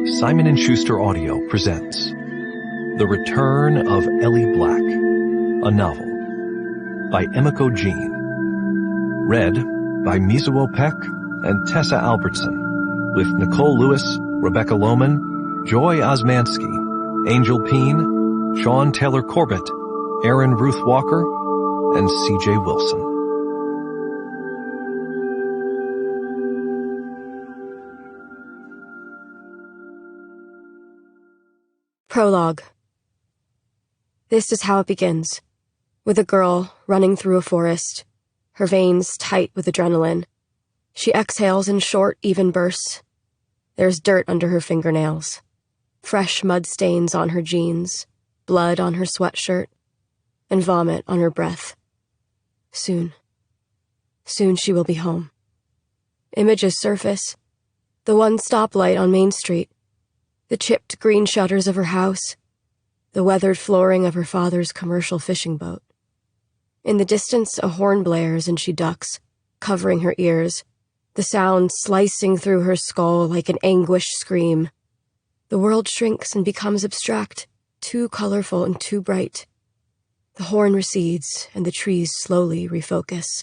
Simon & Schuster Audio presents The Return of Ellie Black, a novel by Emiko Jean. Read by Mizuo Peck and Tessa Albertson, with Nicole Lewis, Rebecca Lohman, Joy Osmansky, Angel Peen, Sean Taylor Corbett, Aaron Ruth Walker, and C.J. Wilson. Prologue. This is how it begins, with a girl running through a forest, her veins tight with adrenaline. She exhales in short, even bursts. There's dirt under her fingernails, fresh mud stains on her jeans, blood on her sweatshirt, and vomit on her breath. Soon she will be home. Images surface. The one stoplight on Main Street, the chipped green shutters of her house, the weathered flooring of her father's commercial fishing boat. In the distance, a horn blares and she ducks, covering her ears, the sound slicing through her skull like an anguished scream. The world shrinks and becomes abstract, too colorful and too bright. The horn recedes and the trees slowly refocus.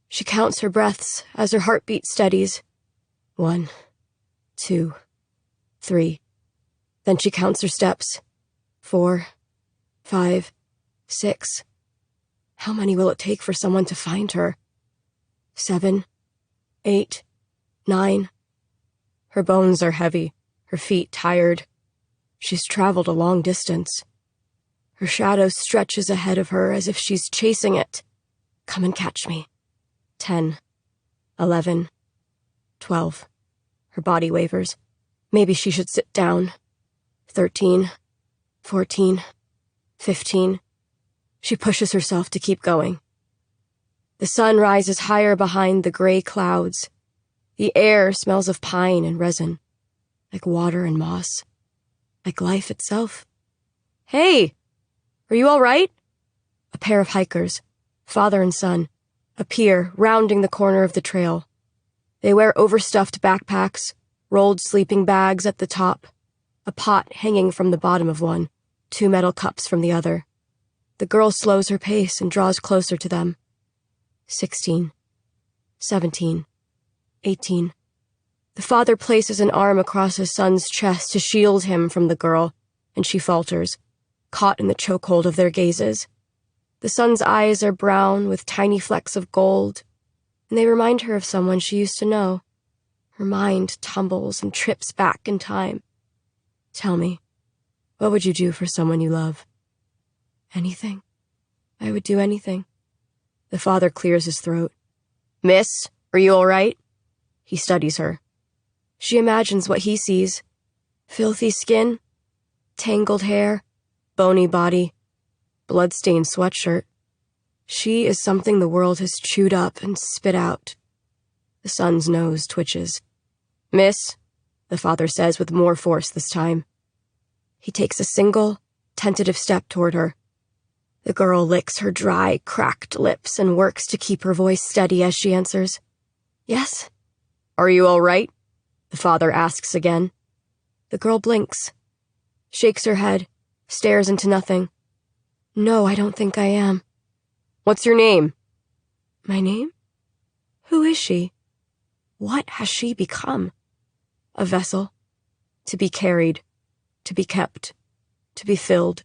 She counts her breaths as her heartbeat steadies. 1, 2, 3. Then she counts her steps. 4, 5, 6. How many will it take for someone to find her? 7, 8, 9. Her bones are heavy, her feet tired. She's traveled a long distance. Her shadow stretches ahead of her as if she's chasing it. Come and catch me. 10, 11, 12. Her body wavers. Maybe she should sit down. 13, 14, 15. She pushes herself to keep going. The sun rises higher behind the gray clouds. The air smells of pine and resin, like water and moss, like life itself. Hey! Are you all right? A pair of hikers, father and son, appear, rounding the corner of the trail. They wear overstuffed backpacks, rolled sleeping bags at the top, a pot hanging from the bottom of one, 2 metal cups from the other. The girl slows her pace and draws closer to them. 16, 17, 18. The father places an arm across his son's chest to shield him from the girl, and she falters, caught in the chokehold of their gazes. The son's eyes are brown with tiny flecks of gold, and they remind her of someone she used to know. Her mind tumbles and trips back in time. Tell me, what would you do for someone you love? Anything. I would do anything. The father clears his throat. Miss, are you all right? He studies her. She imagines what he sees. Filthy skin, tangled hair, bony body, blood-stained sweatshirt. She is something the world has chewed up and spit out. The son's nose twitches. Miss, the father says with more force this time. He takes a single, tentative step toward her. The girl licks her dry, cracked lips and works to keep her voice steady as she answers. Yes? Are you all right? The father asks again. The girl blinks, shakes her head, stares into nothing. No, I don't think I am. What's your name? My name? Who is she? What has she become? A vessel, to be carried, to be kept, to be filled.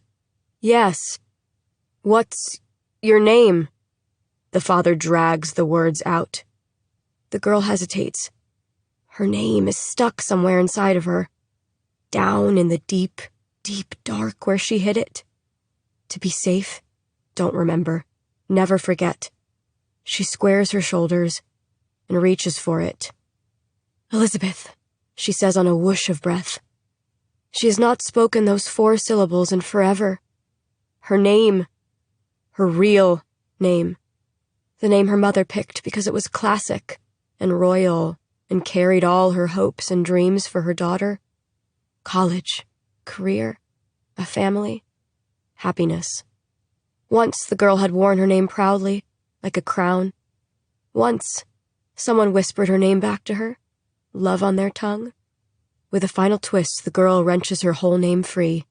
Yes. What's your name? The father drags the words out. The girl hesitates. Her name is stuck somewhere inside of her, down in the deep, deep dark where she hid it. To be safe, don't remember, never forget. She squares her shoulders and reaches for it. Elizabeth, she says on a whoosh of breath. She has not spoken those 4 syllables in forever. Her name, her real name. The name her mother picked because it was classic and royal and carried all her hopes and dreams for her daughter. College, career, a family, happiness. Once the girl had worn her name proudly, like a crown. Once, someone whispered her name back to her, love on their tongue. With a final twist, the girl wrenches her whole name free.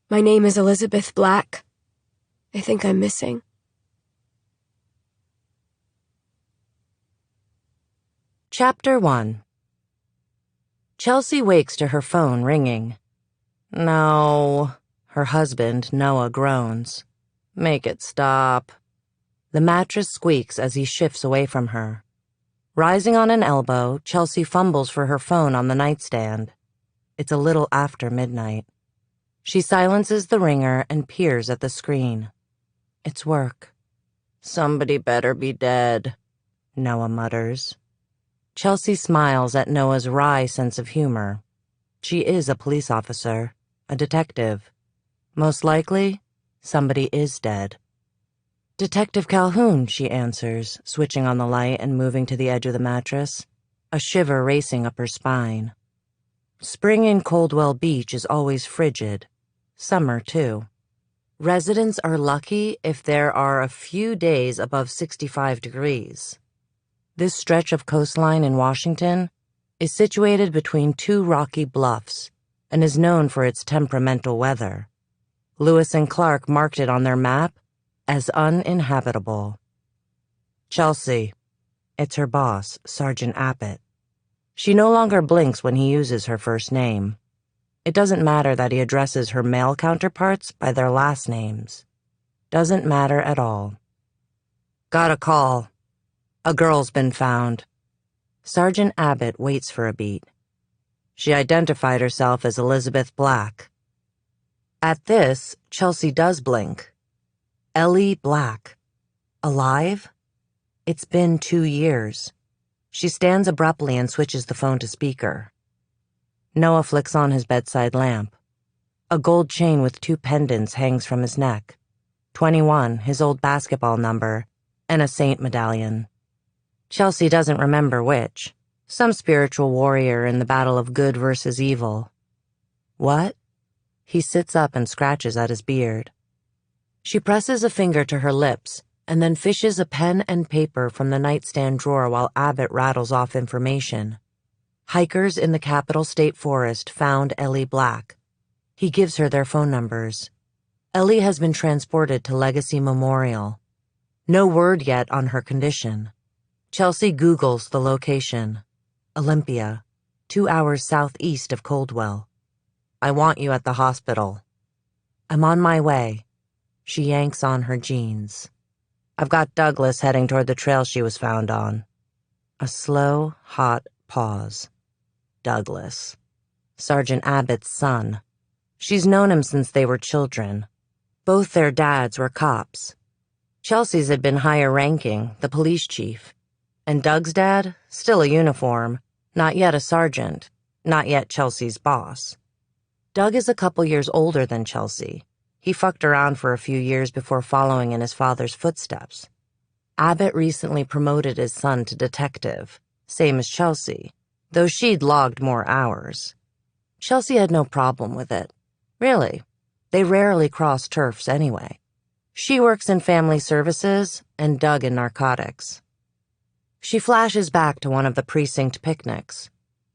My name is Elizabeth Black. I think I'm missing. Chapter 1. Chelsea wakes to her phone ringing. No. Her husband, Noah, groans. Make it stop. The mattress squeaks as he shifts away from her. Rising on an elbow, Chelsea fumbles for her phone on the nightstand. It's a little after midnight. She silences the ringer and peers at the screen. It's work. Somebody better be dead, Noah mutters. Chelsea smiles at Noah's wry sense of humor. She is a police officer, a detective. Most likely, somebody is dead. Detective Calhoun, she answers, switching on the light and moving to the edge of the mattress, a shiver racing up her spine. Spring in Coldwell Beach is always frigid. Summer, too. Residents are lucky if there are a few days above 65 degrees. This stretch of coastline in Washington is situated between two rocky bluffs and is known for its temperamental weather. Lewis and Clark marked it on their map as uninhabitable. Chelsea. It's her boss, Sergeant Abbott. She no longer blinks when he uses her first name. It doesn't matter that he addresses her male counterparts by their last names. Doesn't matter at all. Got a call. A girl's been found. Sergeant Abbott waits for a beat. She identified herself as Elizabeth Black. At this, Chelsea does blink. Ellie Black. Alive? It's been 2 years. She stands abruptly and switches the phone to speaker. Noah flicks on his bedside lamp. A gold chain with 2 pendants hangs from his neck. 21, his old basketball number, and a saint medallion. Chelsea doesn't remember which. Some spiritual warrior in the battle of good versus evil. What? He sits up and scratches at his beard. She presses a finger to her lips and then fishes a pen and paper from the nightstand drawer while Abbott rattles off information. Hikers in the Capitol State Forest found Ellie Black. He gives her their phone numbers. Ellie has been transported to Legacy Memorial. No word yet on her condition. Chelsea Googles the location. Olympia, 2 hours southeast of Coldwell. I want you at the hospital. I'm on my way. She yanks on her jeans. I've got Douglas heading toward the trail she was found on. A slow, hot pause. Douglas. Sergeant Abbott's son. She's known him since they were children. Both their dads were cops. Chelsea's had been higher ranking, the police chief. And Doug's dad, still a uniform, not yet a sergeant, not yet Chelsea's boss. Doug is a couple years older than Chelsea. He fucked around for a few years before following in his father's footsteps. Abbott recently promoted his son to detective, same as Chelsea, though she'd logged more hours. Chelsea had no problem with it. Really, they rarely cross turfs anyway. She works in family services and Doug in narcotics. She flashes back to one of the precinct picnics,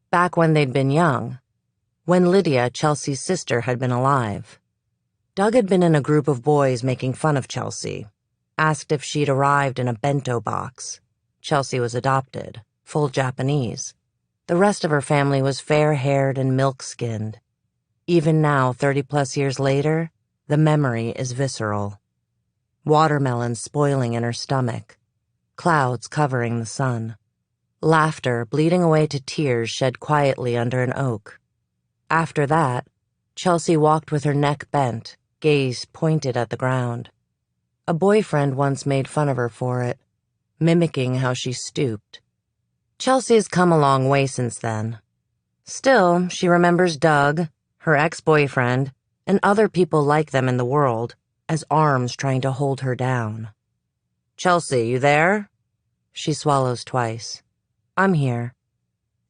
back when they'd been young, when Lydia, Chelsea's sister, had been alive. Doug had been in a group of boys making fun of Chelsea, asked if she'd arrived in a bento box. Chelsea was adopted, full Japanese. The rest of her family was fair-haired and milk-skinned. Even now, 30-plus years later, the memory is visceral. Watermelons spoiling in her stomach. Clouds covering the sun. Laughter bleeding away to tears shed quietly under an oak. After that, Chelsea walked with her neck bent, gaze pointed at the ground. A boyfriend once made fun of her for it, mimicking how she stooped. Chelsea has come a long way since then. Still, she remembers Doug, her ex-boyfriend, and other people like them in the world, as arms trying to hold her down. Chelsea, you there? She swallows twice. I'm here.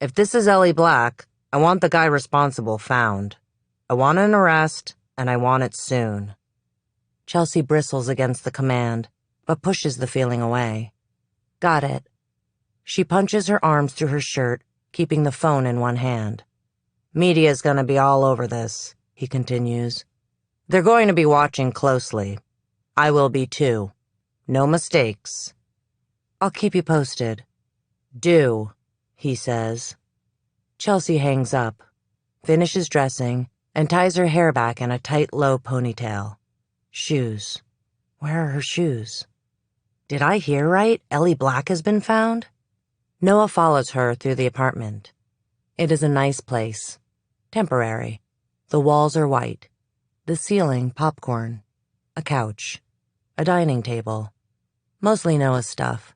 If this is Ellie Black, I want the guy responsible found. I want an arrest, and I want it soon. Chelsea bristles against the command, but pushes the feeling away. Got it. She punches her arms through her shirt, keeping the phone in one hand. Media's gonna be all over this, he continues. They're going to be watching closely. I will be too. No mistakes. I'll keep you posted. Do, he says. Chelsea hangs up, finishes dressing, and ties her hair back in a tight, low ponytail. Shoes. Where are her shoes? Did I hear right? Ellie Black has been found? Noah follows her through the apartment. It is a nice place. Temporary. The walls are white. The ceiling popcorn. A couch. A dining table. Mostly Noah's stuff,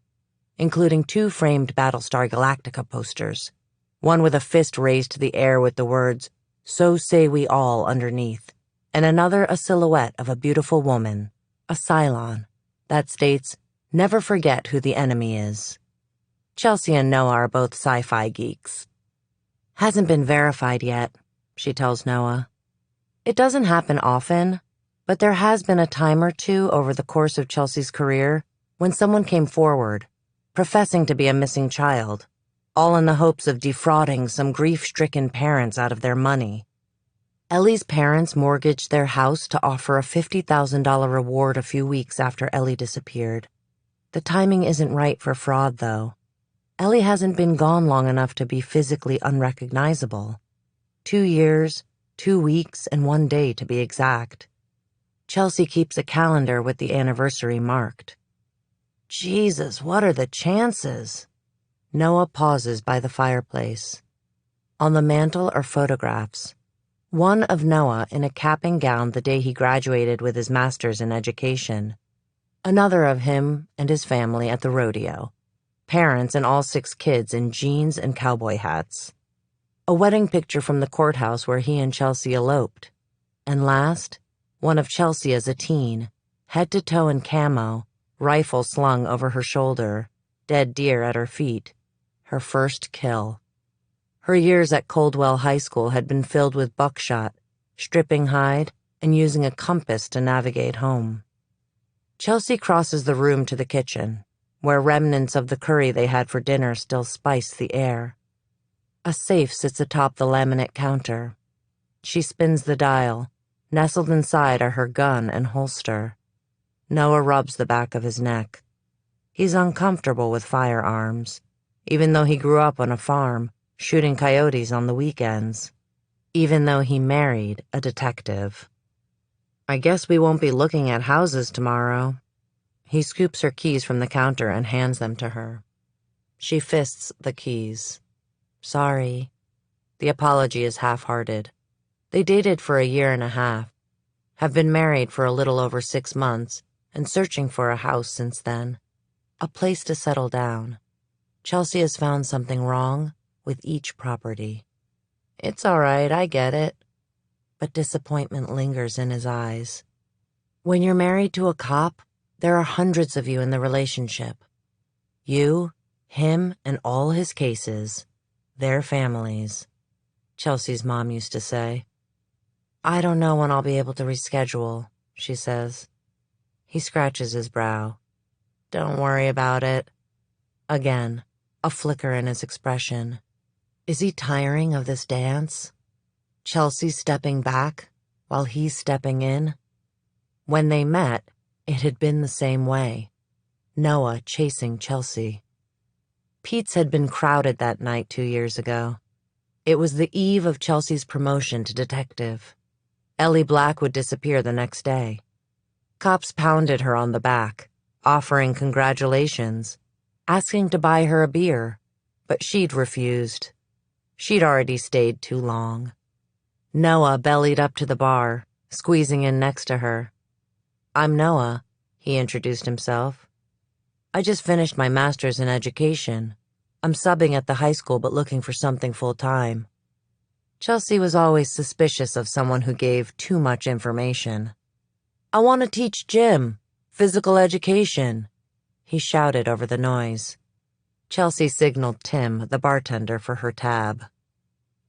including 2 framed Battlestar Galactica posters, one with a fist raised to the air with the words, "So say we all" underneath, and another a silhouette of a beautiful woman, a Cylon, that states, "Never forget who the enemy is." Chelsea and Noah are both sci-fi geeks. Hasn't been verified yet, she tells Noah. It doesn't happen often, but there has been a time or two over the course of Chelsea's career when someone came forward, professing to be a missing child, all in the hopes of defrauding some grief-stricken parents out of their money. Ellie's parents mortgaged their house to offer a $50,000 reward a few weeks after Ellie disappeared. The timing isn't right for fraud, though. Ellie hasn't been gone long enough to be physically unrecognizable. 2 years, 2 weeks, and 1 day to be exact. Chelsea keeps a calendar with the anniversary marked. Jesus, what are the chances? Noah pauses by the fireplace. On the mantel are photographs. One of Noah in a cap and gown the day he graduated with his master's in education. Another of him and his family at the rodeo. Parents and all 6 kids in jeans and cowboy hats. A wedding picture from the courthouse where he and Chelsea eloped. And last, one of Chelsea as a teen, head to toe in camo, rifle slung over her shoulder, dead deer at her feet. Her first kill. Her years at Coldwell High School had been filled with buckshot, stripping hide, and using a compass to navigate home. Chelsea crosses the room to the kitchen, where remnants of the curry they had for dinner still spice the air. A safe sits atop the laminate counter. She spins the dial. Nestled inside are her gun and holster. Noah rubs the back of his neck. He's uncomfortable with firearms, even though he grew up on a farm, shooting coyotes on the weekends. Even though he married a detective. I guess we won't be looking at houses tomorrow. He scoops her keys from the counter and hands them to her. She fists the keys. Sorry. The apology is half-hearted. They dated for 1.5 years, have been married for a little over 6 months, and searching for a house since then. A place to settle down. Chelsea has found something wrong with each property. It's all right, I get it. But disappointment lingers in his eyes. When you're married to a cop, there are hundreds of you in the relationship. You, him, and all his cases. Their families. Chelsea's mom used to say. I don't know when I'll be able to reschedule, she says. He scratches his brow. Don't worry about it. Again, a flicker in his expression. Is he tiring of this dance? Chelsea stepping back while he's stepping in? When they met, it had been the same way. Noah chasing Chelsea. Pete's had been crowded that night 2 years ago. It was the eve of Chelsea's promotion to detective. Ellie Black would disappear the next day. Cops pounded her on the back, offering congratulations, asking to buy her a beer, but she'd refused. She'd already stayed too long. Noah bellied up to the bar, squeezing in next to her. I'm Noah, he introduced himself. I just finished my master's in education. I'm subbing at the high school but looking for something full-time. Chelsea was always suspicious of someone who gave too much information. I want to teach gym, physical education, he shouted over the noise. Chelsea signaled Tim, the bartender, for her tab.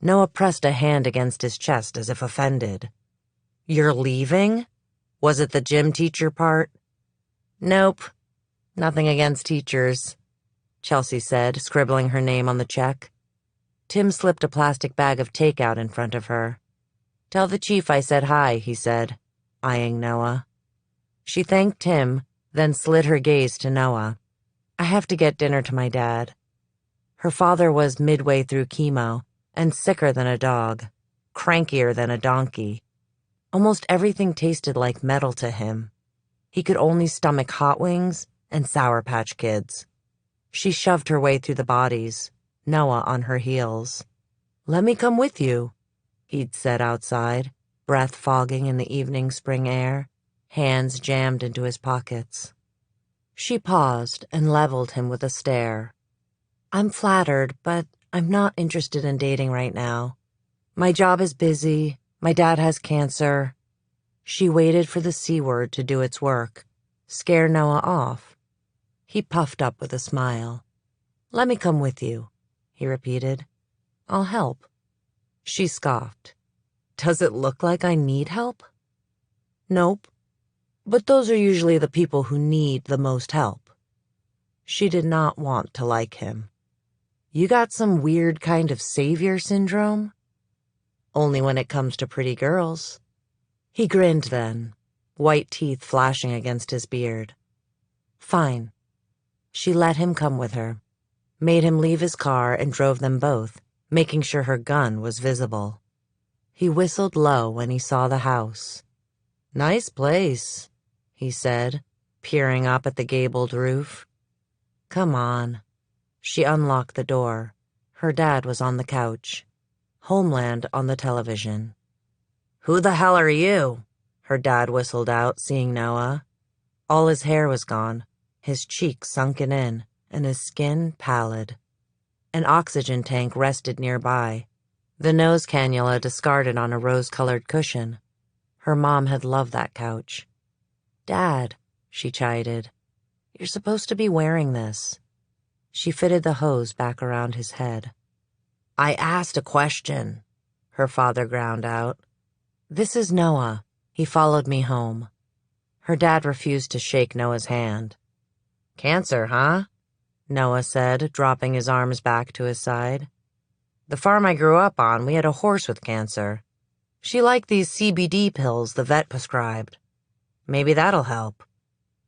Noah pressed a hand against his chest as if offended. You're leaving? Was it the gym teacher part? Nope. Nothing against teachers, Chelsea said, scribbling her name on the check. Tim slipped a plastic bag of takeout in front of her. "Tell the chief I said hi," he said, eyeing Noah. She thanked Tim, then slid her gaze to Noah. "I have to get dinner to my dad." Her father was midway through chemo and sicker than a dog, crankier than a donkey. Almost everything tasted like metal to him. He could only stomach hot wings and Sour Patch Kids. She shoved her way through the bodies, Noah on her heels. "Let me come with you," he'd said outside, breath fogging in the evening spring air, hands jammed into his pockets. She paused and leveled him with a stare. "I'm flattered, but I'm not interested in dating right now. My job is busy. My dad has cancer." She waited for the C word to do its work, scare Noah off. He puffed up with a smile. "Let me come with you," he repeated. "I'll help." She scoffed. "Does it look like I need help?" "Nope. But those are usually the people who need the most help." She did not want to like him. "You got some weird kind of savior syndrome?" "Only when it comes to pretty girls." He grinned then, white teeth flashing against his beard. "Fine." She let him come with her, made him leave his car and drove them both, making sure her gun was visible. He whistled low when he saw the house. "Nice place," he said, peering up at the gabled roof. "Come on." She unlocked the door. Her dad was on the couch. Homeland on the television. "Who the hell are you?" her dad whistled out, seeing Noah. All his hair was gone, his cheeks sunken in, and his skin pallid. An oxygen tank rested nearby, the nose cannula discarded on a rose-colored cushion. Her mom had loved that couch. "Dad," she chided, "you're supposed to be wearing this." She fitted the hose back around his head. "I asked a question," her father ground out. "This is Noah. He followed me home." Her dad refused to shake Noah's hand. "Cancer, huh?" Noah said, dropping his arms back to his side. "The farm I grew up on, we had a horse with cancer. She liked these CBD pills the vet prescribed. Maybe that'll help."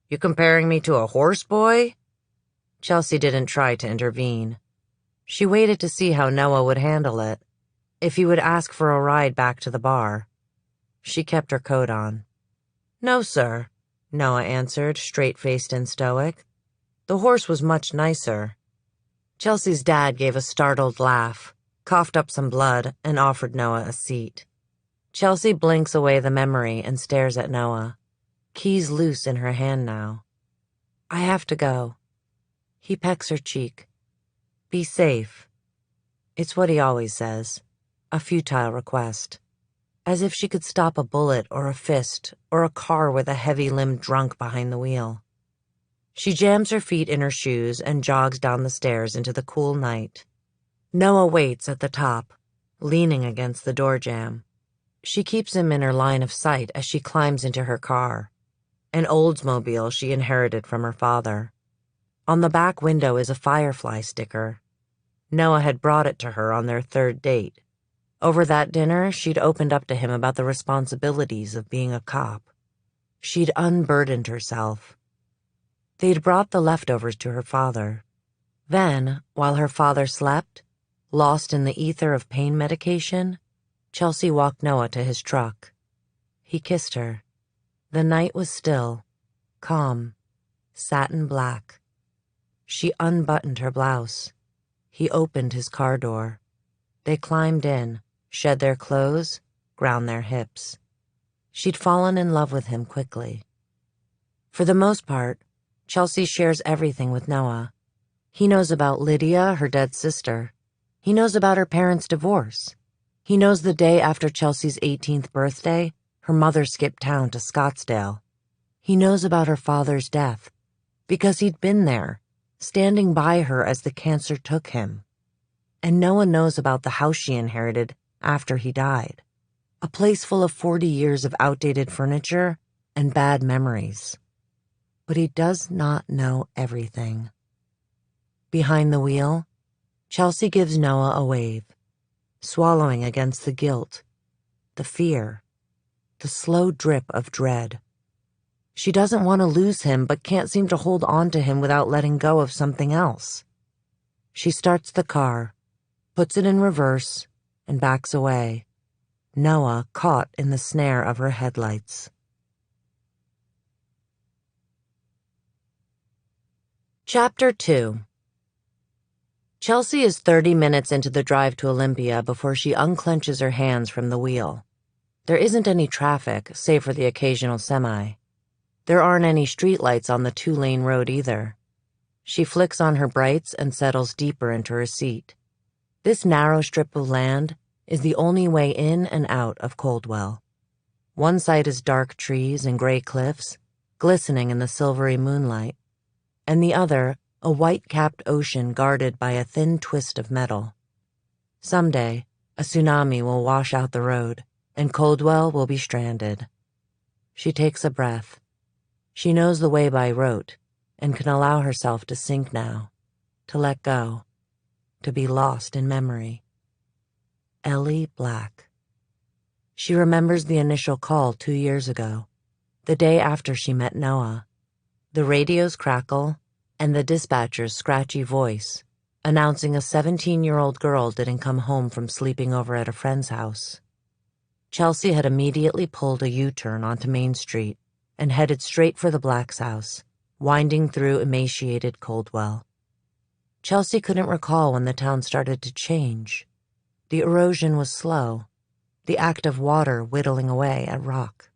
"You comparing me to a horse boy?" Chelsea didn't try to intervene. She waited to see how Noah would handle it, if he would ask for a ride back to the bar. She kept her coat on. "No, sir," Noah answered, straight-faced and stoic. "The horse was much nicer." Chelsea's dad gave a startled laugh, coughed up some blood, and offered Noah a seat. Chelsea blinks away the memory and stares at Noah. Keys loose in her hand now. "I have to go." He pecks her cheek. "Be safe." It's what he always says, a futile request. As if she could stop a bullet or a fist or a car with a heavy-limbed drunk behind the wheel. She jams her feet in her shoes and jogs down the stairs into the cool night. Noah waits at the top, leaning against the door jamb. She keeps him in her line of sight as she climbs into her car, an Oldsmobile she inherited from her father. On the back window is a Firefly sticker. Noah had brought it to her on their third date. Over that dinner, she'd opened up to him about the responsibilities of being a cop. She'd unburdened herself. They'd brought the leftovers to her father. Then, while her father slept, lost in the ether of pain medication, Chelsea walked Noah to his truck. He kissed her. The night was still, calm, satin black. She unbuttoned her blouse. He opened his car door. They climbed in, shed their clothes, ground their hips. She'd fallen in love with him quickly. For the most part, Chelsea shares everything with Noah. He knows about Lydia, her dead sister. He knows about her parents' divorce. He knows the day after Chelsea's 18th birthday, her mother skipped town to Scottsdale. He knows about her father's death, because he'd been there, standing by her as the cancer took him. And Noah knows about the house she inherited after he died, a place full of 40 years of outdated furniture and bad memories. But he does not know everything. Behind the wheel, Chelsea gives Noah a wave, swallowing against the guilt, the fear, the slow drip of dread. She doesn't want to lose him, but can't seem to hold on to him without letting go of something else. She starts the car, puts it in reverse, and backs away, Noah caught in the snare of her headlights. Chapter 2. Chelsea is 30 minutes into the drive to Olympia before she unclenches her hands from the wheel. There isn't any traffic, save for the occasional semi. There aren't any streetlights on the 2-lane road either. She flicks on her brights and settles deeper into her seat. This narrow strip of land is the only way in and out of Coldwell. One side is dark trees and gray cliffs, glistening in the silvery moonlight, and the other a white-capped ocean guarded by a thin twist of metal. Someday, a tsunami will wash out the road, and Coldwell will be stranded. She takes a breath. She knows the way by rote, and can allow herself to sink now, to let go, to be lost in memory. Ellie Black. She remembers the initial call 2 years ago, the day after she met Noah. The radio's crackle, and the dispatcher's scratchy voice, announcing a 17-year-old girl didn't come home from sleeping over at a friend's house. Chelsea had immediately pulled a U-turn onto Main Street and headed straight for the Blacks' house, winding through emaciated Coldwell. Chelsea couldn't recall when the town started to change. The erosion was slow, the act of water whittling away at rock.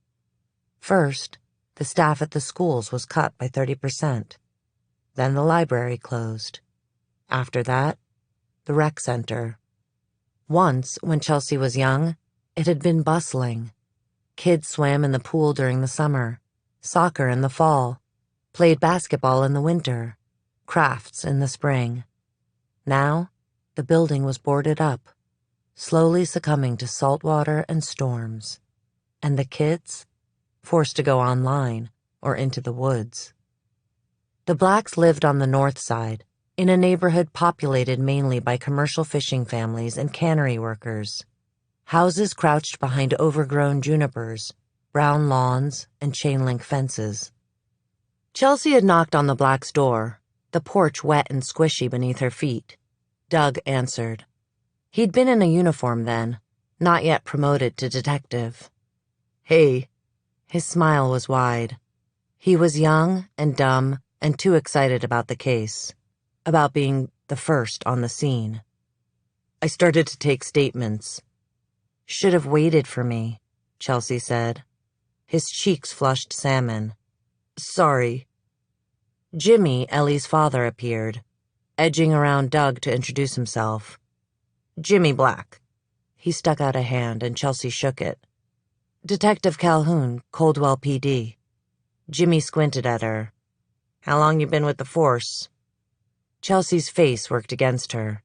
First, the staff at the schools was cut by 30%. Then the library closed. After that, the rec center. Once, when Chelsea was young, it had been bustling. Kids swam in the pool during the summer, soccer in the fall, played basketball in the winter, crafts in the spring. Now, the building was boarded up, slowly succumbing to salt water and storms. And the kids, forced to go online or into the woods. The Blacks lived on the north side, in a neighborhood populated mainly by commercial fishing families and cannery workers. Houses crouched behind overgrown junipers, brown lawns, and chain-link fences. Chelsea had knocked on the Blacks' door, the porch wet and squishy beneath her feet. Doug answered. He'd been in a uniform then, not yet promoted to detective. Hey. His smile was wide. He was young and dumb and too excited about the case, about being the first on the scene. I started to take statements. Should have waited for me, Chelsea said. His cheeks flushed salmon. Sorry. Jimmy, Ellie's father, appeared, edging around Doug to introduce himself. Jimmy Black. He stuck out a hand and Chelsea shook it. Detective Calhoun, Coldwell PD. Jimmy squinted at her. How long you been with the force? Chelsea's face worked against her,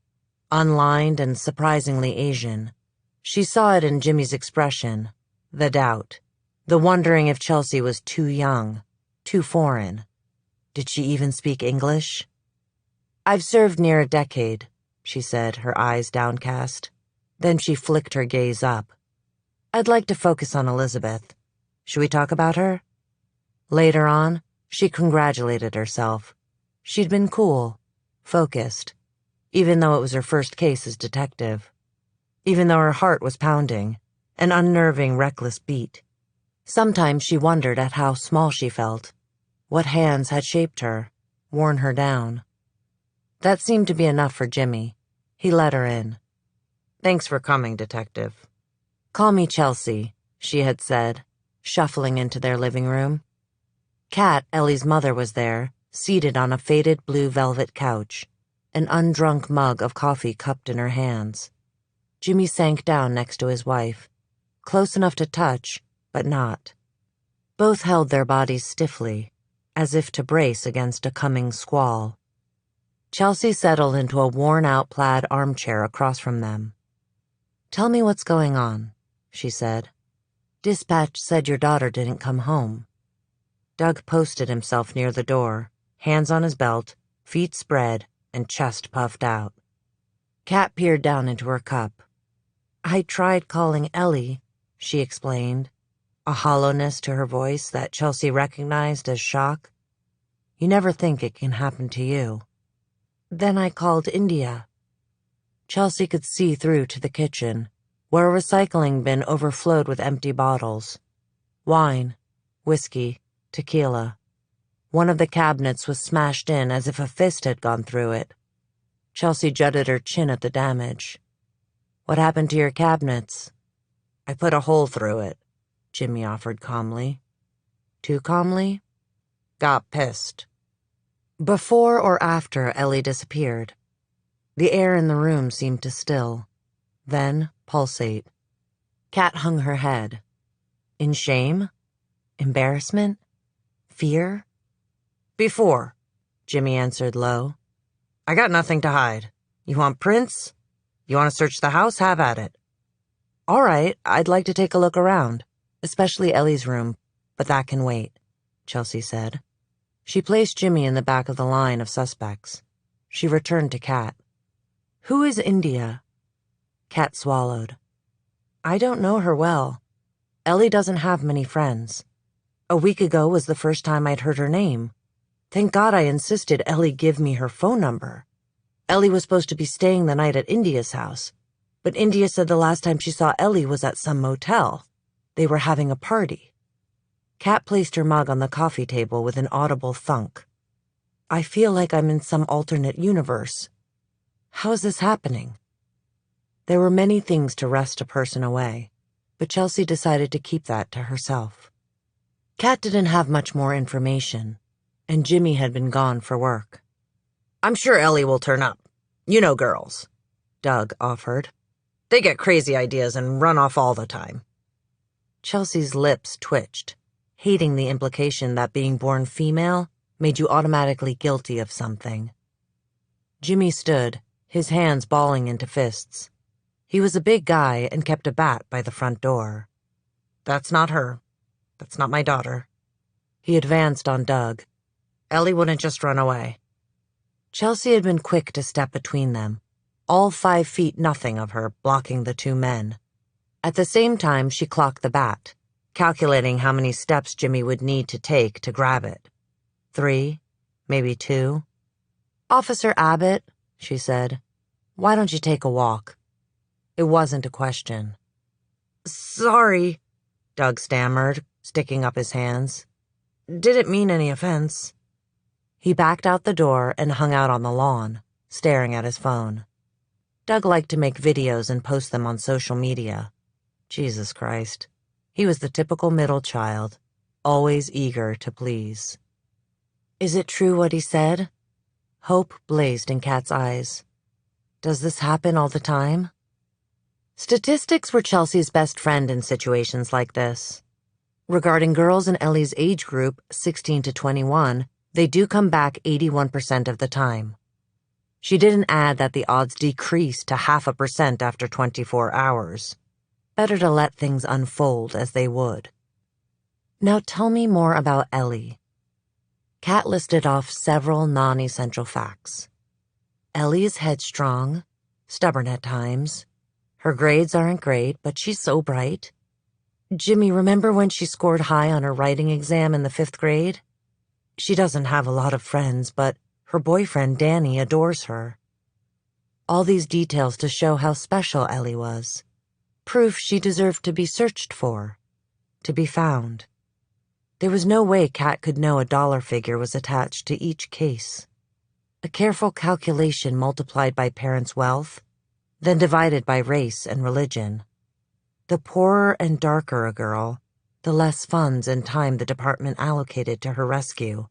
unlined and surprisingly Asian. She saw it in Jimmy's expression, the doubt, the wondering if Chelsea was too young, too foreign. Did she even speak English? I've served near a decade, she said, her eyes downcast. Then she flicked her gaze up. I'd like to focus on Elizabeth. Should we talk about her? Later on, she congratulated herself. She'd been cool, focused, even though it was her first case as detective. Even though her heart was pounding, an unnerving, reckless beat. Sometimes she wondered at how small she felt. What hands had shaped her, worn her down. That seemed to be enough for Jimmy. He let her in. Thanks for coming, Detective. Call me Chelsea, she had said, shuffling into their living room. Kat, Ellie's mother, was there, seated on a faded blue velvet couch, an undrunk mug of coffee cupped in her hands. Jimmy sank down next to his wife, close enough to touch, but not. Both held their bodies stiffly, as if to brace against a coming squall. Chelsea settled into a worn-out plaid armchair across from them. Tell me what's going on, she said. Dispatch said your daughter didn't come home. Doug posted himself near the door, hands on his belt, feet spread, and chest puffed out. Kat peered down into her cup. "I tried calling Ellie," she explained, a hollowness to her voice that Chelsea recognized as shock. "You never think it can happen to you." "Then I called India." Chelsea could see through to the kitchen, where a recycling bin overflowed with empty bottles. Wine, whiskey, tequila. One of the cabinets was smashed in as if a fist had gone through it. Chelsea jutted her chin at the damage. "What happened to your cabinets?" "I put a hole through it," Jimmy offered calmly. Too calmly? "Got pissed." Before or after Ellie disappeared, the air in the room seemed to still, then pulsate. Kat hung her head. In shame? Embarrassment? Fear? "Before," Jimmy answered low. "I got nothing to hide. You want prints? You want to search the house? Have at it." "All right, I'd like to take a look around, especially Ellie's room, but that can wait," Chelsea said. She placed Jimmy in the back of the line of suspects. She returned to Kat. "Who is India?" Kat swallowed. "I don't know her well. Ellie doesn't have many friends. A week ago was the first time I'd heard her name. Thank God I insisted Ellie give me her phone number. Ellie was supposed to be staying the night at India's house, but India said the last time she saw Ellie was at some motel. They were having a party." Kat placed her mug on the coffee table with an audible thunk. "I feel like I'm in some alternate universe. How is this happening?" There were many things to wrest a person away, but Chelsea decided to keep that to herself. Kat didn't have much more information, and Jimmy had been gone for work. "I'm sure Ellie will turn up. You know girls," Doug offered. "They get crazy ideas and run off all the time." Chelsea's lips twitched, hating the implication that being born female made you automatically guilty of something. Jimmy stood, his hands balling into fists. He was a big guy and kept a bat by the front door. "That's not her. That's not my daughter." He advanced on Doug. "Ellie wouldn't just run away." Chelsea had been quick to step between them, all 5 feet nothing of her blocking the 2 men. At the same time, she clocked the bat, calculating how many steps Jimmy would need to take to grab it. 3, maybe 2. "Officer Abbott," she said, "why don't you take a walk?" It wasn't a question. "Sorry," Doug stammered, sticking up his hands. "Didn't mean any offense." He backed out the door and hung out on the lawn, staring at his phone. Doug liked to make videos and post them on social media. Jesus Christ. He was the typical middle child, always eager to please. "Is it true what he said?" Hope blazed in Kat's eyes. "Does this happen all the time?" Statistics were Chelsea's best friend in situations like this. Regarding girls in Ellie's age group, 16 to 21, they do come back 81% of the time. She didn't add that the odds decrease to 0.5% after 24 hours. Better to let things unfold as they would. "Now tell me more about Ellie." Kat listed off several non-essential facts. Ellie is headstrong, stubborn at times. Her grades aren't great, but she's so bright. Jimmy, remember when she scored high on her writing exam in the 5th grade? She doesn't have a lot of friends, but her boyfriend Danny adores her. All these details to show how special Ellie was. Proof she deserved to be searched for, to be found. There was no way Kat could know a dollar figure was attached to each case. A careful calculation multiplied by parents' wealth, then divided by race and religion. The poorer and darker a girl, the less funds and time the department allocated to her rescue.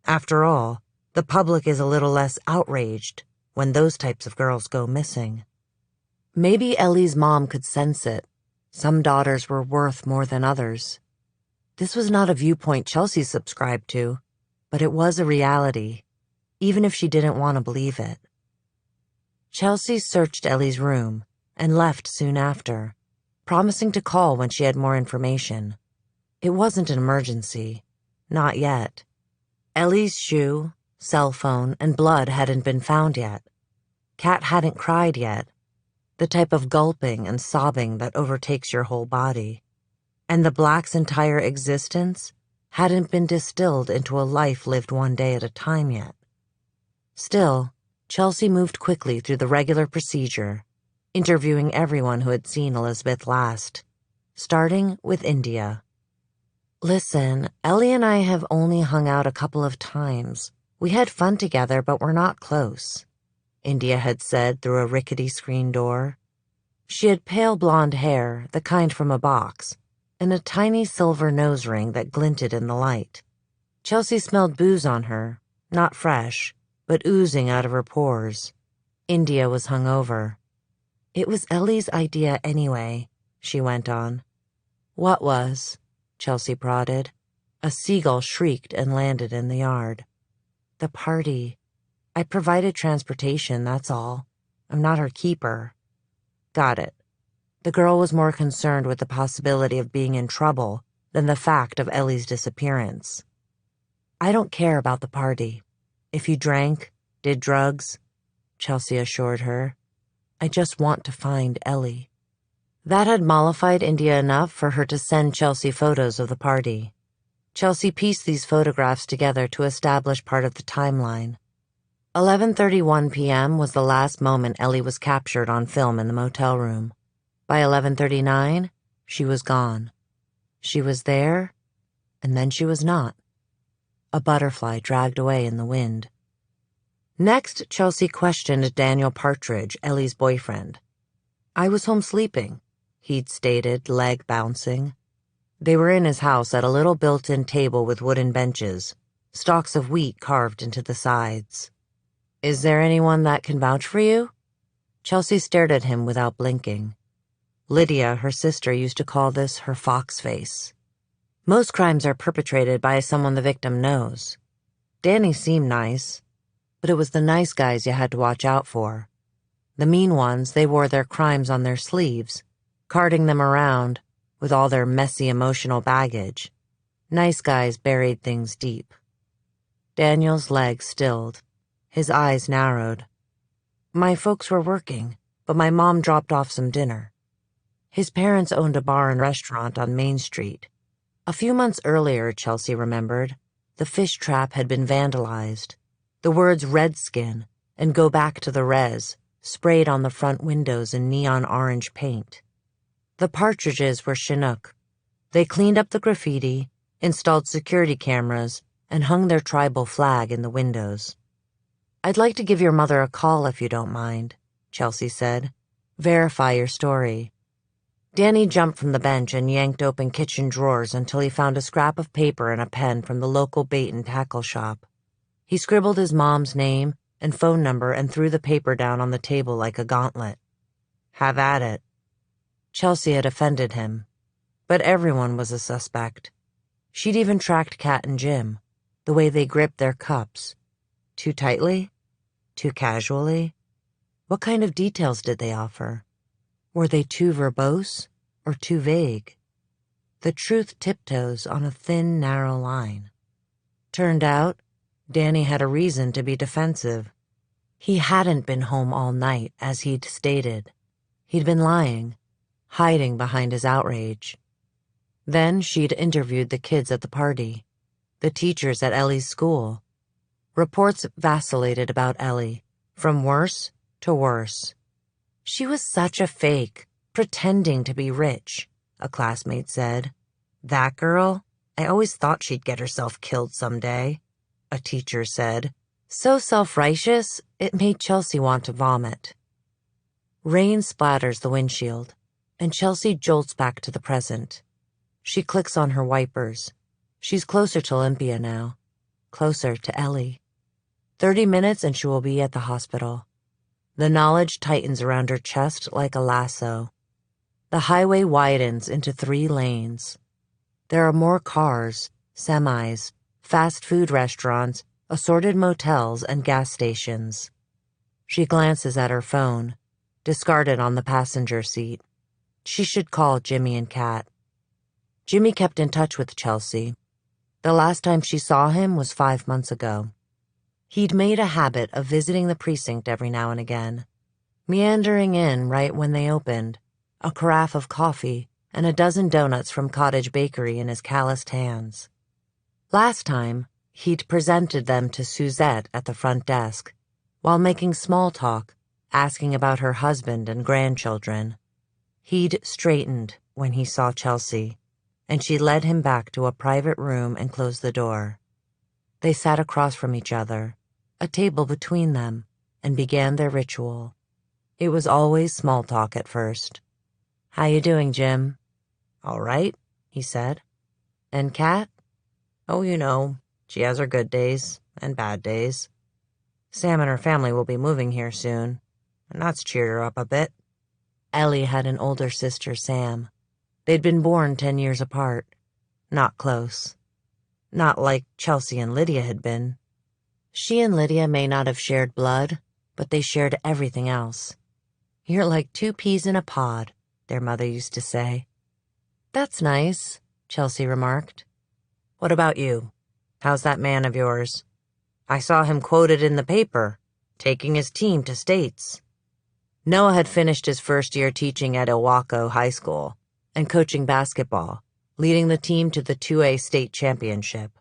After all, the public is a little less outraged when those types of girls go missing. Maybe Ellie's mom could sense it. Some daughters were worth more than others. This was not a viewpoint Chelsea subscribed to, but it was a reality, even if she didn't want to believe it. Chelsea searched Ellie's room and left soon after, promising to call when she had more information. It wasn't an emergency. Not yet. Ellie's shoe, cell phone, and blood hadn't been found yet. Kat hadn't cried yet, the type of gulping and sobbing that overtakes your whole body. And the Black's entire existence hadn't been distilled into a life lived one day at a time yet. Still, Chelsea moved quickly through the regular procedure, interviewing everyone who had seen Elizabeth last, starting with India. "Listen, Ellie and I have only hung out a couple of times. We had fun together, but we're not close," India had said through a rickety screen door. She had pale blonde hair, the kind from a box, and a tiny silver nose ring that glinted in the light. Chelsea smelled booze on her, not fresh, but oozing out of her pores. India was hungover. "It was Ellie's idea anyway," she went on. "What was?" Chelsea prodded. A seagull shrieked and landed in the yard. "The party. I provided transportation, that's all. I'm not her keeper." Got it. The girl was more concerned with the possibility of being in trouble than the fact of Ellie's disappearance. "I don't care about the party. If you drank, did drugs," Chelsea assured her. "I just want to find Ellie." That had mollified India enough for her to send Chelsea photos of the party. Chelsea pieced these photographs together to establish part of the timeline. 11:31 p.m. was the last moment Ellie was captured on film in the motel room. By 11:39, she was gone. She was there, and then she was not. A butterfly dragged away in the wind. Next, Chelsea questioned Daniel Partridge, Ellie's boyfriend. "I was home sleeping," he'd stated, leg bouncing. They were in his house at a little built-in table with wooden benches, stalks of wheat carved into the sides. "Is there anyone that can vouch for you?" Chelsea stared at him without blinking. Lydia, her sister, used to call this her fox face. Most crimes are perpetrated by someone the victim knows. Danny seemed nice, but it was the nice guys you had to watch out for. The mean ones, they wore their crimes on their sleeves, carting them around with all their messy emotional baggage. Nice guys buried things deep. Daniel's legs stilled. His eyes narrowed. "My folks were working, but my mom dropped off some dinner." His parents owned a bar and restaurant on Main Street. A few months earlier, Chelsea remembered, the fish trap had been vandalized. The words "Redskin" and "Go back to the res" sprayed on the front windows in neon orange paint. The Partridges were Chinook. They cleaned up the graffiti, installed security cameras, and hung their tribal flag in the windows. "I'd like to give your mother a call if you don't mind," Chelsea said. "Verify your story." Danny jumped from the bench and yanked open kitchen drawers until he found a scrap of paper and a pen from the local bait and tackle shop. He scribbled his mom's name and phone number and threw the paper down on the table like a gauntlet. "Have at it." Chelsea had offended him, but everyone was a suspect. She'd even tracked Kat and Jim, the way they gripped their cups. Too tightly? Too casually? What kind of details did they offer? Were they too verbose or too vague? The truth tiptoes on a thin, narrow line. Turned out, Danny had a reason to be defensive. He hadn't been home all night, as he'd stated. He'd been lying, hiding behind his outrage. Then she'd interviewed the kids at the party, the teachers at Ellie's school. Reports vacillated about Ellie, from worse to worse. "She was such a fake, pretending to be rich," a classmate said. "That girl? I always thought she'd get herself killed someday," a teacher said. So self-righteous, it made Chelsea want to vomit. Rain splatters the windshield, and Chelsea jolts back to the present. She clicks on her wipers. She's closer to Olympia now, closer to Ellie. 30 minutes and she will be at the hospital. The knowledge tightens around her chest like a lasso. The highway widens into 3 lanes. There are more cars, semis, fast food restaurants, assorted motels, and gas stations. She glances at her phone, discarded on the passenger seat. She should call Jimmy and Kat. Jimmy kept in touch with Chelsea. The last time she saw him was 5 months ago. He'd made a habit of visiting the precinct every now and again, meandering in right when they opened, a carafe of coffee and a dozen donuts from Cottage Bakery in his calloused hands. Last time, he'd presented them to Suzette at the front desk, while making small talk, asking about her husband and grandchildren. He'd straightened when he saw Chelsea, and she led him back to a private room and closed the door. They sat across from each other, a table between them, and began their ritual. It was always small talk at first. "How you doing, Jim?" "All right," he said. "And Kat?" "Oh, you know, she has her good days and bad days. Sam and her family will be moving here soon, and that's cheered her up a bit." Ellie had an older sister, Sam. They'd been born 10 years apart. Not close. Not like Chelsea and Lydia had been. She and Lydia may not have shared blood, but they shared everything else. "You're like 2 peas in a pod," their mother used to say. "That's nice," Chelsea remarked. "What about you? How's that man of yours? I saw him quoted in the paper, taking his team to states." Noah had finished his first year teaching at Ilwaco High School and coaching basketball, leading the team to the 2A state championship.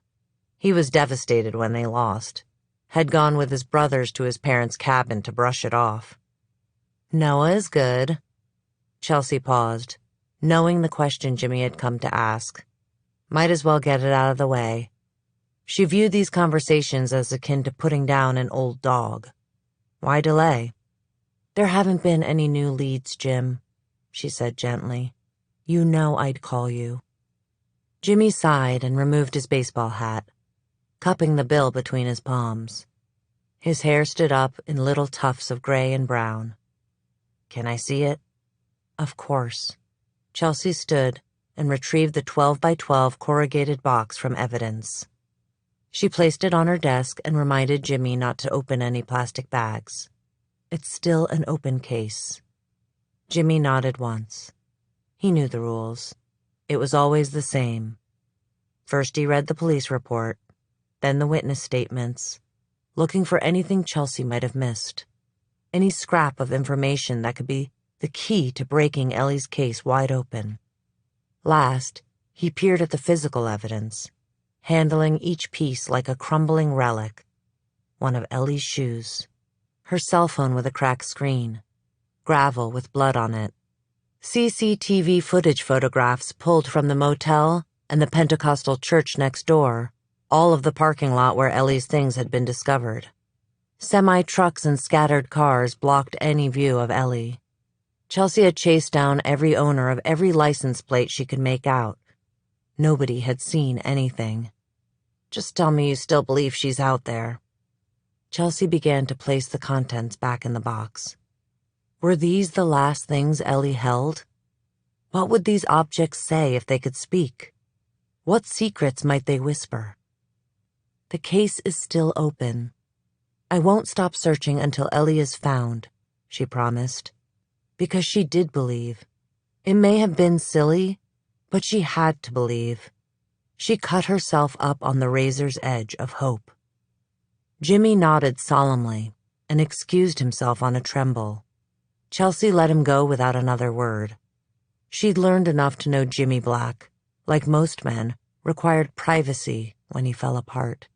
He was devastated when they lost, had gone with his brothers to his parents' cabin to brush it off. "Noah is good." Chelsea paused, knowing the question Jimmy had come to ask. Might as well get it out of the way. She viewed these conversations as akin to putting down an old dog. Why delay? "There haven't been any new leads, Jim," she said gently. "You know I'd call you." Jimmy sighed and removed his baseball hat, cupping the bill between his palms. His hair stood up in little tufts of gray and brown. "Can I see it?" "Of course." Chelsea stood and retrieved the 12 by 12 corrugated box from evidence. She placed it on her desk and reminded Jimmy not to open any plastic bags. "It's still an open case." Jimmy nodded once. He knew the rules. It was always the same. First he read the police report, then the witness statements, looking for anything Chelsea might have missed, any scrap of information that could be the key to breaking Ellie's case wide open. Last, he peered at the physical evidence, handling each piece like a crumbling relic. One of Ellie's shoes, her cell phone with a cracked screen, gravel with blood on it, CCTV footage photographs pulled from the motel and the Pentecostal church next door, all of the parking lot where Ellie's things had been discovered. Semi-trucks and scattered cars blocked any view of Ellie. Chelsea had chased down every owner of every license plate she could make out. Nobody had seen anything. "Just tell me you still believe she's out there." Chelsea began to place the contents back in the box. Were these the last things Ellie held? What would these objects say if they could speak? What secrets might they whisper? "The case is still open. I won't stop searching until Ellie is found," she promised. Because she did believe. It may have been silly, but she had to believe. She cut herself up on the razor's edge of hope. Jimmy nodded solemnly and excused himself on a tremble. Chelsea let him go without another word. She'd learned enough to know Jimmy Black, like most men, required privacy when he fell apart.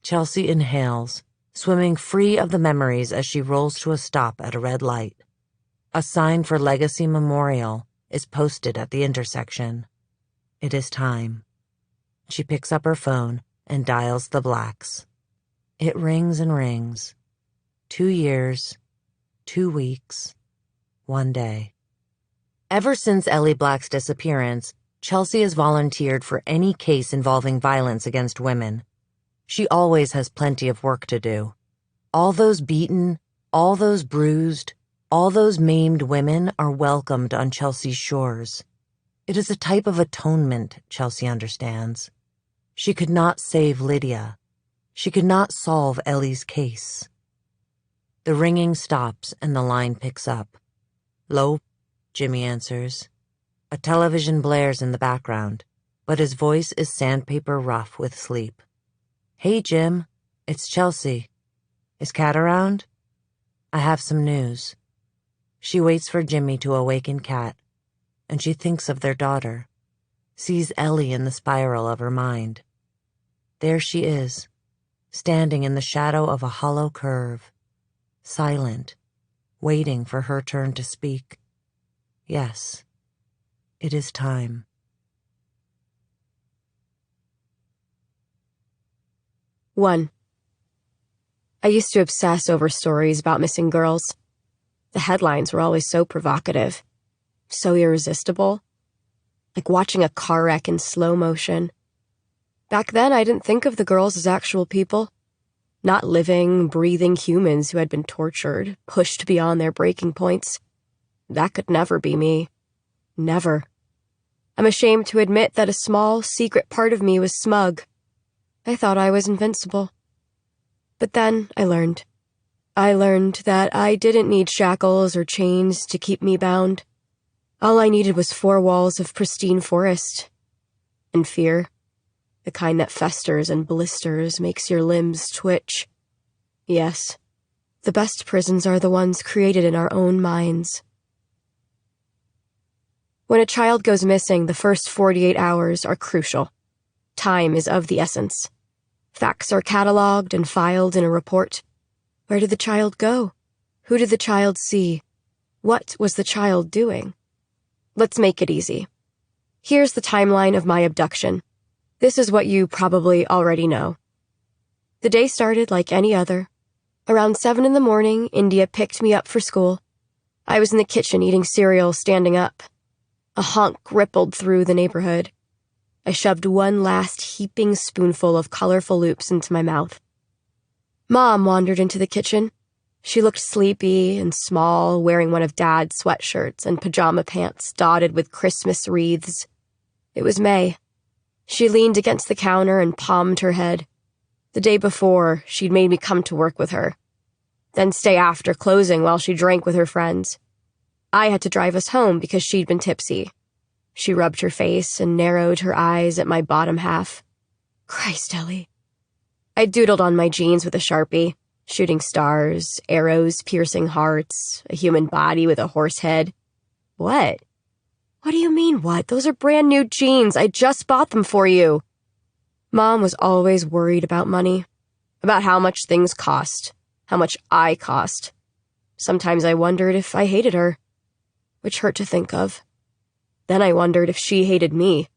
Chelsea inhales, swimming free of the memories as she rolls to a stop at a red light. A sign for Legacy Memorial is posted at the intersection. It is time. She picks up her phone and dials the Blacks. It rings and rings. 2 years, 2 weeks, 1 day. Ever since Ellie Black's disappearance, Chelsea has volunteered for any case involving violence against women. She always has plenty of work to do. All those beaten, all those bruised, all those maimed women are welcomed on Chelsea's shores. It is a type of atonement, Chelsea understands. She could not save Lydia. She could not solve Ellie's case. The ringing stops and the line picks up. "Low," Jimmy answers. A television blares in the background, but his voice is sandpaper rough with sleep. "Hey, Jim." It's Chelsea. Is Kat around? I have some news. She waits for Jimmy to awaken Kat, and she thinks of their daughter, sees Ellie in the spiral of her mind. There she is, standing in the shadow of a hollow curve, silent, waiting for her turn to speak. Yes, it is time. One. I used to obsess over stories about missing girls. The headlines were always so provocative, so irresistible, like watching a car wreck in slow motion. Back then, I didn't think of the girls as actual people, not living, breathing humans who had been tortured, pushed beyond their breaking points. That could never be me. Never. I'm ashamed to admit that a small, secret part of me was smug. I thought I was invincible. But then I learned. I learned that I didn't need shackles or chains to keep me bound. All I needed was 4 walls of pristine forest. And fear. The kind that festers and blisters, makes your limbs twitch. Yes, the best prisons are the ones created in our own minds. When a child goes missing, the first 48 hours are crucial. Time is of the essence. Facts are cataloged and filed in a report. Where did the child go? Who did the child see? What was the child doing? Let's make it easy. Here's the timeline of my abduction. This is what you probably already know. The day started like any other. Around 7 in the morning, India picked me up for school. I was in the kitchen eating cereal, standing up. A honk rippled through the neighborhood. I shoved one last heaping spoonful of colorful loops into my mouth. Mom wandered into the kitchen. She looked sleepy and small, wearing one of Dad's sweatshirts and pajama pants dotted with Christmas wreaths. It was May. She leaned against the counter and palmed her head. The day before, she'd made me come to work with her, then stay after closing while she drank with her friends. I had to drive us home because she'd been tipsy. She rubbed her face and narrowed her eyes at my bottom half. Christ, Ellie. I doodled on my jeans with a Sharpie, shooting stars, arrows piercing hearts, a human body with a horse head. What? What do you mean, what? Those are brand new jeans. I just bought them for you. Mom was always worried about money, about how much things cost, how much I cost. Sometimes I wondered if I hated her, which hurt to think of. Then I wondered if she hated me,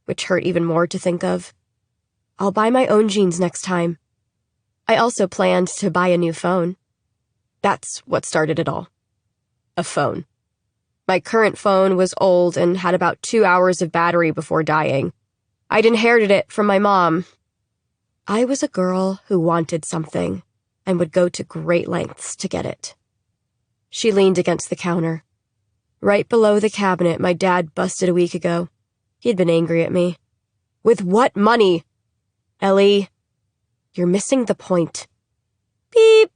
which hurt even more to think of. I'll buy my own jeans next time. I also planned to buy a new phone. That's what started it all. A phone. My current phone was old and had about 2 hours of battery before dying. I'd inherited it from my mom. I was a girl who wanted something and would go to great lengths to get it. She leaned against the counter. Right below the cabinet my dad busted a week ago. He'd been angry at me. With what money? Ellie, you're missing the point. Beep,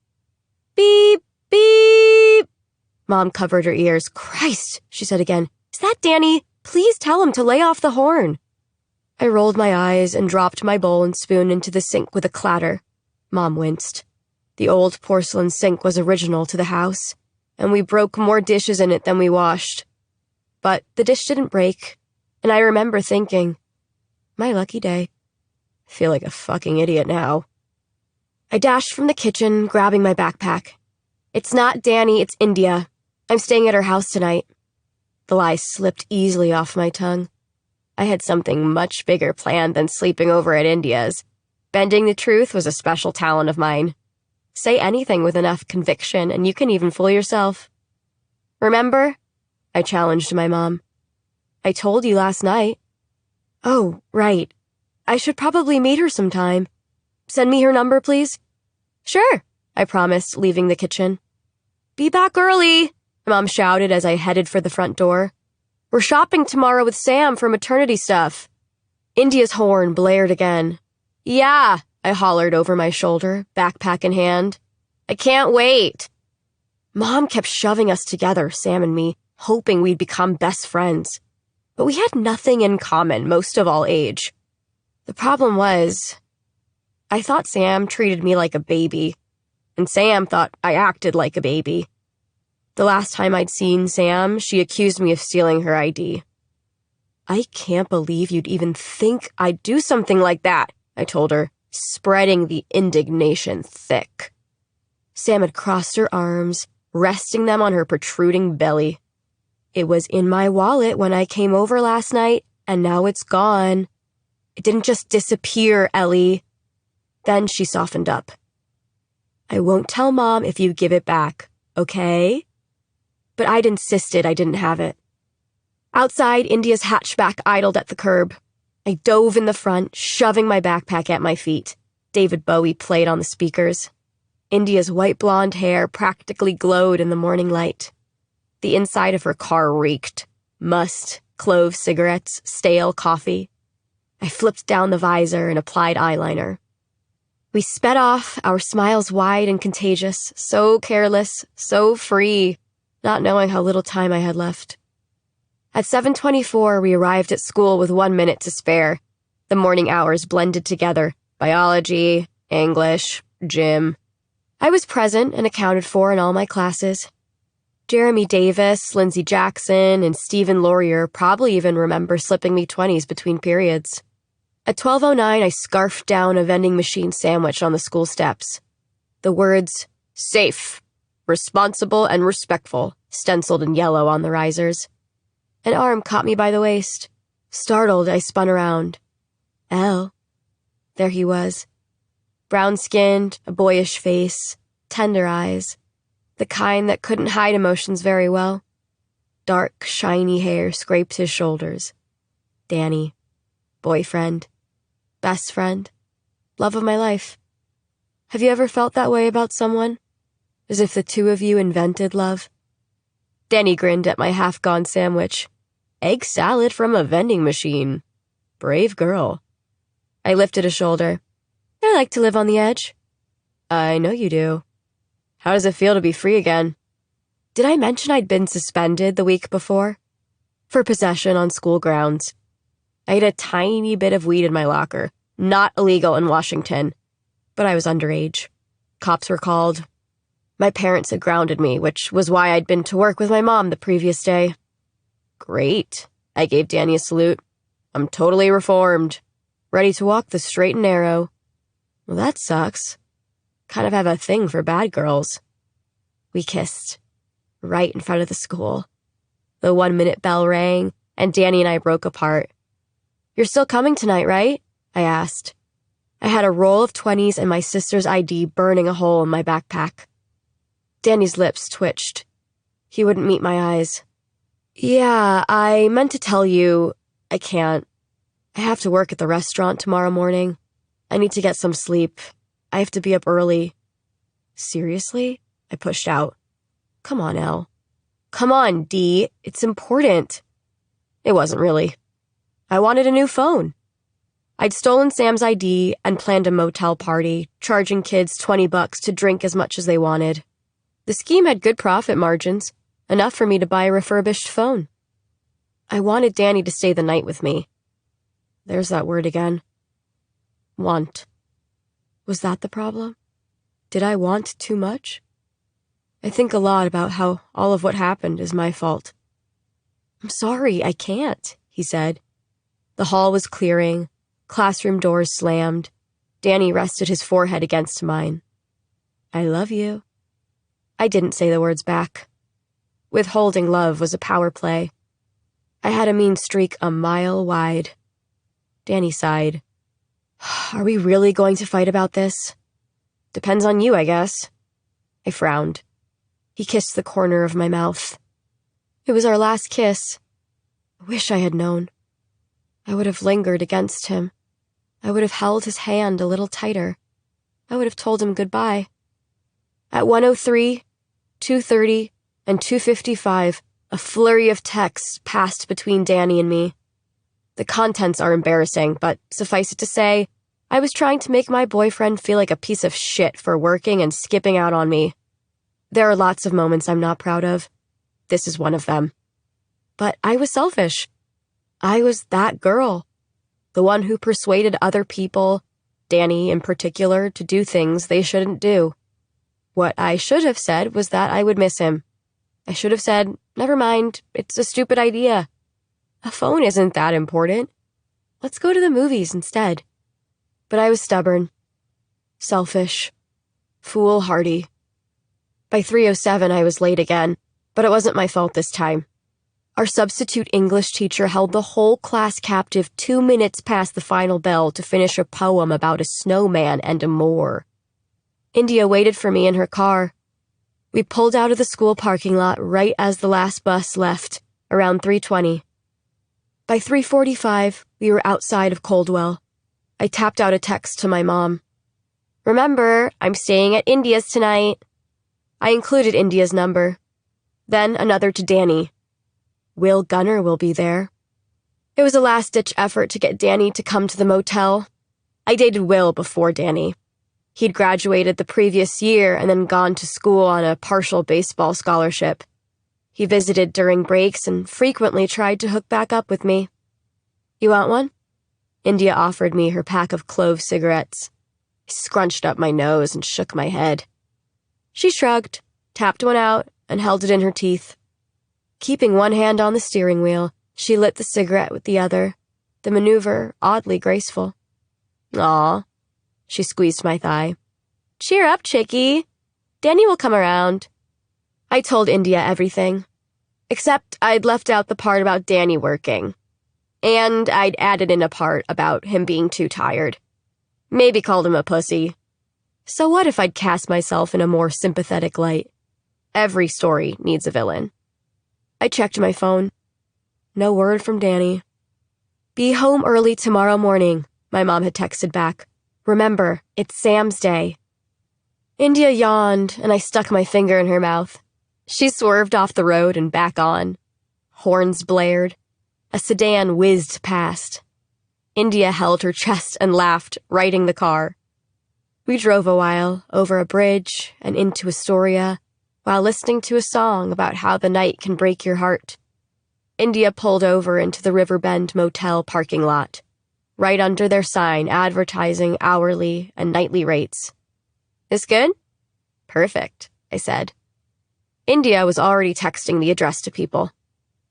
beep, beep. Mom covered her ears. Christ, she said again. Is that Danny? Please tell him to lay off the horn. I rolled my eyes and dropped my bowl and spoon into the sink with a clatter. Mom winced. The old porcelain sink was original to the house, and we broke more dishes in it than we washed. But the dish didn't break, and I remember thinking, my lucky day. I feel like a fucking idiot now. I dashed from the kitchen, grabbing my backpack. It's not Danny, it's India. I'm staying at her house tonight. The lie slipped easily off my tongue. I had something much bigger planned than sleeping over at India's. Bending the truth was a special talent of mine. Say anything with enough conviction, and you can even fool yourself. Remember? I challenged my mom. I told you last night. Oh, right. I should probably meet her sometime. Send me her number, please. Sure, I promised, leaving the kitchen. Be back early, Mom shouted as I headed for the front door. We're shopping tomorrow with Sam for maternity stuff. India's horn blared again. Yeah, I hollered over my shoulder, backpack in hand. I can't wait. Mom kept shoving us together, Sam and me, hoping we'd become best friends. But we had nothing in common, most of all age. The problem was, I thought Sam treated me like a baby, and Sam thought I acted like a baby. The last time I'd seen Sam, she accused me of stealing her ID. I can't believe you'd even think I'd do something like that, I told her, spreading the indignation thick. Sam had crossed her arms, resting them on her protruding belly. It was in my wallet when I came over last night, and now it's gone. It didn't just disappear, Ellie. Then she softened up. I won't tell Mom if you give it back, okay? But I'd insisted I didn't have it. Outside, India's hatchback idled at the curb. I dove in the front, shoving my backpack at my feet. David Bowie played on the speakers. India's white blonde hair practically glowed in the morning light. The inside of her car reeked. Must, clove cigarettes, stale coffee. I flipped down the visor and applied eyeliner. We sped off, our smiles wide and contagious, so careless, so free, not knowing how little time I had left. At 7:24, we arrived at school with 1 minute to spare. The morning hours blended together. Biology, English, gym. I was present and accounted for in all my classes. Jeremy Davis, Lindsay Jackson, and Stephen Laurier probably even remember slipping me 20s between periods. At 12:09, I scarfed down a vending machine sandwich on the school steps. The words, safe, responsible, and respectful, stenciled in yellow on the risers. An arm caught me by the waist. Startled, I spun around. Elle. There he was. Brown-skinned, a boyish face, tender eyes, the kind that couldn't hide emotions very well. Dark, shiny hair scraped his shoulders. Danny. Boyfriend. Best friend. Love of my life. Have you ever felt that way about someone? As if the two of you invented love? Danny grinned at my half-gone sandwich. Egg salad from a vending machine. Brave girl. I lifted a shoulder. I like to live on the edge. I know you do. How does it feel to be free again? Did I mention I'd been suspended the week before? For possession on school grounds. I had a tiny bit of weed in my locker. Not illegal in Washington. But I was underage. Cops were called. My parents had grounded me, which was why I'd been to work with my mom the previous day. Great. I gave Danny a salute. I'm totally reformed. Ready to walk the straight and narrow. Well, that sucks. Kind of have a thing for bad girls. We kissed. Right in front of the school. The 1-minute bell rang, and Danny and I broke apart. You're still coming tonight, right? I asked. I had a roll of 20s and my sister's ID burning a hole in my backpack. Danny's lips twitched. He wouldn't meet my eyes. Yeah, I meant to tell you, I can't. I have to work at the restaurant tomorrow morning. I need to get some sleep. I have to be up early. Seriously? I pushed out. Come on, Elle. Come on, Dee. It's important. It wasn't really. I wanted a new phone. I'd stolen Sam's ID and planned a motel party, charging kids $20 to drink as much as they wanted. The scheme had good profit margins, enough for me to buy a refurbished phone. I wanted Danny to stay the night with me. There's that word again. Want. Was that the problem? Did I want too much? I think a lot about how all of what happened is my fault. I'm sorry, I can't, he said. The hall was clearing, classroom doors slammed. Danny rested his forehead against mine. I love you. I didn't say the words back. Withholding love was a power play. I had a mean streak a mile wide. Danny sighed. Are we really going to fight about this? Depends on you, I guess. I frowned. He kissed the corner of my mouth. It was our last kiss. I wish I had known. I would have lingered against him. I would have held his hand a little tighter. I would have told him goodbye. At 1:03, 2:30, and 2:55, a flurry of texts passed between Danny and me. The contents are embarrassing, but suffice it to say, I was trying to make my boyfriend feel like a piece of shit for working and skipping out on me. There are lots of moments I'm not proud of. This is one of them. But I was selfish. I was that girl. The one who persuaded other people, Danny in particular, to do things they shouldn't do. What I should have said was that I would miss him. I should have said, never mind, it's a stupid idea. A phone isn't that important. Let's go to the movies instead. But I was stubborn, selfish, foolhardy. By 3:07, I was late again, but it wasn't my fault this time. Our substitute English teacher held the whole class captive 2 minutes past the final bell to finish a poem about a snowman and a Moor. India waited for me in her car. We pulled out of the school parking lot right as the last bus left, around 3:20. By 3:45, we were outside of Coldwell. I tapped out a text to my mom. Remember, I'm staying at India's tonight. I included India's number. Then another to Danny. Will Gunner will be there. It was a last-ditch effort to get Danny to come to the motel. I dated Will before Danny. He'd graduated the previous year and then gone to school on a partial baseball scholarship. He visited during breaks and frequently tried to hook back up with me. You want one? India offered me her pack of clove cigarettes. I scrunched up my nose and shook my head. She shrugged, tapped one out, and held it in her teeth. Keeping one hand on the steering wheel, she lit the cigarette with the other, the maneuver oddly graceful. Aw. She squeezed my thigh. Cheer up, chickie. Danny will come around. I told India everything. Except I'd left out the part about Danny working. And I'd added in a part about him being too tired. Maybe called him a pussy. So what if I'd cast myself in a more sympathetic light? Every story needs a villain. I checked my phone. No word from Danny. Be home early tomorrow morning, my mom had texted back. Remember, it's Sam's day. India yawned, and I stuck my finger in her mouth. She swerved off the road and back on. Horns blared. A sedan whizzed past. India held her chest and laughed, righting the car. We drove a while, over a bridge and into Astoria, while listening to a song about how the night can break your heart. India pulled over into the Riverbend Motel parking lot, right under their sign advertising hourly and nightly rates. This good? Perfect, I said. India was already texting the address to people.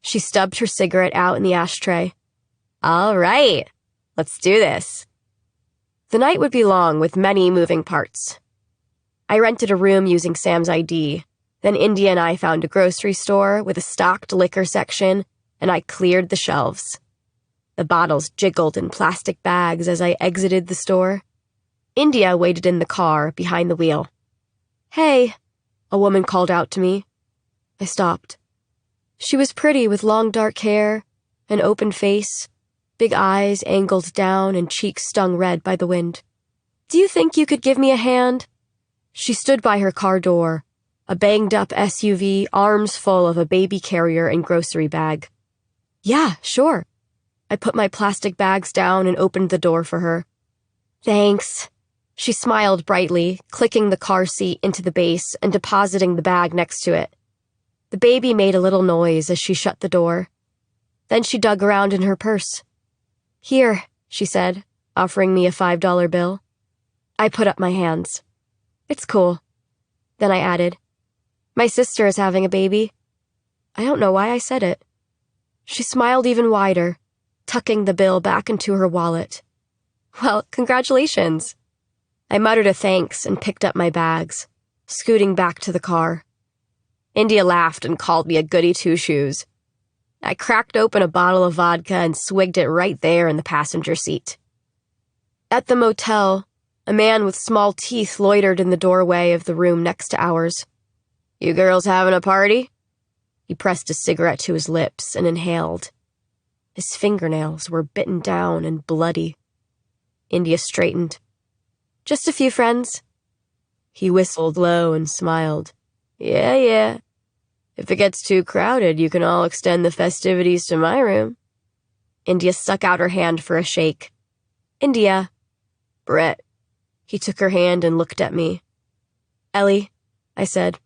She stubbed her cigarette out in the ashtray. All right, let's do this. The night would be long with many moving parts. I rented a room using Sam's ID. Then India and I found a grocery store with a stocked liquor section, and I cleared the shelves. The bottles jiggled in plastic bags as I exited the store. India waited in the car behind the wheel. Hey, a woman called out to me. I stopped. She was pretty with long dark hair, an open face, big eyes angled down and cheeks stung red by the wind. Do you think you could give me a hand? She stood by her car door, a banged-up SUV, arms full of a baby carrier and grocery bag. Yeah, sure. I put my plastic bags down and opened the door for her. Thanks. She smiled brightly, clicking the car seat into the base and depositing the bag next to it. The baby made a little noise as she shut the door. Then she dug around in her purse. Here, she said, offering me a $5 bill. I put up my hands. It's cool. Then I added, my sister is having a baby. I don't know why I said it. She smiled even wider, tucking the bill back into her wallet. Well, congratulations. I muttered a thanks and picked up my bags, scooting back to the car. India laughed and called me a goody two-shoes. I cracked open a bottle of vodka and swigged it right there in the passenger seat. At the motel, a man with small teeth loitered in the doorway of the room next to ours. You girls having a party? He pressed a cigarette to his lips and inhaled. His fingernails were bitten down and bloody. India straightened. Just a few friends. He whistled low and smiled. Yeah. If it gets too crowded, you can all extend the festivities to my room. India stuck out her hand for a shake. India. Brett. He took her hand and looked at me. Ellie, I said.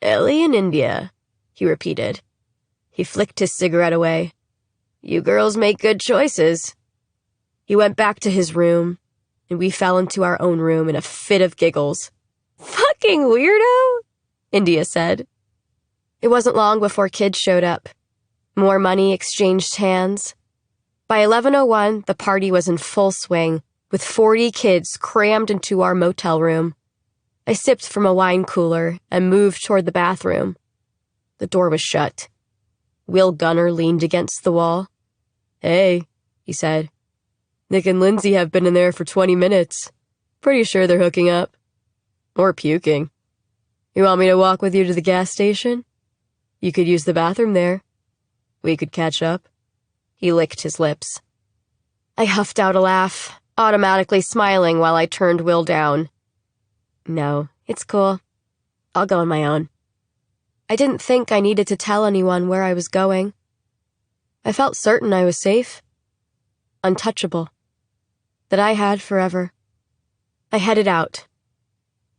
Ellie and India, he repeated. He flicked his cigarette away. You girls make good choices. He went back to his room, and we fell into our own room in a fit of giggles. "Fucking weirdo," India said. It wasn't long before kids showed up. More money exchanged hands. By 11:01, the party was in full swing, with 40 kids crammed into our motel room. I sipped from a wine cooler and moved toward the bathroom. The door was shut. Will Gunner leaned against the wall. "Hey," he said. "Nick and Lindsay have been in there for 20 minutes. Pretty sure they're hooking up. Or puking. You want me to walk with you to the gas station? You could use the bathroom there. We could catch up." He licked his lips. I huffed out a laugh, automatically smiling while I turned Will down. "No, it's cool. I'll go on my own." I didn't think I needed to tell anyone where I was going. I felt certain I was safe, untouchable, that I had forever. I headed out.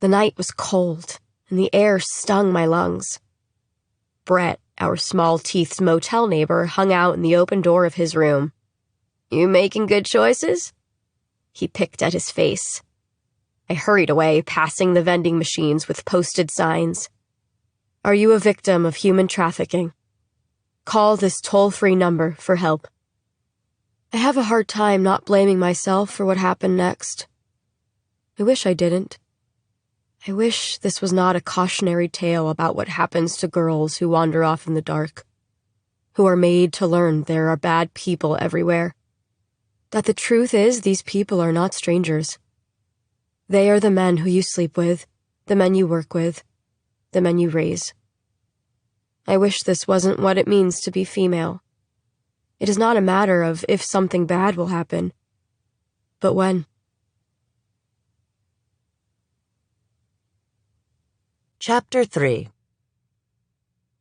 The night was cold, and the air stung my lungs. Brett, our small-teethed motel neighbor, hung out in the open door of his room. "You making good choices?" He picked at his face. I hurried away, passing the vending machines with posted signs. "Are you a victim of human trafficking? Call this toll-free number for help." I have a hard time not blaming myself for what happened next. I wish I didn't. I wish this was not a cautionary tale about what happens to girls who wander off in the dark, who are made to learn there are bad people everywhere. That the truth is these people are not strangers. They are the men who you sleep with, the men you work with, the men you raise. I wish this wasn't what it means to be female. It is not a matter of if something bad will happen, but when. Chapter 3.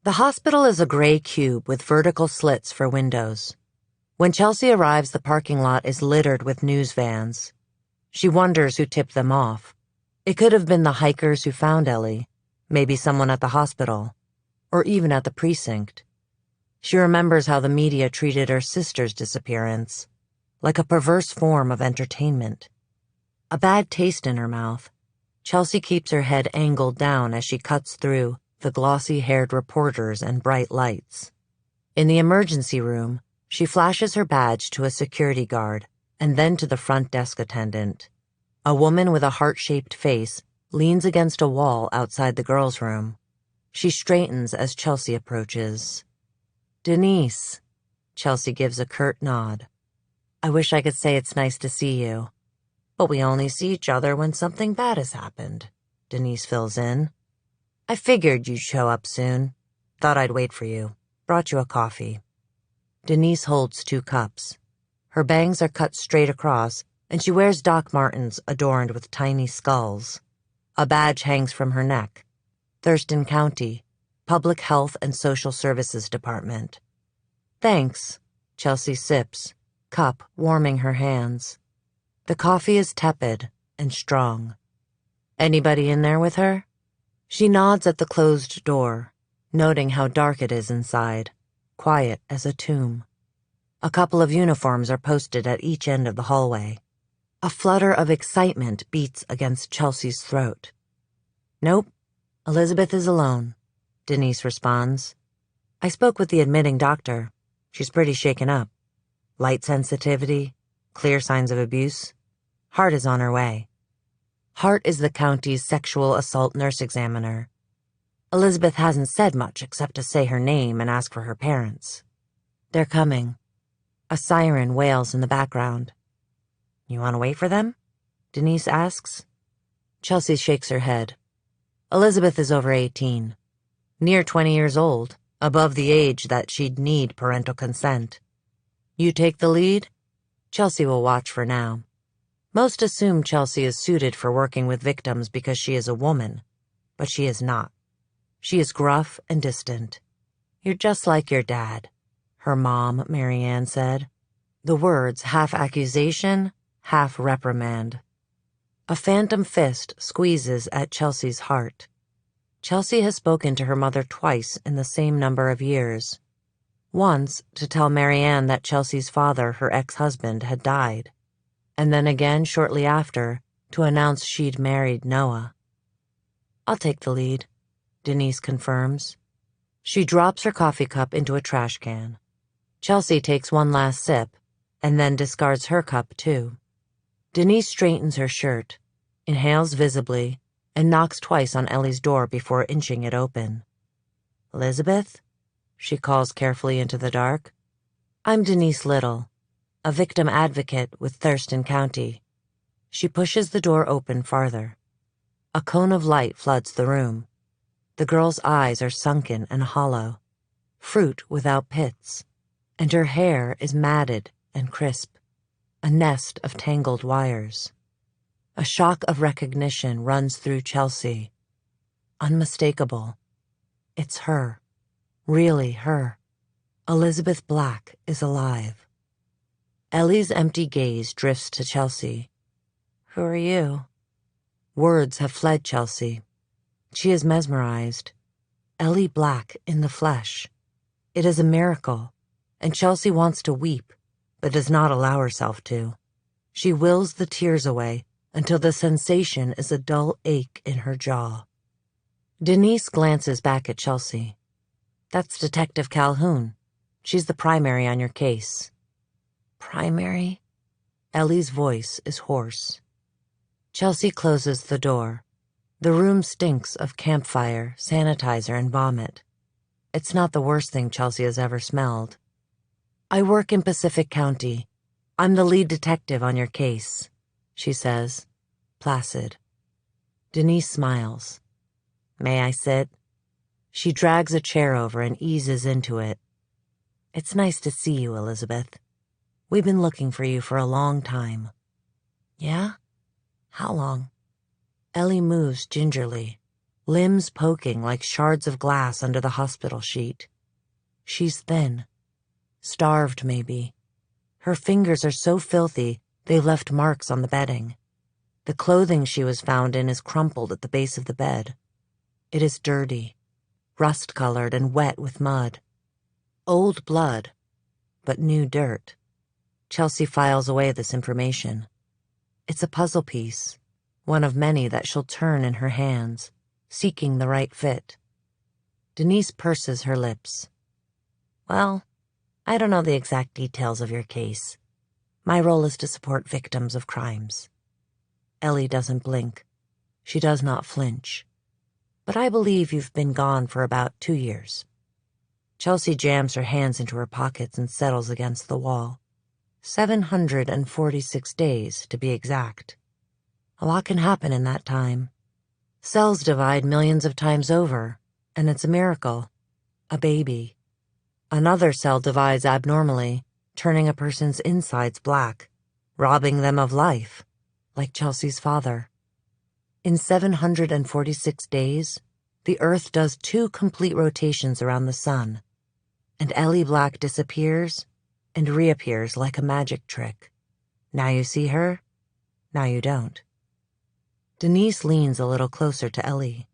The hospital is a gray cube with vertical slits for windows. When Chelsea arrives, the parking lot is littered with news vans. She wonders who tipped them off. It could have been the hikers who found Ellie, maybe someone at the hospital, or even at the precinct. She remembers how the media treated her sister's disappearance, like a perverse form of entertainment. A bad taste in her mouth, Chelsea keeps her head angled down as she cuts through the glossy-haired reporters and bright lights. In the emergency room, she flashes her badge to a security guard and then to the front desk attendant. A woman with a heart-shaped face leans against a wall outside the girls' room. She straightens as Chelsea approaches. "Denise," Chelsea gives a curt nod. "I wish I could say it's nice to see you. But we only see each other when something bad has happened," Denise fills in. "I figured you'd show up soon. Thought I'd wait for you. Brought you a coffee." Denise holds 2 cups. Her bangs are cut straight across, and she wears Doc Martens adorned with tiny skulls. A badge hangs from her neck. Thurston County, Public Health and Social Services Department. "Thanks," Chelsea sips, cup warming her hands. The coffee is tepid and strong. "Anybody in there with her?" She nods at the closed door, noting how dark it is inside, quiet as a tomb. A couple of uniforms are posted at each end of the hallway. A flutter of excitement beats against Chelsea's throat. "Nope, Elizabeth is alone," Denise responds. "I spoke with the admitting doctor. She's pretty shaken up. Light sensitivity, clear signs of abuse. Hart is on her way." Hart is the county's sexual assault nurse examiner. Elizabeth hasn't said much except to say her name and ask for her parents. "They're coming." A siren wails in the background. "You want to wait for them?" Denise asks. Chelsea shakes her head. Elizabeth is over 18. Near 20 years old, above the age that she'd need parental consent. "You take the lead?" Chelsea will watch for now. Most assume Chelsea is suited for working with victims because she is a woman, but she is not. She is gruff and distant. "You're just like your dad," her mom, Marianne, said. The words half accusation, half reprimand. A phantom fist squeezes at Chelsea's heart. Chelsea has spoken to her mother twice in the same number of years. Once to tell Marianne that Chelsea's father, her ex-husband, had died. and then again shortly after to announce she'd married Noah. "I'll take the lead," Denise confirms. She drops her coffee cup into a trash can. Chelsea takes one last sip and then discards her cup too. Denise straightens her shirt, inhales visibly, and knocks twice on Ellie's door before inching it open. "Elizabeth?" she calls carefully into the dark. "I'm Denise Little, a victim advocate with Thurston County." She pushes the door open farther. A cone of light floods the room. The girl's eyes are sunken and hollow, fruit without pits, and her hair is matted and crisp, a nest of tangled wires. A shock of recognition runs through Chelsea. Unmistakable. It's her. Really her. Elizabeth Black is alive. Ellie's empty gaze drifts to Chelsea. "Who are you?" Words have fled Chelsea. She is mesmerized. Ellie Black in the flesh. It is a miracle, and Chelsea wants to weep, but does not allow herself to. She wills the tears away until the sensation is a dull ache in her jaw. Denise glances back at Chelsea. "That's Detective Calhoun. She's the primary on your case." "Primary?" Ellie's voice is hoarse. Chelsea closes the door. The room stinks of campfire, sanitizer, and vomit. It's not the worst thing Chelsea has ever smelled. "I work in Pacific County. I'm the lead detective on your case," she says, placid. Denise smiles. "May I sit?" She drags a chair over and eases into it. "It's nice to see you, Elizabeth. We've been looking for you for a long time." "Yeah? How long?" Ellie moves gingerly, limbs poking like shards of glass under the hospital sheet. She's thin. Starved, maybe. Her fingers are so filthy they've left marks on the bedding. The clothing she was found in is crumpled at the base of the bed. It is dirty, rust-colored and wet with mud. Old blood, but new dirt. Chelsea files away this information. It's a puzzle piece, one of many that she'll turn in her hands, seeking the right fit. Denise purses her lips. "Well, I don't know the exact details of your case. My role is to support victims of crimes." Ellie doesn't blink. She does not flinch. "But I believe you've been gone for about 2 years. Chelsea jams her hands into her pockets and settles against the wall. 746 days, to be exact. A lot can happen in that time. Cells divide millions of times over, and it's a miracle. A baby. Another cell divides abnormally, turning a person's insides black, robbing them of life, like Chelsea's father. In 746 days, the Earth does 2 complete rotations around the sun, and Ellie Black disappears and reappears like a magic trick. Now you see her, now you don't. Denise leans a little closer to Ellie.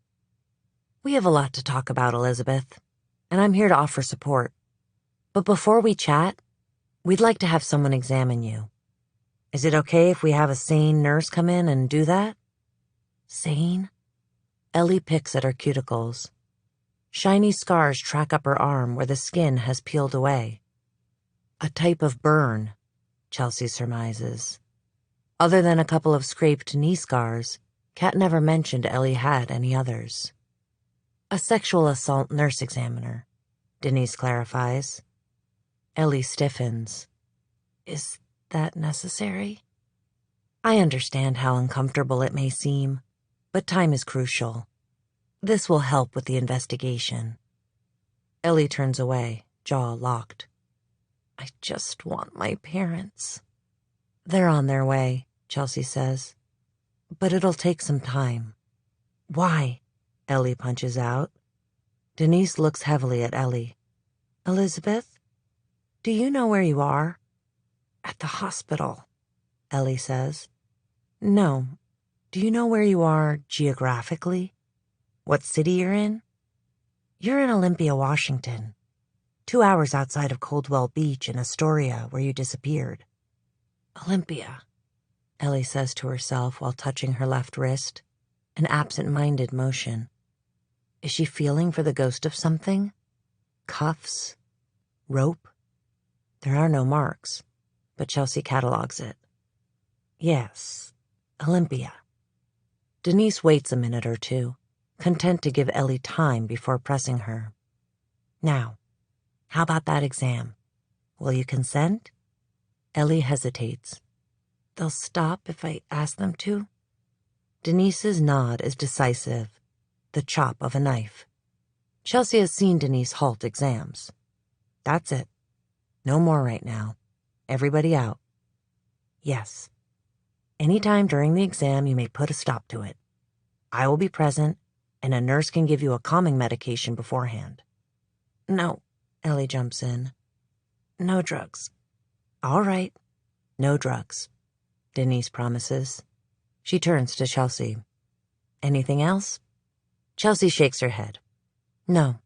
"We have a lot to talk about, Elizabeth, and I'm here to offer support. But before we chat, we'd like to have someone examine you. Is it okay if we have a sane nurse come in and do that?" "Sane?" Ellie picks at her cuticles. Shiny scars track up her arm where the skin has peeled away. A type of burn, Chelsea surmises. Other than a couple of scraped knee scars, Kat never mentioned Ellie had any others. "A sexual assault nurse examiner," Denise clarifies. Ellie stiffens. "Is that necessary?" "I understand how uncomfortable it may seem, but time is crucial. This will help with the investigation." Ellie turns away, jaw locked. "I just want my parents." "They're on their way," Chelsea says. "But it'll take some time." "Why?" Ellie punches out. Denise looks heavily at Ellie. "Elizabeth, do you know where you are?" "At the hospital," Ellie says. "No. Do you know where you are geographically? What city you're in?" "You're in Olympia, Washington. 2 hours outside of Coldwell Beach in Astoria, where you disappeared." "Olympia. Ellie says to herself while touching her left wrist, an absent-minded motion. Is she feeling for the ghost of something? Cuffs? Rope? There are no marks, but Chelsea catalogs it. Yes, Olympia. Denise waits a minute or two, content to give Ellie time before pressing her. Now, how about that exam? Will you consent? Ellie hesitates. They'll stop if I ask them to? Denise's nod is decisive, the chop of a knife. Chelsea has seen Denise halt exams. That's it. No more right now. Everybody out. Yes. Anytime during the exam you may put a stop to it. I will be present, and a nurse can give you a calming medication beforehand. No, Ellie jumps in. No drugs. All right. No drugs, Denise promises. She turns to Chelsea. Anything else? Chelsea shakes her head. No.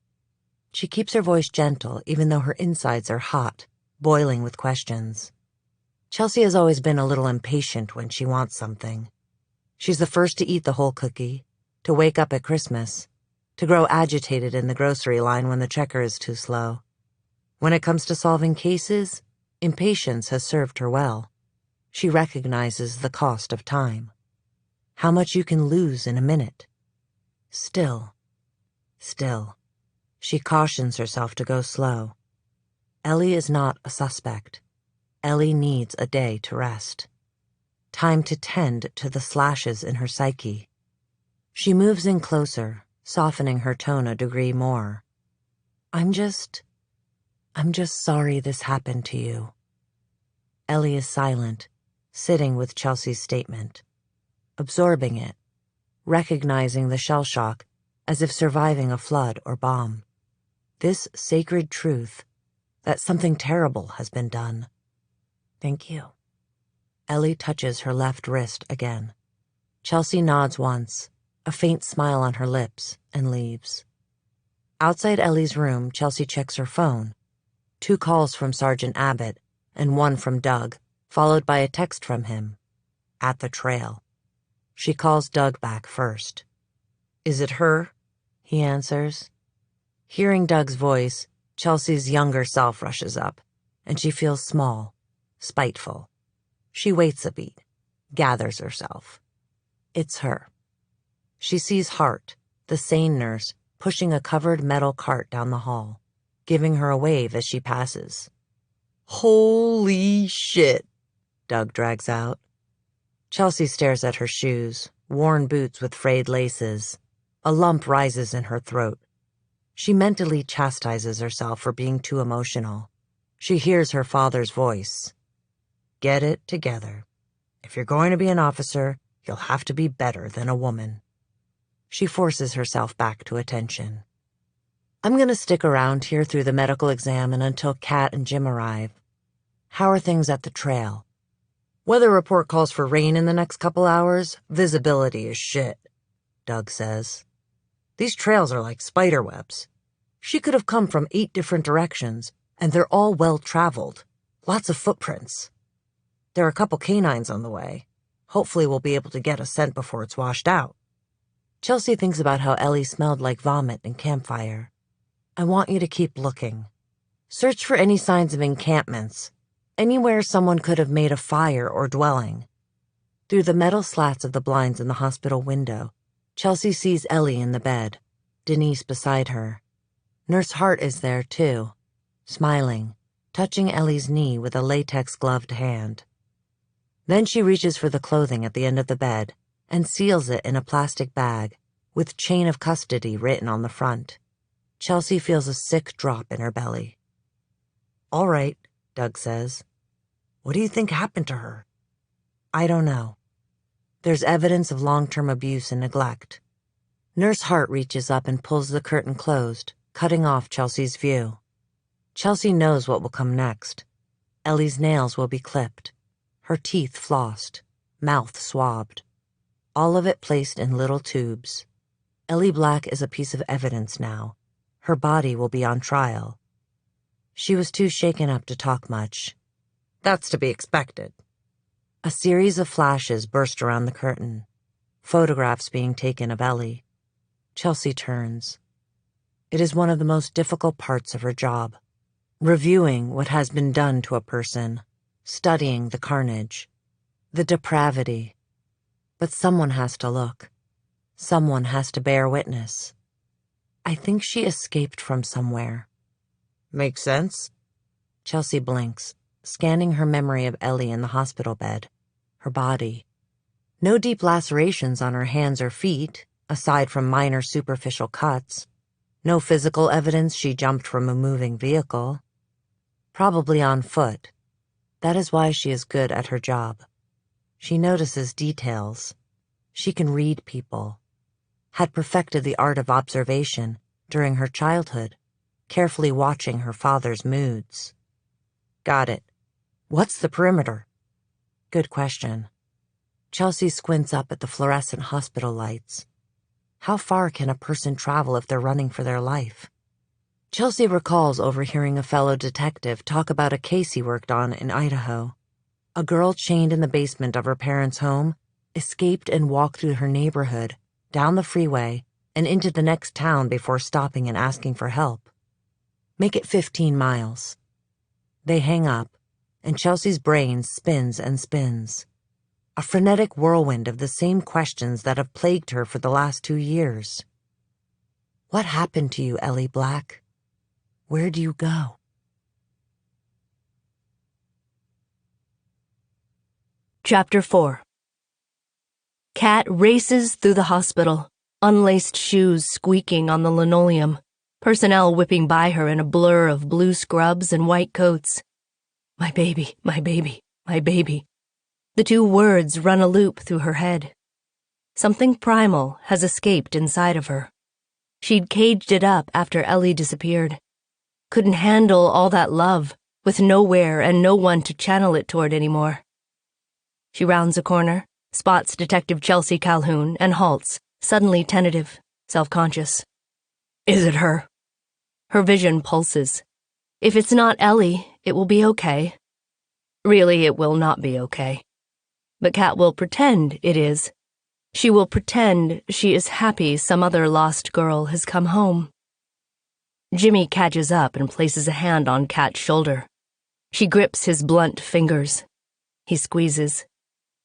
She keeps her voice gentle, even though her insides are hot, boiling with questions. Chelsea has always been a little impatient when she wants something. She's the first to eat the whole cookie, to wake up at Christmas, to grow agitated in the grocery line when the checker is too slow. When it comes to solving cases, impatience has served her well. She recognizes the cost of time. How much you can lose in a minute. Still, she cautions herself to go slow. Ellie is not a suspect. Ellie needs a day to rest. Time to tend to the slashes in her psyche. She moves in closer, softening her tone a degree more. I'm just sorry this happened to you. Ellie is silent, sitting with Chelsea's statement, absorbing it, recognizing the shell shock as if surviving a flood or bomb. This sacred truth that something terrible has been done. Thank you. Ellie touches her left wrist again. Chelsea nods once, a faint smile on her lips, and leaves. Outside Ellie's room, Chelsea checks her phone. 2 calls from Sergeant Abbott and 1 from Doug, followed by a text from him. At the trail. She calls Doug back first. Is it her? He answers. Hearing Doug's voice, Chelsea's younger self rushes up, and she feels small, spiteful. She waits a beat, gathers herself. It's her. She sees Hart, the sane nurse, pushing a covered metal cart down the hall, giving her a wave as she passes. Holy shit, Doug drags out. Chelsea stares at her shoes, worn boots with frayed laces. A lump rises in her throat. She mentally chastises herself for being too emotional. She hears her father's voice. Get it together. If you're going to be an officer, you'll have to be better than a woman. She forces herself back to attention. I'm going to stick around here through the medical exam and until Kat and Jim arrive. How are things at the trail? Weather report calls for rain in the next couple hours. Visibility is shit, Doug says. These trails are like spider webs. She could have come from 8 different directions, and they're all well-traveled. Lots of footprints. There are a couple canines on the way. Hopefully we'll be able to get a scent before it's washed out. Chelsea thinks about how Ellie smelled like vomit and campfire. I want you to keep looking. Search for any signs of encampments. Anywhere someone could have made a fire or dwelling. Through the metal slats of the blinds in the hospital window, Chelsea sees Ellie in the bed, Denise beside her. Nurse Hart is there, too, smiling, touching Ellie's knee with a latex-gloved hand. Then she reaches for the clothing at the end of the bed and seals it in a plastic bag with chain of custody written on the front. Chelsea feels a sick drop in her belly. All right, Doug says. What do you think happened to her? I don't know. There's evidence of long-term abuse and neglect. Nurse Hart reaches up and pulls the curtain closed, cutting off Chelsea's view. Chelsea knows what will come next. Ellie's nails will be clipped, her teeth flossed, mouth swabbed. All of it placed in little tubes. Ellie Black is a piece of evidence now. Her body will be on trial. She was too shaken up to talk much. That's to be expected. A series of flashes burst around the curtain, photographs being taken of Ellie. Chelsea turns. It is one of the most difficult parts of her job, reviewing what has been done to a person, studying the carnage, the depravity. But someone has to look. Someone has to bear witness. I think she escaped from somewhere. Makes sense? Chelsea blinks, scanning her memory of Ellie in the hospital bed, her body. No deep lacerations on her hands or feet, aside from minor superficial cuts. No physical evidence she jumped from a moving vehicle. Probably on foot. That is why she is good at her job. She notices details. She can read people. Had perfected the art of observation during her childhood, carefully watching her father's moods. Got it. What's the perimeter? Good question. Chelsea squints up at the fluorescent hospital lights. How far can a person travel if they're running for their life? Chelsea recalls overhearing a fellow detective talk about a case he worked on in Idaho. A girl chained in the basement of her parents' home escaped and walked through her neighborhood, down the freeway, and into the next town before stopping and asking for help. Make it 15 miles. They hang up, and Chelsea's brain spins and spins. A frenetic whirlwind of the same questions that have plagued her for the last 2 years. What happened to you, Ellie Black? Where do you go? Chapter 4. Kat races through the hospital, unlaced shoes squeaking on the linoleum, personnel whipping by her in a blur of blue scrubs and white coats. My baby, my baby, my baby. The 2 words run a loop through her head. Something primal has escaped inside of her. She'd caged it up after Ellie disappeared. Couldn't handle all that love, with nowhere and no one to channel it toward anymore. She rounds a corner, spots Detective Chelsea Calhoun, and halts, suddenly tentative, self-conscious. Is it her? Her vision pulses. If it's not Ellie, it will be okay. Really, it will not be okay. But Kat will pretend it is. She will pretend she is happy some other lost girl has come home. Jimmy catches up and places a hand on Kat's shoulder. She grips his blunt fingers. He squeezes.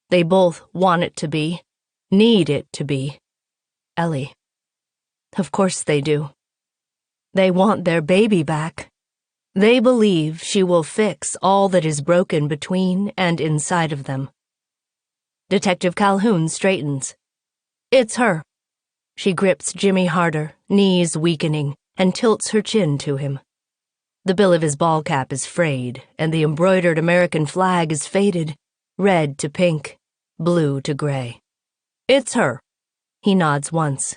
They both want it to be, need it to be, Ellie. Of course they do. They want their baby back. They believe she will fix all that is broken between and inside of them. Detective Calhoun straightens. It's her. She grips Jimmy harder, knees weakening, and tilts her chin to him. The bill of his ball cap is frayed, and the embroidered American flag is faded, red to pink, blue to gray. It's her. He nods once.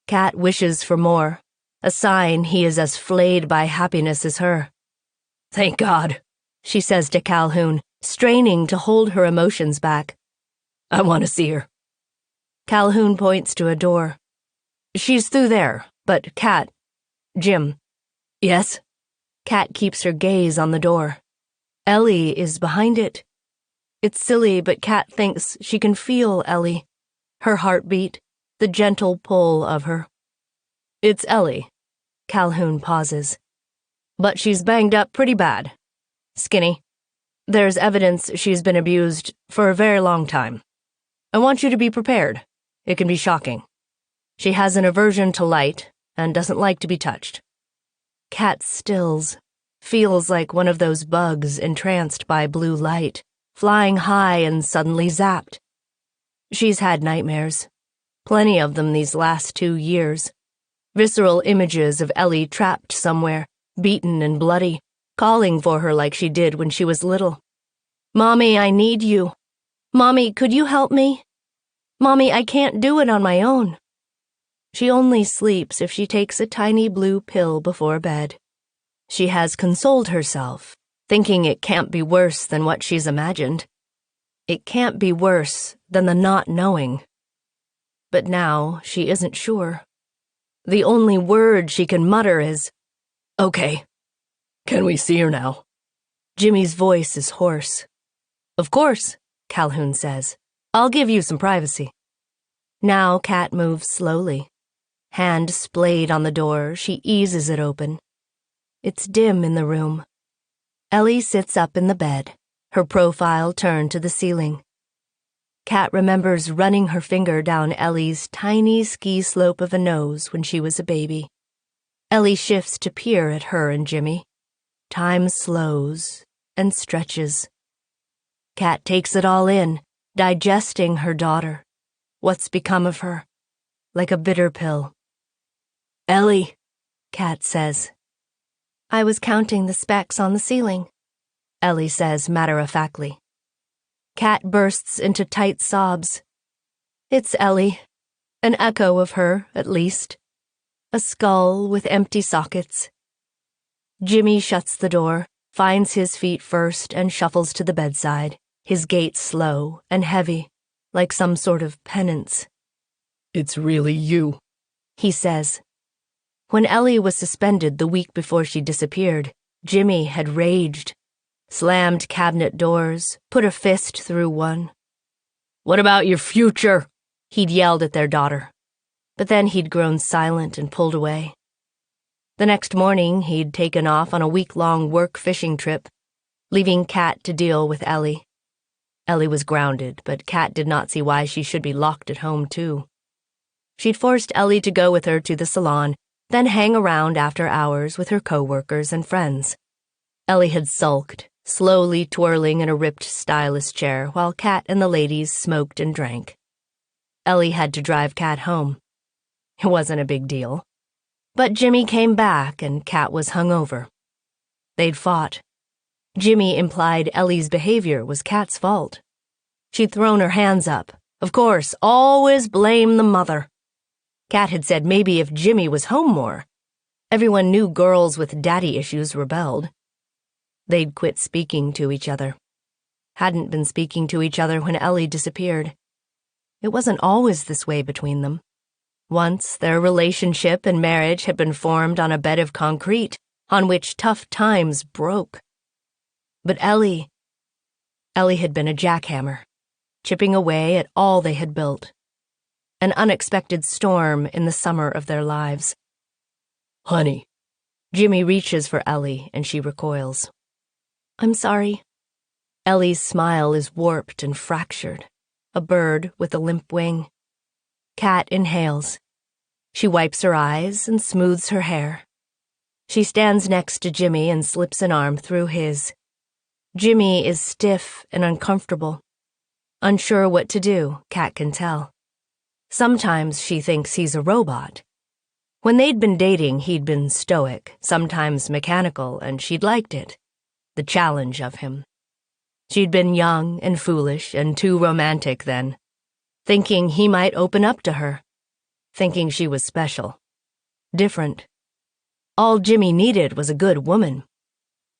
Kat wishes for more, a sign he is as flayed by happiness as her. Thank God, she says to Calhoun, straining to hold her emotions back. I want to see her. Calhoun points to a door. She's through there, but Kat... Jim. Yes? Kat keeps her gaze on the door. Ellie is behind it. It's silly, but Kat thinks she can feel Ellie. Her heartbeat, the gentle pull of her. It's Ellie. Calhoun pauses. But she's banged up pretty bad. Skinny. There's evidence she's been abused for a very long time. I want you to be prepared. It can be shocking. She has an aversion to light and doesn't like to be touched. Kat stills, feels like one of those bugs entranced by blue light, flying high and suddenly zapped. She's had nightmares. Plenty of them these last 2 years. Visceral images of Ellie trapped somewhere, beaten and bloody, calling for her like she did when she was little. Mommy, I need you. Mommy, could you help me? Mommy, I can't do it on my own. She only sleeps if she takes a tiny blue pill before bed. She has consoled herself, thinking it can't be worse than what she's imagined. It can't be worse than the not knowing. But now she isn't sure. The only word she can mutter is, okay. Can we see her now? Jimmy's voice is hoarse. Of course, Calhoun says. I'll give you some privacy. Now Kat moves slowly. Hand splayed on the door, she eases it open. It's dim in the room. Ellie sits up in the bed, her profile turned to the ceiling. Kat remembers running her finger down Ellie's tiny ski slope of a nose when she was a baby. Ellie shifts to peer at her and Jimmy. Time slows and stretches. Kat takes it all in, digesting her daughter. What's become of her? Like a bitter pill. Ellie, Kat says. I was counting the specks on the ceiling, Ellie says matter-of-factly. Kat bursts into tight sobs. It's Ellie, an echo of her, at least. A skull with empty sockets. Jimmy shuts the door, finds his feet first, and shuffles to the bedside, his gait slow and heavy, like some sort of penance. It's really you, he says. When Ellie was suspended the week before she disappeared, Jimmy had raged, slammed cabinet doors, put a fist through one. What about your future? He'd yelled at their daughter. But then he'd grown silent and pulled away. The next morning, he'd taken off on a week-long work fishing trip, leaving Kat to deal with Ellie. Ellie was grounded, but Kat did not see why she should be locked at home, too. She'd forced Ellie to go with her to the salon, then hang around after hours with her co-workers and friends. Ellie had sulked, slowly twirling in a ripped stylist chair while Kat and the ladies smoked and drank. Ellie had to drive Kat home. It wasn't a big deal. But Jimmy came back and Kat was hungover. They'd fought. Jimmy implied Ellie's behavior was Kat's fault. She'd thrown her hands up. Of course, always blame the mother. Kat had said maybe if Jimmy was home more. Everyone knew girls with daddy issues rebelled. They'd quit speaking to each other. Hadn't been speaking to each other when Ellie disappeared. It wasn't always this way between them. Once, their relationship and marriage had been formed on a bed of concrete, on which tough times broke. But Ellie had been a jackhammer, chipping away at all they had built. An unexpected storm in the summer of their lives. Honey. Jimmy reaches for Ellie and she recoils. I'm sorry. Ellie's smile is warped and fractured, a bird with a limp wing. Kat inhales. She wipes her eyes and smooths her hair. She stands next to Jimmy and slips an arm through his. Jimmy is stiff and uncomfortable. Unsure what to do, Kat can tell. Sometimes she thinks he's a robot. When they'd been dating, he'd been stoic, sometimes mechanical, and she'd liked it. The challenge of him. She'd been young and foolish and too romantic then, thinking he might open up to her, thinking she was special, different. All Jimmy needed was a good woman.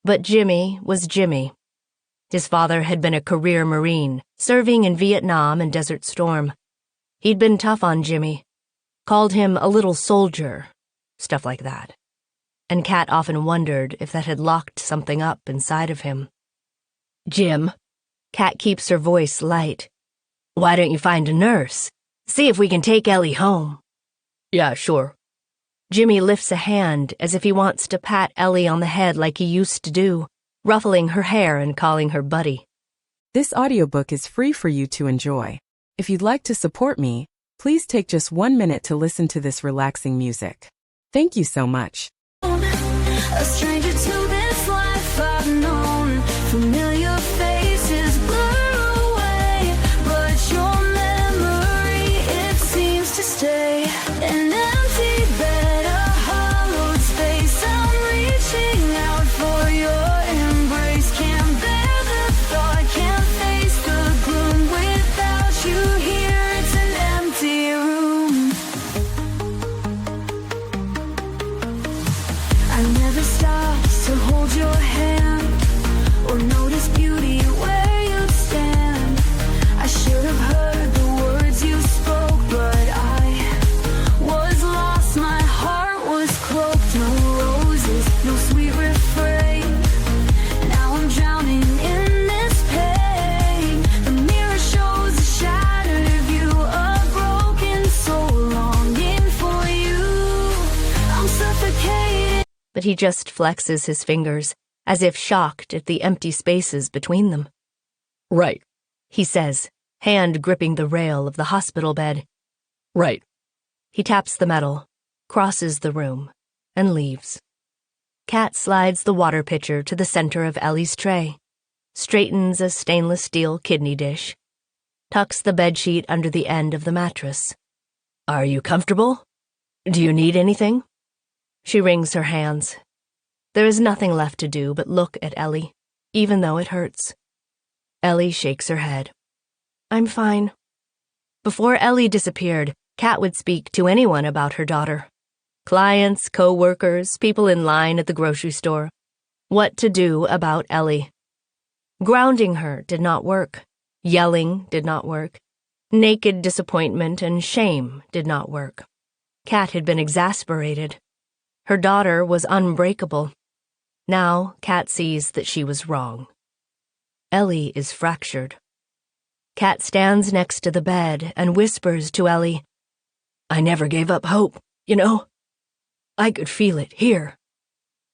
But Jimmy was Jimmy. His father had been a career Marine, serving in Vietnam and Desert Storm. He'd been tough on Jimmy, called him a little soldier, stuff like that. And Kat often wondered if that had locked something up inside of him. Jim, Kat keeps her voice light. Why don't you find a nurse? See if we can take Ellie home. Yeah, sure. Jimmy lifts a hand as if he wants to pat Ellie on the head like he used to do, ruffling her hair and calling her buddy. This audiobook is free for you to enjoy. If you'd like to support me, please take just 1 minute to listen to this relaxing music. Thank you so much. A stranger to this life I've known, familiar faces blur away, but your memory, it seems to stay. An empty bed, a hollowed space, I'm reaching out for your embrace. Can't bear the thought, can't face the gloom without you here, it's an empty room. I never stopped to but he just flexes his fingers, as if shocked at the empty spaces between them. Right, He says, hand gripping the rail of the hospital bed. right. He taps the metal, crosses the room, and leaves. Kat slides the water pitcher to the center of Ellie's tray, straightens a stainless steel kidney dish, tucks the bedsheet under the end of the mattress. Are you comfortable? Do you need anything? She wrings her hands. There is nothing left to do but look at Ellie, even though it hurts. Ellie shakes her head. I'm fine. Before Ellie disappeared, Kat would speak to anyone about her daughter. Clients, co-workers, people in line at the grocery store. What to do about Ellie. Grounding her did not work. Yelling did not work. Naked disappointment and shame did not work. Kat had been exasperated. Her daughter was unbreakable. Now Kat sees that she was wrong. Ellie is fractured. Kat stands next to the bed and whispers to Ellie, I never gave up hope, you know? I could feel it here.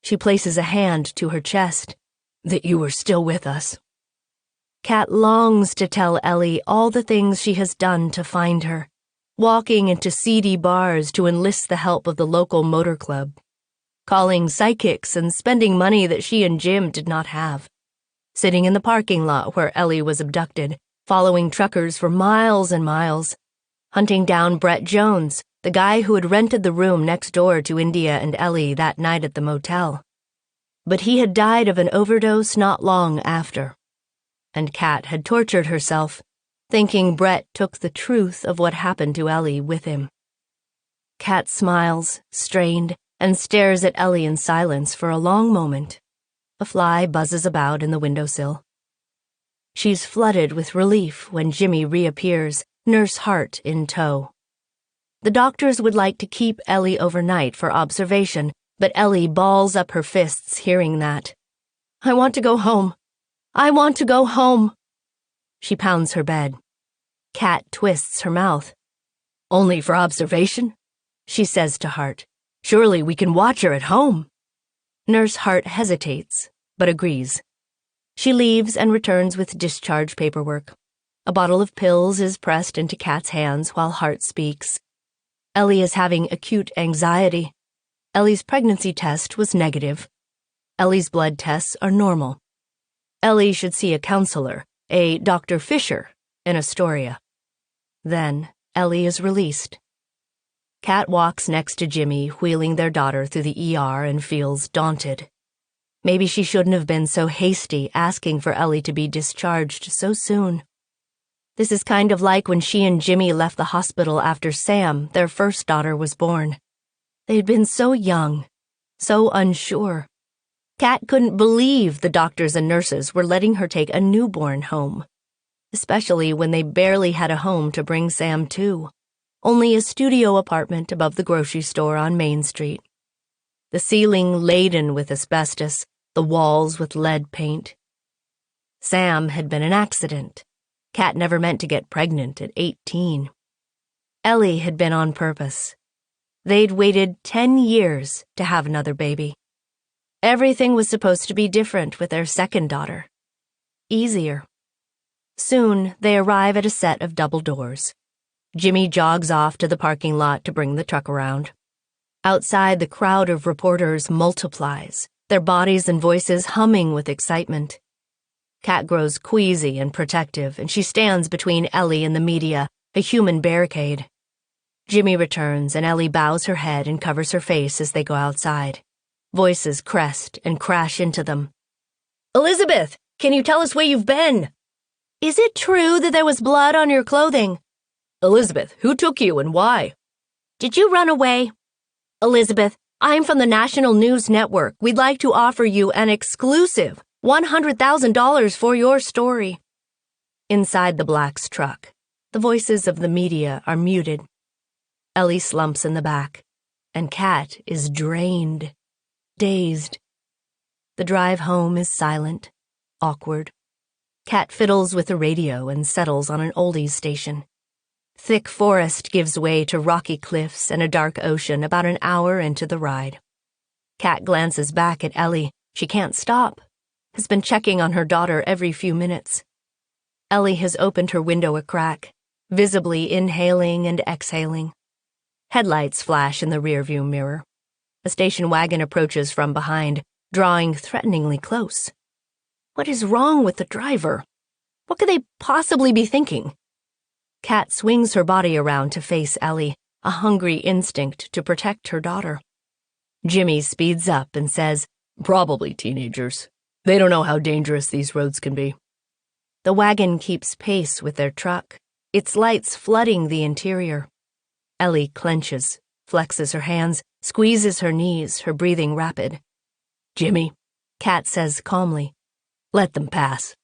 She places a hand to her chest. That you were still with us. Kat longs to tell Ellie all the things she has done to find her, walking into seedy bars to enlist the help of the local motor club, calling psychics and spending money that she and Jim did not have, sitting in the parking lot where Ellie was abducted, following truckers for miles and miles, hunting down Brett Jones, the guy who had rented the room next door to India and Ellie that night at the motel. But he had died of an overdose not long after. And Kat had tortured herself, thinking Brett took the truth of what happened to Ellie with him. Kat smiles, strained, and stares at Ellie in silence for a long moment. A fly buzzes about in the windowsill. She's flooded with relief when Jimmy reappears, Nurse Hart in tow. The doctors would like to keep Ellie overnight for observation, but Ellie balls up her fists hearing that. I want to go home. I want to go home. She pounds her bed. Kat twists her mouth. Only for observation? She says to Hart. Surely we can watch her at home. Nurse Hart hesitates, but agrees. She leaves and returns with discharge paperwork. A bottle of pills is pressed into Kat's hands while Hart speaks. Ellie is having acute anxiety. Ellie's pregnancy test was negative. Ellie's blood tests are normal. Ellie should see a counselor, a Dr. Fisher, in Astoria. Then Ellie is released. Kat walks next to Jimmy, wheeling their daughter through the ER, and feels daunted. Maybe she shouldn't have been so hasty asking for Ellie to be discharged so soon. This is kind of like when she and Jimmy left the hospital after Sam, their first daughter, was born. They had been so young, so unsure. Kat couldn't believe the doctors and nurses were letting her take a newborn home, especially when they barely had a home to bring Sam to, only a studio apartment above the grocery store on Main Street. The ceiling laden with asbestos, the walls with lead paint. Sam had been an accident. Kat never meant to get pregnant at 18. Ellie had been on purpose. They'd waited 10 years to have another baby. Everything was supposed to be different with their second daughter. Easier. Soon, they arrive at a set of double doors. Jimmy jogs off to the parking lot to bring the truck around. Outside, the crowd of reporters multiplies, their bodies and voices humming with excitement. Kat grows queasy and protective, and she stands between Ellie and the media, a human barricade. Jimmy returns, and Ellie bows her head and covers her face as they go outside. Voices crest and crash into them. Elizabeth, can you tell us where you've been? Is it true that there was blood on your clothing? Elizabeth, who took you and why? Did you run away? Elizabeth, I'm from the National News Network. We'd like to offer you an exclusive $100,000 for your story. Inside the Black's truck, the voices of the media are muted. Ellie slumps in the back, and Kat is drained, dazed. The drive home is silent, awkward. Kat fiddles with the radio and settles on an oldies station. Thick forest gives way to rocky cliffs and a dark ocean about an hour into the ride. Kat glances back at Ellie. She can't stop. Has been checking on her daughter every few minutes. Ellie has opened her window a crack, visibly inhaling and exhaling. Headlights flash in the rearview mirror. A station wagon approaches from behind, drawing threateningly close. What is wrong with the driver? What could they possibly be thinking? Kat swings her body around to face Ellie, a hungry instinct to protect her daughter. Jimmy speeds up and says, "Probably teenagers. They don't know how dangerous these roads can be." The wagon keeps pace with their truck, its lights flooding the interior. Ellie clenches, flexes her hands, squeezes her knees, her breathing rapid. "Jimmy," Kat says calmly. "let them pass."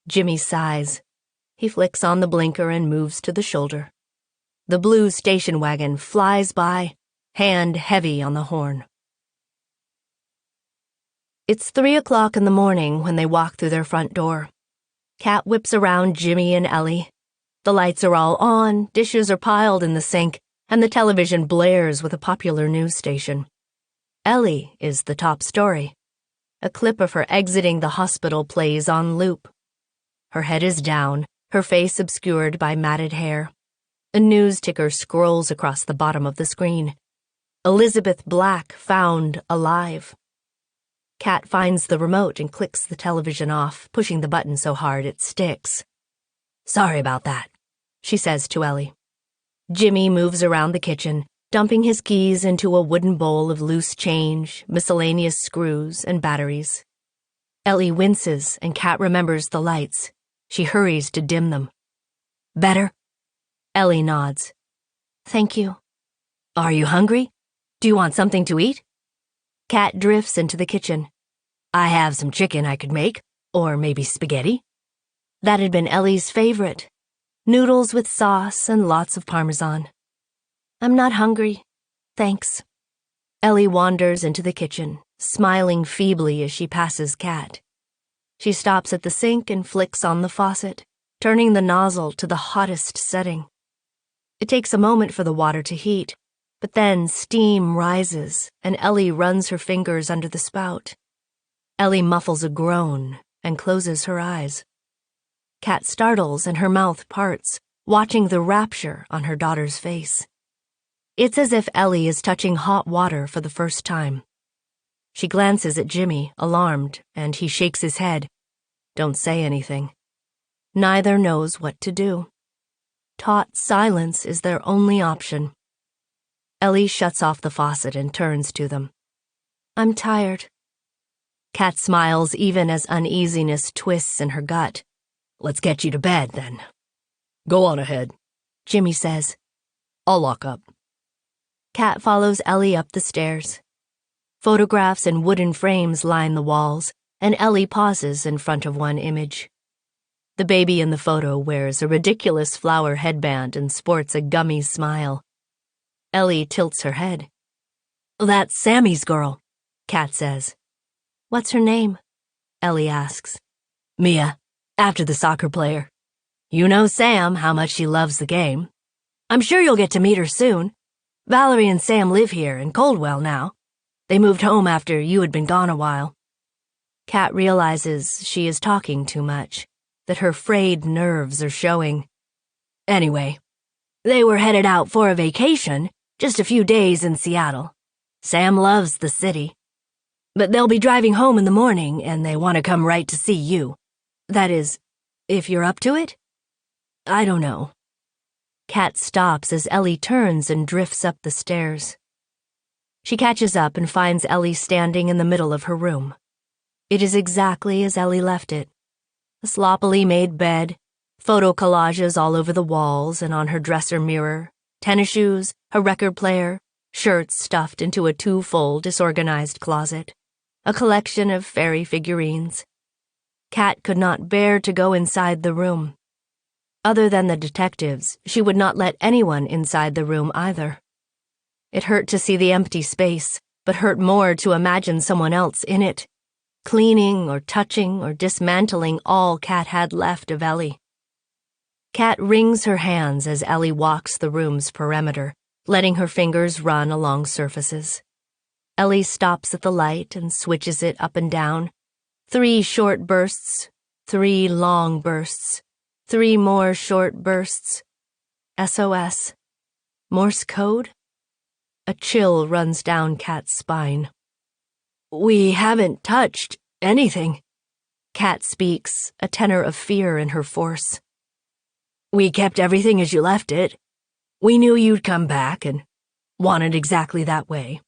Jimmy sighs. He flicks on the blinker and moves to the shoulder. The blue station wagon flies by, hand heavy on the horn. It's 3:00 in the morning when they walk through their front door. Kat whips around Jimmy and Ellie. The lights are all on, dishes are piled in the sink, and the television blares with a popular news station. Ellie is the top story. A clip of her exiting the hospital plays on loop. Her head is down, her face obscured by matted hair. A news ticker scrolls across the bottom of the screen. Elizabeth Black found alive. Kat finds the remote and clicks the television off, pushing the button so hard it sticks. "Sorry about that," she says to Ellie. Jimmy moves around the kitchen, dumping his keys into a wooden bowl of loose change, miscellaneous screws, and batteries. Ellie winces, and Kat remembers the lights. She hurries to dim them. "Better?" Ellie nods. "Thank you." "Are you hungry? "Do you want something to eat?" Kat drifts into the kitchen. I have some chicken I could make, or maybe spaghetti." That had been Ellie's favorite. Noodles with sauce and lots of Parmesan. I'm not hungry. Thanks. Ellie wanders into the kitchen, smiling feebly as she passes Kat. She stops at the sink and flicks on the faucet, turning the nozzle to the hottest setting. It takes a moment for the water to heat, but then steam rises and Ellie runs her fingers under the spout. Ellie muffles a groan and closes her eyes. Kat startles and her mouth parts, watching the rapture on her daughter's face. It's as if Ellie is touching hot water for the first time. She glances at Jimmy, alarmed, and he shakes his head. Don't say anything. Neither knows what to do. Taut silence is their only option. Ellie shuts off the faucet and turns to them. I'm tired. Kat smiles even as uneasiness twists in her gut. Let's get you to bed, then. Go on ahead, Jimmy says. I'll lock up. Kat follows Ellie up the stairs. Photographs and wooden frames line the walls, and Ellie pauses in front of one image. The baby in the photo wears a ridiculous flower headband and sports a gummy smile. Ellie tilts her head. That's Sammy's girl, Kat says. What's her name? Ellie asks. Mia, after the soccer player. You know Sam, how much she loves the game. I'm sure you'll get to meet her soon. Valerie and Sam live here in Coldwell now. They moved home after you had been gone a while. Kat realizes she is talking too much, that her frayed nerves are showing. Anyway, they were headed out for a vacation, just a few days in Seattle. Sam loves the city. But they'll be driving home in the morning, and they want to come right to see you. That is, if you're up to it? I don't know. Kat stops as Ellie turns and drifts up the stairs. She catches up and finds Ellie standing in the middle of her room. It is exactly as Ellie left it. A sloppily made bed, photo collages all over the walls and on her dresser mirror, tennis shoes, a record player, shirts stuffed into a two-fold disorganized closet, a collection of fairy figurines. Kat could not bear to go inside the room. Other than the detectives, she would not let anyone inside the room either. It hurt to see the empty space, but hurt more to imagine someone else in it, cleaning or touching or dismantling all Kat had left of Ellie. Kat wrings her hands as Ellie walks the room's perimeter, letting her fingers run along surfaces. Ellie stops at the light and switches it up and down. 3 short bursts, 3 long bursts, 3 more short bursts. SOS. Morse code? A chill runs down Kat's spine. We haven't touched anything. Kat speaks, a tenor of fear in her force. We kept everything as you left it. We knew you'd come back and wanted exactly that way.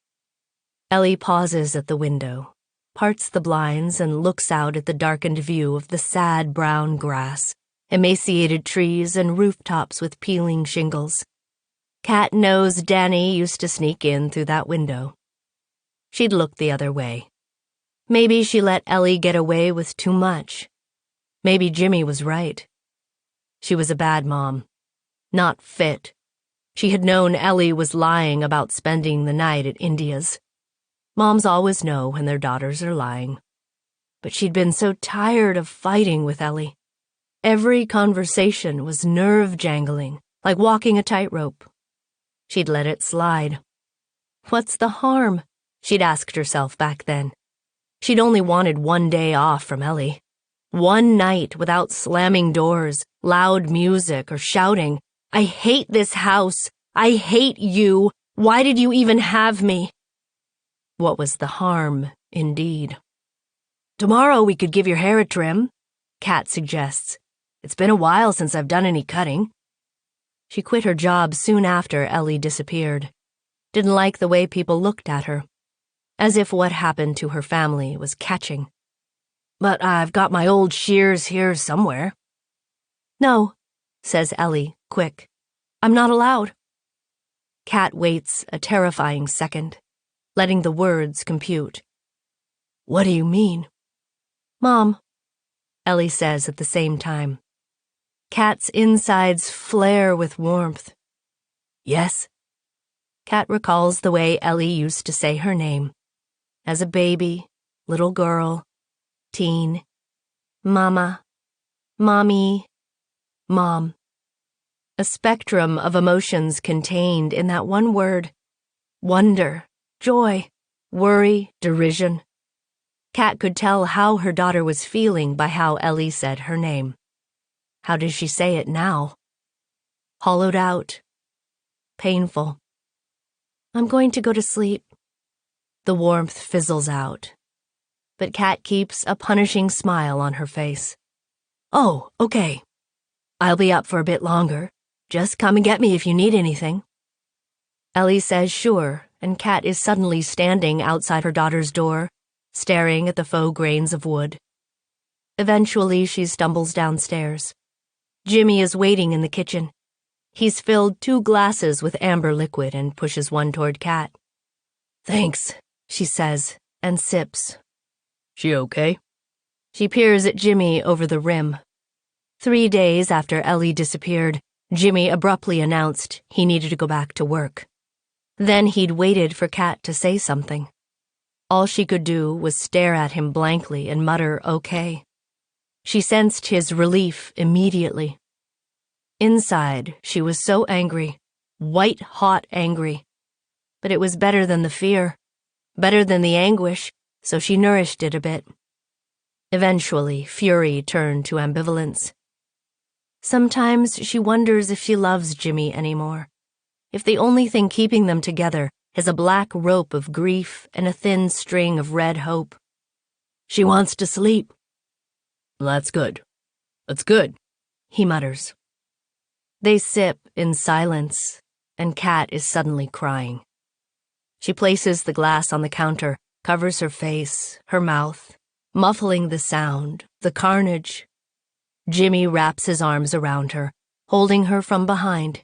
Ellie pauses at the window, parts the blinds, and looks out at the darkened view of the sad brown grass, emaciated trees, and rooftops with peeling shingles. Kat knows Danny used to sneak in through that window. She'd look the other way. Maybe she let Ellie get away with too much. Maybe Jimmy was right. She was a bad mom. Not fit. She had known Ellie was lying about spending the night at India's. Moms always know when their daughters are lying. But she'd been so tired of fighting with Ellie. Every conversation was nerve-jangling, like walking a tightrope. She'd let it slide. What's the harm? She'd asked herself back then. She'd only wanted 1 day off from Ellie. 1 night without slamming doors, loud music, or shouting, I hate this house. I hate you. Why did you even have me? What was the harm, indeed? Tomorrow we could give your hair a trim, Kat suggests. It's been a while since I've done any cutting. She quit her job soon after Ellie disappeared. Didn't like the way people looked at her. As if what happened to her family was catching. But I've got my old shears here somewhere. No, says Ellie, quick. I'm not allowed. Kat waits a terrifying second, letting the words compute. What do you mean? Mom, Ellie says at the same time. Kat's insides flare with warmth. Yes? Kat recalls the way Ellie used to say her name. As a baby, little girl, teen, Mama, Mommy, Mom. A spectrum of emotions contained in that one word. Wonder, joy, worry, derision. Kat could tell how her daughter was feeling by how Ellie said her name. How does she say it now? Hollowed out. Painful. I'm going to go to sleep. The warmth fizzles out. But Kat keeps a punishing smile on her face. Oh, okay. I'll be up for a bit longer. Just come and get me if you need anything. Ellie says sure, and Kat is suddenly standing outside her daughter's door, staring at the faux grains of wood. Eventually, she stumbles downstairs. Jimmy is waiting in the kitchen. He's filled 2 glasses with amber liquid and pushes one toward Kat. Thanks, she says, and sips. She okay? She peers at Jimmy over the rim. 3 days after Ellie disappeared, Jimmy abruptly announced he needed to go back to work. Then he'd waited for Kat to say something. All she could do was stare at him blankly and mutter, okay. She sensed his relief immediately. Inside, she was so angry, white-hot angry. But it was better than the fear, better than the anguish, so she nourished it a bit. Eventually, fury turned to ambivalence. Sometimes she wonders if she loves Jimmy anymore, if the only thing keeping them together is a black rope of grief and a thin string of red hope. She wants to sleep. That's good. That's good, he mutters. They sip in silence, and Kat is suddenly crying. She places the glass on the counter, covers her face, her mouth, muffling the sound, the carnage. Jimmy wraps his arms around her, holding her from behind.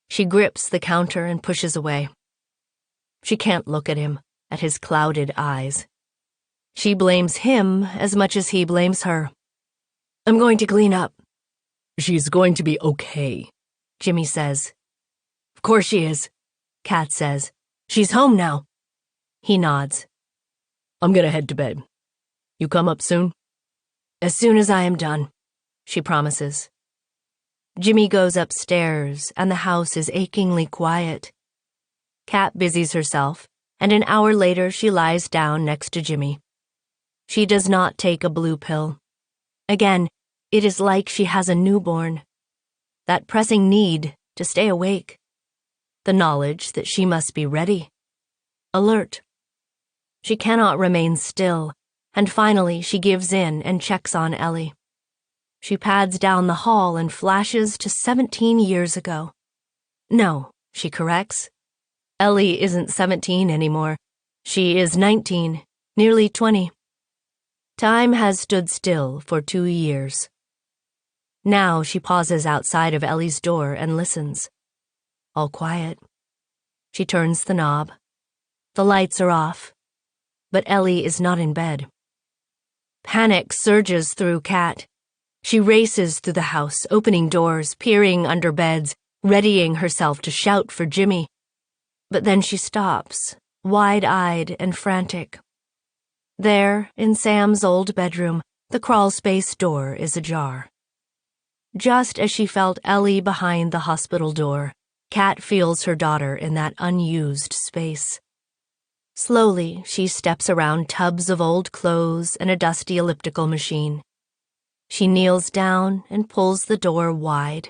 She grips the counter and pushes away. She can't look at him, at his clouded eyes. She blames him as much as he blames her. I'm going to clean up. She's going to be okay, Jimmy says. Of course she is, Kat says. She's home now. He nods. I'm gonna head to bed. You come up soon? As soon as I am done, she promises. Jimmy goes upstairs, and the house is achingly quiet. Kat busies herself, and an hour later she lies down next to Jimmy. She does not take a blue pill. Again, it is like she has a newborn. That pressing need to stay awake. The knowledge that she must be ready. Alert. She cannot remain still, and finally she gives in and checks on Ellie. She pads down the hall and flashes to 17 years ago. No, she corrects. Ellie isn't 17 anymore. She is 19, nearly 20. Time has stood still for 2 years. Now she pauses outside of Ellie's door and listens. All quiet. She turns the knob. The lights are off, but Ellie is not in bed. Panic surges through Kat. She races through the house, opening doors, peering under beds, readying herself to shout for Jimmy. But then she stops, wide-eyed and frantic. There, in Sam's old bedroom, the crawlspace door is ajar. Just as she felt Ellie behind the hospital door, Kat feels her daughter in that unused space. Slowly, she steps around tubs of old clothes and a dusty elliptical machine. She kneels down and pulls the door wide.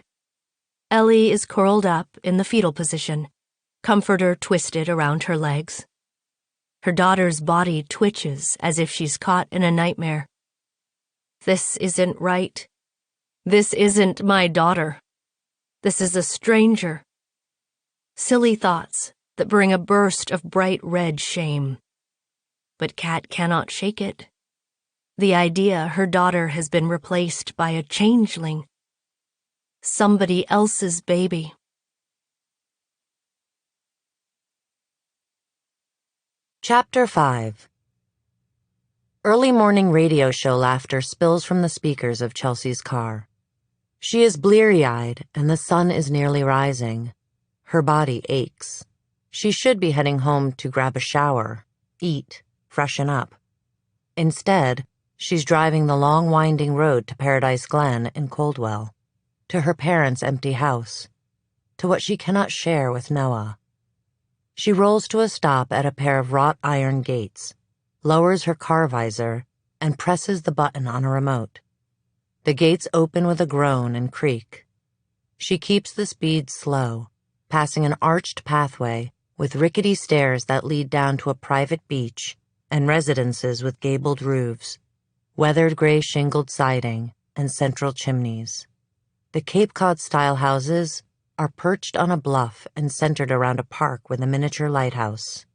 Ellie is curled up in the fetal position, comforter twisted around her legs. Her daughter's body twitches as if she's caught in a nightmare. This isn't right. This isn't my daughter. This is a stranger. Silly thoughts that bring a burst of bright red shame. But Kat cannot shake it. The idea her daughter has been replaced by a changeling. Somebody else's baby. Chapter 5. Early morning radio show laughter spills from the speakers of Chelsea's car. She is bleary-eyed, and the sun is nearly rising. Her body aches. She should be heading home to grab a shower, eat, freshen up. Instead, she's driving the long winding road to Paradise Glen in Coldwell, to her parents' empty house, to what she cannot share with Noah. She rolls to a stop at a pair of wrought iron gates, lowers her car visor, and presses the button on a remote. The gates open with a groan and creak. She keeps the speed slow, passing an arched pathway with rickety stairs that lead down to a private beach and residences with gabled roofs, weathered gray shingled siding, and central chimneys. The Cape Cod-style houses are perched on a bluff and centered around a park with a miniature lighthouse.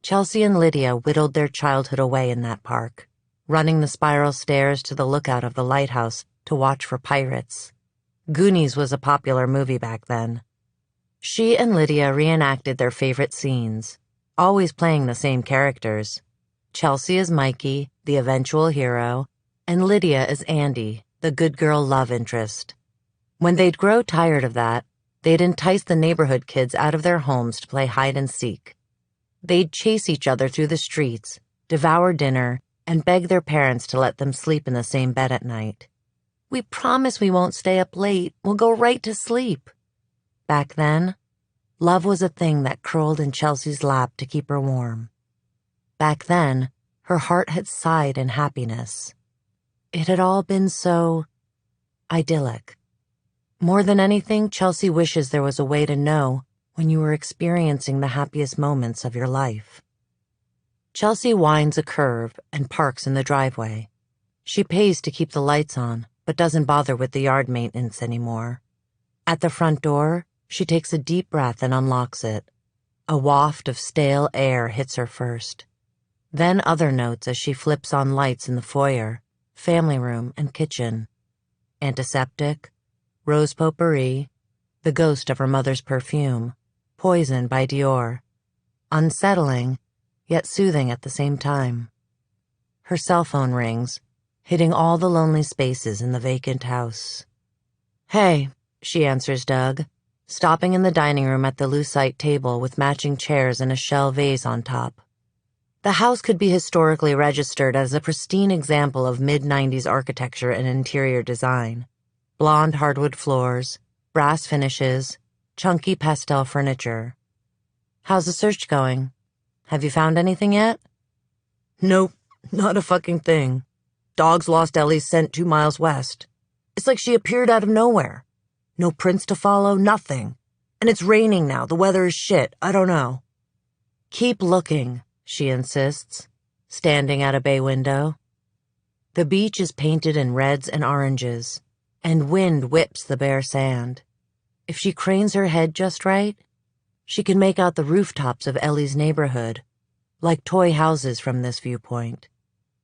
Chelsea and Lydia whittled their childhood away in that park, running the spiral stairs to the lookout of the lighthouse to watch for pirates. Goonies was a popular movie back then. She and Lydia reenacted their favorite scenes, always playing the same characters. Chelsea as Mikey, the eventual hero, and Lydia as Andy, the good girl love interest. When they'd grow tired of that, they'd entice the neighborhood kids out of their homes to play hide and seek. They'd chase each other through the streets, devour dinner, and beg their parents to let them sleep in the same bed at night. "We promise we won't stay up late. We'll go right to sleep." Back then, love was a thing that curled in Chelsea's lap to keep her warm. Back then, her heart had sighed in happiness. It had all been so idyllic. More than anything, Chelsea wishes there was a way to know when you were experiencing the happiest moments of your life. Chelsea winds a curve and parks in the driveway. She pays to keep the lights on, but doesn't bother with the yard maintenance anymore. At the front door, she takes a deep breath and unlocks it. A waft of stale air hits her first. Then other notes as she flips on lights in the foyer, family room, and kitchen. Antiseptic, rose potpourri, the ghost of her mother's perfume, Poison by Dior. Unsettling, yet soothing at the same time. Her cell phone rings, hitting all the lonely spaces in the vacant house. "Hey," she answers Doug, stopping in the dining room at the lucite table with matching chairs and a shell vase on top. The house could be historically registered as a pristine example of mid-90s architecture and interior design. Blonde hardwood floors, brass finishes, chunky pastel furniture. "How's the search going?" Have you found anything yet? Nope, not a fucking thing. Dogs lost Ellie's scent 2 miles west. It's like she appeared out of nowhere. No prints to follow, nothing. And it's raining now. The weather is shit. I don't know. Keep looking, she insists, standing at a bay window. The beach is painted in reds and oranges, and wind whips the bare sand. If she cranes her head just right, she can make out the rooftops of Ellie's neighborhood, like toy houses from this viewpoint.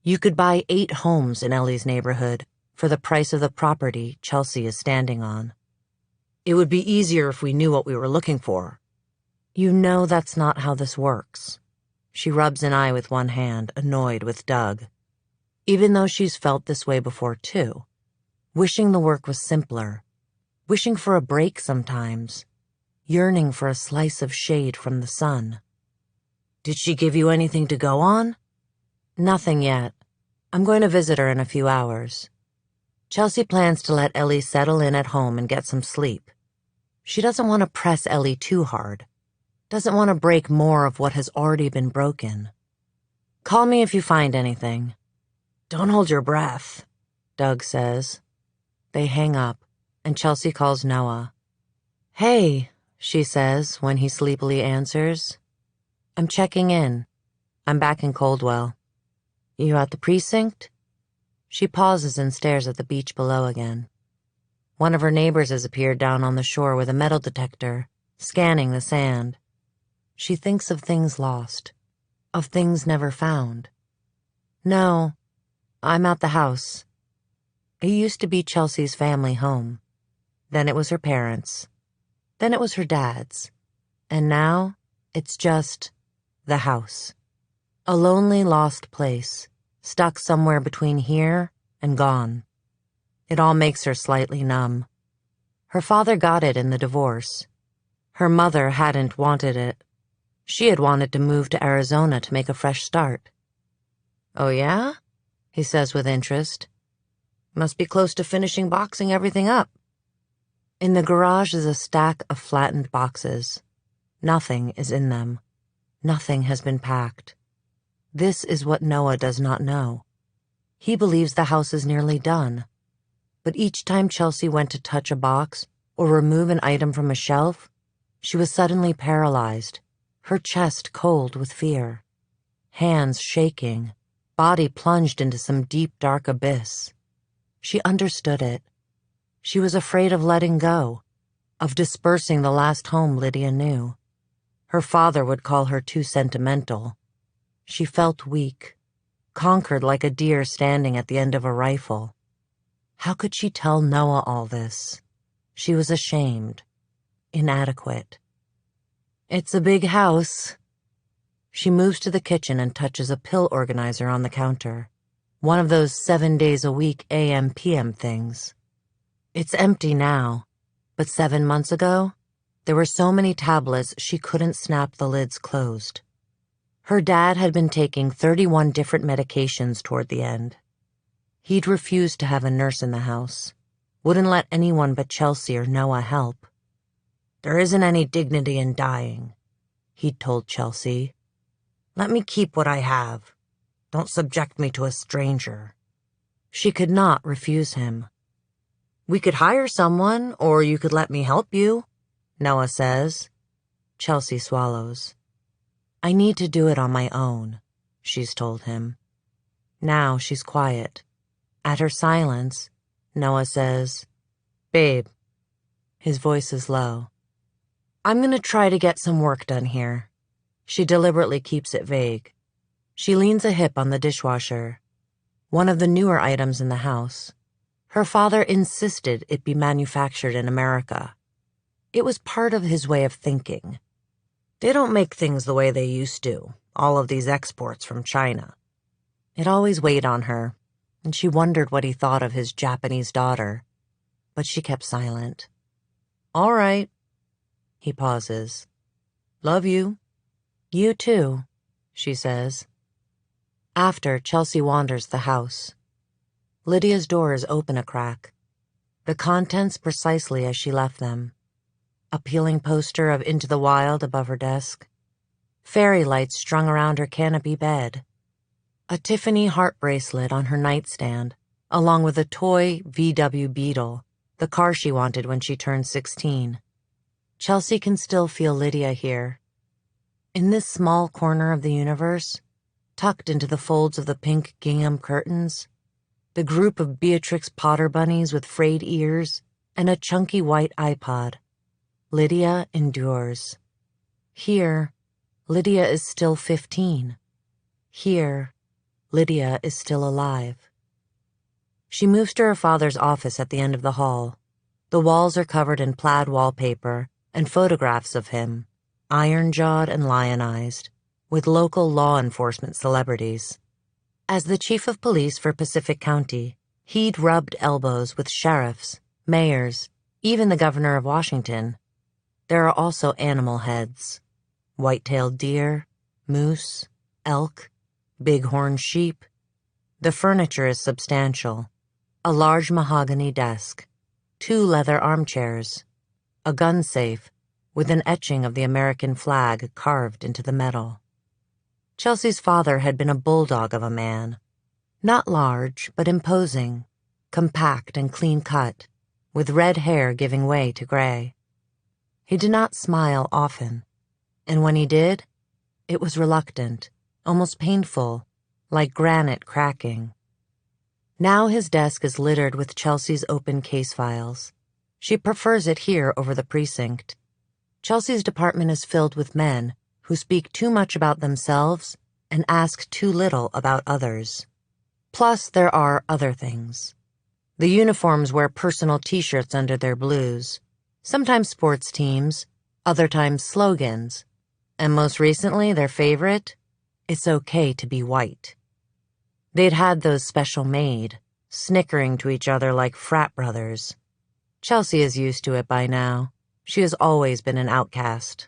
You could buy 8 homes in Ellie's neighborhood for the price of the property Chelsea is standing on. It would be easier if we knew what we were looking for. You know that's not how this works. She rubs an eye with one hand, annoyed with Doug. Even though she's felt this way before too. Wishing the work was simpler. Wishing for a break sometimes. Yearning for a slice of shade from the sun. Did she give you anything to go on? Nothing yet. I'm going to visit her in a few hours. Chelsea plans to let Ellie settle in at home and get some sleep. She doesn't want to press Ellie too hard. Doesn't want to break more of what has already been broken. Call me if you find anything. Don't hold your breath, Doug says. They hang up, and Chelsea calls Noah. Hey, she says when he sleepily answers. I'm checking in. I'm back in Coldwell. You at the precinct? She pauses and stares at the beach below again. One of her neighbors has appeared down on the shore with a metal detector, scanning the sand. She thinks of things lost, of things never found. No, I'm at the house. It used to be Chelsea's family home. Then it was her parents'. Then it was her dad's. And now it's just the house. A lonely, lost place, stuck somewhere between here and gone. It all makes her slightly numb. Her father got it in the divorce. Her mother hadn't wanted it. She had wanted to move to Arizona to make a fresh start. Oh yeah? He says with interest. Must be close to finishing boxing everything up. In the garage is a stack of flattened boxes. Nothing is in them. Nothing has been packed. This is what Noah does not know. He believes the house is nearly done. But each time Chelsea went to touch a box or remove an item from a shelf, she was suddenly paralyzed, her chest cold with fear. Hands shaking, body plunged into some deep, dark abyss. She understood it. She was afraid of letting go, of dispersing the last home Lydia knew. Her father would call her too sentimental. She felt weak, conquered like a deer standing at the end of a rifle. How could she tell Noah all this? She was ashamed, inadequate. It's a big house. She moves to the kitchen and touches a pill organizer on the counter, one of those 7 days a week AM/PM things. It's empty now, but 7 months ago, there were so many tablets she couldn't snap the lids closed. Her dad had been taking 31 different medications toward the end. He'd refused to have a nurse in the house, wouldn't let anyone but Chelsea or Noah help. There isn't any dignity in dying, he'd told Chelsea. Let me keep what I have. Don't subject me to a stranger. She could not refuse him. We could hire someone, or you could let me help you, Noah says. Chelsea swallows. I need to do it on my own, she's told him. Now she's quiet. At her silence, Noah says, Babe. His voice is low. I'm going to try to get some work done here. She deliberately keeps it vague. She leans a hip on the dishwasher, one of the newer items in the house. Her father insisted it be manufactured in America. It was part of his way of thinking. They don't make things the way they used to, all of these exports from China. It always weighed on her, and she wondered what he thought of his Japanese daughter. But she kept silent. All right. He pauses. Love you. You too, she says. After, Chelsea wanders the house. Lydia's door is open a crack. The contents precisely as she left them. A peeling poster of Into the Wild above her desk. fairy lights strung around her canopy bed, a Tiffany heart bracelet on her nightstand, along with a toy VW Beetle, the car she wanted when she turned 16. Chelsea can still feel Lydia here. In this small corner of the universe, tucked into the folds of the pink gingham curtains, the group of Beatrix Potter bunnies with frayed ears and a chunky white iPod, Lydia endures. Here, Lydia is still 15. Here, Lydia is still alive. She moves to her father's office at the end of the hall. The walls are covered in plaid wallpaper and photographs of him, iron-jawed and lionized, with local law enforcement celebrities. As the chief of police for Pacific County, he'd rubbed elbows with sheriffs, mayors, even the governor of Washington. There are also animal heads: white-tailed deer, moose, elk, bighorn sheep. The furniture is substantial. A large mahogany desk, 2 leather armchairs, a gun safe with an etching of the American flag carved into the metal. Chelsea's father had been a bulldog of a man, not large but imposing, compact and clean-cut, with red hair giving way to gray. He did not smile often, and when he did, it was reluctant, almost painful, like granite cracking. Now his desk is littered with Chelsea's open case files. She prefers it here over the precinct. Chelsea's department is filled with men who speak too much about themselves and ask too little about others. Plus, there are other things. The uniforms wear personal t-shirts under their blues, sometimes sports teams, other times slogans, and most recently their favorite, "It's okay to be white." They'd had those special made, snickering to each other like frat brothers. Chelsea is used to it by now. She has always been an outcast,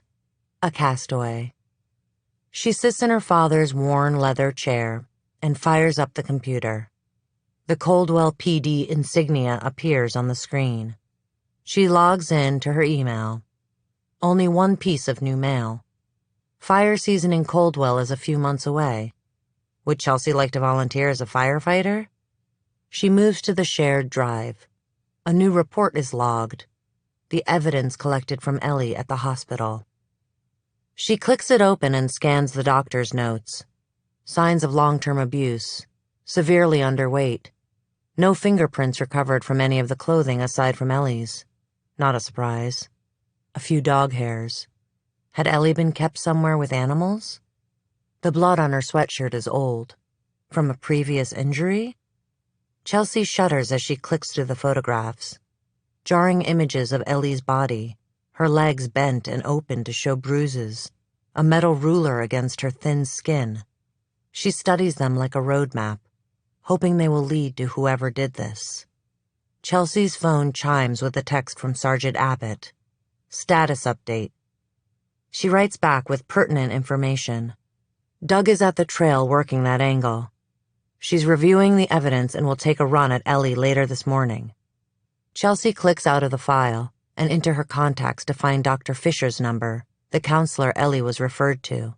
a castaway. She sits in her father's worn leather chair and fires up the computer. The Coldwell PD insignia appears on the screen. She logs in to her email. Only one piece of new mail. Fire season in Coldwell is a few months away. Would Chelsea like to volunteer as a firefighter? She moves to the shared drive. A new report is logged. The evidence collected from Ellie at the hospital. She clicks it open and scans the doctor's notes. Signs of long-term abuse. Severely underweight. No fingerprints recovered from any of the clothing aside from Ellie's. Not a surprise. A few dog hairs. Had Ellie been kept somewhere with animals? The blood on her sweatshirt is old. From a previous injury? Chelsea shudders as she clicks through the photographs. Jarring images of Ellie's body, her legs bent and open to show bruises, a metal ruler against her thin skin. She studies them like a road map, hoping they will lead to whoever did this. Chelsea's phone chimes with a text from Sergeant Abbott. Status update. She writes back with pertinent information. Doug is at the trail working that angle. She's reviewing the evidence and will take a run at Ellie later this morning. Chelsea clicks out of the file and into her contacts to find Dr. Fisher's number, the counselor Ellie was referred to.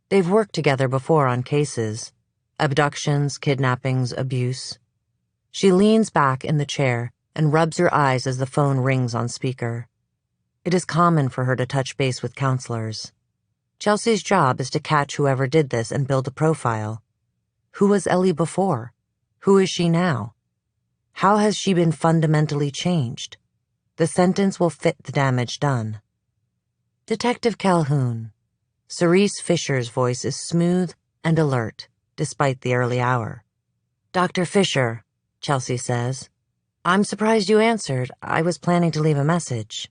They've worked together before on cases. Abductions, kidnappings, abuse. She leans back in the chair and rubs her eyes as the phone rings on speaker. It is common for her to touch base with counselors. Chelsea's job is to catch whoever did this and build a profile. Who was Ellie before? Who is she now? How has she been fundamentally changed? The sentence will fit the damage done. Detective Calhoun. Cerise Fisher's voice is smooth and alert, despite the early hour. Dr. Fisher, Chelsea says. I'm surprised you answered. I was planning to leave a message.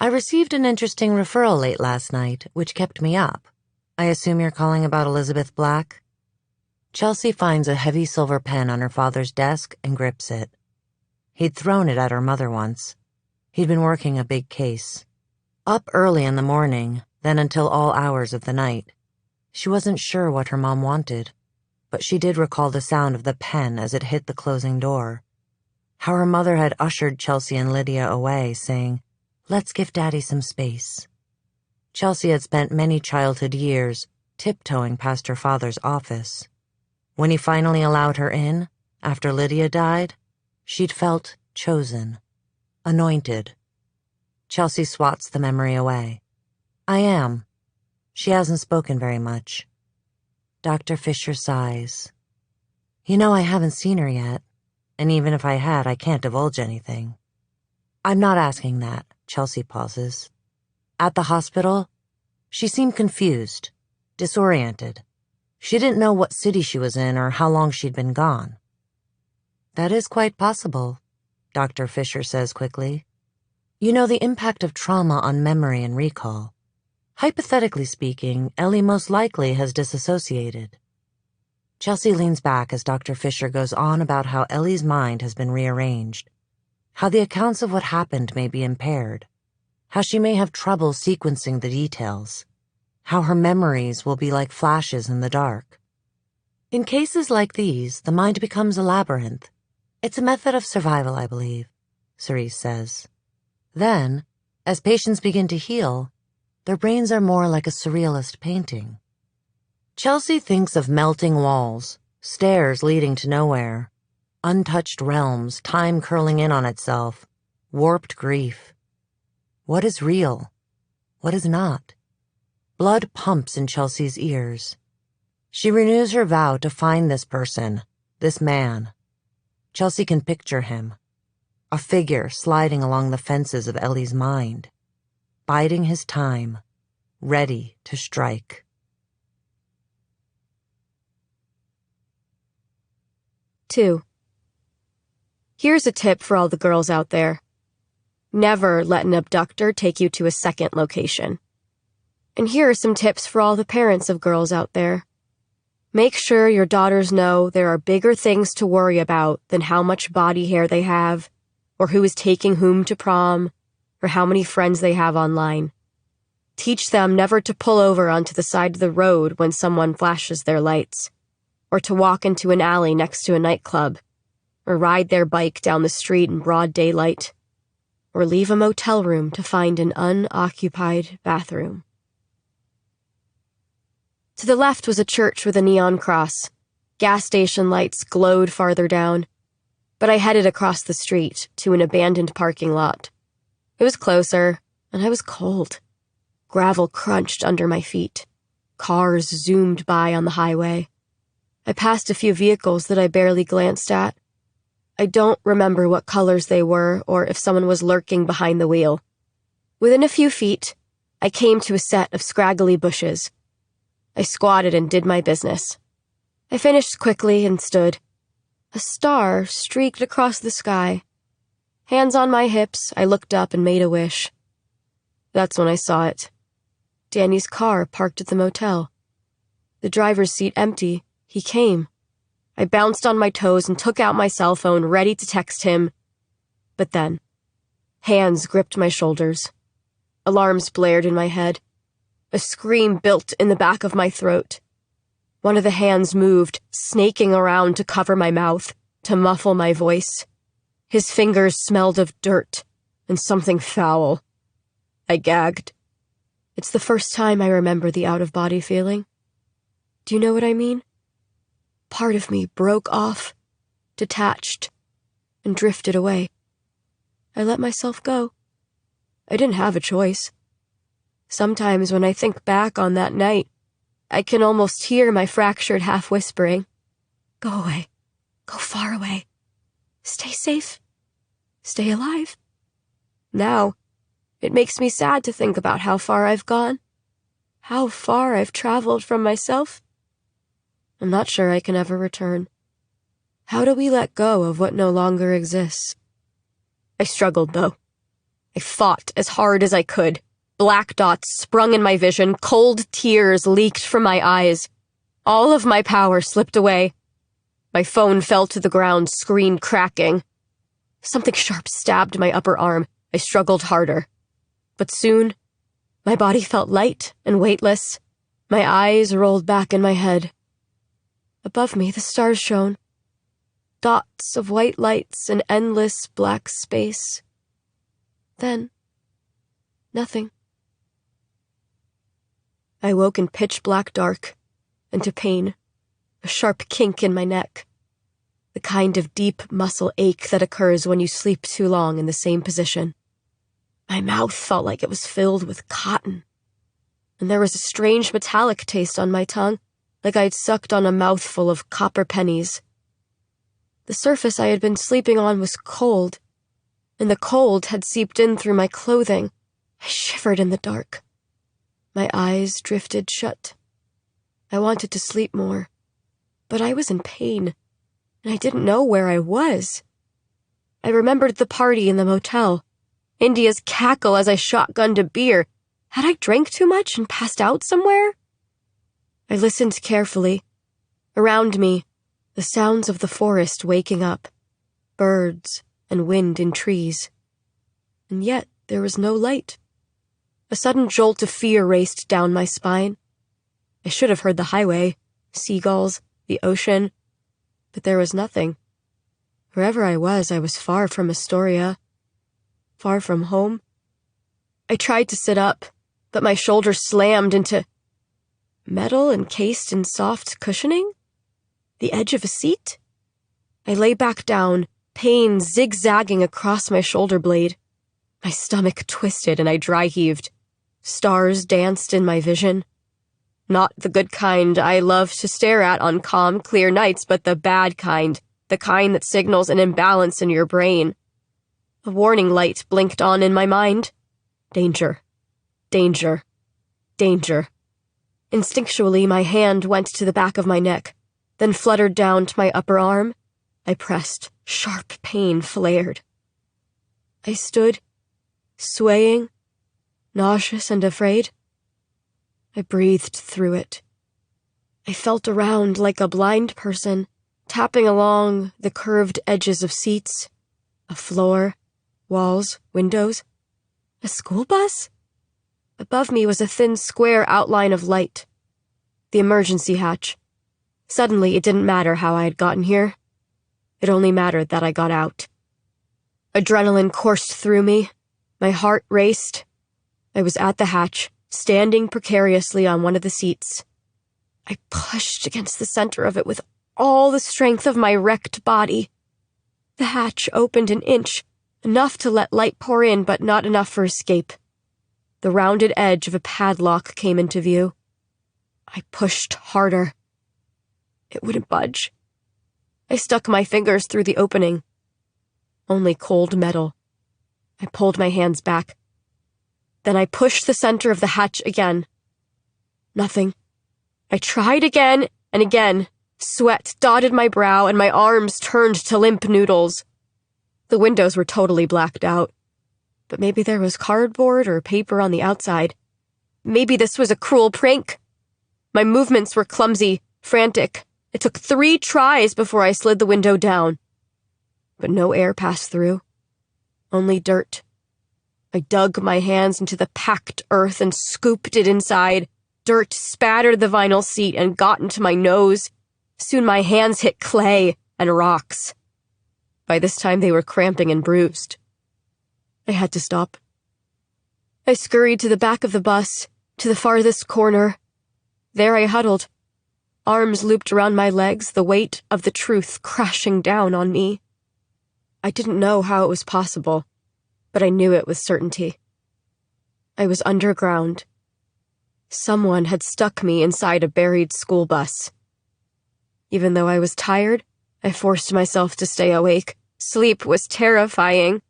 I received an interesting referral late last night, which kept me up. I assume you're calling about Elizabeth Black? Chelsea finds a heavy silver pen on her father's desk and grips it. He'd thrown it at her mother once. He'd been working a big case. Up early in the morning, then until all hours of the night. She wasn't sure what her mom wanted, but she did recall the sound of the pen as it hit the closing door. How her mother had ushered Chelsea and Lydia away, saying, "Let's give Daddy some space." Chelsea had spent many childhood years tiptoeing past her father's office. When he finally allowed her in, after Lydia died, she'd felt chosen, anointed. Chelsea swats the memory away. I am. She hasn't spoken very much. Dr. Fisher sighs. You know, I haven't seen her yet, and even if I had, I can't divulge anything. I'm not asking that, Chelsea pauses. At the hospital, she seemed confused, disoriented. She didn't know what city she was in or how long she'd been gone. That is quite possible, Dr. Fisher says quickly. You know, the impact of trauma on memory and recall. Hypothetically speaking, Ellie most likely has disassociated. Chelsea leans back as Dr. Fisher goes on about how Ellie's mind has been rearranged, how the accounts of what happened may be impaired, how she may have trouble sequencing the details, how her memories will be like flashes in the dark. In cases like these, the mind becomes a labyrinth. It's a method of survival, I believe, Cerise says. Then, as patients begin to heal, their brains are more like a surrealist painting. Chelsea thinks of melting walls, stairs leading to nowhere, untouched realms, time curling in on itself, warped grief. What is real? What is not? Blood pumps in Chelsea's ears. She renews her vow to find this person, this man. Chelsea can picture him, a figure sliding along the fences of Ellie's mind, biding his time, ready to strike. 2. Here's a tip for all the girls out there. Never let an abductor take you to a second location. And here are some tips for all the parents of girls out there. Make sure your daughters know there are bigger things to worry about than how much body hair they have, or who is taking whom to prom, or how many friends they have online. Teach them never to pull over onto the side of the road when someone flashes their lights, or to walk into an alley next to a nightclub, or ride their bike down the street in broad daylight, or leave a motel room to find an unoccupied bathroom. To the left was a church with a neon cross. Gas station lights glowed farther down, but I headed across the street to an abandoned parking lot. It was closer, and I was cold. Gravel crunched under my feet. Cars zoomed by on the highway. I passed a few vehicles that I barely glanced at. I don't remember what colors they were or if someone was lurking behind the wheel. Within a few feet, I came to a set of scraggly bushes. I squatted and did my business. I finished quickly and stood. A star streaked across the sky. Hands on my hips, I looked up and made a wish. That's when I saw it. Danny's car parked at the motel. The driver's seat empty. He came. I bounced on my toes and took out my cell phone, ready to text him. But then, hands gripped my shoulders. Alarms blared in my head. A scream built in the back of my throat. One of the hands moved, snaking around to cover my mouth, to muffle my voice. His fingers smelled of dirt and something foul. I gagged. It's the first time I remember the out-of-body feeling. Do you know what I mean? Part of me broke off, detached, and drifted away. I let myself go. I didn't have a choice. Sometimes when I think back on that night, I can almost hear my fractured half whispering, "Go away. Go far away. Stay safe. Stay alive." Now, it makes me sad to think about how far I've gone, how far I've traveled from myself. I'm not sure I can ever return. How do we let go of what no longer exists? I struggled, though. I fought as hard as I could. Black dots sprung in my vision, cold tears leaked from my eyes. All of my power slipped away. My phone fell to the ground, screen cracking. Something sharp stabbed my upper arm. I struggled harder. But soon, my body felt light and weightless. My eyes rolled back in my head. Above me, the stars shone. Dots of white lights in endless black space. Then, nothing. I woke in pitch black dark, and to pain, a sharp kink in my neck, the kind of deep muscle ache that occurs when you sleep too long in the same position. My mouth felt like it was filled with cotton, and there was a strange metallic taste on my tongue, like I'd sucked on a mouthful of copper pennies. The surface I had been sleeping on was cold, and the cold had seeped in through my clothing. I shivered in the dark. My eyes drifted shut. I wanted to sleep more, but I was in pain, and I didn't know where I was. I remembered the party in the motel, India's cackle as I shotgunned a beer. Had I drank too much and passed out somewhere? I listened carefully. Around me, the sounds of the forest waking up, birds and wind in trees. And yet there was no light. A sudden jolt of fear raced down my spine. I should have heard the highway, seagulls, the ocean, but there was nothing. Wherever I was far from Astoria, far from home. I tried to sit up, but my shoulders slammed into metal encased in soft cushioning? The edge of a seat? I lay back down, pain zigzagging across my shoulder blade. My stomach twisted and I dry heaved. Stars danced in my vision. Not the good kind I love to stare at on calm, clear nights, but the bad kind, the kind that signals an imbalance in your brain. A warning light blinked on in my mind. Danger. Danger. Danger. Instinctually, my hand went to the back of my neck, then fluttered down to my upper arm. I pressed. Sharp pain flared. I stood, swaying, nauseous and afraid. I breathed through it. I felt around like a blind person, tapping along the curved edges of seats, a floor, walls, windows. A school bus? Above me was a thin square outline of light. The emergency hatch. Suddenly, it didn't matter how I had gotten here. It only mattered that I got out. Adrenaline coursed through me. My heart raced. I was at the hatch, standing precariously on one of the seats. I pushed against the center of it with all the strength of my wrecked body. The hatch opened an inch, enough to let light pour in, but not enough for escape. The rounded edge of a padlock came into view. I pushed harder. It wouldn't budge. I stuck my fingers through the opening. Only cold metal. I pulled my hands back. Then I pushed the center of the hatch again. Nothing. I tried again and again. Sweat dotted my brow and my arms turned to limp noodles. The windows were totally blacked out. But maybe there was cardboard or paper on the outside. Maybe this was a cruel prank. My movements were clumsy, frantic. It took 3 tries before I slid the window down. But no air passed through. Only dirt. I dug my hands into the packed earth and scooped it inside. Dirt spattered the vinyl seat and got into my nose. Soon my hands hit clay and rocks. By this time they were cramping and bruised. I had to stop. I scurried to the back of the bus, to the farthest corner. There I huddled, arms looped around my legs, the weight of the truth crashing down on me. I didn't know how it was possible, but I knew it with certainty. I was underground. Someone had stuck me inside a buried school bus. Even though I was tired, I forced myself to stay awake. Sleep was terrifying.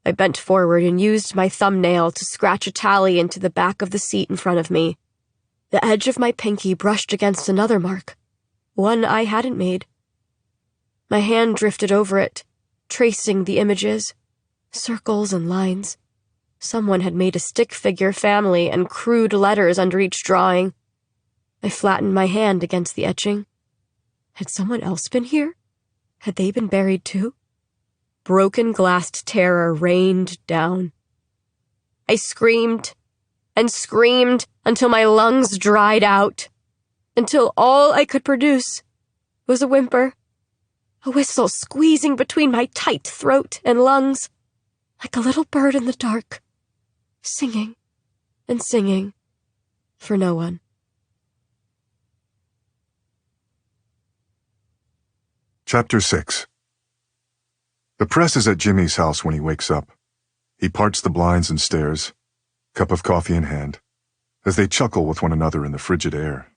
I bent forward and used my thumbnail to scratch a tally into the back of the seat in front of me. The edge of my pinky brushed against another mark, one I hadn't made. My hand drifted over it, tracing the images, circles and lines. Someone had made a stick figure family and crude letters under each drawing. I flattened my hand against the etching. Had someone else been here? Had they been buried too? Broken glassed terror rained down. I screamed and screamed until my lungs dried out, until all I could produce was a whimper, a whistle squeezing between my tight throat and lungs, like a little bird in the dark, singing and singing for no one. Chapter 6. The press is at Jimmy's house when he wakes up. He parts the blinds and stares, cup of coffee in hand, as they chuckle with one another in the frigid air.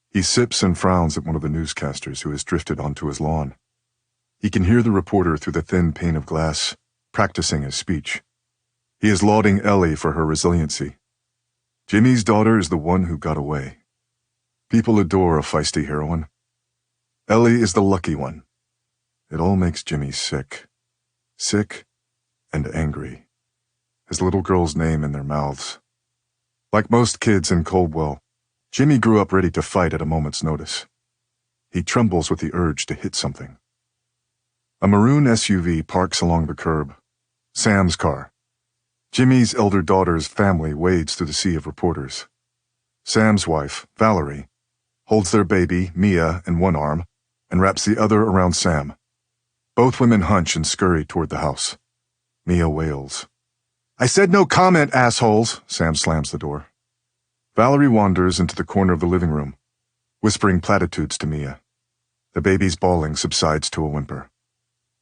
He sips and frowns at one of the newscasters who has drifted onto his lawn. He can hear the reporter through the thin pane of glass, practicing his speech. He is lauding Ellie for her resiliency. Jimmy's daughter is the one who got away. People adore a feisty heroine. Ellie is the lucky one. It all makes Jimmy sick. Sick and angry. His little girl's name in their mouths. Like most kids in Coldwell, Jimmy grew up ready to fight at a moment's notice. He trembles with the urge to hit something. A maroon SUV parks along the curb. Sam's car. Jimmy's elder daughter's family wades through the sea of reporters. Sam's wife, Valerie, holds their baby, Mia, in one arm and wraps the other around Sam. Both women hunch and scurry toward the house. Mia wails. "I said no comment, assholes!" Sam slams the door. Valerie wanders into the corner of the living room, whispering platitudes to Mia. The baby's bawling subsides to a whimper.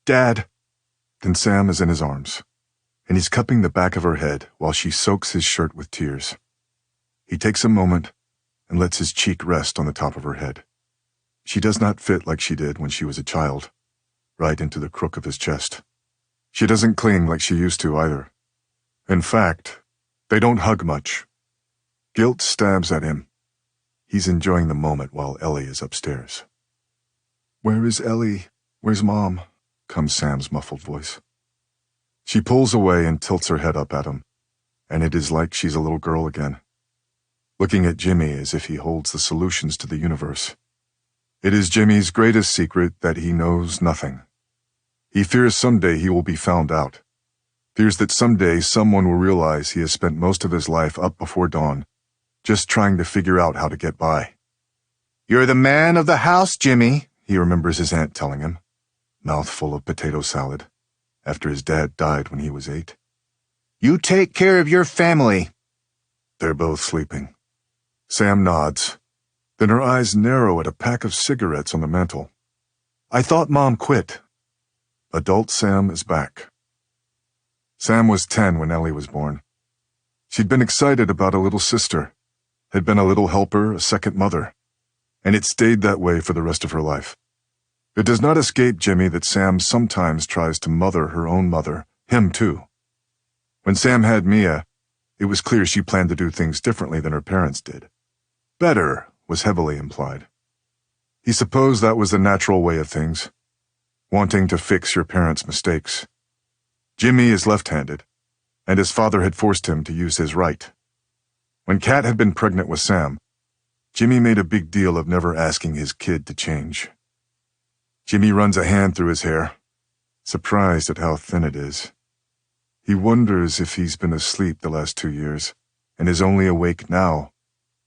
"Dad!" Then Sam is in his arms, and he's cupping the back of her head while she soaks his shirt with tears. He takes a moment and lets his cheek rest on the top of her head. She does not fit like she did when she was a child, right into the crook of his chest. She doesn't cling like she used to either. In fact, they don't hug much. Guilt stabs at him. He's enjoying the moment while Ellie is upstairs. "Where is Ellie? Where's Mom?" comes Sam's muffled voice. She pulls away and tilts her head up at him, and it is like she's a little girl again, looking at Jimmy as if he holds the solutions to the universe. It is Jimmy's greatest secret that he knows nothing. He fears someday he will be found out. Fears that someday someone will realize he has spent most of his life up before dawn, just trying to figure out how to get by. "You're the man of the house, Jimmy," he remembers his aunt telling him, mouth full of potato salad, after his dad died when he was 8. "You take care of your family." They're both sleeping. Sam nods. Then her eyes narrow at a pack of cigarettes on the mantel. "I thought Mom quit." Adult Sam is back. Sam was 10 when Ellie was born. She'd been excited about a little sister, had been a little helper, a second mother, and it stayed that way for the rest of her life. It does not escape Jimmy that Sam sometimes tries to mother her own mother, him too. When Sam had Mia, it was clear she planned to do things differently than her parents did. Better was heavily implied. He supposed that was the natural way of things, wanting to fix your parents' mistakes. Jimmy is left-handed, and his father had forced him to use his right. When Kat had been pregnant with Sam, Jimmy made a big deal of never asking his kid to change. Jimmy runs a hand through his hair, surprised at how thin it is. He wonders if he's been asleep the last 2 years, and is only awake now,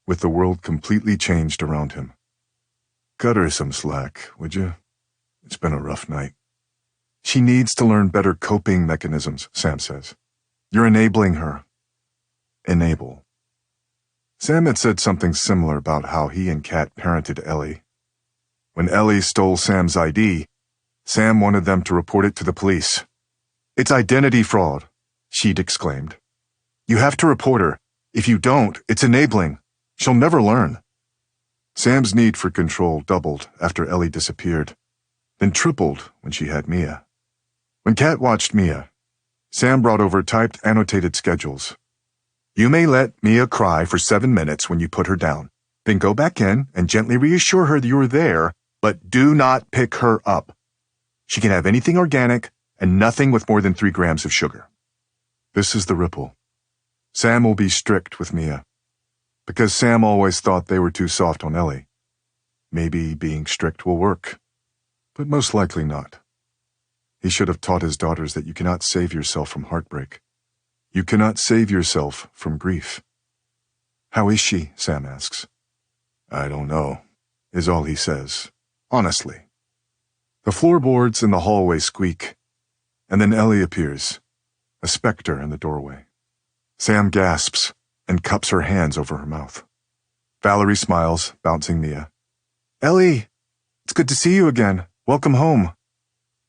with the world completely changed around him. "Cut her some slack, would you? It's been a rough night." "She needs to learn better coping mechanisms," Sam says. "You're enabling her." Enable. Sam had said something similar about how he and Kat parented Ellie. When Ellie stole Sam's ID, Sam wanted them to report it to the police. "It's identity fraud," she'd exclaimed. "You have to report her. If you don't, it's enabling. She'll never learn." Sam's need for control doubled after Ellie disappeared, then tripled when she had Mia. When Kat watched Mia, Sam brought over typed annotated schedules. "You may let Mia cry for 7 minutes when you put her down. Then go back in and gently reassure her that you're there, but do not pick her up. She can have anything organic and nothing with more than 3 grams of sugar." This is the ripple. Sam will be strict with Mia, because Sam always thought they were too soft on Ellie. Maybe being strict will work, but most likely not. He should have taught his daughters that you cannot save yourself from heartbreak. You cannot save yourself from grief. "How is she?" Sam asks. "I don't know," is all he says, honestly. The floorboards in the hallway squeak, and then Ellie appears, a specter in the doorway. Sam gasps and cups her hands over her mouth. Valerie smiles, bouncing Mia. Ellie, it's good to see you again. Welcome home.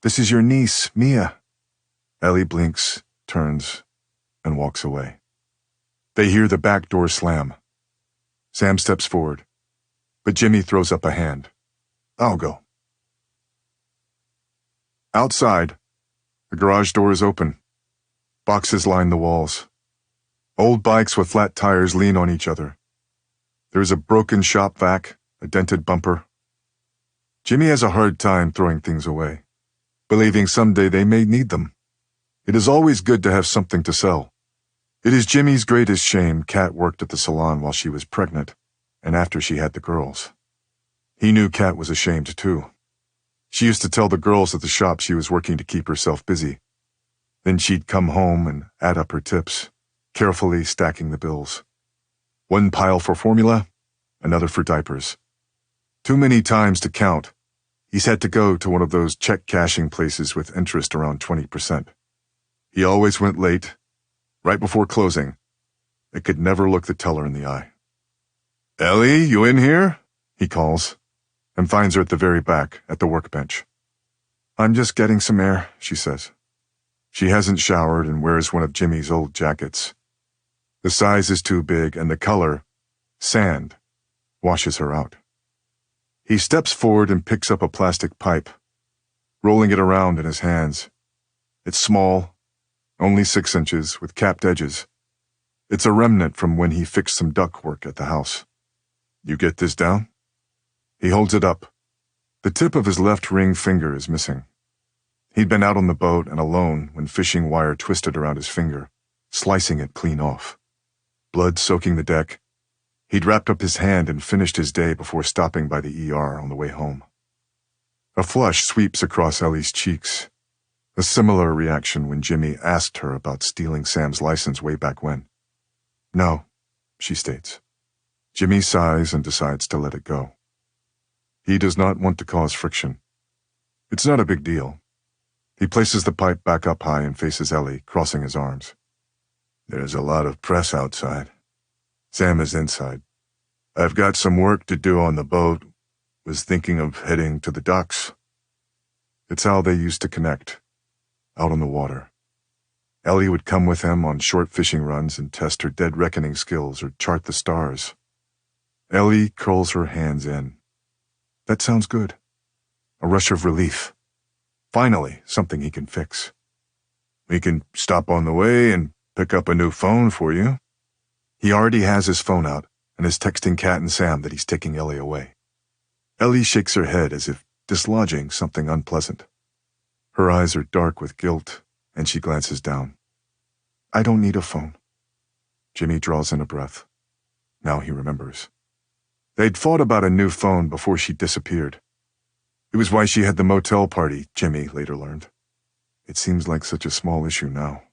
This is your niece, Mia. Ellie blinks, turns, and walks away. They hear the back door slam. Sam steps forward, but Jimmy throws up a hand. I'll go. Outside, the garage door is open. Boxes line the walls. Old bikes with flat tires lean on each other. There is a broken shop vac, a dented bumper. Jimmy has a hard time throwing things away, believing someday they may need them. It is always good to have something to sell. It is Jimmy's greatest shame Kat worked at the salon while she was pregnant, and after she had the girls. He knew Kat was ashamed too. She used to tell the girls at the shop she was working to keep herself busy. Then she'd come home and add up her tips, carefully stacking the bills. One pile for formula, another for diapers. Too many times to count. He's had to go to one of those check cashing places with interest around 20%. He always went late, right before closing. It could never look the teller in the eye. Ellie, you in here? He calls, and finds her at the very back, at the workbench. I'm just getting some air, she says. She hasn't showered and wears one of Jimmy's old jackets. The size is too big, and the color, sand, washes her out. He steps forward and picks up a plastic pipe, rolling it around in his hands. It's small, only 6 inches, with capped edges. It's a remnant from when he fixed some ductwork at the house. You get this down? He holds it up. The tip of his left ring finger is missing. He'd been out on the boat and alone when fishing wire twisted around his finger, slicing it clean off. Blood soaking the deck. He'd wrapped up his hand and finished his day before stopping by the ER on the way home. A flush sweeps across Ellie's cheeks. A similar reaction when Jimmy asked her about stealing Sam's license way back when. No, she states. Jimmy sighs and decides to let it go. He does not want to cause friction. It's not a big deal. He places the pipe back up high and faces Ellie, crossing his arms. There's a lot of press outside. Sam is inside. I've got some work to do on the boat. Was thinking of heading to the docks. It's how they used to connect, out on the water. Ellie would come with him on short fishing runs and test her dead reckoning skills or chart the stars. Ellie curls her hands in. That sounds good. A rush of relief. Finally, something he can fix. We can stop on the way and pick up a new phone for you. He already has his phone out and is texting Kat and Sam that he's taking Ellie away. Ellie shakes her head as if dislodging something unpleasant. Her eyes are dark with guilt, and she glances down. I don't need a phone. Jimmy draws in a breath. Now he remembers. They'd fought about a new phone before she disappeared. It was why she had the motel party, Jimmy later learned. It seems like such a small issue now.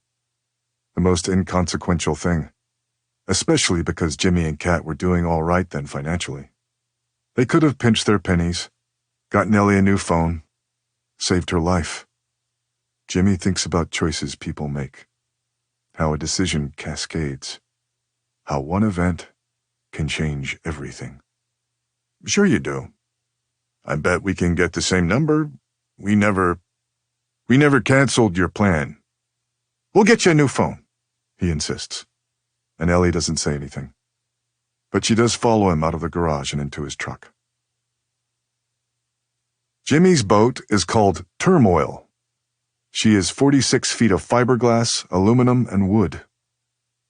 The most inconsequential thing, especially because Jimmy and Kat were doing all right then financially. They could have pinched their pennies, gotten Ellie a new phone, saved her life. Jimmy thinks about choices people make, how a decision cascades, how one event can change everything. Sure you do. I bet we can get the same number. We never canceled your plan. We'll get you a new phone, he insists. And Ellie doesn't say anything. But she does follow him out of the garage and into his truck. Jimmy's boat is called Turmoil. She is 46 feet of fiberglass, aluminum, and wood.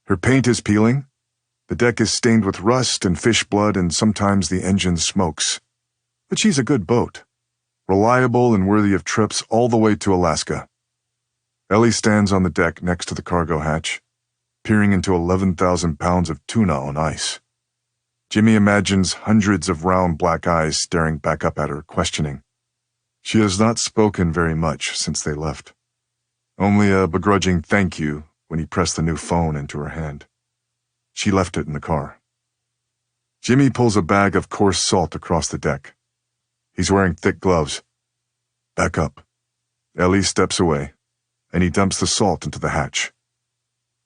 Her paint is peeling. The deck is stained with rust and fish blood, and sometimes the engine smokes. But she's a good boat, reliable and worthy of trips all the way to Alaska. Ellie stands on the deck next to the cargo hatch, peering into 11,000 pounds of tuna on ice. Jimmy imagines hundreds of round black eyes staring back up at her, questioning. She has not spoken very much since they left. Only a begrudging thank you when he pressed the new phone into her hand. She left it in the car. Jimmy pulls a bag of coarse salt across the deck. He's wearing thick gloves. Back up. Ellie steps away, and he dumps the salt into the hatch.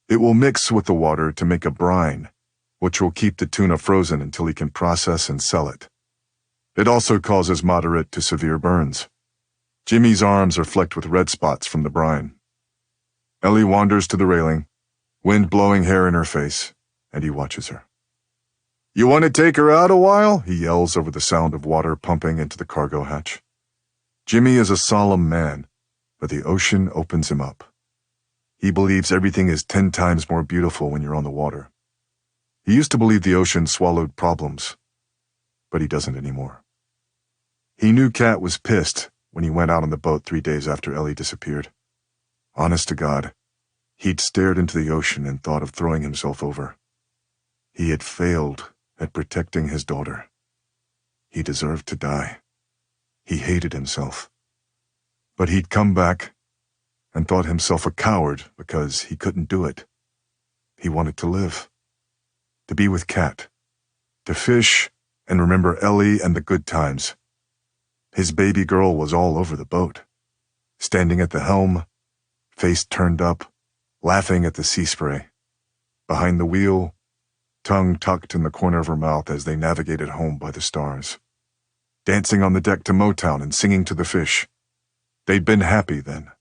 It will mix with the water to make a brine, which will keep the tuna frozen until he can process and sell it. It also causes moderate to severe burns. Jimmy's arms are flecked with red spots from the brine. Ellie wanders to the railing, wind blowing hair in her face, and he watches her. "You want to take her out a while?" he yells over the sound of water pumping into the cargo hatch. Jimmy is a solemn man, but the ocean opens him up. He believes everything is 10 times more beautiful when you're on the water. He used to believe the ocean swallowed problems, but he doesn't anymore. He knew Kat was pissed when he went out on the boat 3 days after Ellie disappeared. Honest to God, he'd stared into the ocean and thought of throwing himself over. He had failed at protecting his daughter. He deserved to die. He hated himself. But he'd come back and thought himself a coward because he couldn't do it. He wanted to live, to be with Kat, to fish and remember Ellie and the good times. His baby girl was all over the boat, standing at the helm, face turned up, laughing at the sea spray. Behind the wheel, tongue tucked in the corner of her mouth as they navigated home by the stars. Dancing on the deck to Motown and singing to the fish. They'd been happy then.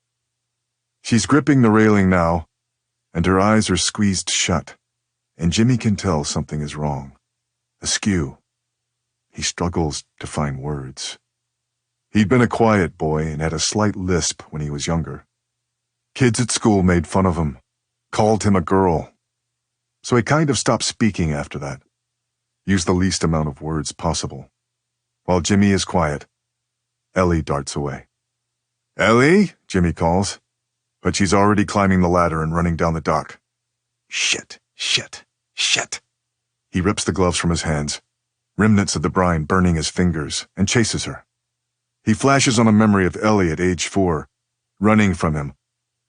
She's gripping the railing now, and her eyes are squeezed shut, and Jimmy can tell something is wrong, askew. He struggles to find words. He'd been a quiet boy and had a slight lisp when he was younger. Kids at school made fun of him, called him a girl. So he kind of stopped speaking after that, used the least amount of words possible. While Jimmy is quiet, Ellie darts away. "Ellie," Jimmy calls, but she's already climbing the ladder and running down the dock. Shit, shit, shit. He rips the gloves from his hands, remnants of the brine burning his fingers, and chases her. He flashes on a memory of Ellie at age 4, running from him,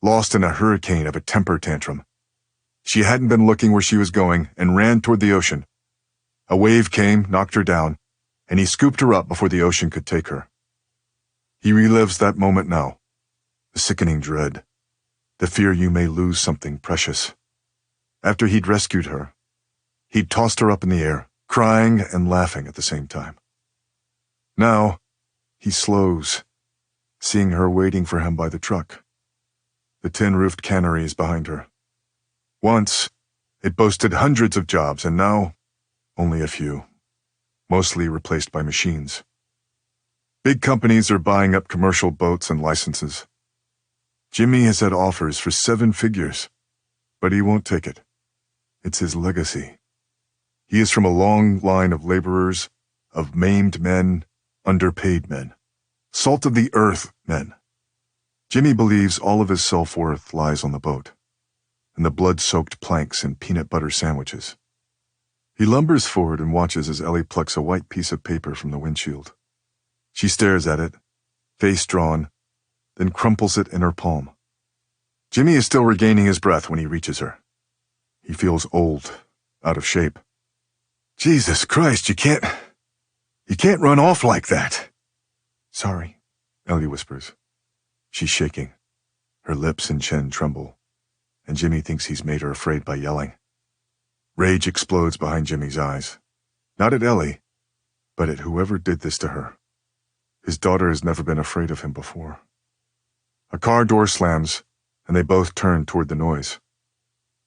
lost in a hurricane of a temper tantrum. She hadn't been looking where she was going and ran toward the ocean. A wave came, knocked her down, and he scooped her up before the ocean could take her. He relives that moment now, the sickening dread, the fear you may lose something precious. After he'd rescued her, he'd tossed her up in the air, crying and laughing at the same time. Now, he slows, seeing her waiting for him by the truck. The tin-roofed cannery is behind her. Once, it boasted hundreds of jobs, and now, only a few, mostly replaced by machines. Big companies are buying up commercial boats and licenses. Jimmy has had offers for 7 figures, but he won't take it. It's his legacy. He is from a long line of laborers, of maimed men, underpaid men, salt of the earth men. Jimmy believes all of his self-worth lies on the boat, and the blood-soaked planks and peanut butter sandwiches. He lumbers forward and watches as Ellie plucks a white piece of paper from the windshield. She stares at it, face drawn, then crumples it in her palm. Jimmy is still regaining his breath when he reaches her. He feels old, out of shape. "Jesus Christ, you can't run off like that." "Sorry," Ellie whispers. She's shaking. Her lips and chin tremble, and Jimmy thinks he's made her afraid by yelling. Rage explodes behind Jimmy's eyes. Not at Ellie, but at whoever did this to her. His daughter has never been afraid of him before. A car door slams, and they both turn toward the noise.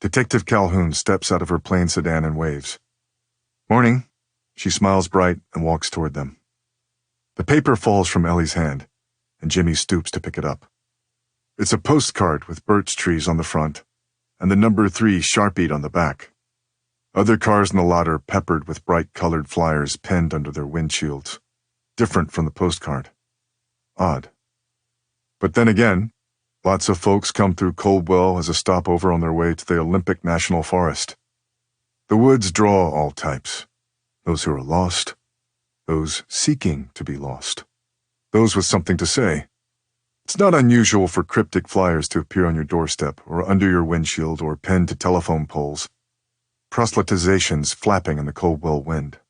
Detective Calhoun steps out of her plain sedan and waves. "Morning." She smiles bright and walks toward them. The paper falls from Ellie's hand, and Jimmy stoops to pick it up. It's a postcard with birch trees on the front, and the number 3 sharpied on the back. Other cars in the lot are peppered with bright-colored flyers pinned under their windshields, different from the postcard. Odd. But then again, lots of folks come through Coldwell as a stopover on their way to the Olympic National Forest. The woods draw all types. Those who are lost, those seeking to be lost, those with something to say. It's not unusual for cryptic flyers to appear on your doorstep or under your windshield or pinned to telephone poles. Proselytizations flapping in the Coldwell wind.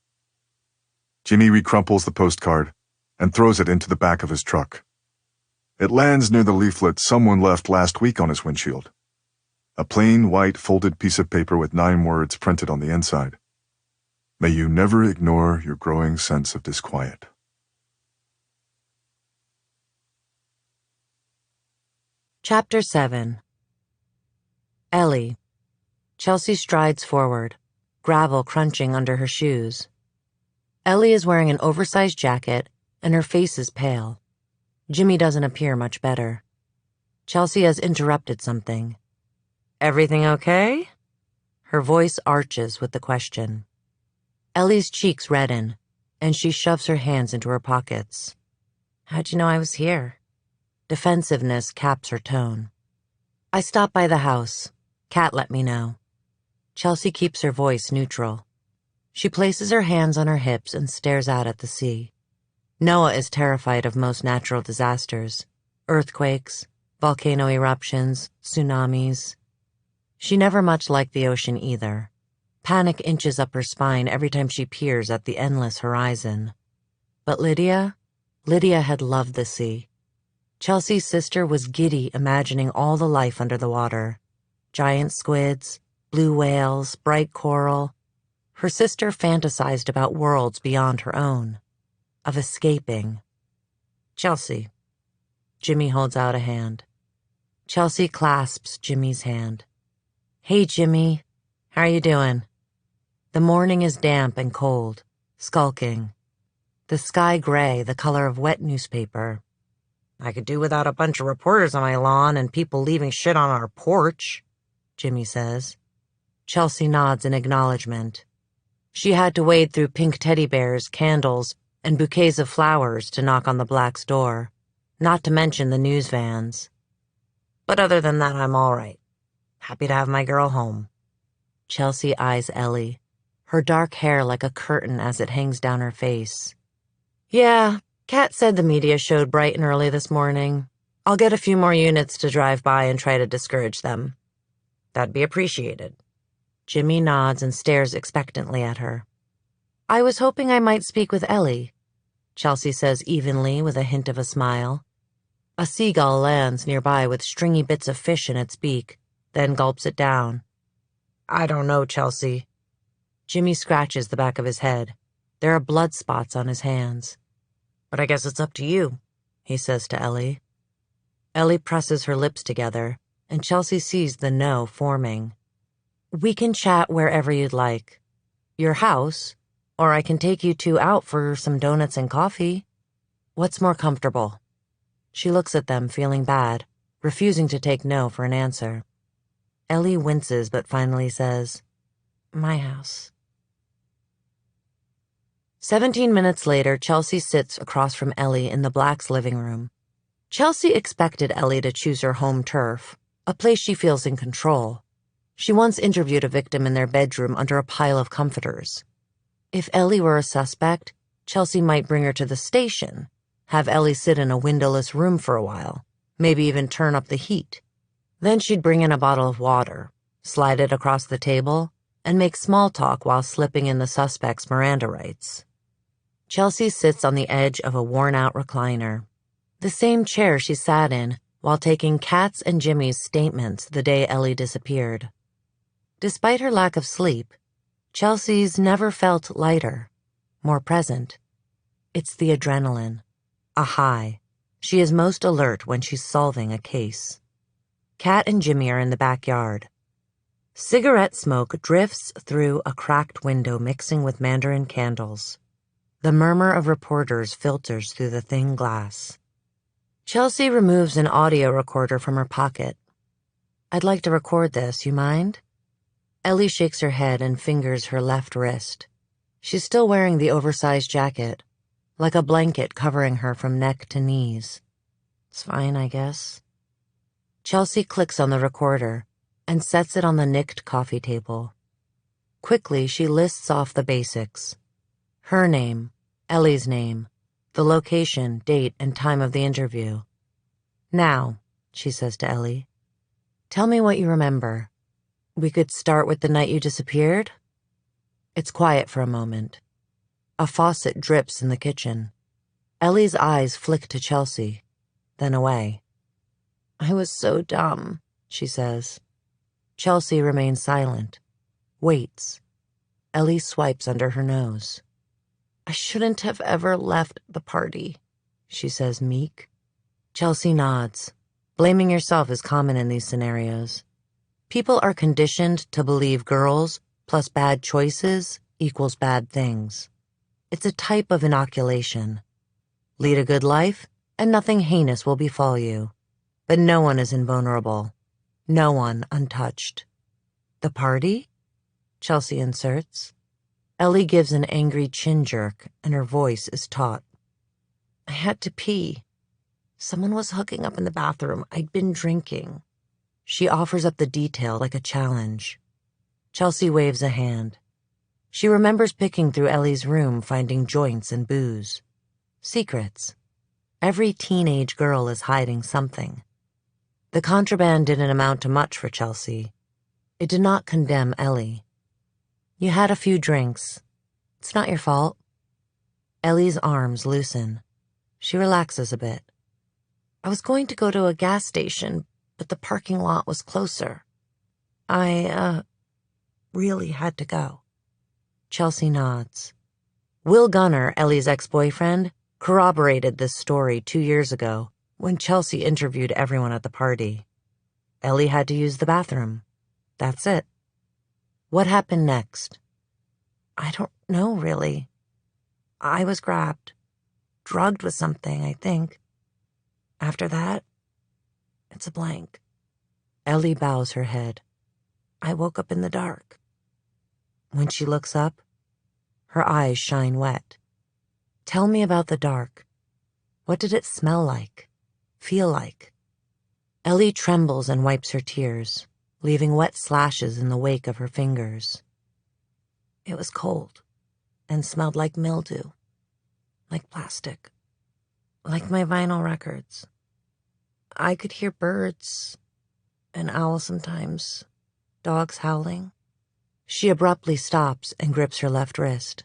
Jimmy recrumples the postcard and throws it into the back of his truck. It lands near the leaflet someone left last week on his windshield. A plain white folded piece of paper with 9 words printed on the inside. May you never ignore your growing sense of disquiet. Chapter 7. Ellie. Chelsea strides forward, gravel crunching under her shoes. Ellie is wearing an oversized jacket, and her face is pale. Jimmy doesn't appear much better. Chelsea has interrupted something. Everything okay? Her voice arches with the question. Ellie's cheeks redden, and she shoves her hands into her pockets. How'd you know I was here? Defensiveness caps her tone. I stopped by the house. Kat let me know. Chelsea keeps her voice neutral. She places her hands on her hips and stares out at the sea. Noah is terrified of most natural disasters. Earthquakes, volcano eruptions, tsunamis. She never much liked the ocean either. Panic inches up her spine every time she peers at the endless horizon. But Lydia had loved the sea. Chelsea's sister was giddy imagining all the life under the water. Giant squids, blue whales, bright coral. Her sister fantasized about worlds beyond her own. Of escaping. Chelsea. Jimmy holds out a hand. Chelsea clasps Jimmy's hand. Hey, Jimmy. How are you doing? The morning is damp and cold, skulking. The sky gray, the color of wet newspaper. I could do without a bunch of reporters on my lawn and people leaving shit on our porch, Jimmy says. Chelsea nods in acknowledgement. She had to wade through pink teddy bears, candles, and bouquets of flowers to knock on the Blacks' door, not to mention the news vans. But other than that, I'm all right. Happy to have my girl home. Chelsea eyes Ellie, her dark hair like a curtain as it hangs down her face. Yeah, Kat said the media showed bright and early this morning. I'll get a few more units to drive by and try to discourage them. That'd be appreciated. Jimmy nods and stares expectantly at her. I was hoping I might speak with Ellie, Chelsea says evenly with a hint of a smile. A seagull lands nearby with stringy bits of fish in its beak, then gulps it down. I don't know, Chelsea. Jimmy scratches the back of his head. There are blood spots on his hands. But I guess it's up to you, he says to Ellie. Ellie presses her lips together, and Chelsea sees the no forming. We can chat wherever you'd like. Your house, or I can take you two out for some donuts and coffee. What's more comfortable? She looks at them, feeling bad, refusing to take no for an answer. Ellie winces but finally says, My house. 17 minutes later, Chelsea sits across from Ellie in the Blacks' living room. Chelsea expected Ellie to choose her home turf, a place she feels in control. She once interviewed a victim in their bedroom under a pile of comforters. If Ellie were a suspect, Chelsea might bring her to the station, have Ellie sit in a windowless room for a while, maybe even turn up the heat. Then she'd bring in a bottle of water, slide it across the table, and make small talk while slipping in the suspect's Miranda rights. Chelsea sits on the edge of a worn-out recliner, the same chair she sat in while taking Kat's and Jimmy's statements the day Ellie disappeared. Despite her lack of sleep, Chelsea's never felt lighter, more present. It's the adrenaline, a high. She is most alert when she's solving a case. Kat and Jimmy are in the backyard. Cigarette smoke drifts through a cracked window mixing with mandarin candles. The murmur of reporters filters through the thin glass. Chelsea removes an audio recorder from her pocket. I'd like to record this, you mind? Ellie shakes her head and fingers her left wrist. She's still wearing the oversized jacket, like a blanket covering her from neck to knees. It's fine, I guess. Chelsea clicks on the recorder and sets it on the nicked coffee table. Quickly, she lists off the basics. Her name, Ellie's name, the location, date, and time of the interview. Now, she says to Ellie, tell me what you remember. We could start with the night you disappeared? It's quiet for a moment. A faucet drips in the kitchen. Ellie's eyes flick to Chelsea, then away. I was so dumb, she says. Chelsea remains silent, waits. Ellie swipes under her nose. I shouldn't have ever left the party, she says meek. Chelsea nods. Blaming yourself is common in these scenarios. People are conditioned to believe girls plus bad choices equals bad things. It's a type of inoculation. Lead a good life, and nothing heinous will befall you. But no one is invulnerable. No one untouched. The party? Chelsea inserts. Ellie gives an angry chin jerk, and her voice is taut. I had to pee. Someone was hooking up in the bathroom. I'd been drinking. She offers up the detail like a challenge. Chelsea waves a hand. She remembers picking through Ellie's room, finding joints and booze. Secrets. Every teenage girl is hiding something. The contraband didn't amount to much for Chelsea. It did not condemn Ellie. You had a few drinks. It's not your fault. Ellie's arms loosen. She relaxes a bit. I was going to go to a gas station, but the parking lot was closer. I, really had to go. Chelsea nods. Will Gunner, Ellie's ex-boyfriend, corroborated this story 2 years ago when Chelsea interviewed everyone at the party. Ellie had to use the bathroom. That's it. What happened next? I don't know, really. I was grabbed. Drugged with something, I think. After that, it's a blank. Ellie bows her head. I woke up in the dark. When she looks up, her eyes shine wet. Tell me about the dark. What did it smell like? Feel like? Ellie trembles and wipes her tears, leaving wet slashes in the wake of her fingers. It was cold and smelled like mildew, like plastic, like my vinyl records. I could hear birds, an owl sometimes, dogs howling. She abruptly stops and grips her left wrist.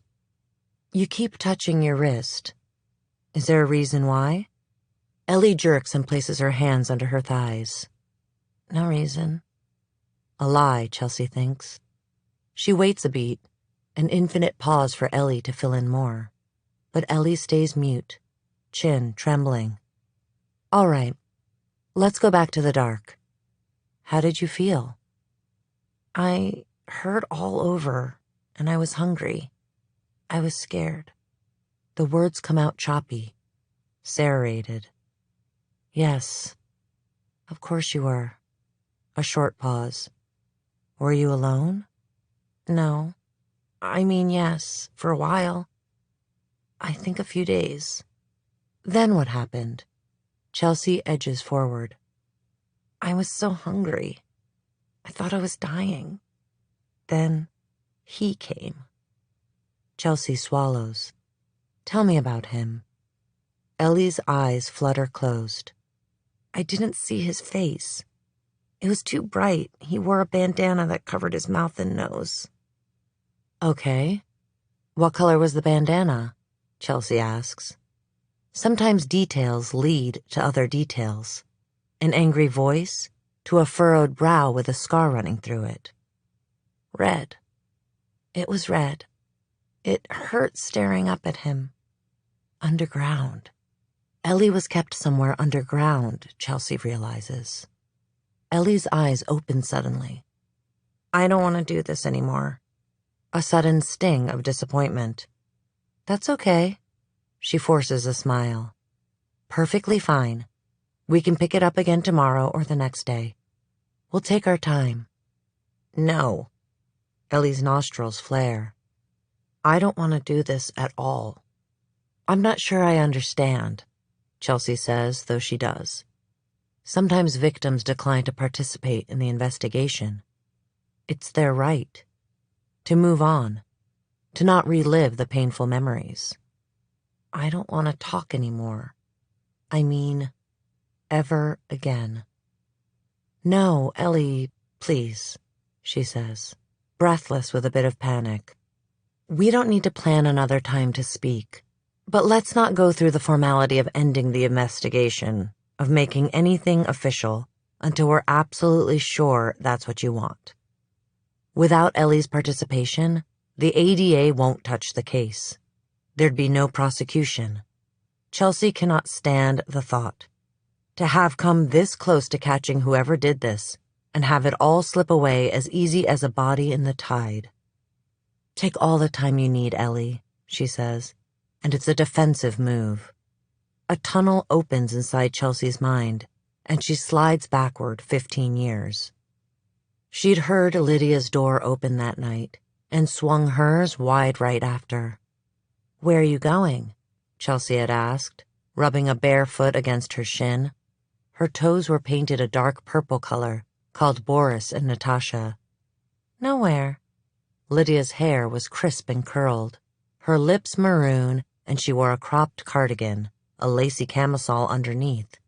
You keep touching your wrist. Is there a reason why? Ellie jerks and places her hands under her thighs. No reason. A lie, Chelsea thinks. She waits a beat, an infinite pause for Ellie to fill in more. But Ellie stays mute, chin trembling. All right, let's go back to the dark. How did you feel? I hurt all over, and I was hungry. I was scared. The words come out choppy, serrated. Yes, of course you were. A short pause. Were you alone? No. I mean, yes, for a while. I think a few days. Then what happened? Chelsea edges forward. I was so hungry. I thought I was dying. Then he came. Chelsea swallows. Tell me about him. Ellie's eyes flutter closed. I didn't see his face. It was too bright. He wore a bandana that covered his mouth and nose. Okay. What color was the bandana? Chelsea asks. Sometimes details lead to other details. An angry voice to a furrowed brow with a scar running through it. Red. It was red. It hurt staring up at him. Underground. Ellie was kept somewhere underground, Chelsea realizes. Ellie's eyes open suddenly. I don't want to do this anymore. A sudden sting of disappointment. That's okay. She forces a smile. Perfectly fine. We can pick it up again tomorrow or the next day. We'll take our time. No. Ellie's nostrils flare. I don't want to do this at all. I'm not sure I understand, Chelsea says, though she does. Sometimes victims decline to participate in the investigation. It's their right. To move on. To not relive the painful memories. I don't want to talk anymore. I mean, ever again. No, Ellie, please, she says, breathless with a bit of panic. We don't need to plan another time to speak, but let's not go through the formality of ending the investigation, of making anything official, until we're absolutely sure that's what you want. Without Ellie's participation, The ADA won't touch the case. There'd be no prosecution. Chelsea cannot stand the thought. To have come this close to catching whoever did this, and have it all slip away as easy as a body in the tide. Take all the time you need, Ellie, she says, and it's a defensive move. A tunnel opens inside Chelsea's mind, and she slides backward 15 years. She'd heard Lydia's door open that night, and swung hers wide right after. "Where are you going?" Chelsea had asked, rubbing a bare foot against her shin. Her toes were painted a dark purple color, called Boris and Natasha. "Nowhere." Lydia's hair was crisp and curled, her lips maroon, and she wore a cropped cardigan, a lacy camisole underneath,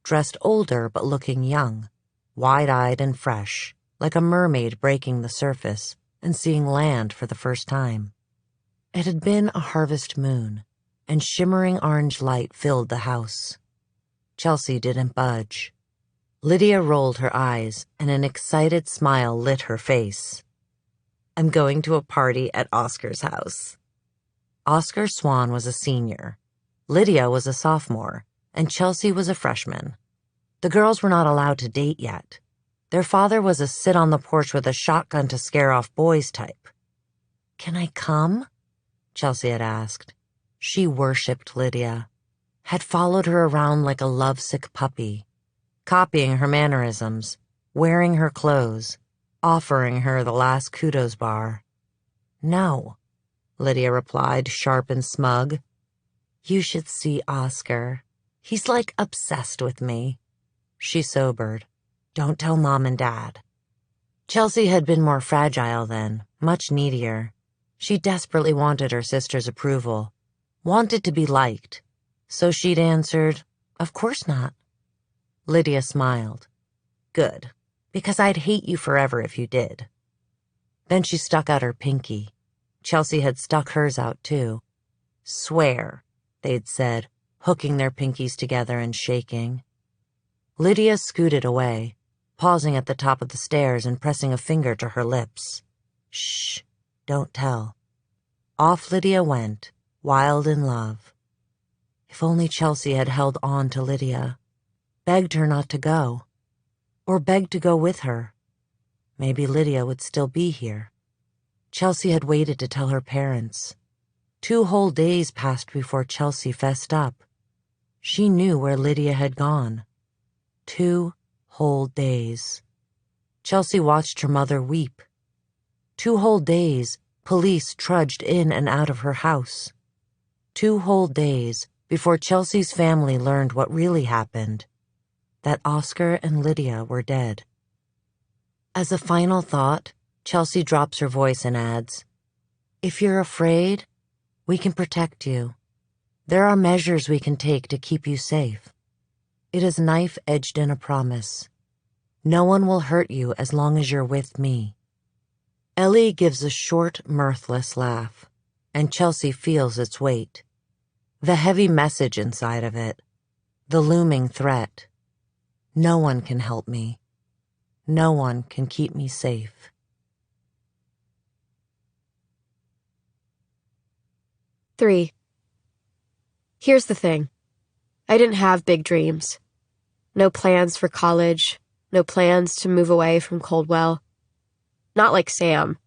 dressed older but looking young, wide-eyed and fresh, like a mermaid breaking the surface and seeing land for the first time. It had been a harvest moon, and shimmering orange light filled the house. Chelsea didn't budge. Lydia rolled her eyes, and an excited smile lit her face. "I'm going to a party at Oscar's house." Oscar Swan was a senior. Lydia was a sophomore, and Chelsea was a freshman. The girls were not allowed to date yet. Their father was a sit-on-the-porch with a shotgun to scare off boys type. "Can I come?" Chelsea had asked. She worshipped Lydia, had followed her around like a lovesick puppy, copying her mannerisms, wearing her clothes, offering her the last kudos bar. "No," Lydia replied, sharp and smug. "You should see Oscar. He's like obsessed with me." She sobered. "Don't tell Mom and Dad." Chelsea had been more fragile then, much needier. She desperately wanted her sister's approval, wanted to be liked, so she'd answered, "Of course not." Lydia smiled. "Good, because I'd hate you forever if you did." Then she stuck out her pinky. Chelsea had stuck hers out too. "Swear," they'd said, hooking their pinkies together and shaking. Lydia scooted away, pausing at the top of the stairs and pressing a finger to her lips. "Shh, don't tell." Off Lydia went, wild in love. If only Chelsea had held on to Lydia, begged her not to go, or begged to go with her. Maybe Lydia would still be here. Chelsea had waited to tell her parents. 2 whole days passed before Chelsea fessed up. She knew where Lydia had gone. 2 whole days. Chelsea watched her mother weep. 2 whole days, police trudged in and out of her house. 2 whole days before Chelsea's family learned what really happened, that Oscar and Lydia were dead. As a final thought, Chelsea drops her voice and adds, "If you're afraid, we can protect you. There are measures we can take to keep you safe. It is knife-edged in a promise. No one will hurt you as long as you're with me." Ellie gives a short, mirthless laugh, and Chelsea feels its weight. The heavy message inside of it, the looming threat. No one can help me. No one can keep me safe. Three. Here's the thing. I didn't have big dreams. No plans for college, no plans to move away from Coldwell. Not like Sam,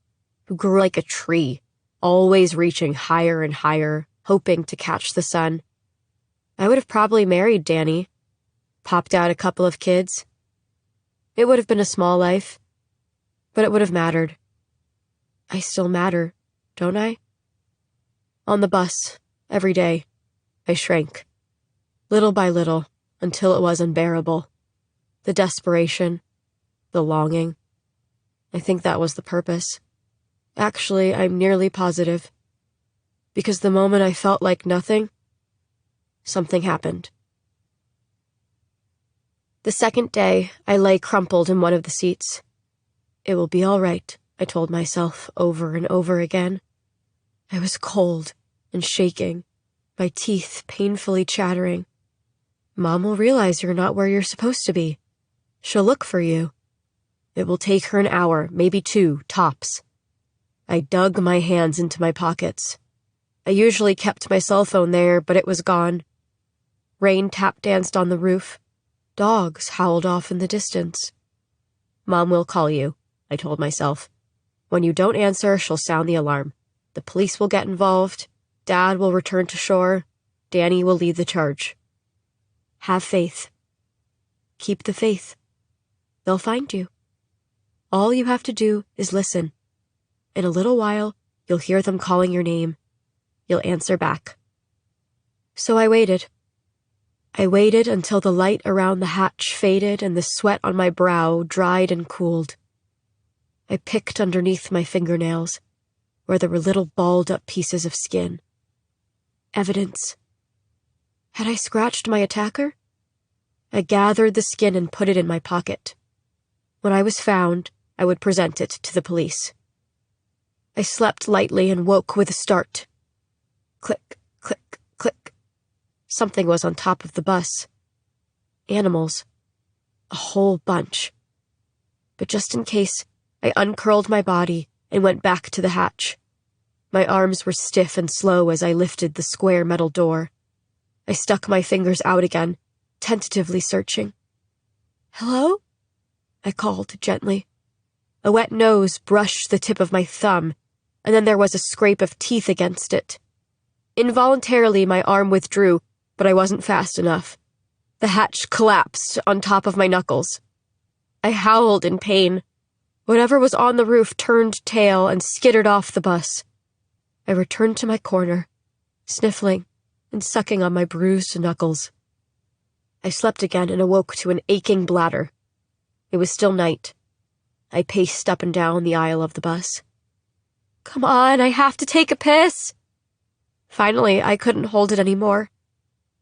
who grew like a tree, always reaching higher and higher, hoping to catch the sun. I would have probably married Danny, popped out a couple of kids. It would have been a small life, but it would have mattered. I still matter, don't I? On the bus, every day, I shrank, little by little, until it was unbearable. The desperation, the longing. I think that was the purpose. Actually, I'm nearly positive. Because the moment I felt like nothing, something happened. The second day, I lay crumpled in one of the seats. It will be all right, I told myself over and over again. I was cold and shaking, my teeth painfully chattering. Mom will realize you're not where you're supposed to be. She'll look for you. It will take her an hour, maybe 2, tops. I dug my hands into my pockets. I usually kept my cell phone there, but it was gone. Rain tap-danced on the roof. Dogs howled off in the distance. Mom will call you, I told myself. When you don't answer, she'll sound the alarm. The police will get involved. Dad will return to shore. Danny will lead the charge. Have faith. Keep the faith. They'll find you. All you have to do is listen. In a little while, you'll hear them calling your name. You'll answer back. So I waited. I waited until the light around the hatch faded and the sweat on my brow dried and cooled. I picked underneath my fingernails, where there were little balled-up pieces of skin. Evidence. Had I scratched my attacker? I gathered the skin and put it in my pocket. When I was found, I would present it to the police. I slept lightly and woke with a start. Click, click, click. Something was on top of the bus. Animals. A whole bunch. But just in case, I uncurled my body and went back to the hatch. My arms were stiff and slow as I lifted the square metal door. I stuck my fingers out again, tentatively searching. Hello? I called gently. A wet nose brushed the tip of my thumb, and then there was a scrape of teeth against it. Involuntarily, my arm withdrew, but I wasn't fast enough. The hatch collapsed on top of my knuckles. I howled in pain. Whatever was on the roof turned tail and skittered off the bus. I returned to my corner, sniffling and sucking on my bruised knuckles. I slept again and awoke to an aching bladder. It was still night. I paced up and down the aisle of the bus. Come on, I have to take a piss. Finally, I couldn't hold it anymore.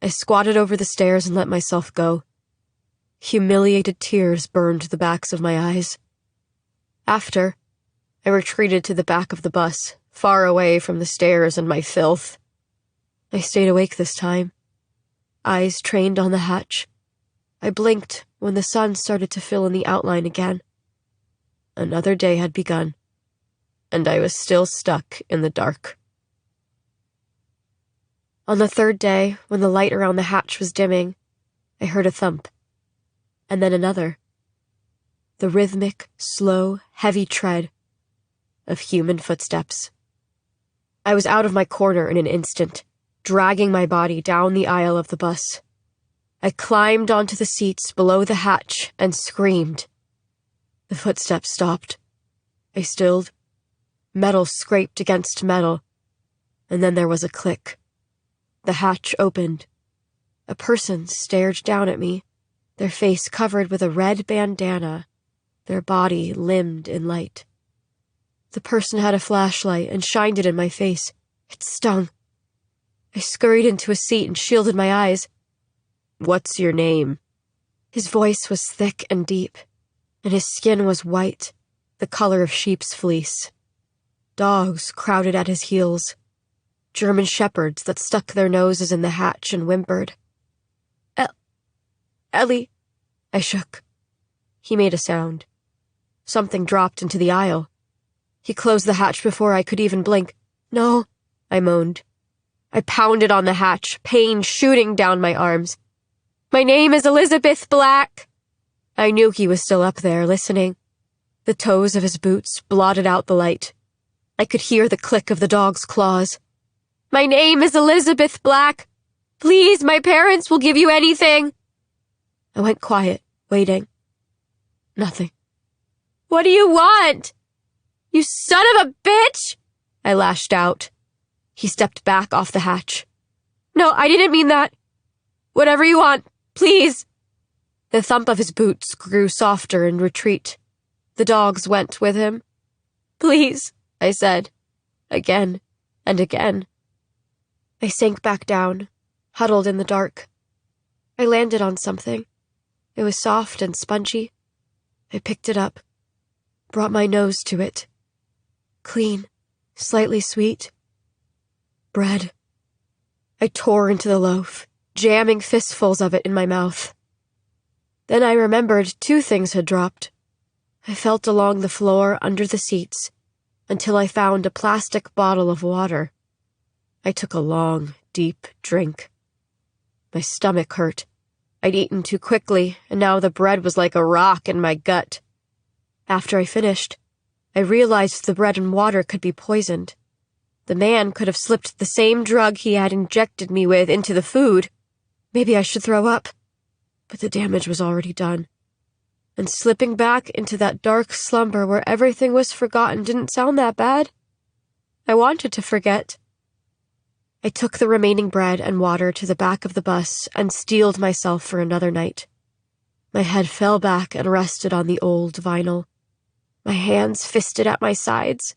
I squatted over the stairs and let myself go. Humiliated tears burned the backs of my eyes. After, I retreated to the back of the bus, far away from the stairs and my filth. I stayed awake this time, eyes trained on the hatch. I blinked when the sun started to fill in the outline again. Another day had begun, and I was still stuck in the dark. On the third day, when the light around the hatch was dimming, I heard a thump, and then another. The rhythmic, slow, heavy tread of human footsteps. I was out of my corner in an instant, dragging my body down the aisle of the bus. I climbed onto the seats below the hatch and screamed. The footsteps stopped. I stilled. Metal scraped against metal, and then there was a click. The hatch opened. A person stared down at me, their face covered with a red bandana, their body limned in light. The person had a flashlight and shined it in my face. It stung. I scurried into a seat and shielded my eyes. What's your name? His voice was thick and deep, and his skin was white, the color of sheep's fleece. Dogs crowded at his heels. German shepherds that stuck their noses in the hatch and whimpered. Ellie. I shook. He made a sound. Something dropped into the aisle. He closed the hatch before I could even blink. No, I moaned. I pounded on the hatch, pain shooting down my arms. My name is Elizabeth Black. I knew he was still up there, listening. The toes of his boots blotted out the light. I could hear the click of the dog's claws. My name is Elizabeth Black. Please, my parents will give you anything. I went quiet, waiting. Nothing. What do you want? You son of a bitch! I lashed out. He stepped back off the hatch. No, I didn't mean that. Whatever you want, please. The thump of his boots grew softer in retreat. The dogs went with him. Please, I said, again and again. I sank back down, huddled in the dark. I landed on something. It was soft and spongy. I picked it up, brought my nose to it. Clean, slightly sweet. Bread. I tore into the loaf, jamming fistfuls of it in my mouth. Then I remembered 2 things had dropped. I felt along the floor under the seats, until I found a plastic bottle of water. I took a long, deep drink. My stomach hurt. I'd eaten too quickly, and now the bread was like a rock in my gut. After I finished, I realized the bread and water could be poisoned. The man could have slipped the same drug he had injected me with into the food. Maybe I should throw up. But the damage was already done. And slipping back into that dark slumber where everything was forgotten didn't sound that bad. I wanted to forget. I took the remaining bread and water to the back of the bus and steeled myself for another night. My head fell back and rested on the old vinyl. My hands fisted at my sides.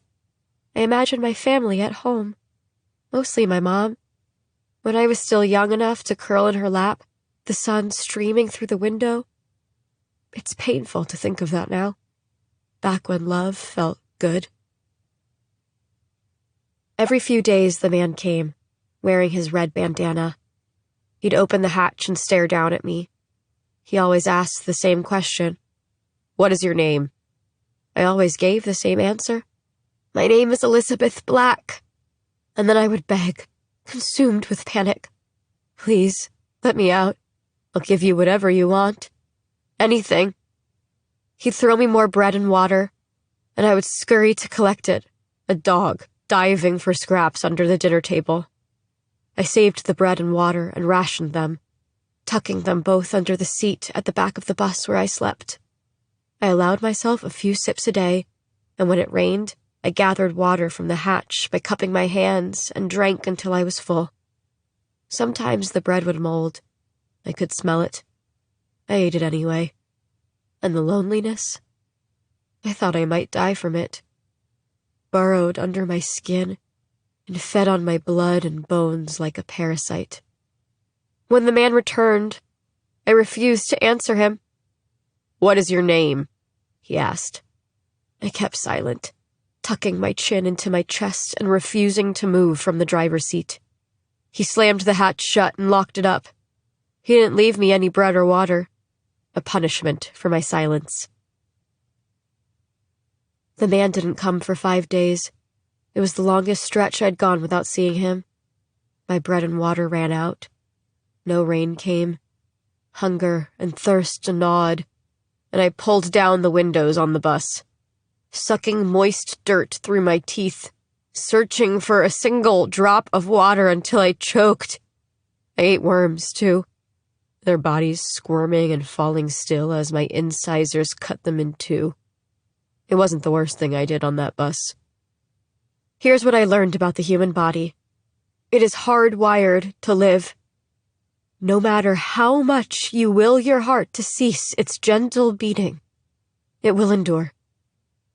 I imagined my family at home, mostly my mom. When I was still young enough to curl in her lap, the sun streaming through the window. It's painful to think of that now, back when love felt good. Every few days the man came, wearing his red bandana. He'd open the hatch and stare down at me. He always asked the same question. "What is your name?" I always gave the same answer. "My name is Elizabeth Black." And then I would beg, consumed with panic. "Please, let me out. I'll give you whatever you want. Anything." He'd throw me more bread and water, and I would scurry to collect it, a dog diving for scraps under the dinner table. I saved the bread and water and rationed them, tucking them both under the seat at the back of the bus where I slept. I allowed myself a few sips a day, and when it rained, I gathered water from the hatch by cupping my hands and drank until I was full. Sometimes the bread would mold. I could smell it. I ate it anyway. And the loneliness? I thought I might die from it. Burrowed under my skin and fed on my blood and bones like a parasite. When the man returned, I refused to answer him. "What is your name?" he asked. I kept silent, tucking my chin into my chest and refusing to move from the driver's seat. He slammed the hatch shut and locked it up. He didn't leave me any bread or water, a punishment for my silence. The man didn't come for 5 days. It was the longest stretch I'd gone without seeing him. My bread and water ran out. No rain came. Hunger and thirst gnawed, and I pulled down the windows on the bus, sucking moist dirt through my teeth, searching for a single drop of water until I choked. I ate worms, too, their bodies squirming and falling still as my incisors cut them in two. It wasn't the worst thing I did on that bus. Here's what I learned about the human body. It is hardwired to live. No matter how much you will your heart to cease its gentle beating, it will endure.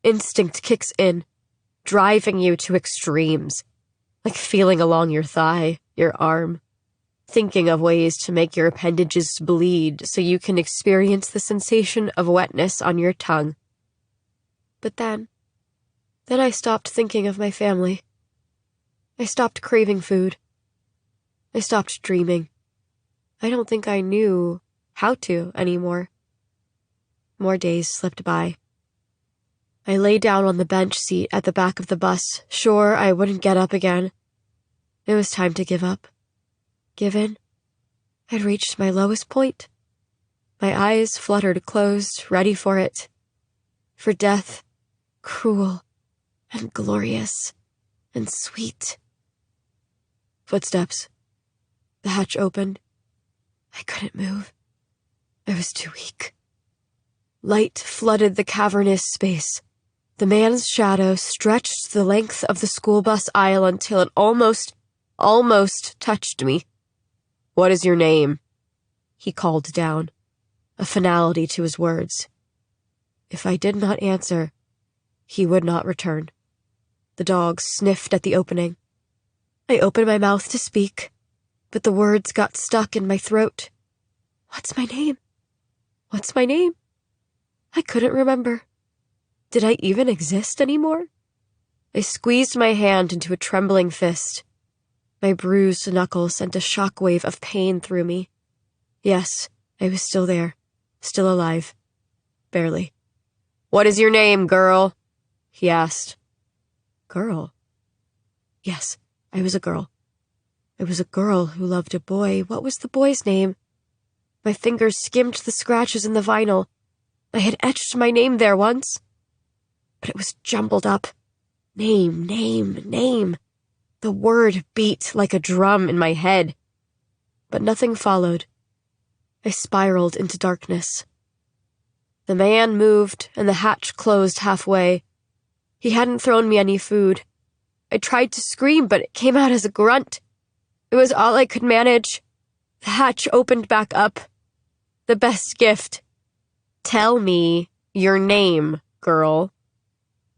Instinct kicks in, driving you to extremes, like feeling along your thigh, your arm, thinking of ways to make your appendages bleed so you can experience the sensation of wetness on your tongue. But then I stopped thinking of my family. I stopped craving food. I stopped dreaming. I don't think I knew how to anymore. More days slipped by. I lay down on the bench seat at the back of the bus, sure I wouldn't get up again. It was time to give up. Give in. I'd reached my lowest point. My eyes fluttered closed, ready for it. For death, cruel and glorious and sweet. Footsteps. The hatch opened. I couldn't move. I was too weak. Light flooded the cavernous space. The man's shadow stretched the length of the school bus aisle until it almost touched me. "What is your name?" he called down, a finality to his words. If I did not answer, he would not return. The dog sniffed at the opening. I opened my mouth to speak, but the words got stuck in my throat. What's my name? What's my name? I couldn't remember. Did I even exist anymore? I squeezed my hand into a trembling fist. My bruised knuckles sent a shockwave of pain through me. Yes, I was still there, still alive. Barely. "What is your name, girl?" he asked. girl. Yes, I was a girl. I was a girl who loved a boy. What was the boy's name? My fingers skimmed the scratches in the vinyl. I had etched my name there once. But it was jumbled up. Name, name, name. The word beat like a drum in my head. But nothing followed. I spiraled into darkness. The man moved, and the hatch closed halfway. He hadn't thrown me any food. I tried to scream, but it came out as a grunt. It was all I could manage. The hatch opened back up. The best gift. Tell me your name, girl.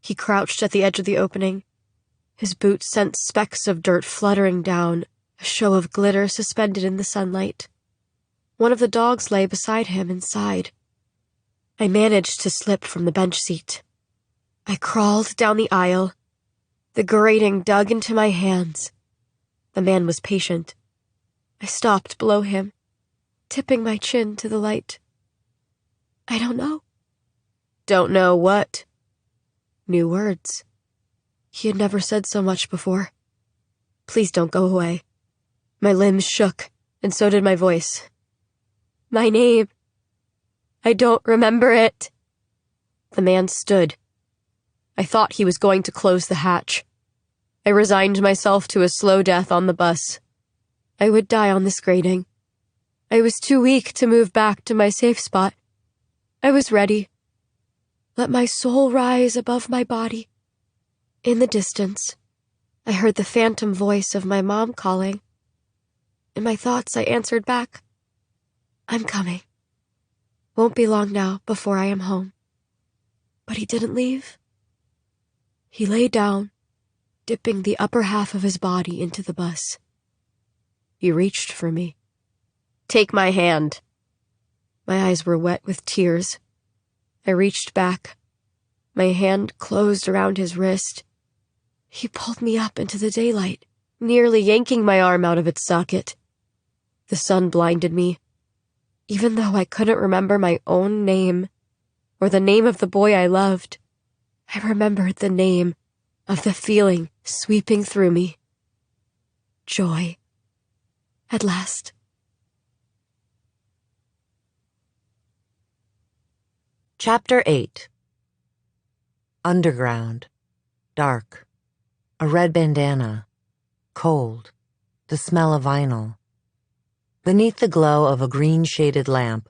He crouched at the edge of the opening. His boots sent specks of dirt fluttering down, a show of glitter suspended in the sunlight. One of the dogs lay beside him inside. I managed to slip from the bench seat. I crawled down the aisle. The grating dug into my hands. The man was patient. I stopped below him, tipping my chin to the light. I don't know. Don't know what? New words. He had never said so much before. Please don't go away. My limbs shook, and so did my voice. My name. I don't remember it. The man stood. I thought he was going to close the hatch. I resigned myself to a slow death on the bus. I would die on this grating. I was too weak to move back to my safe spot. I was ready. Let my soul rise above my body. In the distance, I heard the phantom voice of my mom calling. In my thoughts, I answered back, I'm coming. Won't be long now before I am home. But he didn't leave. He lay down, dipping the upper half of his body into the bus. He reached for me. Take my hand. My eyes were wet with tears. I reached back. My hand closed around his wrist. He pulled me up into the daylight, nearly yanking my arm out of its socket. The sun blinded me. Even though I couldn't remember my own name, or the name of the boy I loved, I remembered the name of the feeling sweeping through me. Joy. At last. Chapter 8. Underground. Dark. A red bandana. Cold. The smell of vinyl. Beneath the glow of a green-shaded lamp,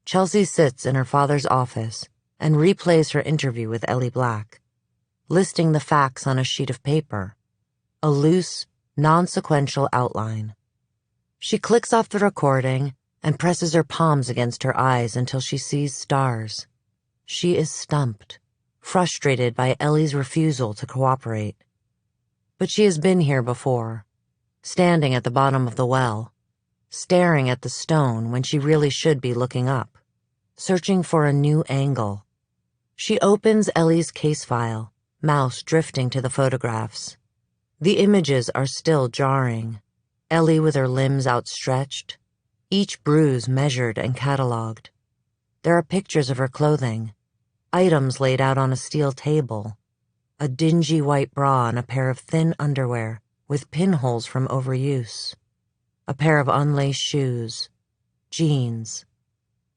Chelsea sits in her father's office and replays her interview with Ellie Black, listing the facts on a sheet of paper, a loose, non-sequential outline. She clicks off the recording and presses her palms against her eyes until she sees stars. She is stumped, frustrated by Ellie's refusal to cooperate. But she has been here before, standing at the bottom of the well, staring at the stone when she really should be looking up, searching for a new angle. She opens Ellie's case file, mouse drifting to the photographs. The images are still jarring. Ellie with her limbs outstretched, each bruise measured and catalogued. There are pictures of her clothing, items laid out on a steel table, a dingy white bra and a pair of thin underwear with pinholes from overuse, a pair of unlaced shoes, jeans,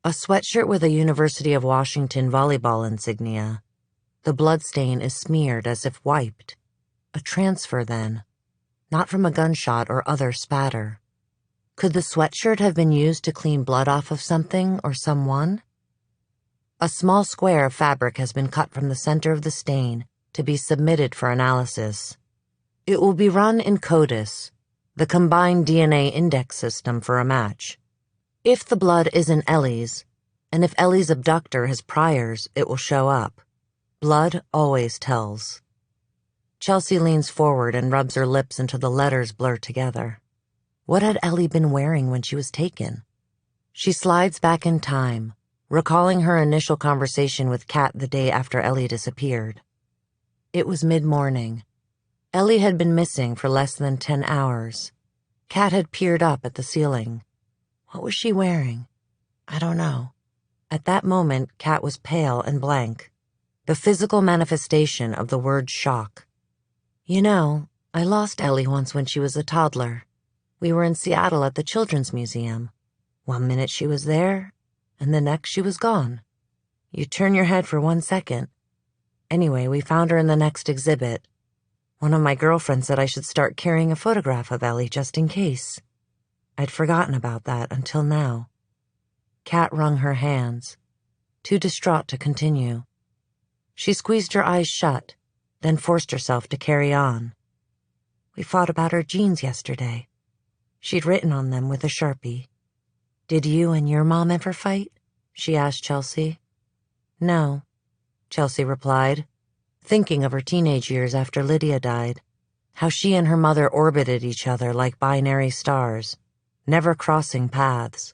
a sweatshirt with a University of Washington volleyball insignia. The bloodstain is smeared as if wiped. A transfer, then, not from a gunshot or other spatter. Could the sweatshirt have been used to clean blood off of something or someone? A small square of fabric has been cut from the center of the stain to be submitted for analysis. It will be run in CODIS, the combined DNA index system, for a match. If the blood isn't Ellie's, and if Ellie's abductor has priors, it will show up. Blood always tells. Chelsea leans forward and rubs her lips until the letters blur together. What had Ellie been wearing when she was taken? She slides back in time, recalling her initial conversation with Kat the day after Ellie disappeared. It was mid-morning. Ellie had been missing for less than 10 hours. Kat had peered up at the ceiling. What was she wearing? I don't know. At that moment, Kat was pale and blank, the physical manifestation of the word shock. You know, I lost Ellie once when she was a toddler. We were in Seattle at the Children's Museum. One minute she was there, and the next she was gone. You turn your head for 1 second. Anyway, we found her in the next exhibit. One of my girlfriends said I should start carrying a photograph of Ellie just in case. I'd forgotten about that until now. Kat wrung her hands, too distraught to continue. She squeezed her eyes shut, then forced herself to carry on. We fought about her jeans yesterday. She'd written on them with a Sharpie. Did you and your mom ever fight? She asked Chelsea. No, Chelsea replied, thinking of her teenage years after Lydia died, how she and her mother orbited each other like binary stars, never crossing paths.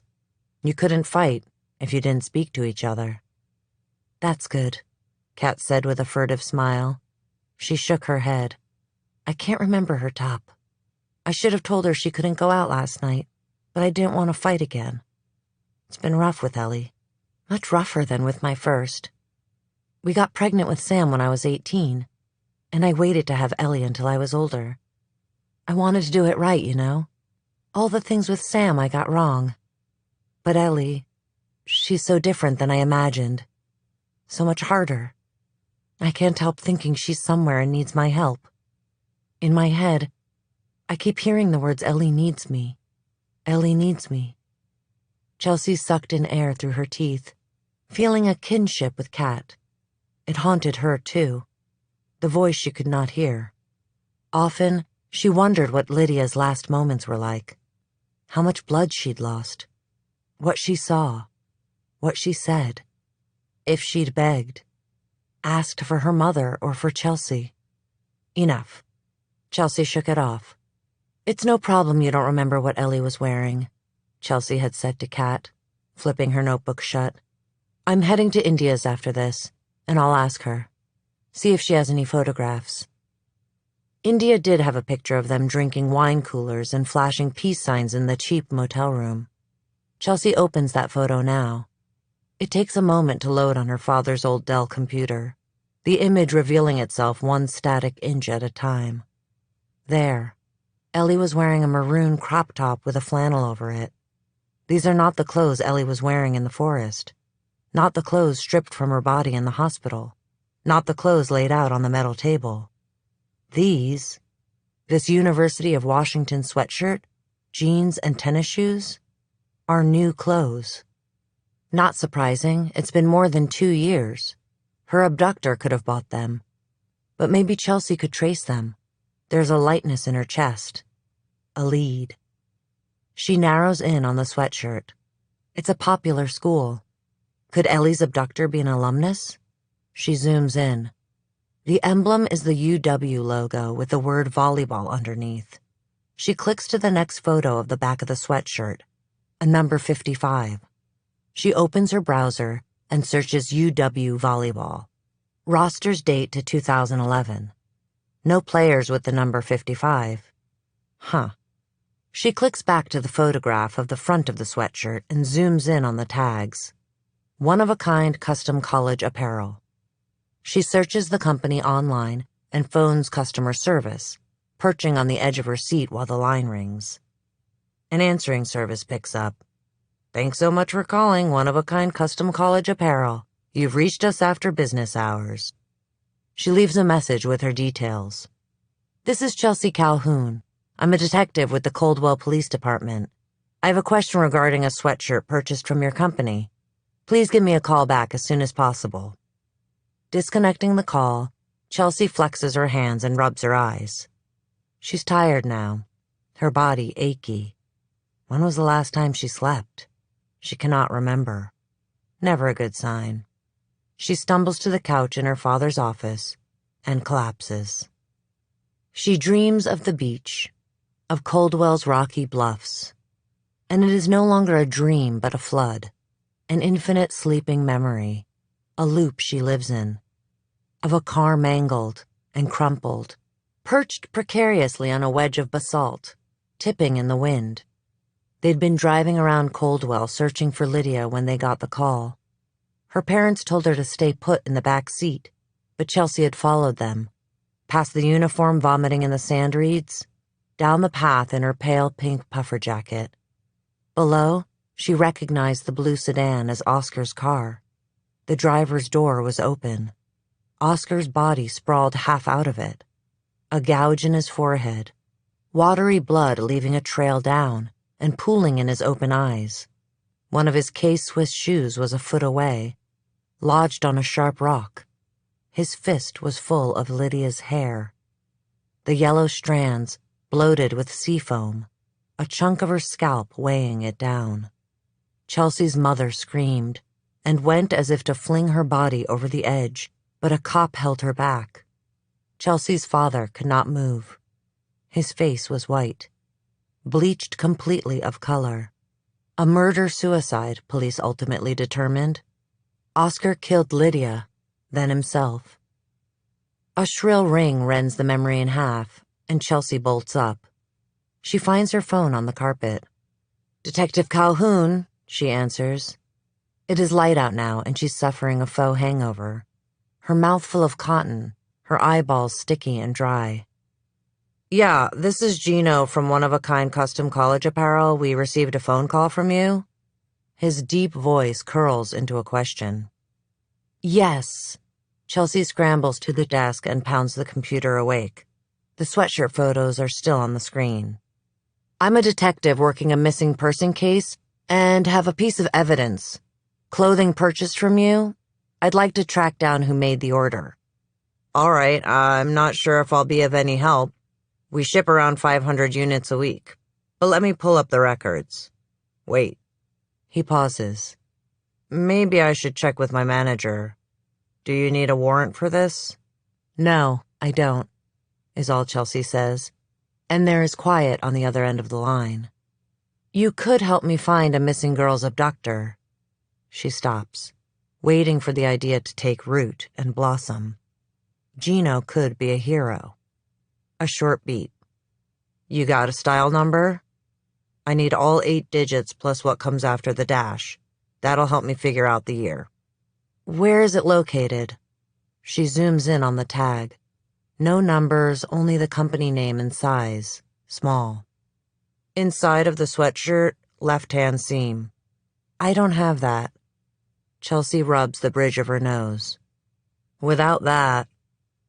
You couldn't fight if you didn't speak to each other. That's good, Kat said with a furtive smile. She shook her head. I can't remember her top. I should have told her she couldn't go out last night, but I didn't want to fight again. It's been rough with Ellie. Much rougher than with my first. We got pregnant with Sam when I was 18, and I waited to have Ellie until I was older. I wanted to do it right, you know. All the things with Sam I got wrong. But Ellie, she's so different than I imagined. So much harder. I can't help thinking she's somewhere and needs my help. In my head, I keep hearing the words Ellie needs me. Ellie needs me. Chelsea sucked in air through her teeth, feeling a kinship with Kat. It haunted her, too. The voice she could not hear. Often, she wondered what Lydia's last moments were like. How much blood she'd lost. What she saw. What she said. If she'd begged. Asked for her mother or for Chelsea. Enough. Chelsea shook it off. It's no problem you don't remember what Ellie was wearing, Chelsea had said to Kat, flipping her notebook shut. I'm heading to India's after this, and I'll ask her. See if she has any photographs. India did have a picture of them drinking wine coolers and flashing peace signs in the cheap motel room. Chelsea opens that photo now. It takes a moment to load on her father's old Dell computer, the image revealing itself one static inch at a time. There, Ellie was wearing a maroon crop top with a flannel over it. These are not the clothes Ellie was wearing in the forest. Not the clothes stripped from her body in the hospital. Not the clothes laid out on the metal table. This University of Washington sweatshirt, jeans, and tennis shoes, are new clothes. Not surprising, it's been more than 2 years. Her abductor could have bought them. But maybe Chelsea could trace them. There's a lightness in her chest. A lead. She narrows in on the sweatshirt. It's a popular school. Could Ellie's abductor be an alumnus? She zooms in. The emblem is the UW logo with the word volleyball underneath. She clicks to the next photo of the back of the sweatshirt, a number 55. She opens her browser and searches UW volleyball. Rosters date to 2011. No players with the number 55. Huh. She clicks back to the photograph of the front of the sweatshirt and zooms in on the tags. One-of-a-kind custom college apparel. She searches the company online and phones customer service, perching on the edge of her seat while the line rings. An answering service picks up. Thanks so much for calling One-of-a-kind custom college apparel. You've reached us after business hours. She leaves a message with her details. This is Chelsea Calhoun. I'm a detective with the Coldwell Police Department. I have a question regarding a sweatshirt purchased from your company. Please give me a call back as soon as possible. Disconnecting the call, Chelsea flexes her hands and rubs her eyes. She's tired now, her body achy. When was the last time she slept? She cannot remember. Never a good sign. She stumbles to the couch in her father's office and collapses. She dreams of the beach, of Coldwell's rocky bluffs. And it is no longer a dream but a flood, an infinite sleeping memory, a loop she lives in, of a car mangled and crumpled, perched precariously on a wedge of basalt, tipping in the wind. They'd been driving around Coldwell searching for Lydia when they got the call. Her parents told her to stay put in the back seat, but Chelsea had followed them. past the uniform vomiting in the sand reeds, down the path in her pale pink puffer jacket. Below, she recognized the blue sedan as Oscar's car. The driver's door was open. Oscar's body sprawled half out of it. A gouge in his forehead, watery blood leaving a trail down and pooling in his open eyes. One of his K-Swiss shoes was a foot away, lodged on a sharp rock. His fist was full of Lydia's hair. The yellow strands bloated with sea foam, a chunk of her scalp weighing it down. Chelsea's mother screamed and went as if to fling her body over the edge, but a cop held her back. Chelsea's father could not move. His face was white, bleached completely of color. A murder-suicide, police ultimately determined. Oscar killed Lydia, then himself. A shrill ring rends the memory in half, and Chelsea bolts up. She finds her phone on the carpet. "Detective Calhoun," she answers. It is light out now, and she's suffering a faux hangover. Her mouth full of cotton, her eyeballs sticky and dry. "Yeah, this is Gino from one-of-a-kind custom college apparel. We received a phone call from you." His deep voice curls into a question. "Yes." Chelsea scrambles to the desk and pounds the computer awake. The sweatshirt photos are still on the screen. "I'm a detective working a missing person case and have a piece of evidence. Clothing purchased from you. I'd like to track down who made the order." "All right, I'm not sure if I'll be of any help. We ship around 500 units a week. But let me pull up the records. Wait." He pauses. "Maybe I should check with my manager. Do you need a warrant for this?" "No, I don't," is all Chelsea says, and there is quiet on the other end of the line. "You could help me find a missing girl's abductor." She stops, waiting for the idea to take root and blossom. Gino could be a hero. A short beat. "You got a style number?" "I need all 8 digits plus what comes after the dash. That'll help me figure out the year." "Where is it located?" She zooms in on the tag. No numbers, only the company name and size. Small. "Inside of the sweatshirt, left-hand seam." "I don't have that." Chelsea rubs the bridge of her nose. "Without that..."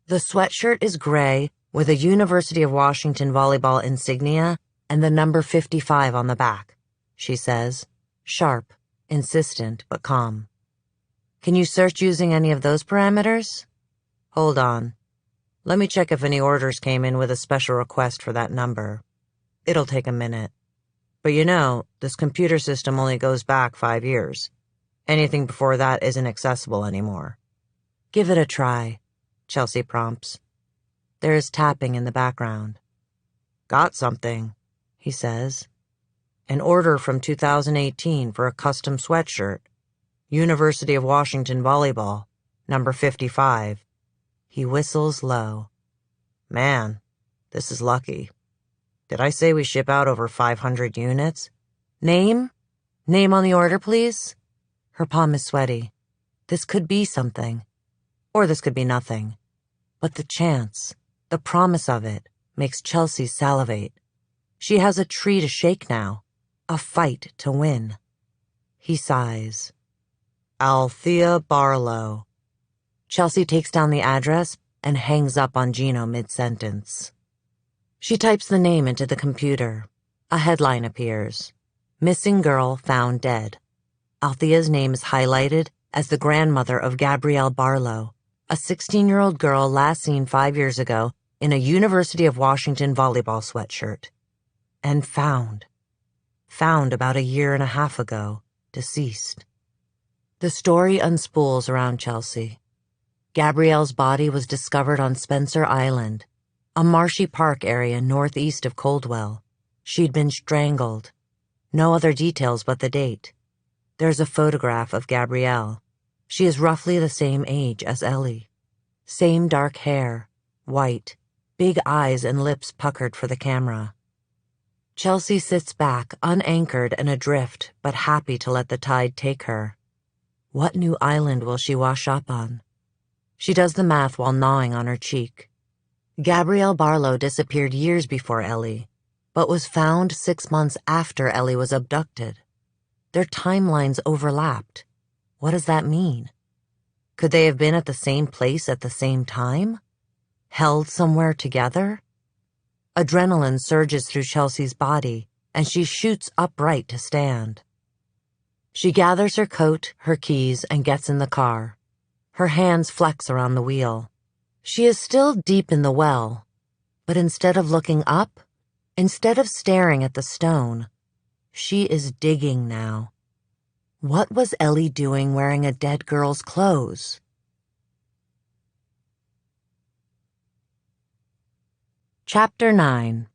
The sweatshirt is gray with a University of Washington volleyball insignia and the number 55 on the back, she says, sharp, insistent, but calm. "Can you search using any of those parameters?" "Hold on. Let me check if any orders came in with a special request for that number. It'll take a minute. But you know, this computer system only goes back 5 years. Anything before that isn't accessible anymore." "Give it a try," Chelsea prompts. There is tapping in the background. "Got something," he says. "An order from 2018 for a custom sweatshirt. University of Washington volleyball, number 55. He whistles low. "Man, this is lucky. Did I say we ship out over 500 units? Name? Name on the order, please?" Her palm is sweaty. This could be something. Or this could be nothing. But the chance, the promise of it, makes Chelsea salivate. She has a tree to shake now, a fight to win. He sighs. "Althea Barlow." Chelsea takes down the address and hangs up on Gino mid-sentence. She types the name into the computer. A headline appears. "Missing girl found dead." Althea's name is highlighted as the grandmother of Gabrielle Barlow, a 16-year-old girl last seen 5 years ago in a University of Washington volleyball sweatshirt. And found. Found about a year and a half ago, deceased. The story unspools around Chelsea. Gabrielle's body was discovered on Spencer Island, a marshy park area northeast of Coldwell. She'd been strangled. No other details but the date. There's a photograph of Gabrielle. She is roughly the same age as Ellie. Same dark hair, white, big eyes and lips puckered for the camera. Chelsea sits back, unanchored and adrift, but happy to let the tide take her. What new island will she wash up on? She does the math while gnawing on her cheek. Gabrielle Barlow disappeared years before Ellie, but was found 6 months after Ellie was abducted. Their timelines overlapped. What does that mean? Could they have been at the same place at the same time? Held somewhere together? Adrenaline surges through Chelsea's body, and she shoots upright to stand. She gathers her coat, her keys, and gets in the car. Her hands flex around the wheel. She is still deep in the well, but instead of looking up, instead of staring at the stone, she is digging now. What was Ellie doing wearing a dead girl's clothes? Chapter 9.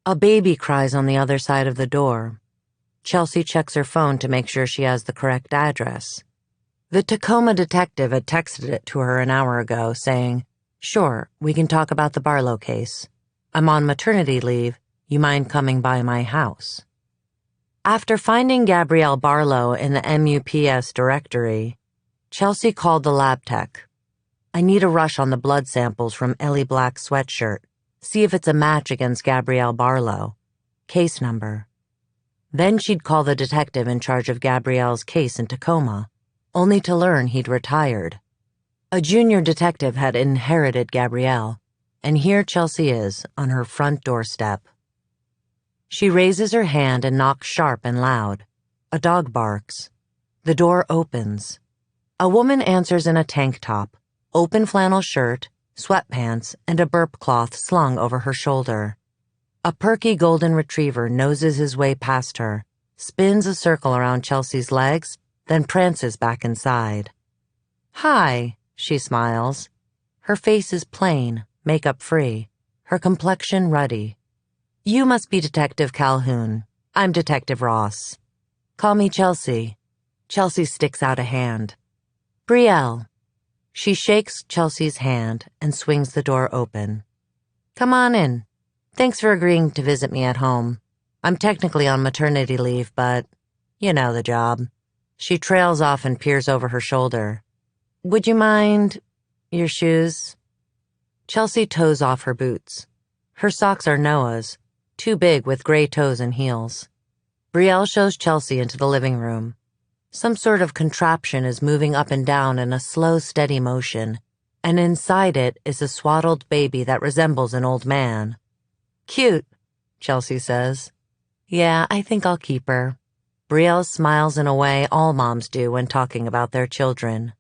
A baby cries on the other side of the door. Chelsea checks her phone to make sure she has the correct address. The Tacoma detective had texted it to her an hour ago, saying, "Sure, we can talk about the Barlow case. I'm on maternity leave. You mind coming by my house?" After finding Gabrielle Barlow in the MUPS directory, Chelsea called the lab tech. "I need a rush on the blood samples from Ellie Black's sweatshirt. See if it's a match against Gabrielle Barlow. Case number." Then she'd call the detective in charge of Gabrielle's case in Tacoma, only to learn he'd retired. A junior detective had inherited Gabrielle, and here Chelsea is, on her front doorstep. She raises her hand and knocks sharp and loud. A dog barks. The door opens. A woman answers in a tank top, open flannel shirt, sweatpants, and a burp cloth slung over her shoulder. A perky golden retriever noses his way past her, spins a circle around Chelsea's legs, then prances back inside. "Hi," she smiles. Her face is plain, makeup-free, her complexion ruddy. "You must be Detective Calhoun. I'm Detective Ross. Call me Chelsea." Chelsea sticks out a hand. "Brielle." She shakes Chelsea's hand and swings the door open. "Come on in. Thanks for agreeing to visit me at home. I'm technically on maternity leave, but you know the job." She trails off and peers over her shoulder. "Would you mind your shoes?" Chelsea toes off her boots. Her socks are Noah's, too big with gray toes and heels. Brielle shows Chelsea into the living room. Some sort of contraption is moving up and down in a slow, steady motion, and inside it is a swaddled baby that resembles an old man. "Cute," Chelsea says. "Yeah, I think I'll keep her." Brielle smiles in a way all moms do when talking about their children.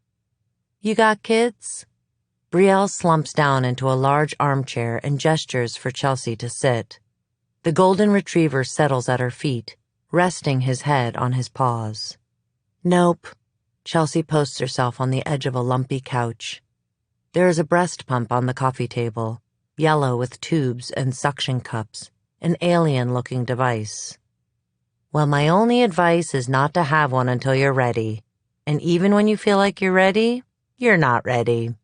"You got kids?" Brielle slumps down into a large armchair and gestures for Chelsea to sit. The golden retriever settles at her feet, resting his head on his paws. "Nope." Chelsea posts herself on the edge of a lumpy couch. There is a breast pump on the coffee table, yellow with tubes and suction cups, an alien-looking device. "Well, my only advice is not to have one until you're ready. And even when you feel like you're ready, you're not ready.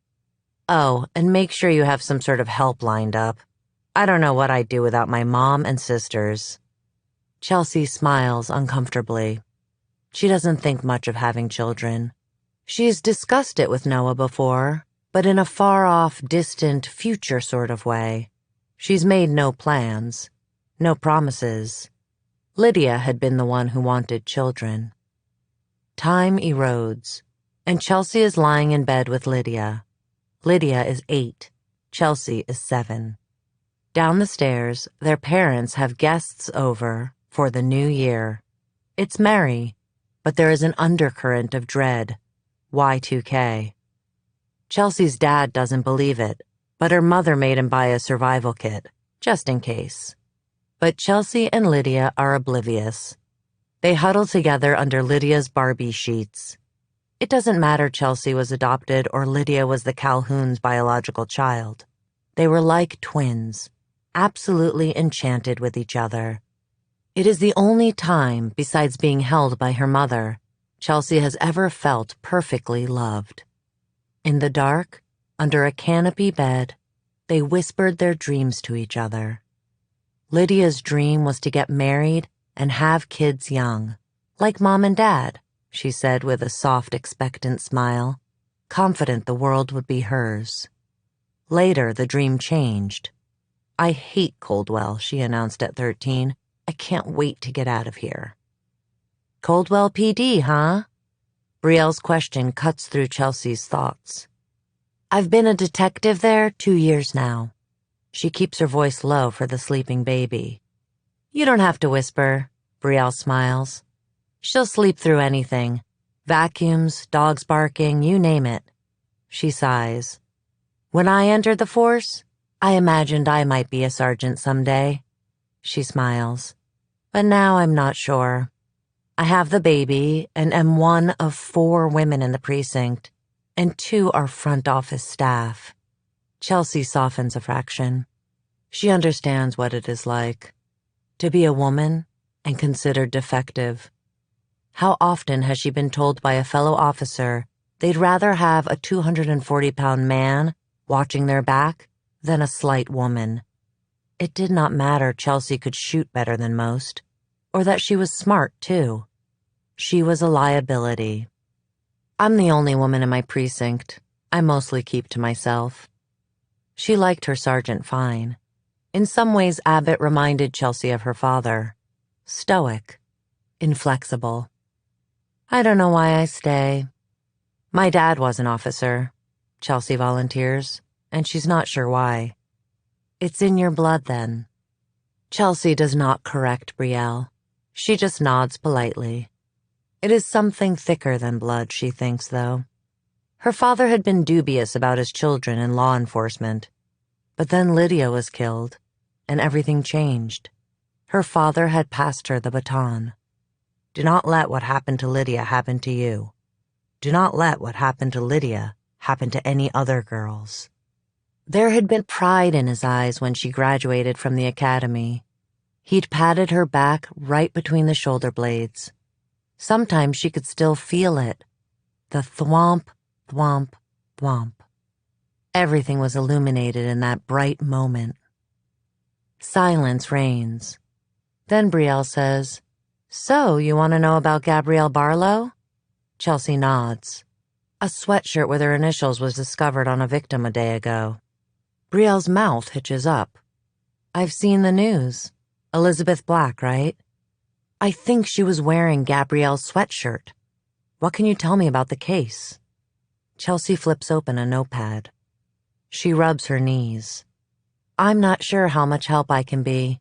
Oh, and make sure you have some sort of help lined up. I don't know what I'd do without my mom and sisters." Chelsea smiles uncomfortably. She doesn't think much of having children. She's discussed it with Noah before, but in a far-off, distant, future sort of way. She's made no plans, no promises. Lydia had been the one who wanted children. Time erodes, and Chelsea is lying in bed with Lydia. Lydia is 8. Chelsea is 7. Down the stairs, their parents have guests over for the new year. It's merry, but there is an undercurrent of dread. Y2K. Chelsea's dad doesn't believe it, but her mother made him buy a survival kit, just in case. But Chelsea and Lydia are oblivious. They huddle together under Lydia's Barbie sheets. It doesn't matter Chelsea was adopted or Lydia was the Calhoun's biological child. They were like twins, absolutely enchanted with each other. It is the only time, besides being held by her mother, Chelsea has ever felt perfectly loved. In the dark, under a canopy bed, they whispered their dreams to each other. Lydia's dream was to get married and have kids young, like Mom and Dad, she said with a soft, expectant smile, confident the world would be hers. Later, the dream changed. "I hate Coldwell," she announced at 13. "I can't wait to get out of here." "Coldwell PD, huh?" Brielle's question cuts through Chelsea's thoughts. "I've been a detective there 2 years now." She keeps her voice low for the sleeping baby. "You don't have to whisper," Brielle smiles. "She'll sleep through anything. Vacuums, dogs barking, you name it." She sighs. "When I entered the force, I imagined I might be a sergeant someday." She smiles. "But now I'm not sure. I have the baby and am one of 4 women in the precinct, and 2 are front office staff." Chelsea softens a fraction. She understands what it is like to be a woman and considered defective. How often has she been told by a fellow officer they'd rather have a 240-pound man watching their back than a slight woman? It did not matter Chelsea could shoot better than most, or that she was smart, too. She was a liability. "I'm the only woman in my precinct. I mostly keep to myself." She liked her sergeant fine. In some ways, Abbott reminded Chelsea of her father. Stoic. Inflexible. "I don't know why I stay." "My dad was an officer," Chelsea volunteers, and she's not sure why. "It's in your blood, then." Chelsea does not correct Brielle. She just nods politely. It is something thicker than blood, she thinks, though. Her father had been dubious about his children in law enforcement. But then Lydia was killed, and everything changed. Her father had passed her the baton. Do not let what happened to Lydia happen to you. Do not let what happened to Lydia happen to any other girls. There had been pride in his eyes when she graduated from the academy. He'd patted her back right between the shoulder blades. Sometimes she could still feel it. The thwomp, thwomp, thwomp. Everything was illuminated in that bright moment. Silence reigns. Then Brielle says, "So, you want to know about Gabrielle Barlow?" Chelsea nods. A sweatshirt with her initials was discovered on a victim a day ago. Brielle's mouth hitches up. "I've seen the news. Elizabeth Black, right? I think she was wearing Gabrielle's sweatshirt. What can you tell me about the case?" Chelsea flips open a notepad. She rubs her knees. "I'm not sure how much help I can be.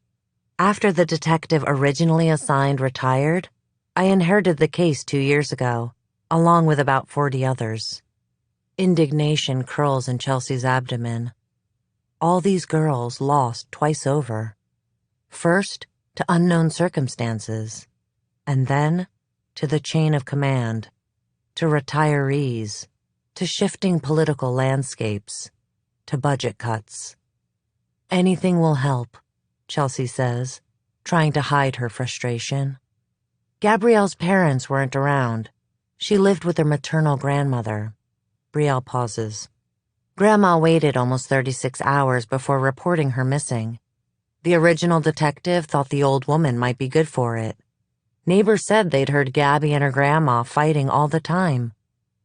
After the detective originally assigned retired, I inherited the case 2 years ago, along with about 40 others." Indignation curls in Chelsea's abdomen. All these girls lost twice over. First, to unknown circumstances, and then to the chain of command, to retirees, to shifting political landscapes, to budget cuts. "Anything will help," Chelsea says, trying to hide her frustration. Gabrielle's parents weren't around. She lived with her maternal grandmother. Brielle pauses. Grandma waited almost 36 hours before reporting her missing. The original detective thought the old woman might be good for it. Neighbors said they'd heard Gabby and her grandma fighting all the time.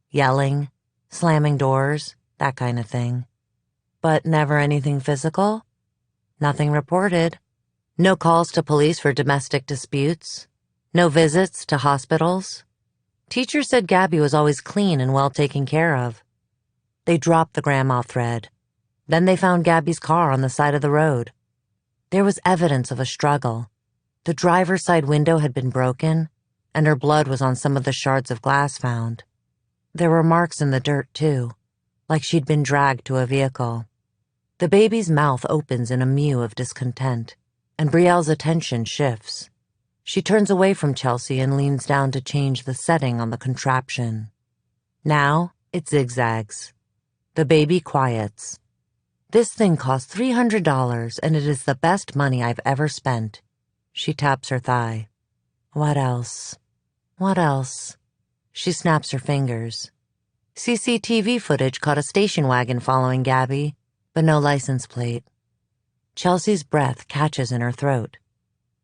Yelling, slamming doors, that kind of thing. But never anything physical? Nothing reported. No calls to police for domestic disputes. No visits to hospitals. Teachers said Gabby was always clean and well taken care of. They dropped the grandma thread. Then they found Gabby's car on the side of the road. There was evidence of a struggle. The driver's side window had been broken, and her blood was on some of the shards of glass found. There were marks in the dirt, too, like she'd been dragged to a vehicle. The baby's mouth opens in a mew of discontent, and Brielle's attention shifts. She turns away from Chelsea and leans down to change the setting on the contraption. Now it zigzags. The baby quiets. "This thing cost $300, and it is the best money I've ever spent." She taps her thigh. "What else? What else?" She snaps her fingers. CCTV footage caught a station wagon following Gabby, but no license plate. Chelsea's breath catches in her throat.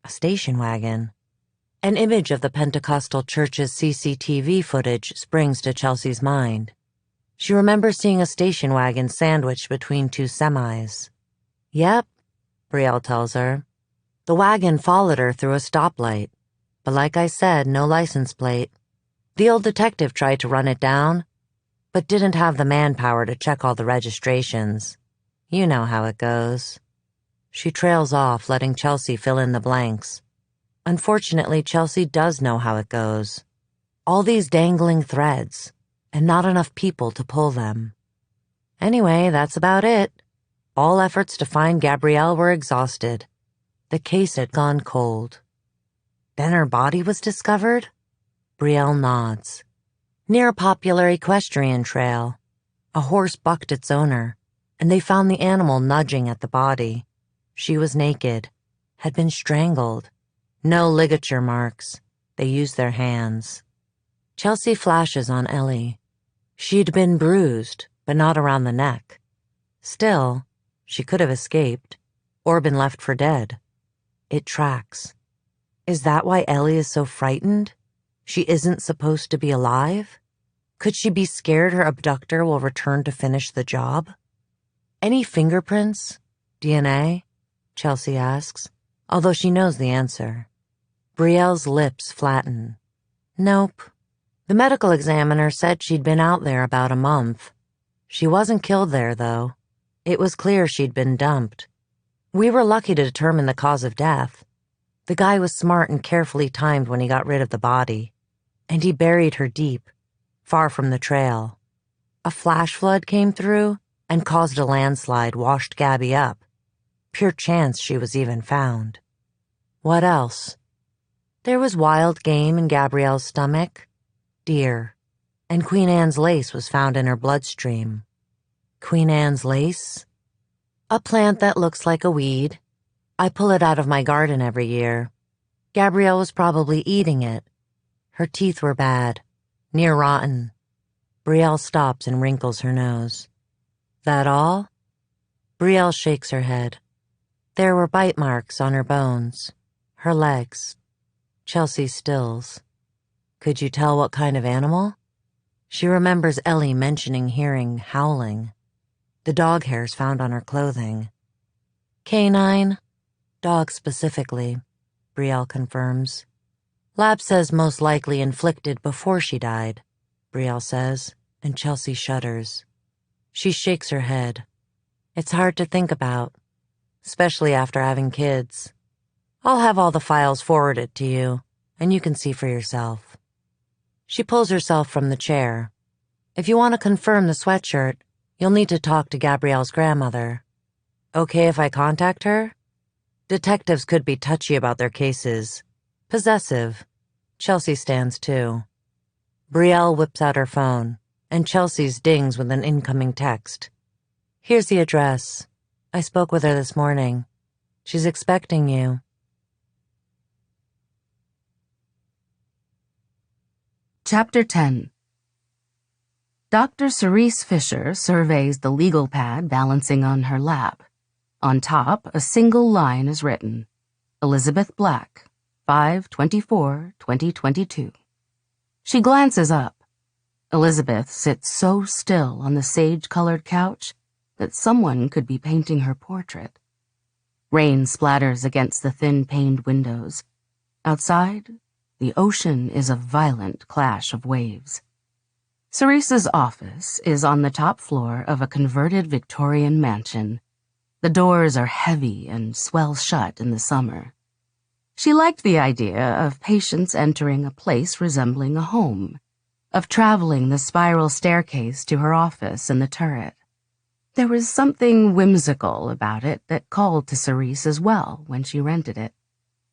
A station wagon. An image of the Pentecostal church's CCTV footage springs to Chelsea's mind. She remembers seeing a station wagon sandwiched between two semis. Yep, Brielle tells her. The wagon followed her through a stoplight. But like I said, no license plate. The old detective tried to run it down, but didn't have the manpower to check all the registrations. You know how it goes. She trails off, letting Chelsea fill in the blanks. Unfortunately, Chelsea does know how it goes. All these dangling threads, and not enough people to pull them. Anyway, that's about it. All efforts to find Gabrielle were exhausted. The case had gone cold. Then her body was discovered? Brielle nods. Near a popular equestrian trail. A horse bucked its owner, and they found the animal nudging at the body. She was naked, had been strangled. No ligature marks. They used their hands. Chelsea flashes on Ellie. She'd been bruised, but not around the neck. Still, she could have escaped, or been left for dead. It tracks. Is that why Ellie is so frightened? She isn't supposed to be alive? Could she be scared her abductor will return to finish the job? Any fingerprints? DNA? Chelsea asks, although she knows the answer. Brielle's lips flatten. Nope. The medical examiner said she'd been out there about a month. She wasn't killed there, though. It was clear she'd been dumped. We were lucky to determine the cause of death. The guy was smart and carefully timed when he got rid of the body. And he buried her deep, far from the trail. A flash flood came through and caused a landslide, washed Gabby up. Pure chance she was even found. What else? There was wild game in Gabrielle's stomach. Deer. And Queen Anne's lace was found in her bloodstream. Queen Anne's lace? A plant that looks like a weed. I pull it out of my garden every year. Gabrielle was probably eating it. Her teeth were bad, near rotten. Brielle stops and wrinkles her nose. That all? Brielle shakes her head. There were bite marks on her bones, her legs. Chelsea stills. Could you tell what kind of animal? She remembers Ellie mentioning hearing howling. The dog hairs found on her clothing. Canine. Dog specifically, Brielle confirms. Lab says most likely inflicted before she died, Brielle says, and Chelsea shudders. She shakes her head. It's hard to think about, especially after having kids. I'll have all the files forwarded to you, and you can see for yourself. She pulls herself from the chair. If you want to confirm the sweatshirt, you'll need to talk to Gabrielle's grandmother. Okay if I contact her? Detectives could be touchy about their cases. Possessive. Chelsea stands too. Brielle whips out her phone, and Chelsea's dings with an incoming text. Here's the address. I spoke with her this morning. She's expecting you. Chapter 10. Dr. Cerise Fisher surveys the legal pad balancing on her lap. On top, a single line is written. Elizabeth Black, 5/24/2022. She glances up. Elizabeth sits so still on the sage-colored couch that someone could be painting her portrait. Rain splatters against the thin-paned windows. Outside, the ocean is a violent clash of waves. Cerise's office is on the top floor of a converted Victorian mansion. The doors are heavy and swell shut in the summer. She liked the idea of patients entering a place resembling a home, of traveling the spiral staircase to her office in the turret. There was something whimsical about it that called to Cerise as well when she rented it.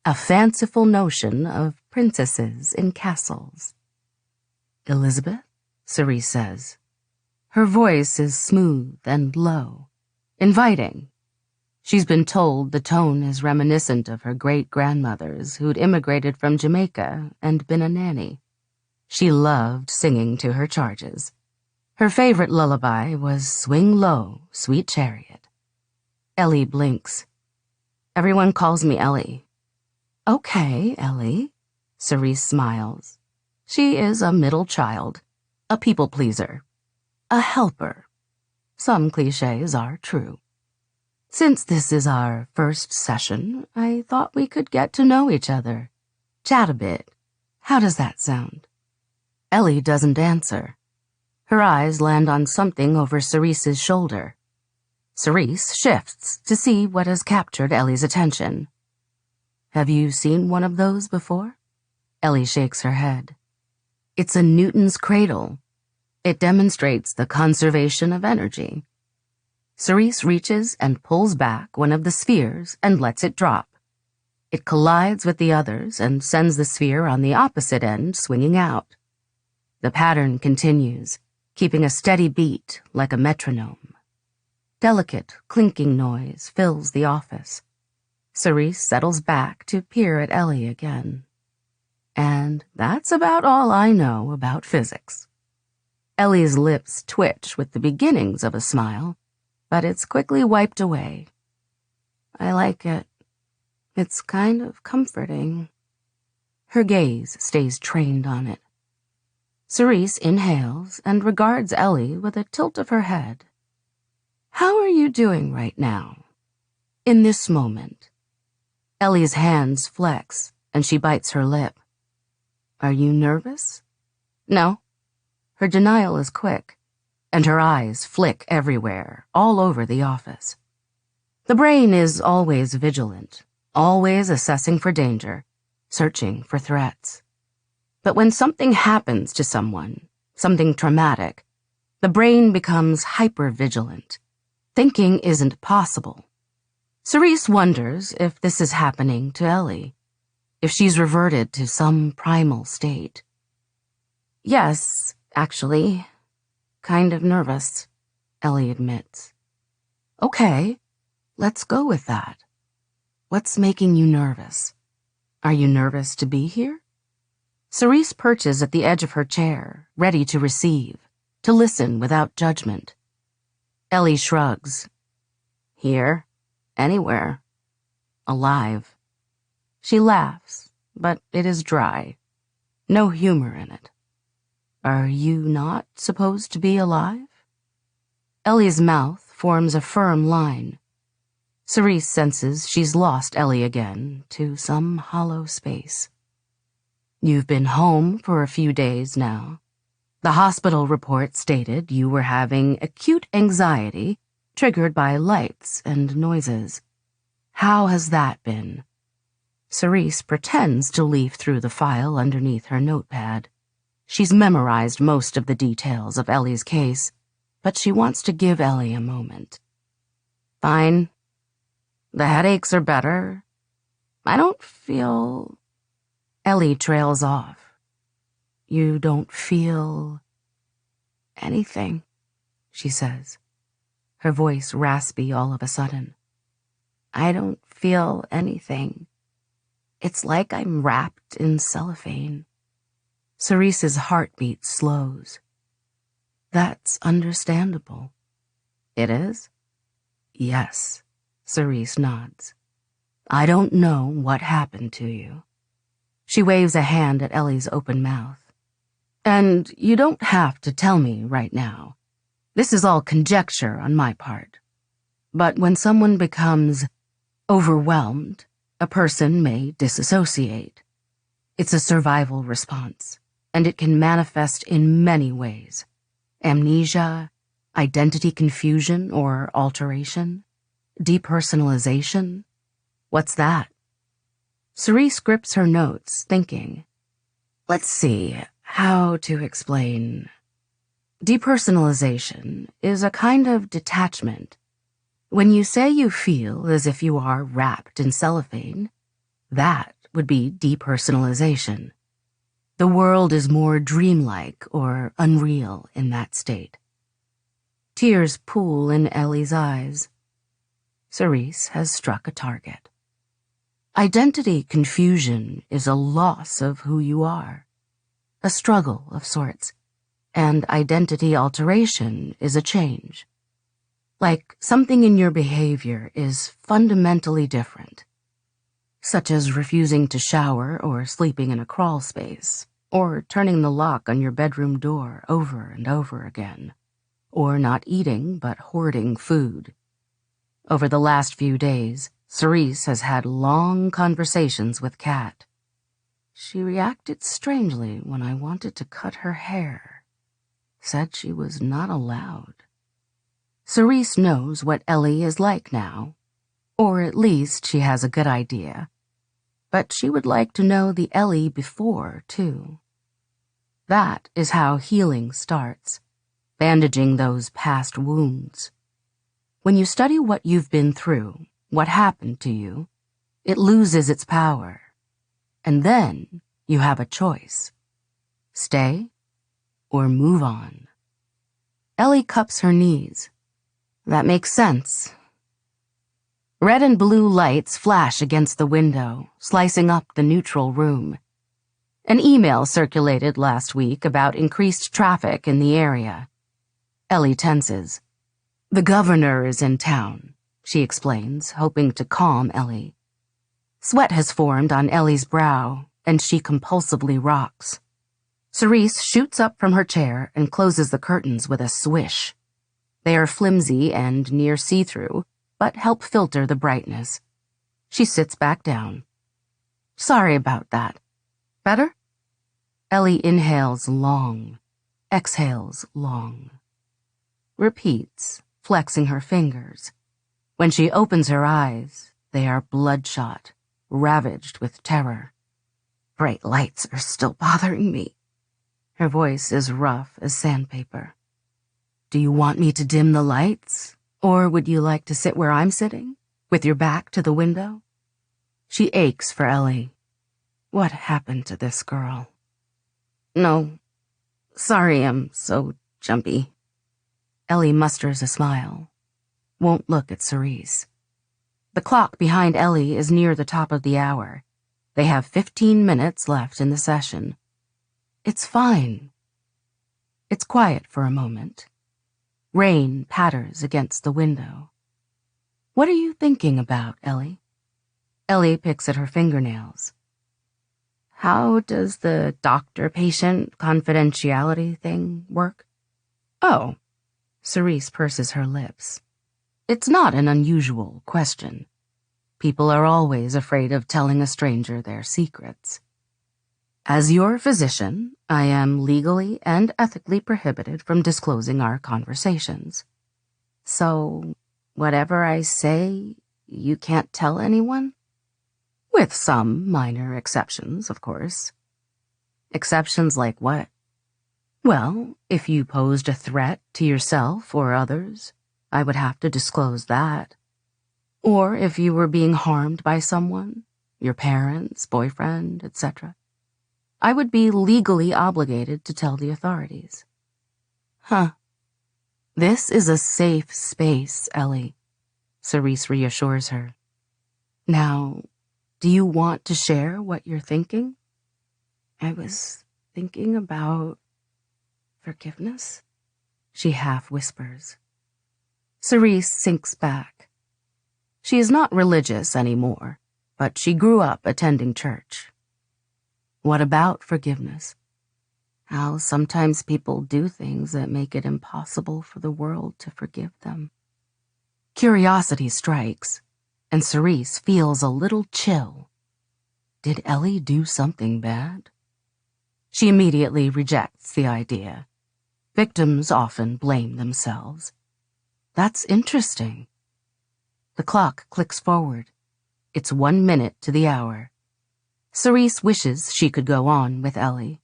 A fanciful notion of princesses in castles. Elizabeth, Cerise says. Her voice is smooth and low, inviting. She's been told the tone is reminiscent of her great-grandmother's who'd immigrated from Jamaica and been a nanny. She loved singing to her charges. Her favorite lullaby was Swing Low, Sweet Chariot. Ellie blinks. Everyone calls me Ellie. Okay, Ellie. Cerise smiles. She is a middle child, a people-pleaser. a helper. Some cliches are true. Since this is our first session, I thought we could get to know each other. Chat a bit. How does that sound? Ellie doesn't answer. Her eyes land on something over Cerise's shoulder. Cerise shifts to see what has captured Ellie's attention. Have you seen one of those before? Ellie shakes her head. It's a Newton's cradle. It demonstrates the conservation of energy. Cerise reaches and pulls back one of the spheres and lets it drop. It collides with the others and sends the sphere on the opposite end swinging out. The pattern continues, keeping a steady beat like a metronome. Delicate, clinking noise fills the office. Cerise settles back to peer at Ellie again. And that's about all I know about physics. Ellie's lips twitch with the beginnings of a smile, but it's quickly wiped away. I like it. It's kind of comforting. Her gaze stays trained on it. Cerise inhales and regards Ellie with a tilt of her head. How are you doing right now? In this moment. Ellie's hands flex, and she bites her lip. Are you nervous? No. Her denial is quick, and her eyes flick everywhere, all over the office. The brain is always vigilant, always assessing for danger, searching for threats. But when something happens to someone, something traumatic, the brain becomes hyper-vigilant. Thinking isn't possible. Cerise wonders if this is happening to Ellie, if she's reverted to some primal state. Yes, actually, kind of nervous, Ellie admits. Okay, let's go with that. What's making you nervous? Are you nervous to be here? Cerise perches at the edge of her chair, ready to receive, to listen without judgment. Ellie shrugs. Here, anywhere. Alive. She laughs, but it is dry. No humor in it. Are you not supposed to be alive? Ellie's mouth forms a firm line. Cerise senses she's lost Ellie again to some hollow space. You've been home for a few days now. The hospital report stated you were having acute anxiety triggered by lights and noises. How has that been? Cerise pretends to leaf through the file underneath her notepad. She's memorized most of the details of Ellie's case, but she wants to give Ellie a moment. Fine. The headaches are better. I don't feel... Ellie trails off. You don't feel... anything, she says, her voice raspy all of a sudden. I don't feel anything. It's like I'm wrapped in cellophane. Cerise's heartbeat slows. That's understandable. It is? Yes, Cerise nods. I don't know what happened to you. She waves a hand at Ellie's open mouth. And you don't have to tell me right now. This is all conjecture on my part. But when someone becomes overwhelmed, a person may disassociate. It's a survival response, and it can manifest in many ways. Amnesia, identity confusion or alteration, depersonalization. What's that? Cerise grips her notes, thinking. Let's see, how to explain. Depersonalization is a kind of detachment. When you say you feel as if you are wrapped in cellophane, that would be depersonalization. The world is more dreamlike or unreal in that state. Tears pool in Ellie's eyes. Cerise has struck a target. Identity confusion is a loss of who you are, a struggle of sorts, and identity alteration is a change. Like something in your behavior is fundamentally different, such as refusing to shower or sleeping in a crawl space, or turning the lock on your bedroom door over and over again. or not eating but hoarding food. Over the last few days, Cerise has had long conversations with Kat. She reacted strangely when I wanted to cut her hair. Said she was not allowed. Cerise knows what Ellie is like now, or at least she has a good idea. But she would like to know the Ellie before, too. That is how healing starts, bandaging those past wounds. When you study what you've been through, what happened to you, it loses its power. And then you have a choice. Stay or move on. Ellie cups her knees. That makes sense. Red and blue lights flash against the window, slicing up the neutral room. An email circulated last week about increased traffic in the area. Ellie tenses. The governor is in town, she explains, hoping to calm Ellie. Sweat has formed on Ellie's brow, and she compulsively rocks. Cerise shoots up from her chair and closes the curtains with a swish. They are flimsy and near see-through, but help filter the brightness. She sits back down. Sorry about that. Better? Ellie inhales long, exhales long. Repeats, flexing her fingers. When she opens her eyes, they are bloodshot, ravaged with terror. Bright lights are still bothering me. Her voice is rough as sandpaper. Do you want me to dim the lights? Or would you like to sit where I'm sitting, with your back to the window? She aches for Ellie. What happened to this girl? No. Sorry I'm so jumpy. Ellie musters a smile. Won't look at Cerise. The clock behind Ellie is near the top of the hour. They have 15 minutes left in the session. It's fine. It's quiet for a moment. Rain patters against the window. What are you thinking about, Ellie? Ellie picks at her fingernails. How does the doctor-patient confidentiality thing work? Oh. Cerise purses her lips. It's not an unusual question. People are always afraid of telling a stranger their secrets. As your physician, I am legally and ethically prohibited from disclosing our conversations. So, whatever I say, you can't tell anyone? With some minor exceptions, of course. Exceptions like what? Well, if you posed a threat to yourself or others, I would have to disclose that. Or if you were being harmed by someone, your parents, boyfriend, etc., I would be legally obligated to tell the authorities. Huh. This is a safe space, Ellie, Cerise reassures her. Now, do you want to share what you're thinking? I was thinking about forgiveness, she half whispers. Cerise sinks back. She is not religious anymore, but she grew up attending church. What about forgiveness? How sometimes people do things that make it impossible for the world to forgive them. Curiosity strikes, and Cerise feels a little chill. Did Ellie do something bad? She immediately rejects the idea. Victims often blame themselves. That's interesting. The clock clicks forward. It's 1 minute to the hour. Cerise wishes she could go on with Ellie.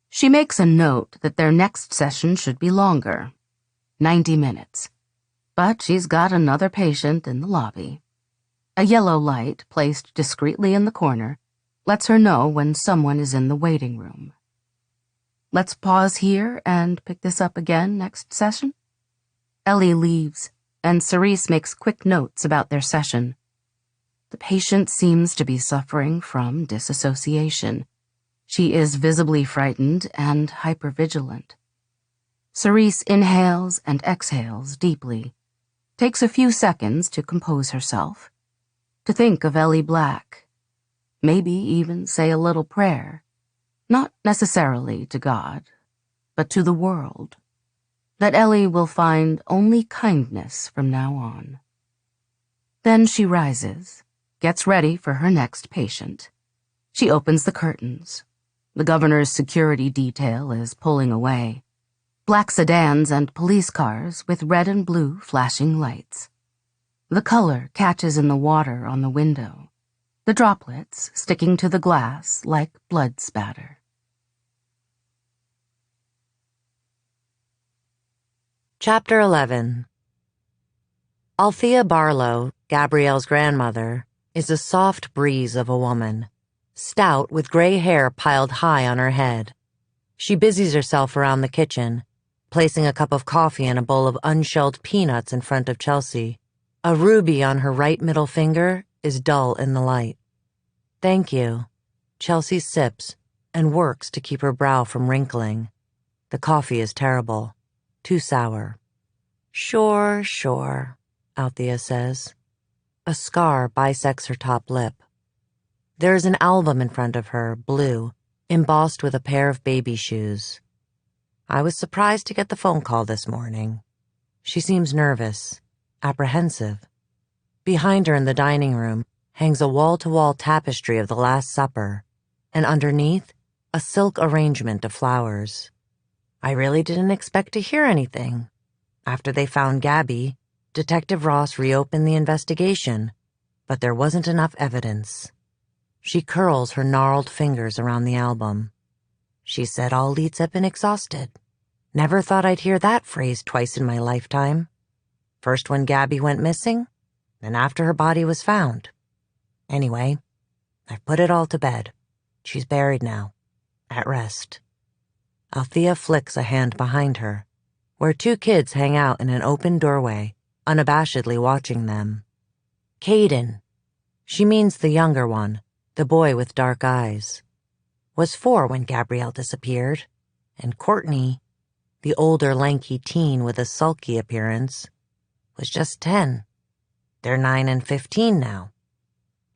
She makes a note that their next session should be longer, 90 minutes. But she's got another patient in the lobby. A yellow light, placed discreetly in the corner, lets her know when someone is in the waiting room. Let's pause here and pick this up again next session. Ellie leaves, and Cerise makes quick notes about their session. The patient seems to be suffering from disassociation. She is visibly frightened and hypervigilant. Cerise inhales and exhales deeply, takes a few seconds to compose herself, to think of Ellie Black, maybe even say a little prayer, not necessarily to God, but to the world. that Ellie will find only kindness from now on. Then she rises, gets ready for her next patient. She opens the curtains. The governor's security detail is pulling away. Black sedans and police cars with red and blue flashing lights. The color catches in the water on the window, the droplets sticking to the glass like blood spatter. Chapter 11. Althea Barlow, Gabrielle's grandmother, is a soft breeze of a woman, stout with gray hair piled high on her head. She busies herself around the kitchen, placing a cup of coffee and a bowl of unshelled peanuts in front of Chelsea. A ruby on her right middle finger is dull in the light. Thank you. Chelsea sips and works to keep her brow from wrinkling. The coffee is terrible. Too sour. Sure, Althea says. A scar bisects her top lip. There is an album in front of her, blue, embossed with a pair of baby shoes. I was surprised to get the phone call this morning. She seems nervous, apprehensive. Behind her in the dining room hangs a wall-to-wall tapestry of the Last Supper, and underneath, a silk arrangement of flowers. I really didn't expect to hear anything. After they found Gabby, Detective Ross reopened the investigation, but there wasn't enough evidence. She curls her gnarled fingers around the album. She said all leads have been exhausted. Never thought I'd hear that phrase twice in my lifetime. First when Gabby went missing, then after her body was found. Anyway, I've put it all to bed. She's buried now, at rest. Althea flicks a hand behind her, where two kids hang out in an open doorway, unabashedly watching them. Caden, she means the younger one, the boy with dark eyes, was 4 when Gabrielle disappeared, and Courtney, the older lanky teen with a sulky appearance, was just 10. They're 9 and 15 now.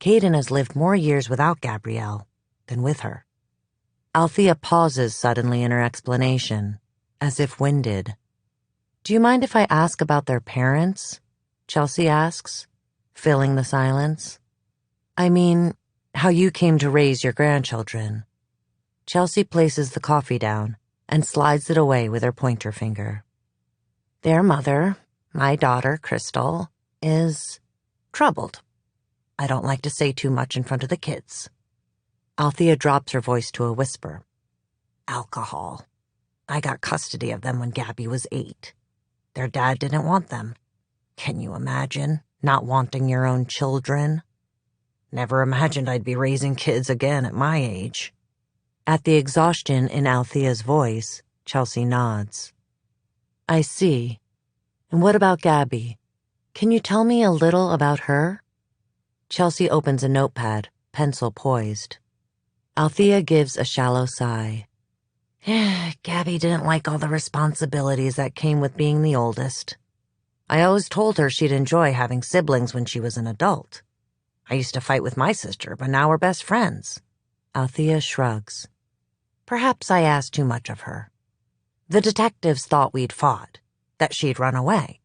Caden has lived more years without Gabrielle than with her. Althea pauses suddenly in her explanation, as if winded. Do you mind if I ask about their parents? Chelsea asks, filling the silence. I mean, how you came to raise your grandchildren. Chelsea places the coffee down and slides it away with her pointer finger. Their mother, my daughter, Crystal, is troubled. I don't like to say too much in front of the kids. Althea drops her voice to a whisper. Alcohol. I got custody of them when Gabby was 8. Their dad didn't want them. Can you imagine not wanting your own children? Never imagined I'd be raising kids again at my age. At the exhaustion in Althea's voice, Chelsea nods. I see. And what about Gabby? Can you tell me a little about her? Chelsea opens a notepad, pencil poised. Althea gives a shallow sigh. Gabby didn't like all the responsibilities that came with being the oldest. I always told her she'd enjoy having siblings when she was an adult. I used to fight with my sister, but now we're best friends. Althea shrugs. Perhaps I asked too much of her. The detectives thought we'd fought, that she'd run away.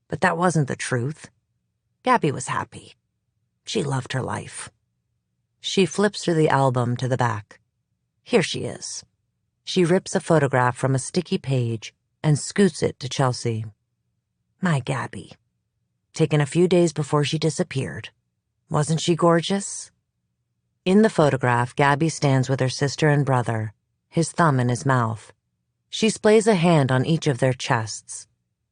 But that wasn't the truth. Gabby was happy. She loved her life. She flips through the album to the back. Here she is. She rips a photograph from a sticky page and scoots it to Chelsea. My Gabby. Taken a few days before she disappeared. Wasn't she gorgeous? In the photograph, Gabby stands with her sister and brother, his thumb in his mouth. She splays a hand on each of their chests,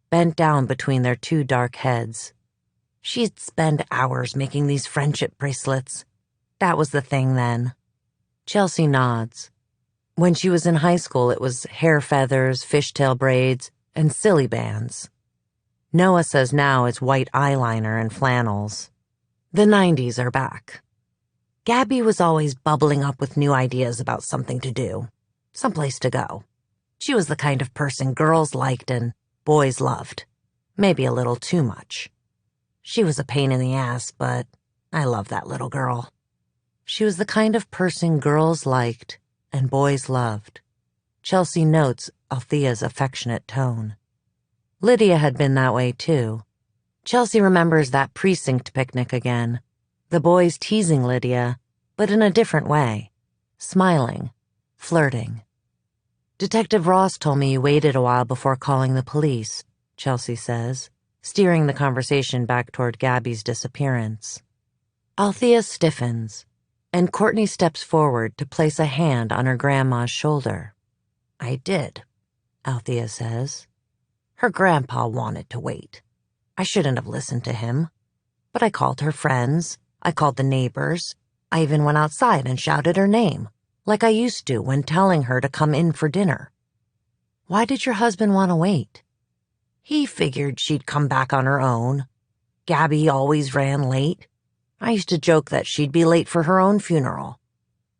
bent down between their 2 dark heads. She'd spend hours making these friendship bracelets. That was the thing then. Chelsea nods. When she was in high school, it was hair feathers, fishtail braids, and silly bands. Noah says now it's white eyeliner and flannels. The 90s are back. Gabby was always bubbling up with new ideas about something to do, someplace to go. She was the kind of person girls liked and boys loved. Maybe a little too much. She was a pain in the ass, but I love that little girl. She was the kind of person girls liked and boys loved. Chelsea notes Althea's affectionate tone. Lydia had been that way too. Chelsea remembers that precinct picnic again. The boys teasing Lydia, but in a different way. Smiling. Flirting. Detective Ross told me you waited a while before calling the police, Chelsea says, steering the conversation back toward Gabby's disappearance. Althea stiffens, and Courtney steps forward to place a hand on her grandma's shoulder. I did, Althea says. Her grandpa wanted to wait. I shouldn't have listened to him. But I called her friends. I called the neighbors. I even went outside and shouted her name, like I used to when telling her to come in for dinner. Why did your husband want to wait? He figured she'd come back on her own. Gabby always ran late. I used to joke that she'd be late for her own funeral.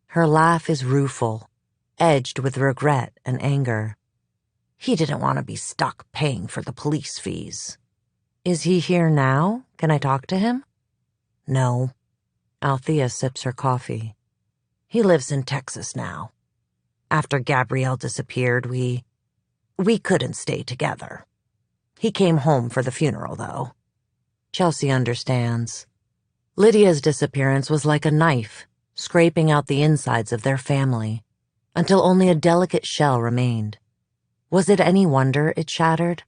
Her laugh is rueful, edged with regret and anger. He didn't want to be stuck paying for the police fees. Is he here now? Can I talk to him? No. Althea sips her coffee. He lives in Texas now. After Gabrielle disappeared, we couldn't stay together. He came home for the funeral, though. Chelsea understands. Lydia's disappearance was like a knife, scraping out the insides of their family, until only a delicate shell remained. Was it any wonder it shattered?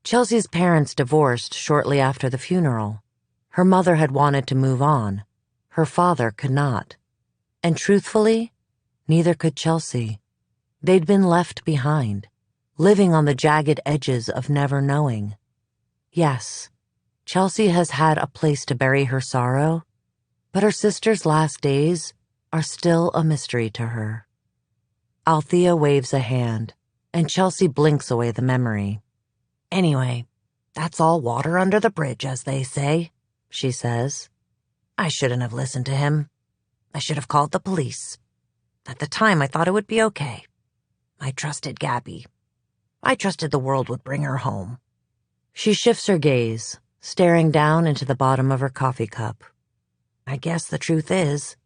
Chelsea's parents divorced shortly after the funeral. Her mother had wanted to move on. Her father could not. And truthfully, neither could Chelsea. They'd been left behind, living on the jagged edges of never knowing. Yes, Chelsea has had a place to bury her sorrow, but her sister's last days are still a mystery to her. Althea waves a hand, and Chelsea blinks away the memory. Anyway, that's all water under the bridge, as they say, she says. I shouldn't have listened to him. I should have called the police. At the time, I thought it would be okay. I trusted Gabby. I trusted the world would bring her home. She shifts her gaze, staring down into the bottom of her coffee cup. I guess the truth is,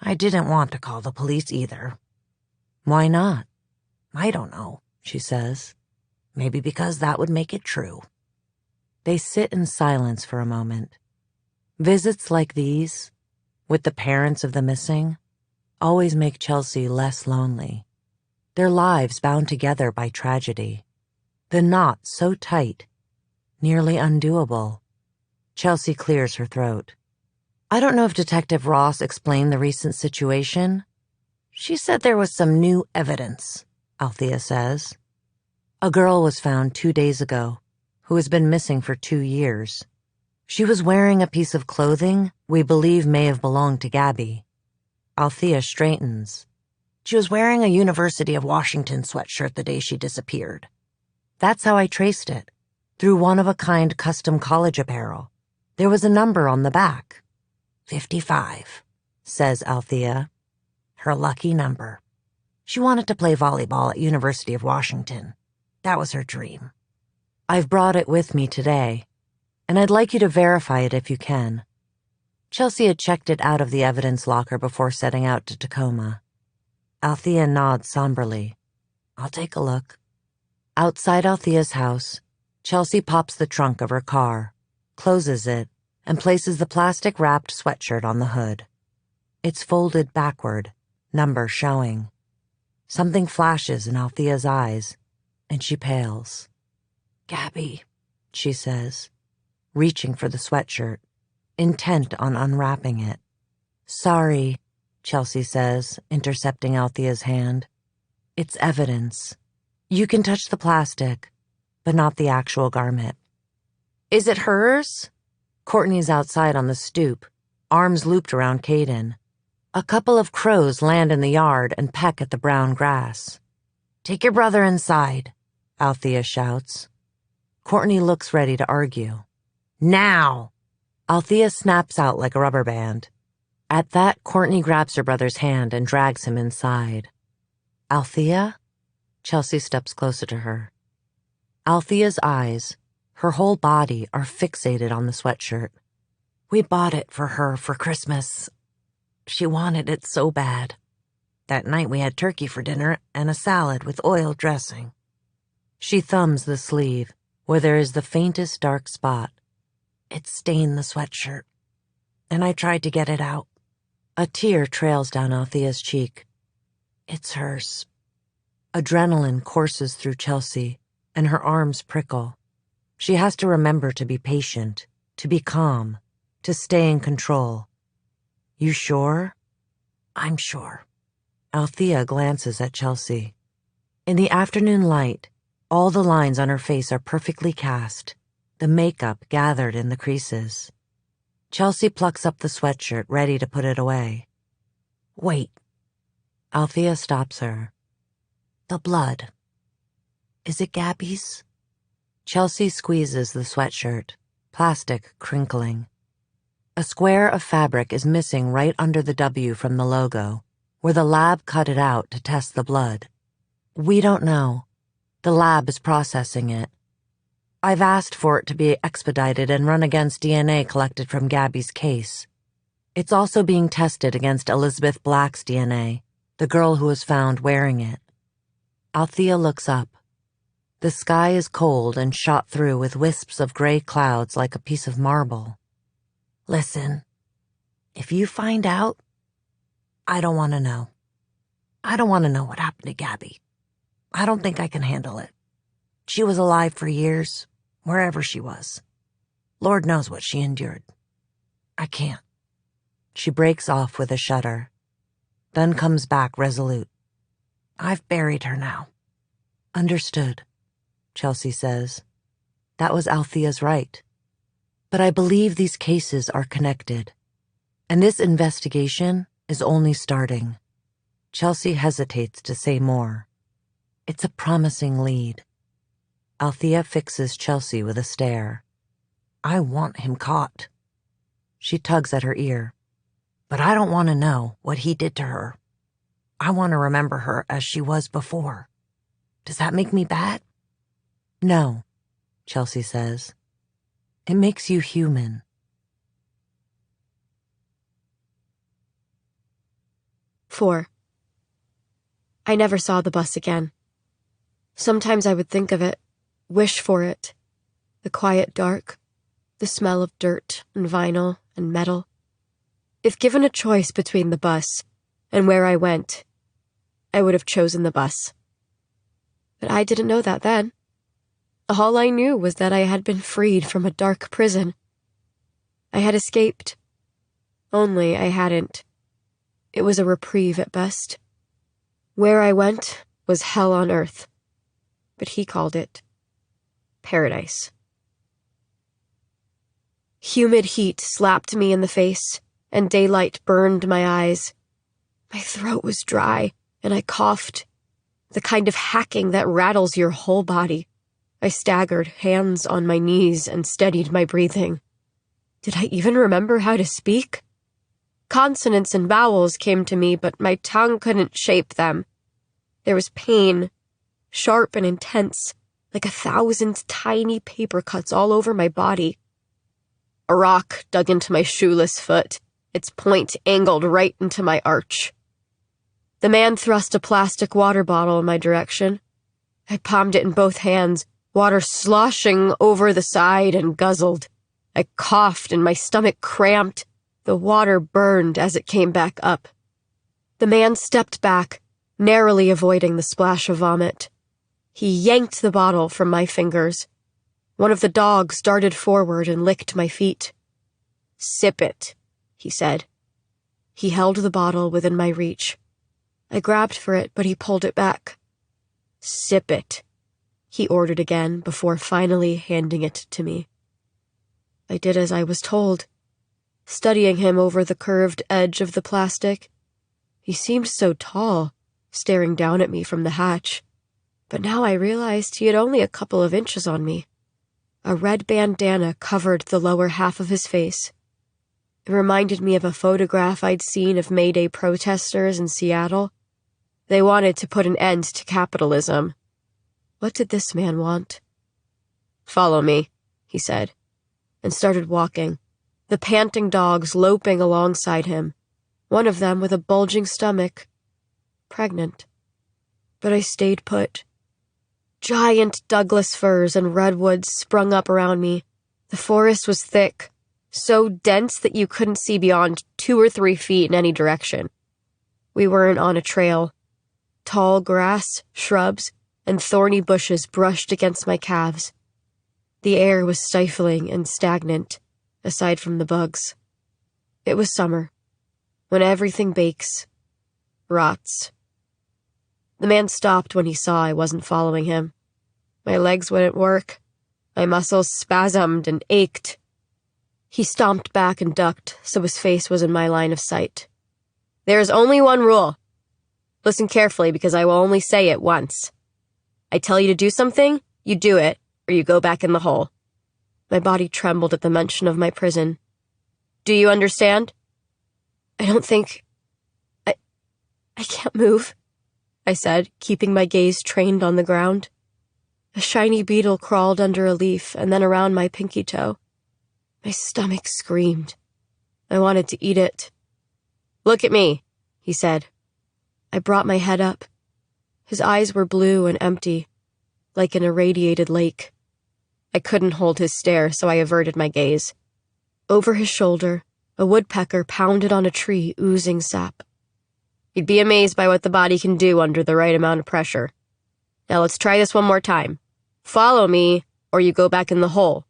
I didn't want to call the police either. Why not? I don't know, she says. Maybe because that would make it true. They sit in silence for a moment. Visits like these, with the parents of the missing, always make Chelsea less lonely. Their lives bound together by tragedy. The knot so tight, nearly undoable. Chelsea clears her throat. I don't know if Detective Ross explained the recent situation. She said there was some new evidence, Althea says. A girl was found 2 days ago, who has been missing for 2 years. She was wearing a piece of clothing we believe may have belonged to Gabby. Althea straightens. She was wearing a University of Washington sweatshirt the day she disappeared. That's how I traced it, through one-of-a-kind custom college apparel. There was a number on the back. 55, says Althea. Her lucky number. She wanted to play volleyball at University of Washington. That was her dream. I've brought it with me today, and I'd like you to verify it if you can. Chelsea had checked it out of the evidence locker before setting out to Tacoma. Althea nods somberly. I'll take a look. Outside Althea's house, Chelsea pops the trunk of her car, closes it, and places the plastic-wrapped sweatshirt on the hood. It's folded backward, number showing. Something flashes in Althea's eyes, and she pales. Gabby, she says, reaching for the sweatshirt, intent on unwrapping it. Sorry, Chelsea says, intercepting Althea's hand. It's evidence. You can touch the plastic, but not the actual garment. Is it hers? Courtney's outside on the stoop, arms looped around Caden. A couple of crows land in the yard and peck at the brown grass. Take your brother inside, Althea shouts. Courtney looks ready to argue. Now! Althea snaps out like a rubber band. At that, Courtney grabs her brother's hand and drags him inside. Althea? Chelsea steps closer to her. Althea's eyes, her whole body, are fixated on the sweatshirt. We bought it for her for Christmas. She wanted it so bad. That night we had turkey for dinner and a salad with oil dressing. She thumbs the sleeve, where there is the faintest dark spot. It stained the sweatshirt, and I tried to get it out. A tear trails down Althea's cheek. It's hers. Adrenaline courses through Chelsea, and her arms prickle. She has to remember to be patient, to be calm, to stay in control. You sure? I'm sure. Althea glances at Chelsea. In the afternoon light, all the lines on her face are perfectly cast, the makeup gathered in the creases. Chelsea plucks up the sweatshirt, ready to put it away. Wait. Althea stops her. The blood. Is it Gabby's? Chelsea squeezes the sweatshirt, plastic crinkling. A square of fabric is missing right under the W from the logo, where the lab cut it out to test the blood. We don't know. The lab is processing it. I've asked for it to be expedited and run against DNA collected from Gabby's case. It's also being tested against Elizabeth Black's DNA, the girl who was found wearing it. Althea looks up. The sky is cold and shot through with wisps of gray clouds like a piece of marble. Listen, if you find out, I don't want to know. I don't want to know what happened to Gabby. I don't think I can handle it. She was alive for years, wherever she was. Lord knows what she endured. I can't. She breaks off with a shudder, then comes back resolute. I've buried her now. Understood, Chelsea says. That was Althea's right. But I believe these cases are connected, and this investigation is only starting. Chelsea hesitates to say more. It's a promising lead. Althea fixes Chelsea with a stare. I want him caught. She tugs at her ear. But I don't want to know what he did to her. I want to remember her as she was before. Does that make me bad? No, Chelsea says. It makes you human. Four. I never saw the bus again. Sometimes I would think of it, wish for it. The quiet dark, the smell of dirt and vinyl and metal. If given a choice between the bus and where I went, I would have chosen the bus. But I didn't know that then. All I knew was that I had been freed from a dark prison. I had escaped. Only I hadn't. It was a reprieve at best. Where I went was hell on earth, but he called it paradise. Humid heat slapped me in the face, and daylight burned my eyes. My throat was dry, and I coughed. The kind of hacking that rattles your whole body. I staggered, hands on my knees, and steadied my breathing. Did I even remember how to speak? Consonants and vowels came to me, but my tongue couldn't shape them. There was pain, sharp and intense, like 1,000 tiny paper cuts all over my body. A rock dug into my shoeless foot, its point angled right into my arch. The man thrust a plastic water bottle in my direction. I palmed it in both hands, water sloshing over the side and guzzled. I coughed and my stomach cramped. The water burned as it came back up. The man stepped back, narrowly avoiding the splash of vomit. He yanked the bottle from my fingers. One of the dogs darted forward and licked my feet. "Sip it," he said. He held the bottle within my reach. I grabbed for it, but he pulled it back. "Sip it," he ordered again before finally handing it to me. I did as I was told, studying him over the curved edge of the plastic. He seemed so tall, staring down at me from the hatch, but now I realized he had only a couple of inches on me. A red bandana covered the lower half of his face. It reminded me of a photograph I'd seen of May Day protesters in Seattle. They wanted to put an end to capitalism. What did this man want? "Follow me," he said, and started walking, the panting dogs loping alongside him, one of them with a bulging stomach, pregnant. But I stayed put. Giant Douglas firs and redwoods sprung up around me. The forest was thick, so dense that you couldn't see beyond 2 or 3 feet in any direction. We weren't on a trail. Tall grass, shrubs, and thorny bushes brushed against my calves. The air was stifling and stagnant, aside from the bugs. It was summer, when everything bakes, rots. The man stopped when he saw I wasn't following him. My legs wouldn't work. My muscles spasmed and ached. He stomped back and ducked, so his face was in my line of sight. There is only one rule. Listen carefully, because I will only say it once. I tell you to do something, you do it, or you go back in the hole. My body trembled at the mention of my prison. Do you understand? I don't think... I can't move, I said, keeping my gaze trained on the ground. A shiny beetle crawled under a leaf and then around my pinky toe. My stomach screamed. I wanted to eat it. Look at me, he said. I brought my head up. His eyes were blue and empty, like an irradiated lake. I couldn't hold his stare, so I averted my gaze. Over his shoulder, a woodpecker pounded on a tree, oozing sap. You'd be amazed by what the body can do under the right amount of pressure. Now let's try this one more time. Follow me, or you go back in the hole.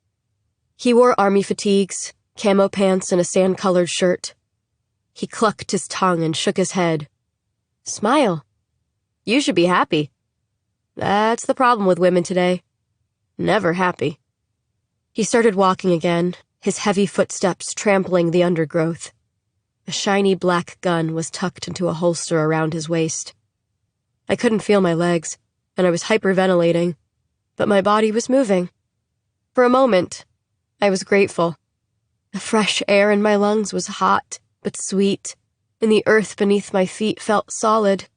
He wore army fatigues, camo pants, and a sand-colored shirt. He clucked his tongue and shook his head. Smile. You should be happy. That's the problem with women today. Never happy. He started walking again, his heavy footsteps trampling the undergrowth. A shiny black gun was tucked into a holster around his waist. I couldn't feel my legs, and I was hyperventilating, but my body was moving. For a moment, I was grateful. The fresh air in my lungs was hot, but sweet, and the earth beneath my feet felt solid.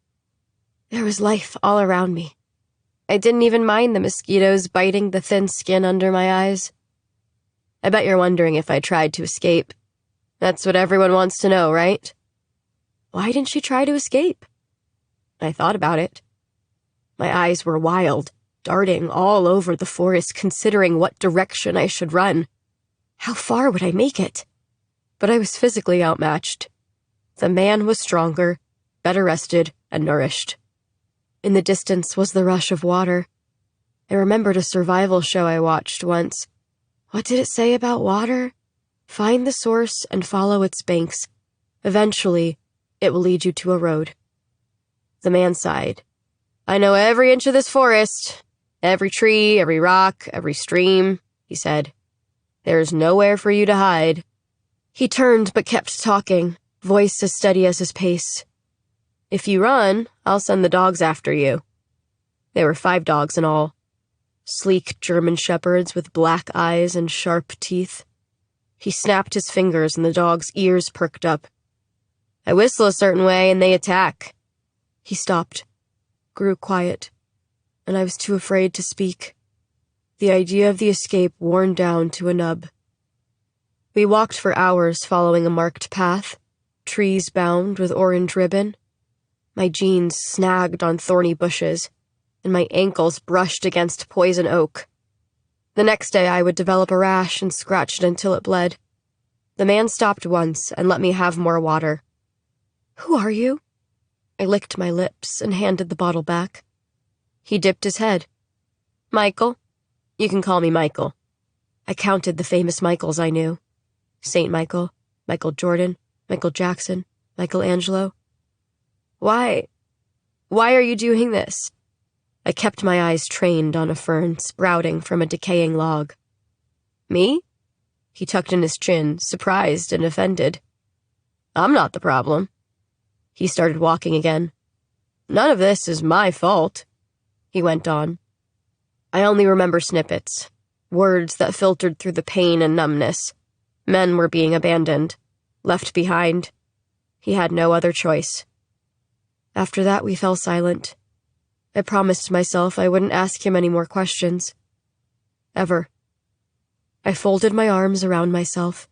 There was life all around me. I didn't even mind the mosquitoes biting the thin skin under my eyes. I bet you're wondering if I tried to escape. That's what everyone wants to know, right? Why didn't she try to escape? I thought about it. My eyes were wild, darting all over the forest, considering what direction I should run. How far would I make it? But I was physically outmatched. The man was stronger, better rested, and nourished. In the distance was the rush of water. I remembered a survival show I watched once. What did it say about water? Find the source and follow its banks. Eventually, it will lead you to a road. The man sighed. I know every inch of this forest. Every tree, every rock, every stream, he said. There's nowhere for you to hide. He turned but kept talking, voice as steady as his pace. If you run, I'll send the dogs after you. There were 5 dogs in all. Sleek German shepherds with black eyes and sharp teeth. He snapped his fingers and the dogs' ears perked up. I whistle a certain way and they attack. He stopped, grew quiet, and I was too afraid to speak. The idea of the escape worn down to a nub. We walked for hours following a marked path, trees bound with orange ribbon. My jeans snagged on thorny bushes, and my ankles brushed against poison oak. The next day I would develop a rash and scratch it until it bled. The man stopped once and let me have more water. Who are you? I licked my lips and handed the bottle back. He dipped his head. Michael. You can call me Michael. I counted the famous Michaels I knew. Saint Michael, Michael Jordan, Michael Jackson, Michelangelo. Why are you doing this? I kept my eyes trained on a fern sprouting from a decaying log. Me? He tucked in his chin, surprised and offended. I'm not the problem. He started walking again. None of this is my fault, he went on. I only remember snippets, words that filtered through the pain and numbness. Men were being abandoned, left behind. He had no other choice. After that, we fell silent. I promised myself I wouldn't ask him any more questions. Ever. I folded my arms around myself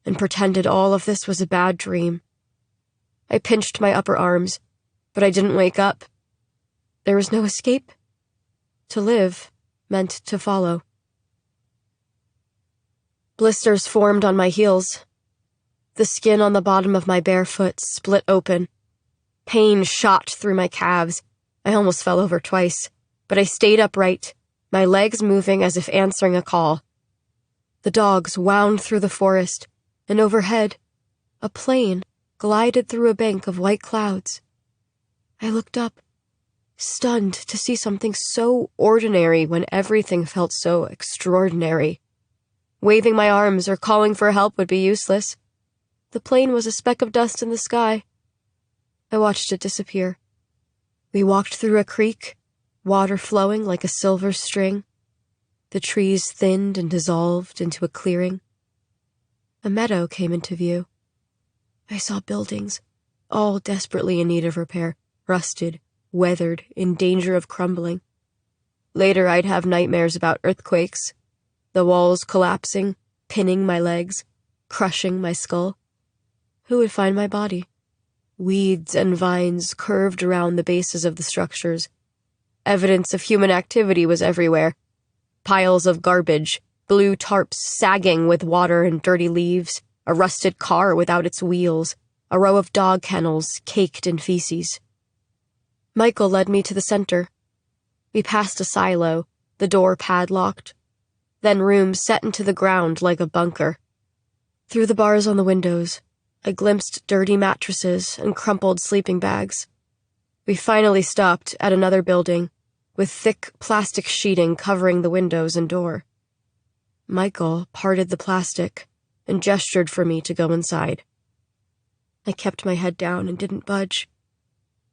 and pretended all of this was a bad dream. I pinched my upper arms, but I didn't wake up. There was no escape. To live meant to follow. Blisters formed on my heels. The skin on the bottom of my bare foot split open. Pain shot through my calves. I almost fell over twice, but I stayed upright, my legs moving as if answering a call. The dogs wound through the forest, and overhead, a plane glided through a bank of white clouds. I looked up, stunned to see something so ordinary when everything felt so extraordinary. Waving my arms or calling for help would be useless. The plane was a speck of dust in the sky. I watched it disappear. We walked through a creek, water flowing like a silver string. The trees thinned and dissolved into a clearing. A meadow came into view. I saw buildings, all desperately in need of repair, rusted, weathered, in danger of crumbling. Later I'd have nightmares about earthquakes, the walls collapsing, pinning my legs, crushing my skull. Who would find my body? Weeds and vines curved around the bases of the structures. Evidence of human activity was everywhere. Piles of garbage, blue tarps sagging with water and dirty leaves, a rusted car without its wheels, a row of dog kennels caked in feces. Michael led me to the center. We passed a silo, the door padlocked, then rooms set into the ground like a bunker. Through the bars on the windows, I glimpsed dirty mattresses and crumpled sleeping bags. We finally stopped at another building, with thick plastic sheeting covering the windows and door. Michael parted the plastic and gestured for me to go inside. I kept my head down and didn't budge.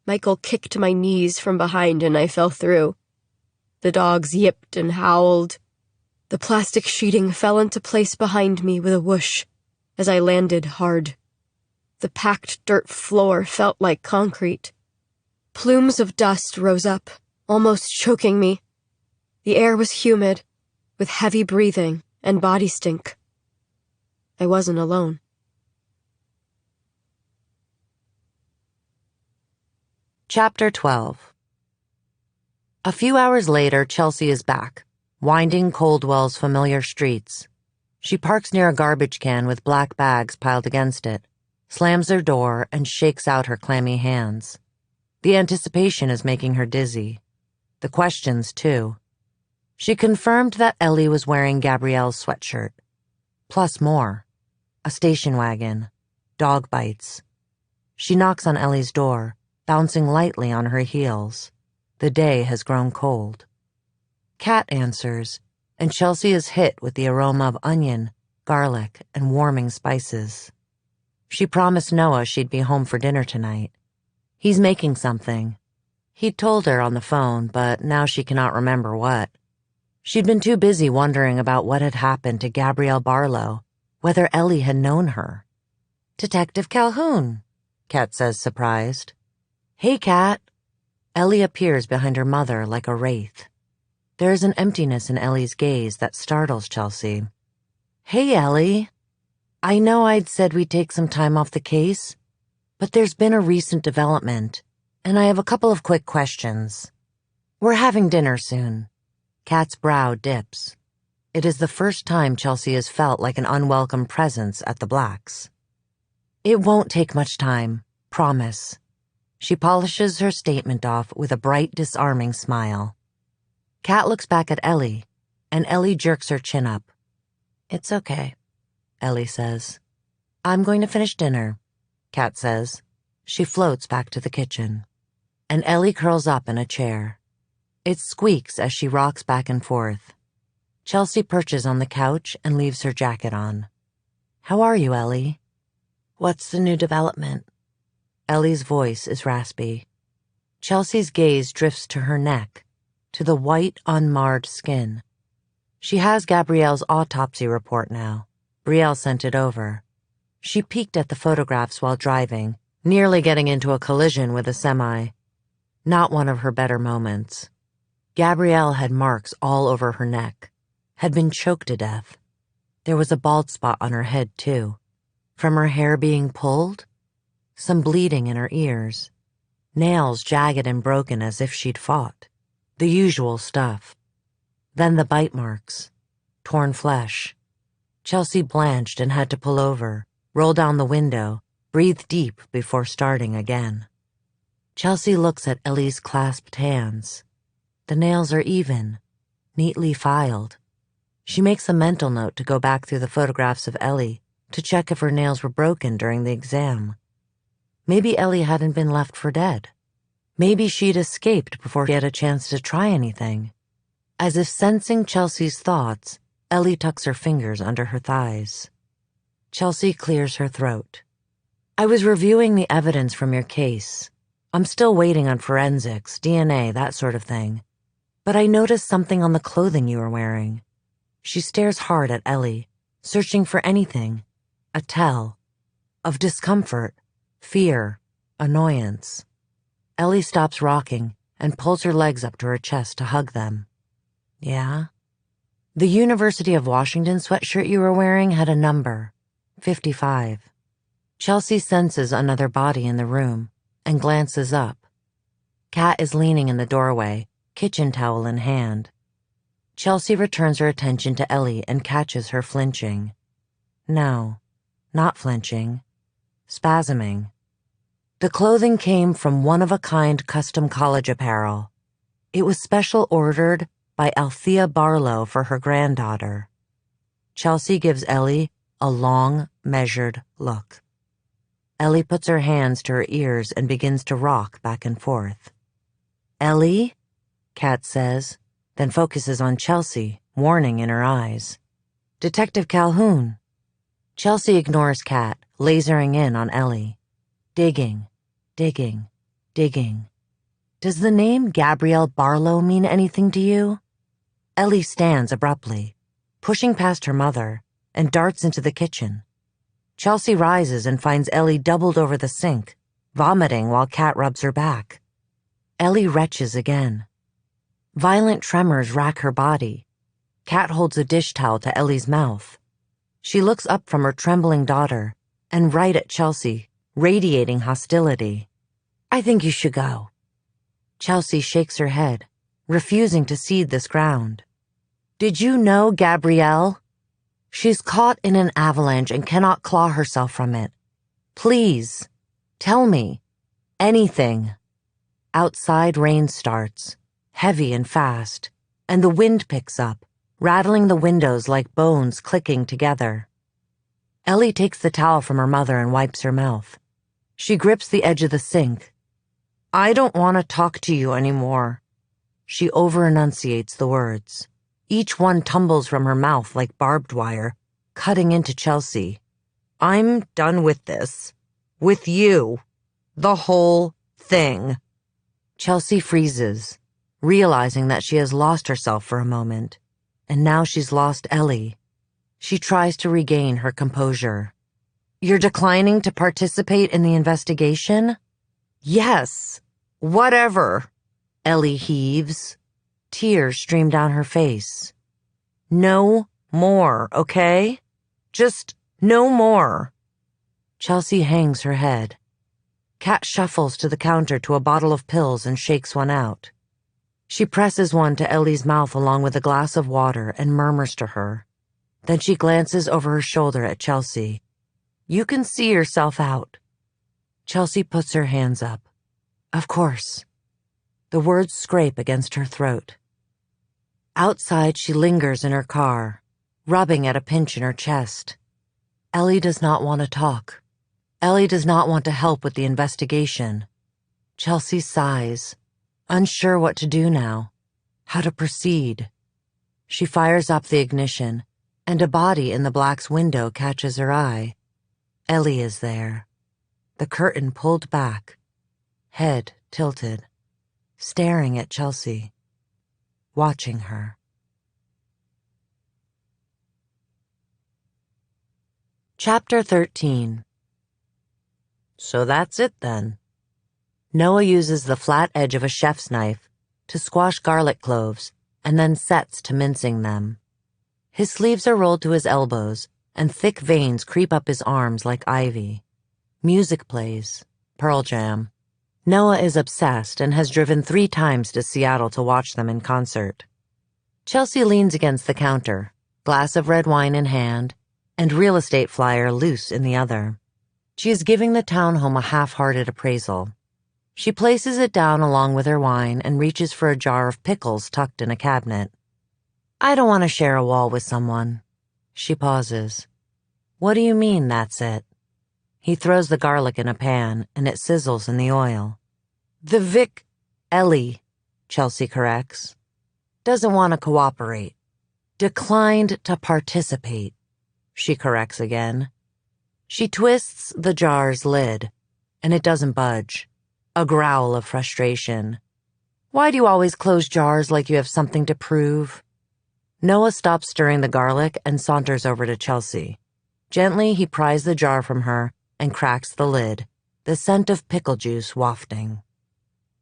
Michael kicked my knees from behind and I fell through. The dogs yipped and howled. The plastic sheeting fell into place behind me with a whoosh as I landed hard. The packed dirt floor felt like concrete. Plumes of dust rose up, almost choking me. The air was humid, with heavy breathing and body stink. I wasn't alone. Chapter 12. A few hours later, Chelsea is back, winding Coldwell's familiar streets. She parks near a garbage can with black bags piled against it, slams her door, and shakes out her clammy hands. The anticipation is making her dizzy. The questions, too. She confirmed that Ellie was wearing Gabrielle's sweatshirt. Plus more. A station wagon. Dog bites. She knocks on Ellie's door, bouncing lightly on her heels. The day has grown cold. Kat answers, and Chelsea is hit with the aroma of onion, garlic, and warming spices. She promised Noah she'd be home for dinner tonight. He's making something. He'd told her on the phone, but now she cannot remember what. She'd been too busy wondering about what had happened to Gabrielle Barlow, whether Ellie had known her. "Detective Calhoun," Kat says, surprised. "Hey, Kat." Ellie appears behind her mother like a wraith. There is an emptiness in Ellie's gaze that startles Chelsea. "Hey, Ellie. I know I'd said we'd take some time off the case, but there's been a recent development, and I have a couple of quick questions. We're having dinner soon." Kat's brow dips. It is the first time Chelsea has felt like an unwelcome presence at the Blacks. "It won't take much time, promise." She polishes her statement off with a bright, disarming smile. Kat looks back at Ellie, and Ellie jerks her chin up. "It's okay," Ellie says. "I'm going to finish dinner," Kat says. She floats back to the kitchen. And Ellie curls up in a chair. It squeaks as she rocks back and forth. Chelsea perches on the couch and leaves her jacket on. "How are you, Ellie?" "What's the new development?" Ellie's voice is raspy. Chelsea's gaze drifts to her neck, to the white, unmarred skin. She has Gabrielle's autopsy report now. Brielle sent it over. She peeked at the photographs while driving, nearly getting into a collision with a semi. Not one of her better moments. Gabrielle had marks all over her neck, had been choked to death. There was a bald spot on her head, too. From her hair being pulled? Some bleeding in her ears. Nails jagged and broken as if she'd fought. The usual stuff. Then the bite marks. Torn flesh. Chelsea blanched and had to pull over, roll down the window, breathe deep before starting again. Chelsea looks at Ellie's clasped hands. The nails are even, neatly filed. She makes a mental note to go back through the photographs of Ellie to check if her nails were broken during the exam. Maybe Ellie hadn't been left for dead. Maybe she'd escaped before she had a chance to try anything. As if sensing Chelsea's thoughts, Ellie tucks her fingers under her thighs. Chelsea clears her throat. I was reviewing the evidence from your case. I'm still waiting on forensics, DNA, that sort of thing. But I noticed something on the clothing you were wearing. She stares hard at Ellie, searching for anything. A tell. Of discomfort, fear, annoyance. Ellie stops rocking and pulls her legs up to her chest to hug them. Yeah? The University of Washington sweatshirt you were wearing had a number, 55. Chelsea senses another body in the room and glances up. Kat is leaning in the doorway, kitchen towel in hand. Chelsea returns her attention to Ellie and catches her flinching. No, not flinching. Spasming. The clothing came from one-of-a-kind custom college apparel. It was special ordered by Althea Barlow for her granddaughter. Chelsea gives Ellie a long, measured look. Ellie puts her hands to her ears and begins to rock back and forth. Ellie? Kat says, then focuses on Chelsea, warning in her eyes. Detective Calhoun. Chelsea ignores Kat, lasering in on Ellie. Digging, digging, digging. Does the name Gabrielle Barlow mean anything to you? Ellie stands abruptly, pushing past her mother, and darts into the kitchen. Chelsea rises and finds Ellie doubled over the sink, vomiting while Kat rubs her back. Ellie retches again. Violent tremors rack her body. Kat holds a dish towel to Ellie's mouth. She looks up from her trembling daughter and right at Chelsea, radiating hostility. I think you should go. Chelsea shakes her head, refusing to cede this ground. Did you know Gabrielle? She's caught in an avalanche and cannot claw herself from it. Please, tell me. Anything. Outside rain starts, heavy and fast, and the wind picks up, rattling the windows like bones clicking together. Ellie takes the towel from her mother and wipes her mouth. She grips the edge of the sink. I don't want to talk to you anymore. She over-enunciates the words. Each one tumbles from her mouth like barbed wire, cutting into Chelsea. I'm done with this. With you. The whole thing. Chelsea freezes, realizing that she has lost herself for a moment, and now she's lost Ellie. She tries to regain her composure. You're declining to participate in the investigation? Yes. Whatever. Ellie heaves. Tears stream down her face. No more, okay? Just no more. Chelsea hangs her head. Kat shuffles to the counter to a bottle of pills and shakes one out. She presses one to Ellie's mouth along with a glass of water and murmurs to her. Then she glances over her shoulder at Chelsea. You can see yourself out. Chelsea puts her hands up. Of course. The words scrape against her throat. Outside, she lingers in her car, rubbing at a pinch in her chest. Ellie does not want to talk. Ellie does not want to help with the investigation. Chelsea sighs, unsure what to do now, how to proceed. She fires up the ignition, and a body in the black's window catches her eye. Ellie is there, the curtain pulled back, head tilted, staring at Chelsea, watching her. Chapter 13. So that's it then. Noah uses the flat edge of a chef's knife to squash garlic cloves and then sets to mincing them. His sleeves are rolled to his elbows and thick veins creep up his arms like ivy. Music plays. Pearl Jam. Noah is obsessed and has driven 3 times to Seattle to watch them in concert. Chelsea leans against the counter, glass of red wine in hand, and real estate flyer loose in the other. She is giving the townhome a half-hearted appraisal. She places it down along with her wine and reaches for a jar of pickles tucked in a cabinet. I don't want to share a wall with someone. She pauses. What do you mean, that's it? He throws the garlic in a pan, and it sizzles in the oil. Ellie, Chelsea corrects, doesn't want to cooperate. Declined to participate, she corrects again. She twists the jar's lid, and it doesn't budge. A growl of frustration. Why do you always close jars like you have something to prove? Noah stops stirring the garlic and saunters over to Chelsea. Gently, he pries the jar from her and cracks the lid, the scent of pickle juice wafting.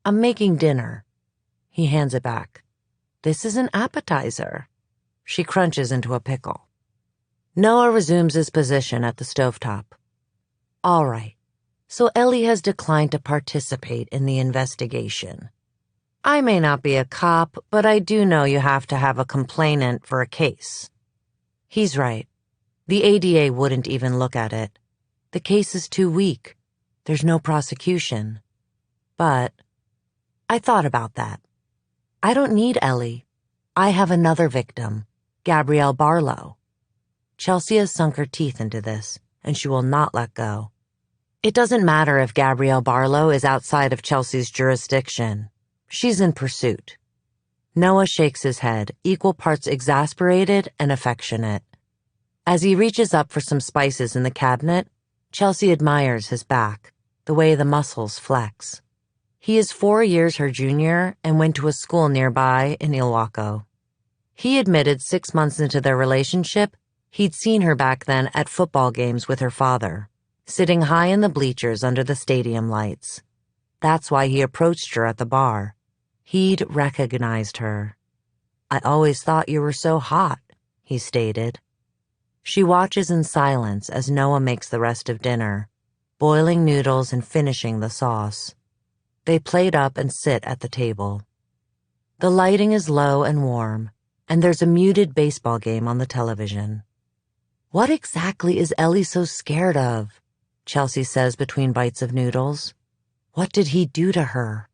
I'm making dinner. He hands it back. This is an appetizer. She crunches into a pickle. Noah resumes his position at the stovetop. All right, so Ellie has declined to participate in the investigation. I may not be a cop, but I do know you have to have a complainant for a case. He's right. The ADA wouldn't even look at it. The case is too weak. There's no prosecution. But I thought about that. I don't need Ellie. I have another victim, Gabrielle Barlow. Chelsea has sunk her teeth into this, and she will not let go. It doesn't matter if Gabrielle Barlow is outside of Chelsea's jurisdiction. She's in pursuit. Noah shakes his head, equal parts exasperated and affectionate. As he reaches up for some spices in the cabinet, Chelsea admires his back, the way the muscles flex. He is 4 years her junior and went to a school nearby in Ilwaco. He admitted 6 months into their relationship, he'd seen her back then at football games with her father, sitting high in the bleachers under the stadium lights. That's why he approached her at the bar. He'd recognized her. I always thought you were so hot, he stated. She watches in silence as Noah makes the rest of dinner, boiling noodles and finishing the sauce. They plate up and sit at the table. The lighting is low and warm, and there's a muted baseball game on the television. What exactly is Ellie so scared of? Chelsea says between bites of noodles. What did he do to her?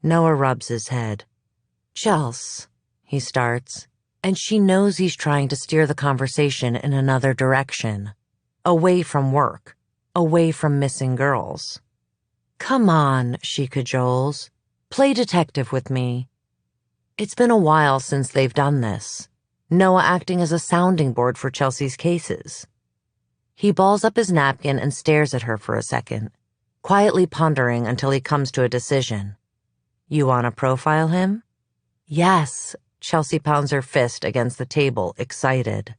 Noah rubs his head. Chels, he starts, and she knows he's trying to steer the conversation in another direction. Away from work. Away from missing girls. Come on, she cajoles. Play detective with me. It's been a while since they've done this. Noah acting as a sounding board for Chelsea's cases. He balls up his napkin and stares at her for a second, quietly pondering until he comes to a decision. You want to profile him? Yes. Chelsea pounds her fist against the table, excited.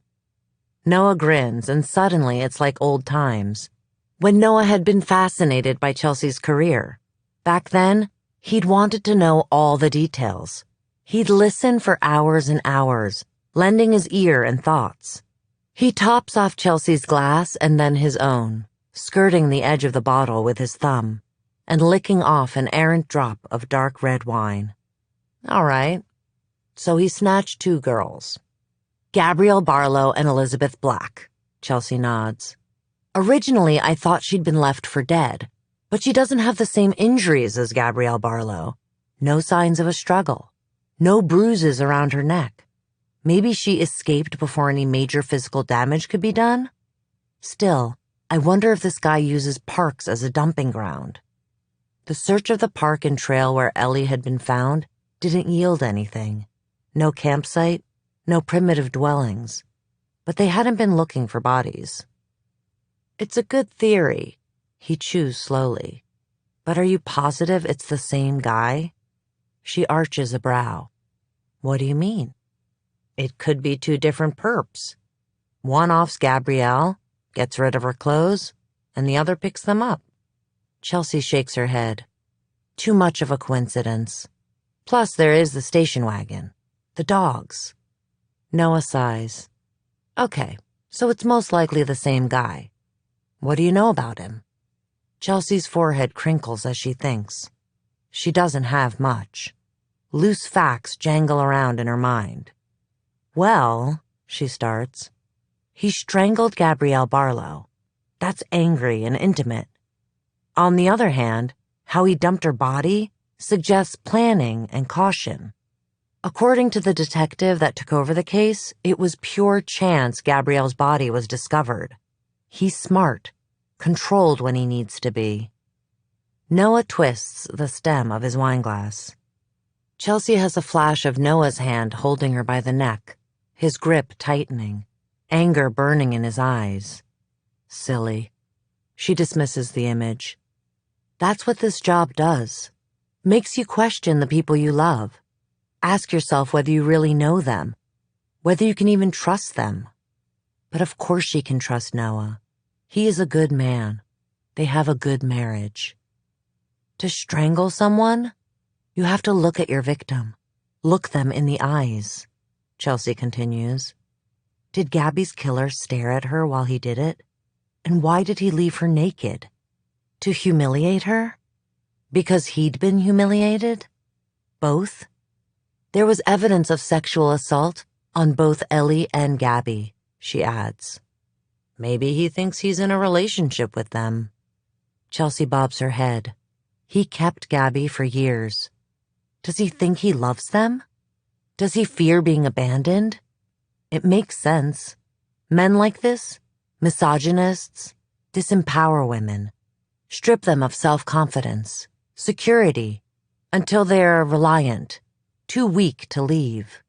Noah grins, and suddenly it's like old times, when Noah had been fascinated by Chelsea's career. Back then, he'd wanted to know all the details. He'd listen for hours and hours, lending his ear and thoughts. He tops off Chelsea's glass and then his own, skirting the edge of the bottle with his thumb, and licking off an errant drop of dark red wine. All right. So he snatched 2 girls. Gabrielle Barlow and Elizabeth Black. Chelsea nods. Originally, I thought she'd been left for dead, but she doesn't have the same injuries as Gabrielle Barlow. No signs of a struggle. No bruises around her neck. Maybe she escaped before any major physical damage could be done? Still, I wonder if this guy uses parks as a dumping ground. The search of the park and trail where Ellie had been found didn't yield anything. No campsite, no primitive dwellings. But they hadn't been looking for bodies. It's a good theory, he chews slowly. But are you positive it's the same guy? She arches a brow. What do you mean? It could be 2 different perps. One offs Gabrielle, gets rid of her clothes, and the other picks them up. Chelsea shakes her head. Too much of a coincidence. Plus, there is the station wagon. The dogs. Noah sighs. Okay, so it's most likely the same guy. What do you know about him? Chelsea's forehead crinkles as she thinks. She doesn't have much. Loose facts jangle around in her mind. Well, she starts, he strangled Gabrielle Barlow. That's angry and intimate. On the other hand, how he dumped her body suggests planning and caution. According to the detective that took over the case, it was pure chance Gabrielle's body was discovered. He's smart, controlled when he needs to be. Noah twists the stem of his wineglass. Chelsea has a flash of Noah's hand holding her by the neck, his grip tightening, anger burning in his eyes. Silly. She dismisses the image. That's what this job does. Makes you question the people you love. Ask yourself whether you really know them, whether you can even trust them. But of course she can trust Noah. He is a good man. They have a good marriage. To strangle someone, you have to look at your victim. Look them in the eyes, Chelsea continues. Did Gabby's killer stare at her while he did it? And why did he leave her naked? To humiliate her? Because he'd been humiliated? Both? There was evidence of sexual assault on both Ellie and Gabby, she adds. Maybe he thinks he's in a relationship with them. Chelsea bobs her head. He kept Gabby for years. Does he think he loves them? Does he fear being abandoned? It makes sense. Men like this, misogynists, disempower women, strip them of self-confidence, security, until they're reliant, too weak to leave.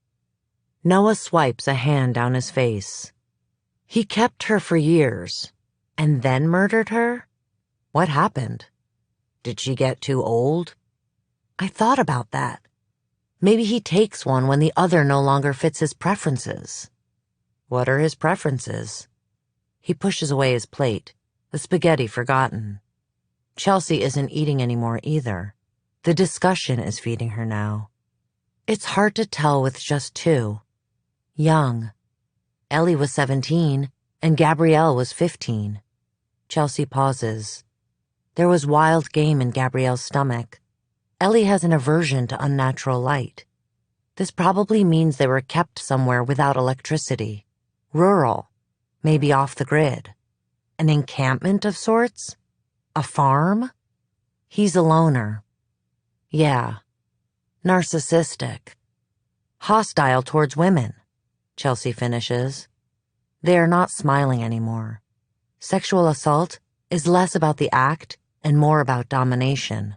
Noah swipes a hand down his face. He kept her for years, and then murdered her? What happened? Did she get too old? I thought about that. Maybe he takes one when the other no longer fits his preferences. What are his preferences? He pushes away his plate, the spaghetti forgotten. Chelsea isn't eating anymore either. The discussion is feeding her now. It's hard to tell with just two. Young. Ellie was 17, and Gabrielle was 15. Chelsea pauses. There was wild game in Gabrielle's stomach. Ellie has an aversion to unnatural light. This probably means they were kept somewhere without electricity. Rural. Maybe off the grid. An encampment of sorts? A farm? He's a loner. Yeah. Narcissistic. Hostile towards women, Chelsea finishes. They are not smiling anymore. Sexual assault is less about the act and more about domination.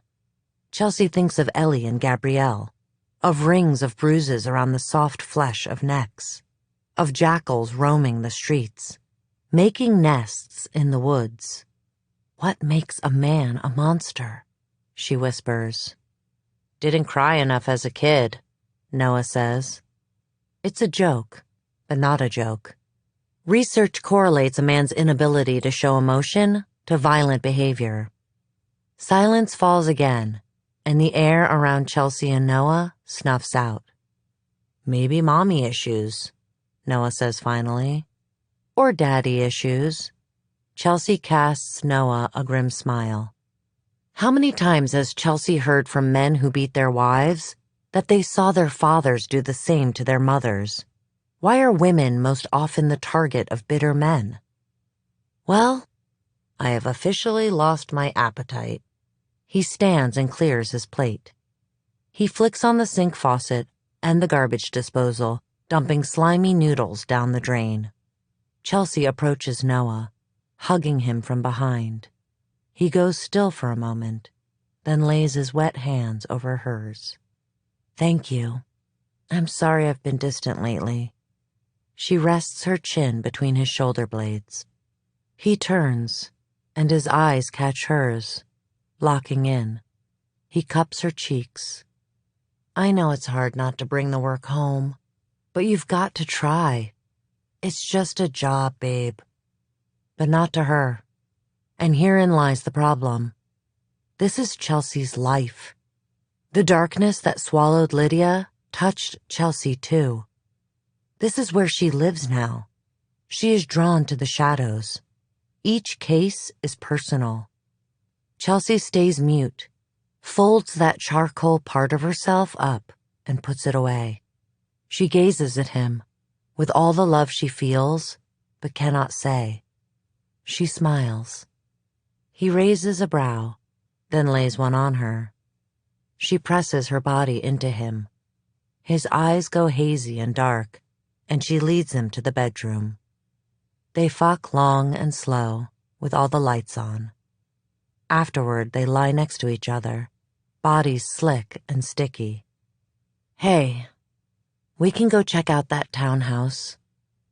Chelsea thinks of Ellie and Gabrielle, of rings of bruises around the soft flesh of necks, of jackals roaming the streets, making nests in the woods. What makes a man a monster? She whispers. Didn't cry enough as a kid, Noah says. It's a joke, but not a joke. Research correlates a man's inability to show emotion to violent behavior. Silence falls again, and the air around Chelsea and Noah snuffs out. Maybe mommy issues, Noah says finally. Or daddy issues. Chelsea casts Noah a grim smile. How many times has Chelsea heard from men who beat their wives that they saw their fathers do the same to their mothers? Why are women most often the target of bitter men? Well, I have officially lost my appetite. He stands and clears his plate. He flicks on the sink faucet and the garbage disposal, dumping slimy noodles down the drain. Chelsea approaches Noah, hugging him from behind. He goes still for a moment, then lays his wet hands over hers. Thank you. I'm sorry I've been distant lately. She rests her chin between his shoulder blades. He turns, and his eyes catch hers, locking in. He cups her cheeks. I know it's hard not to bring the work home, but you've got to try. It's just a job, babe. But not to her. And herein lies the problem. This is Chelsea's life. The darkness that swallowed Lydia touched Chelsea too. This is where she lives now. She is drawn to the shadows. Each case is personal. Chelsea stays mute, folds that charcoal part of herself up, and puts it away. She gazes at him, with all the love she feels, but cannot say. She smiles. He raises a brow, then lays one on her. She presses her body into him. His eyes go hazy and dark, and she leads him to the bedroom. They fuck long and slow, with all the lights on. Afterward, they lie next to each other, bodies slick and sticky. Hey, we can go check out that townhouse.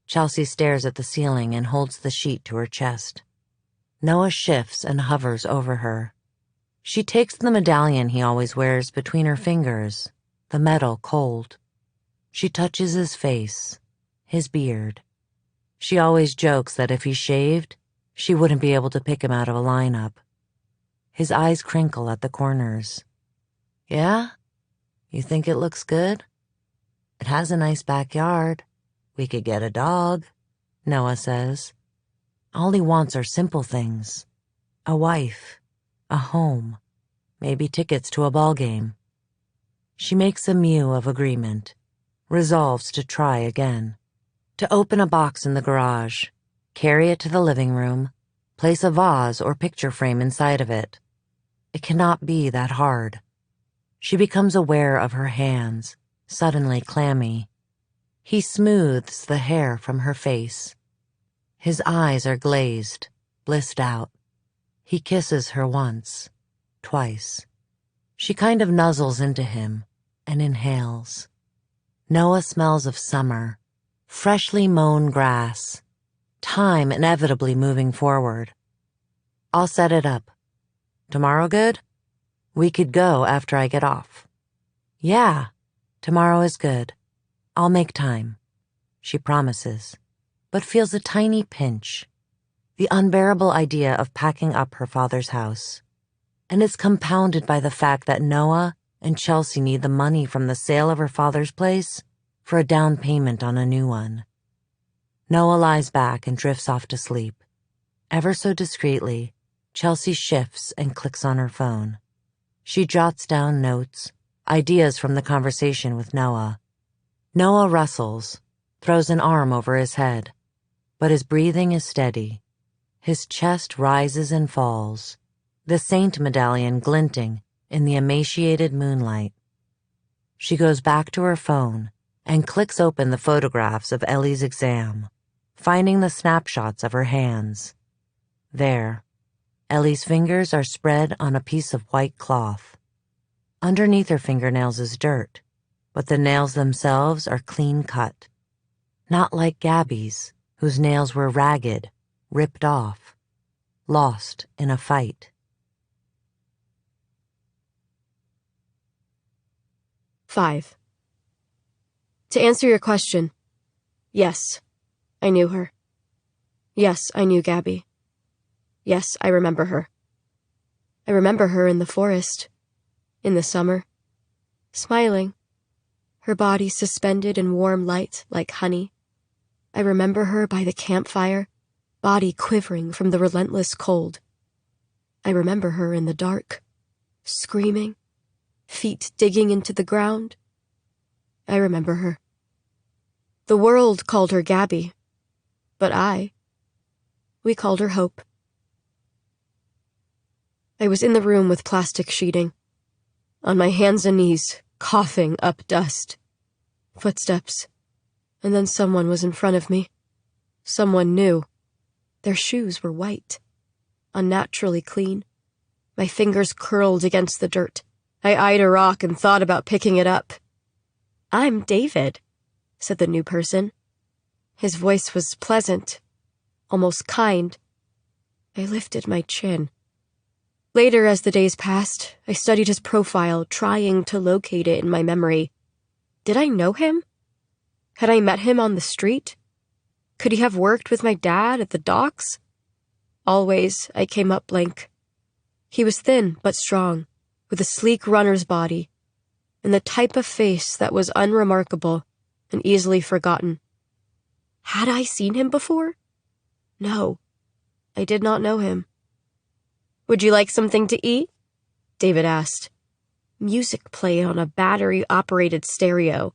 Chelsea stares at the ceiling and holds the sheet to her chest. Noah shifts and hovers over her. She takes the medallion he always wears between her fingers, the metal cold. She touches his face, his beard. She always jokes that if he shaved, she wouldn't be able to pick him out of a lineup. His eyes crinkle at the corners. Yeah? You think it looks good? It has a nice backyard. We could get a dog, Noah says. All he wants are simple things. A wife, a home, maybe tickets to a ball game. She makes a mew of agreement, resolves to try again, to open a box in the garage, carry it to the living room, place a vase or picture frame inside of it. It cannot be that hard. She becomes aware of her hands, suddenly clammy. He smooths the hair from her face. His eyes are glazed, blissed out. He kisses her once, twice. She kind of nuzzles into him and inhales. Noah smells of summer, freshly mown grass, time inevitably moving forward. I'll set it up. Tomorrow good? We could go after I get off. Yeah, tomorrow is good. I'll make time, she promises, but feels a tiny pinch. The unbearable idea of packing up her father's house. And it's compounded by the fact that Noah and Chelsea need the money from the sale of her father's place for a down payment on a new one. Noah lies back and drifts off to sleep. Ever so discreetly, Chelsea shifts and clicks on her phone. She jots down notes, ideas from the conversation with Noah. Noah rustles, throws an arm over his head, but his breathing is steady. His chest rises and falls, the saint medallion glinting in the emaciated moonlight. She goes back to her phone and clicks open the photographs of Ellie's exam, finding the snapshots of her hands. There, Ellie's fingers are spread on a piece of white cloth. Underneath her fingernails is dirt, but the nails themselves are clean cut. Not like Gabby's, whose nails were ragged, ripped off, lost in a fight. 5. To answer your question, yes, I knew her. Yes, I knew Gabby. Yes, I remember her. I remember her in the forest, in the summer, smiling, her body suspended in warm light like honey. I remember her by the campfire, body quivering from the relentless cold. I remember her in the dark, screaming, feet digging into the ground. I remember her. The world called her Gabby, but we called her Hope. I was in the room with plastic sheeting, on my hands and knees, coughing up dust. Footsteps, and then someone was in front of me. Someone new. Their shoes were white, unnaturally clean. My fingers curled against the dirt. I eyed a rock and thought about picking it up. "I'm David," said the new person. His voice was pleasant, almost kind. I lifted my chin. Later, as the days passed, I studied his profile, trying to locate it in my memory. Did I know him? Had I met him on the street? Could he have worked with my dad at the docks? Always, I came up blank. He was thin but strong, with a sleek runner's body, and the type of face that was unremarkable and easily forgotten. Had I seen him before? No, I did not know him. Would you like something to eat? David asked. Music played on a battery-operated stereo.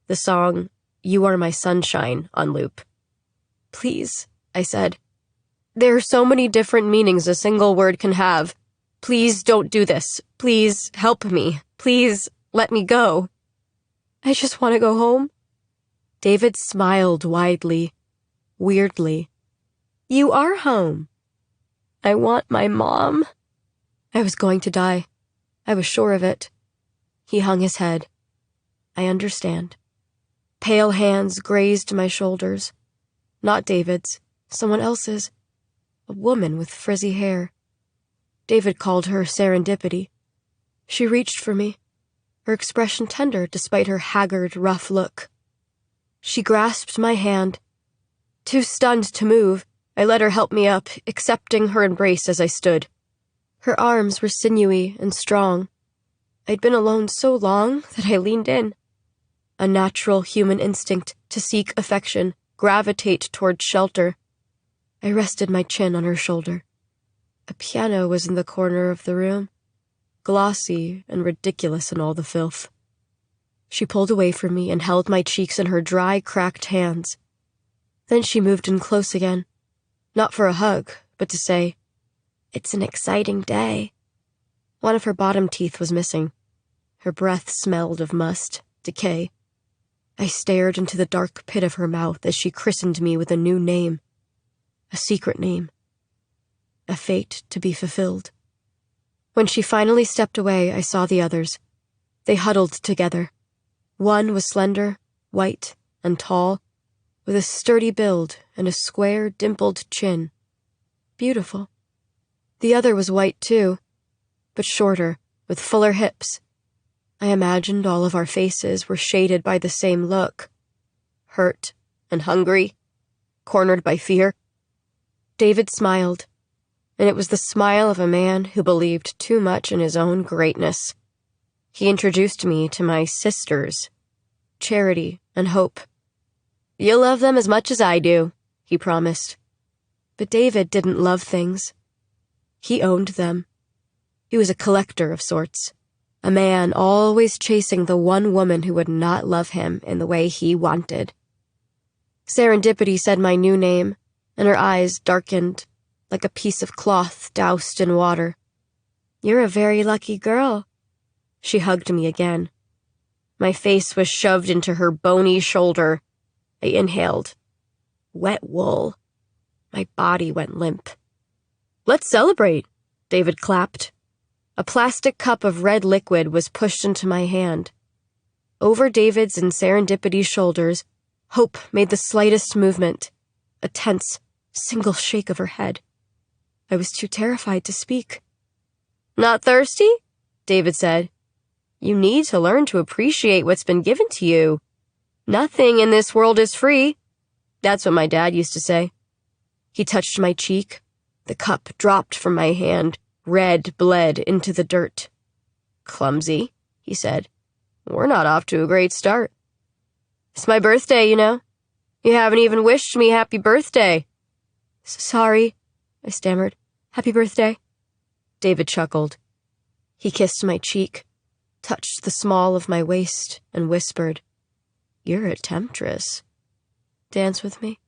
The song, You Are My Sunshine, on loop. Please, I said. There are so many different meanings a single word can have. Please don't do this. Please help me. Please let me go. I just want to go home. David smiled widely, weirdly. You are home. I want my mom. I was going to die. I was sure of it. He hung his head. I understand. Pale hands grazed my shoulders. Not David's, someone else's. A woman with frizzy hair. David called her Serendipity. She reached for me, her expression tender despite her haggard, rough look. She grasped my hand. Too stunned to move, I let her help me up, accepting her embrace as I stood. Her arms were sinewy and strong. I'd been alone so long that I leaned in. A natural human instinct to seek affection, gravitate toward shelter. I rested my chin on her shoulder. A piano was in the corner of the room, glossy and ridiculous in all the filth. She pulled away from me and held my cheeks in her dry, cracked hands. Then she moved in close again, not for a hug, but to say, It's an exciting day. One of her bottom teeth was missing. Her breath smelled of must, decay. I stared into the dark pit of her mouth as she christened me with a new name. A secret name. A fate to be fulfilled. When she finally stepped away, I saw the others. They huddled together. One was slender, white, and tall, with a sturdy build and a square, dimpled chin. Beautiful. The other was white, too, but shorter, with fuller hips. I imagined all of our faces were shaded by the same look. Hurt and hungry, cornered by fear. David smiled, and it was the smile of a man who believed too much in his own greatness. He introduced me to my sisters, Charity and Hope. You'll love them as much as I do, he promised. But David didn't love things. He owned them. He was a collector of sorts, a man always chasing the one woman who would not love him in the way he wanted. Serendipity said my new name, and her eyes darkened like a piece of cloth doused in water. You're a very lucky girl. She hugged me again. My face was shoved into her bony shoulder. I inhaled. Wet wool. My body went limp. Let's celebrate, David clapped. A plastic cup of red liquid was pushed into my hand. Over David's and Serendipity's shoulders, Hope made the slightest movement, a tense, single shake of her head. I was too terrified to speak. Not thirsty? David said. You need to learn to appreciate what's been given to you. Nothing in this world is free. That's what my dad used to say. He touched my cheek. The cup dropped from my hand. Red bled into the dirt. Clumsy, he said. We're not off to a great start. It's my birthday, you know. You haven't even wished me happy birthday. Sorry, I stammered. Happy birthday. David chuckled. He kissed my cheek, touched the small of my waist, and whispered, You're a temptress. Dance with me?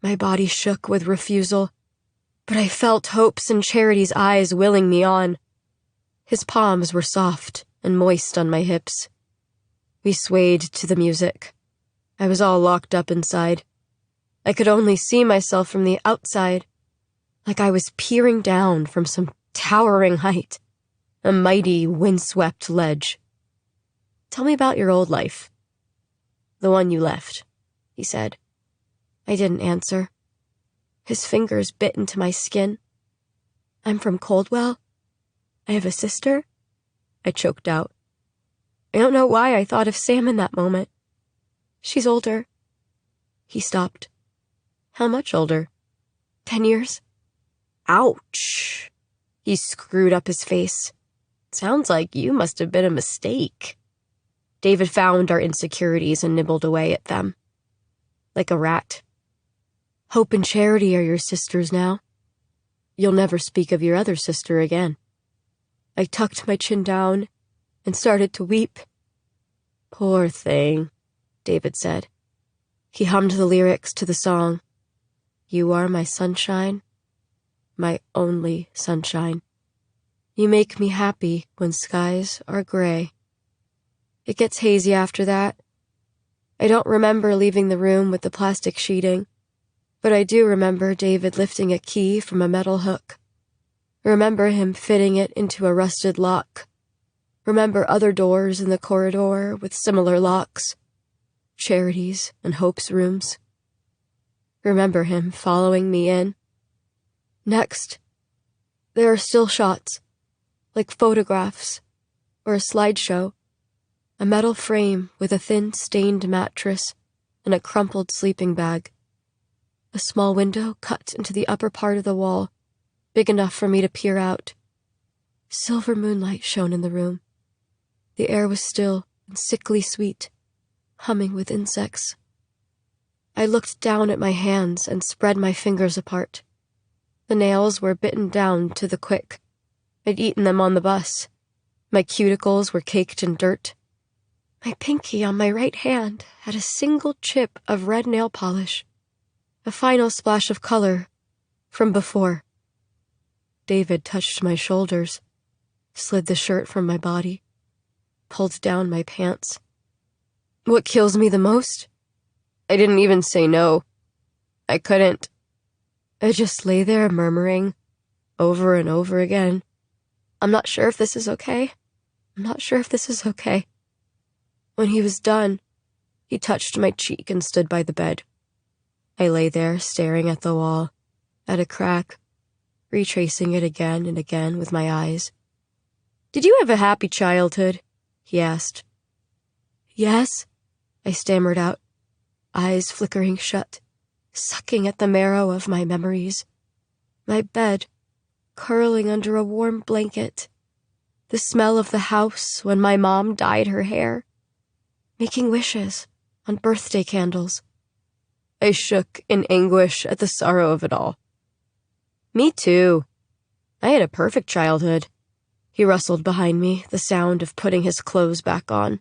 My body shook with refusal, but I felt Hope's and Charity's eyes willing me on. His palms were soft and moist on my hips. We swayed to the music. I was all locked up inside. I could only see myself from the outside, like I was peering down from some towering height, a mighty, windswept ledge. Tell me about your old life. The one you left, he said. I didn't answer. His fingers bit into my skin. I'm from Coldwell. I have a sister. I choked out. I don't know why I thought of Sam in that moment. She's older. He stopped. How much older? 10 years? Ouch. He screwed up his face. Sounds like you must have been a mistake. David found our insecurities and nibbled away at them. Like a rat. Hope and Charity are your sisters now. you'll never speak of your other sister again." I tucked my chin down and started to weep. "Poor thing," David said. He hummed the lyrics to the song. "You are my sunshine, my only sunshine. You make me happy when skies are gray." It gets hazy after that. I don't remember leaving the room with the plastic sheeting, but I do remember David lifting a key from a metal hook. Remember him fitting it into a rusted lock. Remember other doors in the corridor with similar locks. Charity's and Hope's rooms. Remember him following me in. Next, there are still shots, like photographs or a slideshow. A metal frame with a thin, stained mattress and a crumpled sleeping bag. A small window cut into the upper part of the wall, big enough for me to peer out. Silver moonlight shone in the room. The air was still and sickly sweet, humming with insects. I looked down at my hands and spread my fingers apart. The nails were bitten down to the quick. I'd eaten them on the bus. My cuticles were caked in dirt. My pinky on my right hand had a single chip of red nail polish, a final splash of color from before. David touched my shoulders, slid the shirt from my body, pulled down my pants. What kills me the most? I didn't even say no. I couldn't. I just lay there murmuring, over and over again, "I'm not sure if this is okay. I'm not sure if this is okay." When he was done, he touched my cheek and stood by the bed. I lay there staring at the wall, at a crack, retracing it again and again with my eyes. "Did you have a happy childhood?" he asked. "Yes," I stammered out, eyes flickering shut, sucking at the marrow of my memories. My bed, curling under a warm blanket, the smell of the house when my mom dyed her hair, making wishes on birthday candles. I shook in anguish at the sorrow of it all. "Me too. I had a perfect childhood." He rustled behind me, the sound of putting his clothes back on.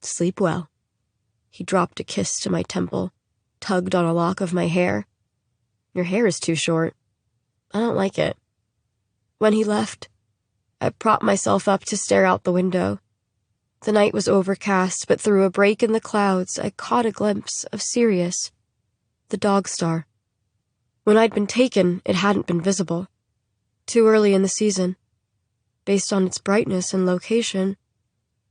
"Sleep well." He dropped a kiss to my temple, tugged on a lock of my hair. "Your hair is too short. I don't like it." When he left, I propped myself up to stare out the window. The night was overcast, but through a break in the clouds, I caught a glimpse of Sirius, the dog star. When I'd been taken, it hadn't been visible. Too early in the season. Based on its brightness and location,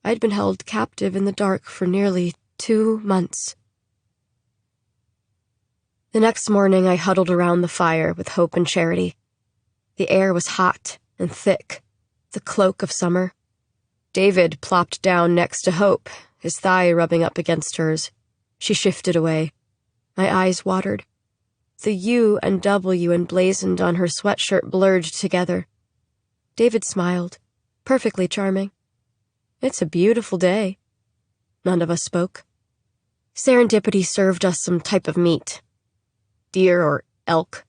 I'd been held captive in the dark for nearly 2 months. The next morning, I huddled around the fire with Hope and Charity. The air was hot and thick, the cloak of summer. David plopped down next to Hope, his thigh rubbing up against hers. She shifted away. My eyes watered. The U and W emblazoned on her sweatshirt blurred together. David smiled, perfectly charming. "It's a beautiful day." None of us spoke. Serendipity served us some type of meat. Deer or elk.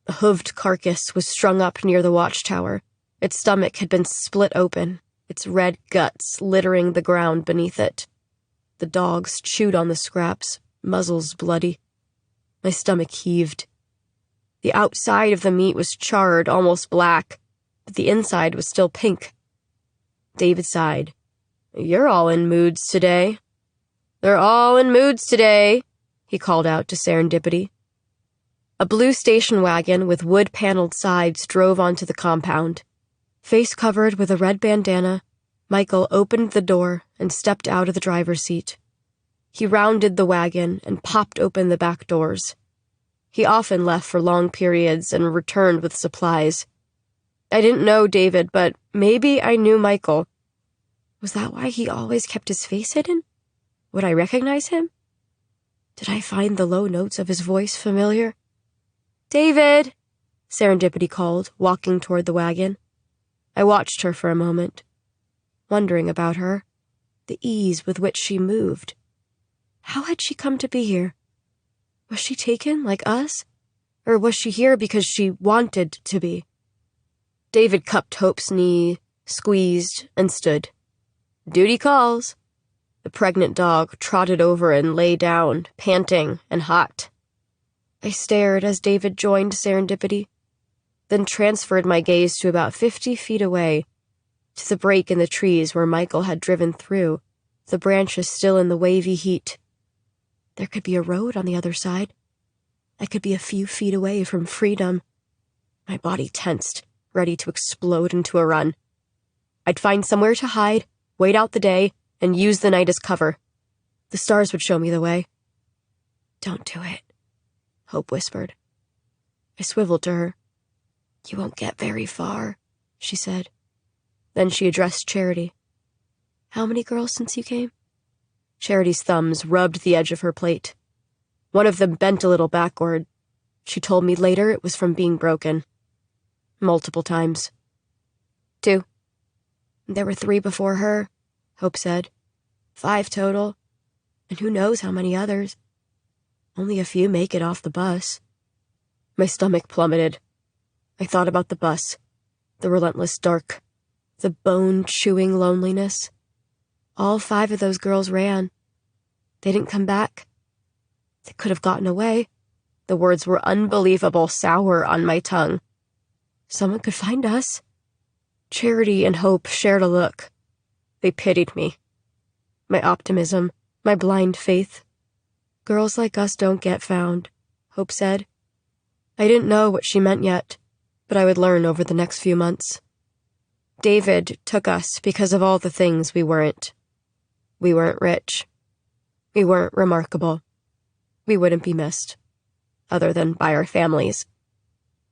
A hooved carcass was strung up near the watchtower. Its stomach had been split open, its red guts littering the ground beneath it. The dogs chewed on the scraps, muzzles bloody. My stomach heaved. The outside of the meat was charred, almost black, but the inside was still pink. David sighed. "You're all in moods today." "They're all in moods today," he called out to Serendipity. A blue station wagon with wood-paneled sides drove onto the compound. Face covered with a red bandana, Michael opened the door and stepped out of the driver's seat. He rounded the wagon and popped open the back doors. He often left for long periods and returned with supplies. I didn't know David, but maybe I knew Michael. Was that why he always kept his face hidden? Would I recognize him? Did I find the low notes of his voice familiar? "David!" Serendipity called, walking toward the wagon. I watched her for a moment, wondering about her, the ease with which she moved. How had she come to be here? Was she taken like us? Or was she here because she wanted to be? David cupped Hope's knee, squeezed, and stood. Duty calls. The pregnant dog trotted over and lay down, panting and hot. I stared as David joined Serendipity, then transferred my gaze to about 50 feet away, to the break in the trees where Michael had driven through, the branches still in the wavy heat. There could be a road on the other side. I could be a few feet away from freedom. My body tensed, ready to explode into a run. I'd find somewhere to hide, wait out the day, and use the night as cover. The stars would show me the way. Don't do it, Hope whispered. I swiveled to her. You won't get very far, she said. Then she addressed Charity. How many girls since you came? Charity's thumbs rubbed the edge of her plate. One of them bent a little backward. She told me later it was from being broken. Multiple times. 2. There were 3 before her, Hope said. 5 total. And who knows how many others. Only a few make it off the bus. My stomach plummeted. I thought about the bus, the relentless dark, the bone-chewing loneliness. All 5 of those girls ran. They didn't come back. They could have gotten away. The words were unbelievable, sour on my tongue. Someone could find us. Charity and Hope shared a look. They pitied me. My optimism, my blind faith. Girls like us don't get found, Hope said. I didn't know what she meant yet, but I would learn over the next few months. David took us because of all the things we weren't. We weren't rich. We weren't remarkable. We wouldn't be missed, other than by our families.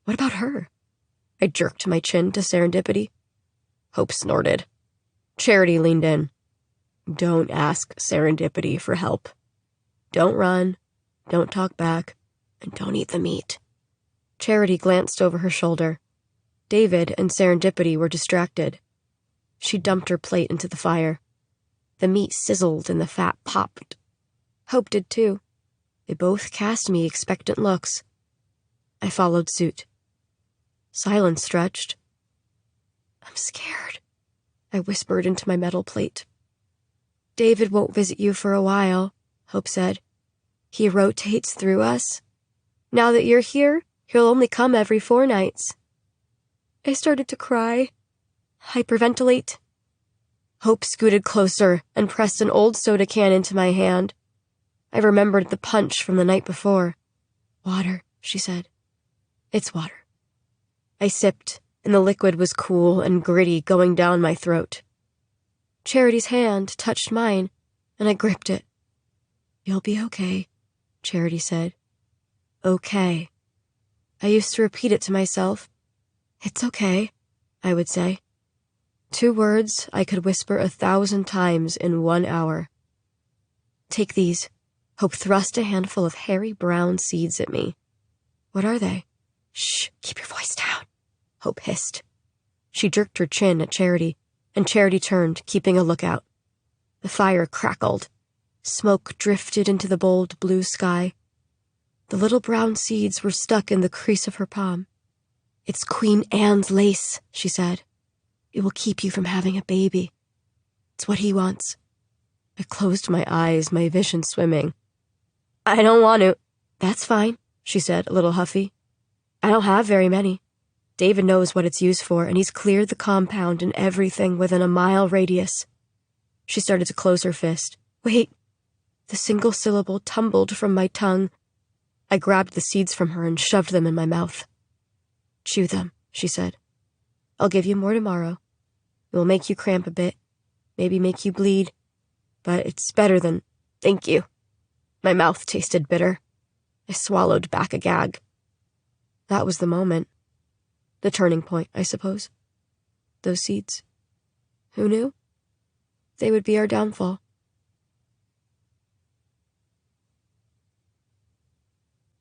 What about her? I jerked my chin to Serendipity. Hope snorted. Charity leaned in. Don't ask Serendipity for help. Don't run, don't talk back, and don't eat the meat. Charity glanced over her shoulder. David and Serendipity were distracted. She dumped her plate into the fire. The meat sizzled and the fat popped. Hope did too. They both cast me expectant looks. I followed suit. Silence stretched. I'm scared, I whispered into my metal plate. David won't visit you for a while, Hope said. He rotates through us. Now that you're here, he'll only come every 4 nights. I started to cry, hyperventilate. Hope scooted closer and pressed an old soda can into my hand. I remembered the punch from the night before. Water, she said. It's water. I sipped, and the liquid was cool and gritty going down my throat. Charity's hand touched mine, and I gripped it. You'll be okay, Charity said. Okay. I used to repeat it to myself. It's okay, I would say. 2 words I could whisper 1,000 times in 1 hour. Take these. Hope thrust a handful of hairy brown seeds at me. What are they? Shh, keep your voice down, Hope hissed. She jerked her chin at Charity, and Charity turned, keeping a lookout. The fire crackled. Smoke drifted into the bold blue sky. The little brown seeds were stuck in the crease of her palm. It's Queen Anne's lace, she said. It will keep you from having a baby. It's what he wants. I closed my eyes, my vision swimming. I don't want to. That's fine, she said, a little huffy. I don't have very many. David knows what it's used for, and he's cleared the compound and everything within a mile radius. She started to close her fist. Wait. The single syllable tumbled from my tongue. I grabbed the seeds from her and shoved them in my mouth. Chew them, she said. I'll give you more tomorrow. It will make you cramp a bit, maybe make you bleed, but it's better than thank you. My mouth tasted bitter. I swallowed back a gag. That was the moment. The turning point, I suppose. Those seeds. Who knew? They would be our downfall.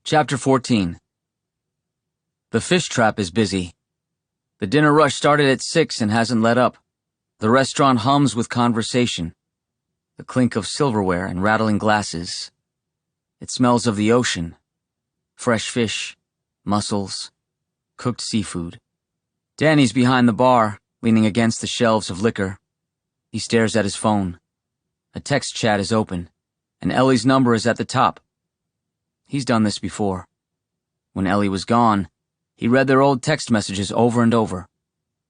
Chapter 14. The fish trap is busy. The dinner rush started at 6 and hasn't let up. The restaurant hums with conversation. The clink of silverware and rattling glasses. It smells of the ocean. Fresh fish, mussels, cooked seafood. Danny's behind the bar, leaning against the shelves of liquor. He stares at his phone. A text chat is open, and Ellie's number is at the top. He's done this before. When Ellie was gone, he read their old text messages over and over,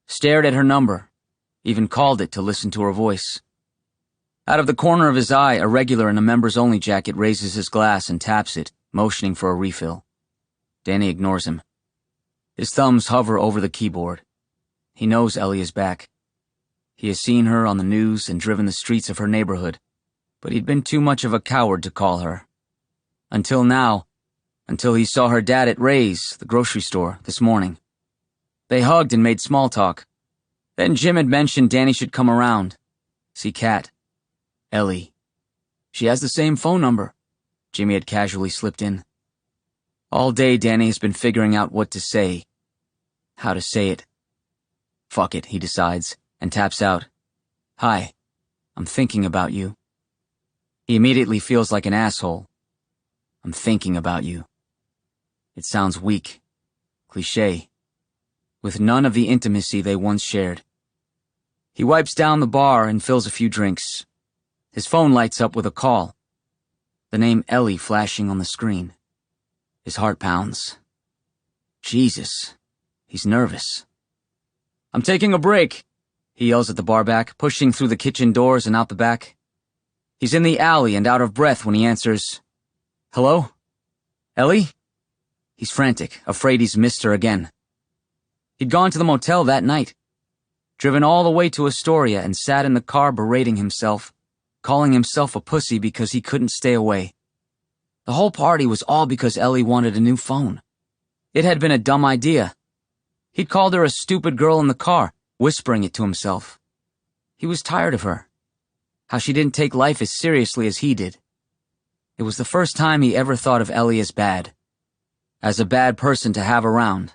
stared at her number, even called it to listen to her voice. Out of the corner of his eye, a regular in a members-only jacket raises his glass and taps it, motioning for a refill. Danny ignores him. His thumbs hover over the keyboard. He knows Ellie is back. He has seen her on the news and driven the streets of her neighborhood, but he'd been too much of a coward to call her. Until now, until he saw her dad at Ray's, the grocery store, this morning. They hugged and made small talk. Then Jim had mentioned Danny should come around. See Kat. Ellie. She has the same phone number, Jimmy had casually slipped in. All day Danny has been figuring out what to say. How to say it. Fuck it, he decides, and taps out. Hi, I'm thinking about you. He immediately feels like an asshole. I'm thinking about you. It sounds weak, cliché, with none of the intimacy they once shared. He wipes down the bar and fills a few drinks. His phone lights up with a call. The name Ellie flashing on the screen. His heart pounds. Jesus, he's nervous. I'm taking a break, he yells at the bar back, pushing through the kitchen doors and out the back. He's in the alley and out of breath when he answers, Hello? Ellie? He's frantic, afraid he's missed her again. He'd gone to the motel that night, driven all the way to Astoria and sat in the car berating himself, calling himself a pussy because he couldn't stay away. The whole party was all because Ellie wanted a new phone. It had been a dumb idea. He'd called her a stupid girl in the car, whispering it to himself. He was tired of her. How she didn't take life as seriously as he did. It was the first time he ever thought of Ellie as bad. As a bad person to have around.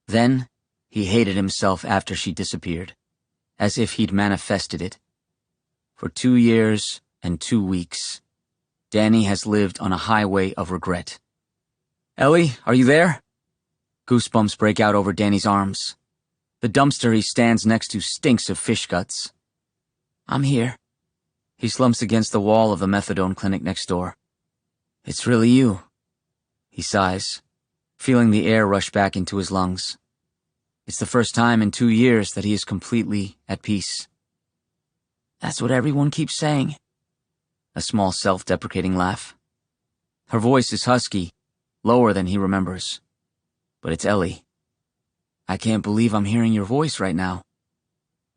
Then, he hated himself after she disappeared. As if he'd manifested it. For 2 years and 2 weeks, Danny has lived on a highway of regret. Ellie, are you there? Goosebumps break out over Danny's arms. The dumpster he stands next to stinks of fish guts. I'm here. He slumps against the wall of the methadone clinic next door. It's really you. He sighs, feeling the air rush back into his lungs. It's the first time in 2 years that he is completely at peace. That's what everyone keeps saying. A small self-deprecating laugh. Her voice is husky, lower than he remembers. But it's Ellie. I can't believe I'm hearing your voice right now.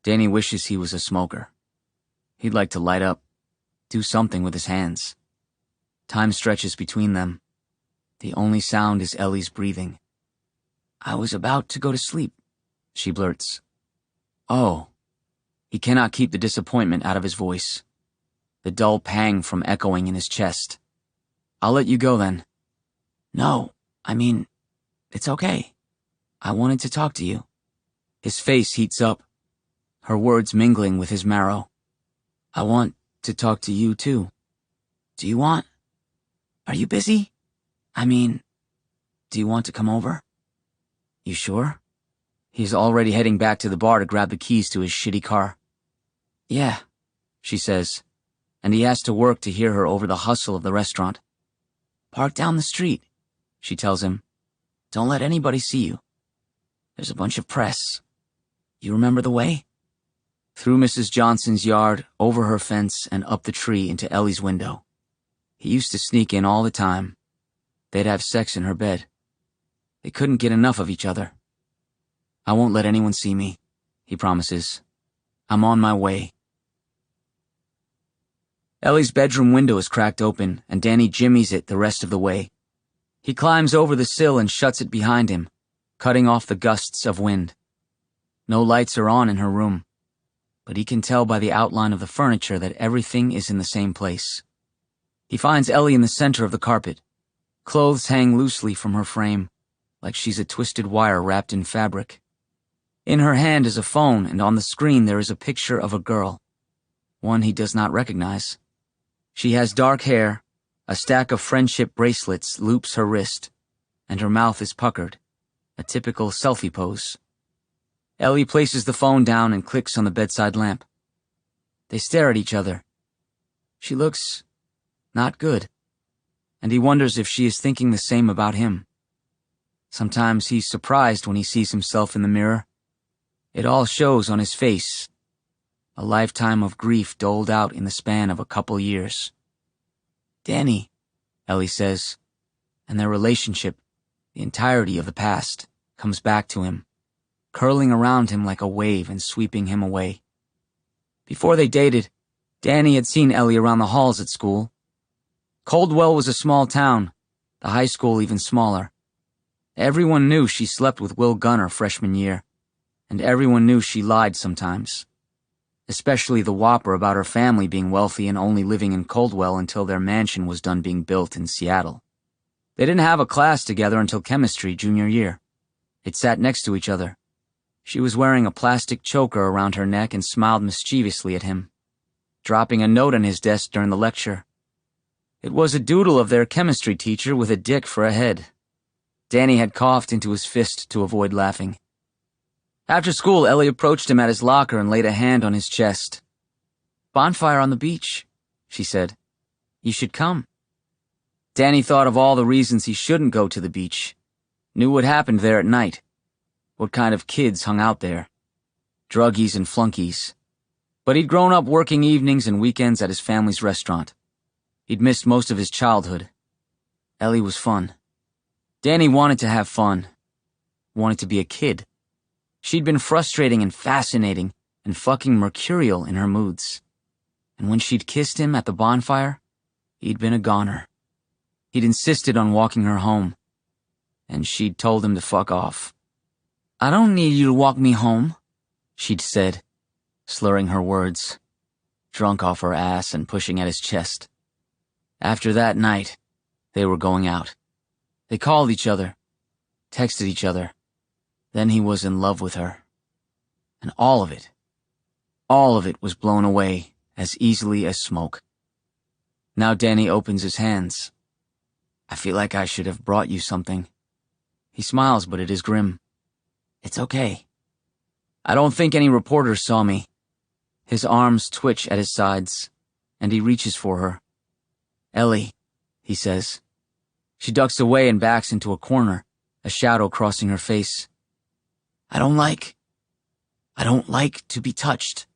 Danny wishes he was a smoker. He'd like to light up, do something with his hands. Time stretches between them. The only sound is Ellie's breathing. I was about to go to sleep, she blurts. Oh. He cannot keep the disappointment out of his voice. The dull pang from echoing in his chest. I'll let you go then. No, I mean, it's okay. I wanted to talk to you. His face heats up, her words mingling with his marrow. I want to talk to you too. Do you want? Are you busy? I mean, do you want to come over? You sure? He's already heading back to the bar to grab the keys to his shitty car. Yeah, she says, and he has to work to hear her over the hustle of the restaurant. Park down the street, she tells him. Don't let anybody see you. There's a bunch of press. You remember the way? Through Mrs. Johnson's yard, over her fence, and up the tree into Ellie's window. He used to sneak in all the time. They'd have sex in her bed. They couldn't get enough of each other. I won't let anyone see me, he promises. I'm on my way. Ellie's bedroom window is cracked open, and Danny jimmies it the rest of the way. He climbs over the sill and shuts it behind him, cutting off the gusts of wind. No lights are on in her room, but he can tell by the outline of the furniture that everything is in the same place. He finds Ellie in the center of the carpet. Clothes hang loosely from her frame, like she's a twisted wire wrapped in fabric. In her hand is a phone, and on the screen there is a picture of a girl. One he does not recognize. She has dark hair, a stack of friendship bracelets loops her wrist, and her mouth is puckered, a typical selfie pose. Ellie places the phone down and clicks on the bedside lamp. They stare at each other. She looks not good, and he wonders if she is thinking the same about him. Sometimes he's surprised when he sees himself in the mirror. It all shows on his face, a lifetime of grief doled out in the span of a couple years. Danny, Ellie says, and their relationship, the entirety of the past, comes back to him, curling around him like a wave and sweeping him away. Before they dated, Danny had seen Ellie around the halls at school. Coldwell was a small town, the high school even smaller. Everyone knew she slept with Will Gunner freshman year, and everyone knew she lied sometimes. Especially the whopper about her family being wealthy and only living in Coldwell until their mansion was done being built in Seattle. They didn't have a class together until chemistry junior year. They'd sat next to each other. She was wearing a plastic choker around her neck and smiled mischievously at him, dropping a note on his desk during the lecture. It was a doodle of their chemistry teacher with a dick for a head. Danny had coughed into his fist to avoid laughing. After school, Ellie approached him at his locker and laid a hand on his chest. "Bonfire on the beach," she said. "You should come." Danny thought of all the reasons he shouldn't go to the beach, knew what happened there at night, what kind of kids hung out there. Druggies and flunkies. But he'd grown up working evenings and weekends at his family's restaurant. He'd missed most of his childhood. Ellie was fun. Danny wanted to have fun. Wanted to be a kid. She'd been frustrating and fascinating and fucking mercurial in her moods. And when she'd kissed him at the bonfire, he'd been a goner. He'd insisted on walking her home, and she'd told him to fuck off. "I don't need you to walk me home," she'd said, slurring her words, drunk off her ass and pushing at his chest. After that night, they were going out. They called each other, texted each other. Then he was in love with her. And all of it was blown away as easily as smoke. Now Danny opens his hands. "I feel like I should have brought you something." He smiles, but it is grim. "It's okay. I don't think any reporters saw me." His arms twitch at his sides, and he reaches for her. "Ellie," he says. She ducks away and backs into a corner, a shadow crossing her face. I don't like to be touched."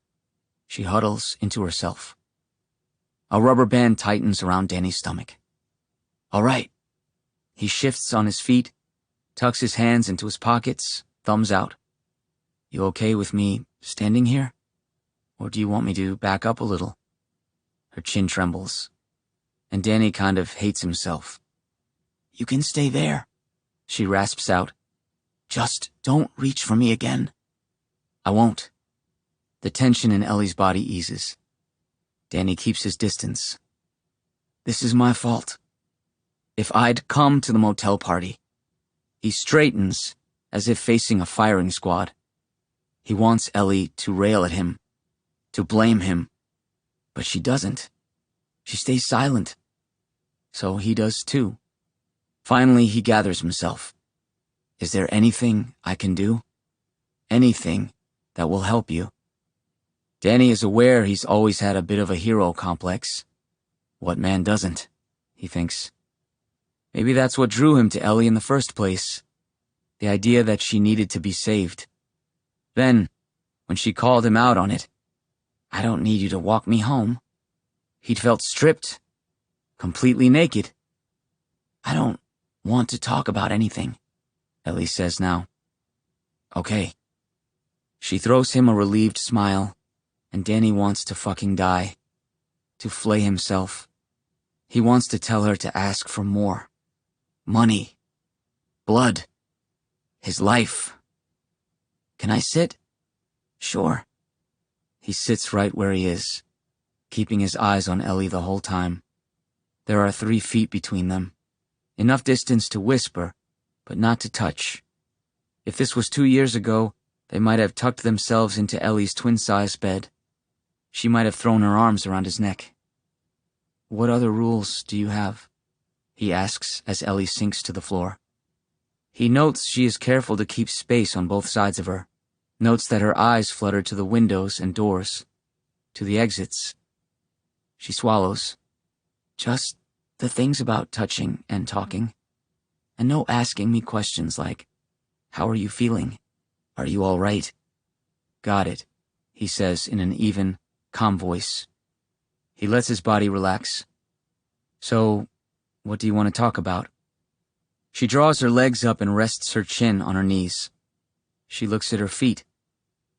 She huddles into herself. A rubber band tightens around Danny's stomach. "All right." He shifts on his feet, tucks his hands into his pockets, thumbs out. "You okay with me standing here? Or do you want me to back up a little?" Her chin trembles, and Danny kind of hates himself. "You can stay there," she rasps out. "Just don't reach for me again." "I won't." The tension in Ellie's body eases. Danny keeps his distance. "This is my fault. If I'd come to the motel party." He straightens, as if facing a firing squad. He wants Ellie to rail at him, to blame him. But she doesn't. She stays silent. So he does too. Finally, he gathers himself. "Is there anything I can do? Anything that will help you?" Danny is aware he's always had a bit of a hero complex. What man doesn't, he thinks. Maybe that's what drew him to Ellie in the first place. The idea that she needed to be saved. Then, when she called him out on it, "I don't need you to walk me home," he'd felt stripped, completely naked. "I don't want to talk about anything," Ellie says now. "Okay." She throws him a relieved smile, and Danny wants to fucking die. To flay himself. He wants to tell her to ask for more. Money. Blood. His life. "Can I sit?" "Sure." He sits right where he is, keeping his eyes on Ellie the whole time. There are 3 feet between them. Enough distance to whisper, but not to touch. If this was 2 years ago, they might have tucked themselves into Ellie's twin-size bed. She might have thrown her arms around his neck. "What other rules do you have?" he asks as Ellie sinks to the floor. He notes she is careful to keep space on both sides of her, notes that her eyes flutter to the windows and doors, to the exits. She swallows. Just the things about touching and talking, and no asking me questions like, "How are you feeling? Are you all right?" "Got it," he says in an even, calm voice. He lets his body relax. "So, what do you want to talk about?" She draws her legs up and rests her chin on her knees. She looks at her feet.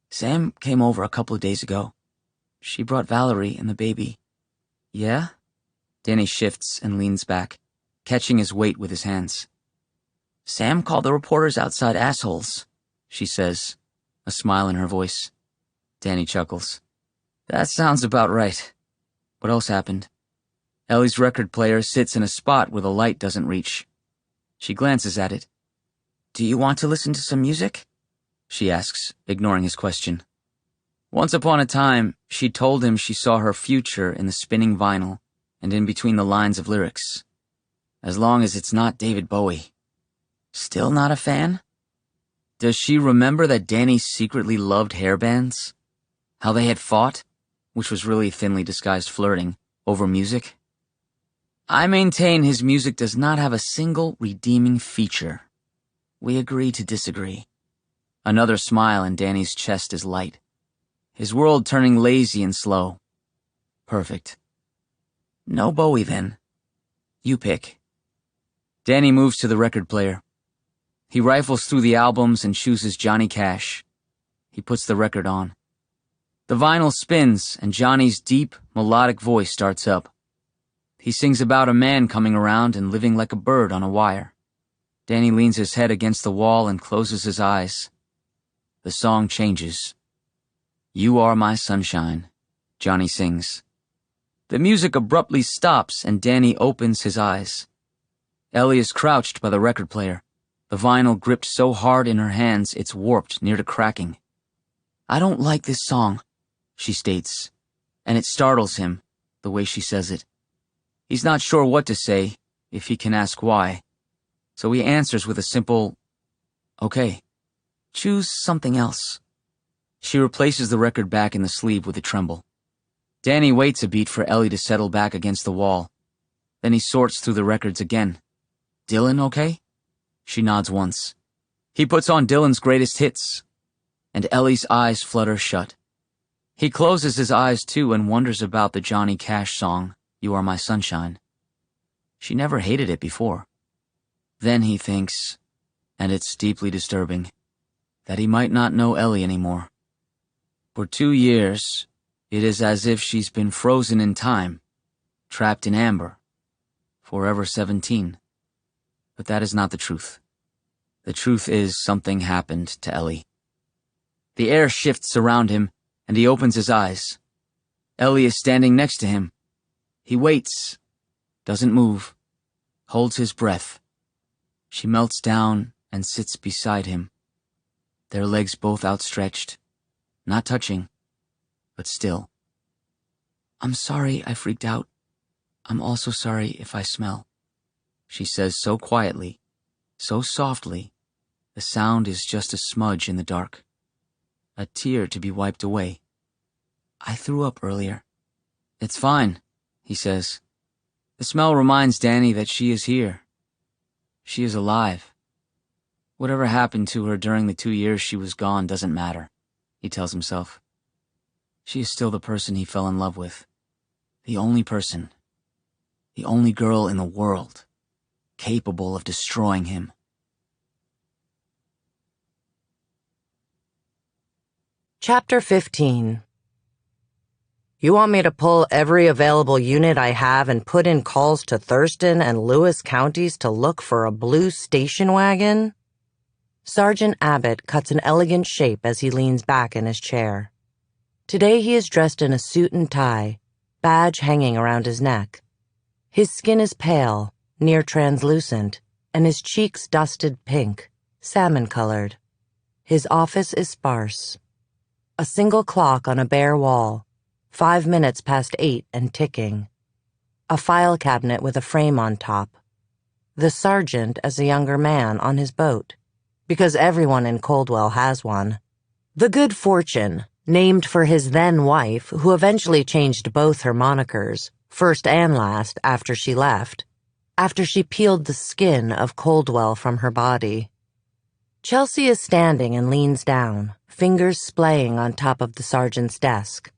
"Sam came over a couple of days ago. She brought Valerie and the baby." "Yeah?" Danny shifts and leans back, catching his weight with his hands. "Sam called the reporters outside assholes," she says, a smile in her voice. Danny chuckles. "That sounds about right. What else happened?" Ellie's record player sits in a spot where the light doesn't reach. She glances at it. "Do you want to listen to some music?" she asks, ignoring his question. Once upon a time, she told him she saw her future in the spinning vinyl and in between the lines of lyrics. As long as it's not David Bowie. Still not a fan? Does she remember that Danny secretly loved hairbands? How they had fought, which was really thinly disguised flirting, over music? I maintain his music does not have a single redeeming feature. We agree to disagree. Another smile and Danny's chest is light. His world turning lazy and slow. Perfect. No Bowie then. You pick. Danny moves to the record player. He rifles through the albums and chooses Johnny Cash. He puts the record on. The vinyl spins and Johnny's deep, melodic voice starts up. He sings about a man coming around and living like a bird on a wire. Danny leans his head against the wall and closes his eyes. The song changes. "You Are My Sunshine," Johnny sings. The music abruptly stops and Danny opens his eyes. Ellie is crouched by the record player, the vinyl gripped so hard in her hands it's warped near to cracking. "I don't like this song," she states, and it startles him, the way she says it. He's not sure what to say, if he can ask why, so he answers with a simple, "Okay, choose something else." She replaces the record back in the sleeve with a tremble. Danny waits a beat for Ellie to settle back against the wall. Then he sorts through the records again. "Dylan okay?" She nods once. He puts on Dylan's greatest hits, and Ellie's eyes flutter shut. He closes his eyes too and wonders about the Johnny Cash song, "You Are My Sunshine." She never hated it before. Then he thinks, and it's deeply disturbing, that he might not know Ellie anymore. For 2 years, it is as if she's been frozen in time, trapped in amber, forever 17. But that is not the truth. The truth is something happened to Ellie. The air shifts around him, and he opens his eyes. Ellie is standing next to him. He waits, doesn't move, holds his breath. She melts down and sits beside him, their legs both outstretched, not touching, but still. "I'm sorry I freaked out. I'm also sorry if I smell," she says so quietly, so softly, the sound is just a smudge in the dark. A tear to be wiped away. "I threw up earlier." "It's fine," he says. The smell reminds Danny that she is here. She is alive. Whatever happened to her during the 2 years she was gone doesn't matter, he tells himself. She is still the person he fell in love with. The only person. The only girl in the world capable of destroying him. Chapter 15. You want me to pull every available unit I have and put in calls to Thurston and Lewis counties to look for a blue station wagon? Sergeant Abbott cuts an elegant shape as he leans back in his chair. Today he is dressed in a suit and tie, badge hanging around his neck. His skin is pale, near translucent, and his cheeks dusted pink, salmon-colored. His office is sparse. A single clock on a bare wall, 5 minutes past 8 and ticking. A file cabinet with a frame on top. the sergeant as a younger man on his boat, because everyone in Coldwell has one. The Good Fortune, named for his then-wife, who eventually changed both her monikers, first and last, after she left, after she peeled the skin of Coldwell from her body. Chelsea is standing and leans down, fingers splaying on top of the sergeant's desk.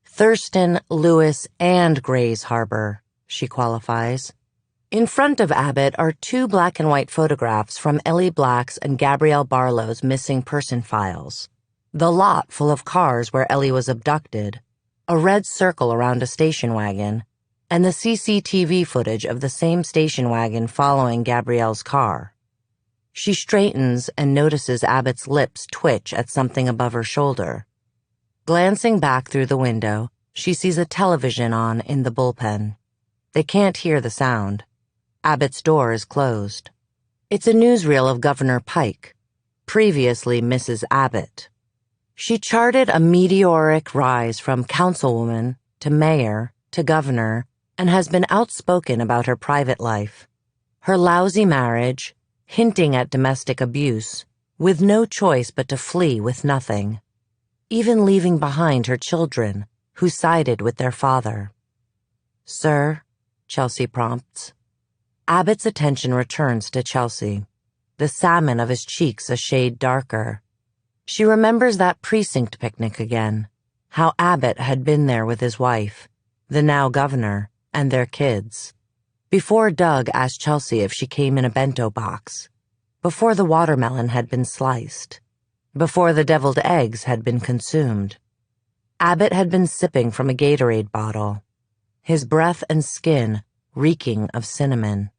Thurston, Lewis, and Grays Harbor, she qualifies. In front of Abbott are 2 black and white photographs from Ellie Black's and Gabrielle Barlow's missing person files. The lot full of cars where Ellie was abducted, a red circle around a station wagon, and the CCTV footage of the same station wagon following Gabrielle's car. She straightens and notices Abbott's lips twitch at something above her shoulder. Glancing back through the window, she sees a television on in the bullpen. They can't hear the sound. Abbott's door is closed. It's a newsreel of Governor Pike, previously Mrs. Abbott. She charted a meteoric rise from councilwoman to mayor to governor and has been outspoken about her private life, her lousy marriage, hinting at domestic abuse, with no choice but to flee with nothing, even leaving behind her children, who sided with their father. "Sir," Chelsea prompts. Abbott's attention returns to Chelsea, the salmon of his cheeks a shade darker. She remembers that precinct picnic again, how Abbott had been there with his wife, the now governor, and their kids. Before Doug asked Chelsea if she came in a bento box, before the watermelon had been sliced, before the deviled eggs had been consumed. Abbott had been sipping from a Gatorade bottle, his breath and skin reeking of cinnamon.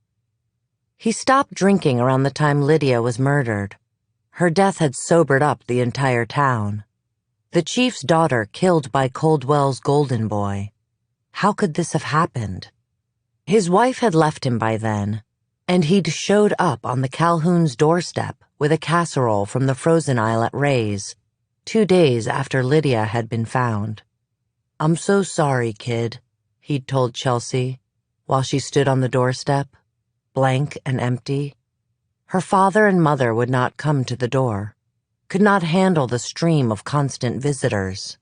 He stopped drinking around the time Lydia was murdered. Her death had sobered up the entire town. The chief's daughter killed by Coldwell's golden boy. How could this have happened? His wife had left him by then, and he'd showed up on the Calhoun's doorstep with a casserole from the frozen aisle at Ray's, 2 days after Lydia had been found. "I'm so sorry, kid," he'd told Chelsea, while she stood on the doorstep, blank and empty. Her father and mother would not come to the door, could not handle the stream of constant visitors.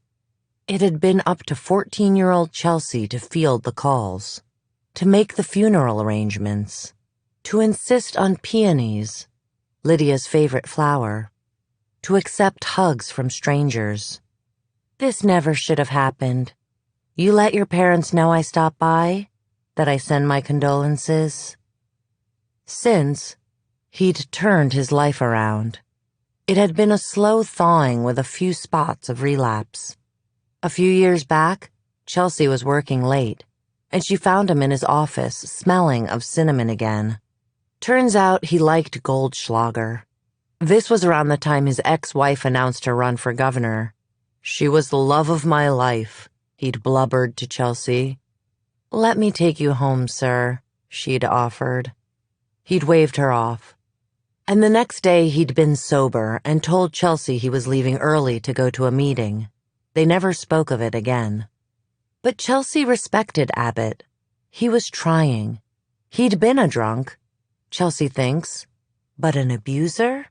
It had been up to 14-year-old Chelsea to field the calls, to make the funeral arrangements, to insist on peonies, Lydia's favorite flower, to accept hugs from strangers. "This never should have happened. You let your parents know I stopped by, that I send my condolences." Since, he'd turned his life around. It had been a slow thawing with a few spots of relapse. A few years back, Chelsea was working late, and she found him in his office, smelling of cinnamon again. Turns out he liked Goldschlager. This was around the time his ex-wife announced her run for governor. "She was the love of my life," he'd blubbered to Chelsea. "Let me take you home, sir," she'd offered. He'd waved her off. And the next day he'd been sober and told Chelsea he was leaving early to go to a meeting. They never spoke of it again. But Chelsea respected Abbott. He was trying. He'd been a drunk, Chelsea thinks, but an abuser?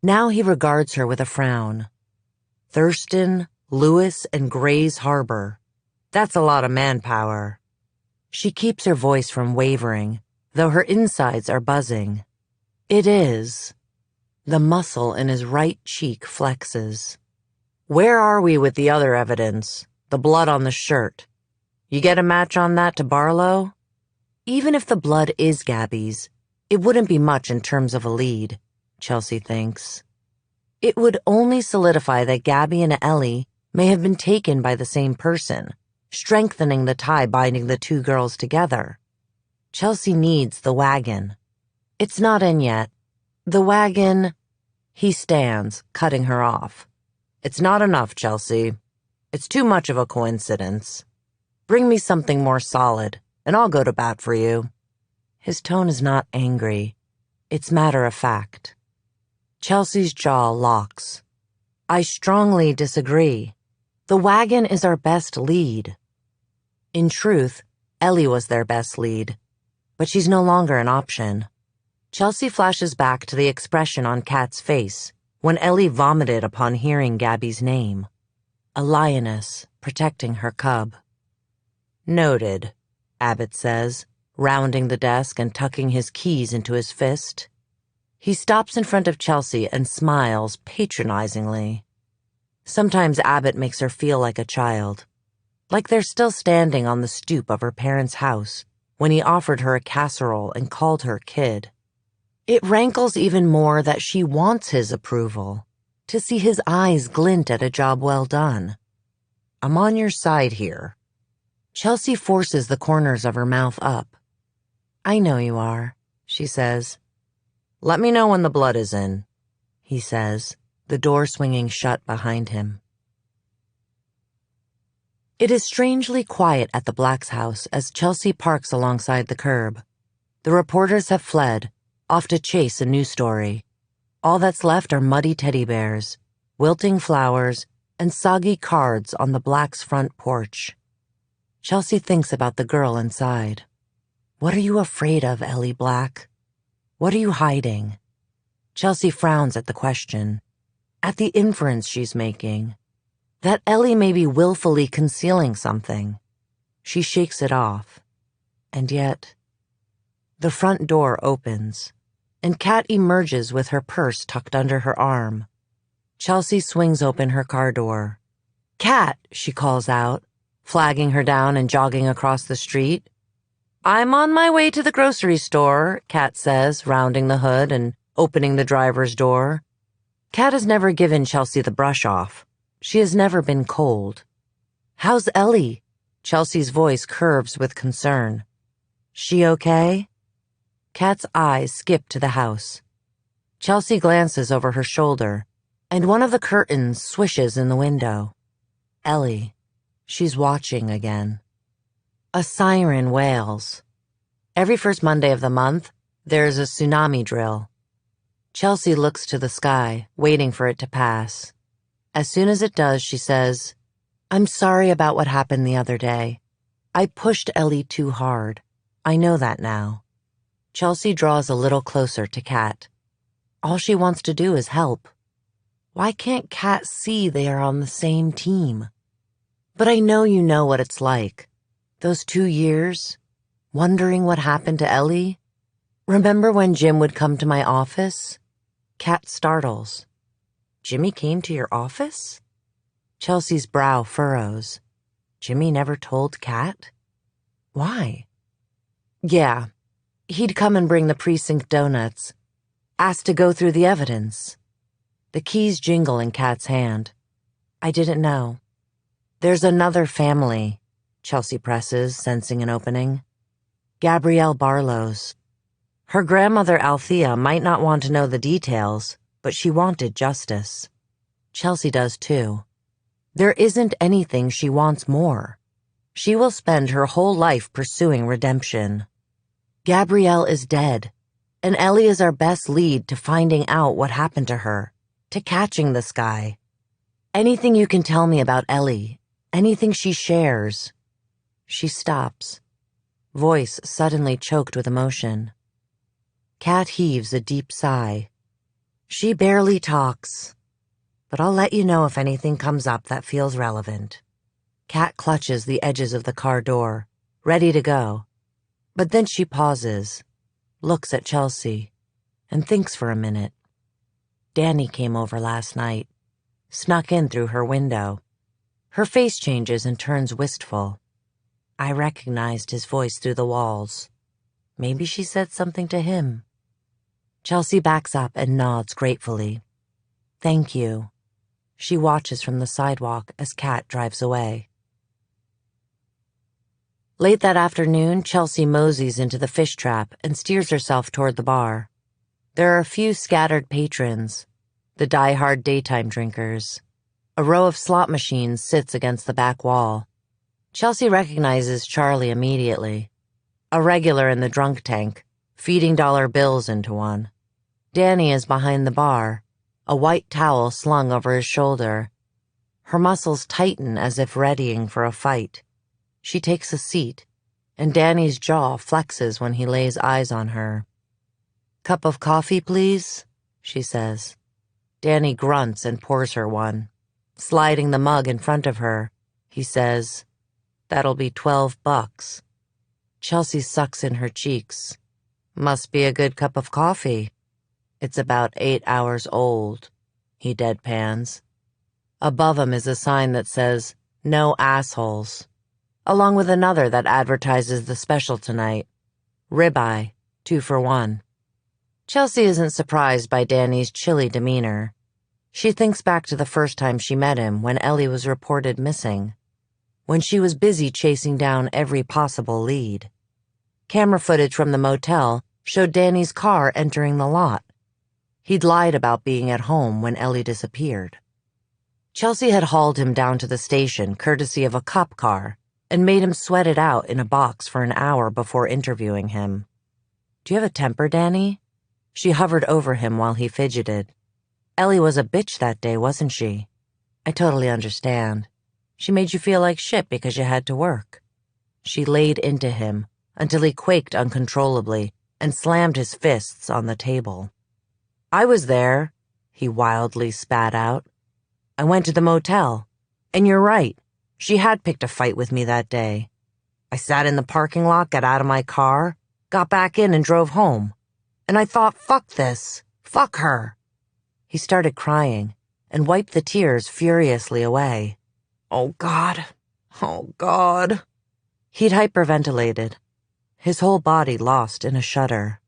Now he regards her with a frown. Thurston, Lewis, and Grays Harbor. That's a lot of manpower. She keeps her voice from wavering, though her insides are buzzing. It is. The muscle in his right cheek flexes. "Where are we with the other evidence? The blood on the shirt. You get a match on that to Barlow?" Even if the blood is Gabby's, it wouldn't be much in terms of a lead, Chelsea thinks. It would only solidify that Gabby and Ellie may have been taken by the same person, strengthening the tie binding the 2 girls together. Chelsea needs the wagon. It's not in yet. The wagon... He stands, cutting her off. "It's not enough, Chelsea. It's too much of a coincidence. Bring me something more solid, and I'll go to bat for you." His tone is not angry. It's matter-of-fact. Chelsea's jaw locks. "I strongly disagree. The wagon is our best lead." In truth, Ellie was their best lead. But she's no longer an option. Chelsea flashes back to the expression on Kat's face when Ellie vomited upon hearing Gabby's name. A lioness protecting her cub. Noted, Abbott says, rounding the desk and tucking his keys into his fist. He stops in front of Chelsea and smiles patronizingly. Sometimes Abbott makes her feel like a child, like they're still standing on the stoop of her parents' house when he offered her a casserole and called her kid. It rankles even more that she wants his approval, to see his eyes glint at a job well done. I'm on your side here. Chelsea forces the corners of her mouth up. I know you are, she says. Let me know when the blood is in, he says, the door swinging shut behind him. It is strangely quiet at the Blacks' house as Chelsea parks alongside the curb. The reporters have fled, off to chase a news story. All that's left are muddy teddy bears, wilting flowers, and soggy cards on the Blacks' front porch. Chelsea thinks about the girl inside. What are you afraid of, Ellie Black? What are you hiding? Chelsea frowns at the question, at the inference she's making, that Ellie may be willfully concealing something. She shakes it off. And yet, the front door opens, and Kat emerges with her purse tucked under her arm. Chelsea swings open her car door. Kat, she calls out, flagging her down and jogging across the street. I'm on my way to the grocery store, Kat says, rounding the hood and opening the driver's door. Kat has never given Chelsea the brush off. She has never been cold. How's Ellie? Chelsea's voice curves with concern. She okay? Kat's eyes skip to the house. Chelsea glances over her shoulder, and one of the curtains swishes in the window. Ellie. She's watching again. A siren wails. Every first Monday of the month, there's a tsunami drill. Chelsea looks to the sky, waiting for it to pass. As soon as it does, she says, I'm sorry about what happened the other day. I pushed Ellie too hard. I know that now. Chelsea draws a little closer to Kat. All she wants to do is help. Why can't Kat see they are on the same team? But I know you know what it's like. Those 2 years, wondering what happened to Ellie. Remember when Jim would come to my office? Kat startles. Jimmy came to your office? Chelsea's brow furrows. Jimmy never told Kat? Why? Yeah, he'd come and bring the precinct donuts. Asked to go through the evidence. The keys jingle in Kat's hand. I didn't know. There's another family, Chelsea presses, sensing an opening. Gabrielle Barlow's. Her grandmother Althea might not want to know the details, but she wanted justice. Chelsea does too. There isn't anything she wants more. She will spend her whole life pursuing redemption. Gabrielle is dead, and Ellie is our best lead to finding out what happened to her, to catching this guy. Anything you can tell me about Ellie, anything she shares. She stops, voice suddenly choked with emotion. Kat heaves a deep sigh. She barely talks, but I'll let you know if anything comes up that feels relevant. Kat clutches the edges of the car door, ready to go. But then she pauses, looks at Chelsea, and thinks for a minute. Danny came over last night, snuck in through her window. Her face changes and turns wistful. I recognized his voice through the walls. Maybe she said something to him. Chelsea backs up and nods gratefully. Thank you. She watches from the sidewalk as Kat drives away. Late that afternoon, Chelsea moseys into the fish trap and steers herself toward the bar. There are a few scattered patrons, the die-hard daytime drinkers. A row of slot machines sits against the back wall. Chelsea recognizes Charlie immediately. A regular in the drunk tank, feeding dollar bills into one. Danny is behind the bar, a white towel slung over his shoulder. Her muscles tighten as if readying for a fight. She takes a seat, and Danny's jaw flexes when he lays eyes on her. "Cup of coffee, please," she says. Danny grunts and pours her one. Sliding the mug in front of her, he says, "That'll be $12." Chelsea sucks in her cheeks. "Must be a good cup of coffee." "It's about 8 hours old," he deadpans. Above him is a sign that says, "No assholes," along with another that advertises the special tonight, ribeye, 2 for $1. Chelsea isn't surprised by Danny's chilly demeanor. She thinks back to the first time she met him when Ellie was reported missing, when she was busy chasing down every possible lead. Camera footage from the motel showed Danny's car entering the lot. He'd lied about being at home when Ellie disappeared. Chelsea had hauled him down to the station courtesy of a cop car and made him sweat it out in a box for an hour before interviewing him. "Do you have a temper, Danny?" She hovered over him while he fidgeted. "Ellie was a bitch that day, wasn't she? I totally understand. She made you feel like shit because you had to work." She laid into him until he quaked uncontrollably and slammed his fists on the table. "I was there," he wildly spat out. "I went to the motel. And you're right, she had picked a fight with me that day. I sat in the parking lot, got out of my car, got back in and drove home. And I thought, fuck this, fuck her." He started crying and wiped the tears furiously away. "Oh God, oh God." He'd hyperventilated, his whole body lost in a shudder.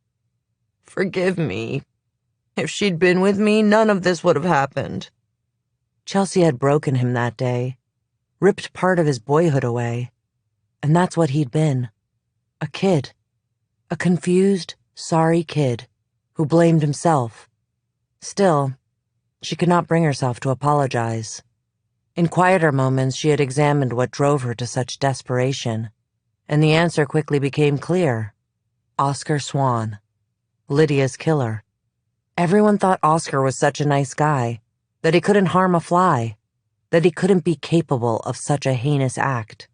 "Forgive me. If she'd been with me, none of this would have happened." Chelsea had broken him that day, ripped part of his boyhood away. And that's what he'd been. A kid. A confused, sorry kid who blamed himself. Still, she could not bring herself to apologize. In quieter moments, she had examined what drove her to such desperation, and the answer quickly became clear. Oscar Swan. Lydia's killer. Everyone thought Oscar was such a nice guy, that he couldn't harm a fly, that he couldn't be capable of such a heinous act.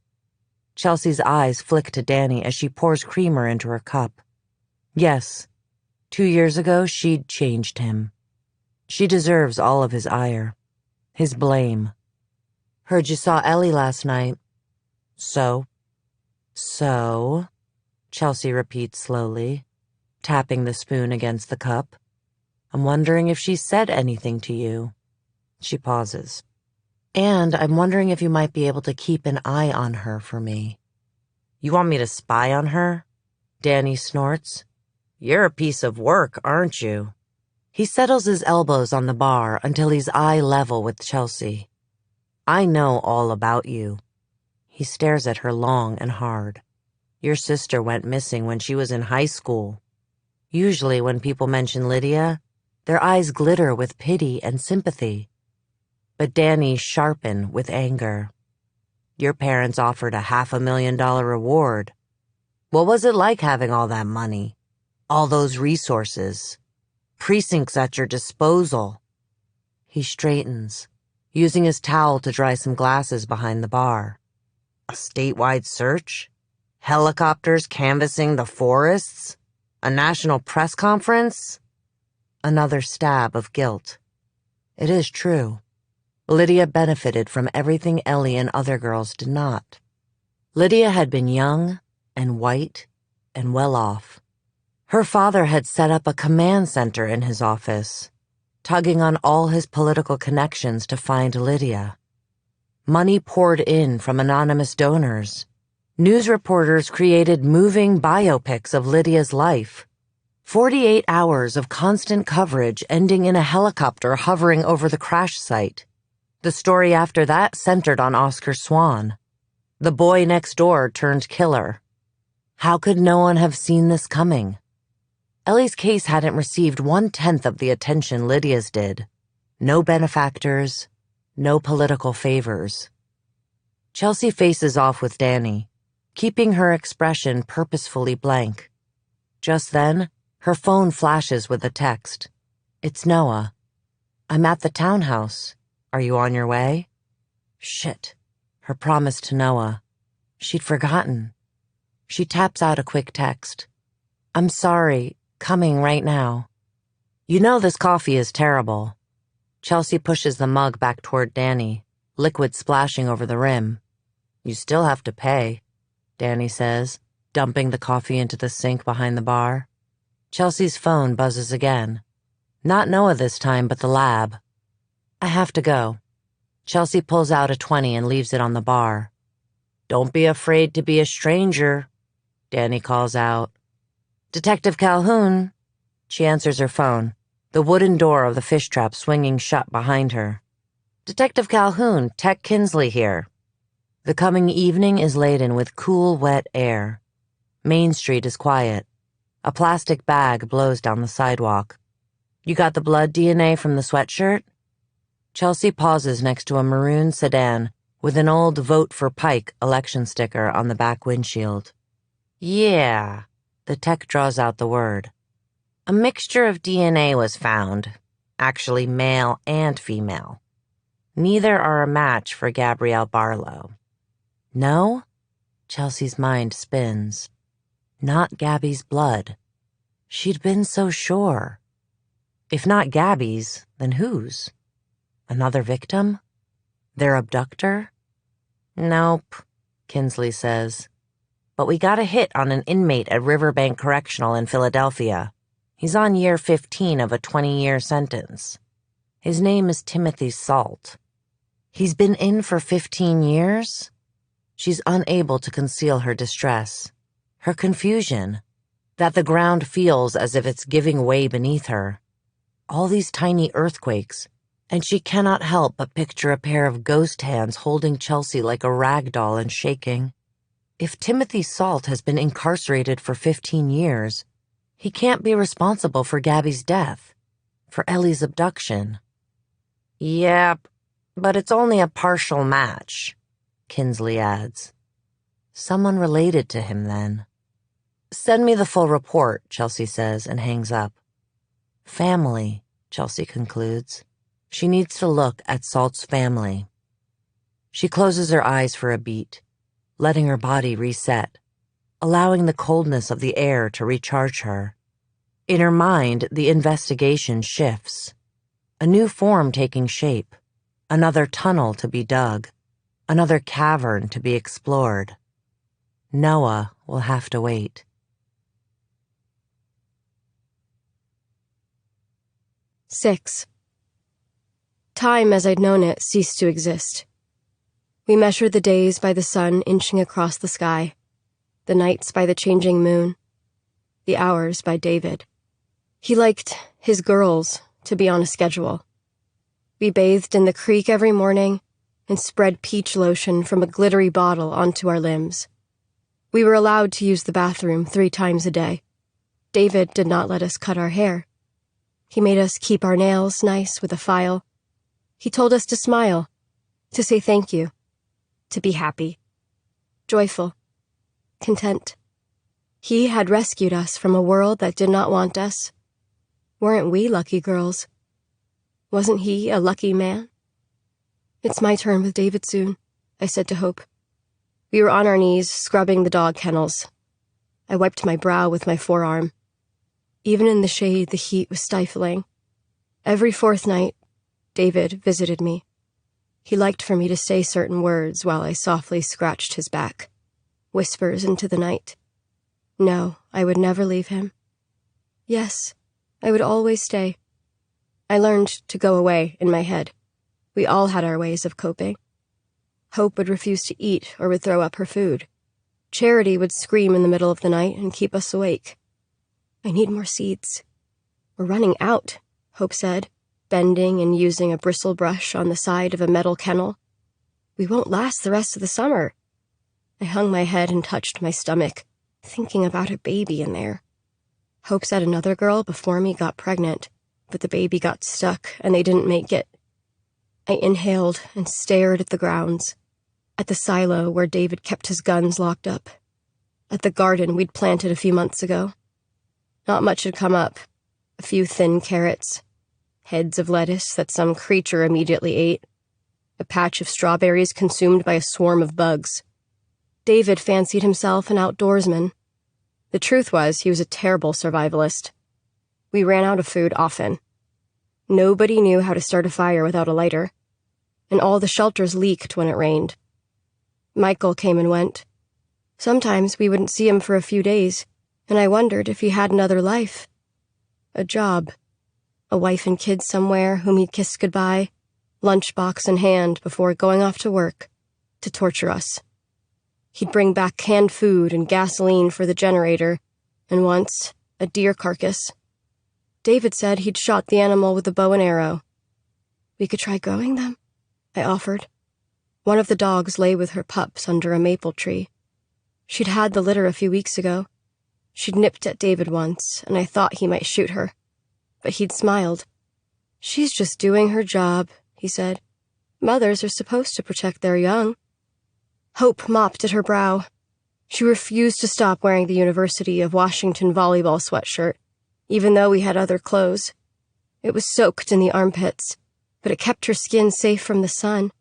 Chelsea's eyes flick to Danny as she pours creamer into her cup. Yes, 2 years ago she'd changed him. She deserves all of his ire, his blame. "Heard you saw Ellie last night." "So?" "So?" Chelsea repeats slowly, tapping the spoon against the cup. "I'm wondering if she said anything to you." She pauses. "And I'm wondering if you might be able to keep an eye on her for me." "You want me to spy on her?" Danny snorts. "You're a piece of work, aren't you?" He settles his elbows on the bar until he's eye level with Chelsea. "I know all about you." He stares at her long and hard. "Your sister went missing when she was in high school." Usually when people mention Lydia, their eyes glitter with pity and sympathy. But Danny sharpen with anger. "Your parents offered a $500,000 reward. What was it like having all that money? All those resources? Precincts at your disposal?" He straightens, using his towel to dry some glasses behind the bar. "A statewide search? Helicopters canvassing the forests? A national press conference?" Another stab of guilt. It is true. Lydia benefited from everything Ellie and other girls did not. Lydia had been young and white and well off. Her father had set up a command center in his office, tugging on all his political connections to find Lydia. Money poured in from anonymous donors. News reporters created moving biopics of Lydia's life. 48 hours of constant coverage ending in a helicopter hovering over the crash site. The story after that centered on Oscar Swan, the boy next door turned killer. How could no one have seen this coming? Ellie's case hadn't received 1/10 of the attention Lydia's did. No benefactors, no political favors. Chelsea faces off with Danny, keeping her expression purposefully blank. Just then, her phone flashes with a text. It's Noah. "I'm at the townhouse. Are you on your way?" Shit. Her promise to Noah. She'd forgotten. She taps out a quick text. I'm sorry, coming right now. You know this coffee is terrible. Chelsea pushes the mug back toward Danny, liquid splashing over the rim. You still have to pay, Danny says, dumping the coffee into the sink behind the bar. Chelsea's phone buzzes again. Not Noah this time, but the lab. I have to go. Chelsea pulls out a 20 and leaves it on the bar. Don't be afraid to be a stranger, Danny calls out. Detective Calhoun. She answers her phone, the wooden door of the fish trap swinging shut behind her. Detective Calhoun, Tech Kinsley here. The coming evening is laden with cool, wet air. Main Street is quiet. A plastic bag blows down the sidewalk. You got the blood DNA from the sweatshirt? Chelsea pauses next to a maroon sedan with an old Vote for Pike election sticker on the back windshield. Yeah, the tech draws out the word. A mixture of DNA was found, actually male and female. Neither are a match for Gabrielle Barlow. No? Chelsea's mind spins. Not Gabby's blood. She'd been so sure. If not Gabby's, then whose? Another victim? Their abductor? Nope, Kinsley says. But we got a hit on an inmate at Riverbank Correctional in Philadelphia. He's on year 15 of a 20-year sentence. His name is Timothy Salt. He's been in for 15 years? She's unable to conceal her distress, her confusion, that the ground feels as if it's giving way beneath her. All these tiny earthquakes, and she cannot help but picture a pair of ghost hands holding Chelsea like a rag doll and shaking. If Timothy Salt has been incarcerated for 15 years, he can't be responsible for Gabby's death, for Ellie's abduction. Yep, but it's only a partial match, Kinsley adds. Someone related to him, then. Send me the full report, Chelsea says, and hangs up. Family, Chelsea concludes. She needs to look at Salt's family. She closes her eyes for a beat, letting her body reset, allowing the coldness of the air to recharge her. In her mind, the investigation shifts. A new form taking shape, another tunnel to be dug, another cavern to be explored. Noah will have to wait. 6. Time as I'd known it ceased to exist. We measured the days by the sun inching across the sky, the nights by the changing moon, the hours by David. He liked his girls to be on a schedule. We bathed in the creek every morning and spread peach lotion from a glittery bottle onto our limbs. We were allowed to use the bathroom 3 times a day. David did not let us cut our hair. He made us keep our nails nice with a file. He told us to smile, to say thank you, to be happy, joyful, content. He had rescued us from a world that did not want us. Weren't we lucky girls? Wasn't he a lucky man? It's my turn with David soon, I said to Hope. We were on our knees, scrubbing the dog kennels. I wiped my brow with my forearm. Even in the shade, the heat was stifling. Every 4th night, David visited me. He liked for me to say certain words while I softly scratched his back. Whispers into the night. No, I would never leave him. Yes, I would always stay. I learned to go away in my head. We all had our ways of coping. Hope would refuse to eat or would throw up her food. Charity would scream in the middle of the night and keep us awake. I need more seeds. We're running out, Hope said, bending and using a bristle brush on the side of a metal kennel. We won't last the rest of the summer. I hung my head and touched my stomach, thinking about a baby in there. Hope said another girl before me got pregnant, but the baby got stuck and they didn't make it. I inhaled and stared at the grounds, at the silo where David kept his guns locked up, at the garden we'd planted a few months ago. Not much had come up. A few thin carrots, heads of lettuce that some creature immediately ate, a patch of strawberries consumed by a swarm of bugs. David fancied himself an outdoorsman. The truth was, he was a terrible survivalist. We ran out of food often. Nobody knew how to start a fire without a lighter, and all the shelters leaked when it rained. Michael came and went. Sometimes we wouldn't see him for a few days, and I wondered if he had another life. A job. A wife and kids somewhere whom he'd kissed goodbye, lunchbox in hand before going off to work, to torture us. He'd bring back canned food and gasoline for the generator, and once, a deer carcass. David said he'd shot the animal with a bow and arrow. We could try growing them, I offered. One of the dogs lay with her pups under a maple tree. She'd had the litter a few weeks ago. She'd nipped at David once, and I thought he might shoot her. But he'd smiled. "She's just doing her job," he said. "Mothers are supposed to protect their young." Hope mopped at her brow. She refused to stop wearing the University of Washington volleyball sweatshirt, even though we had other clothes. It was soaked in the armpits, but it kept her skin safe from the sun,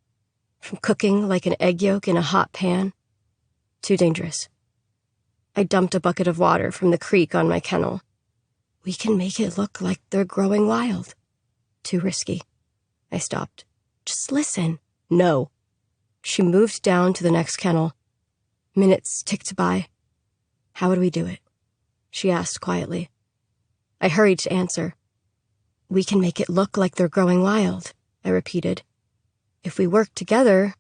from cooking like an egg yolk in a hot pan. Too dangerous. I dumped a bucket of water from the creek on my kennel. "We can make it look like they're growing wild." Too risky. I stopped. "Just listen." "No." She moved down to the next kennel. Minutes ticked by. "How would we do it?" she asked quietly. I hurried to answer. "We can make it look like they're growing wild," I repeated. "If we work together,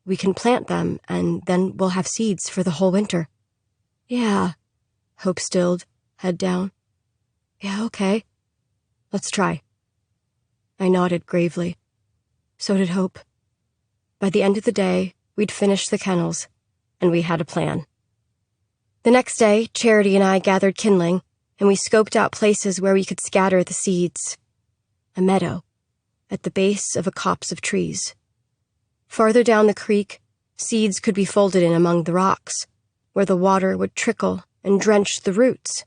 we can plant them, and then we'll have seeds for the whole winter." "Yeah," Hope stilled, head down. "Yeah, okay. Let's try." I nodded gravely. So did Hope. By the end of the day, we'd finished the kennels, and we had a plan. The next day, Charity and I gathered kindling, and we scoped out places where we could scatter the seeds. A meadow, at the base of a copse of trees. Farther down the creek, seeds could be folded in among the rocks, where the water would trickle and drench the roots.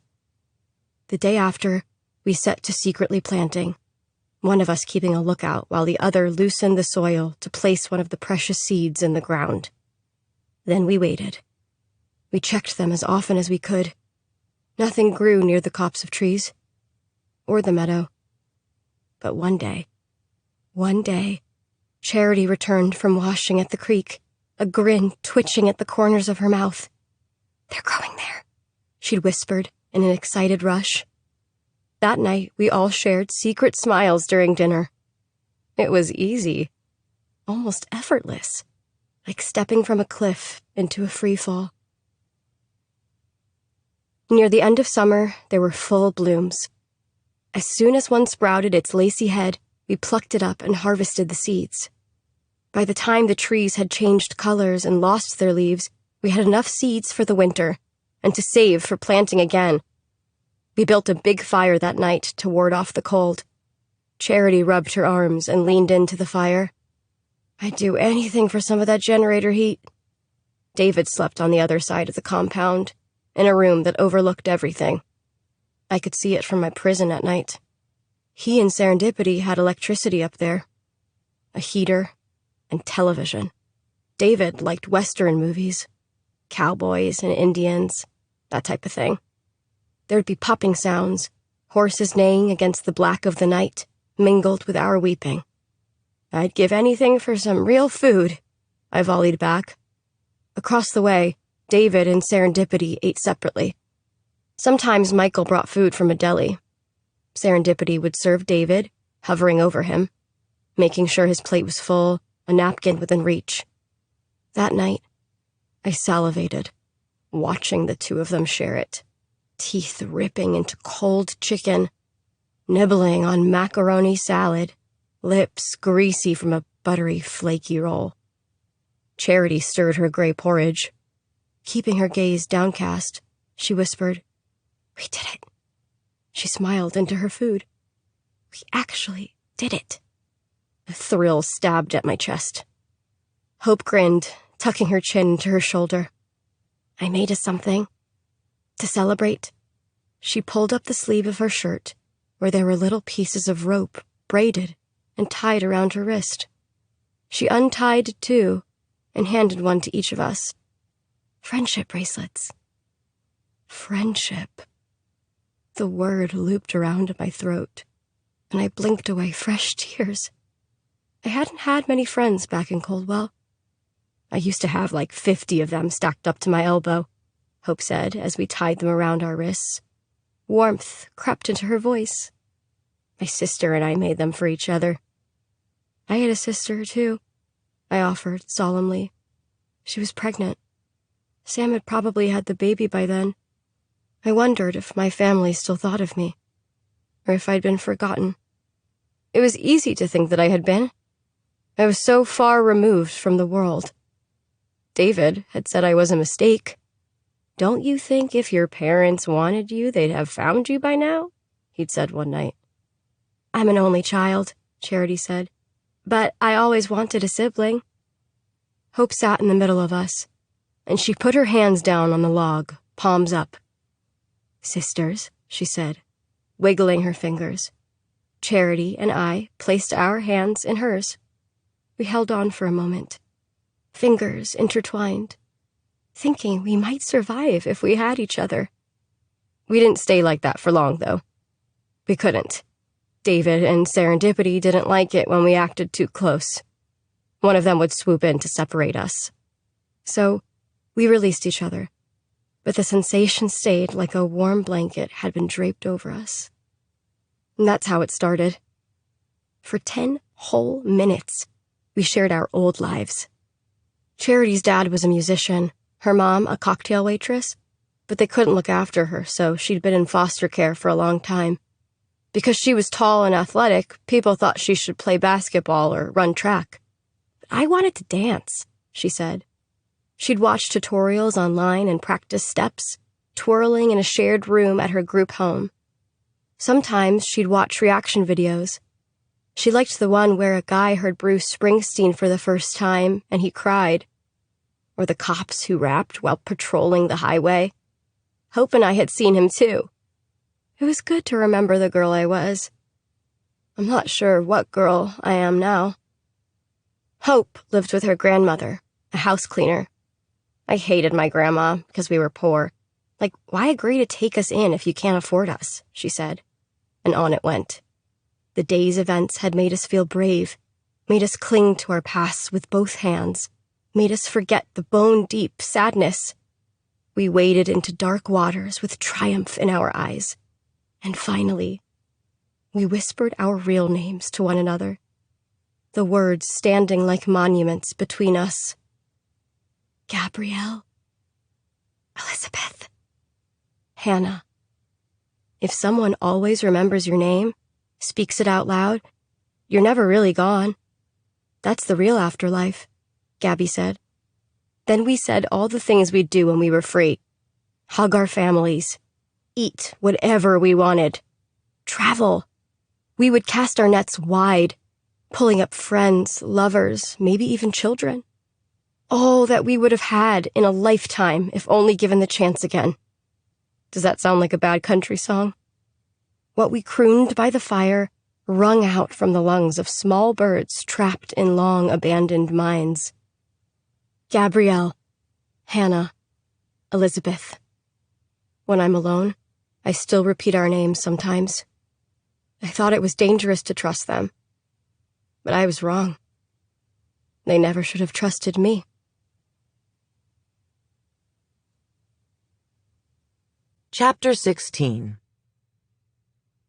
The day after, we set to secretly planting, one of us keeping a lookout while the other loosened the soil to place one of the precious seeds in the ground. Then we waited. We checked them as often as we could. Nothing grew near the copse of trees, or the meadow. But one day, Charity returned from washing at the creek, a grin twitching at the corners of her mouth. "They're growing there," she'd whispered in an excited rush. That night, we all shared secret smiles during dinner. It was easy, almost effortless, like stepping from a cliff into a free fall. Near the end of summer, there were full blooms. As soon as one sprouted its lacy head, we plucked it up and harvested the seeds. By the time the trees had changed colors and lost their leaves, we had enough seeds for the winter, and to save for planting again. We built a big fire that night to ward off the cold. Charity rubbed her arms and leaned into the fire. "I'd do anything for some of that generator heat." David slept on the other side of the compound, in a room that overlooked everything. I could see it from my prison at night. He and Serendipity had electricity up there, a heater, and television. David liked Western movies, cowboys and Indians, that type of thing. There'd be popping sounds, horses neighing against the black of the night, mingled with our weeping. "I'd give anything for some real food," I volleyed back. Across the way, David and Serendipity ate separately. Sometimes Michael brought food from a deli. Serendipity would serve David, hovering over him, making sure his plate was full, a napkin within reach. That night, I salivated, watching the two of them share it, teeth ripping into cold chicken, nibbling on macaroni salad, lips greasy from a buttery, flaky roll. Charity stirred her gray porridge. Keeping her gaze downcast, she whispered, "We did it." She smiled into her food. "We actually did it." A thrill stabbed at my chest. Hope grinned, tucking her chin into her shoulder. "I made us something. To celebrate." She pulled up the sleeve of her shirt, where there were little pieces of rope braided and tied around her wrist. She untied two and handed one to each of us. Friendship bracelets. Friendship. The word looped around in my throat, and I blinked away fresh tears. I hadn't had many friends back in Coldwell. I used to have like 50 of them stacked up to my elbow, Hope said as we tied them around our wrists. Warmth crept into her voice. My sister and I made them for each other. I had a sister, too, I offered solemnly. She was pregnant. Sam had probably had the baby by then. I wondered if my family still thought of me, or if I'd been forgotten. It was easy to think that I had been. I was so far removed from the world. David had said I was a mistake. "Don't you think if your parents wanted you, they'd have found you by now?" he'd said one night. "I'm an only child," Charity said, "but I always wanted a sibling." Hope sat in the middle of us, and she put her hands down on the log, palms up. "Sisters," she said, wiggling her fingers. Charity and I placed our hands in hers. We held on for a moment, fingers intertwined, thinking we might survive if we had each other. We didn't stay like that for long, though. We couldn't. David and Serendipity didn't like it when we acted too close. One of them would swoop in to separate us. So we released each other, but the sensation stayed like a warm blanket had been draped over us. And that's how it started. For 10 whole minutes, we shared our old lives. Charity's dad was a musician, her mom a cocktail waitress, but they couldn't look after her, so she'd been in foster care for a long time. Because she was tall and athletic, people thought she should play basketball or run track. But I wanted to dance, she said. She'd watch tutorials online and practice steps, twirling in a shared room at her group home. Sometimes she'd watch reaction videos. She liked the one where a guy heard Bruce Springsteen for the first time and he cried. Or the cops who rapped while patrolling the highway. Hope and I had seen him too. It was good to remember the girl I was. I'm not sure what girl I am now. Hope lived with her grandmother, a house cleaner. I hated my grandma because we were poor. Like, why agree to take us in if you can't afford us, she said. And on it went. The day's events had made us feel brave, made us cling to our pasts with both hands, made us forget the bone-deep sadness. We waded into dark waters with triumph in our eyes. And finally, we whispered our real names to one another, the words standing like monuments between us. Gabrielle. Elizabeth. Hannah. If someone always remembers your name, speaks it out loud, you're never really gone. That's the real afterlife, Gabby said. Then we said all the things we'd do when we were free. Hug our families. Eat whatever we wanted. Travel. We would cast our nets wide, pulling up friends, lovers, maybe even children. All that we would have had in a lifetime if only given the chance again. Does that sound like a bad country song? What we crooned by the fire wrung out from the lungs of small birds trapped in long abandoned mines. Gabrielle, Hannah, Elizabeth. When I'm alone, I still repeat our names sometimes. I thought it was dangerous to trust them, but I was wrong. They never should have trusted me. Chapter 16.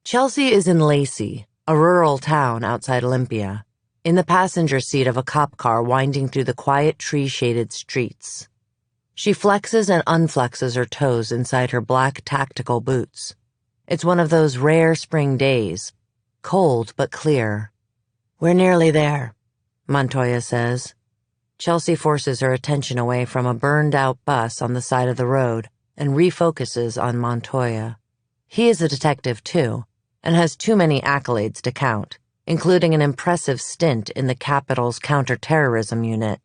Chelsea is in Lacey, a rural town outside Olympia, in the passenger seat of a cop car winding through the quiet tree-shaded streets. She flexes and unflexes her toes inside her black tactical boots. It's one of those rare spring days, cold but clear. "We're nearly there," Montoya says. Chelsea forces her attention away from a burned-out bus on the side of the road and refocuses on Montoya. He is a detective, too, and has too many accolades to count, including an impressive stint in the capital's counterterrorism unit.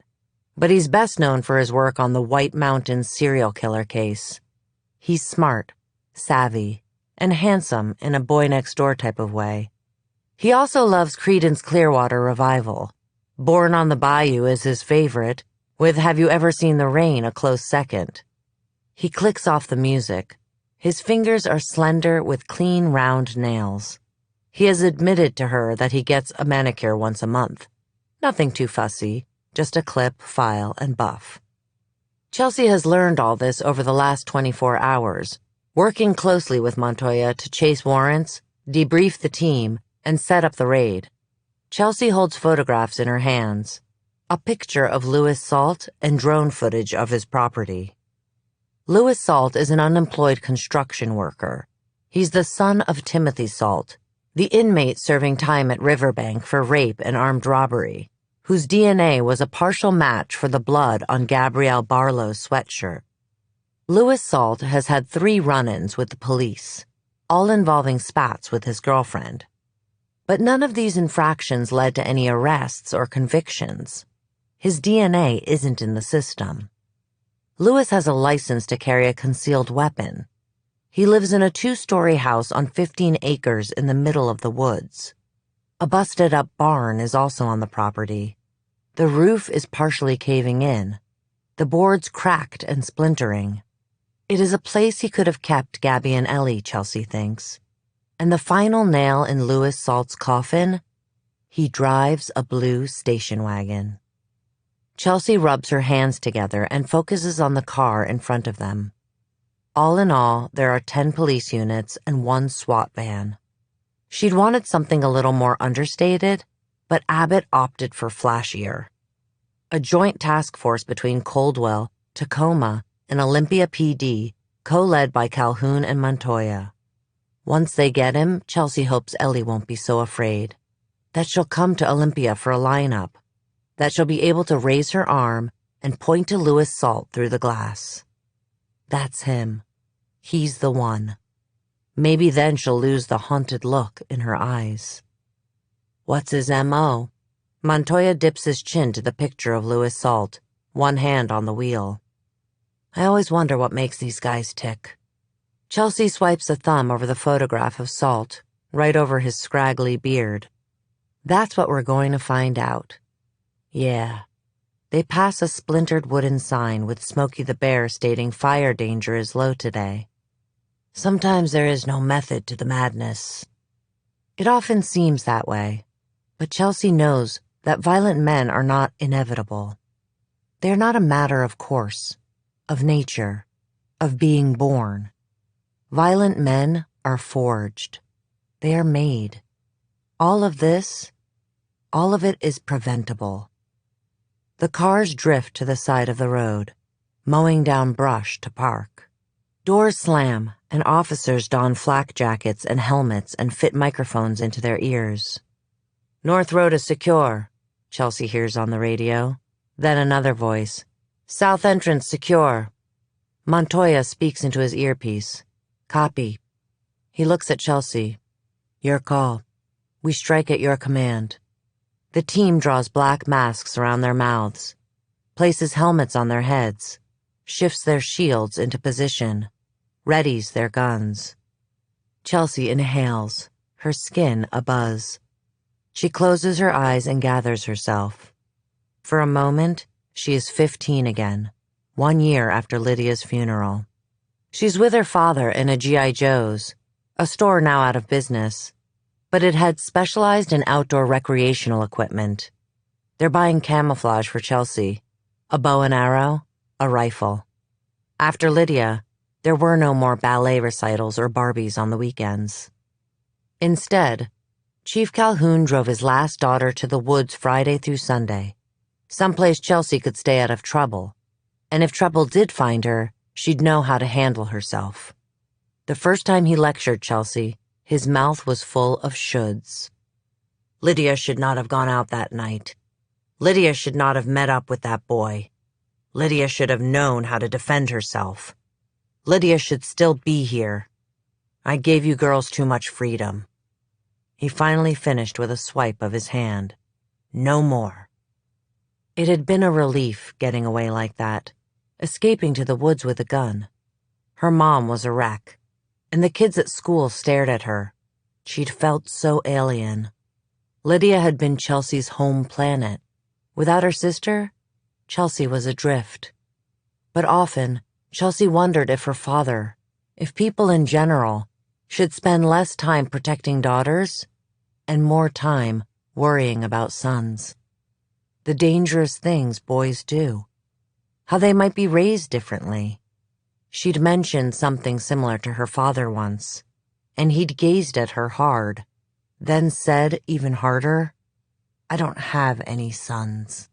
But he's best known for his work on the White Mountains serial killer case. He's smart, savvy, and handsome in a boy-next-door type of way. He also loves Creedence Clearwater Revival. Born on the Bayou is his favorite, with Have You Ever Seen the Rain a close second. He clicks off the music. His fingers are slender with clean, round nails. He has admitted to her that he gets a manicure once a month. Nothing too fussy, just a clip, file, and buff. Chelsea has learned all this over the last 24 hours, working closely with Montoya to chase warrants, debrief the team, and set up the raid. Chelsea holds photographs in her hands, a picture of Louis Salt and drone footage of his property. Louis Salt is an unemployed construction worker. He's the son of Timothy Salt, the inmate serving time at Riverbank for rape and armed robbery, whose DNA was a partial match for the blood on Gabrielle Barlow's sweatshirt. Louis Salt has had 3 run-ins with the police, all involving spats with his girlfriend. But none of these infractions led to any arrests or convictions. His DNA isn't in the system. Louis has a license to carry a concealed weapon. He lives in a 2-story house on 15 acres in the middle of the woods. A busted-up barn is also on the property. The roof is partially caving in, the boards cracked and splintering. It is a place he could have kept Gabby and Ellie, Chelsea thinks. And the final nail in Louis Salt's coffin? He drives a blue station wagon. Chelsea rubs her hands together and focuses on the car in front of them. All in all, there are 10 police units and 1 SWAT van. She'd wanted something a little more understated, but Abbott opted for flashier. A joint task force between Coldwell, Tacoma, and Olympia PD, co-led by Calhoun and Montoya. Once they get him, Chelsea hopes Ellie won't be so afraid. That she'll come to Olympia for a lineup. That she'll be able to raise her arm and point to Louis Salt through the glass. That's him. He's the one. Maybe then she'll lose the haunted look in her eyes. What's his M.O.? Montoya dips his chin to the picture of Louis Salt, one hand on the wheel. I always wonder what makes these guys tick. Chelsea swipes a thumb over the photograph of Salt, right over his scraggly beard. That's what we're going to find out. Yeah. They pass a splintered wooden sign with Smokey the Bear stating fire danger is low today. Sometimes there is no method to the madness. It often seems that way, but Chelsea knows that violent men are not inevitable. They are not a matter of course, of nature, of being born. Violent men are forged. They are made. All of it is preventable. The cars drift to the side of the road, mowing down brush to park. Doors slam, and officers don flak jackets and helmets and fit microphones into their ears. North Road is secure, Chelsea hears on the radio. Then another voice. South entrance secure. Montoya speaks into his earpiece. Copy. He looks at Chelsea. Your call. We strike at your command. The team draws black masks around their mouths, places helmets on their heads, shifts their shields into position, readies their guns. Chelsea inhales, her skin abuzz. She closes her eyes and gathers herself. For a moment, she is 15 again, 1 year after Lydia's funeral. She's with her father in a G.I. Joe's, a store now out of business, but it had specialized in outdoor recreational equipment. They're buying camouflage for Chelsea, a bow and arrow, a rifle. After Lydia, there were no more ballet recitals or Barbies on the weekends. Instead, Chief Calhoun drove his last daughter to the woods Friday through Sunday, someplace Chelsea could stay out of trouble, and if trouble did find her, she'd know how to handle herself. The first time he lectured Chelsea, his mouth was full of shoulds. Lydia should not have gone out that night. Lydia should not have met up with that boy. Lydia should have known how to defend herself. Lydia should still be here. I gave you girls too much freedom. He finally finished with a swipe of his hand. No more. It had been a relief getting away like that, escaping to the woods with a gun. Her mom was a wreck, and the kids at school stared at her. She'd felt so alien. Lydia had been Chelsea's home planet. Without her sister, Chelsea was adrift. But often, Chelsea wondered if her father, if people in general, should spend less time protecting daughters and more time worrying about sons. The dangerous things boys do. How they might be raised differently. She'd mentioned something similar to her father once, and he'd gazed at her hard, then said even harder, "I don't have any sons."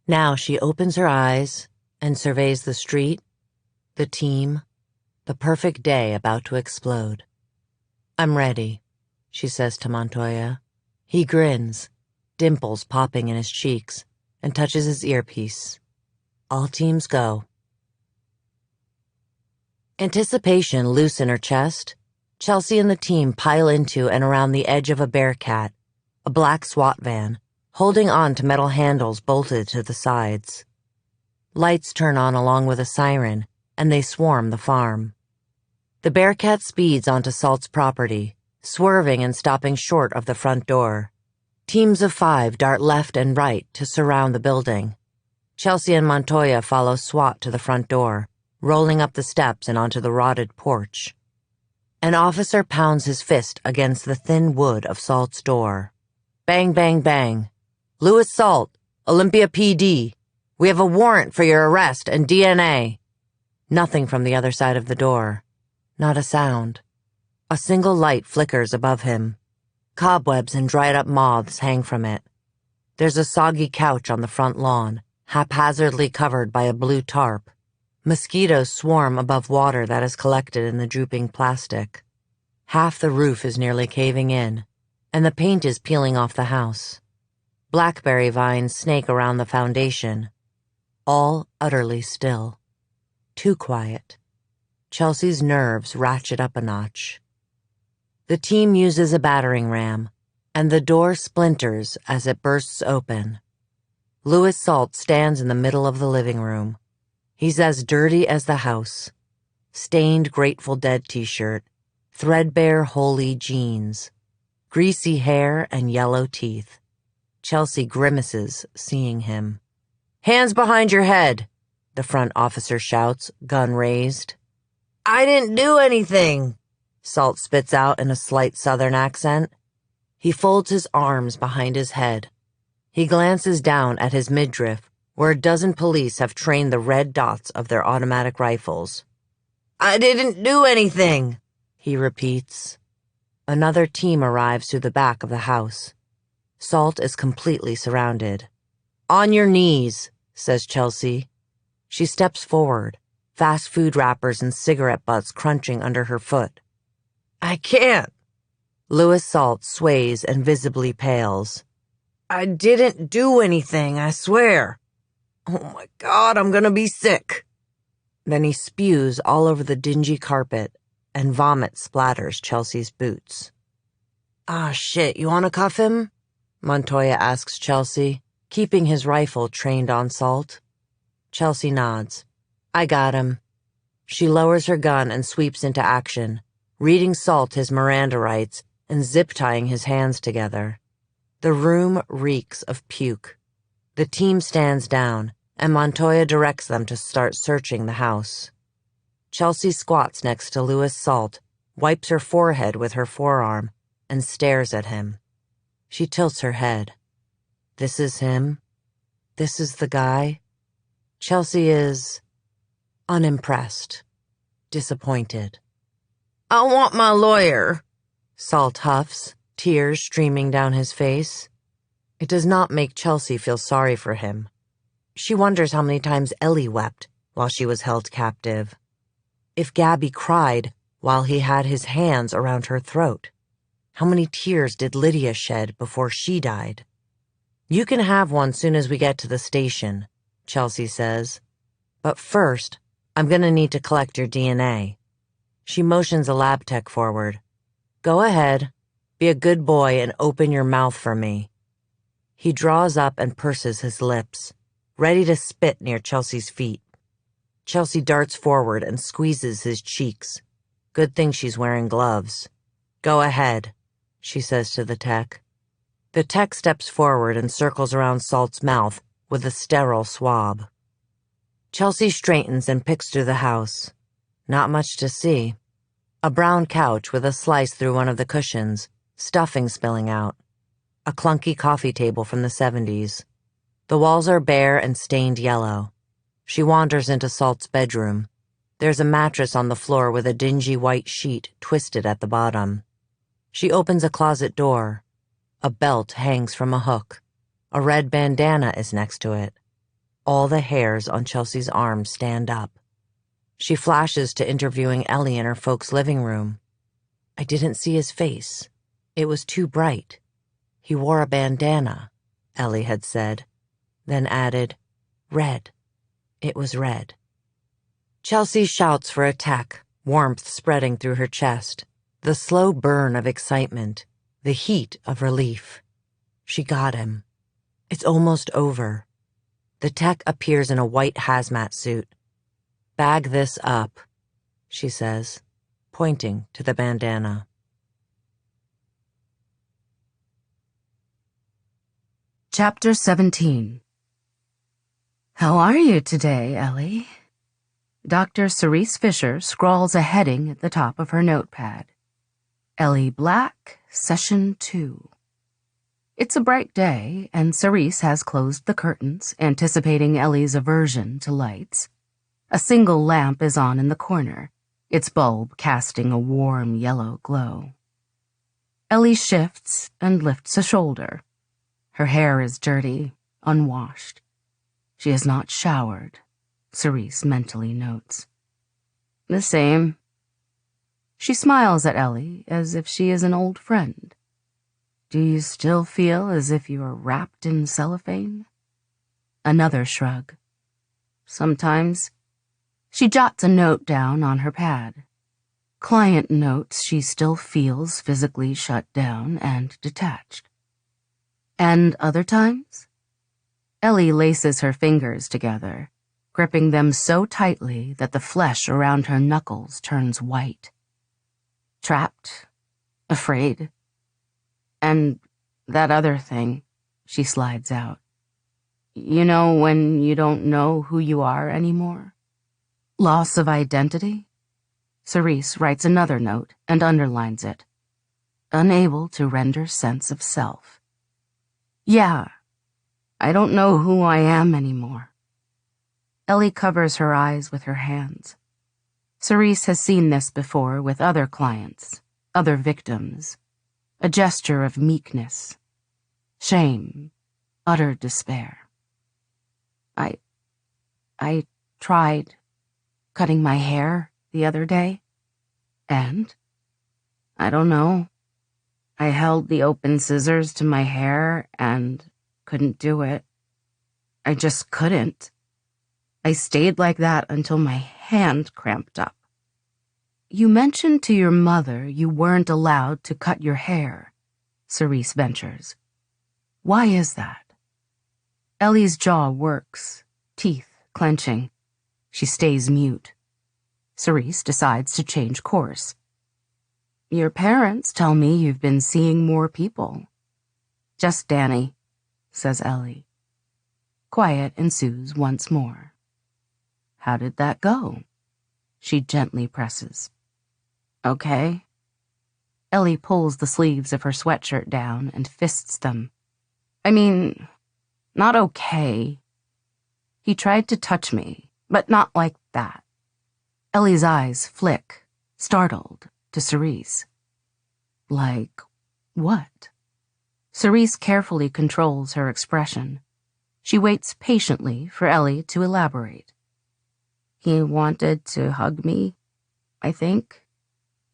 Now she opens her eyes and surveys the street, the team, the perfect day about to explode. "I'm ready," she says to Montoya. He grins, dimples popping in his cheeks, and touches his earpiece. All teams go. Anticipation loose in her chest, Chelsea and the team pile into and around the edge of a Bearcat, a black SWAT van, holding on to metal handles bolted to the sides. Lights turn on along with a siren, and they swarm the farm. The Bearcat speeds onto Salt's property, swerving and stopping short of the front door. Teams of 5 dart left and right to surround the building. Chelsea and Montoya follow SWAT to the front door, rolling up the steps and onto the rotted porch. An officer pounds his fist against the thin wood of Salt's door. Bang, bang, bang. "Louis Salt, Olympia PD. We have a warrant for your arrest and DNA." Nothing from the other side of the door. Not a sound. A single light flickers above him. Cobwebs and dried-up moths hang from it. There's a soggy couch on the front lawn, haphazardly covered by a blue tarp. Mosquitoes swarm above water that is collected in the drooping plastic. Half the roof is nearly caving in, and the paint is peeling off the house. Blackberry vines snake around the foundation. All utterly still. Too quiet. Chelsea's nerves ratchet up a notch. The team uses a battering ram, and the door splinters as it bursts open. Louis Salt stands in the middle of the living room. He's as dirty as the house. Stained Grateful Dead t-shirt, threadbare holy jeans, greasy hair and yellow teeth. Chelsea grimaces, seeing him. "Hands behind your head," the front officer shouts, gun raised. "I didn't do anything," Salt spits out in a slight southern accent. He folds his arms behind his head. He glances down at his midriff, where a dozen police have trained the red dots of their automatic rifles. "I didn't do anything," he repeats. Another team arrives through the back of the house. Salt is completely surrounded. "On your knees," says Chelsea. She steps forward, fast food wrappers and cigarette butts crunching under her foot. "I can't." Louis Salt sways and visibly pales. "I didn't do anything, I swear. Oh my God, I'm gonna be sick." Then he spews all over the dingy carpet, and vomit splatters Chelsea's boots. "Ah, shit, you wanna cuff him?" Montoya asks Chelsea, keeping his rifle trained on Salt. Chelsea nods. "I got him." She lowers her gun and sweeps into action, reading Salt his Miranda rights and zip-tying his hands together. The room reeks of puke. The team stands down, and Montoya directs them to start searching the house. Chelsea squats next to Louis Salt, wipes her forehead with her forearm, and stares at him. She tilts her head. This is him? This is the guy? Chelsea is unimpressed, disappointed. "I want my lawyer," Salt huffs, tears streaming down his face. It does not make Chelsea feel sorry for him. She wonders how many times Ellie wept while she was held captive. If Gabby cried while he had his hands around her throat. How many tears did Lydia shed before she died? "You can have one soon as we get to the station," Chelsea says. "But first, I'm gonna need to collect your DNA." She motions a lab tech forward. "Go ahead. Be a good boy and open your mouth for me." He draws up and purses his lips, ready to spit near Chelsea's feet. Chelsea darts forward and squeezes his cheeks. Good thing she's wearing gloves. "Go ahead," she says to the tech. The tech steps forward and circles around Salt's mouth, with a sterile swab. Chelsea straightens and picks through the house. Not much to see. A brown couch with a slice through one of the cushions, stuffing spilling out. A clunky coffee table from the 70s. The walls are bare and stained yellow. She wanders into Salt's bedroom. There's a mattress on the floor with a dingy white sheet twisted at the bottom. She opens a closet door. A belt hangs from a hook. A red bandana is next to it. All the hairs on Chelsea's arms stand up. She flashes to interviewing Ellie in her folks' living room. I didn't see his face. It was too bright. He wore a bandana, Ellie had said, then added, red. It was red. Chelsea shouts for a tech, warmth spreading through her chest, the slow burn of excitement, the heat of relief. She got him. It's almost over. The tech appears in a white hazmat suit. Bag this up, she says, pointing to the bandana. Chapter 17. How are you today, Ellie? Dr. Cerise Fisher scrawls a heading at the top of her notepad. Ellie Black, Session 2. It's a bright day, and Cerise has closed the curtains, anticipating Ellie's aversion to lights. A single lamp is on in the corner, its bulb casting a warm yellow glow. Ellie shifts and lifts a shoulder. Her hair is dirty, unwashed. She has not showered, Cerise mentally notes. The same. She smiles at Ellie as if she is an old friend. Do you still feel as if you are wrapped in cellophane? Another shrug. Sometimes. She jots a note down on her pad. Client notes she still feels physically shut down and detached. And other times? Ellie laces her fingers together, gripping them so tightly that the flesh around her knuckles turns white. Trapped, afraid, and that other thing, she slides out. You know when you don't know who you are anymore? Loss of identity? Cerise writes another note and underlines it. Unable to render sense of self. Yeah, I don't know who I am anymore. Ellie covers her eyes with her hands. Cerise has seen this before with other clients, other victims. A gesture of meekness, shame, utter despair. I tried cutting my hair the other day, and I don't know. I held the open scissors to my hair and couldn't do it. I just couldn't. I stayed like that until my hand cramped up. You mentioned to your mother you weren't allowed to cut your hair, Cerise ventures. Why is that? Ellie's jaw works, teeth clenching. She stays mute. Cerise decides to change course. Your parents tell me you've been seeing more people. Just Danny, says Ellie. Quiet ensues once more. How did that go? She gently presses. Okay. Ellie pulls the sleeves of her sweatshirt down and fists them. I mean, not okay. He tried to touch me, but not like that. Ellie's eyes flick, startled, to Cerise. Like what? Cerise carefully controls her expression. She waits patiently for Ellie to elaborate. He wanted to hug me, I think.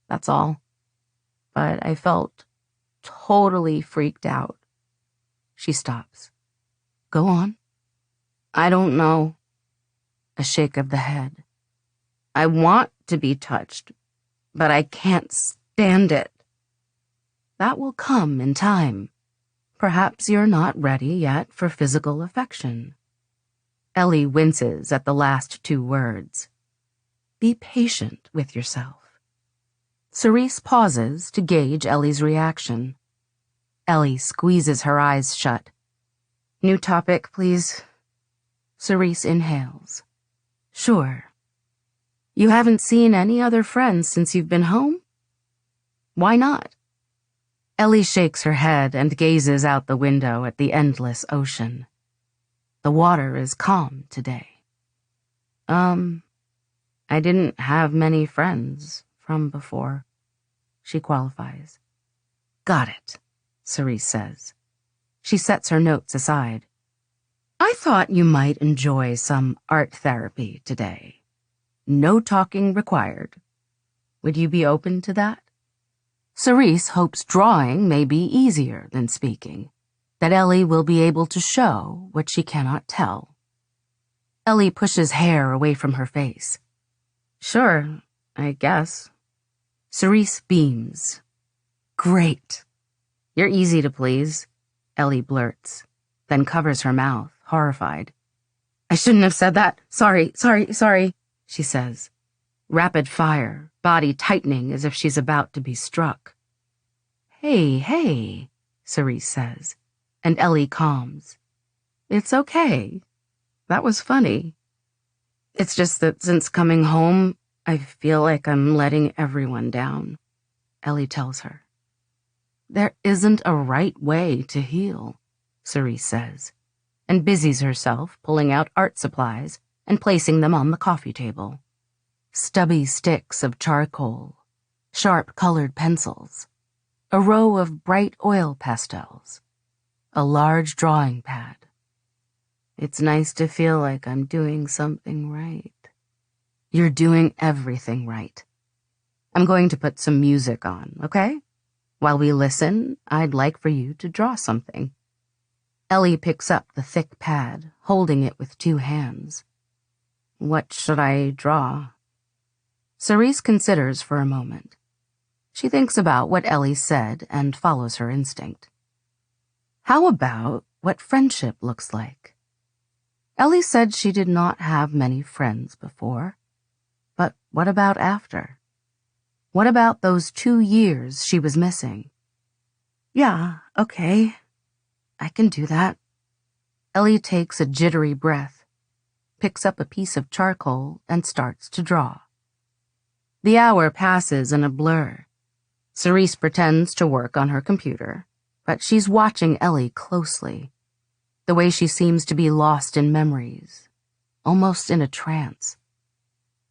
That's all. But I felt totally freaked out. She stops. Go on. I don't know. A shake of the head. I want to be touched, but I can't stand it. That will come in time. Perhaps you're not ready yet for physical affection. Ellie winces at the last two words. Be patient with yourself. Cerise pauses to gauge Ellie's reaction. Ellie squeezes her eyes shut. New topic, please. Cerise inhales. Sure. You haven't seen any other friends since you've been home? Why not? Ellie shakes her head and gazes out the window at the endless ocean. The water is calm today. I didn't have many friends from before, she qualifies. Got it, Cerise says. She sets her notes aside. I thought you might enjoy some art therapy today. No talking required. Would you be open to that? Cerise hopes drawing may be easier than speaking, that Ellie will be able to show what she cannot tell. Ellie pushes hair away from her face. Sure, I guess. Cerise beams. Great. You're easy to please, Ellie blurts, then covers her mouth, horrified. I shouldn't have said that. Sorry, she says. Rapid fire, body tightening as if she's about to be struck. Hey, Cerise says, and Ellie calms. It's okay. That was funny. It's just that since coming home, I feel like I'm letting everyone down, Ellie tells her. There isn't a right way to heal, Cerise says, and busies herself pulling out art supplies and placing them on the coffee table. Stubby sticks of charcoal, sharp-colored pencils, a row of bright oil pastels, a large drawing pad. It's nice to feel like I'm doing something right. You're doing everything right. I'm going to put some music on, okay? While we listen, I'd like for you to draw something. Ellie picks up the thick pad, holding it with 2 hands. What should I draw? Cerise considers for a moment. She thinks about what Ellie said and follows her instinct. How about what friendship looks like? Ellie said she did not have many friends before. But what about after? What about those 2 years she was missing? Yeah, okay. I can do that. Ellie takes a jittery breath, picks up a piece of charcoal, and starts to draw. The hour passes in a blur. Cerise pretends to work on her computer, but she's watching Ellie closely, the way she seems to be lost in memories, almost in a trance.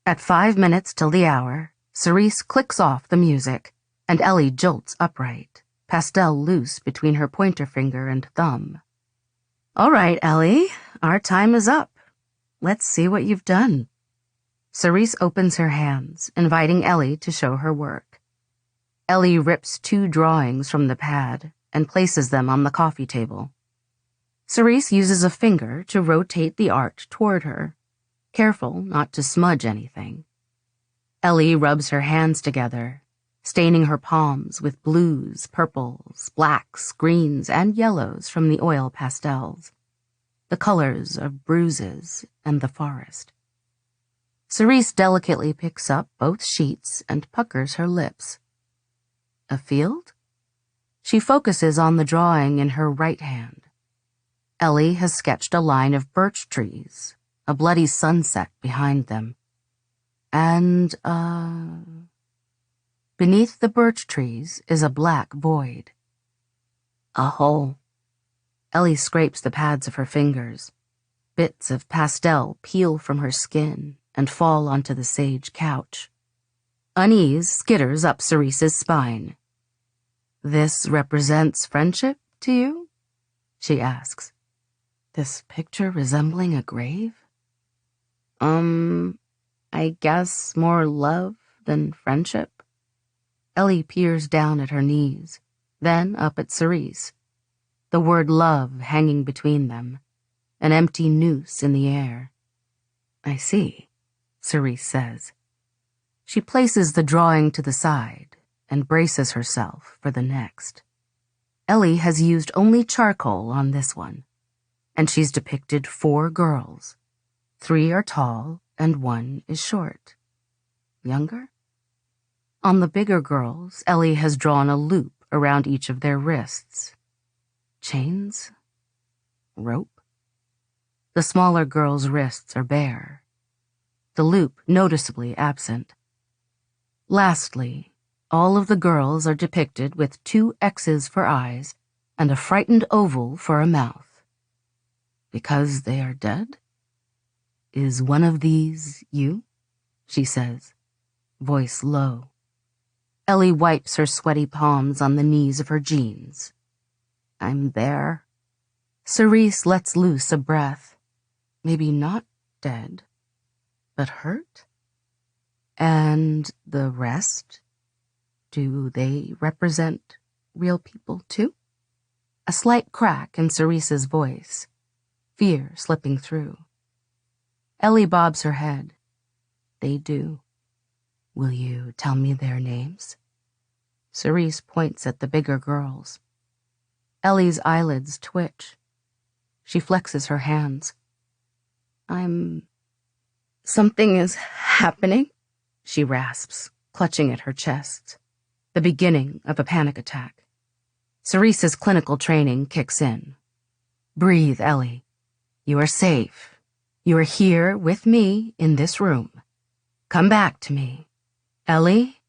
At 5 minutes till the hour, Cerise clicks off the music, and Ellie jolts upright, pastel loose between her pointer finger and thumb. All right, Ellie, our time is up. Let's see what you've done. Cerise opens her hands, inviting Ellie to show her work. Ellie rips 2 drawings from the pad and places them on the coffee table. Cerise uses a finger to rotate the art toward her, careful not to smudge anything. Ellie rubs her hands together, staining her palms with blues, purples, blacks, greens, and yellows from the oil pastels, the colors of bruises and the forest. Cerise delicately picks up both sheets and puckers her lips. A field? She focuses on the drawing in her right hand. Ellie has sketched a line of birch trees, a bloody sunset behind them, and, beneath the birch trees is a black void. A hole. Ellie scrapes the pads of her fingers. Bits of pastel peel from her skin and fall onto the sage couch. Unease skitters up Cerise's spine. This represents friendship to you? She asks. This picture resembling a grave? I guess more love than friendship? Ellie peers down at her knees, then up at Cerise. The word love hanging between them, an empty noose in the air. I see, Cerise says. She places the drawing to the side and braces herself for the next. Ellie has used only charcoal on this one, and she's depicted 4 girls. 3 are tall and 1 is short. Younger? On the bigger girls, Ellie has drawn a loop around each of their wrists. Chains? Rope? The smaller girl's wrists are bare, the loop noticeably absent. Lastly, all of the girls are depicted with 2 X's for eyes and a frightened oval for a mouth. Because they are dead? Is one of these you? She says, voice low. Ellie wipes her sweaty palms on the knees of her jeans. I'm there. Cerise lets loose a breath. Maybe not dead, but hurt? And the rest? Do they represent real people too? A slight crack in Cerise's voice, fear slipping through. Ellie bobs her head. They do. Will you tell me their names? Cerise points at the bigger girls. Ellie's eyelids twitch. She flexes her hands. Something is happening, she rasps, clutching at her chest. The beginning of a panic attack. Cerise's clinical training kicks in. Breathe, Ellie. You are safe. You are here with me in this room. Come back to me. Ellie?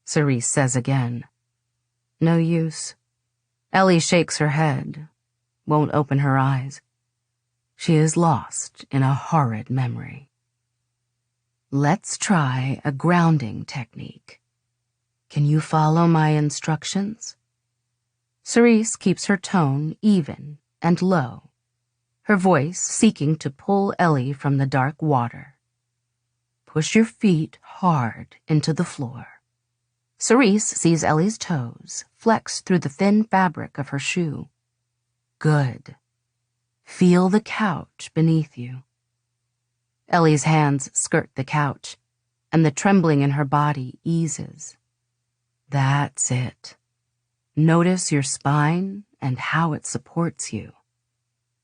Cerise says again. No use. Ellie shakes her head, won't open her eyes. She is lost in a horrid memory. Let's try a grounding technique. Can you follow my instructions? Cerise keeps her tone even and low, her voice seeking to pull Ellie from the dark water. Push your feet hard into the floor. Cerise sees Ellie's toes flex through the thin fabric of her shoe. Good. Feel the couch beneath you. Ellie's hands skirt the couch, and the trembling in her body eases. That's it. Notice your spine and how it supports you.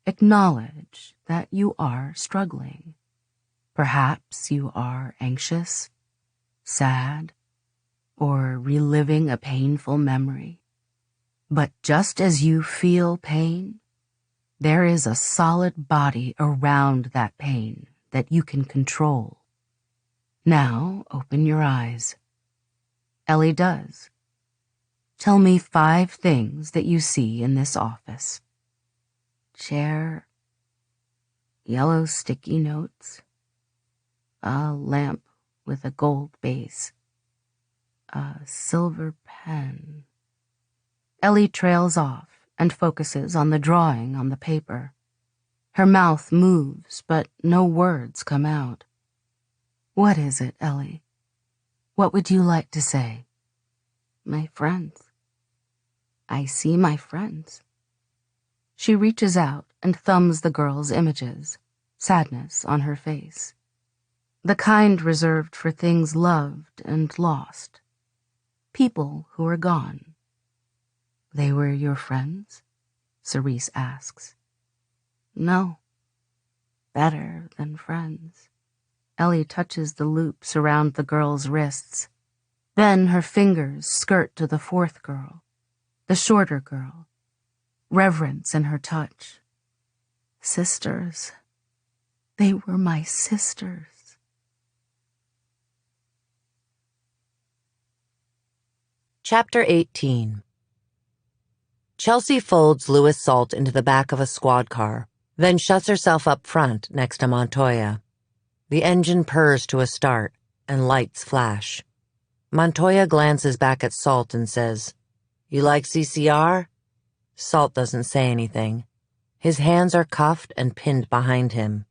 Acknowledge that you are struggling. Perhaps you are anxious, sad, or reliving a painful memory. But just as you feel pain, there is a solid body around that pain that you can control. Now open your eyes. Ellie does. Tell me 5 things that you see in this office. Chair, yellow sticky notes, a lamp with a gold base, a silver pen. Ellie trails off and focuses on the drawing on the paper. Her mouth moves, but no words come out. What is it, Ellie? What would you like to say? My friends. I see my friends. She reaches out and thumbs the girl's images, sadness on her face. The kind reserved for things loved and lost. People who are gone. They were your friends? Cerise asks. No. Better than friends. Ellie touches the loops around the girl's wrists. Then her fingers skirt to the 4th girl, the shorter girl. Reverence in her touch. Sisters. They were my sisters. Chapter 18. Chelsea folds Louis Salt into the back of a squad car, then shuts herself up front next to Montoya. The engine purrs to a start, and lights flash. Montoya glances back at Salt and says, "You like CCR?" Salt doesn't say anything. His hands are cuffed and pinned behind him.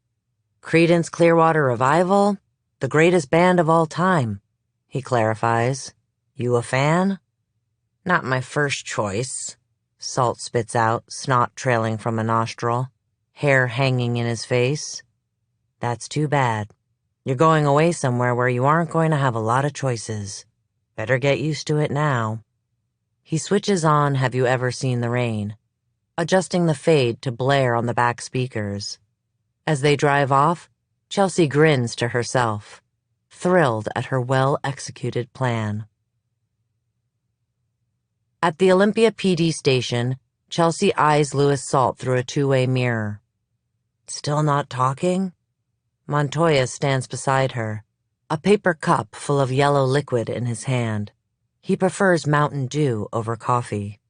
"Creedence Clearwater Revival? The greatest band of all time," he clarifies. "You a fan?" "Not my first choice," Salt spits out, snot trailing from a nostril, hair hanging in his face. "That's too bad. You're going away somewhere where you aren't going to have a lot of choices. Better get used to it now." He switches on Have You Ever Seen the Rain, adjusting the fade to blare on the back speakers. As they drive off, Chelsea grins to herself, thrilled at her well-executed plan. At the Olympia PD station, Chelsea eyes Louis Salt through a 2-way mirror. Still not talking? Montoya stands beside her, a paper cup full of yellow liquid in his hand. He prefers Mountain Dew over coffee.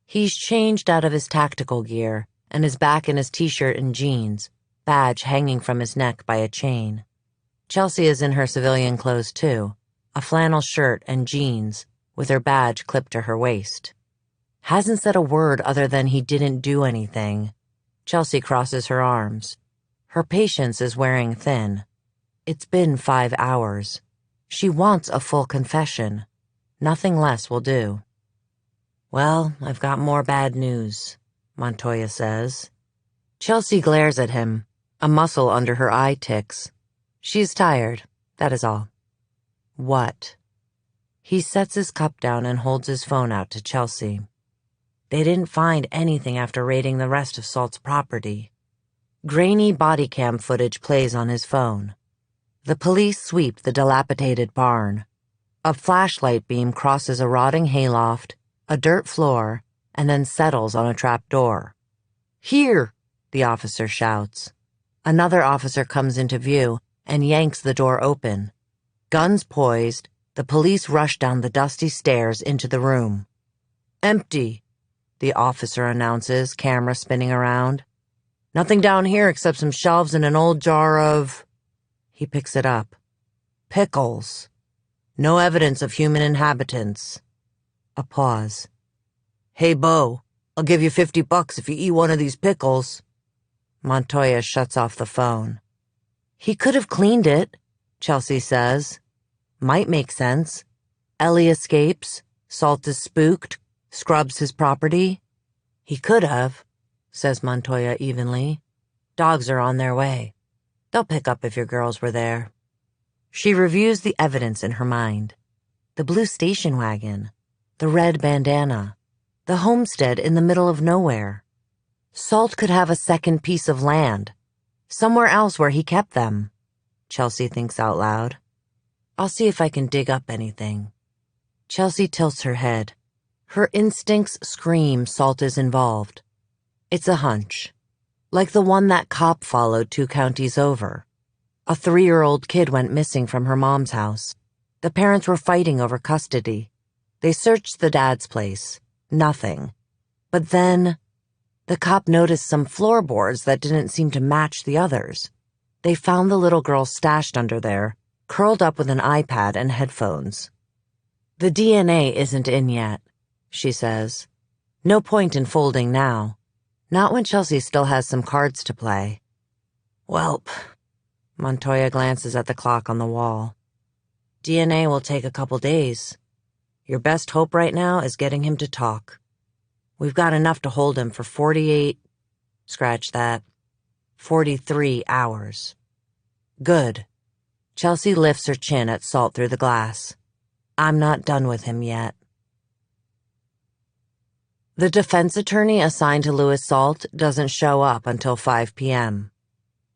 He's changed out of his tactical gear and is back in his t-shirt and jeans, badge hanging from his neck by a chain. Chelsea is in her civilian clothes too, a flannel shirt and jeans, with her badge clipped to her waist. Hasn't said a word other than he didn't do anything. Chelsea crosses her arms. Her patience is wearing thin. It's been 5 hours. She wants a full confession. Nothing less will do. Well, I've got more bad news, Montoya says. Chelsea glares at him. A muscle under her eye ticks. She's tired, that is all. What? He sets his cup down and holds his phone out to Chelsea. They didn't find anything after raiding the rest of Salt's property. Grainy body cam footage plays on his phone. The police sweep the dilapidated barn. A flashlight beam crosses a rotting hayloft, a dirt floor, and then settles on a trap door. Here, the officer shouts. Another officer comes into view and yanks the door open. Guns poised, the police rush down the dusty stairs into the room. Empty, the officer announces, camera spinning around. Nothing down here except some shelves and an old jar of... He picks it up. Pickles. No evidence of human inhabitants. A pause. Hey, Bo, I'll give you $50 if you eat one of these pickles. Montoya shuts off the phone. He could have cleaned it, Chelsea says. Might make sense. Ellie escapes. Salt is spooked. Scrubs his property. He could have, says Montoya evenly. Dogs are on their way. They'll pick up if your girls were there. She reviews the evidence in her mind. The blue station wagon. The red bandana. The homestead in the middle of nowhere. Salt could have a second piece of land. Somewhere else where he kept them. Chelsea thinks out loud. I'll see if I can dig up anything. Chelsea tilts her head. Her instincts scream Salt is involved. It's a hunch. Like the one that cop followed 2 counties over. A 3-year-old kid went missing from her mom's house. The parents were fighting over custody. They searched the dad's place. Nothing. But then, the cop noticed some floorboards that didn't seem to match the others. They found the little girl stashed under there, curled up with an iPad and headphones. The DNA isn't in yet, she says. No point in folding now. Not when Chelsea still has some cards to play. Welp. Montoya glances at the clock on the wall. DNA will take a couple days. Your best hope right now is getting him to talk. We've got enough to hold him for 43 hours. Good. Chelsea lifts her chin at Salt through the glass. I'm not done with him yet. The defense attorney assigned to Louis Salt doesn't show up until 5 p.m.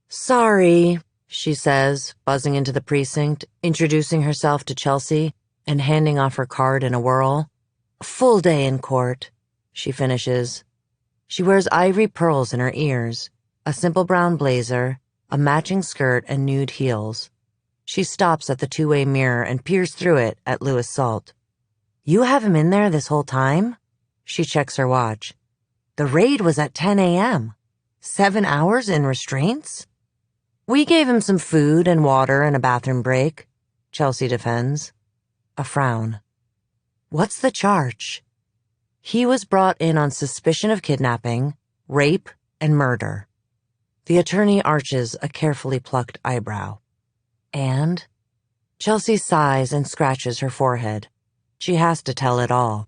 Sorry, she says, buzzing into the precinct, introducing herself to Chelsea and handing off her card in a whirl. Full day in court, she finishes. She wears ivory pearls in her ears, a simple brown blazer, a matching skirt, and nude heels. She stops at the 2-way mirror and peers through it at Louis Salt. You have him in there this whole time? She checks her watch. The raid was at 10 a.m. 7 hours in restraints? We gave him some food and water and a bathroom break, Chelsea defends. A frown. What's the charge? He was brought in on suspicion of kidnapping, rape, and murder. The attorney arches a carefully plucked eyebrow. And? Chelsea sighs and scratches her forehead. She has to tell it all.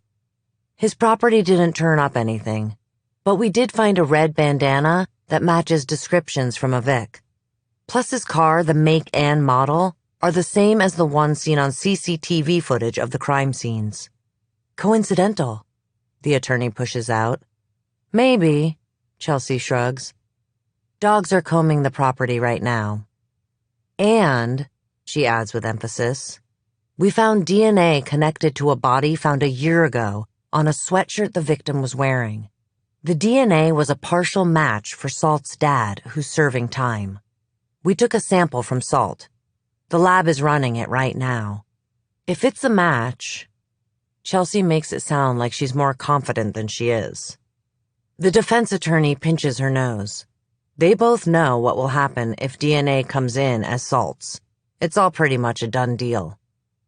His property didn't turn up anything, but we did find a red bandana that matches descriptions from a Vic. Plus his car, the make and model, are the same as the one seen on CCTV footage of the crime scenes. Coincidental, the attorney pushes out. Maybe, Chelsea shrugs. Dogs are combing the property right now. And, she adds with emphasis, we found DNA connected to a body found a year ago on a sweatshirt the victim was wearing. The DNA was a partial match for Salt's dad, who's serving time. We took a sample from Salt. The lab is running it right now. If it's a match, Chelsea makes it sound like she's more confident than she is. The defense attorney pinches her nose. They both know what will happen if DNA comes in as Salt's. It's all pretty much a done deal.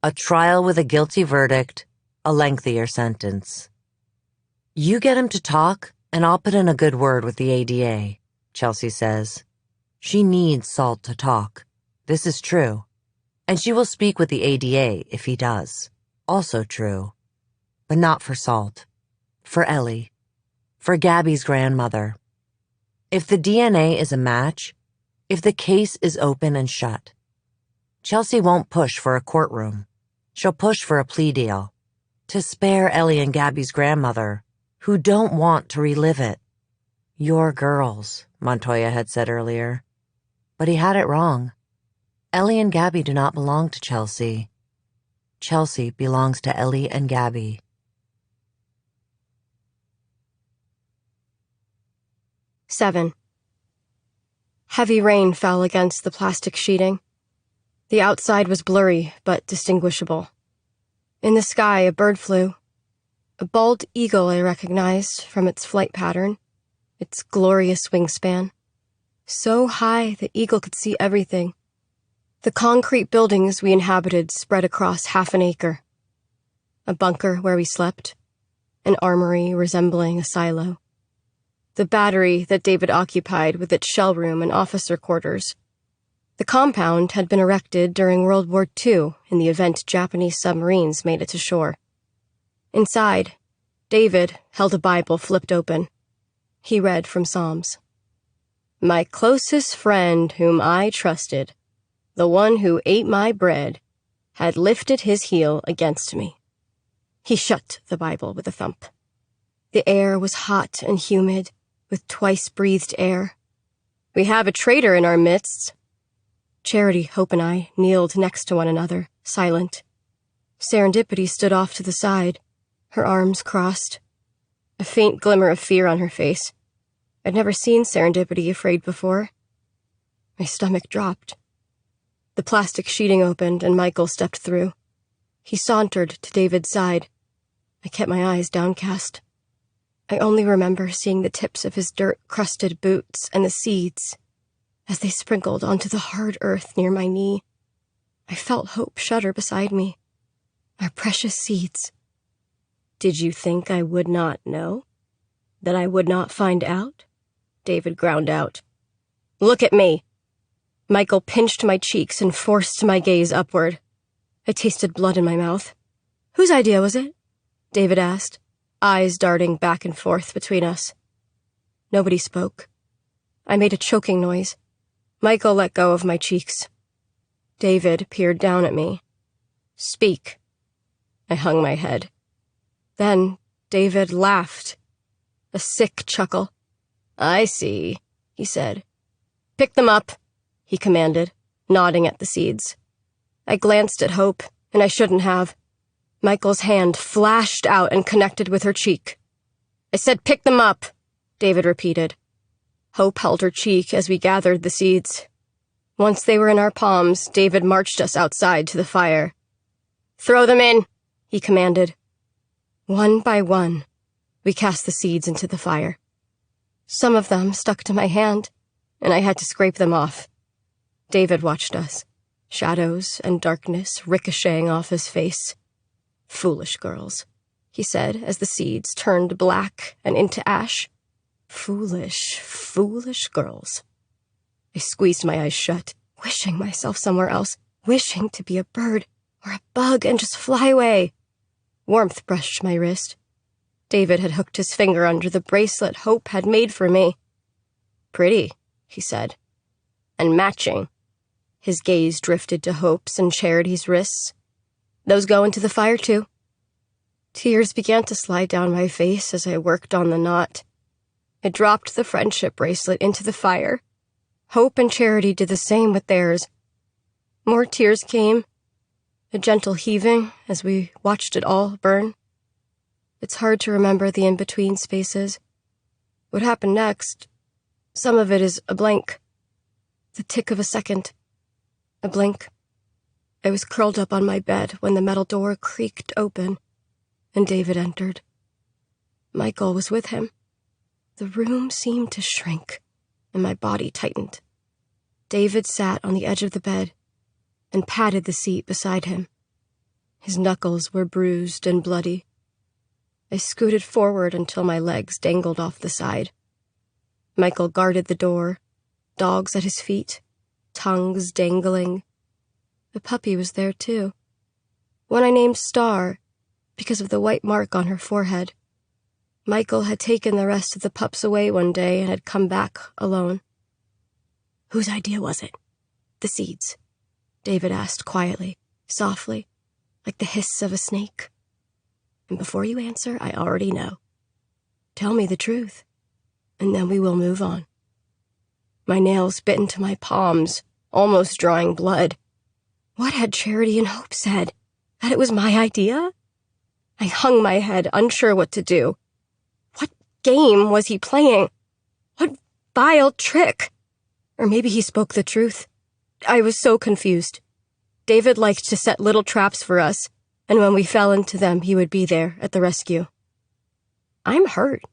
A trial with a guilty verdict, a lengthier sentence. You get him to talk, and I'll put in a good word with the ADA, Chelsea says. She needs Salt to talk. This is true. And she will speak with the ADA if he does. Also true. But not for Salt. For Ellie. For Gabby's grandmother. If the DNA is a match, if the case is open and shut, Chelsea won't push for a courtroom. She'll push for a plea deal. To spare Ellie and Gabby's grandmother, who don't want to relive it. Your girls, Montoya had said earlier. But he had it wrong. Ellie and Gabby do not belong to Chelsea. Chelsea belongs to Ellie and Gabby. 7. Heavy rain fell against the plastic sheeting. The outside was blurry, but distinguishable. In the sky, a bird flew. A bald eagle I recognized from its flight pattern, its glorious wingspan. So high the eagle could see everything. The concrete buildings we inhabited spread across half an acre. A bunker where we slept. An armory resembling a silo. The battery that David occupied with its shell room and officer quarters. The compound had been erected during World War II in the event Japanese submarines made it to shore. Inside, David held a Bible flipped open. He read from Psalms. My closest friend whom I trusted, the one who ate my bread, had lifted his heel against me. He shut the Bible with a thump. The air was hot and humid, with twice-breathed air. We have a traitor in our midst. Charity, Hope, and I kneeled next to one another, silent. Serendipity stood off to the side, her arms crossed. A faint glimmer of fear on her face. I'd never seen Serendipity afraid before. My stomach dropped. The plastic sheeting opened and Michael stepped through. He sauntered to David's side. I kept my eyes downcast. I only remember seeing the tips of his dirt-crusted boots and the seeds as they sprinkled onto the hard earth near my knee. I felt Hope shudder beside me. Our precious seeds. Did you think I would not know? That I would not find out? David ground out. Look at me. Michael pinched my cheeks and forced my gaze upward. I tasted blood in my mouth. Whose idea was it? David asked, eyes darting back and forth between us. Nobody spoke. I made a choking noise. Michael let go of my cheeks. David peered down at me. Speak. I hung my head. Then David laughed. A sick chuckle. I see, he said. Pick them up, he commanded, nodding at the seeds. I glanced at Hope, and I shouldn't have. Michael's hand flashed out and connected with her cheek. I said pick them up, David repeated. Hope held her cheek as we gathered the seeds. Once they were in our palms, David marched us outside to the fire. Throw them in, he commanded. One by one, we cast the seeds into the fire. Some of them stuck to my hand, and I had to scrape them off. David watched us, shadows and darkness ricocheting off his face. Foolish girls, he said as the seeds turned black and into ash. Foolish, foolish girls. I squeezed my eyes shut, wishing myself somewhere else, wishing to be a bird or a bug and just fly away. Warmth brushed my wrist. David had hooked his finger under the bracelet Hope had made for me. Pretty, he said. And matching. His gaze drifted to Hope's and Charity's wrists. Those go into the fire, too. Tears began to slide down my face as I worked on the knot. I dropped the friendship bracelet into the fire. Hope and Charity did the same with theirs. More tears came, a gentle heaving as we watched it all burn. It's hard to remember the in-between spaces. What happened next, some of it is a blank. The tick of a second. A blink. I was curled up on my bed when the metal door creaked open, and David entered. Michael was with him. The room seemed to shrink, and my body tightened. David sat on the edge of the bed and patted the seat beside him. His knuckles were bruised and bloody. I scooted forward until my legs dangled off the side. Michael guarded the door, dogs at his feet, tongues dangling. The puppy was there, too. One I named Star, because of the white mark on her forehead. Michael had taken the rest of the pups away one day and had come back alone. Whose idea was it? The seeds, David asked quietly, softly, like the hiss of a snake. And before you answer, I already know. Tell me the truth, and then we will move on. My nails bit into my palms, almost drawing blood. What had Charity and Hope said? That it was my idea? I hung my head, unsure what to do. What game was he playing? What vile trick? Or maybe he spoke the truth. I was so confused. David liked to set little traps for us, and when we fell into them, he would be there at the rescue. I'm hurt.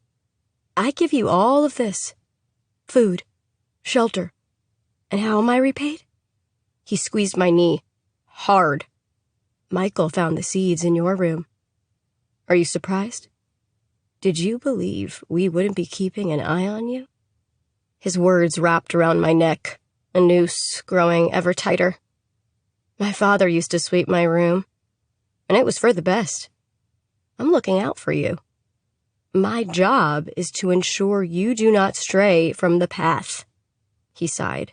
I give you all of this. Food, shelter. And how am I repaid? He squeezed my knee. Hard. Michael found the seeds in your room. Are you surprised? Did you believe we wouldn't be keeping an eye on you? His words wrapped around my neck, a noose growing ever tighter. My father used to sweep my room, and it was for the best. I'm looking out for you. My job is to ensure you do not stray from the path. He sighed.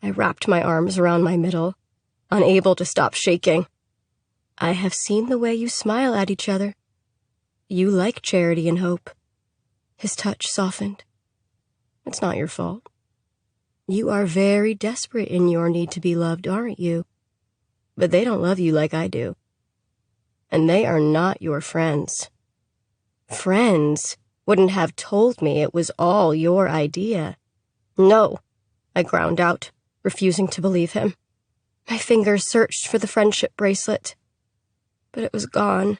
I wrapped my arms around my middle, unable to stop shaking. I have seen the way you smile at each other. You like Charity and Hope. His touch softened. It's not your fault. You are very desperate in your need to be loved, aren't you? But they don't love you like I do. And they are not your friends. Friends wouldn't have told me it was all your idea. No, I ground out, refusing to believe him. My fingers searched for the friendship bracelet, but it was gone,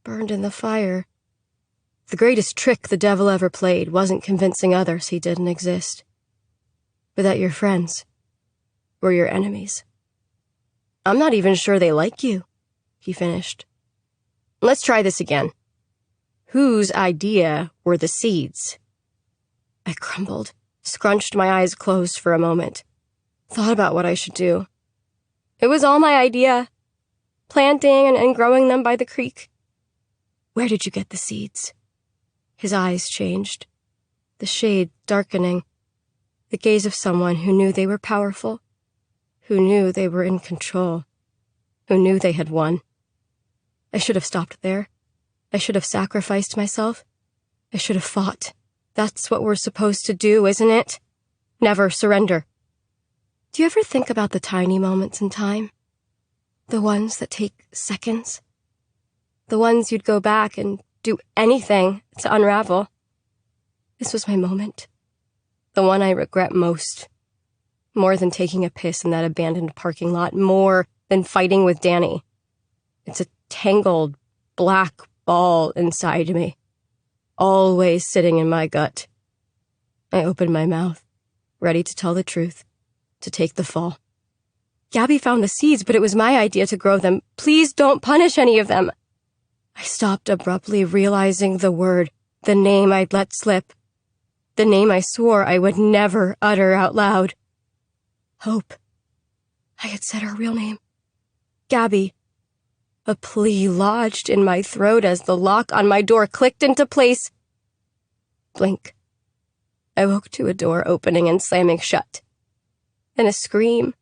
burned in the fire. The greatest trick the devil ever played wasn't convincing others he didn't exist, but that your friends were your enemies. I'm not even sure they like you, he finished. Let's try this again. Whose idea were the seeds? I crumbled, scrunched my eyes closed for a moment, thought about what I should do. It was all my idea, planting and growing them by the creek. Where did you get the seeds? His eyes changed, the shade darkening, the gaze of someone who knew they were powerful, who knew they were in control, who knew they had won. I should have stopped there. I should have sacrificed myself. I should have fought. That's what we're supposed to do, isn't it? Never surrender. Do you ever think about the tiny moments in time? The ones that take seconds? The ones you'd go back and do anything to unravel? This was my moment. The one I regret most. More than taking a piss in that abandoned parking lot. More than fighting with Danny. It's a tangled, black ball inside me. Always sitting in my gut. I opened my mouth, ready to tell the truth, to take the fall. Gabby found the seeds, but it was my idea to grow them. Please don't punish any of them. I stopped abruptly, realizing the word, the name I'd let slip. The name I swore I would never utter out loud. Hope. I had said her real name. Gabby. A plea lodged in my throat as the lock on my door clicked into place. Blink. I woke to a door opening and slamming shut. Then a scream.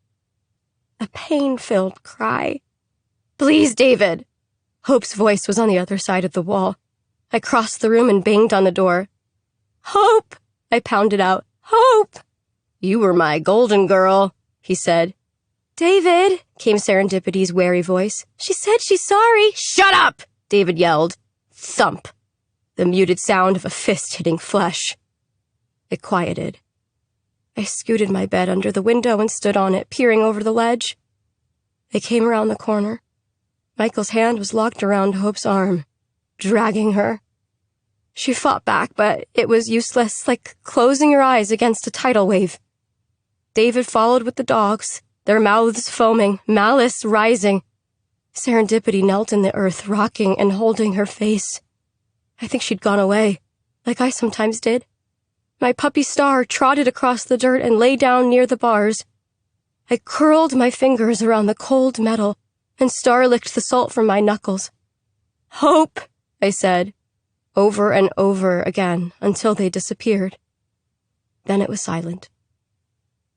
A pain-filled cry. Please, David! Hope's voice was on the other side of the wall. I crossed the room and banged on the door. Hope! I pounded out. Hope! You were my golden girl, he said. David, came Serendipity's wary voice. She said she's sorry. Shut up! David yelled. Thump. The muted sound of a fist hitting flesh. It quieted. I scooted my bed under the window and stood on it, peering over the ledge. They came around the corner. Michael's hand was locked around Hope's arm, dragging her. She fought back, but it was useless, like closing your eyes against a tidal wave. David followed with the dogs, their mouths foaming, malice rising. Serendipity knelt in the earth, rocking and holding her face. I think she'd gone away, like I sometimes did. My puppy Star trotted across the dirt and lay down near the bars. I curled my fingers around the cold metal, and Star licked the salt from my knuckles. "Hope," I said, over and over again until they disappeared. Then it was silent.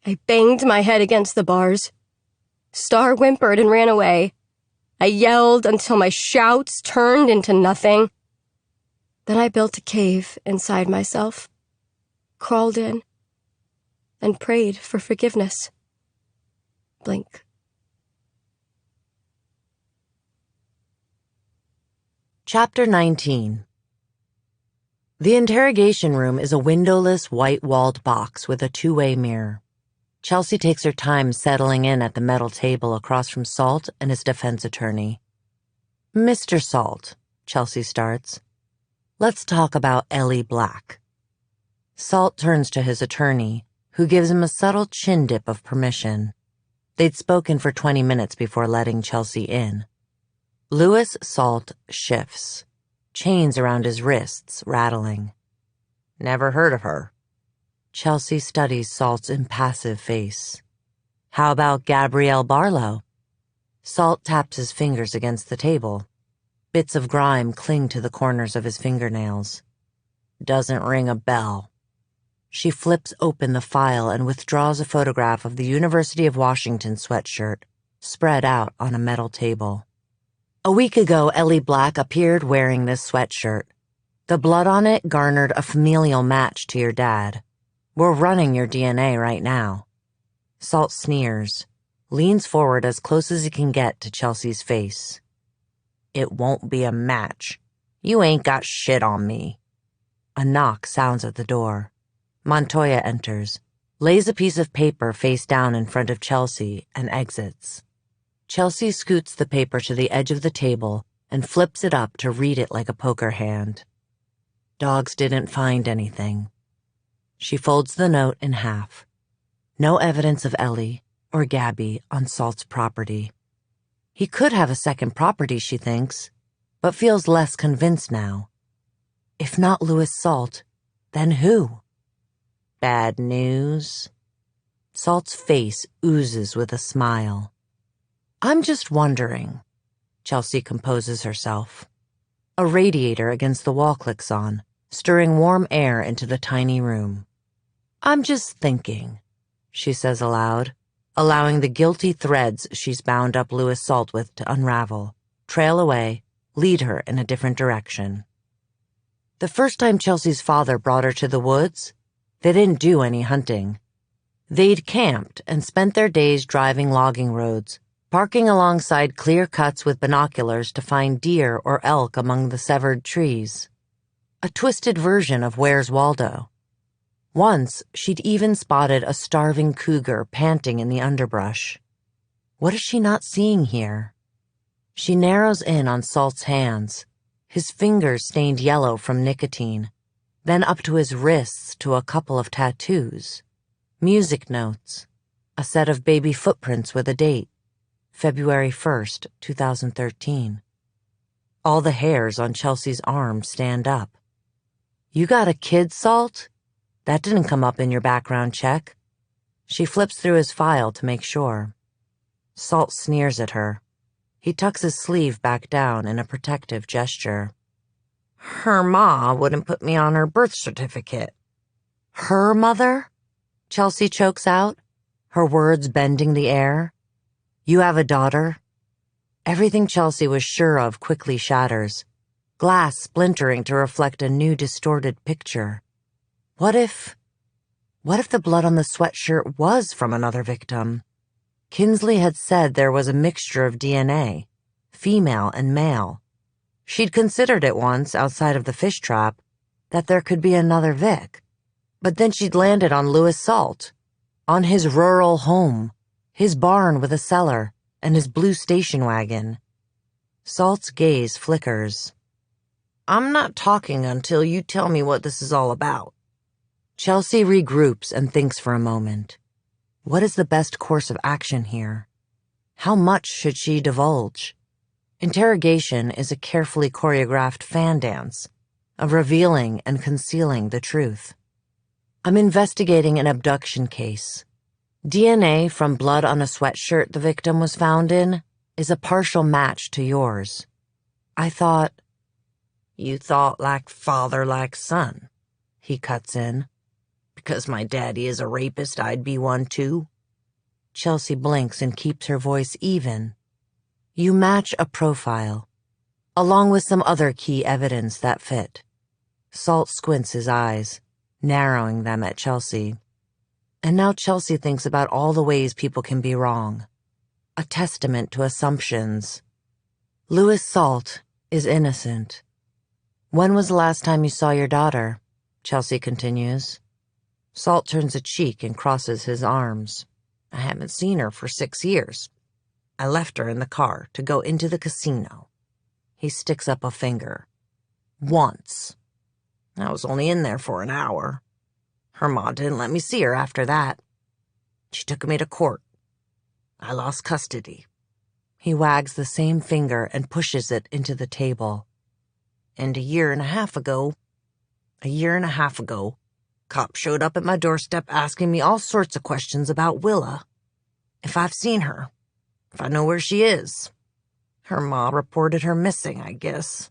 I banged my head against the bars. Star whimpered and ran away. I yelled until my shouts turned into nothing. Then I built a cave inside myself, crawled in, and prayed for forgiveness. Blink. Chapter 19. The interrogation room is a windowless, white-walled box with a two-way mirror. Chelsea takes her time settling in at the metal table across from Salt and his defense attorney. "Mr. Salt," Chelsea starts, "let's talk about Ellie Black." Salt turns to his attorney, who gives him a subtle chin dip of permission. They'd spoken for 20 minutes before letting Chelsea in. Louis Salt shifts, chains around his wrists rattling. "Never heard of her." Chelsea studies Salt's impassive face. "How about Gabrielle Barlow?" Salt taps his fingers against the table. Bits of grime cling to the corners of his fingernails. "Doesn't ring a bell." She flips open the file and withdraws a photograph of the University of Washington sweatshirt, spread out on a metal table. "A week ago, Ellie Black appeared wearing this sweatshirt. The blood on it garnered a familial match to your dad. We're running your DNA right now." Salt sneers, leans forward as close as he can get to Chelsea's face. "It won't be a match. You ain't got shit on me." A knock sounds at the door. Montoya enters, lays a piece of paper face down in front of Chelsea, and exits. Chelsea scoots the paper to the edge of the table and flips it up to read it like a poker hand. Dogs didn't find anything. She folds the note in half. No evidence of Ellie or Gabby on Salt's property. He could have a second property, she thinks, but feels less convinced now. If not Louis Salt, then who? Bad news? Salt's face oozes with a smile. "I'm just wondering." Chelsea composes herself. A radiator against the wall clicks on, stirring warm air into the tiny room. "I'm just thinking," she says aloud, allowing the guilty threads she's bound up Louis Salt with to unravel, trail away, lead her in a different direction. The first time Chelsea's father brought her to the woods, they didn't do any hunting. They'd camped and spent their days driving logging roads, parking alongside clear cuts with binoculars to find deer or elk among the severed trees. A twisted version of Where's Waldo. Once, she'd even spotted a starving cougar panting in the underbrush. What is she not seeing here? She narrows in on Salt's hands, his fingers stained yellow from nicotine, then up to his wrists to a couple of tattoos. Music notes. A set of baby footprints with a date. February 1st, 2013. All the hairs on Chelsea's arm stand up. "You got a kid, Salt? That didn't come up in your background check." She flips through his file to make sure. Salt sneers at her. He tucks his sleeve back down in a protective gesture. "Her ma wouldn't put me on her birth certificate." "Her mother?" Chelsea chokes out, her words bending the air. "You have a daughter?" Everything Chelsea was sure of quickly shatters, glass splintering to reflect a new distorted picture. What if the blood on the sweatshirt was from another victim? Kinsley had said there was a mixture of DNA, female and male. She'd considered it once, outside of the fish trap, that there could be another Vic. But then she'd landed on Louis Salt, on his rural home, his barn with a cellar, and his blue station wagon. Salt's gaze flickers. I'm not talking until you tell me what this is all about. Chelsea regroups and thinks for a moment. What is the best course of action here? How much should she divulge? Interrogation is a carefully choreographed fan dance of revealing and concealing the truth. I'm investigating an abduction case. DNA from blood on a sweatshirt the victim was found in is a partial match to yours. I thought, you thought like father, like son, he cuts in. Because my daddy is a rapist, I'd be one too. Chelsea blinks and keeps her voice even. You match a profile, along with some other key evidence that fit. Salt squints his eyes, narrowing them at Chelsea. And now Chelsea thinks about all the ways people can be wrong. A testament to assumptions. Louis Salt is innocent. When was the last time you saw your daughter? Chelsea continues. Salt turns a cheek and crosses his arms. I haven't seen her for 6 years. I left her in the car to go into the casino. He sticks up a finger. Once. I was only in there for an hour. Her ma didn't let me see her after that. She took me to court. I lost custody. He wags the same finger and pushes it into the table. And a year and a half ago, cop showed up at my doorstep asking me all sorts of questions about Willa. If I've seen her, if I know where she is. Her ma reported her missing, I guess.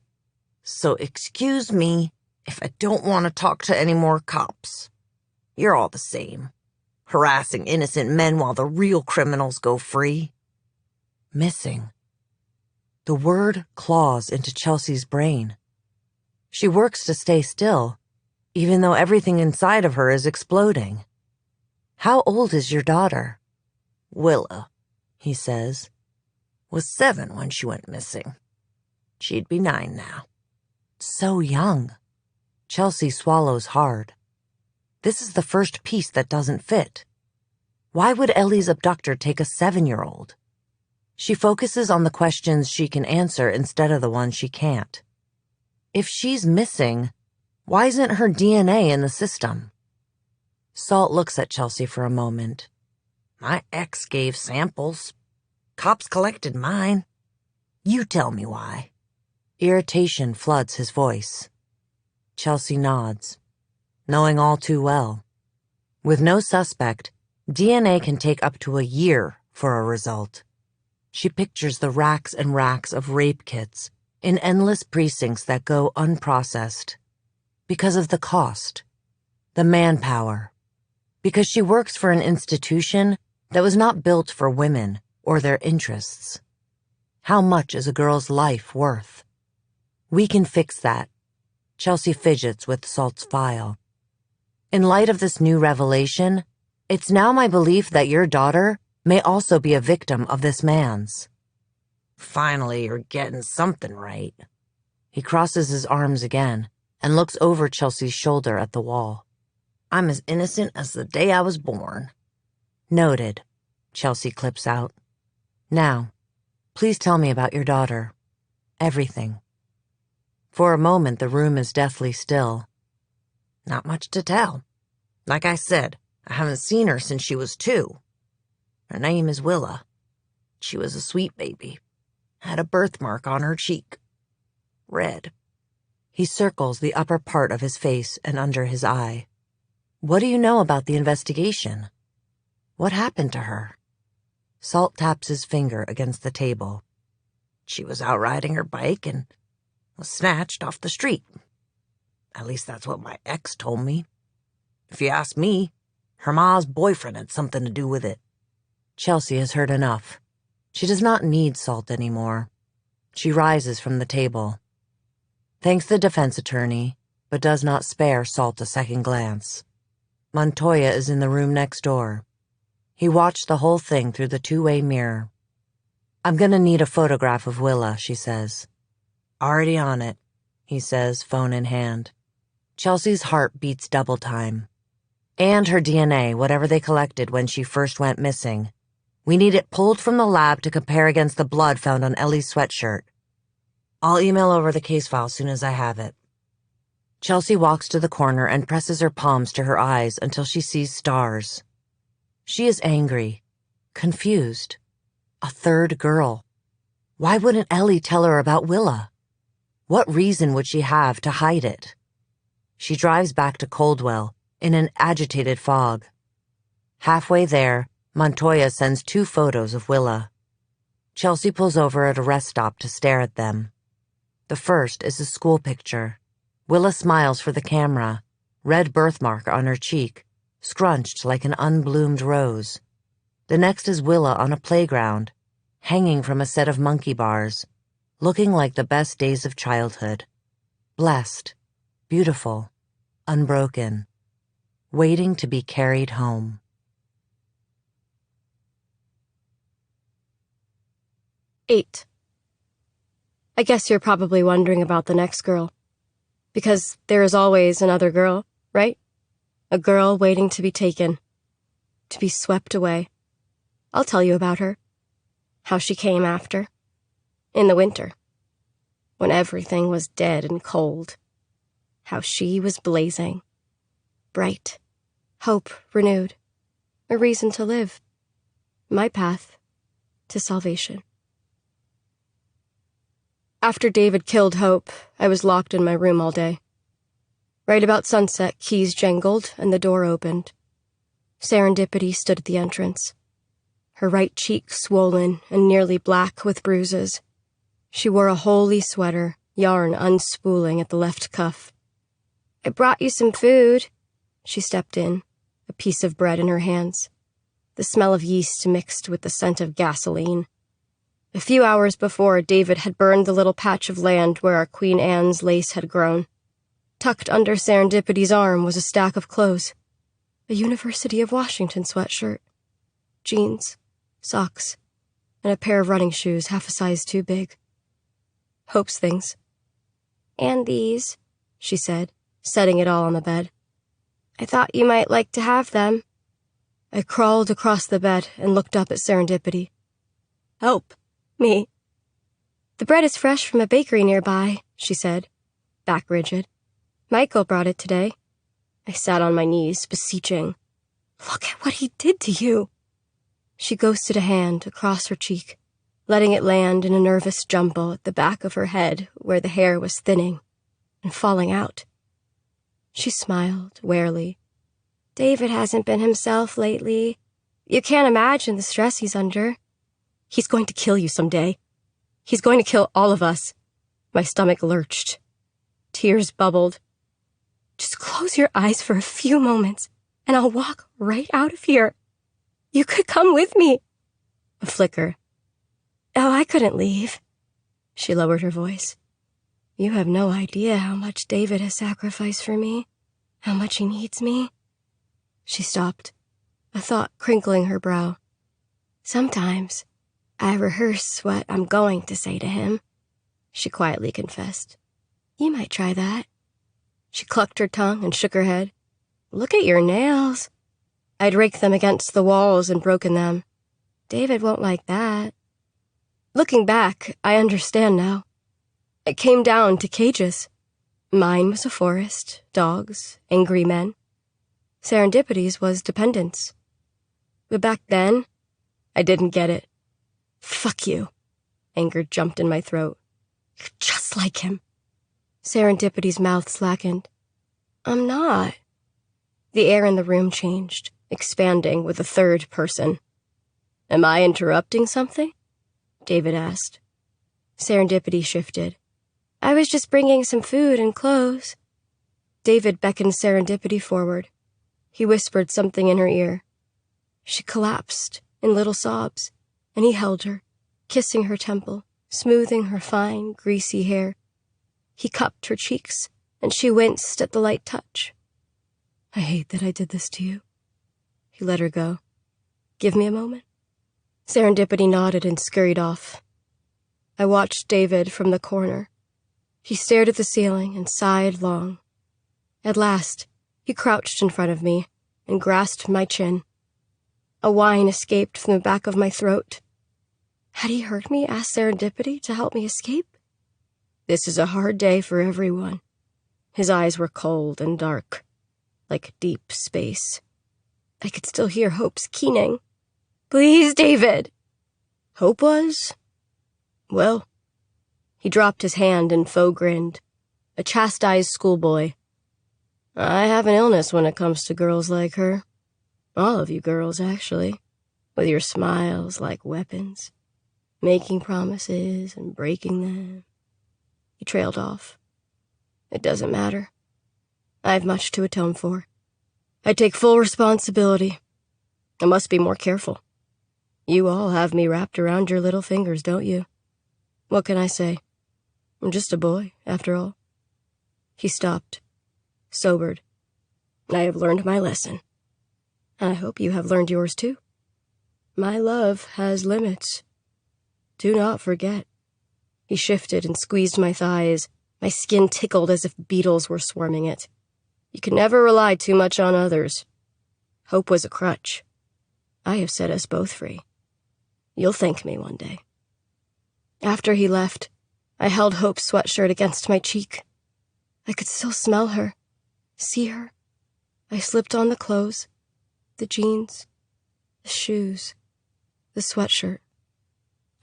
So excuse me if I don't want to talk to any more cops. You're all the same, harassing innocent men while the real criminals go free. Missing. The word claws into Chelsea's brain. She works to stay still, even though everything inside of her is exploding. How old is your daughter? Willa, he says, was 7 when she went missing. She'd be 9 now. So young. Chelsea swallows hard. This is the first piece that doesn't fit. Why would Ellie's abductor take a 7-year-old? She focuses on the questions she can answer instead of the ones she can't. If she's missing, why isn't her DNA in the system? Salt looks at Chelsea for a moment. My ex gave samples. Cops collected mine. You tell me why. Irritation floods his voice. Chelsea nods, knowing all too well. With no suspect, DNA can take up to a year for a result. She pictures the racks and racks of rape kits in endless precincts that go unprocessed. Because of the cost, the manpower. Because she works for an institution that was not built for women or their interests. How much is a girl's life worth? We can fix that. Chelsea fidgets with Salt's file. In light of this new revelation, it's now my belief that your daughter may also be a victim of this man's. Finally, you're getting something right. He crosses his arms again and looks over Chelsea's shoulder at the wall. I'm as innocent as the day I was born. Noted, Chelsea clips out. Now, please tell me about your daughter. Everything. For a moment, the room is deathly still. Not much to tell. Like I said, I haven't seen her since she was 2. Her name is Willa. She was a sweet baby. Had a birthmark on her cheek. Red. He circles the upper part of his face and under his eye. What do you know about the investigation? What happened to her? Salt taps his finger against the table. She was out riding her bike and was snatched off the street. At least that's what my ex told me. If you ask me, her ma's boyfriend had something to do with it. Chelsea has heard enough. She does not need Salt anymore. She rises from the table. Thanks the defense attorney, but does not spare Salt a second glance. Montoya is in the room next door. He watched the whole thing through the 2-way mirror. I'm gonna need a photograph of Willa, she says. Already on it, he says, phone in hand. Chelsea's heart beats double time. And her DNA, whatever they collected when she first went missing. We need it pulled from the lab to compare against the blood found on Ellie's sweatshirt. I'll email over the case file soon as I have it. Chelsea walks to the corner and presses her palms to her eyes until she sees stars. She is angry, confused. A third girl. Why wouldn't Ellie tell her about Willa? What reason would she have to hide it? She drives back to Coldwell in an agitated fog. Halfway there, Montoya sends 2 photos of Willa. Chelsea pulls over at a rest stop to stare at them. The first is a school picture. Willa smiles for the camera, red birthmark on her cheek, scrunched like an unbloomed rose. The next is Willa on a playground, hanging from a set of monkey bars, looking like the best days of childhood. Blessed, beautiful, unbroken, waiting to be carried home. Eight. I guess you're probably wondering about the next girl. Because there is always another girl, right? A girl waiting to be taken, to be swept away. I'll tell you about her. How she came after. In the winter. When everything was dead and cold. How she was blazing. Bright. Hope renewed. A reason to live. My path to salvation. After David killed Hope, I was locked in my room all day. Right about sunset, keys jangled and the door opened. Serendipity stood at the entrance. Her right cheek swollen and nearly black with bruises. She wore a holey sweater, yarn unspooling at the left cuff. "I brought you some food." She stepped in, a piece of bread in her hands. The smell of yeast mixed with the scent of gasoline. A few hours before, David had burned the little patch of land where our Queen Anne's lace had grown. Tucked under Serendipity's arm was a stack of clothes. A University of Washington sweatshirt. Jeans, socks, and a pair of running shoes half a size too big. Hope's things. "And these," she said, setting it all on the bed. "I thought you might like to have them." I crawled across the bed and looked up at Serendipity. "Hope. Me." "The bread is fresh from a bakery nearby," she said, back rigid. "Michael brought it today." I sat on my knees, beseeching. "Look at what he did to you." She ghosted a hand across her cheek, letting it land in a nervous jumble at the back of her head where the hair was thinning and falling out. She smiled warily. "David hasn't been himself lately. You can't imagine the stress he's under. He's going to kill you someday. He's going to kill all of us." My stomach lurched. Tears bubbled. "Just close your eyes for a few moments, and I'll walk right out of here. You could come with me." A flicker. "Oh, I couldn't leave." She lowered her voice. "You have no idea how much David has sacrificed for me, how much he needs me." She stopped, a thought crinkling her brow. "Sometimes I rehearse what I'm going to say to him," she quietly confessed. "You might try that." She clucked her tongue and shook her head. "Look at your nails." I'd raked them against the walls and broken them. "David won't like that." Looking back, I understand now. It came down to cages. Mine was a forest, dogs, angry men. Serendipity's was dependence. But back then, I didn't get it. "Fuck you." Anger jumped in my throat. "You're just like him." Serendipity's mouth slackened. "I'm not." The air in the room changed, expanding with a third person. "Am I interrupting something?" David asked. Serendipity shifted. "I was just bringing some food and clothes." David beckoned Serendipity forward. He whispered something in her ear. She collapsed in little sobs, and he held her, kissing her temple, smoothing her fine, greasy hair. He cupped her cheeks, and she winced at the light touch. "I hate that I did this to you." He let her go. "Give me a moment." Serendipity nodded and scurried off. I watched David from the corner. He stared at the ceiling and sighed long. At last, he crouched in front of me, and grasped my chin. A whine escaped from the back of my throat. Had he heard me ask serendipity to help me escape? This is a hard day for everyone. His eyes were cold and dark, like deep space. I could still hear Hope's keening. Please, David! Hope was? Well, he dropped his hand and faux grinned, a chastised schoolboy. I have an illness when it comes to girls like her. All of you girls, actually, with your smiles like weapons, making promises and breaking them. He trailed off. It doesn't matter. I have much to atone for. I take full responsibility. I must be more careful. You all have me wrapped around your little fingers, don't you? What can I say? I'm just a boy, after all. He stopped, sobered. I have learned my lesson. And I hope you have learned yours too. My love has limits. Do not forget. He shifted and squeezed my thighs. My skin tickled as if beetles were swarming it. You can never rely too much on others. Hope was a crutch. I have set us both free. You'll thank me one day. After he left, I held Hope's sweatshirt against my cheek. I could still smell her, see her. I slipped on the clothes, the jeans, the shoes, the sweatshirt.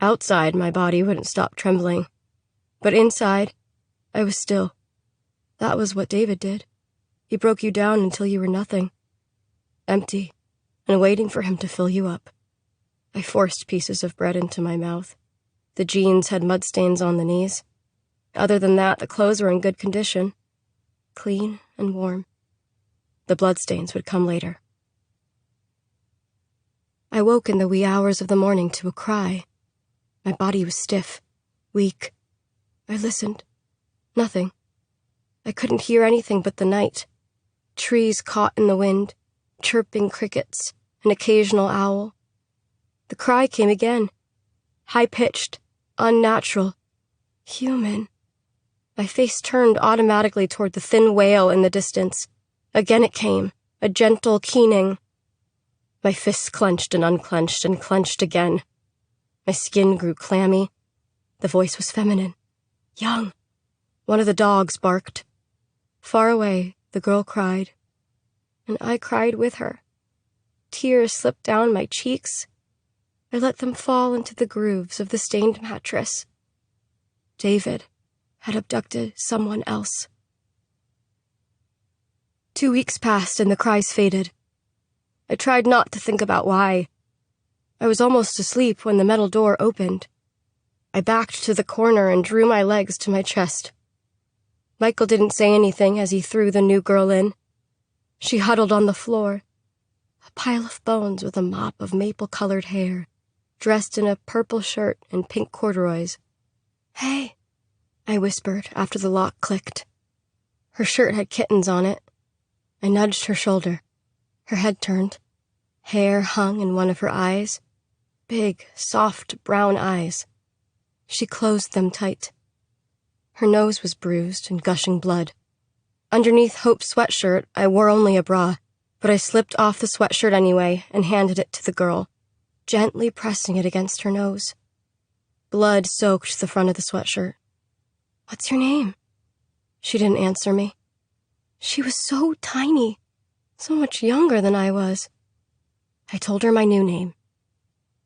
Outside, my body wouldn't stop trembling. But inside, I was still. That was what David did. He broke you down until you were nothing. Empty, and waiting for him to fill you up. I forced pieces of bread into my mouth. The jeans had mud stains on the knees. Other than that, the clothes were in good condition. Clean and warm. The bloodstains would come later. I woke in the wee hours of the morning to a cry. My body was stiff, weak. I listened. Nothing. I couldn't hear anything but the night. Trees caught in the wind, chirping crickets, an occasional owl. The cry came again. High-pitched, unnatural, human. My face turned automatically toward the thin wail in the distance. Again it came, a gentle keening. My fists clenched and unclenched and clenched again. My skin grew clammy. The voice was feminine, young. One of the dogs barked. Far away, the girl cried. And I cried with her. Tears slipped down my cheeks. I let them fall into the grooves of the stained mattress. David had abducted someone else. 2 weeks passed and the cries faded. I tried not to think about why. I was almost asleep when the metal door opened. I backed to the corner and drew my legs to my chest. Michael didn't say anything as he threw the new girl in. She huddled on the floor, a pile of bones with a mop of maple-colored hair, dressed in a purple shirt and pink corduroys. Hey, I whispered after the lock clicked. Her shirt had kittens on it. I nudged her shoulder. Her head turned. Hair hung in one of her eyes. Big, soft, brown eyes. She closed them tight. Her nose was bruised and gushing blood. Underneath Hope's sweatshirt, I wore only a bra, but I slipped off the sweatshirt anyway and handed it to the girl, gently pressing it against her nose. Blood soaked the front of the sweatshirt. What's your name? She didn't answer me. She was so tiny, so much younger than I was. I told her my new name.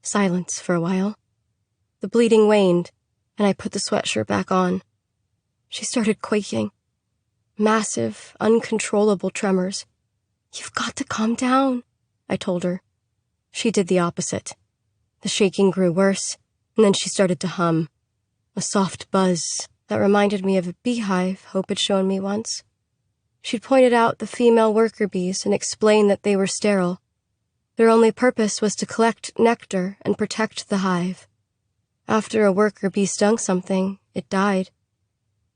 Silence for a while. The bleeding waned, and I put the sweatshirt back on. She started quaking. Massive, uncontrollable tremors. You've got to calm down, I told her. She did the opposite. The shaking grew worse, and then she started to hum. A soft buzz that reminded me of a beehive Hope had shown me once. She'd pointed out the female worker bees and explained that they were sterile. Their only purpose was to collect nectar and protect the hive. After a worker bee stung something, it died.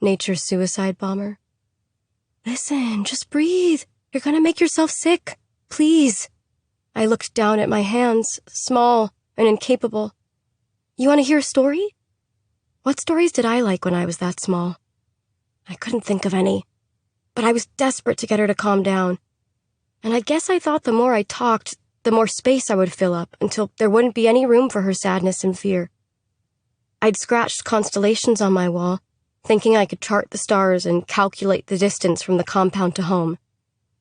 Nature's suicide bomber. Listen, just breathe. You're gonna make yourself sick. Please. I looked down at my hands, small and incapable. You want to hear a story? What stories did I like when I was that small? I couldn't think of any, but I was desperate to get her to calm down. And I guess I thought the more I talked, the more space I would fill up until there wouldn't be any room for her sadness and fear. I'd scratched constellations on my wall, thinking I could chart the stars and calculate the distance from the compound to home.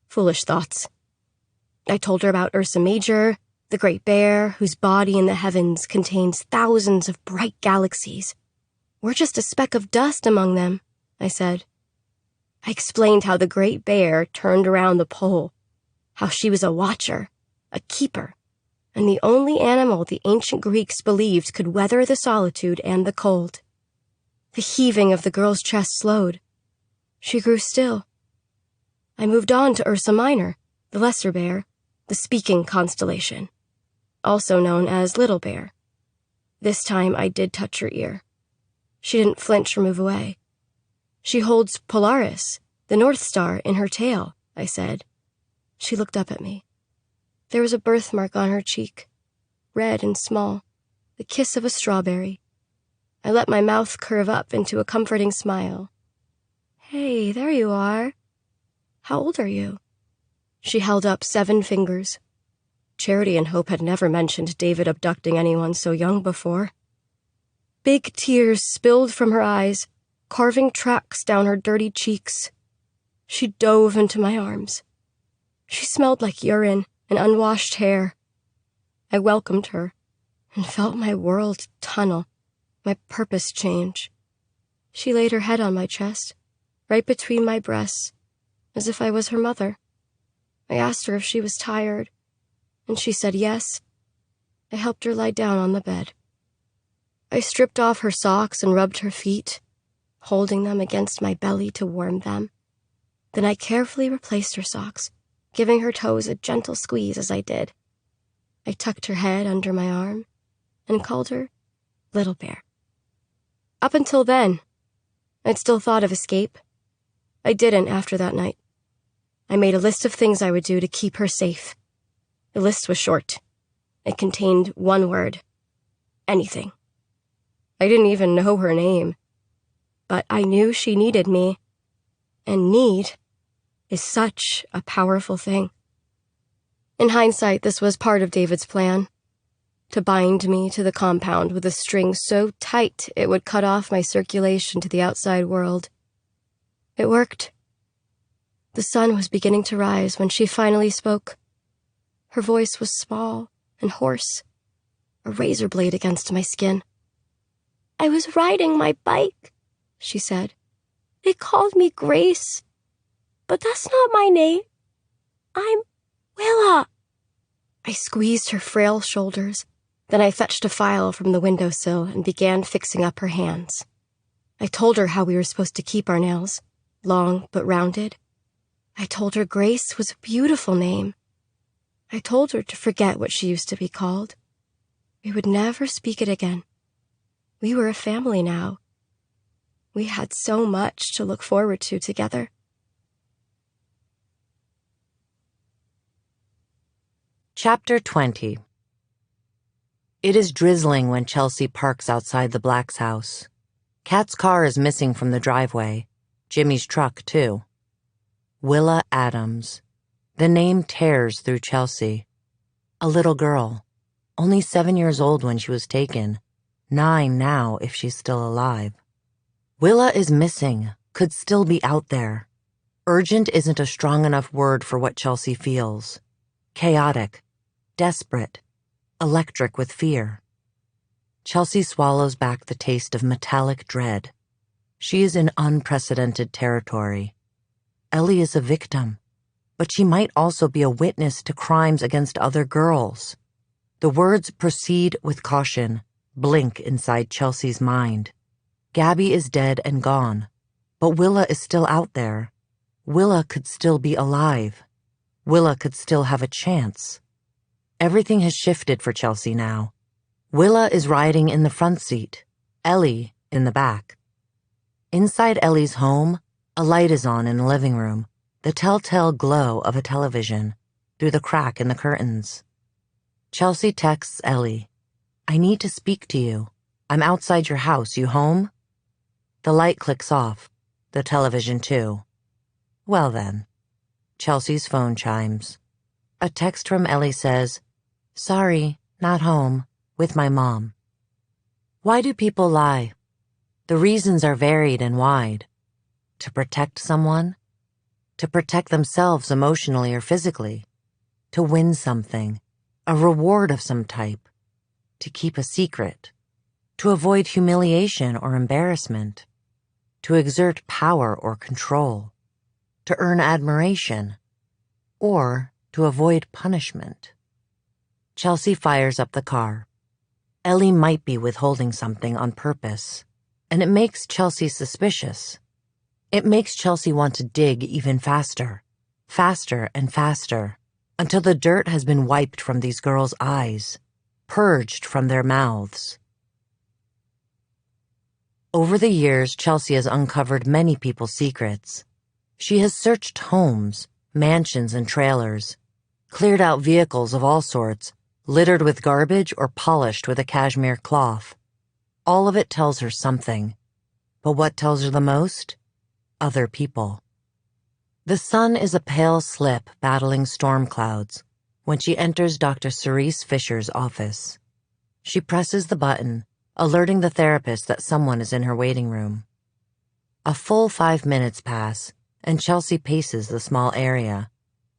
Foolish thoughts. I told her about Ursa Major, the Great Bear, whose body in the heavens contains thousands of bright galaxies. We're just a speck of dust among them, I said. I explained how the Great Bear turned around the pole, how she was a watcher, a keeper, and the only animal the ancient Greeks believed could weather the solitude and the cold. The heaving of the girl's chest slowed. She grew still. I moved on to Ursa Minor, the Lesser Bear, the speaking constellation, also known as Little Bear. This time I did touch her ear. She didn't flinch or move away. She holds Polaris, the North Star, in her tail, I said. She looked up at me. There was a birthmark on her cheek, red and small, the kiss of a strawberry. I let my mouth curve up into a comforting smile. Hey, there you are. How old are you? She held up 7 fingers. Charity and Hope had never mentioned David abducting anyone so young before. Big tears spilled from her eyes, carving tracks down her dirty cheeks. She dove into my arms. She smelled like urine and unwashed hair. I welcomed her and felt my world tunnel, my purpose change. She laid her head on my chest, right between my breasts, as if I was her mother. I asked her if she was tired, and she said yes. I helped her lie down on the bed. I stripped off her socks and rubbed her feet, holding them against my belly to warm them. Then I carefully replaced her socks, giving her toes a gentle squeeze as I did. I tucked her head under my arm and called her Little Bear. Up until then, I'd still thought of escape. I didn't after that night. I made a list of things I would do to keep her safe. The list was short. It contained one word: anything. I didn't even know her name, but I knew she needed me, and need is such a powerful thing. In hindsight, this was part of David's plan, to bind me to the compound with a string so tight it would cut off my circulation to the outside world. It worked. The sun was beginning to rise when she finally spoke. Her voice was small and hoarse, a razor blade against my skin. I was riding my bike, she said. They called me Grace, but that's not my name. I'm Willa. I squeezed her frail shoulders. Then I fetched a file from the windowsill and began fixing up her hands. I told her how we were supposed to keep our nails, long but rounded. I told her Grace was a beautiful name. I told her to forget what she used to be called. We would never speak it again. We were a family now. We had so much to look forward to together. Chapter 20. It is drizzling when Chelsea parks outside the Blacks' house. Kat's car is missing from the driveway. Jimmy's truck, too. Willa Adams. The name tears through Chelsea. A little girl. Only 7 years old when she was taken. 9 now if she's still alive. Willa is missing. Could still be out there. Urgent isn't a strong enough word for what Chelsea feels. Chaotic. Desperate. Electric with fear. Chelsea swallows back the taste of metallic dread. She is in unprecedented territory. Ellie is a victim, but she might also be a witness to crimes against other girls. The words proceed with caution, blink inside Chelsea's mind. Gabby is dead and gone, but Willa is still out there. Willa could still be alive. Willa could still have a chance. Everything has shifted for Chelsea now. Willa is riding in the front seat, Ellie in the back. Inside Ellie's home, a light is on in the living room, the telltale glow of a television, through the crack in the curtains. Chelsea texts Ellie, "I need to speak to you. I'm outside your house. You home?" The light clicks off, the television too. Well then. Chelsea's phone chimes. A text from Ellie says, "Sorry, not home, with my mom." Why do people lie? The reasons are varied and wide. To protect someone? To protect themselves emotionally or physically? To win something, a reward of some type? To keep a secret? To avoid humiliation or embarrassment? To exert power or control? To earn admiration? Or to avoid punishment? Chelsea fires up the car. Ellie might be withholding something on purpose, and it makes Chelsea suspicious. It makes Chelsea want to dig even faster, faster and faster, until the dirt has been wiped from these girls' eyes, purged from their mouths. Over the years, Chelsea has uncovered many people's secrets. She has searched homes, mansions and trailers, cleared out vehicles of all sorts, littered with garbage or polished with a cashmere cloth. All of it tells her something. But what tells her the most? Other people. The sun is a pale slip battling storm clouds when she enters Dr. Cerise Fisher's office. She presses the button, alerting the therapist that someone is in her waiting room. A full 5 minutes pass, and Chelsea paces the small area.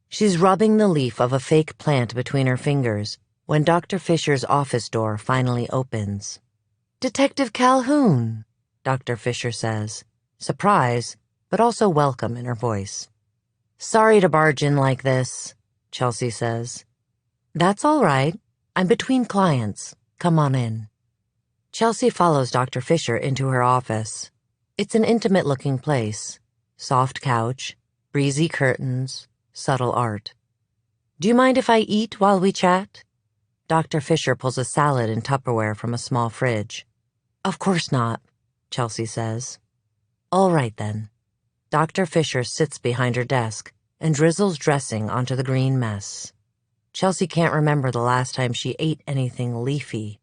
She's rubbing the leaf of a fake plant between her fingers when Dr. Fisher's office door finally opens. "Detective Calhoun," Dr. Fisher says, surprise, but also welcome in her voice. "Sorry to barge in like this," Chelsea says. "That's all right. I'm between clients. Come on in." Chelsea follows Dr. Fisher into her office. It's an intimate-looking place. Soft couch, breezy curtains, subtle art. "Do you mind if I eat while we chat?" Dr. Fisher pulls a salad in Tupperware from a small fridge. "Of course not," Chelsea says. "All right, then." Dr. Fisher sits behind her desk and drizzles dressing onto the green mess. Chelsea can't remember the last time she ate anything leafy.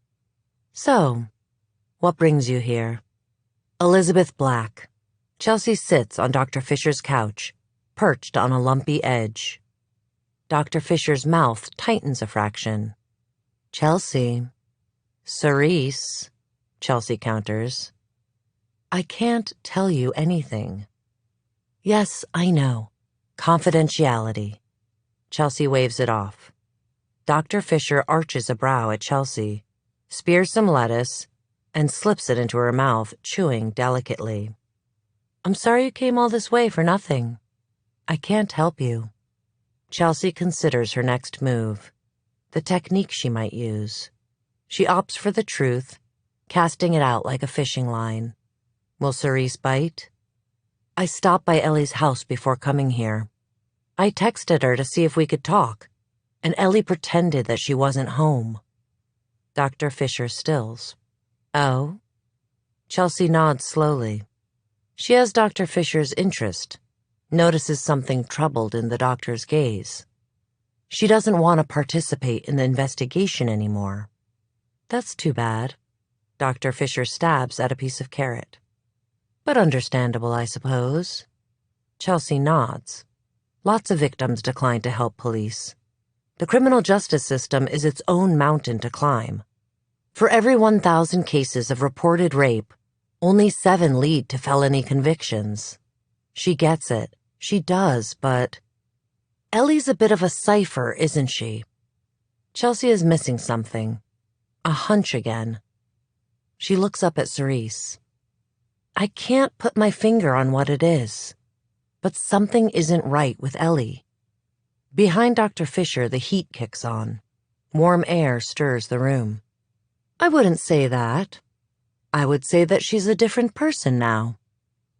"So, what brings you here?" "Elizabeth Black." Chelsea sits on Dr. Fisher's couch, perched on a lumpy edge. Dr. Fisher's mouth tightens a fraction. "Chelsea." "Cerise," Chelsea counters. "I can't tell you anything." "Yes, I know. Confidentiality." Chelsea waves it off. Dr. Fisher arches a brow at Chelsea, spears some lettuce, and slips it into her mouth, chewing delicately. "I'm sorry you came all this way for nothing. I can't help you." Chelsea considers her next move, the technique she might use. She opts for the truth, casting it out like a fishing line. Will Cerise bite? "I stopped by Ellie's house before coming here. I texted her to see if we could talk, and Ellie pretended that she wasn't home." Dr. Fisher stills. "Oh?" Chelsea nods slowly. She has Dr. Fisher's interest, notices something troubled in the doctor's gaze. She doesn't want to participate in the investigation anymore. "That's too bad." Dr. Fisher stabs at a piece of carrot. "But understandable, I suppose." Chelsea nods. Lots of victims decline to help police. The criminal justice system is its own mountain to climb. For every 1,000 cases of reported rape, only 7 lead to felony convictions. She gets it. She does, but... Ellie's a bit of a cipher, isn't she? Chelsea is missing something. A hunch again. She looks up at Cerise. "I can't put my finger on what it is, but something isn't right with Ellie." Behind Dr. Fisher, the heat kicks on. Warm air stirs the room. "I wouldn't say that. I would say that she's a different person now.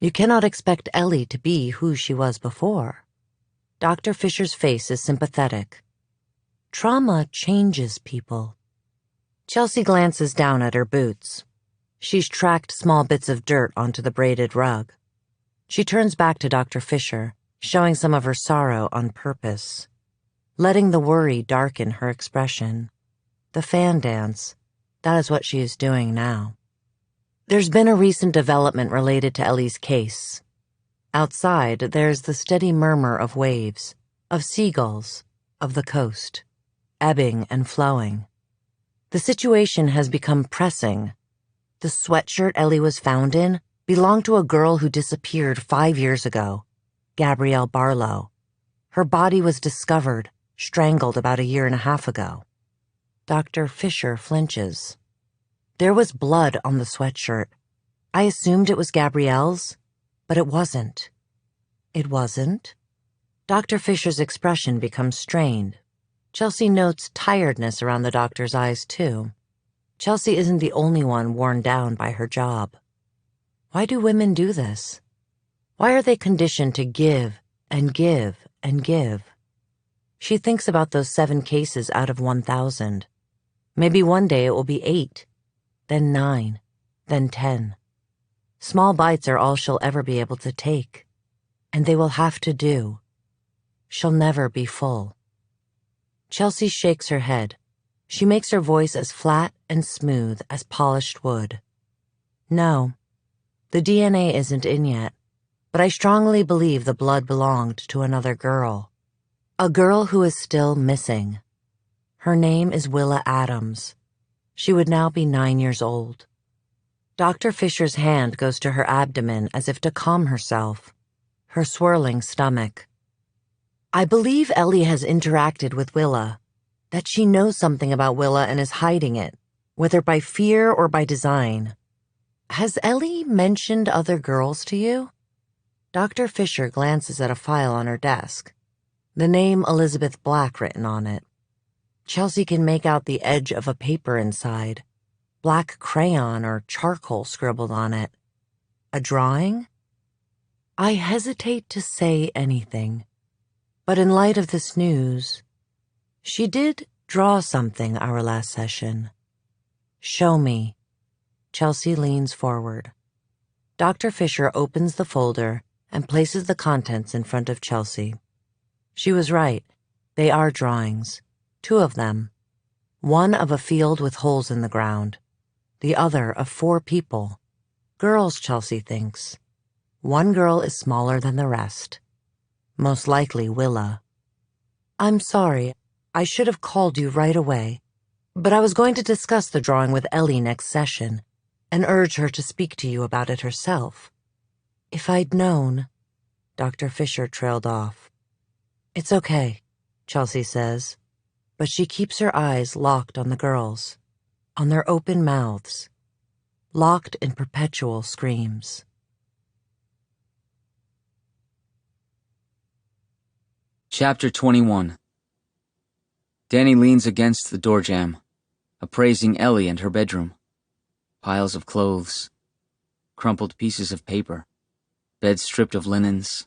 You cannot expect Ellie to be who she was before." Dr. Fisher's face is sympathetic. "Trauma changes people." Chelsea glances down at her boots. She's tracked small bits of dirt onto the braided rug. She turns back to Dr. Fisher, showing some of her sorrow on purpose, letting the worry darken her expression. The fan dance, that is what she is doing now. There's been a recent development related to Ellie's case. Outside, there's the steady murmur of waves, of seagulls, of the coast, ebbing and flowing. The situation has become pressing. The sweatshirt Ellie was found in belonged to a girl who disappeared 5 years ago, Gabrielle Barlow. Her body was discovered, strangled about 1.5 years ago. Dr. Fisher flinches. There was blood on the sweatshirt. I assumed it was Gabrielle's, but it wasn't. It wasn't? Dr. Fisher's expression becomes strained. Chelsea notes tiredness around the doctor's eyes, too. Chelsea isn't the only one worn down by her job. Why do women do this? Why are they conditioned to give and give and give? She thinks about those 7 cases out of 1,000. Maybe one day it will be 8, then 9, then 10. Small bites are all she'll ever be able to take, and they will have to do. She'll never be full. Chelsea shakes her head. She makes her voice as flat and smooth as polished wood. No, the DNA isn't in yet, but I strongly believe the blood belonged to another girl. A girl who is still missing. Her name is Willa Adams. She would now be 9 years old. Dr. Fisher's hand goes to her abdomen as if to calm herself, her swirling stomach. I believe Ellie has interacted with Willa, that she knows something about Willa and is hiding it, whether by fear or by design. Has Ellie mentioned other girls to you? Dr. Fisher glances at a file on her desk, the name Elizabeth Black written on it. Chelsea can make out the edge of a paper inside, black crayon or charcoal scribbled on it. A drawing? I hesitate to say anything, but in light of this news, she did draw something our last session. Show me. Chelsea leans forward. Dr. Fisher opens the folder and places the contents in front of Chelsea. She was right. They are drawings. 2 of them. One of a field with holes in the ground. The other of 4 people. Girls, Chelsea thinks. One girl is smaller than the rest. Most likely Willa. I'm sorry. I should have called you right away. But I was going to discuss the drawing with Ellie next session and urge her to speak to you about it herself. If I'd known... Dr. Fisher trailed off. It's okay, Chelsea says, but she keeps her eyes locked on the girls, on their open mouths, locked in perpetual screams. Chapter 21. Danny leans against the door jamb, appraising Ellie and her bedroom. Piles of clothes, crumpled pieces of paper, bed stripped of linens.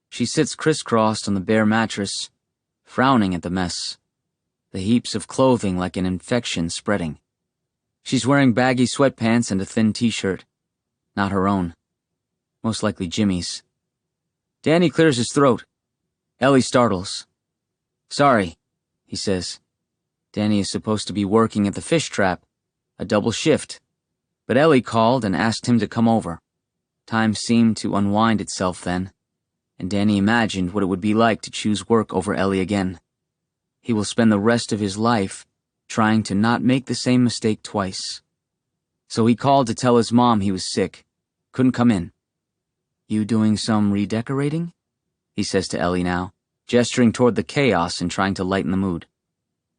She sits crisscrossed on the bare mattress, frowning at the mess, the heaps of clothing like an infection spreading. She's wearing baggy sweatpants and a thin t-shirt. Not her own. Most likely Jimmy's. Danny clears his throat. Ellie startles. Sorry, he says. Danny is supposed to be working at the fish trap, a double shift. But Ellie called and asked him to come over. Time seemed to unwind itself then, and Danny imagined what it would be like to choose work over Ellie again. He will spend the rest of his life trying to not make the same mistake twice. So he called to tell his mom he was sick, couldn't come in. You doing some redecorating? He says to Ellie now, gesturing toward the chaos and trying to lighten the mood.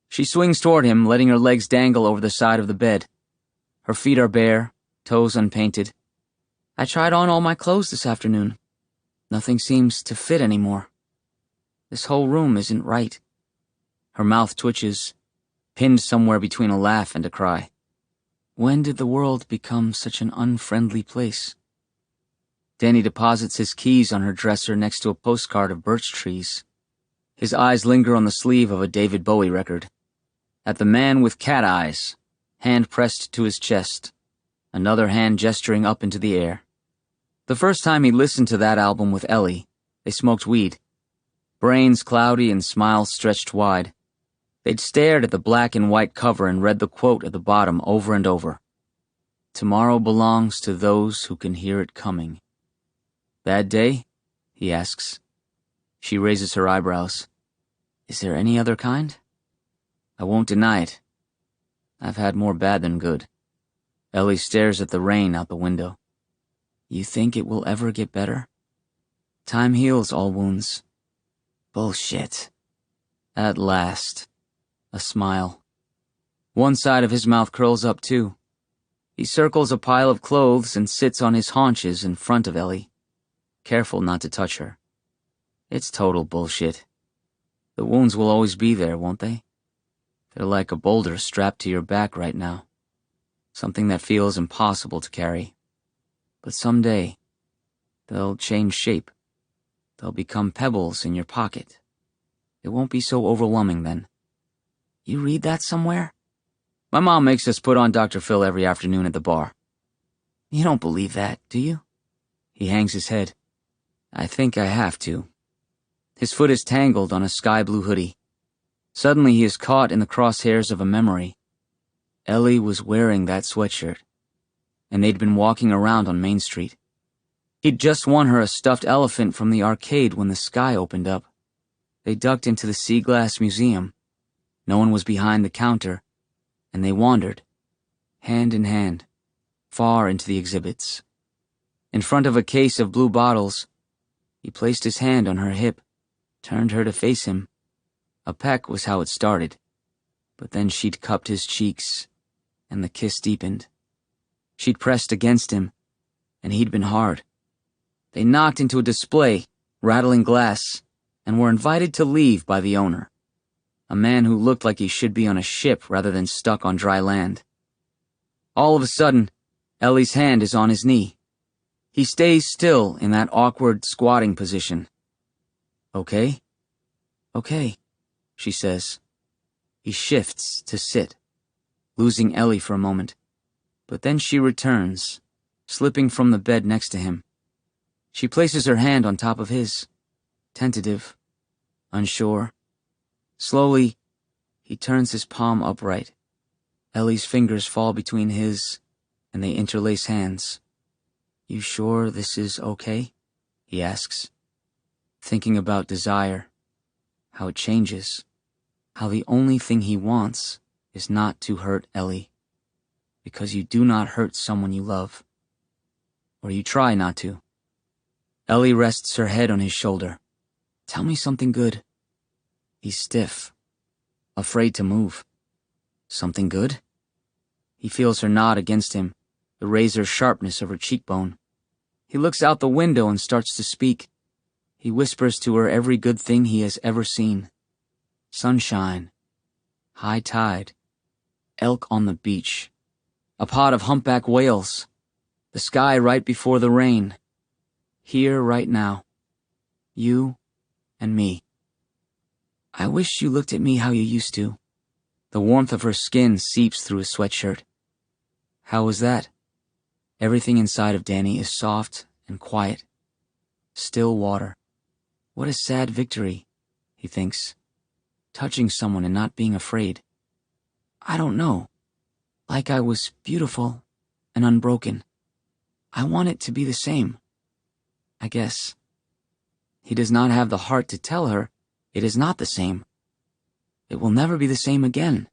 She swings toward him, letting her legs dangle over the side of the bed. Her feet are bare, toes unpainted. I tried on all my clothes this afternoon. Nothing seems to fit anymore. This whole room isn't right. Her mouth twitches, pinned somewhere between a laugh and a cry. When did the world become such an unfriendly place? Danny deposits his keys on her dresser next to a postcard of birch trees. His eyes linger on the sleeve of a David Bowie record. At the man with cat eyes, hand pressed to his chest, another hand gesturing up into the air. The first time he listened to that album with Ellie, they smoked weed. Brains cloudy and smiles stretched wide. They'd stared at the black and white cover and read the quote at the bottom over and over. Tomorrow belongs to those who can hear it coming. Bad day? He asks. She raises her eyebrows. Is there any other kind? I won't deny it. I've had more bad than good. Ellie stares at the rain out the window. You think it will ever get better? Time heals all wounds. Bullshit. At last. A smile. One side of his mouth curls up too. He circles a pile of clothes and sits on his haunches in front of Ellie, careful not to touch her. It's total bullshit. The wounds will always be there, won't they? They're like a boulder strapped to your back right now. Something that feels impossible to carry. But someday, they'll change shape. They'll become pebbles in your pocket. It won't be so overwhelming then. You read that somewhere? My mom makes us put on Dr. Phil every afternoon at the bar. You don't believe that, do you? He hangs his head. I think I have to. His foot is tangled on a sky-blue hoodie. Suddenly he is caught in the crosshairs of a memory. Ellie was wearing that sweatshirt, and they'd been walking around on Main Street. He'd just won her a stuffed elephant from the arcade when the sky opened up. They ducked into the Sea Glass Museum. No one was behind the counter, and they wandered, hand in hand, far into the exhibits. In front of a case of blue bottles, he placed his hand on her hip, turned her to face him. A peck was how it started, but then she'd cupped his cheeks, and the kiss deepened. She'd pressed against him, and he'd been hard. They knocked into a display, rattling glass, and were invited to leave by the owner, a man who looked like he should be on a ship rather than stuck on dry land. All of a sudden, Ellie's hand is on his knee. He stays still in that awkward squatting position. Okay? Okay, she says. He shifts to sit, losing Ellie for a moment, but then she returns, slipping from the bed next to him. She places her hand on top of his, tentative, unsure. Slowly, he turns his palm upright. Ellie's fingers fall between his, and they interlace hands. You sure this is okay? He asks, thinking about desire, how it changes, how the only thing he wants is not to hurt Ellie, because you do not hurt someone you love, or you try not to. Ellie rests her head on his shoulder. Tell me something good. He's stiff, afraid to move. Something good? He feels her nod against him, the razor sharpness of her cheekbone. He looks out the window and starts to speak. He whispers to her every good thing he has ever seen. Sunshine, high tide, elk on the beach, a pod of humpback whales, the sky right before the rain, here right now, you and me. I wish you looked at me how you used to. The warmth of her skin seeps through his sweatshirt. How was that? Everything inside of Danny is soft and quiet. Still water. What a sad victory, he thinks. Touching someone and not being afraid. I don't know. Like I was beautiful and unbroken. I want it to be the same. I guess. He does not have the heart to tell her it is not the same. It will never be the same again.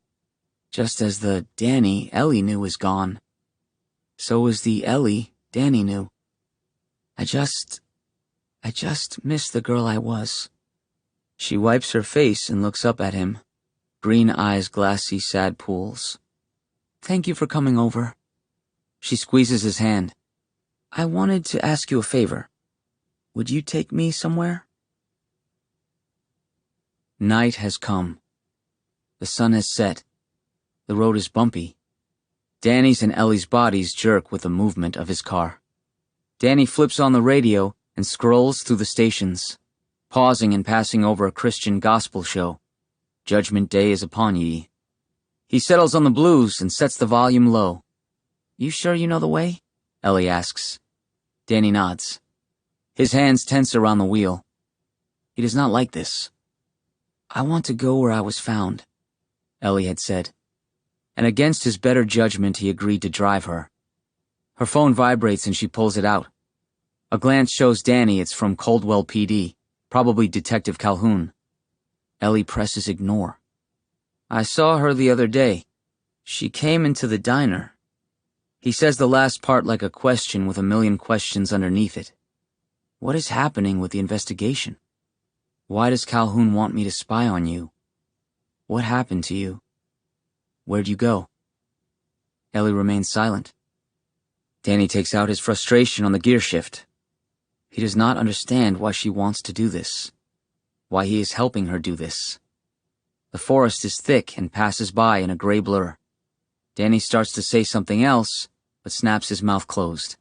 Just as the Danny Ellie knew is gone. So is the Ellie Danny knew. I just miss the girl I was. She wipes her face and looks up at him, green eyes glassy sad pools. Thank you for coming over. She squeezes his hand. I wanted to ask you a favor. Would you take me somewhere? Night has come. The sun has set. The road is bumpy. Danny's and Ellie's bodies jerk with the movement of his car. Danny flips on the radio and scrolls through the stations, pausing and passing over a Christian gospel show. Judgment Day is upon ye. He settles on the blues and sets the volume low. You sure you know the way? Ellie asks. Danny nods. His hands tense around the wheel. He does not like this. I want to go where I was found, Ellie had said. And against his better judgment he agreed to drive her. Her phone vibrates and she pulls it out. A glance shows Danny it's from Coldwell PD, probably Detective Calhoun. Ellie presses ignore. I saw her the other day. She came into the diner. He says the last part like a question with a million questions underneath it. What is happening with the investigation? Why does Calhoun want me to spy on you? What happened to you? Where'd you go? Ellie remains silent. Danny takes out his frustration on the gear shift. He does not understand why she wants to do this, why he is helping her do this. The forest is thick and passes by in a gray blur. Danny starts to say something else, but snaps his mouth closed.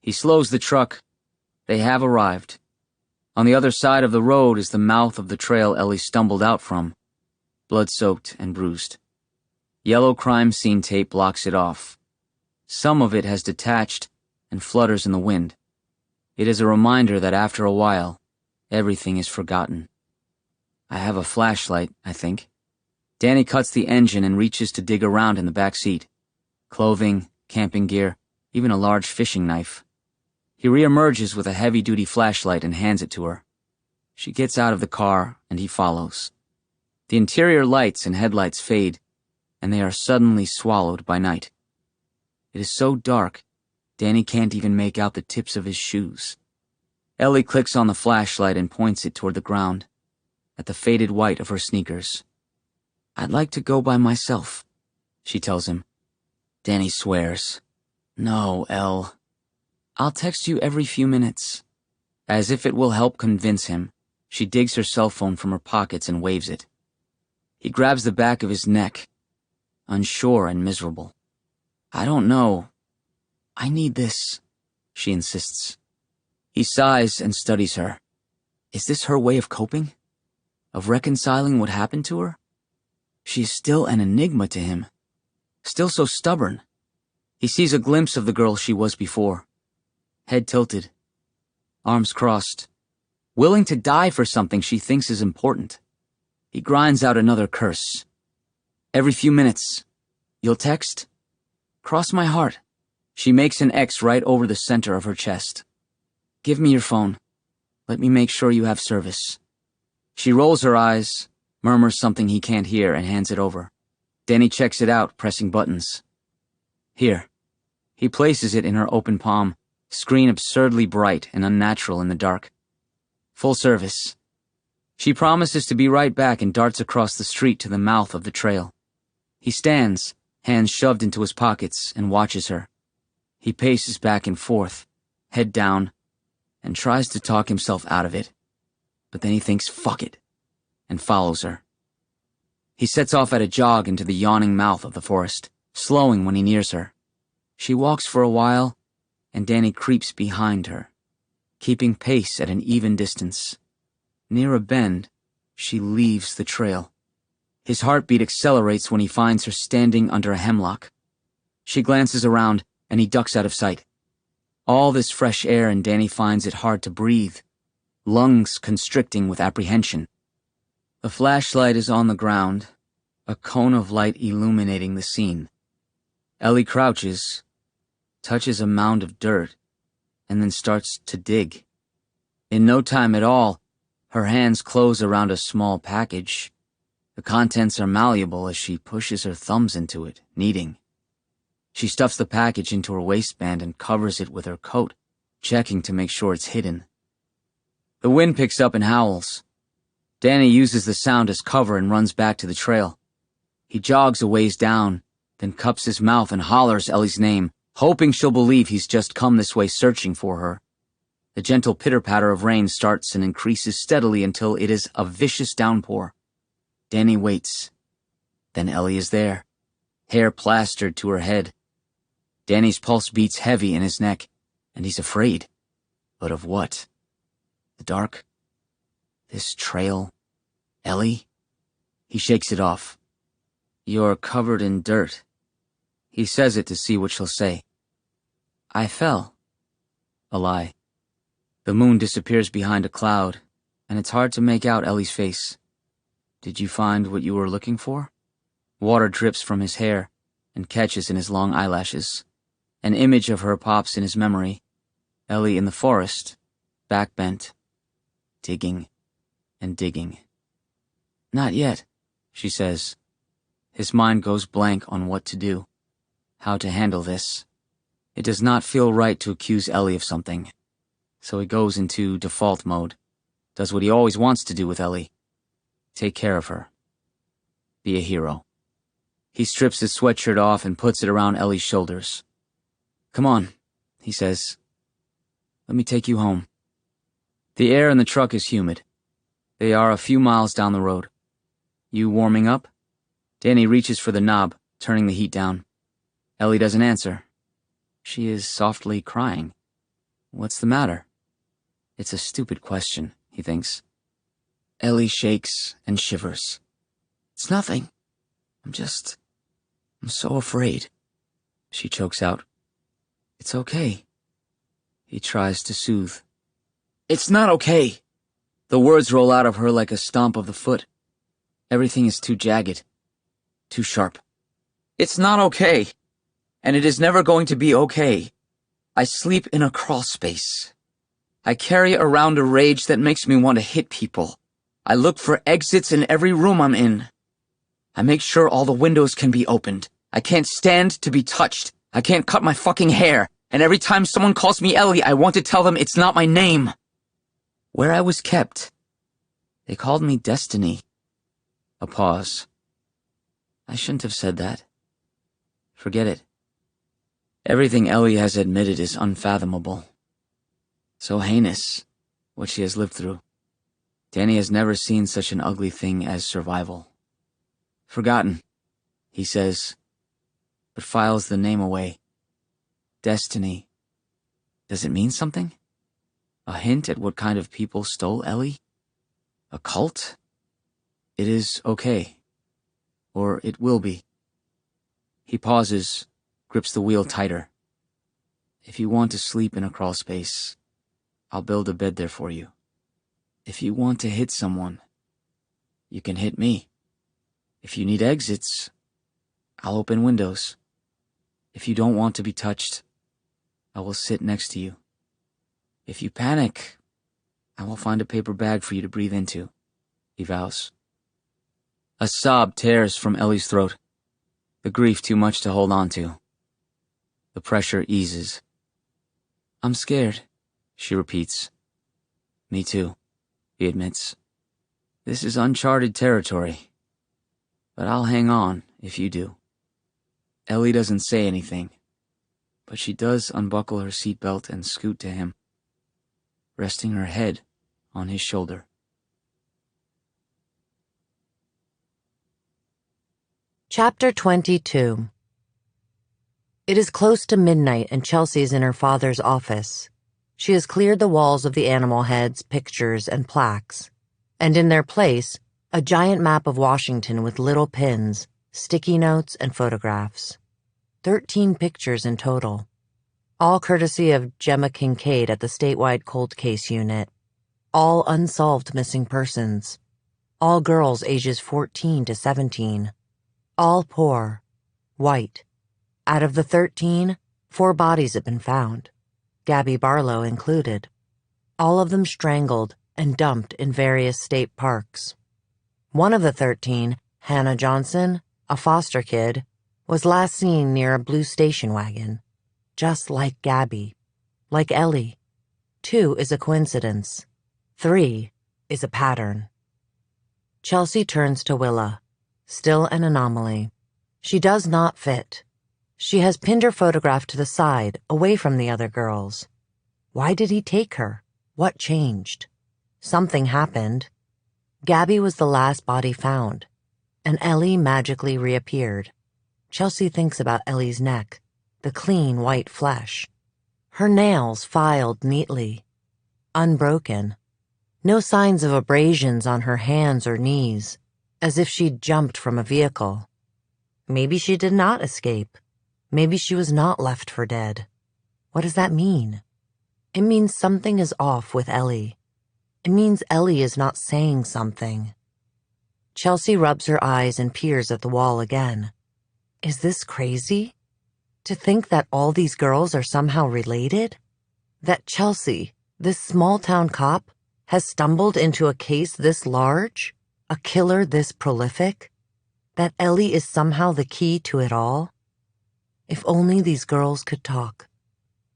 He slows the truck. They have arrived. On the other side of the road is the mouth of the trail Ellie stumbled out from, blood-soaked and bruised. Yellow crime scene tape blocks it off. Some of it has detached and flutters in the wind. It is a reminder that after a while, everything is forgotten. I have a flashlight, I think. Danny cuts the engine and reaches to dig around in the back seat. Clothing, camping gear, even a large fishing knife. He reemerges with a heavy-duty flashlight and hands it to her. She gets out of the car, and he follows. The interior lights and headlights fade, and they are suddenly swallowed by night. It is so dark, Danny can't even make out the tips of his shoes. Ellie clicks on the flashlight and points it toward the ground, at the faded white of her sneakers. I'd like to go by myself, she tells him. Danny swears. No, Elle. I'll text you every few minutes. As if it will help convince him, she digs her cell phone from her pockets and waves it. He grabs the back of his neck, unsure and miserable. I don't know. I need this, she insists. He sighs and studies her. Is this her way of coping? Of reconciling what happened to her? She is still an enigma to him. Still so stubborn. He sees a glimpse of the girl she was before. Head tilted. Arms crossed. Willing to die for something she thinks is important. He grinds out another curse. Every few minutes. You'll text? Cross my heart. She makes an X right over the center of her chest. Give me your phone. Let me make sure you have service. She rolls her eyes, murmurs something he can't hear, and hands it over. Danny checks it out, pressing buttons. Here. He places it in her open palm, screen absurdly bright and unnatural in the dark. Full service. She promises to be right back and darts across the street to the mouth of the trail. He stands, hands shoved into his pockets, and watches her. He paces back and forth, head down, and tries to talk himself out of it. But then he thinks, fuck it, and follows her. He sets off at a jog into the yawning mouth of the forest, slowing when he nears her. She walks for a while, and Danny creeps behind her, keeping pace at an even distance. Near a bend, she leaves the trail. His heartbeat accelerates when he finds her standing under a hemlock. She glances around, and he ducks out of sight. All this fresh air, and Danny finds it hard to breathe, lungs constricting with apprehension. The flashlight is on the ground, a cone of light illuminating the scene. Ellie crouches, touches a mound of dirt, and then starts to dig. In no time at all, her hands close around a small package. The contents are malleable as she pushes her thumbs into it, kneading. She stuffs the package into her waistband and covers it with her coat, checking to make sure it's hidden. The wind picks up and howls. Danny uses the sound as cover and runs back to the trail. He jogs a ways down, then cups his mouth and hollers Ellie's name, hoping she'll believe he's just come this way searching for her. The gentle pitter-patter of rain starts and increases steadily until it is a vicious downpour. Danny waits. Then Ellie is there, hair plastered to her head. Danny's pulse beats heavy in his neck, and he's afraid. But of what? The dark? This trail? Ellie? He shakes it off. You're covered in dirt. He says it to see what she'll say. I fell. A lie. The moon disappears behind a cloud, and it's hard to make out Ellie's face. Did you find what you were looking for? Water drips from his hair and catches in his long eyelashes. An image of her pops in his memory. Ellie in the forest, back bent, digging and digging. Not yet, she says. His mind goes blank on what to do, how to handle this. It does not feel right to accuse Ellie of something, so he goes into default mode, does what he always wants to do with Ellie. Take care of her. Be a hero. He strips his sweatshirt off and puts it around Ellie's shoulders. Come on, he says. Let me take you home. The air in the truck is humid. They are a few miles down the road. You warming up? Danny reaches for the knob, turning the heat down. Ellie doesn't answer. She is softly crying. What's the matter? It's a stupid question, he thinks. Ellie shakes and shivers. It's nothing. I'm so afraid. She chokes out. It's okay. He tries to soothe. It's not okay. The words roll out of her like a stomp of the foot. Everything is too jagged, too sharp. It's not okay, and it is never going to be okay. I sleep in a crawl space. I carry around a rage that makes me want to hit people. I look for exits in every room I'm in. I make sure all the windows can be opened. I can't stand to be touched. I can't cut my fucking hair. And every time someone calls me Ellie, I want to tell them it's not my name. Where I was kept, they called me Destiny. A pause. I shouldn't have said that. Forget it. Everything Ellie has admitted is unfathomable. So heinous, what she has lived through. Danny has never seen such an ugly thing as survival. Forgotten, he says, but files the name away. Destiny. Does it mean something? A hint at what kind of people stole Ellie? A cult? It is okay. Or it will be. He pauses, grips the wheel tighter. If you want to sleep in a crawl space, I'll build a bed there for you. If you want to hit someone, you can hit me. If you need exits, I'll open windows. If you don't want to be touched, I will sit next to you. If you panic, I will find a paper bag for you to breathe into, he vows. A sob tears from Ellie's throat, the grief too much to hold on to. The pressure eases. I'm scared, she repeats. Me too, he admits. This is uncharted territory, but I'll hang on if you do. Ellie doesn't say anything, but she does unbuckle her seatbelt and scoot to him, resting her head on his shoulder. Chapter 22. It is close to midnight and Chelsea is in her father's office. She has cleared the walls of the animal heads, pictures, and plaques, and in their place, a giant map of Washington with little pins, sticky notes, and photographs. 13 pictures in total. All courtesy of Gemma Kincaid at the statewide cold case unit. All unsolved missing persons. All girls ages 14 to 17. All poor. White. Out of the 13, 4 bodies have been found. Gabby Barlow included. All of them strangled and dumped in various state parks. One of the 13, Hannah Johnson, a foster kid, was last seen near a blue station wagon. Just like Gabby. Like Ellie. 2 is a coincidence. 3 is a pattern. Chelsea turns to Willa. Still an anomaly. She does not fit. She has pinned her photograph to the side, away from the other girls. Why did he take her? What changed? Something happened. Gabby was the last body found, and Ellie magically reappeared. Chelsea thinks about Ellie's neck, the clean white flesh. Her nails filed neatly. Unbroken. No signs of abrasions on her hands or knees, as if she'd jumped from a vehicle. Maybe she did not escape. Maybe she was not left for dead. What does that mean? It means something is off with Ellie. It means Ellie is not saying something. Chelsea rubs her eyes and peers at the wall again. Is this crazy? To think that all these girls are somehow related? That Chelsea, this small-town cop, has stumbled into a case this large? A killer this prolific? That Ellie is somehow the key to it all? If only these girls could talk.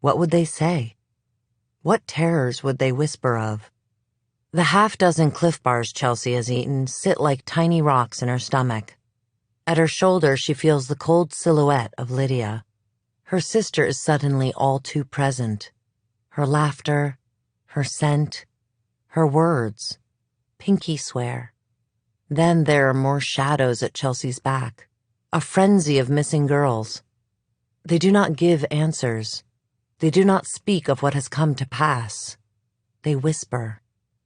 What would they say? What terrors would they whisper of? The half-dozen Cliff Bars Chelsea has eaten sit like tiny rocks in her stomach. At her shoulder, she feels the cold silhouette of Lydia. Her sister is suddenly all too present. Her laughter, her scent, her words. Pinky swear. Then there are more shadows at Chelsea's back. A frenzy of missing girls. They do not give answers. They do not speak of what has come to pass. They whisper,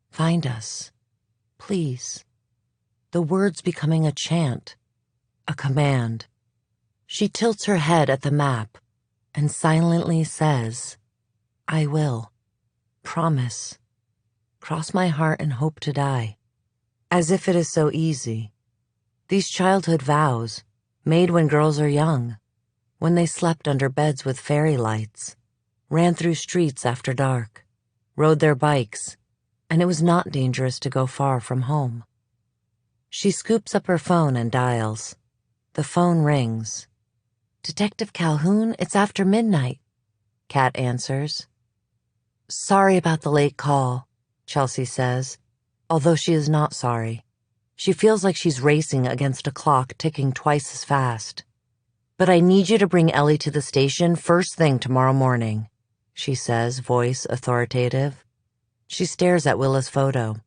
"Find us. Please." The words becoming a chant, a command. She tilts her head at the map and silently says, "I will. Promise. Cross my heart and hope to die." As if it is so easy. These childhood vows, made when girls are young, when they slept under beds with fairy lights, ran through streets after dark, rode their bikes, and it was not dangerous to go far from home. She scoops up her phone and dials. The phone rings. "Detective Calhoun, it's after midnight," Kat answers. "Sorry about the late call," Chelsea says, although she is not sorry. She feels like she's racing against a clock ticking twice as fast. "But I need you to bring Ellie to the station first thing tomorrow morning," she says, voice authoritative. She stares at Willa's photo.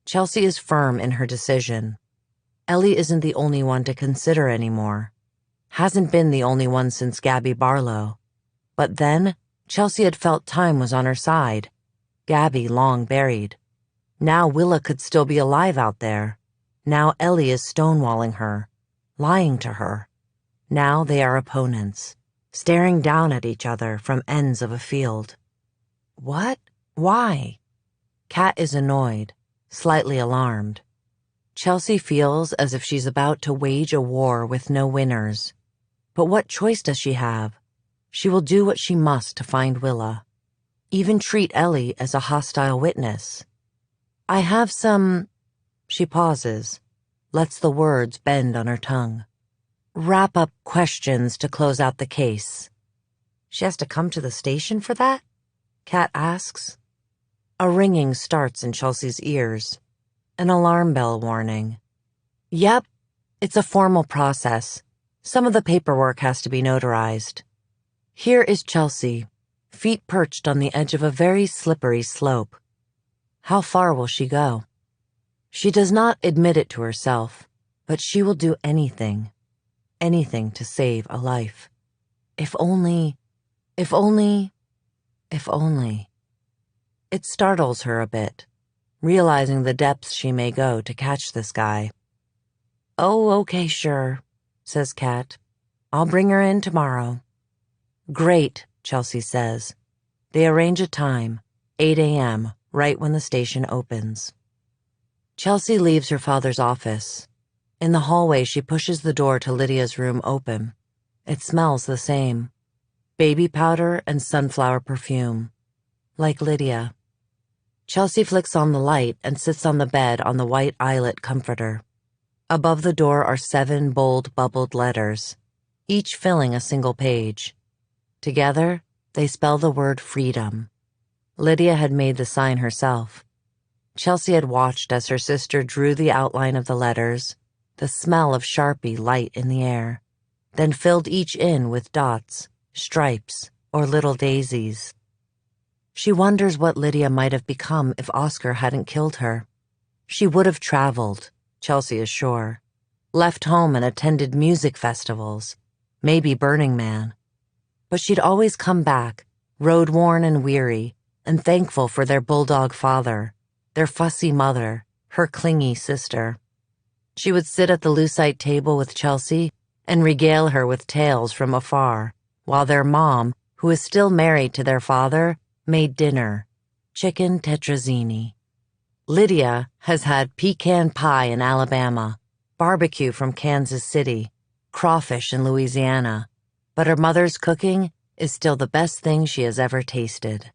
Chelsea is firm in her decision. Ellie isn't the only one to consider anymore. Hasn't been the only one since Gabby Barlow. But then, Chelsea had felt time was on her side. Gabby long buried. Now Willa could still be alive out there. Now Ellie is stonewalling her, lying to her. Now they are opponents, staring down at each other from ends of a field. What? Why? Kat is annoyed, slightly alarmed. Chelsea feels as if she's about to wage a war with no winners. But what choice does she have? She will do what she must to find Willa. Even treat Ellie as a hostile witness. "I have some..." She pauses, lets the words bend on her tongue. "Wrap-up questions to close out the case." "She has to come to the station for that?" Kat asks. A ringing starts in Chelsea's ears. An alarm bell warning. "Yep, it's a formal process. Some of the paperwork has to be notarized." Here is Chelsea, feet perched on the edge of a very slippery slope. How far will she go? She does not admit it to herself, but she will do anything to save a life. If only. It startles her a bit, realizing the depths she may go to catch this guy. "Oh, okay, sure," says Kat. "I'll bring her in tomorrow." "Great," Chelsea says. They arrange a time, 8 a.m., right when the station opens. Chelsea leaves her father's office. In the hallway, she pushes the door to Lydia's room open. It smells the same. Baby powder and sunflower perfume. Like Lydia. Chelsea flicks on the light and sits on the bed on the white eyelet comforter. Above the door are 7 bold, bubbled letters, each filling a single page. Together, they spell the word freedom. Lydia had made the sign herself. Chelsea had watched as her sister drew the outline of the letters, the smell of Sharpie light in the air, then filled each in with dots, stripes, or little daisies. She wonders what Lydia might have become if Oscar hadn't killed her. She would have traveled, Chelsea is sure, left home and attended music festivals, maybe Burning Man. But she'd always come back, road-worn and weary, and thankful for their bulldog father, their fussy mother, her clingy sister. She would sit at the lucite table with Chelsea and regale her with tales from afar, while their mom, who is still married to their father, made dinner, chicken tetrazzini. Lydia has had pecan pie in Alabama, barbecue from Kansas City, crawfish in Louisiana, but her mother's cooking is still the best thing she has ever tasted.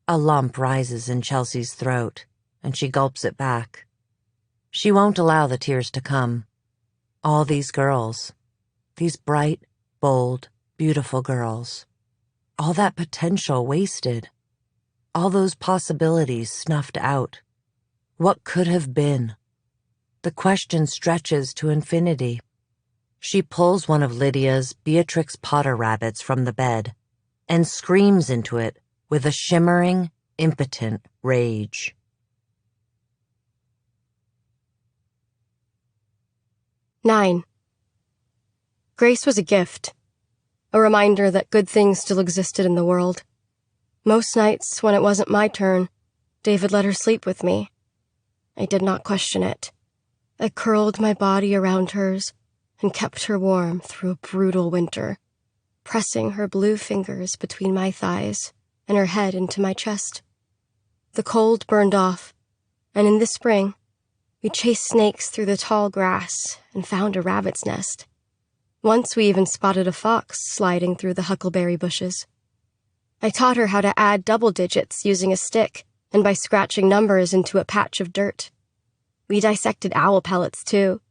A lump rises in Chelsea's throat, and she gulps it back. She won't allow the tears to come. All these girls, these bright, bold, beautiful girls, all that potential wasted, all those possibilities snuffed out. What could have been? The question stretches to infinity. She pulls one of Lydia's Beatrix Potter rabbits from the bed and screams into it with a shimmering, impotent rage. Nine. Grace was a gift, a reminder that good things still existed in the world. Most nights, when it wasn't my turn, David let her sleep with me. I did not question it. I curled my body around hers and kept her warm through a brutal winter, pressing her blue fingers between my thighs and her head into my chest. The cold burned off, and in the spring, we chased snakes through the tall grass and found a rabbit's nest. Once we even spotted a fox sliding through the huckleberry bushes. I taught her how to add double digits using a stick and by scratching numbers into a patch of dirt. We dissected owl pellets, too.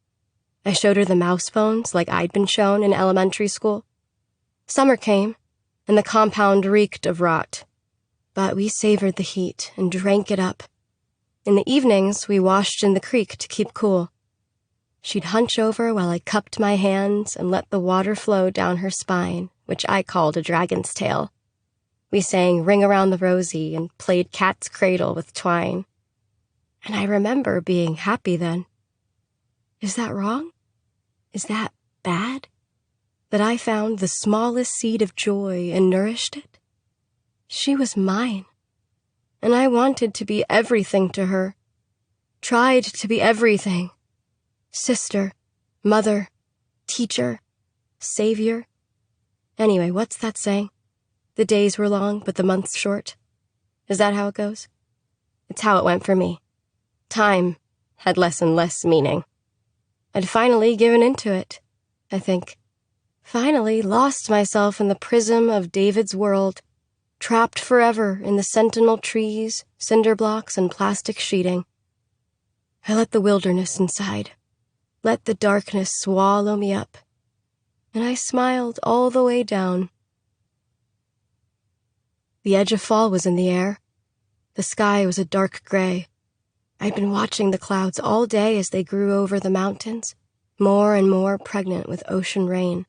I showed her the mouse bones like I'd been shown in elementary school. Summer came, and the compound reeked of rot. But we savored the heat and drank it up. In the evenings, we washed in the creek to keep cool. She'd hunch over while I cupped my hands and let the water flow down her spine, which I called a dragon's tail. We sang Ring Around the Rosie and played Cat's Cradle with twine. And I remember being happy then. Is that wrong? Is that bad? That I found the smallest seed of joy and nourished it? She was mine, and I wanted to be everything to her. Tried to be everything. Sister, mother, teacher, savior. Anyway, what's that saying? The days were long, but the months short. Is that how it goes? It's how it went for me. Time had less and less meaning. I'd finally given into it, I think. Finally lost myself in the prism of David's world, trapped forever in the sentinel trees, cinder blocks, and plastic sheeting. I let the wilderness inside, let the darkness swallow me up, and I smiled all the way down. The edge of fall was in the air. The sky was a dark gray. I'd been watching the clouds all day as they grew over the mountains, more and more pregnant with ocean rain.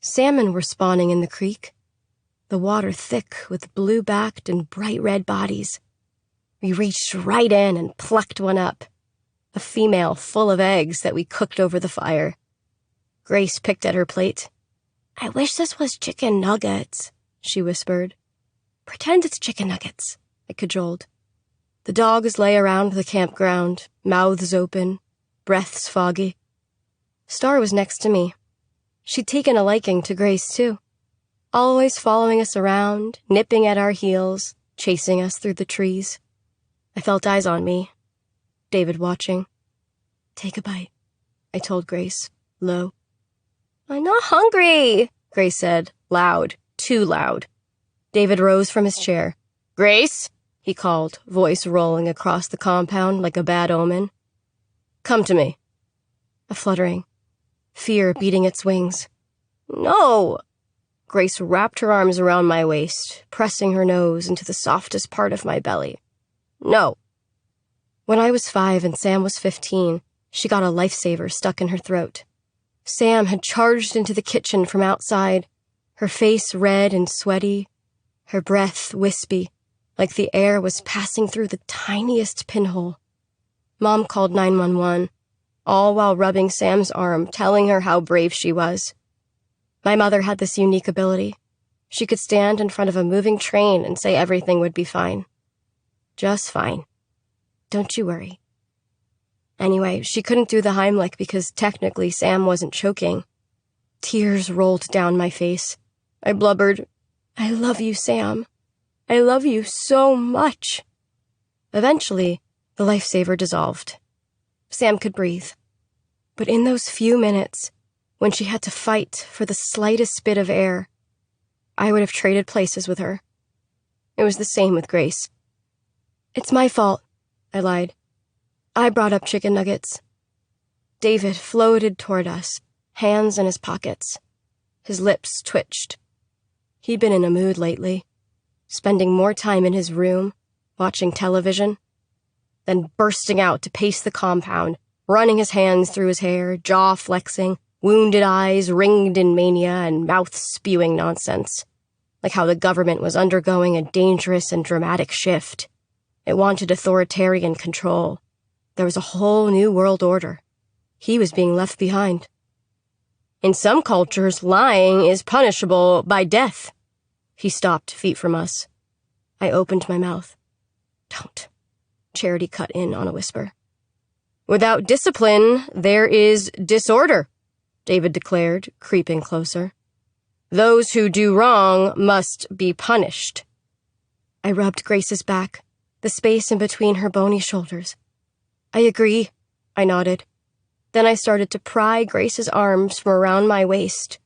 Salmon were spawning in the creek, the water thick with blue-backed and bright red bodies. We reached right in and plucked one up, a female full of eggs that we cooked over the fire. Grace picked at her plate. "I wish this was chicken nuggets," she whispered. "Pretend it's chicken nuggets," I cajoled. The dogs lay around the campground, mouths open, breaths foggy. Star was next to me. She'd taken a liking to Grace, too, always following us around, nipping at our heels, chasing us through the trees. I felt eyes on me, David watching. "Take a bite," I told Grace, low. "I'm not hungry," Grace said, loud, too loud. David rose from his chair. "Grace," he called, voice rolling across the compound like a bad omen. "Come to me." A fluttering, fear beating its wings. "No!" Grace wrapped her arms around my waist, pressing her nose into the softest part of my belly. "No." When I was 5 and Sam was 15, she got a lifesaver stuck in her throat. Sam had charged into the kitchen from outside, her face red and sweaty, her breath wispy, like the air was passing through the tiniest pinhole. Mom called 911, all while rubbing Sam's arm, telling her how brave she was. My mother had this unique ability. She could stand in front of a moving train and say everything would be fine. Just fine. Don't you worry. Anyway, she couldn't do the Heimlich because technically Sam wasn't choking. Tears rolled down my face. I blubbered, "I love you, Sam. I love you so much." Eventually, the lifesaver dissolved. Sam could breathe. But in those few minutes, when she had to fight for the slightest bit of air, I would have traded places with her. It was the same with Grace. "It's my fault," I lied. I brought up chicken nuggets. David floated toward us, hands in his pockets. His lips twitched. He'd been in a mood lately, spending more time in his room, watching television, then bursting out to pace the compound, running his hands through his hair, jaw flexing, wounded eyes ringed in mania and mouth spewing nonsense, like how the government was undergoing a dangerous and dramatic shift. It wanted authoritarian control. There was a whole new world order. He was being left behind. In some cultures, lying is punishable by death. He stopped feet from us. I opened my mouth. Don't. Charity cut in on a whisper. Without discipline, there is disorder, David declared, creeping closer. Those who do wrong must be punished. I rubbed Grace's back, the space in between her bony shoulders. I agree, I nodded. Then I started to pry Grace's arms from around my waist.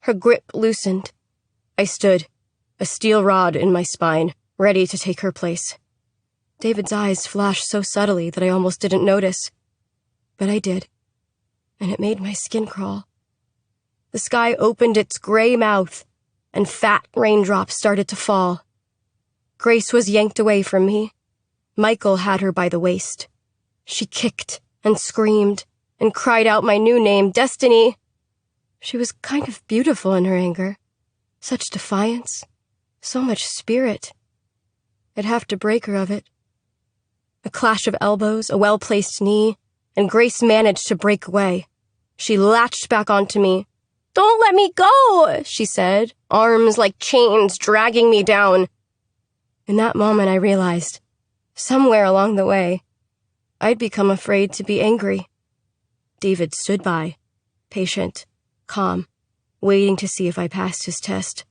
Her grip loosened. I stood, a steel rod in my spine, ready to take her place. David's eyes flashed so subtly that I almost didn't notice. But I did, and it made my skin crawl. The sky opened its gray mouth, and fat raindrops started to fall. Grace was yanked away from me. Michael had her by the waist. She kicked and screamed and cried out my new name, Destiny. She was kind of beautiful in her anger. Such defiance, so much spirit. I'd have to break her of it. A clash of elbows, a well-placed knee, and Grace managed to break away. She latched back onto me. Don't let me go, she said, arms like chains dragging me down. In that moment, I realized, somewhere along the way, I'd become afraid to be angry. David stood by, patient, calm, waiting to see if I passed his test.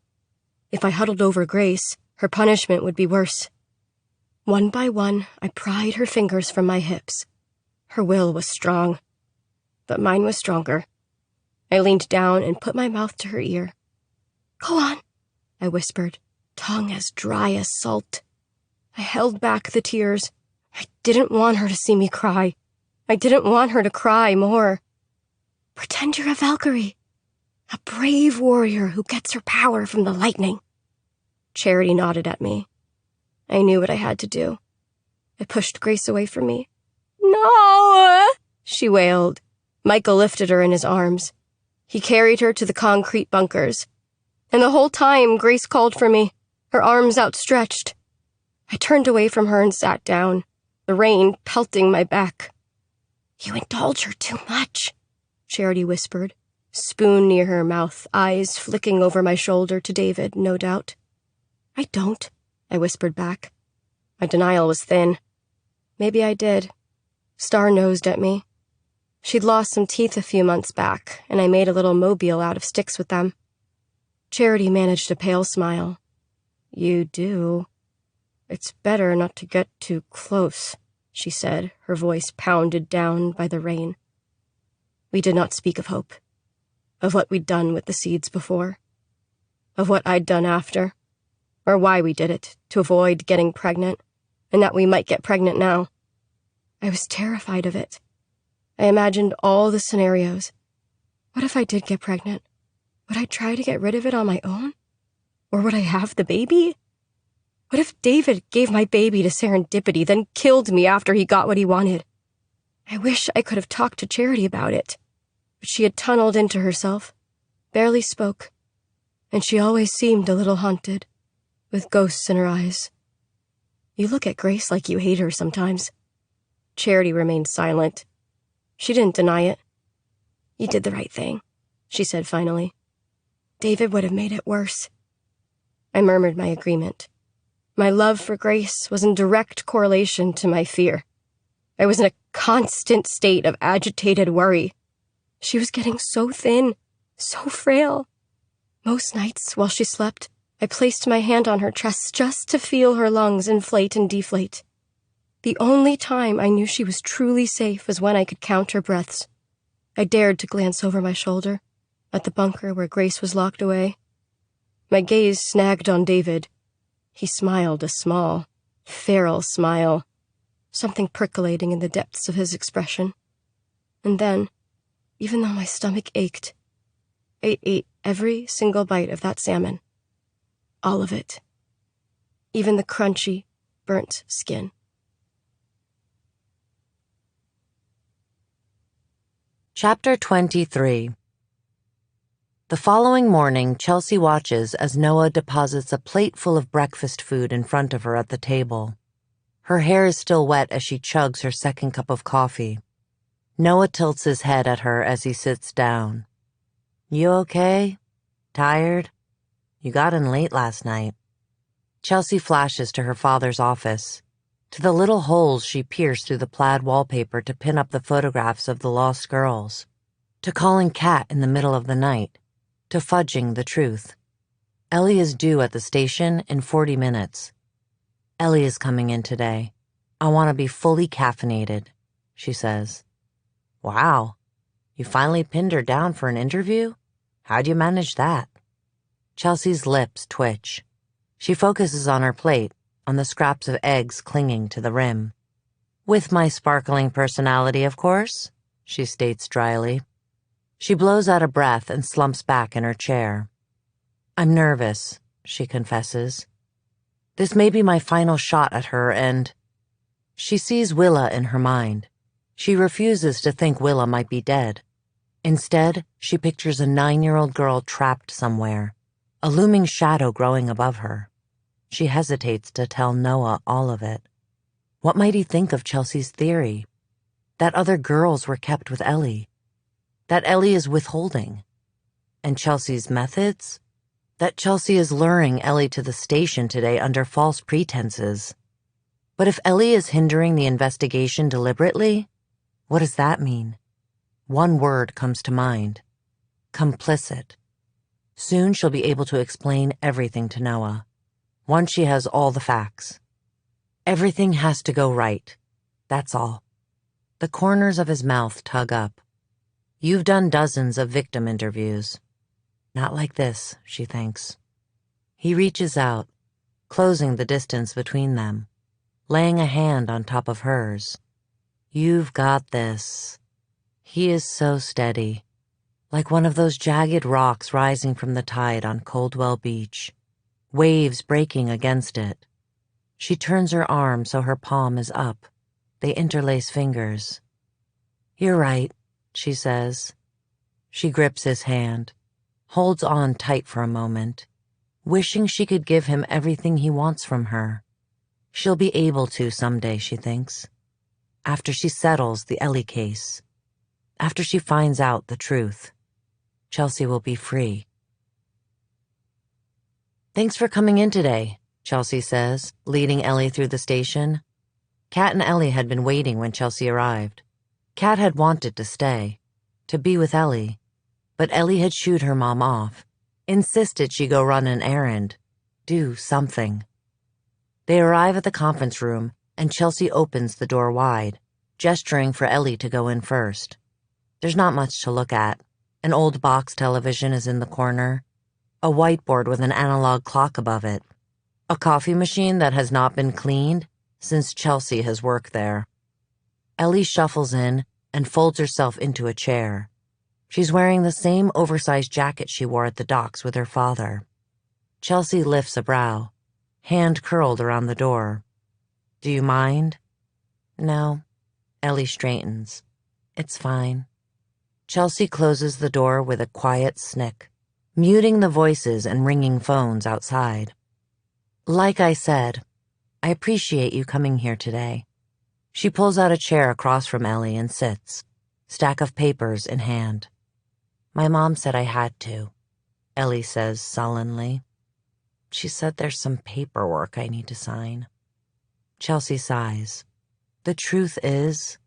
If I huddled over Grace, her punishment would be worse. One by one, I pried her fingers from my hips. Her will was strong, but mine was stronger. I leaned down and put my mouth to her ear. Go on, I whispered, tongue as dry as salt. I held back the tears. I didn't want her to see me cry. I didn't want her to cry more. Pretend you're a Valkyrie, a brave warrior who gets her power from the lightning. Charity nodded at me. I knew what I had to do. I pushed Grace away from me. No, she wailed. Michael lifted her in his arms. He carried her to the concrete bunkers. And the whole time, Grace called for me, her arms outstretched. I turned away from her and sat down, the rain pelting my back. You indulge her too much, Charity whispered, spoon near her mouth, eyes flicking over my shoulder to David, no doubt. I don't, I whispered back. My denial was thin. Maybe I did. Star-nosed at me. She'd lost some teeth a few months back, and I made a little mobile out of sticks with them. Charity managed a pale smile. You do. It's better not to get too close, she said, her voice pounded down by the rain. We did not speak of hope, of what we'd done with the seeds before, of what I'd done after, or why we did it, to avoid getting pregnant, and that we might get pregnant now. I was terrified of it. I imagined all the scenarios. What if I did get pregnant? Would I try to get rid of it on my own? Or would I have the baby? What if David gave my baby to serendipity, then killed me after he got what he wanted? I wish I could have talked to Charity about it, but she had tunneled into herself, barely spoke, and she always seemed a little haunted, with ghosts in her eyes. You look at Grace like you hate her sometimes. Charity remained silent. She didn't deny it. You did the right thing, she said finally. David would have made it worse. I murmured my agreement. My love for Grace was in direct correlation to my fear. I was in a constant state of agitated worry. She was getting so thin, so frail. Most nights, while she slept, I placed my hand on her chest just to feel her lungs inflate and deflate. The only time I knew she was truly safe was when I could count her breaths. I dared to glance over my shoulder, at the bunker where Grace was locked away. My gaze snagged on David. He smiled a small, feral smile. something percolating in the depths of his expression. And then, even though my stomach ached, I ate every single bite of that salmon. All of it. Even the crunchy, burnt skin. Chapter 23. The following morning, Chelsea watches as Noah deposits a plate full of breakfast food in front of her at the table. Her hair is still wet as she chugs her second cup of coffee. Noah tilts his head at her as he sits down. "You okay? Tired? You got in late last night." Chelsea flashes to her father's office, to the little holes she pierced through the plaid wallpaper to pin up the photographs of the lost girls, to calling Kat in the middle of the night, to fudging the truth. Ellie is due at the station in 40 minutes. "Ellie is coming in today. I want to be fully caffeinated," she says. "Wow, you finally pinned her down for an interview? How'd you manage that?" Chelsea's lips twitch. She focuses on her plate, on the scraps of eggs clinging to the rim. "With my sparkling personality, of course," she states dryly. She blows out a breath and slumps back in her chair. "I'm nervous," she confesses. "This may be my final shot at her, and—" She sees Willa in her mind. She refuses to think Willa might be dead. Instead, she pictures a 9-year-old girl trapped somewhere, a looming shadow growing above her. She hesitates to tell Noah all of it. What might he think of Chelsea's theory? That other girls were kept with Ellie. That Ellie is withholding. And Chelsea's methods? That Chelsea is luring Ellie to the station today under false pretenses. But if Ellie is hindering the investigation deliberately, what does that mean? One word comes to mind. Complicit. Soon she'll be able to explain everything to Noah. Once she has all the facts. Everything has to go right. That's all. The corners of his mouth tug up. You've done dozens of victim interviews. Not like this, she thinks. He reaches out, closing the distance between them, laying a hand on top of hers. You've got this. He is so steady, like one of those jagged rocks rising from the tide on Coldwell Beach. Waves breaking against it. She turns her arm so her palm is up. They interlace fingers. "You're right," she says. She grips his hand, holds on tight for a moment, wishing she could give him everything he wants from her. She'll be able to someday, she thinks. After she settles the Ellie case. After she finds out the truth. Chelsea will be free. "Thanks for coming in today," Chelsea says, leading Ellie through the station. Kat and Ellie had been waiting when Chelsea arrived. Kat had wanted to stay, to be with Ellie, but Ellie had shooed her mom off, insisted she go run an errand, do something. They arrive at the conference room, and Chelsea opens the door wide, gesturing for Ellie to go in first. There's not much to look at. An old box television is in the corner, a whiteboard with an analog clock above it, a coffee machine that has not been cleaned since Chelsea has worked there. Ellie shuffles in and folds herself into a chair. She's wearing the same oversized jacket she wore at the docks with her father. Chelsea lifts a brow, hand curled around the door. "Do you mind?" "No." Ellie straightens. "It's fine." Chelsea closes the door with a quiet snick, muting the voices and ringing phones outside. "Like I said, I appreciate you coming here today." She pulls out a chair across from Ellie and sits, stack of papers in hand. "My mom said I had to," Ellie says sullenly. "She said there's some paperwork I need to sign." Chelsea sighs. The truth is,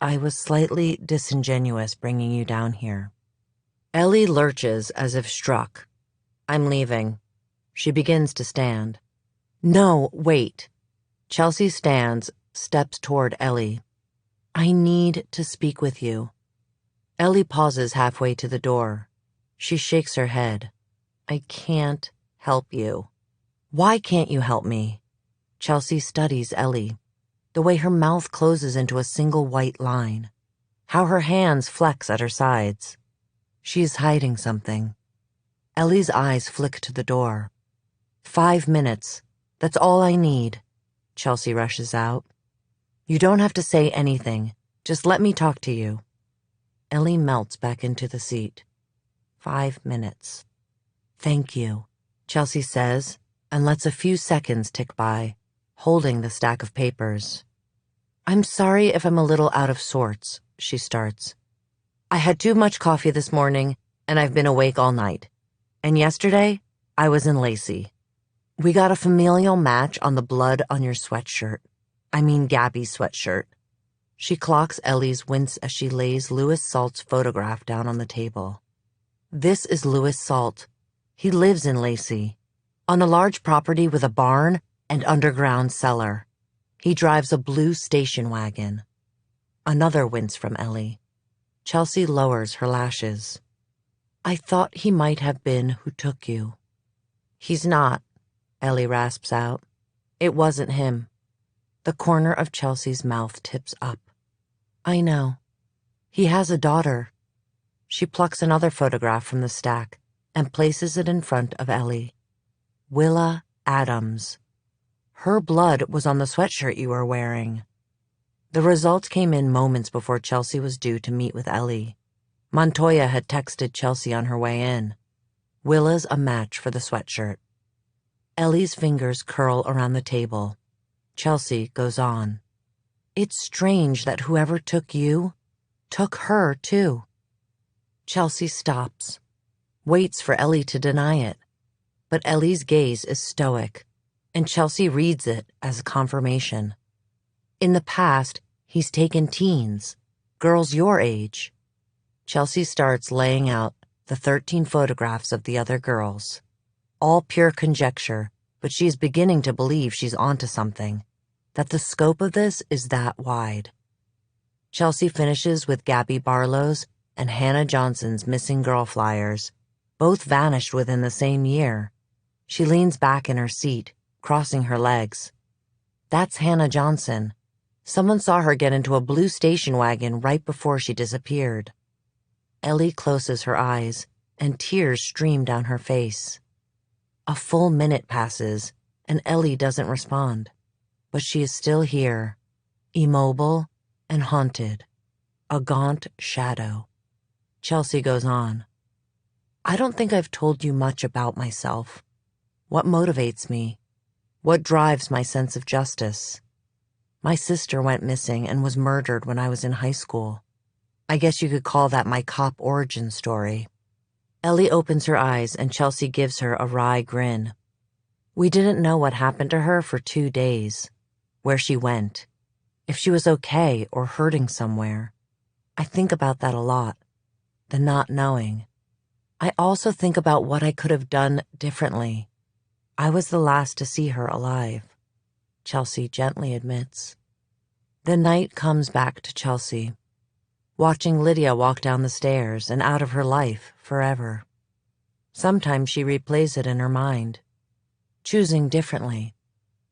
I was slightly disingenuous bringing you down here." Ellie lurches as if struck. "I'm leaving." She begins to stand. "No, wait." Chelsea stands, steps toward Ellie. "I need to speak with you." Ellie pauses halfway to the door. She shakes her head. "I can't help you." "Why can't you help me?" Chelsea studies Ellie. The way her mouth closes into a single white line. How her hands flex at her sides. She is hiding something. Ellie's eyes flick to the door. 5 minutes. That's all I need. Chelsea rushes out. You don't have to say anything. Just let me talk to you. Ellie melts back into the seat. 5 minutes. Thank you, Chelsea says, and lets a few seconds tick by, holding the stack of papers. I'm sorry if I'm a little out of sorts, she starts. I had too much coffee this morning, and I've been awake all night. And yesterday, I was in Lacey. We got a familial match on the blood on your sweatshirt. I mean Gabby's sweatshirt. She clocks Ellie's wince as she lays Louis Salt's photograph down on the table. This is Louis Salt. He lives in Lacey, on a large property with a barn and underground cellar. He drives a blue station wagon. Another wince from Ellie. Chelsea lowers her lashes. I thought he might have been who took you. He's not, Ellie rasps out. It wasn't him. The corner of Chelsea's mouth tips up. I know. He has a daughter. She plucks another photograph from the stack and places it in front of Ellie. Willa Adams. Her blood was on the sweatshirt you were wearing. The results came in moments before Chelsea was due to meet with Ellie. Montoya had texted Chelsea on her way in. Willa's a match for the sweatshirt. Ellie's fingers curl around the table. Chelsea goes on. It's strange that whoever took you took her, too. Chelsea stops, waits for Ellie to deny it. But Ellie's gaze is stoic, and Chelsea reads it as confirmation. In the past, he's taken teens, girls your age. Chelsea starts laying out the 13 photographs of the other girls. All pure conjecture, but she is beginning to believe she's onto something, that the scope of this is that wide. Chelsea finishes with Gabby Barlow's and Hannah Johnson's missing girl flyers. Both vanished within the same year. She leans back in her seat, crossing her legs. That's Hannah Johnson. Someone saw her get into a blue station wagon right before she disappeared. Ellie closes her eyes, and tears stream down her face. A full minute passes, and Ellie doesn't respond. But she is still here, immobile and haunted, a gaunt shadow. Chelsea goes on. I don't think I've told you much about myself. What motivates me? What drives my sense of justice? My sister went missing and was murdered when I was in high school. I guess you could call that my cop origin story. Ellie opens her eyes and Chelsea gives her a wry grin. We didn't know what happened to her for 2 days. Where she went. If she was okay or hurting somewhere. I think about that a lot. The not knowing. I also think about what I could have done differently. I was the last to see her alive, Chelsea gently admits. The night comes back to Chelsea, watching Lydia walk down the stairs and out of her life forever. Sometimes she replays it in her mind, choosing differently.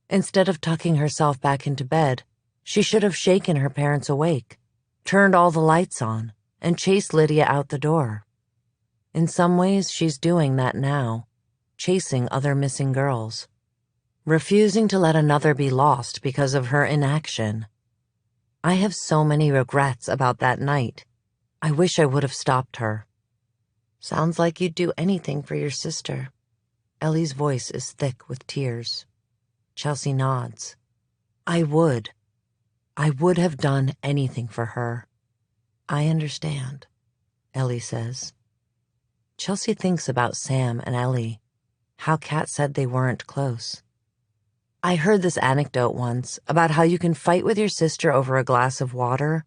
Instead of tucking herself back into bed, she should have shaken her parents awake, turned all the lights on, and chased Lydia out the door. In some ways, she's doing that now, chasing other missing girls, refusing to let another be lost because of her inaction. I have so many regrets about that night. I wish I would have stopped her. Sounds like you'd do anything for your sister. Ellie's voice is thick with tears. Chelsea nods. I would. I would have done anything for her. I understand, Ellie says. Chelsea thinks about Sam and Ellie, how Kat said they weren't close. I heard this anecdote once about how you can fight with your sister over a glass of water,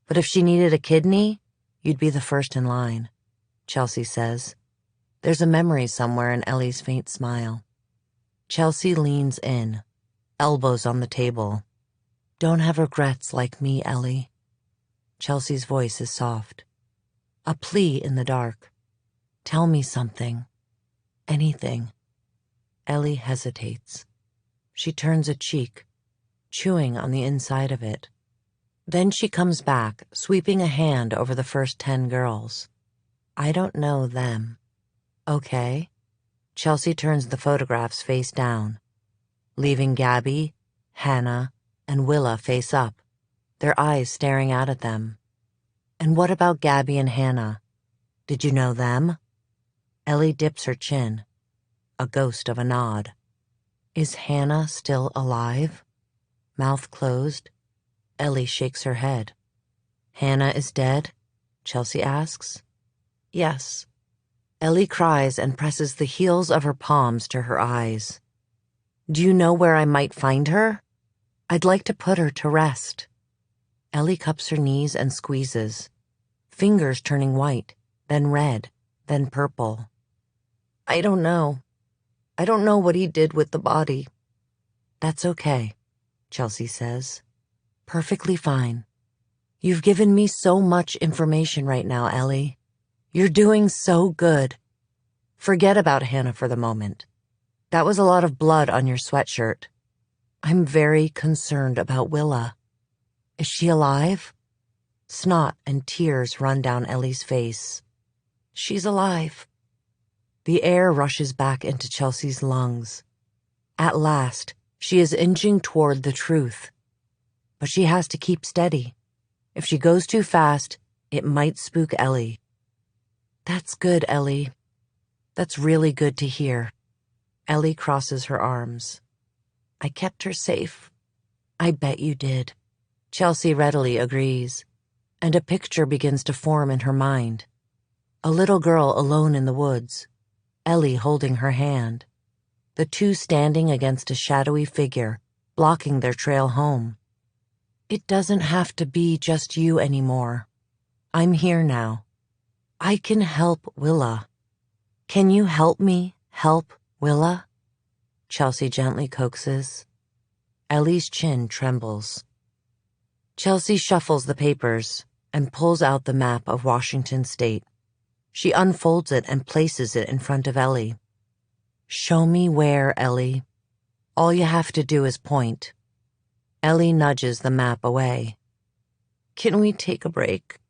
but if she needed a kidney, you'd be the first in line, Chelsea says. There's a memory somewhere in Ellie's faint smile. Chelsea leans in, elbows on the table. Don't have regrets like me, Ellie. Chelsea's voice is soft. A plea in the dark. Tell me something. Anything. Ellie hesitates. She turns a cheek. chewing on the inside of it. Then she comes back, sweeping a hand over the first 10 girls. I don't know them. Okay. Chelsea turns the photographs face down, leaving Gabby, Hannah, and Willa face up, their eyes staring out at them. And what about Gabby and Hannah? Did you know them? Ellie dips her chin, a ghost of a nod. Is Hannah still alive? Mouth closed, Ellie shakes her head. Hannah is dead? Chelsea asks. Yes. Ellie cries and presses the heels of her palms to her eyes. Do you know where I might find her? I'd like to put her to rest. Ellie cups her knees and squeezes, fingers turning white, then red, then purple. I don't know. I don't know what he did with the body. That's okay, Chelsea says. Perfectly fine. You've given me so much information right now, Ellie. You're doing so good. Forget about Hannah for the moment. That was a lot of blood on your sweatshirt. I'm very concerned about Willa. Is she alive? Snot and tears run down Ellie's face. She's alive. The air rushes back into Chelsea's lungs. At last, she is inching toward the truth. But she has to keep steady. If she goes too fast, it might spook Ellie. That's good, Ellie. That's really good to hear. Ellie crosses her arms. I kept her safe. I bet you did. Chelsea readily agrees, and a picture begins to form in her mind. A little girl alone in the woods, Ellie holding her hand, the two standing against a shadowy figure, blocking their trail home. It doesn't have to be just you anymore. I'm here now. I can help Willa. Can you help me help Willa? Chelsea gently coaxes. Ellie's chin trembles. Chelsea shuffles the papers and pulls out the map of Washington State. She unfolds it and places it in front of Ellie. Show me where, Ellie. All you have to do is point. Ellie nudges the map away. Can we take a break?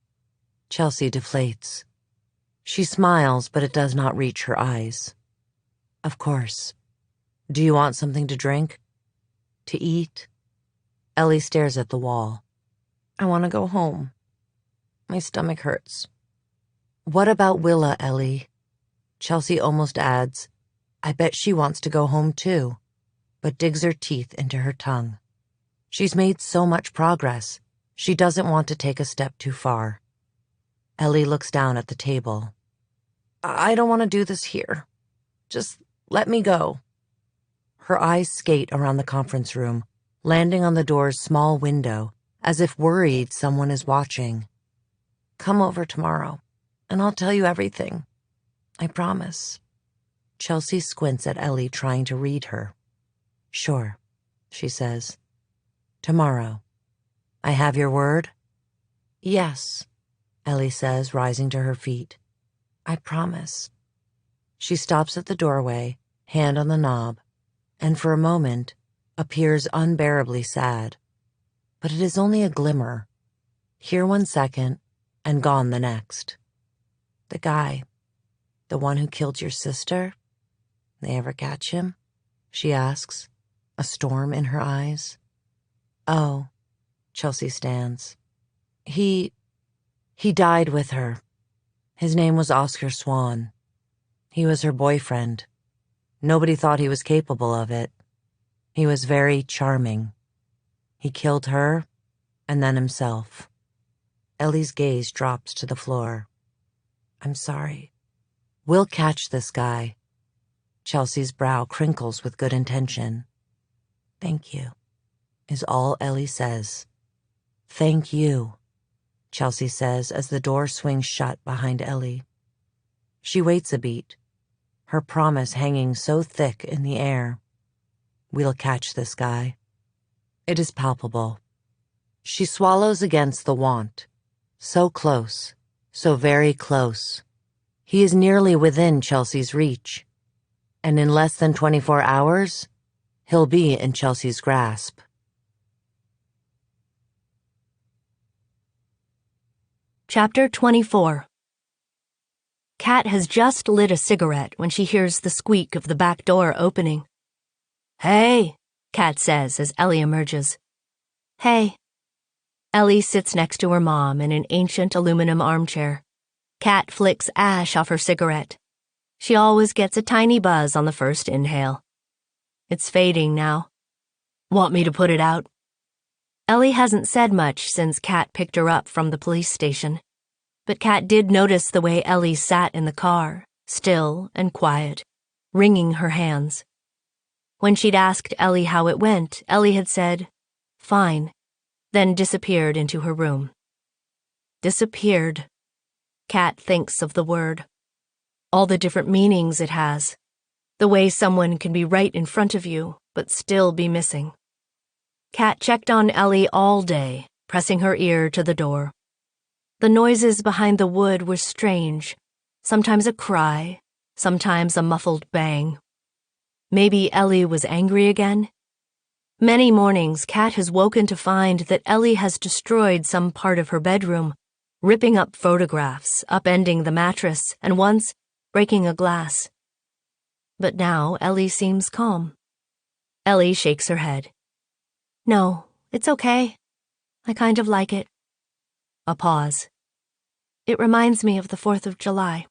Chelsea deflates. She smiles, but it does not reach her eyes. Of course. Do you want something to drink? To eat? Ellie stares at the wall. I want to go home. My stomach hurts. What about Willa, Ellie? Chelsea almost adds, I bet she wants to go home too, but digs her teeth into her tongue. She's made so much progress, she doesn't want to take a step too far. Ellie looks down at the table. I don't want to do this here. Just let me go. Her eyes skate around the conference room, landing on the door's small window, as if worried someone is watching. Come over tomorrow, and I'll tell you everything. I promise. Chelsea squints at Ellie, trying to read her. Sure, she says. Tomorrow. I have your word? Yes, Ellie says, rising to her feet. I promise. She stops at the doorway, hand on the knob, and for a moment appears unbearably sad. But it is only a glimmer. Here 1 second, and gone the next. The guy, the one who killed your sister, they ever catch him? She asks, a storm in her eyes. Oh, Chelsea stands. He died with her. His name was Oscar Swan. He was her boyfriend. Nobody thought he was capable of it. He was very charming. He killed her, and then himself. Ellie's gaze drops to the floor. I'm sorry. We'll catch this guy. Chelsea's brow crinkles with good intention. Thank you, is all Ellie says. Thank you, Chelsea says as the door swings shut behind Ellie. She waits a beat, her promise hanging so thick in the air. We'll catch this guy. It is palpable. She swallows against the want. So close, so very close. He is nearly within Chelsea's reach. And in less than 24 hours, he'll be in Chelsea's grasp. Chapter 24. Kat has just lit a cigarette when she hears the squeak of the back door opening. "Hey," Kat says as Ellie emerges. "Hey." Ellie sits next to her mom in an ancient aluminum armchair. Kat flicks ash off her cigarette. She always gets a tiny buzz on the first inhale. It's fading now. "Want me to put it out?" Ellie hasn't said much since Kat picked her up from the police station. But Kat did notice the way Ellie sat in the car, still and quiet, wringing her hands. When she'd asked Ellie how it went, Ellie had said, "Fine," then disappeared into her room. Disappeared. Kat thinks of the word. All the different meanings it has. The way someone can be right in front of you, but still be missing. Kat checked on Ellie all day, pressing her ear to the door. The noises behind the wood were strange, sometimes a cry, sometimes a muffled bang. Maybe Ellie was angry again? Many mornings, Kat has woken to find that Ellie has destroyed some part of her bedroom, ripping up photographs, upending the mattress, and once breaking a glass. But now Ellie seems calm. Ellie shakes her head. "No, it's okay. I kind of like it." A pause. "It reminds me of the 4th of July.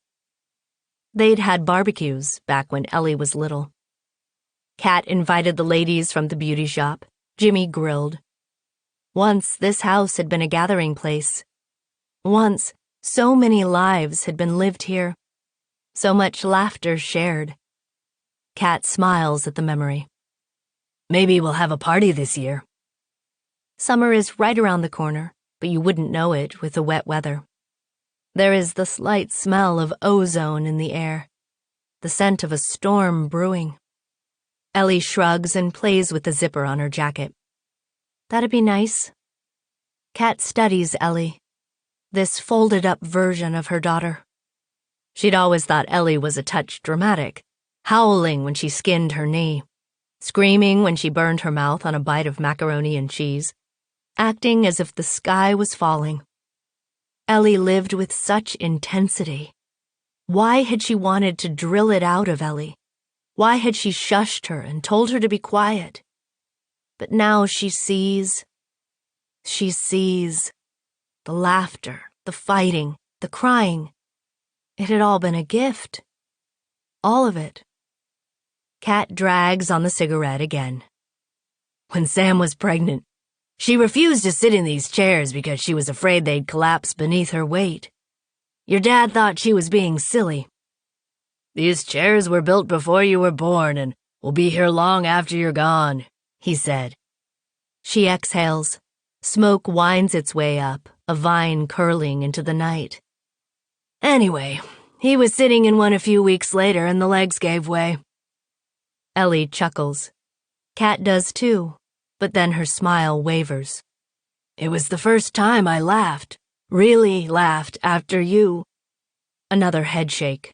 They'd had barbecues back when Ellie was little. Kat invited the ladies from the beauty shop. Jimmy grilled. Once this house had been a gathering place. Once so many lives had been lived here. So much laughter shared. Kat smiles at the memory. "Maybe we'll have a party this year." Summer is right around the corner, but you wouldn't know it with the wet weather. There is the slight smell of ozone in the air, the scent of a storm brewing. Ellie shrugs and plays with the zipper on her jacket. "That'd be nice." Kat studies Ellie, this folded-up version of her daughter. She'd always thought Ellie was a touch dramatic, howling when she skinned her knee, screaming when she burned her mouth on a bite of macaroni and cheese, acting as if the sky was falling. Ellie lived with such intensity. Why had she wanted to drill it out of Ellie? Why had she shushed her and told her to be quiet? But now she sees the laughter, the fighting, the crying. It had all been a gift. All of it. Kat drags on the cigarette again. "When Sam was pregnant, she refused to sit in these chairs because she was afraid they'd collapse beneath her weight. Your dad thought she was being silly. 'These chairs were built before you were born and will be here long after you're gone,' he said." She exhales. Smoke winds its way up, a vine curling into the night. "Anyway, he was sitting in one a few weeks later and the legs gave way." Ellie chuckles. Kat does too, but then her smile wavers. "It was the first time I laughed, really laughed after you." Another headshake.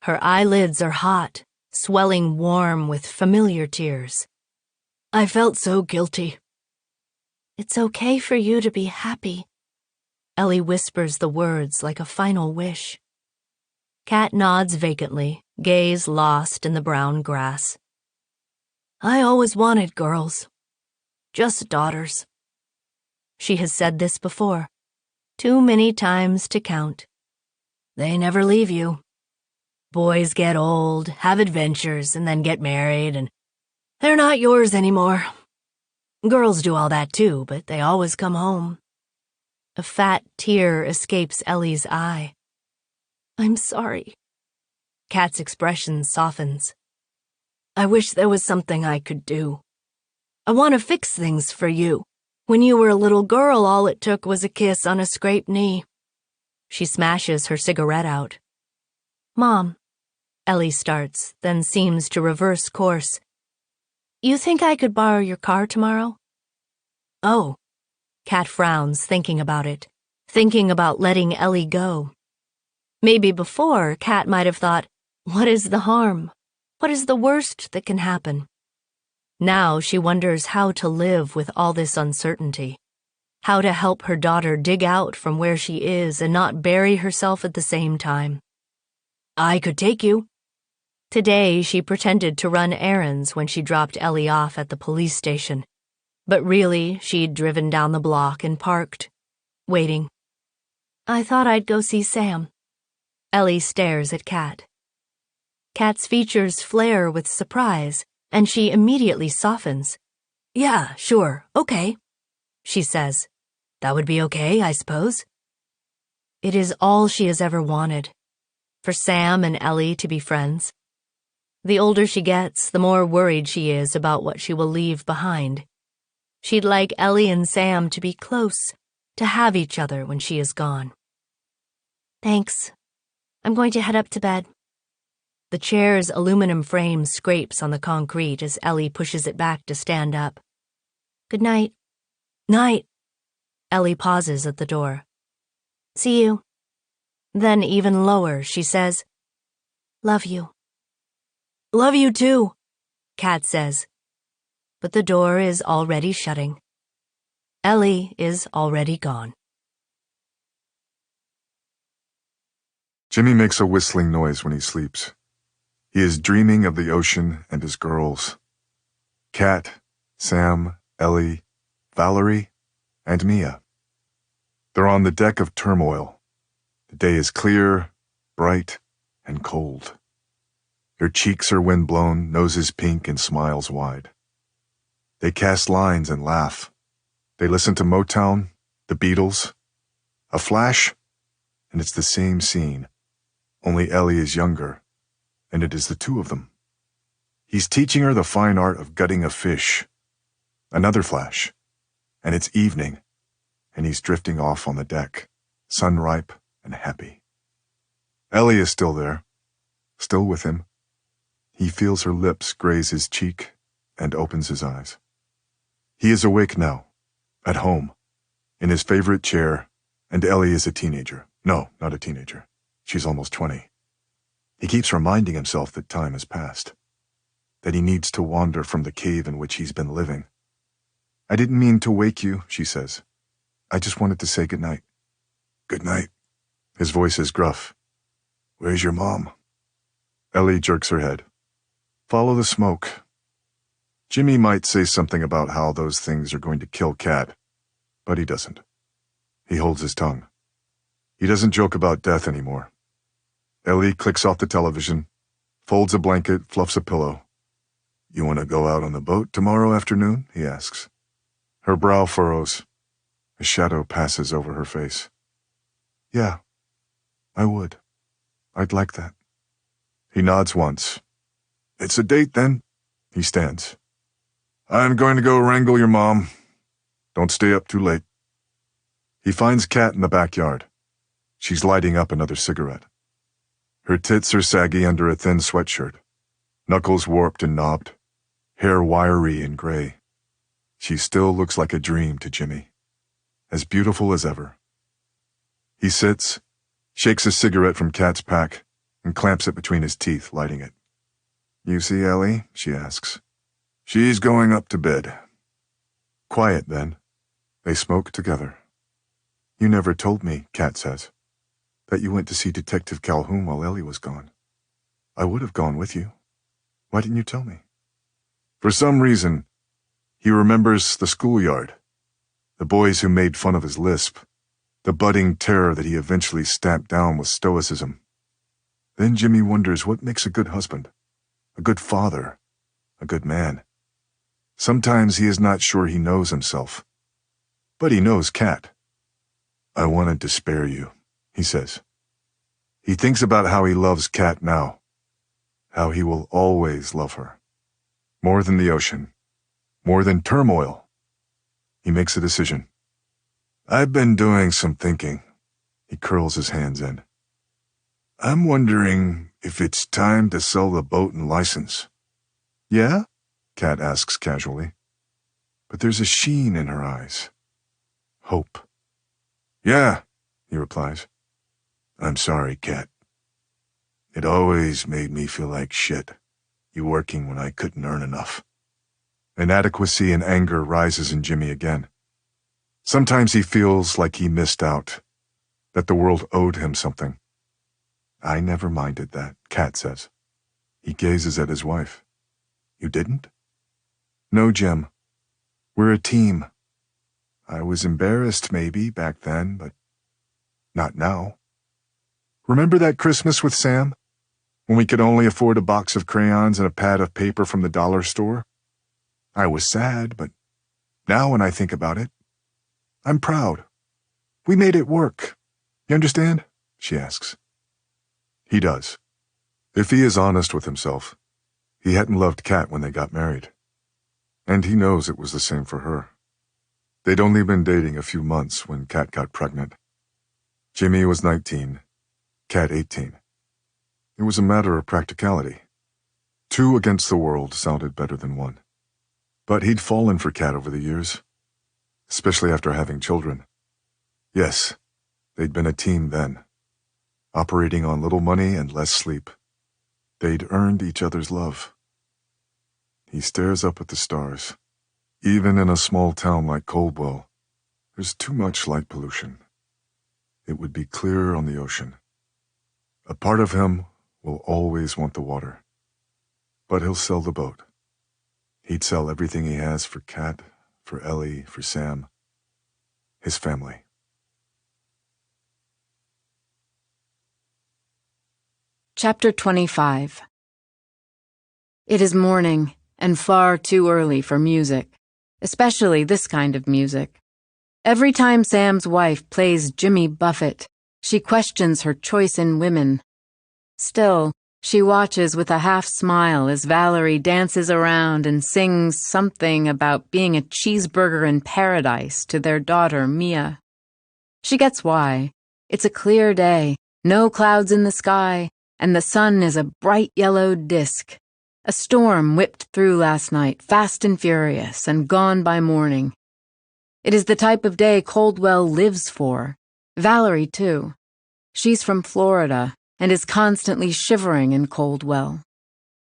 Her eyelids are hot, swelling warm with familiar tears. "I felt so guilty." "It's okay for you to be happy." Ellie whispers the words like a final wish. Kat nods vacantly, gaze lost in the brown grass. "I always wanted girls. Just daughters." She has said this before, too many times to count. "They never leave you. Boys get old, have adventures, and then get married, and they're not yours anymore. Girls do all that too, but they always come home." A fat tear escapes Ellie's eye. "I'm sorry." Kat's expression softens. "I wish there was something I could do. I want to fix things for you. When you were a little girl, all it took was a kiss on a scraped knee." She smashes her cigarette out. "Mom," Ellie starts, then seems to reverse course. "You think I could borrow your car tomorrow?" "Oh." Kat frowns, thinking about it, thinking about letting Ellie go. Maybe before, Kat might have thought, what is the harm? What is the worst that can happen? Now she wonders how to live with all this uncertainty, how to help her daughter dig out from where she is and not bury herself at the same time. I could take you. Today, she pretended to run errands when she dropped Ellie off at the police station, but really, she'd driven down the block and parked, waiting. I thought I'd go see Sam. Ellie stares at Kat. Kat's features flare with surprise, and she immediately softens. Yeah, sure, okay, she says. That would be okay, I suppose. It is all she has ever wanted, for Sam and Ellie to be friends. The older she gets, the more worried she is about what she will leave behind. She'd like Ellie and Sam to be close, to have each other when she is gone. Thanks. I'm going to head up to bed. The chair's aluminum frame scrapes on the concrete as Ellie pushes it back to stand up. Good night. Night. Ellie pauses at the door. See you. Then even lower, she says, Love you. Love you too, Kat says. But the door is already shutting. Ellie is already gone. Jimmy makes a whistling noise when he sleeps. He is dreaming of the ocean and his girls. Kat, Sam, Ellie, Valerie, and Mia. They're on the deck of Turmoil. The day is clear, bright, and cold. Their cheeks are windblown, noses pink, and smiles wide. They cast lines and laugh. They listen to Motown, the Beatles. A flash, and it's the same scene. Only Ellie is younger, and it is the two of them. He's teaching her the fine art of gutting a fish. Another flash, and it's evening, and he's drifting off on the deck, sun-ripe and happy. Ellie is still there, still with him. He feels her lips graze his cheek and opens his eyes. He is awake now, at home, in his favorite chair, and Ellie is a teenager. No, not a teenager. She's almost 20. He keeps reminding himself that time has passed, that he needs to wander from the cave in which he's been living. I didn't mean to wake you, she says. I just wanted to say goodnight. Good night. His voice is gruff. Where's your mom? Ellie jerks her head. Follow the smoke. Jimmy might say something about how those things are going to kill Kat, but he doesn't. He holds his tongue. He doesn't joke about death anymore. Ellie clicks off the television, folds a blanket, fluffs a pillow. You want to go out on the boat tomorrow afternoon? He asks. Her brow furrows. A shadow passes over her face. Yeah, I would. I'd like that. He nods once. It's a date, then. He stands. I'm going to go wrangle your mom. Don't stay up too late. He finds Kat in the backyard. She's lighting up another cigarette. Her tits are saggy under a thin sweatshirt, knuckles warped and knobbed, hair wiry and gray. She still looks like a dream to Jimmy, as beautiful as ever. He sits, shakes a cigarette from Kat's pack, and clamps it between his teeth, lighting it. You see Ellie? She asks. She's going up to bed. Quiet, then. They smoke together. You never told me, Kat says, that you went to see Detective Calhoun while Ellie was gone. I would have gone with you. Why didn't you tell me? For some reason, he remembers the schoolyard, the boys who made fun of his lisp, the budding terror that he eventually stamped down with stoicism. Then Jimmy wonders what makes a good husband, a good father, a good man. Sometimes he is not sure he knows himself, but he knows Kat. I wanted to spare you, he says. He thinks about how he loves Kat now, how he will always love her. More than the ocean, more than turmoil. He makes a decision. I've been doing some thinking. He curls his hands in. I'm wondering if it's time to sell the boat and license. Yeah? Kat asks casually. But there's a sheen in her eyes. Hope. Yeah, he replies. I'm sorry, Kat. It always made me feel like shit, you working when I couldn't earn enough. Inadequacy and anger rises in Jimmy again. Sometimes he feels like he missed out, that the world owed him something. I never minded that, Kat says. He gazes at his wife. You didn't? No, Jim. We're a team. I was embarrassed maybe back then, but not now. Remember that Christmas with Sam? When we could only afford a box of crayons and a pad of paper from the dollar store? I was sad, but now when I think about it, I'm proud. We made it work. You understand? She asks. He does. If he is honest with himself, he hadn't loved Kat when they got married. And he knows it was the same for her. They'd only been dating a few months when Kat got pregnant. Jimmy was 19, Kat 18. It was a matter of practicality. 2 against the world sounded better than 1. But he'd fallen for Kat over the years, especially after having children. Yes, they'd been a team then, operating on little money and less sleep. They'd earned each other's love. He stares up at the stars. Even in a small town like Coldwell, there's too much light pollution. It would be clearer on the ocean. A part of him will always want the water. But he'll sell the boat. He'd sell everything he has for Kat, for Ellie, for Sam, his family. Chapter 25. It is morning, and far too early for music, especially this kind of music. Every time Sam's wife plays Jimmy Buffett, she questions her choice in women. Still, she watches with a half-smile as Valerie dances around and sings something about being a cheeseburger in paradise to their daughter, Mia. She gets why. It's a clear day, no clouds in the sky, and the sun is a bright yellow disk. A storm whipped through last night, fast and furious, and gone by morning. It is the type of day Coldwell lives for. Valerie, too. She's from Florida and is constantly shivering in Coldwell.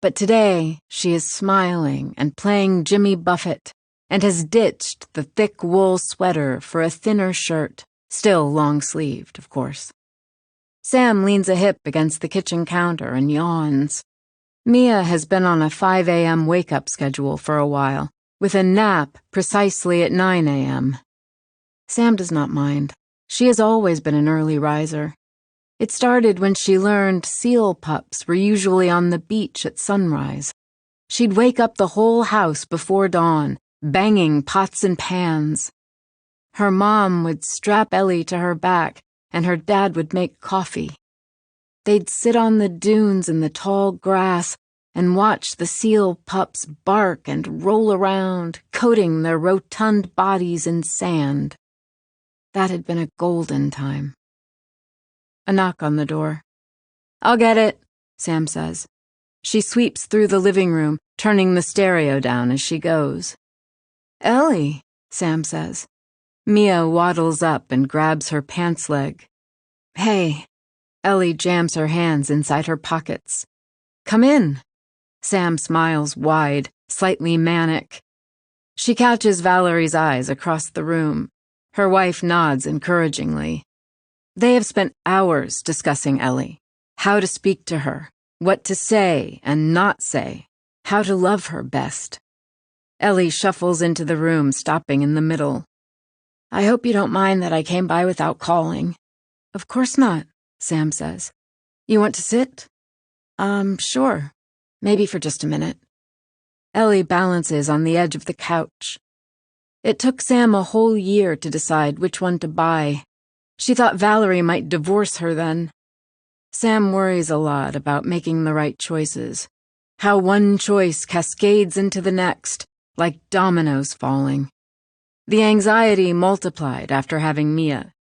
But today, she is smiling and playing Jimmy Buffett and has ditched the thick wool sweater for a thinner shirt, still long-sleeved, of course. Sam leans a hip against the kitchen counter and yawns. Mia has been on a 5 a.m. wake-up schedule for a while, with a nap precisely at 9 a.m. Sam does not mind. She has always been an early riser. It started when she learned seal pups were usually on the beach at sunrise. She'd wake up the whole house before dawn, banging pots and pans. Her mom would strap Ellie to her back, and her dad would make coffee. They'd sit on the dunes in the tall grass and watch the seal pups bark and roll around, coating their rotund bodies in sand. That had been a golden time. A knock on the door. "I'll get it," Sam says. She sweeps through the living room, turning the stereo down as she goes. "Ellie," Sam says. Mia waddles up and grabs her pants leg. "Hey." Ellie jams her hands inside her pockets. "Come in." Sam smiles wide, slightly manic. She catches Valerie's eyes across the room. Her wife nods encouragingly. They have spent hours discussing Ellie, how to speak to her, what to say and not say, how to love her best. Ellie shuffles into the room, stopping in the middle. "I hope you don't mind that I came by without calling." "Of course not," Sam says. "You want to sit?" Sure. Maybe for just a minute." Ellie balances on the edge of the couch. It took Sam a whole year to decide which one to buy. She thought Valerie might divorce her then. Sam worries a lot about making the right choices, how one choice cascades into the next, like dominoes falling. The anxiety multiplied after having Mia.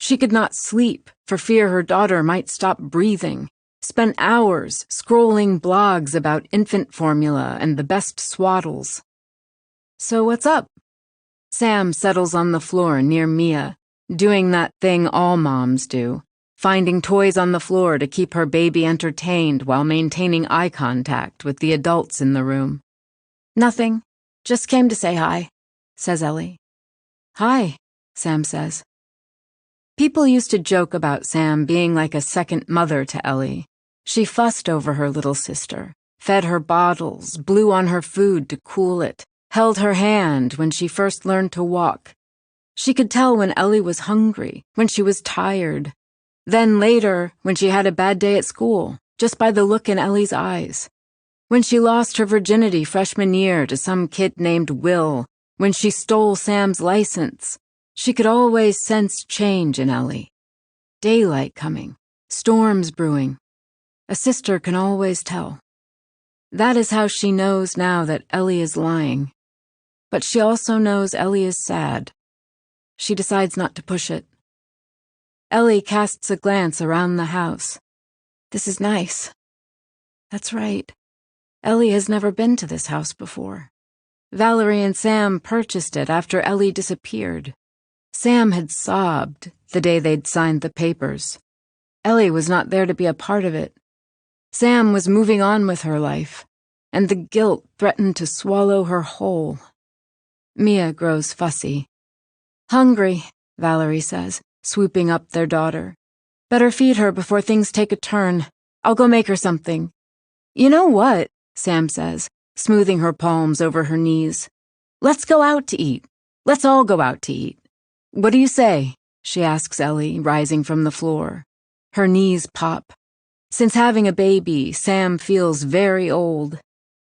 She could not sleep for fear her daughter might stop breathing, spent hours scrolling blogs about infant formula and the best swaddles. "So what's up?" Sam settles on the floor near Mia, doing that thing all moms do, finding toys on the floor to keep her baby entertained while maintaining eye contact with the adults in the room. "Nothing. Just came to say hi," says Ellie. "Hi," Sam says. People used to joke about Sam being like a second mother to Ellie. She fussed over her little sister, fed her bottles, blew on her food to cool it, held her hand when she first learned to walk. She could tell when Ellie was hungry, when she was tired. Then later, when she had a bad day at school, just by the look in Ellie's eyes. When she lost her virginity freshman year to some kid named Will, when she stole Sam's license, she could always sense change in Ellie. Daylight coming, storms brewing. A sister can always tell. That is how she knows now that Ellie is lying. But she also knows Ellie is sad. She decides not to push it. Ellie casts a glance around the house. This is nice. That's right. Ellie has never been to this house before. Valerie and Sam purchased it after Ellie disappeared. Sam had sobbed the day they'd signed the papers. Ellie was not there to be a part of it. Sam was moving on with her life, and the guilt threatened to swallow her whole. Mia grows fussy. Hungry, Valerie says, swooping up their daughter. Better feed her before things take a turn. I'll go make her something. You know what? Sam says, smoothing her palms over her knees. Let's go out to eat. Let's all go out to eat. What do you say? She asks Ellie, rising from the floor. Her knees pop. Since having a baby, Sam feels very old.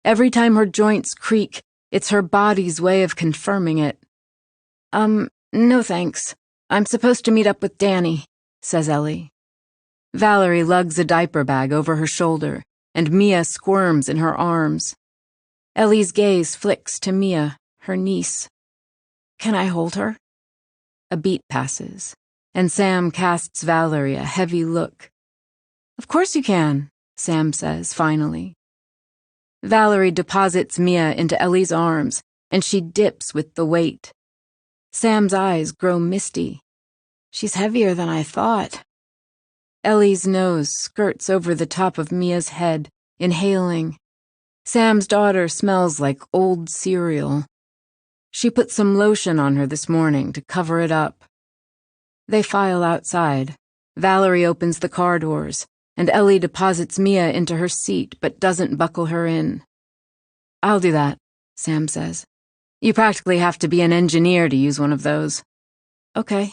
Every time her joints creak, it's her body's way of confirming it. No thanks. I'm supposed to meet up with Danny, says Ellie. Valerie lugs a diaper bag over her shoulder, and Mia squirms in her arms. Ellie's gaze flicks to Mia, her niece. Can I hold her? A beat passes, and Sam casts Valerie a heavy look. Of course you can, Sam says, finally. Valerie deposits Mia into Ellie's arms, and she dips with the weight. Sam's eyes grow misty. She's heavier than I thought. Ellie's nose skirts over the top of Mia's head, inhaling. Sam's daughter smells like old cereal. She put some lotion on her this morning to cover it up. They file outside. Valerie opens the car doors, and Ellie deposits Mia into her seat but doesn't buckle her in. I'll do that, Sam says. You practically have to be an engineer to use one of those. Okay.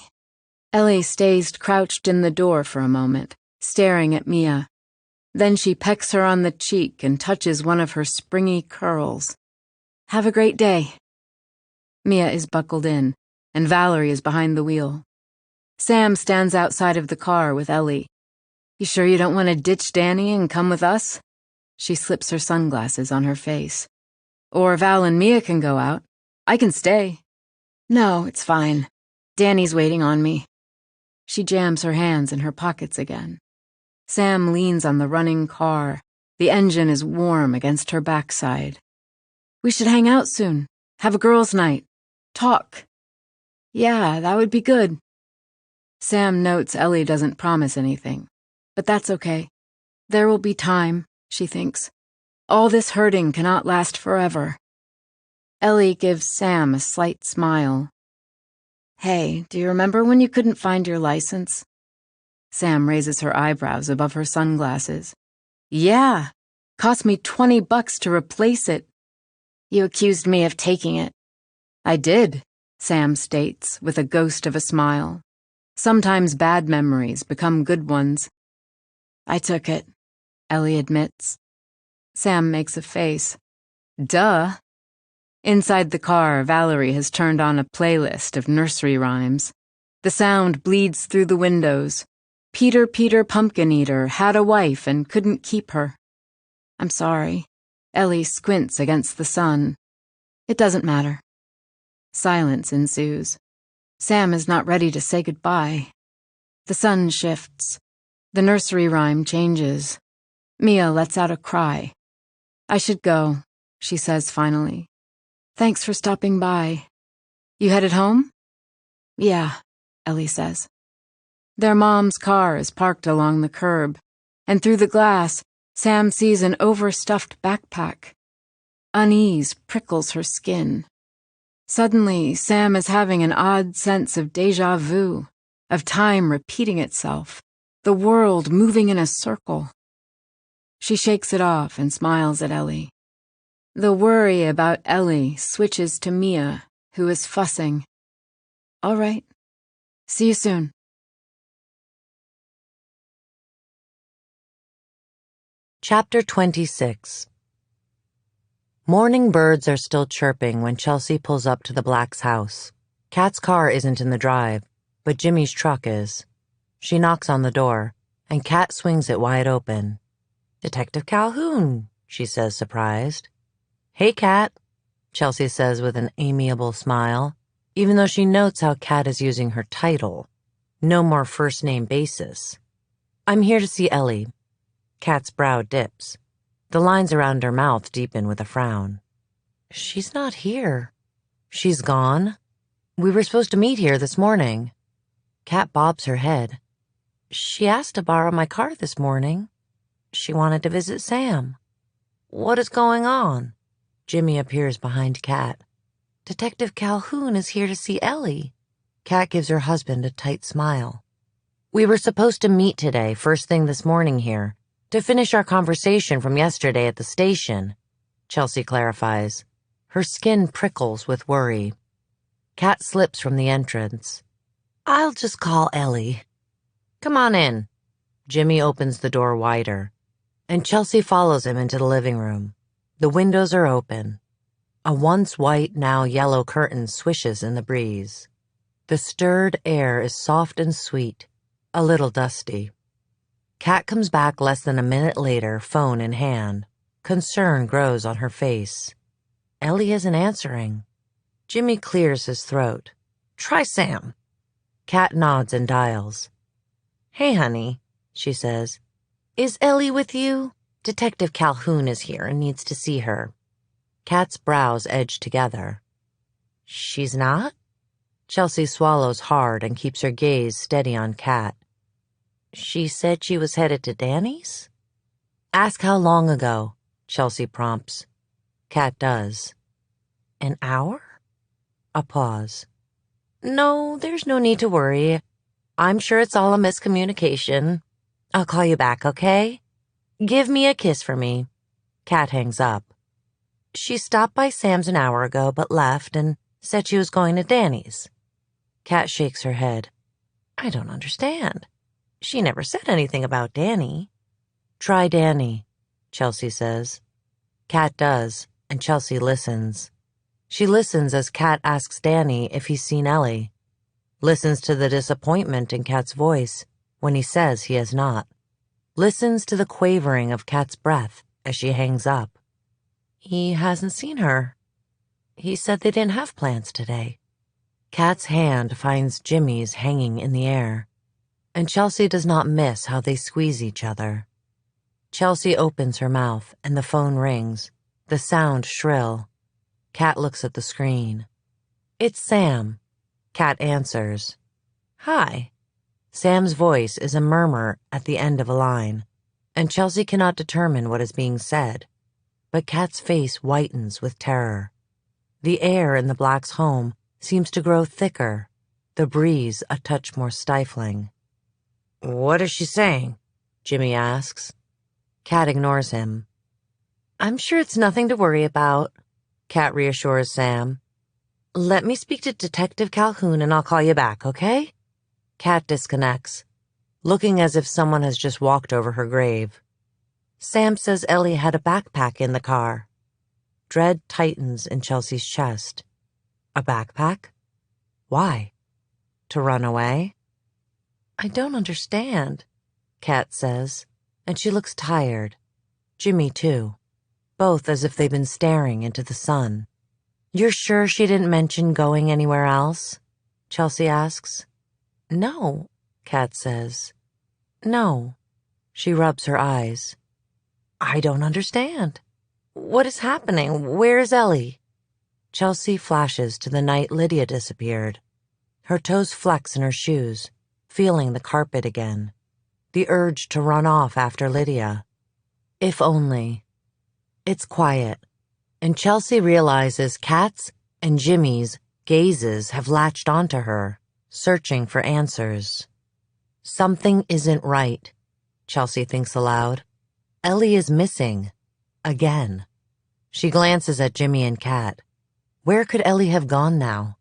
Ellie stays crouched in the door for a moment, staring at Mia. Then she pecks her on the cheek and touches one of her springy curls. Have a great day. Mia is buckled in, and Valerie is behind the wheel. Sam stands outside of the car with Ellie. You sure you don't want to ditch Danny and come with us? She slips her sunglasses on her face. Or Val and Mia can go out. I can stay. No, it's fine. Danny's waiting on me. She jams her hands in her pockets again. Sam leans on the running car. The engine is warm against her backside. We should hang out soon. Have a girls' night. Talk. Yeah, that would be good. Sam notes Ellie doesn't promise anything, but that's okay. There will be time, she thinks. All this hurting cannot last forever. Ellie gives Sam a slight smile. Hey, do you remember when you couldn't find your license? Sam raises her eyebrows above her sunglasses. Yeah, cost me $20 to replace it. You accused me of taking it. I did, Sam states with a ghost of a smile. Sometimes bad memories become good ones. I took it, Ellie admits. Sam makes a face. Duh. Inside the car, Valerie has turned on a playlist of nursery rhymes. The sound bleeds through the windows. Peter, Peter, Pumpkin Eater had a wife and couldn't keep her. I'm sorry. Ellie squints against the sun. It doesn't matter. Silence ensues. Sam is not ready to say goodbye. The sun shifts. The nursery rhyme changes. Mia lets out a cry. I should go, she says finally. Thanks for stopping by. You headed home? Yeah, Ellie says. Their mom's car is parked along the curb, and through the glass, Sam sees an overstuffed backpack. Unease prickles her skin. Suddenly, Sam is having an odd sense of déjà vu, of time repeating itself, the world moving in a circle. She shakes it off and smiles at Ellie. The worry about Ellie switches to Mia, who is fussing. All right. See you soon. Chapter 26. Morning birds are still chirping when Chelsea pulls up to the Blacks' house. Kat's car isn't in the drive, but Jimmy's truck is. She knocks on the door, and Kat swings it wide open. "Detective Calhoun," she says, surprised. "Hey, Kat," Chelsea says with an amiable smile, even though she notes how Kat is using her title. No more first-name basis. "I'm here to see Ellie." Kat's brow dips. The lines around her mouth deepen with a frown. "She's not here." "She's gone? We were supposed to meet here this morning." Kat bobs her head. "She asked to borrow my car this morning. She wanted to visit Sam." "What is going on?" Jimmy appears behind Kat. "Detective Calhoun is here to see Ellie." Kat gives her husband a tight smile. "We were supposed to meet today, first thing this morning here, to finish our conversation from yesterday at the station," Chelsea clarifies. Her skin prickles with worry. Kat slips from the entrance. "I'll just call Ellie." "Come on in." Jimmy opens the door wider, and Chelsea follows him into the living room. The windows are open. A once white, now yellow curtain swishes in the breeze. The stirred air is soft and sweet, a little dusty. Kat comes back less than a minute later, phone in hand. Concern grows on her face. Ellie isn't answering. Jimmy clears his throat. "Try Sam." Kat nods and dials. "Hey, honey," she says. "Is Ellie with you? Detective Calhoun is here and needs to see her." Kat's brows edge together. "She's not?" Chelsea swallows hard and keeps her gaze steady on Kat. "She said she was headed to Danny's?" "Ask how long ago," Chelsea prompts. Kat does. "An hour?" A pause. "No, there's no need to worry. I'm sure it's all a miscommunication. I'll call you back, okay? Give me a kiss for me." Kat hangs up. "She stopped by Sam's an hour ago but left and said she was going to Danny's." Kat shakes her head. "I don't understand. She never said anything about Danny." "Try Danny," Chelsea says. Kat does, and Chelsea listens. She listens as Kat asks Danny if he's seen Ellie. Listens to the disappointment in Kat's voice when he says he has not. Listens to the quavering of Kat's breath as she hangs up. "He hasn't seen her. He said they didn't have plans today." Kat's hand finds Jimmy's hanging in the air, and Chelsea does not miss how they squeeze each other. Chelsea opens her mouth and the phone rings, the sound shrill. Kat looks at the screen. "It's Sam." Kat answers. "Hi." Sam's voice is a murmur at the end of a line, and Chelsea cannot determine what is being said, but Kat's face whitens with terror. The air in the Blacks' home seems to grow thicker, the breeze a touch more stifling. "What is she saying?" Jimmy asks. Kat ignores him. "I'm sure it's nothing to worry about," Kat reassures Sam. "Let me speak to Detective Calhoun and I'll call you back, okay?" Kat disconnects, looking as if someone has just walked over her grave. Sam says Ellie had a backpack in the car. Dread tightens in Chelsea's chest. A backpack? Why? To run away? "I don't understand," Kat says, and she looks tired. Jimmy, too. Both as if they've been staring into the sun. "You're sure she didn't mention going anywhere else?" Chelsea asks. "No," Kat says. "No." She rubs her eyes. "I don't understand. What is happening? Where is Ellie?" Chelsea flashes to the night Lydia disappeared. Her toes flex in her shoes, feeling the carpet again. The urge to run off after Lydia. If only. It's quiet, and Chelsea realizes Kat's and Jimmy's gazes have latched onto her, searching for answers. Something isn't right, Chelsea thinks aloud. Ellie is missing. Again. She glances at Jimmy and Kat. Where could Ellie have gone now?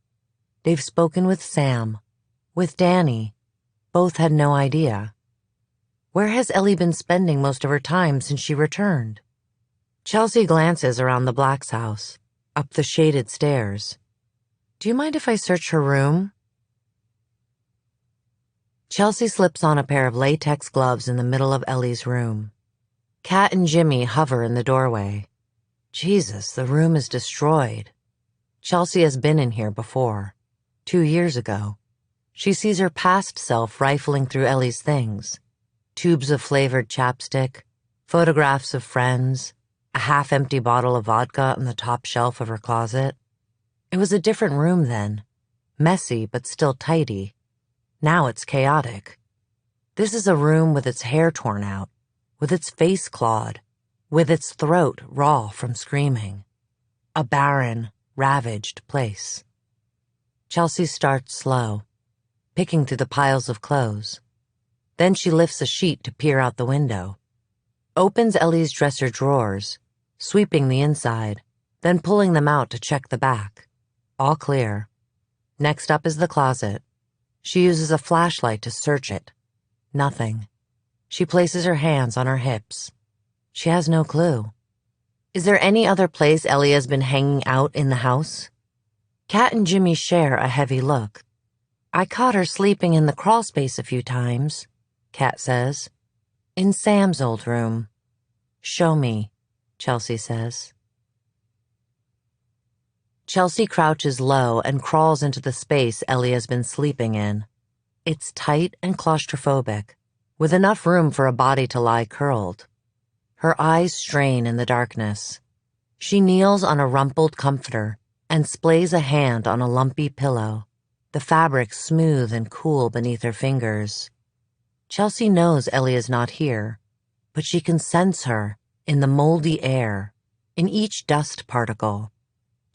They've spoken with Sam, with Danny. Both had no idea. Where has Ellie been spending most of her time since she returned? Chelsea glances around the Blacks' house, up the shaded stairs. Do you mind if I search her room? Chelsea slips on a pair of latex gloves in the middle of Ellie's room. Kat and Jimmy hover in the doorway. Jesus, the room is destroyed. Chelsea has been in here before, 2 years ago. She sees her past self rifling through Ellie's things. Tubes of flavored chapstick, photographs of friends, a half-empty bottle of vodka on the top shelf of her closet. It was a different room then, messy but still tidy. Now it's chaotic. This is a room with its hair torn out, with its face clawed, with its throat raw from screaming. A barren, ravaged place. Chelsea starts slow, picking through the piles of clothes. Then she lifts a sheet to peer out the window, opens Ellie's dresser drawers, sweeping the inside, then pulling them out to check the back. All clear. Next up is the closet. She uses a flashlight to search it. Nothing. She places her hands on her hips. She has no clue. Is there any other place Ellie has been hanging out in the house? Kat and Jimmy share a heavy look. I caught her sleeping in the crawlspace a few times, Kat says. In Sam's old room. Show me, Chelsea says. Chelsea crouches low and crawls into the space Ellie has been sleeping in. It's tight and claustrophobic, with enough room for a body to lie curled. Her eyes strain in the darkness. She kneels on a rumpled comforter and splays a hand on a lumpy pillow, the fabric smooth and cool beneath her fingers. Chelsea knows Ellie is not here, but she can sense her in the moldy air, in each dust particle.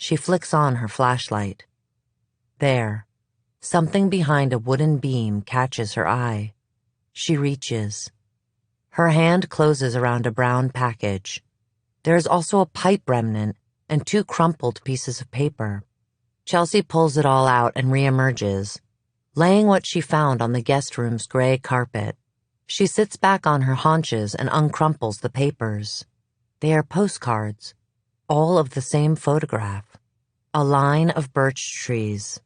She flicks on her flashlight. There, something behind a wooden beam catches her eye. She reaches. Her hand closes around a brown package. There is also a pipe remnant and 2 crumpled pieces of paper. Chelsea pulls it all out and reemerges, laying what she found on the guest room's gray carpet. She sits back on her haunches and uncrumples the papers. They are postcards, all of the same photograph. A line of birch trees.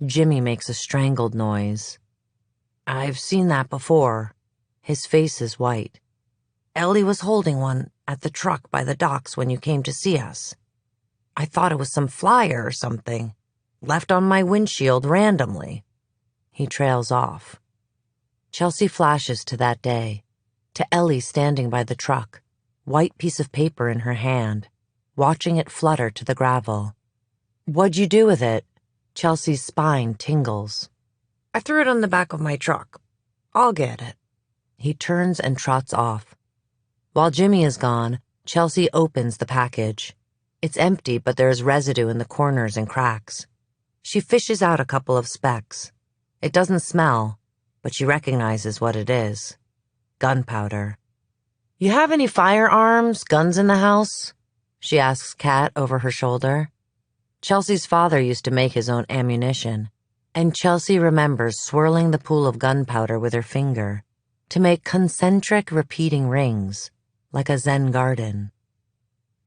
Jimmy makes a strangled noise. I've seen that before. His face is white. Ellie was holding one at the truck by the docks when you came to see us. I thought it was some flyer or something, left on my windshield randomly. He trails off. Chelsea flashes to that day, to Ellie standing by the truck, white piece of paper in her hand, watching it flutter to the gravel. What'd you do with it? Chelsea's spine tingles. I threw it on the back of my truck. I'll get it. He turns and trots off. While Jimmy is gone, Chelsea opens the package. It's empty, but there is residue in the corners and cracks. She fishes out a couple of specks. It doesn't smell, but she recognizes what it is. Gunpowder. You have any firearms, guns in the house? She asks Kat over her shoulder. Chelsea's father used to make his own ammunition, and Chelsea remembers swirling the pool of gunpowder with her finger to make concentric repeating rings, like a Zen garden.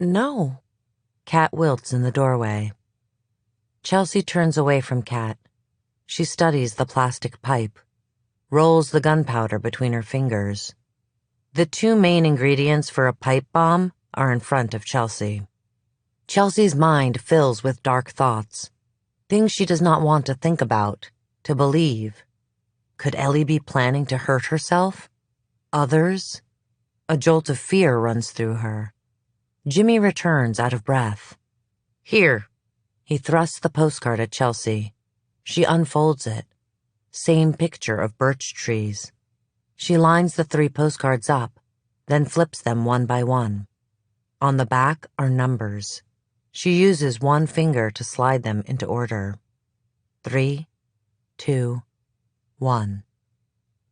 No. Kat wilts in the doorway. Chelsea turns away from Kat. She studies the plastic pipe, rolls the gunpowder between her fingers. The 2 main ingredients for a pipe bomb are in front of Chelsea. Chelsea's mind fills with dark thoughts, things she does not want to think about, to believe. Could Ellie be planning to hurt herself? Others? A jolt of fear runs through her. Jimmy returns out of breath. Here. He thrusts the postcard at Chelsea. She unfolds it. Same picture of birch trees. She lines the 3 postcards up, then flips them one by one. On the back are numbers. She uses one finger to slide them into order. 3, 2, 1.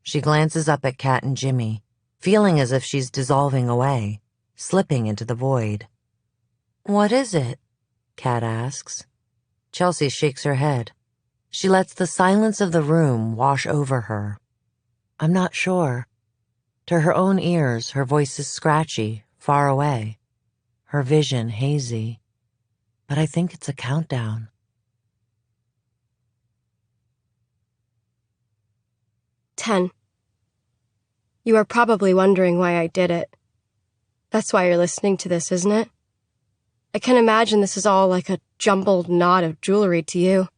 She glances up at Kat and Jimmy, feeling as if she's dissolving away, slipping into the void. "What is it?" Kat asks. Chelsea shakes her head. She lets the silence of the room wash over her. "I'm not sure." To her own ears, her voice is scratchy, far away. Her vision hazy. But I think it's a countdown. 10. You are probably wondering why I did it. That's why you're listening to this, isn't it? I can imagine this is all like a jumbled knot of jewelry to you.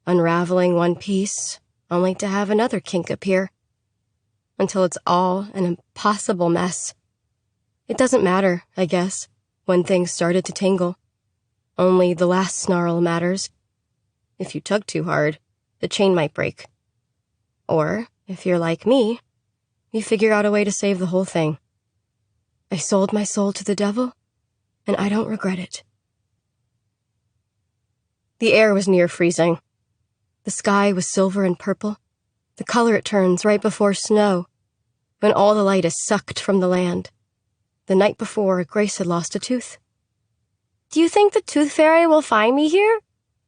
Unraveling one piece, only to have another kink appear. Until it's all an impossible mess. It doesn't matter, I guess, when things started to tangle. Only the last snarl matters. If you tug too hard, the chain might break. Or, if you're like me, you figure out a way to save the whole thing. I sold my soul to the devil, and I don't regret it. The air was near freezing. The sky was silver and purple, the color it turns right before snow, when all the light is sucked from the land. The night before, Grace had lost a tooth. "Do you think the tooth fairy will find me here?"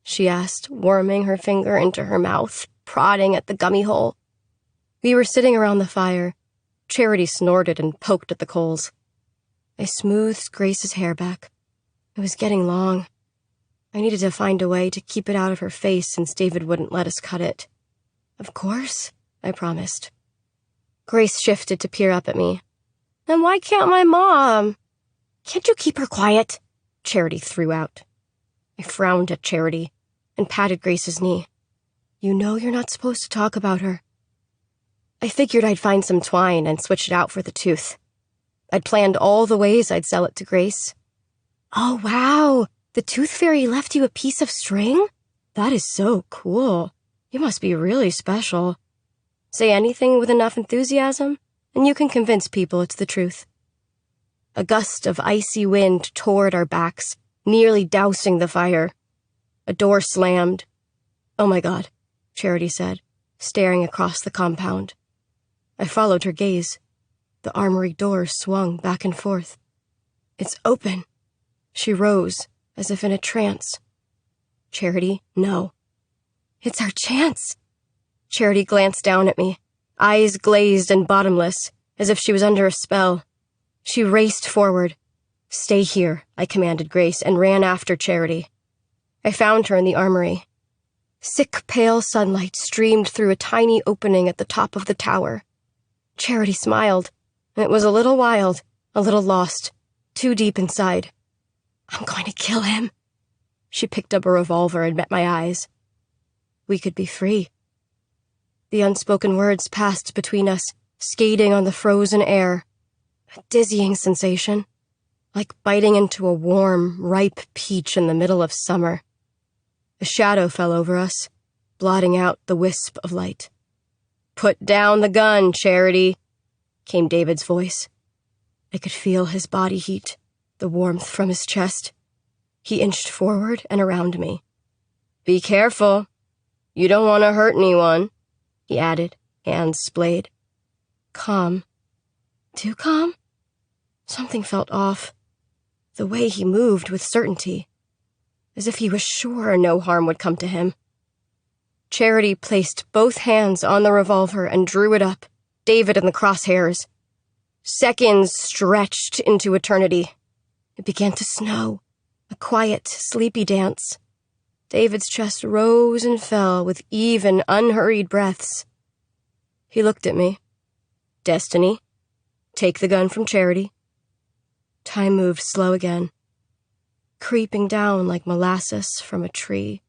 she asked, worming her finger into her mouth, prodding at the gummy hole. We were sitting around the fire. Charity snorted and poked at the coals. I smoothed Grace's hair back. It was getting long. I needed to find a way to keep it out of her face since David wouldn't let us cut it. "Of course," I promised. Grace shifted to peer up at me. "Then why can't my mom?" "Can't you keep her quiet?" Charity threw out. I frowned at Charity and patted Grace's knee. "You know you're not supposed to talk about her." I figured I'd find some twine and switch it out for the tooth. I'd planned all the ways I'd sell it to Grace. "Oh, wow! The tooth fairy left you a piece of string? That is so cool. You must be really special." Say anything with enough enthusiasm, and you can convince people it's the truth. A gust of icy wind tore at our backs, nearly dousing the fire. A door slammed. "Oh my God," Charity said, staring across the compound. I followed her gaze. The armory door swung back and forth. "It's open." She rose, as if in a trance. "Charity, no." "It's our chance." Charity glanced down at me, eyes glazed and bottomless, as if she was under a spell. She raced forward. "Stay here," I commanded Grace, and ran after Charity. I found her in the armory. Sick, pale sunlight streamed through a tiny opening at the top of the tower. Charity smiled, and it was a little wild, a little lost, too deep inside. "I'm going to kill him." She picked up a revolver and met my eyes. We could be free. The unspoken words passed between us, skating on the frozen air. A dizzying sensation, like biting into a warm, ripe peach in the middle of summer. A shadow fell over us, blotting out the wisp of light. "Put down the gun, Charity," came David's voice. I could feel his body heat, the warmth from his chest. He inched forward and around me. "Be careful. You don't want to hurt anyone," he added, hands splayed. Calm. Too calm? Something felt off. The way he moved with certainty, as if he was sure no harm would come to him. Charity placed both hands on the revolver and drew it up, David in the crosshairs. Seconds stretched into eternity. It began to snow, a quiet, sleepy dance. David's chest rose and fell with even, unhurried breaths. He looked at me. "Destiny, take the gun from Charity." Time moved slow again, creeping down like molasses from a tree.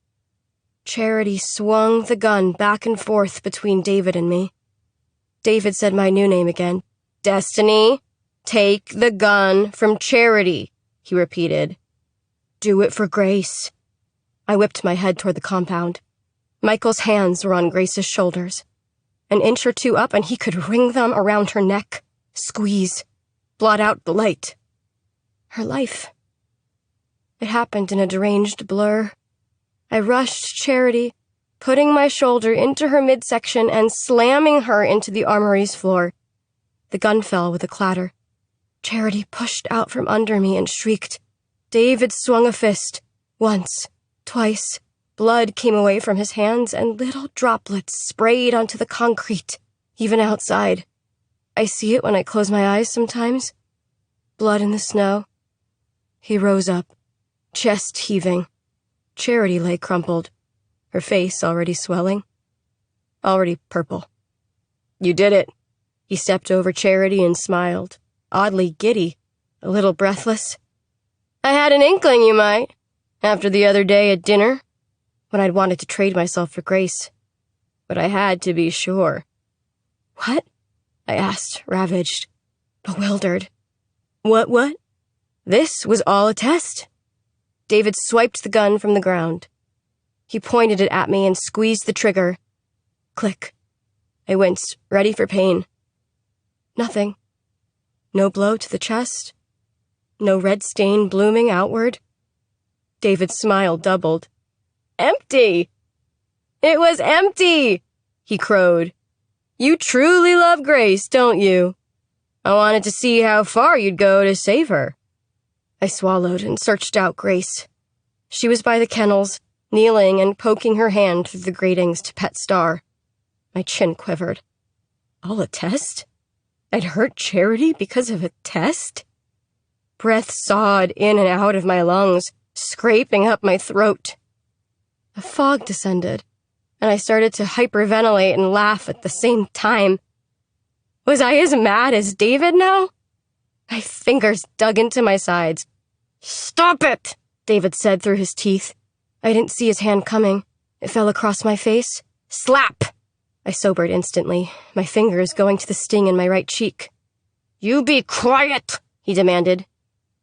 Charity swung the gun back and forth between David and me. David said my new name again. "Destiny, take the gun from Charity," he repeated. "Do it for Grace." I whipped my head toward the compound. Michael's hands were on Grace's shoulders. An inch or two up and he could wring them around her neck, squeeze, blot out the light. Her life. It happened in a deranged blur. I rushed Charity, putting my shoulder into her midsection and slamming her into the armory's floor. The gun fell with a clatter. Charity pushed out from under me and shrieked. David swung a fist. Once, twice. Blood came away from his hands and little droplets sprayed onto the concrete, even outside. I see it when I close my eyes sometimes. Blood in the snow. He rose up, chest heaving. Charity lay crumpled, her face already swelling, already purple. You did it. He stepped over Charity and smiled, oddly giddy, a little breathless. I had an inkling you might, after the other day at dinner, when I'd wanted to trade myself for Grace. But I had to be sure. What? I asked, ravaged, bewildered. What? This was all a test. David swiped the gun from the ground. He pointed it at me and squeezed the trigger. Click. I winced, ready for pain. Nothing. No blow to the chest. No red stain blooming outward. David's smile doubled. Empty! It was empty! He crowed. You truly love Grace, don't you? I wanted to see how far you'd go to save her. I swallowed and searched out Grace. She was by the kennels, kneeling and poking her hand through the gratings to pet Star. My chin quivered. All a test? I'd hurt Charity because of a test? Breath sawed in and out of my lungs, scraping up my throat. A fog descended, and I started to hyperventilate and laugh at the same time. Was I as mad as David now? My fingers dug into my sides. Stop it, David said through his teeth. I didn't see his hand coming. It fell across my face. Slap! I sobered instantly, my fingers going to the sting in my right cheek. You be quiet, he demanded.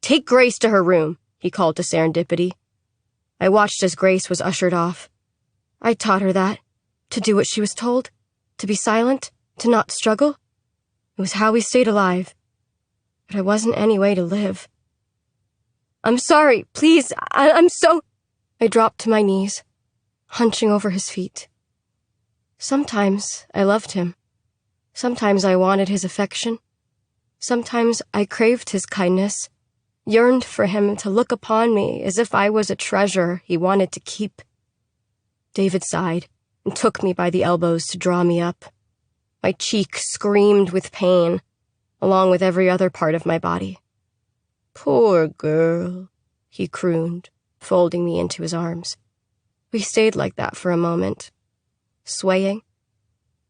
Take Grace to her room, he called to Serendipity. I watched as Grace was ushered off. I taught her that, to do what she was told, to be silent, to not struggle. It was how we stayed alive. But it wasn't any way to live. I'm sorry, please, I'm so... I dropped to my knees, hunching over his feet. Sometimes I loved him. Sometimes I wanted his affection. Sometimes I craved his kindness, yearned for him to look upon me as if I was a treasure he wanted to keep. David sighed and took me by the elbows to draw me up. My cheek screamed with pain, along with every other part of my body. Poor girl, he crooned, folding me into his arms. We stayed like that for a moment, swaying.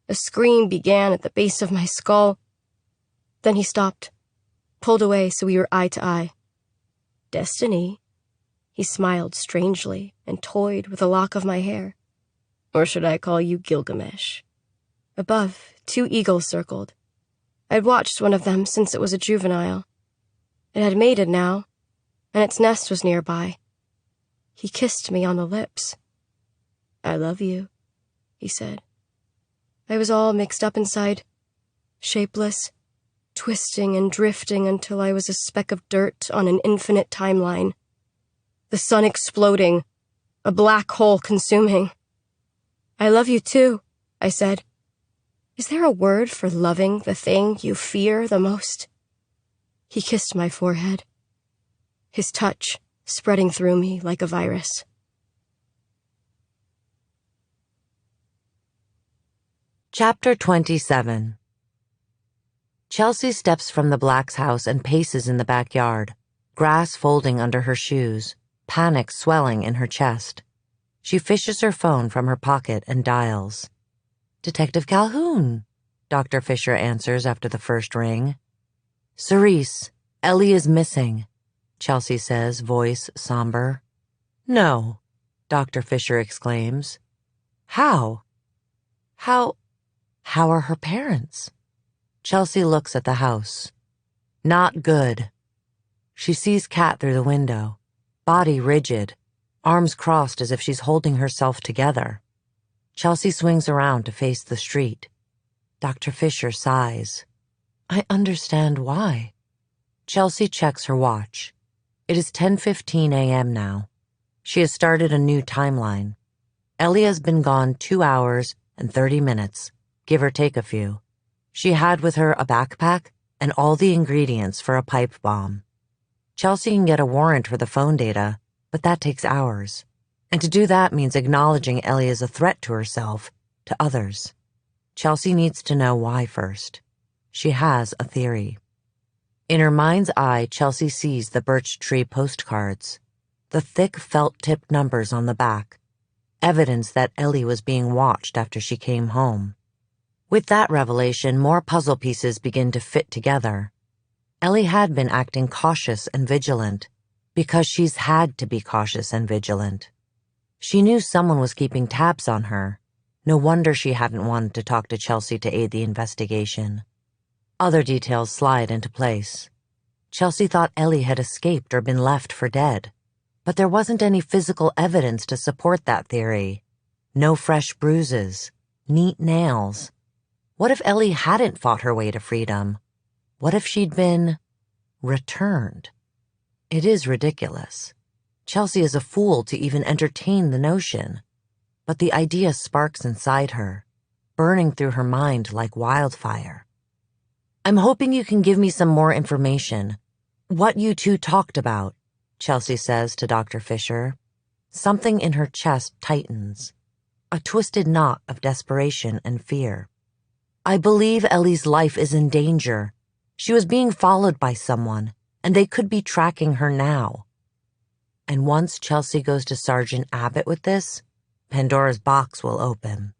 A scream began at the base of my skull. Then he stopped, pulled away so we were eye to eye. Destiny? He smiled strangely and toyed with a lock of my hair. Or should I call you Gilgamesh? Above, 2 eagles circled. I'd watched one of them since it was a juvenile. It had mated now, and its nest was nearby. He kissed me on the lips. I love you, he said. I was all mixed up inside, shapeless, twisting and drifting until I was a speck of dirt on an infinite timeline. The sun exploding, a black hole consuming. I love you too, I said. Is there a word for loving the thing you fear the most? He kissed my forehead, his touch spreading through me like a virus. Chapter 27. Chelsea steps from the Blacks' house and paces in the backyard, grass folding under her shoes, panic swelling in her chest. She fishes her phone from her pocket and dials. Detective Calhoun, Dr. Fisher answers after the first ring. Cerise, Ellie is missing, Chelsea says, voice somber. No, Dr. Fisher exclaims. How are her parents? Chelsea looks at the house. Not good. She sees Kat through the window, body rigid, arms crossed as if she's holding herself together. Chelsea swings around to face the street. Dr. Fisher sighs. I understand why. Chelsea checks her watch. It is 10:15 a.m. now. She has started a new timeline. Ellie has been gone 2 hours and 30 minutes, give or take a few. She had with her a backpack and all the ingredients for a pipe bomb. Chelsea can get a warrant for the phone data, but that takes hours. And to do that means acknowledging Ellie as a threat to herself, to others. Chelsea needs to know why first. She has a theory. In her mind's eye, Chelsea sees the birch tree postcards, the thick felt-tipped numbers on the back, evidence that Ellie was being watched after she came home. With that revelation, more puzzle pieces begin to fit together. Ellie had been acting cautious and vigilant because she's had to be cautious and vigilant. She knew someone was keeping tabs on her. No wonder she hadn't wanted to talk to Chelsea to aid the investigation. Other details slide into place. Chelsea thought Ellie had escaped or been left for dead, but there wasn't any physical evidence to support that theory. No fresh bruises, neat nails. What if Ellie hadn't fought her way to freedom? What if she'd been returned? It is ridiculous. Chelsea is a fool to even entertain the notion, but the idea sparks inside her, burning through her mind like wildfire. I'm hoping you can give me some more information. What you two talked about, Chelsea says to Dr. Fisher. Something in her chest tightens, a twisted knot of desperation and fear. I believe Ellie's life is in danger. She was being followed by someone, and they could be tracking her now. And once Chelsea goes to Sergeant Abbott with this, Pandora's box will open.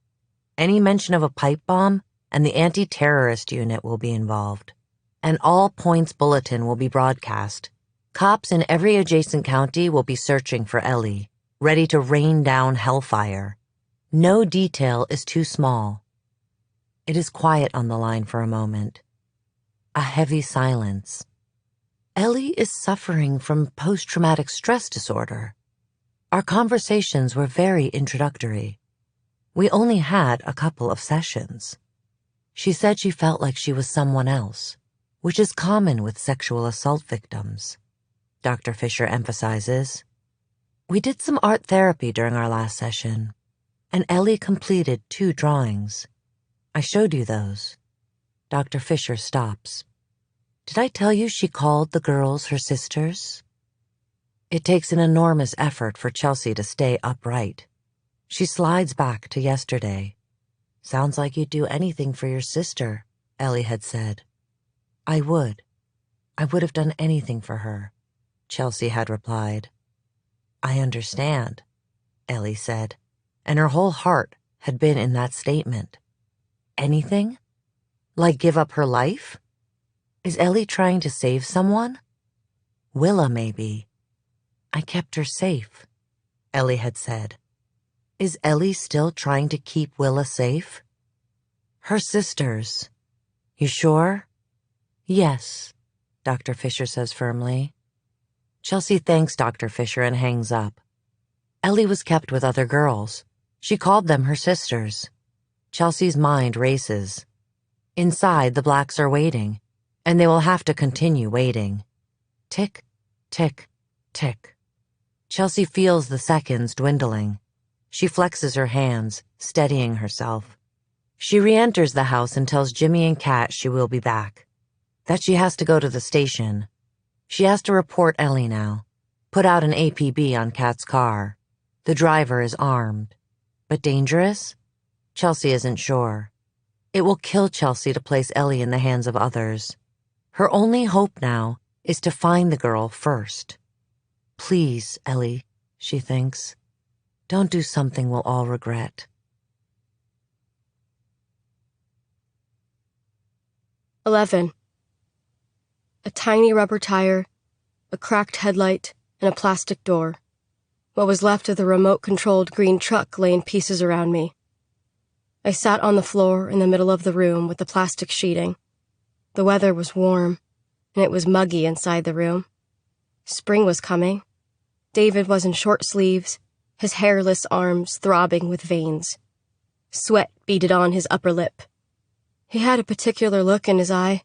Any mention of a pipe bomb, and the anti-terrorist unit will be involved. An all-points bulletin will be broadcast. Cops in every adjacent county will be searching for Ellie, ready to rain down hellfire. No detail is too small. It is quiet on the line for a moment. A heavy silence. Ellie is suffering from post-traumatic stress disorder. Our conversations were very introductory. We only had a couple of sessions. She said she felt like she was someone else, which is common with sexual assault victims. Dr. Fisher emphasizes. We did some art therapy during our last session, and Ellie completed 2 drawings. I showed you those. Dr. Fisher stops. Did I tell you she called the girls her sisters? It takes an enormous effort for Chelsea to stay upright. She slides back to yesterday. Sounds like you'd do anything for your sister, Ellie had said. I would. I would have done anything for her, Chelsea had replied. I understand, Ellie said, and her whole heart had been in that statement. Anything? Like give up her life? Is Ellie trying to save someone? Willa, maybe. I kept her safe, Ellie had said. Is Ellie still trying to keep Willa safe? Her sisters. You sure? Yes, Dr. Fisher says firmly. Chelsea thanks Dr. Fisher and hangs up. Ellie was kept with other girls. She called them her sisters. Chelsea's mind races. Inside, the Blacks are waiting, and they will have to continue waiting. Tick, tick, tick. Chelsea feels the seconds dwindling. She flexes her hands, steadying herself. She re-enters the house and tells Jimmy and Kat she will be back. That she has to go to the station. She has to report Ellie now. Put out an APB on Kat's car. The driver is armed. But dangerous? Chelsea isn't sure. It will kill Chelsea to place Ellie in the hands of others. Her only hope now is to find the girl first. Please, Ellie, she thinks. Don't do something we'll all regret. 11. A tiny rubber tire, a cracked headlight, and a plastic door. What was left of the remote-controlled green truck lay in pieces around me. I sat on the floor in the middle of the room with the plastic sheeting. The weather was warm, and it was muggy inside the room. Spring was coming. David was in short sleeves, his hairless arms throbbing with veins. Sweat beaded on his upper lip. He had a particular look in his eye,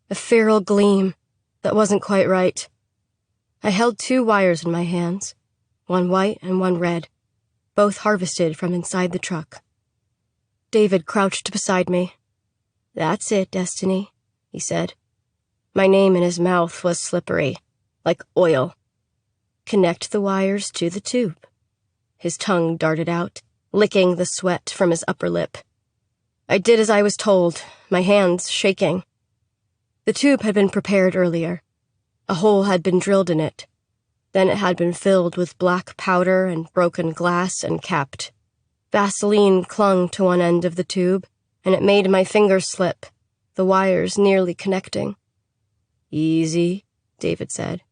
a feral gleam that wasn't quite right. I held 2 wires in my hands, one white and one red, both harvested from inside the truck. David crouched beside me. "That's it, Destiny," he said. My name in his mouth was slippery, like oil. "Connect the wires to the tube." His tongue darted out, licking the sweat from his upper lip. I did as I was told, my hands shaking. The tube had been prepared earlier. A hole had been drilled in it. Then it had been filled with black powder and broken glass and capped. Vaseline clung to one end of the tube, and it made my fingers slip, the wires nearly connecting. "Easy," David said.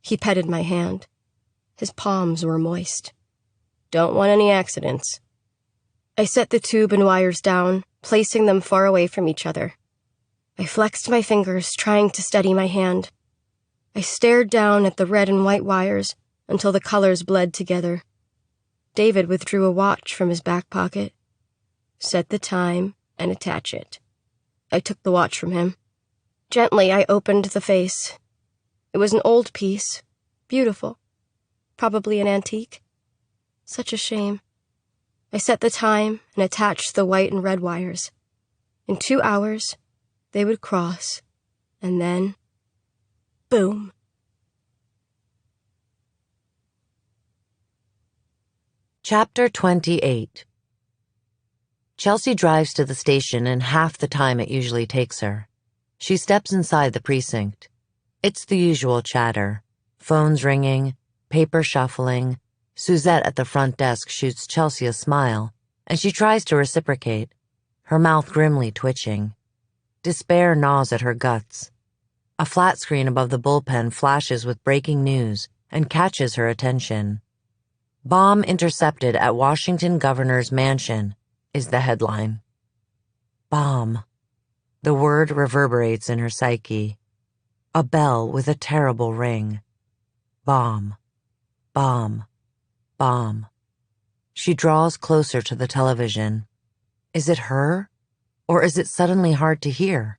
He petted my hand. His palms were moist. "Don't want any accidents." I set the tube and wires down, placing them far away from each other. I flexed my fingers, trying to steady my hand. I stared down at the red and white wires until the colors bled together. David withdrew a watch from his back pocket. "Set the time and attach it." I took the watch from him. Gently, I opened the face. It was an old piece, beautiful, probably an antique. Such a shame. I set the time and attached the white and red wires. In 2 hours, they would cross, and then, boom. Chapter 28. Chelsea drives to the station in half the time it usually takes her. She steps inside the precinct. It's the usual chatter. Phones ringing, paper shuffling. Suzette at the front desk shoots Chelsea a smile, and she tries to reciprocate, her mouth grimly twitching. Despair gnaws at her guts. A flat screen above the bullpen flashes with breaking news and catches her attention. "Bomb intercepted at Washington Governor's Mansion" is the headline. Bomb. The word reverberates in her psyche. A bell with a terrible ring. Bomb. Bomb. Bomb. She draws closer to the television. Is it her? Or is it suddenly hard to hear?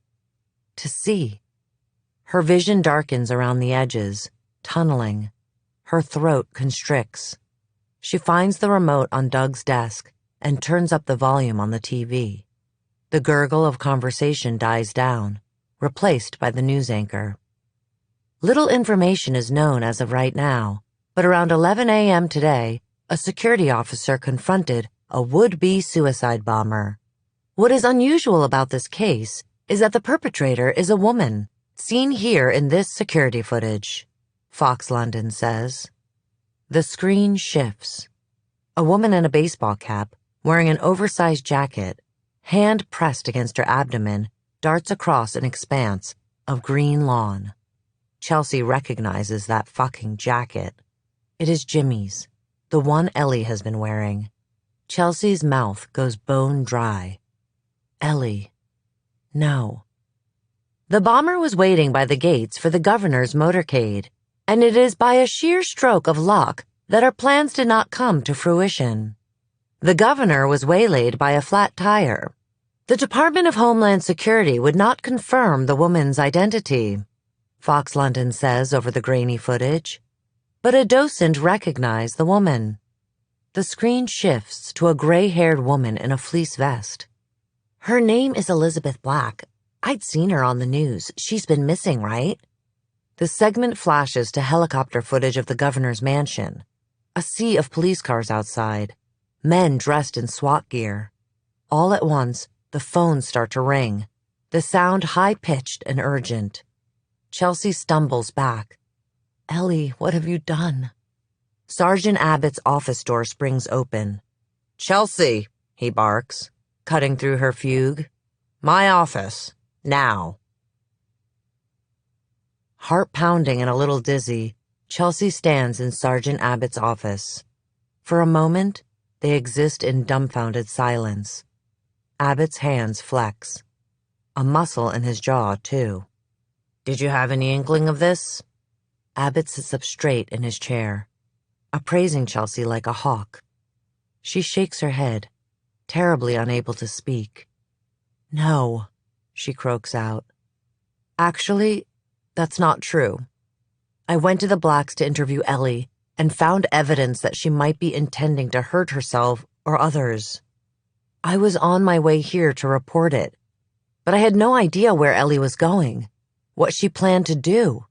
To see? Her vision darkens around the edges, tunneling. Her throat constricts. She finds the remote on Doug's desk and turns up the volume on the TV. The gurgle of conversation dies down, replaced by the news anchor. Little information is known as of right now, but around 11 a.m. today, a security officer confronted a would-be suicide bomber. What is unusual about this case is that the perpetrator is a woman, seen here in this security footage, Fox London says. The screen shifts. A woman in a baseball cap, wearing an oversized jacket, hand pressed against her abdomen, darts across an expanse of green lawn. Chelsea recognizes that fucking jacket. It is Jimmy's, the one Ellie has been wearing. Chelsea's mouth goes bone dry. Ellie. No. The bomber was waiting by the gates for the governor's motorcade, and it is by a sheer stroke of luck that her plans did not come to fruition. The governor was waylaid by a flat tire. The Department of Homeland Security would not confirm the woman's identity, Fox London says over the grainy footage. But a docent recognized the woman. The screen shifts to a gray-haired woman in a fleece vest. Her name is Elizabeth Black. I'd seen her on the news. She's been missing, right? The segment flashes to helicopter footage of the governor's mansion. A sea of police cars outside. Men dressed in SWAT gear. All at once, the phones start to ring. The sound high-pitched and urgent. Chelsea stumbles back. Ellie, what have you done? Sergeant Abbott's office door springs open. Chelsea, he barks, cutting through her fugue. My office. Now. Heart pounding and a little dizzy, Chelsea stands in Sergeant Abbott's office. For a moment, they exist in dumbfounded silence. Abbott's hands flex. A muscle in his jaw, too. Did you have any inkling of this? Abbott sits up straight in his chair, appraising Chelsea like a hawk. She shakes her head, terribly unable to speak. No, she croaks out. Actually, that's not true. I went to the Blacks to interview Ellie and found evidence that she might be intending to hurt herself or others. I was on my way here to report it, but I had no idea where Ellie was going, what she planned to do.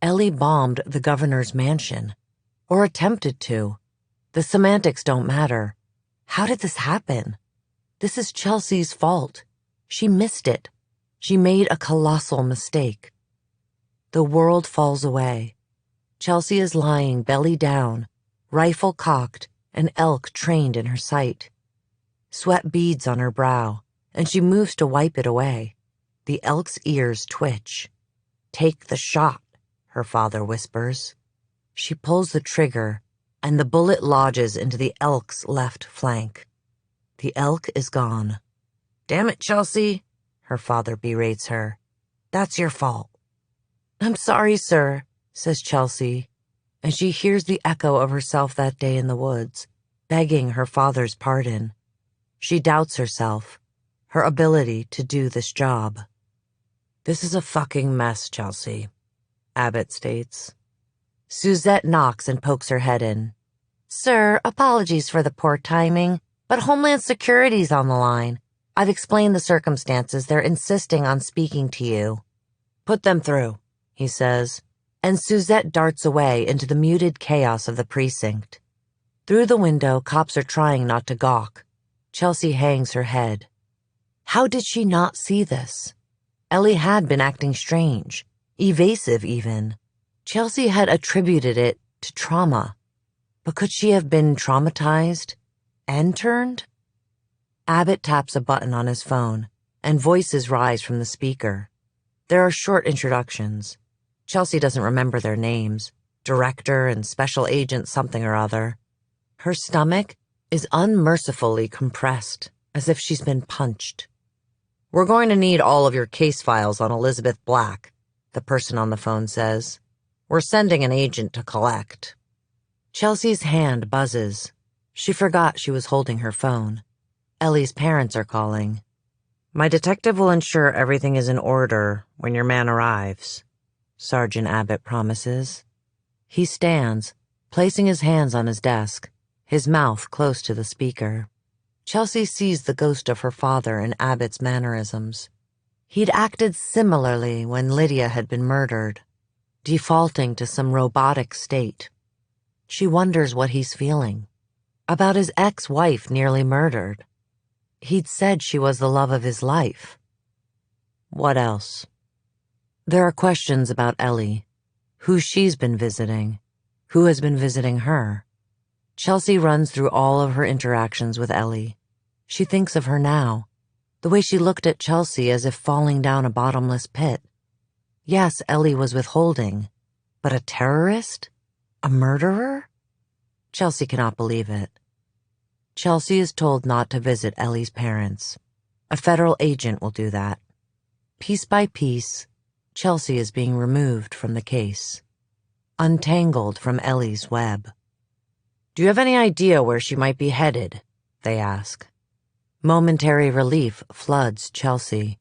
Ellie bombed the governor's mansion, or attempted to. The semantics don't matter. How did this happen? This is Chelsea's fault. She missed it. She made a colossal mistake. The world falls away. Chelsea is lying belly down, rifle cocked, and elk trained in her sight. Sweat beads on her brow, and she moves to wipe it away. The elk's ears twitch. "Take the shot," her father whispers. She pulls the trigger, and the bullet lodges into the elk's left flank. The elk is gone. "Damn it, Chelsea," her father berates her. "That's your fault." "I'm sorry, sir," says Chelsea, and she hears the echo of herself that day in the woods, begging her father's pardon. She doubts herself, her ability to do this job. "This is a fucking mess, Chelsea," Abbott states. Suzette knocks and pokes her head in. "Sir, apologies for the poor timing, but Homeland Security's on the line. I've explained the circumstances. They're insisting on speaking to you." "Put them through," he says, and Suzette darts away into the muted chaos of the precinct. Through the window, cops are trying not to gawk. Chelsea hangs her head. How did she not see this? Ellie had been acting strange, evasive even. Chelsea had attributed it to trauma. But could she have been traumatized and turned? Abbott taps a button on his phone, and voices rise from the speaker. There are short introductions. Chelsea doesn't remember their names, director and special agent something or other. Her stomach is unmercifully compressed, as if she's been punched. "We're going to need all of your case files on Elizabeth Black," the person on the phone says. "We're sending an agent to collect." Chelsea's hand buzzes. She forgot she was holding her phone. Ellie's parents are calling. "My detective will ensure everything is in order when your man arrives," Sergeant Abbott promises. He stands, placing his hands on his desk, his mouth close to the speaker. Chelsea sees the ghost of her father in Abbott's mannerisms. He'd acted similarly when Lydia had been murdered, defaulting to some robotic state. She wonders what he's feeling. About his ex-wife nearly murdered. He'd said she was the love of his life. What else? There are questions about Ellie, who she's been visiting, who has been visiting her. Chelsea runs through all of her interactions with Ellie. She thinks of her now, the way she looked at Chelsea as if falling down a bottomless pit. Yes, Ellie was withholding, but a terrorist? A murderer? Chelsea cannot believe it. Chelsea is told not to visit Ellie's parents. A federal agent will do that. Piece by piece, Chelsea is being removed from the case, untangled from Ellie's web. "Do you have any idea where she might be headed?" they ask. Momentary relief floods Chelsea.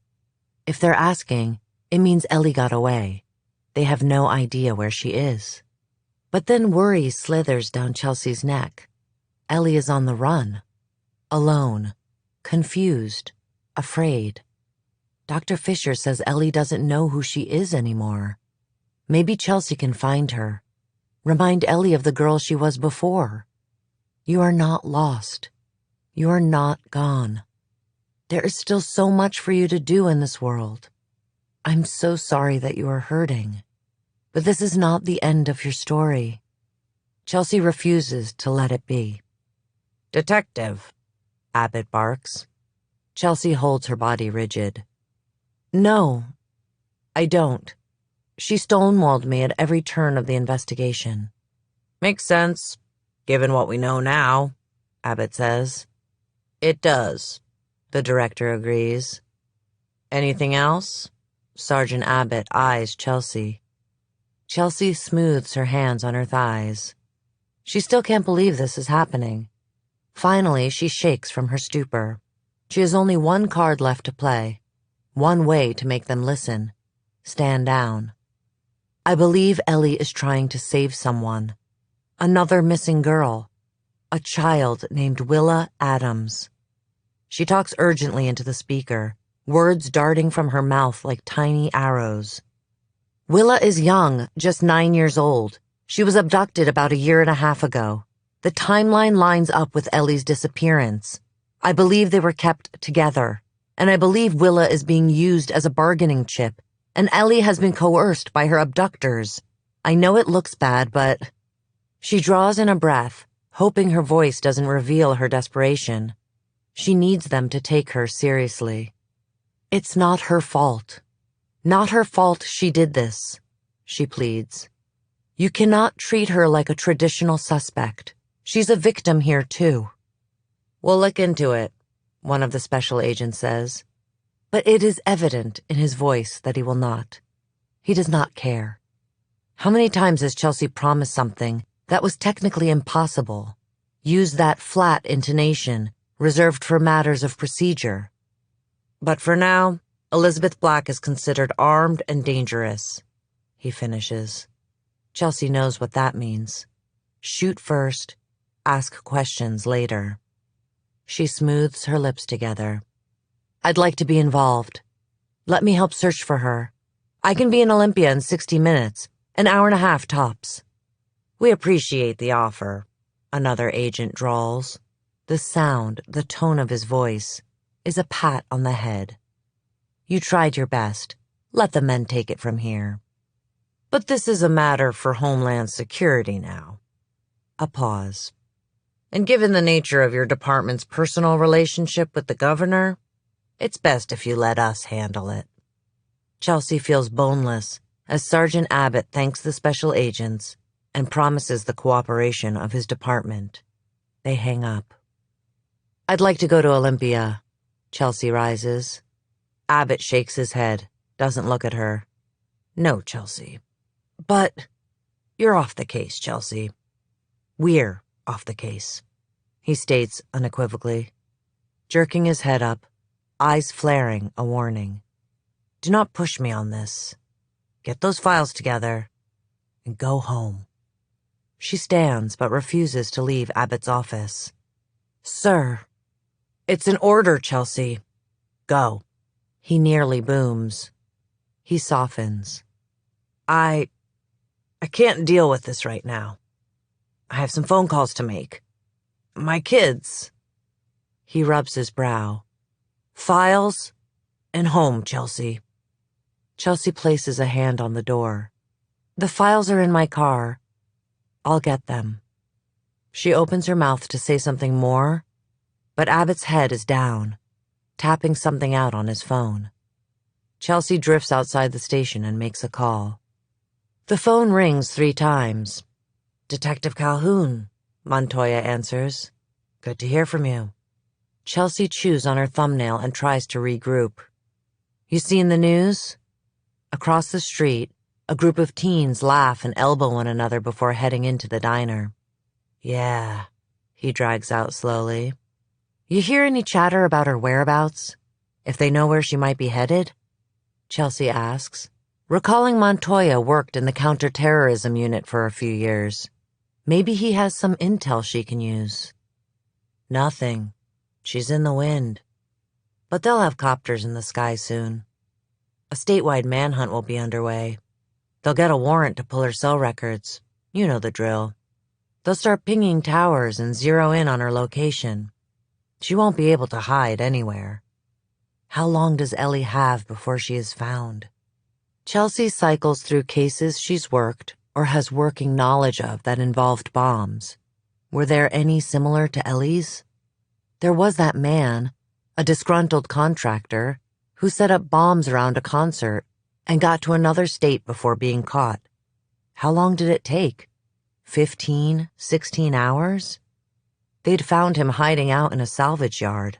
If they're asking, it means Ellie got away. They have no idea where she is. But then worry slithers down Chelsea's neck. Ellie is on the run. Alone. Confused. Afraid. Dr. Fisher says Ellie doesn't know who she is anymore. Maybe Chelsea can find her. Remind Ellie of the girl she was before. You are not lost. You are not gone. There is still so much for you to do in this world. I'm so sorry that you are hurting. But this is not the end of your story. Chelsea refuses to let it be. "Detective," Abbott barks. Chelsea holds her body rigid. "No, I don't. She stonewalled me at every turn of the investigation." "Makes sense, given what we know now," Abbott says. "It does," the director agrees. "Anything else?" Sergeant Abbott eyes Chelsea. Chelsea smooths her hands on her thighs. She still can't believe this is happening. Finally, she shakes from her stupor. She has only one card left to play, one way to make them listen. Stand down. I believe Ellie is trying to save someone. Another missing girl. A child named Willa Adams. She talks urgently into the speaker, words darting from her mouth like tiny arrows. Willa is young, just 9 years old. She was abducted about 1.5 years ago. The timeline lines up with Ellie's disappearance. I believe they were kept together, and I believe Willa is being used as a bargaining chip, and Ellie has been coerced by her abductors. I know it looks bad, but... She draws in a breath, hoping her voice doesn't reveal her desperation. She needs them to take her seriously. It's not her fault. Not her fault she did this, she pleads. You cannot treat her like a traditional suspect. She's a victim here, too. We'll look into it, one of the special agents says. But it is evident in his voice that he will not. He does not care. How many times has Chelsea promised something that was technically impossible? Used that flat intonation, reserved for matters of procedure. But for now, Elizabeth Black is considered armed and dangerous, he finishes. Chelsea knows what that means. Shoot first, ask questions later. She smooths her lips together. I'd like to be involved. Let me help search for her. I can be in Olympia in 60 minutes, 1.5 hours tops. We appreciate the offer, another agent drawls. The sound, the tone of his voice, is a pat on the head. You tried your best. Let the men take it from here. But this is a matter for Homeland Security now. A pause. And given the nature of your department's personal relationship with the governor, it's best if you let us handle it. Chelsea feels boneless as Sergeant Abbott thanks the special agents and promises the cooperation of his department. They hang up. I'd like to go to Olympia. Chelsea rises. Abbott shakes his head, doesn't look at her. No, Chelsea. But you're off the case, Chelsea. We're off the case, he states unequivocally, jerking his head up, eyes flaring a warning. Do not push me on this. Get those files together and go home. She stands but refuses to leave Abbott's office. Sir, it's an order, Chelsea. Go. He nearly booms. He softens. I can't deal with this right now. I have some phone calls to make. My kids. He rubs his brow. Files and home, Chelsea. Chelsea places a hand on the door. The files are in my car. I'll get them. She opens her mouth to say something more, but Abbott's head is down, tapping something out on his phone. Chelsea drifts outside the station and makes a call. The phone rings 3 times. Detective Calhoun, Montoya answers. Good to hear from you. Chelsea chews on her thumbnail and tries to regroup. You seen the news? Across the street, a group of teens laugh and elbow one another before heading into the diner. Yeah, he drags out slowly. You hear any chatter about her whereabouts? If they know where she might be headed? Chelsea asks, recalling Montoya worked in the counterterrorism unit for a few years. Maybe he has some intel she can use. Nothing. She's in the wind. But they'll have copters in the sky soon. A statewide manhunt will be underway. They'll get a warrant to pull her cell records. You know the drill. They'll start pinging towers and zero in on her location. She won't be able to hide anywhere. How long does Ellie have before she is found? Chelsea cycles through cases she's worked or has working knowledge of that involved bombs. Were there any similar to Ellie's? There was that man, a disgruntled contractor, who set up bombs around a concert and got to another state before being caught. How long did it take? 15, 16 hours? They'd found him hiding out in a salvage yard.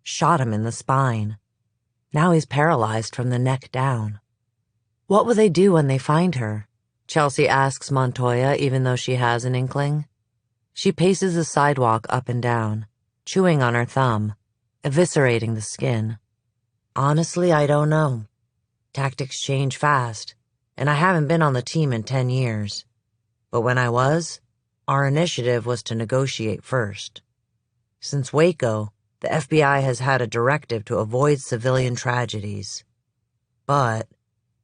Shot him in the spine. Now he's paralyzed from the neck down. What will they do when they find her? Chelsea asks Montoya, even though she has an inkling. She paces the sidewalk up and down, chewing on her thumb, eviscerating the skin. Honestly, I don't know. Tactics change fast. and I haven't been on the team in 10 years. But when I was, our initiative was to negotiate first. Since Waco, the FBI has had a directive to avoid civilian tragedies. But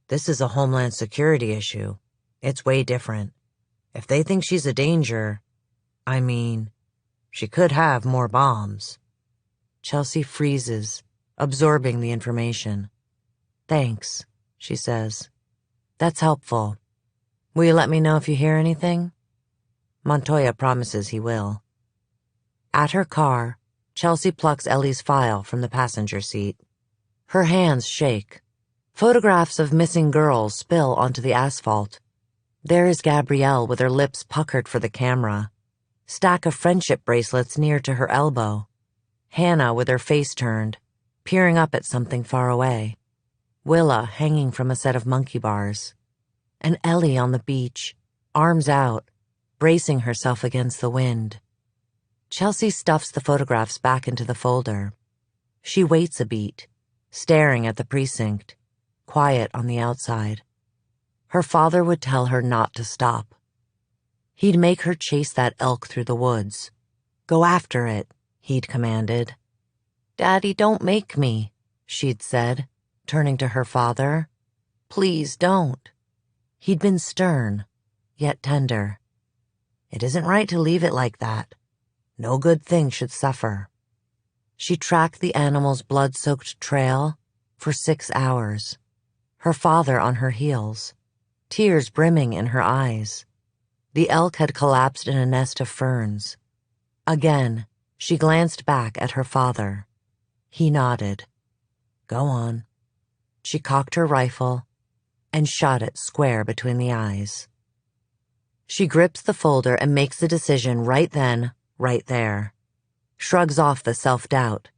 this is a Homeland Security issue. It's way different. If they think she's a danger, I mean, she could have more bombs. Chelsea freezes, absorbing the information. Thanks, she says. That's helpful. Will you let me know if you hear anything? Montoya promises he will. At her car, Chelsea plucks Ellie's file from the passenger seat. Her hands shake. Photographs of missing girls spill onto the asphalt. There is Gabrielle with her lips puckered for the camera. Stack of friendship bracelets near to her elbow. Hannah with her face turned, peering up at something far away. Willa hanging from a set of monkey bars. And Ellie on the beach, arms out, bracing herself against the wind. Chelsea stuffs the photographs back into the folder. She waits a beat, staring at the precinct, quiet on the outside. Her father would tell her not to stop. He'd make her chase that elk through the woods. Go after it, he'd commanded. Daddy, don't make me, she'd said, turning to her father. Please don't. He'd been stern, yet tender. It isn't right to leave it like that. No good thing should suffer. She tracked the animal's blood-soaked trail for 6 hours, her father on her heels, tears brimming in her eyes. The elk had collapsed in a nest of ferns. Again, she glanced back at her father. He nodded. Go on. She cocked her rifle and shot it square between the eyes. She grips the folder and makes the decision right then, right there. Shrugs off the self-doubt.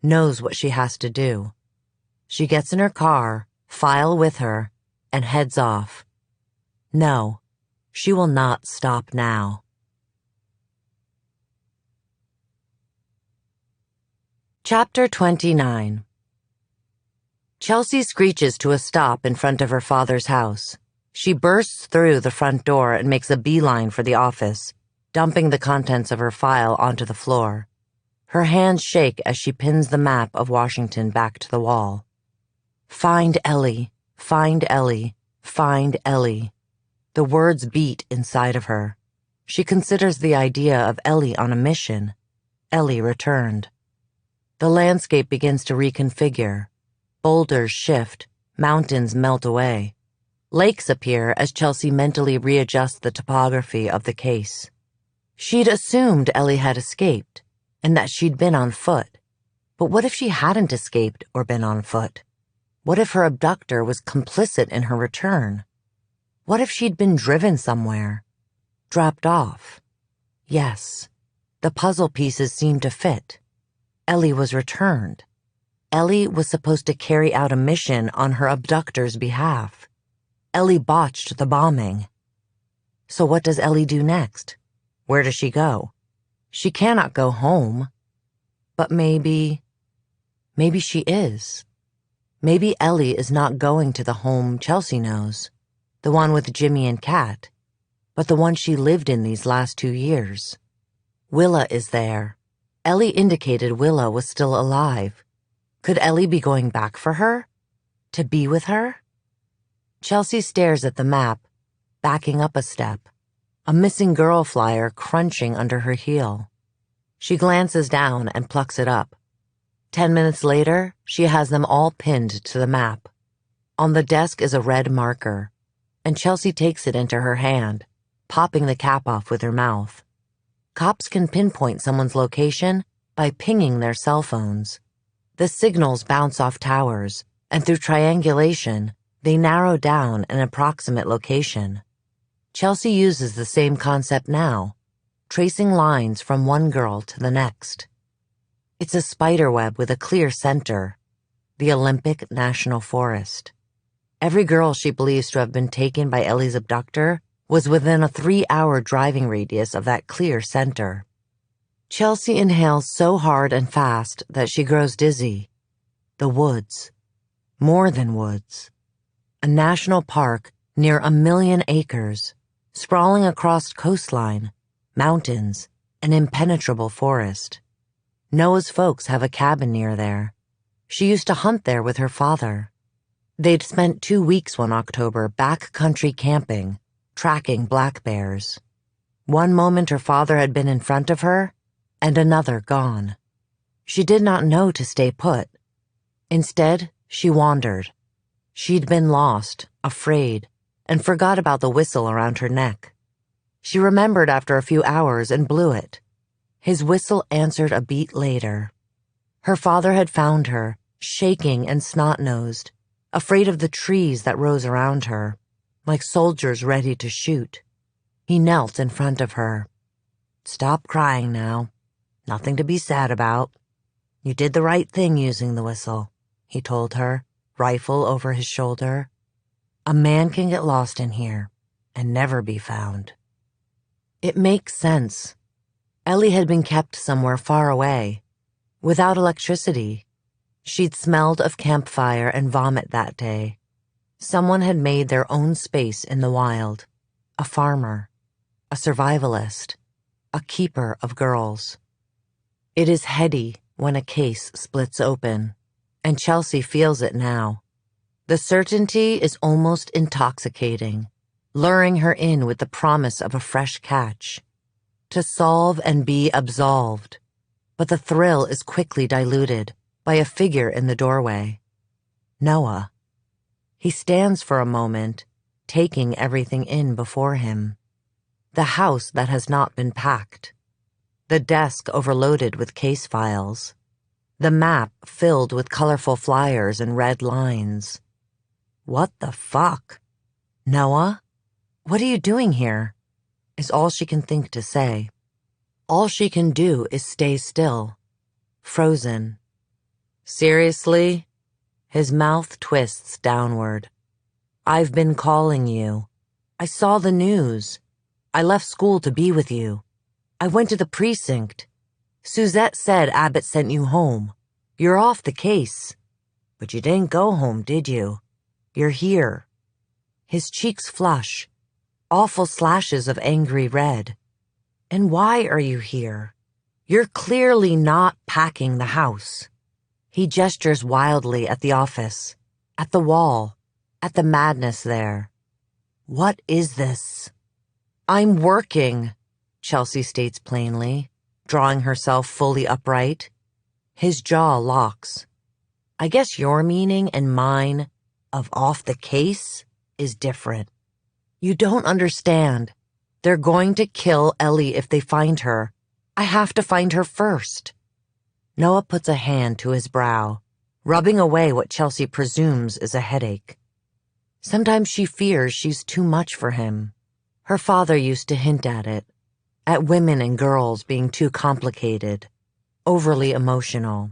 Knows what she has to do. She gets in her car, file with her, and heads off. No, she will not stop now. Chapter 29. Chelsea screeches to a stop in front of her father's house. She bursts through the front door and makes a beeline for the office, dumping the contents of her file onto the floor. Her hands shake as she pins the map of Washington back to the wall. Find Ellie, find Ellie, find Ellie. The words beat inside of her. She considers the idea of Ellie on a mission. Ellie returned. The landscape begins to reconfigure. Boulders shift, mountains melt away. Lakes appear as Chelsea mentally readjusts the topography of the case. She'd assumed Ellie had escaped, and that she'd been on foot. But what if she hadn't escaped or been on foot? What if her abductor was complicit in her return? What if she'd been driven somewhere? Dropped off? Yes, the puzzle pieces seemed to fit. Ellie was returned. Ellie was supposed to carry out a mission on her abductor's behalf. Ellie botched the bombing. So what does Ellie do next? Where does she go? She cannot go home. But maybe she is. Maybe Ellie is not going to the home Chelsea knows, the one with Jimmy and Kat, but the one she lived in these last 2 years. Willa is there. Ellie indicated Willa was still alive. Could Ellie be going back for her? To be with her? Chelsea stares at the map, backing up a step, a missing girl flyer crunching under her heel. She glances down and plucks it up. 10 minutes later, she has them all pinned to the map. On the desk is a red marker, and Chelsea takes it into her hand, popping the cap off with her mouth. Cops can pinpoint someone's location by pinging their cell phones. The signals bounce off towers, and through triangulation, they narrow down an approximate location. Chelsea uses the same concept now, tracing lines from one girl to the next. It's a spiderweb with a clear center, the Olympic National Forest. Every girl she believes to have been taken by Ellie's abductor was within a 3-hour driving radius of that clear center. Chelsea inhales so hard and fast that she grows dizzy. The woods. More than woods. A national park near 1,000,000 acres, sprawling across coastline, mountains, and impenetrable forest. Noah's folks have a cabin near there. She used to hunt there with her father. They'd spent 2 weeks one October backcountry camping, tracking black bears. One moment her father had been in front of her, and another gone. She did not know to stay put. Instead, she wandered. She'd been lost, afraid, and forgot about the whistle around her neck. She remembered after a few hours and blew it. His whistle answered a beat later. Her father had found her, shaking and snot-nosed, afraid of the trees that rose around her, like soldiers ready to shoot. He knelt in front of her. "Stop crying now. Nothing to be sad about. You did the right thing using the whistle," he told her, rifle over his shoulder. "A man can get lost in here and never be found." It makes sense. Ellie had been kept somewhere far away, without electricity. She'd smelled of campfire and vomit that day. Someone had made their own space in the wild. A farmer, a survivalist, a keeper of girls. It is heady when a case splits open, and Chelsea feels it now. The certainty is almost intoxicating, luring her in with the promise of a fresh catch. To solve and be absolved. But the thrill is quickly diluted by a figure in the doorway. Noah. He stands for a moment, taking everything in before him. The house that has not been packed. The desk overloaded with case files. The map filled with colorful flyers and red lines. What the fuck? Noah? What are you doing here? Is all she can think to say. All she can do is stay still. Frozen. Seriously? His mouth twists downward. I've been calling you. I saw the news. I left school to be with you. I went to the precinct. Suzette said Abbott sent you home. You're off the case. But you didn't go home, did you? You're here. His cheeks flush. Awful slashes of angry red. And why are you here? You're clearly not packing the house. He gestures wildly at the office, at the wall, at the madness there. What is this? I'm working, Chelsea states plainly, drawing herself fully upright. His jaw locks. I guess your meaning and mine of off the case is different. You don't understand. They're going to kill Ellie if they find her. I have to find her first. Noah puts a hand to his brow, rubbing away what Chelsea presumes is a headache. Sometimes she fears she's too much for him. Her father used to hint at women and girls being too complicated, overly emotional.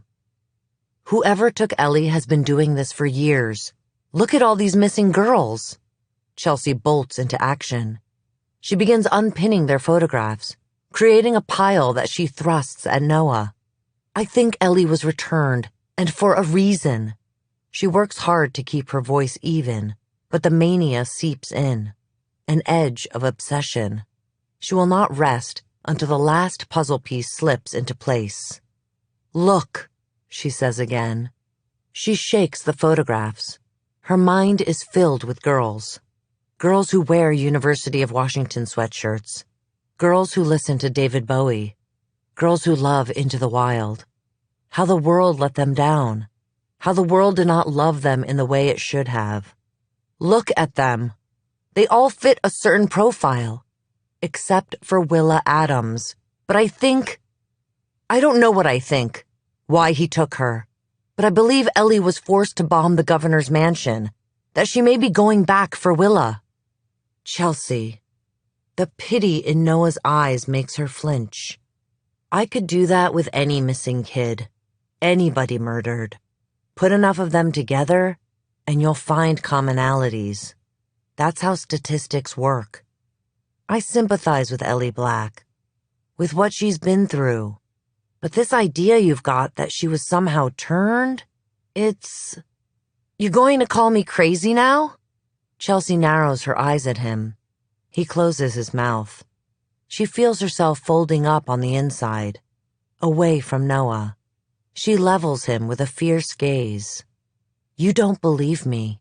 Whoever took Ellie has been doing this for years. Look at all these missing girls. Chelsea bolts into action. She begins unpinning their photographs, creating a pile that she thrusts at Noah. I think Ellie was returned, and for a reason. She works hard to keep her voice even, but the mania seeps in. An edge of obsession. She will not rest until the last puzzle piece slips into place. Look, she says again. She shakes the photographs. Her mind is filled with girls. Girls who wear University of Washington sweatshirts. Girls who listen to David Bowie. Girls who love Into the Wild. How the world let them down. How the world did not love them in the way it should have. Look at them. They all fit a certain profile. Except for Willa Adams. But I don't know what I think. Why he took her. But I believe Ellie was forced to bomb the governor's mansion. That she may be going back for Willa. Chelsea. The pity in Noah's eyes makes her flinch. I could do that with any missing kid. Anybody murdered. Put enough of them together, and you'll find commonalities. That's how statistics work. I sympathize with Ellie Black. With what she's been through. But this idea you've got that she was somehow turned, You going to call me crazy now? Chelsea narrows her eyes at him. He closes his mouth. She feels herself folding up on the inside, away from Noah. She levels him with a fierce gaze. You don't believe me.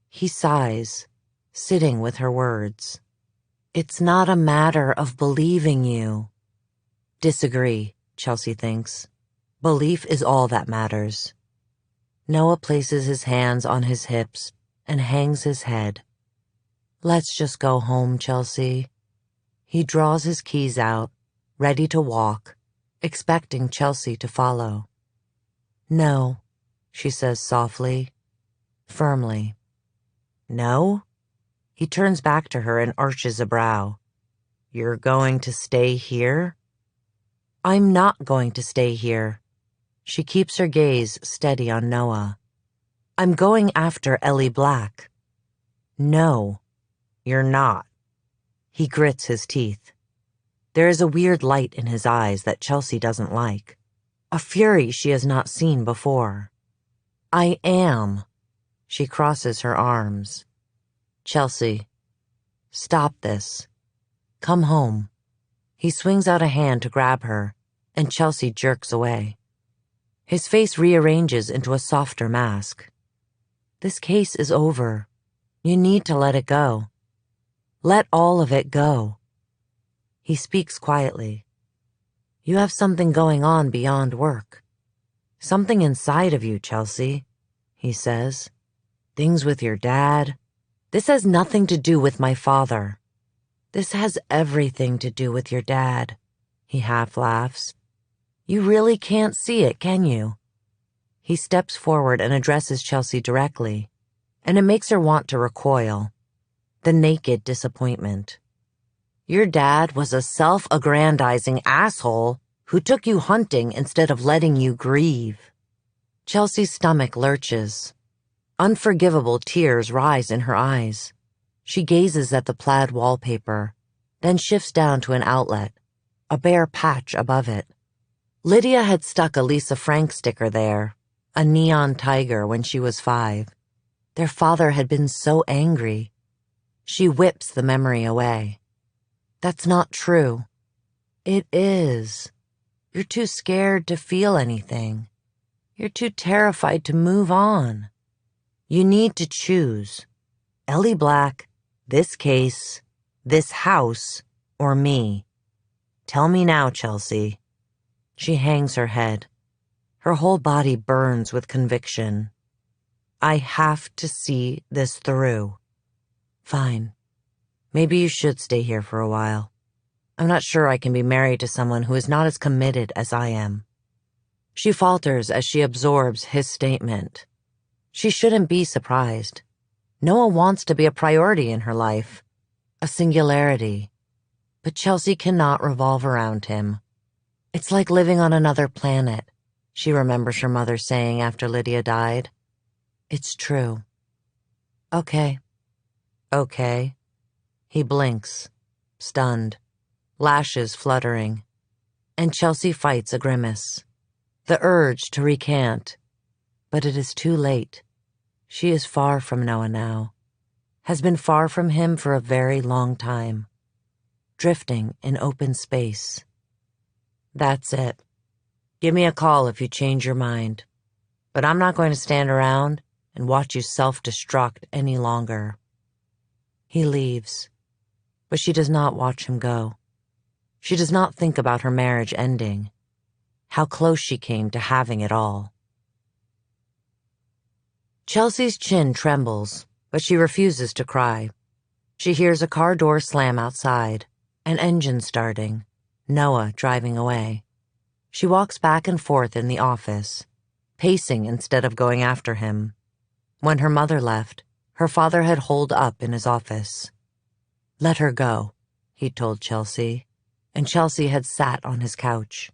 He sighs, sitting with her words. It's not a matter of believing you. Disagree, Chelsea thinks. Belief is all that matters. Noah places his hands on his hips and hangs his head. Let's just go home, Chelsea. He draws his keys out, ready to walk, expecting Chelsea to follow. No, she says softly, firmly. No? He turns back to her and arches a brow. You're going to stay here? I'm not going to stay here. She keeps her gaze steady on Noah. I'm going after Ellie Black. No, you're not. He grits his teeth. There is a weird light in his eyes that Chelsea doesn't like. A fury she has not seen before. I am. She crosses her arms. Chelsea, stop this. Come home. He swings out a hand to grab her, and Chelsea jerks away. His face rearranges into a softer mask. This case is over. You need to let it go. Let all of it go. He speaks quietly. You have something going on beyond work. Something inside of you, Chelsea, he says. Things with your dad. This has nothing to do with my father. This has everything to do with your dad, he half laughs. You really can't see it, can you? He steps forward and addresses Chelsea directly, and it makes her want to recoil. The naked disappointment. Your dad was a self-aggrandizing asshole who took you hunting instead of letting you grieve. Chelsea's stomach lurches. Unforgivable tears rise in her eyes. She gazes at the plaid wallpaper, then shifts down to an outlet, a bare patch above it. Lydia had stuck a Lisa Frank sticker there, a neon tiger, when she was 5. Their father had been so angry. She whips the memory away. That's not true. It is. You're too scared to feel anything. You're too terrified to move on. You need to choose. Ellie Black, this case, this house, or me. Tell me now, Chelsea. She hangs her head. Her whole body burns with conviction. I have to see this through. Fine. Maybe you should stay here for a while. I'm not sure I can be married to someone who is not as committed as I am. She falters as she absorbs his statement. She shouldn't be surprised. Noah wants to be a priority in her life, a singularity. But Chelsea cannot revolve around him. It's like living on another planet, she remembers her mother saying after Lydia died. It's true. Okay. Okay. He blinks, stunned, lashes fluttering, and Chelsea fights a grimace. The urge to recant, but it is too late. She is far from Noah now, has been far from him for a very long time, drifting in open space. That's it. Give me a call if you change your mind, but I'm not going to stand around and watch you self-destruct any longer. He leaves, but she does not watch him go. She does not think about her marriage ending, how close she came to having it all. Chelsea's chin trembles, but she refuses to cry. She hears a car door slam outside, an engine starting, Noah driving away. She walks back and forth in the office, pacing instead of going after him. When her mother left, her father had holed up in his office. Let her go, he told Chelsea, and Chelsea had sat on his couch,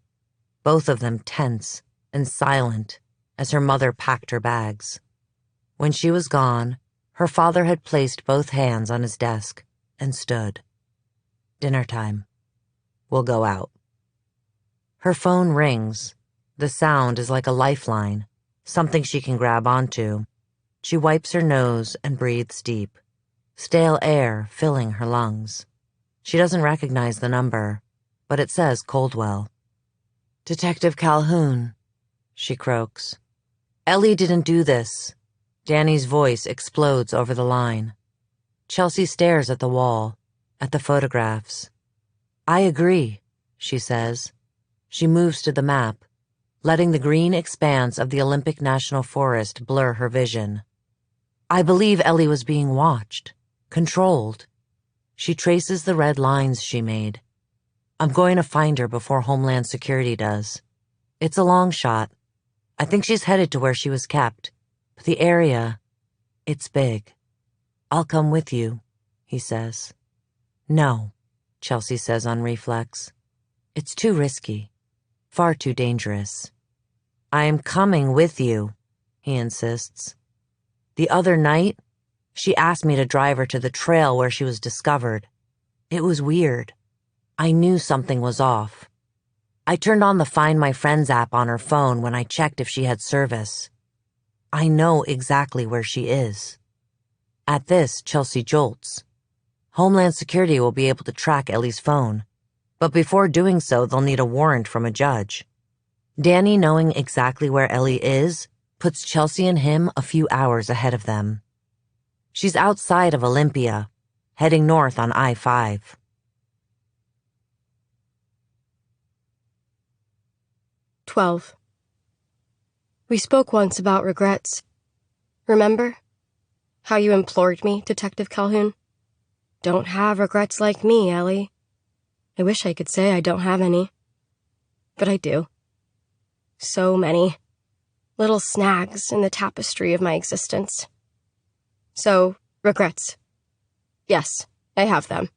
both of them tense and silent as her mother packed her bags. When she was gone, her father had placed both hands on his desk and stood. Dinner time. We'll go out. Her phone rings. The sound is like a lifeline, something she can grab onto. She wipes her nose and breathes deep. stale air filling her lungs. She doesn't recognize the number, but it says Coldwell. "Detective Calhoun," she croaks. "Ellie didn't do this." Danny's voice explodes over the line. Chelsea stares at the wall, at the photographs. "I agree," she says. She moves to the map, letting the green expanse of the Olympic National Forest blur her vision. "I believe Ellie was being watched, controlled." She traces the red lines she made. "I'm going to find her before Homeland Security does. It's a long shot. I think she's headed to where she was kept, but the area, it's big. I'll come with you," he says. "No," Chelsea says on reflex. "It's too risky. Far too dangerous." "I am coming with you," he insists. "The other night, she asked me to drive her to the trail where she was discovered. It was weird. I knew something was off. I turned on the Find My Friends app on her phone when I checked if she had service. I know exactly where she is." At this, Chelsea jolts. Homeland Security will be able to track Ellie's phone, but before doing so, they'll need a warrant from a judge. Danny knowing exactly where Ellie is puts Chelsea and him a few hours ahead of them. She's outside of Olympia, heading north on I-5. "12. We spoke once about regrets. Remember? How you implored me, Detective Calhoun? Don't have regrets like me, Ellie. I wish I could say I don't have any. But I do. So many. Little snags in the tapestry of my existence. So, regrets. Yes, I have them.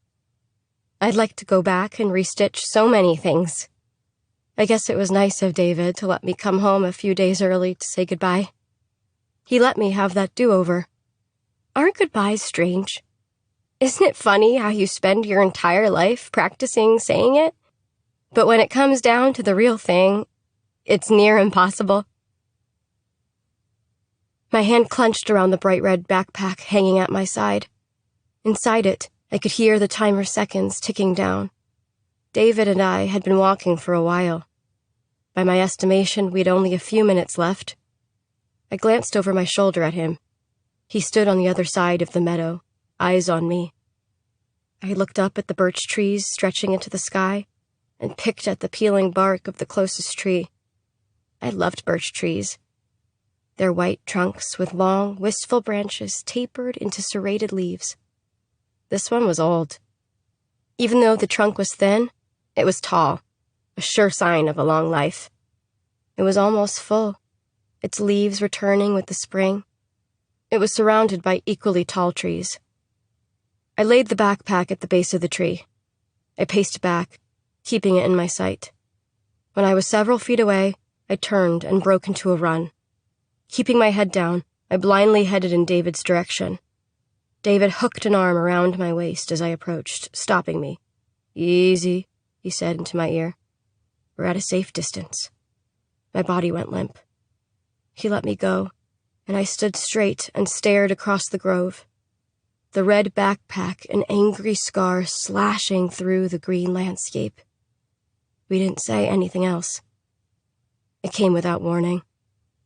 I'd like to go back and restitch so many things. I guess it was nice of David to let me come home a few days early to say goodbye. He let me have that do-over. Aren't goodbyes strange? Isn't it funny how you spend your entire life practicing saying it? But when it comes down to the real thing, it's near impossible. My hand clenched around the bright red backpack hanging at my side. Inside it, I could hear the timer seconds ticking down. David and I had been walking for a while. By my estimation, we'd only a few minutes left. I glanced over my shoulder at him. He stood on the other side of the meadow, eyes on me. I looked up at the birch trees stretching into the sky and picked at the peeling bark of the closest tree. I loved birch trees. Their white trunks with long, wistful branches tapered into serrated leaves. This one was old. Even though the trunk was thin, it was tall, a sure sign of a long life. It was almost full, its leaves returning with the spring. It was surrounded by equally tall trees. I laid the backpack at the base of the tree. I paced back, keeping it in my sight. When I was several feet away, I turned and broke into a run. Keeping my head down, I blindly headed in David's direction. David hooked an arm around my waist as I approached, stopping me. "Easy," he said into my ear. "We're at a safe distance." My body went limp. He let me go, and I stood straight and stared across the grove. The red backpack, an angry scar slashing through the green landscape. We didn't say anything else. It came without warning.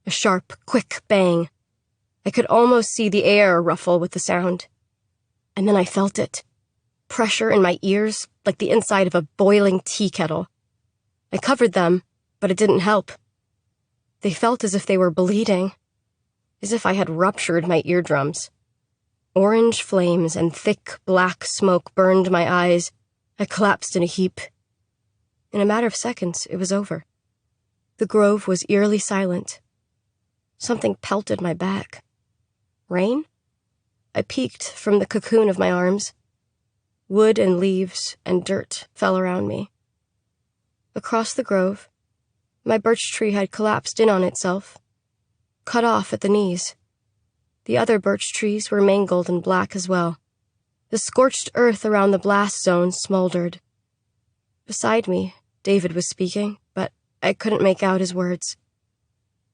A sharp, quick bang. I could almost see the air ruffle with the sound. And then I felt it. Pressure in my ears, like the inside of a boiling tea kettle. I covered them, but it didn't help. They felt as if they were bleeding, as if I had ruptured my eardrums. Orange flames and thick, black smoke burned my eyes. I collapsed in a heap. In a matter of seconds, it was over. The grove was eerily silent. Something pelted my back. Rain? I peeked from the cocoon of my arms. Wood and leaves and dirt fell around me. Across the grove, my birch tree had collapsed in on itself, cut off at the knees. The other birch trees were mangled and black as well. The scorched earth around the blast zone smoldered. Beside me, David was speaking, but I couldn't make out his words.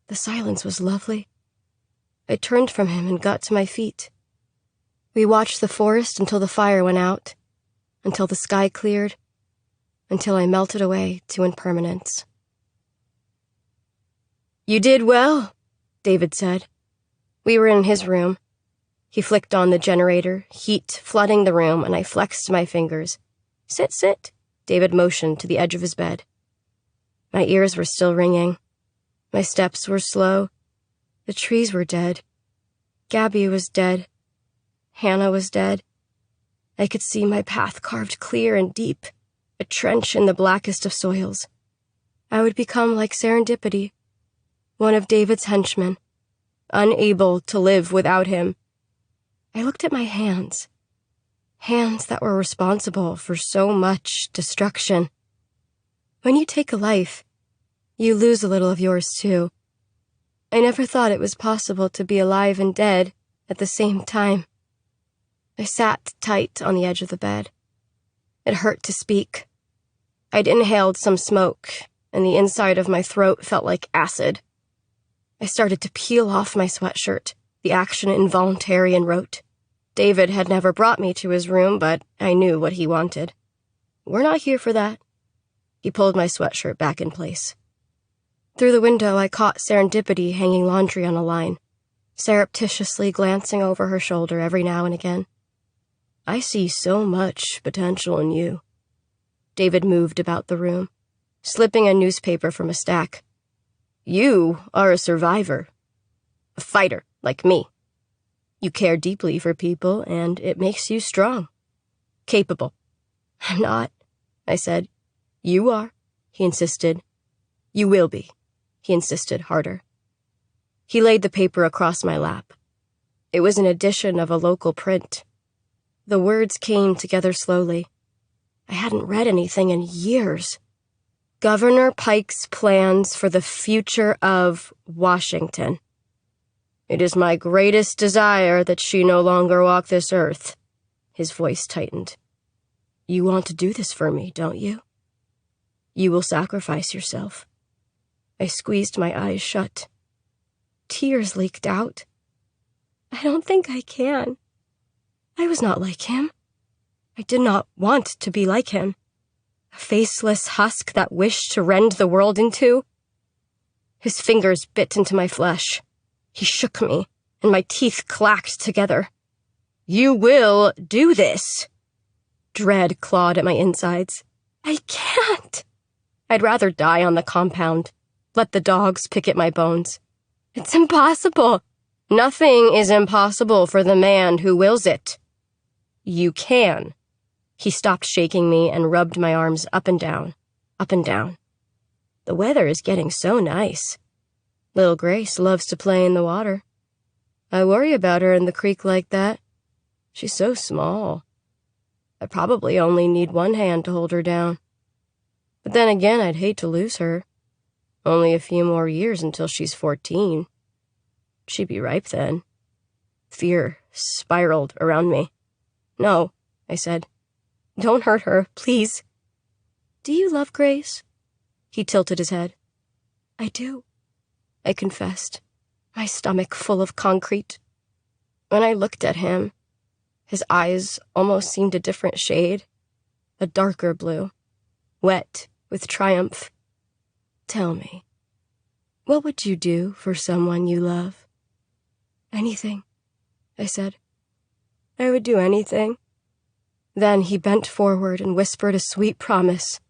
The silence was lovely. I turned from him and got to my feet. We watched the forest until the fire went out, until the sky cleared, until I melted away to impermanence. "You did well," David said. We were in his room. He flicked on the generator, heat flooding the room, and I flexed my fingers. "Sit, sit," David motioned to the edge of his bed. My ears were still ringing. My steps were slow. The trees were dead. Gabby was dead. Hannah was dead. I could see my path carved clear and deep, a trench in the blackest of soils. I would become like Serendipity, one of David's henchmen, unable to live without him. I looked at my hands that were responsible for so much destruction. When you take a life, you lose a little of yours too. I never thought it was possible to be alive and dead at the same time. I sat tight on the edge of the bed. It hurt to speak. I'd inhaled some smoke, and the inside of my throat felt like acid. I started to peel off my sweatshirt, the action involuntary, and wrote. David had never brought me to his room, but I knew what he wanted. "We're not here for that." He pulled my sweatshirt back in place. Through the window, I caught Serendipity hanging laundry on a line, surreptitiously glancing over her shoulder every now and again. "I see so much potential in you." David moved about the room, slipping a newspaper from a stack. "You are a survivor, a fighter like me. You care deeply for people, and it makes you strong, capable." "I'm not," I said. "You are," he insisted. "You will be," he insisted harder. He laid the paper across my lap. It was an edition of a local print. The words came together slowly. I hadn't read anything in years. Governor Pike's plans for the future of Washington. "It is my greatest desire that she no longer walk this earth." His voice tightened. "You want to do this for me, don't you? You will sacrifice yourself." I squeezed my eyes shut. Tears leaked out. "I don't think I can. I was not like him. I did not want to be like him. A faceless husk that wished to rend the world in two." His fingers bit into my flesh. He shook me, and my teeth clacked together. "You will do this." Dread clawed at my insides. "I can't. I'd rather die on the compound. Let the dogs pick at my bones. It's impossible." "Nothing is impossible for the man who wills it." "You can." He stopped shaking me and rubbed my arms up and down, up and down. "The weather is getting so nice. Little Grace loves to play in the water. I worry about her in the creek like that. She's so small. I probably only need one hand to hold her down. But then again, I'd hate to lose her. Only a few more years until she's 14. She'd be ripe then." Fear spiraled around me. "No," I said. "Don't hurt her, please." "Do you love Grace?" He tilted his head. "I do," I confessed, my stomach full of concrete. When I looked at him, his eyes almost seemed a different shade, a darker blue, wet with triumph. "Tell me, what would you do for someone you love?" "Anything," I said. "I would do anything." Then he bent forward and whispered a sweet promise.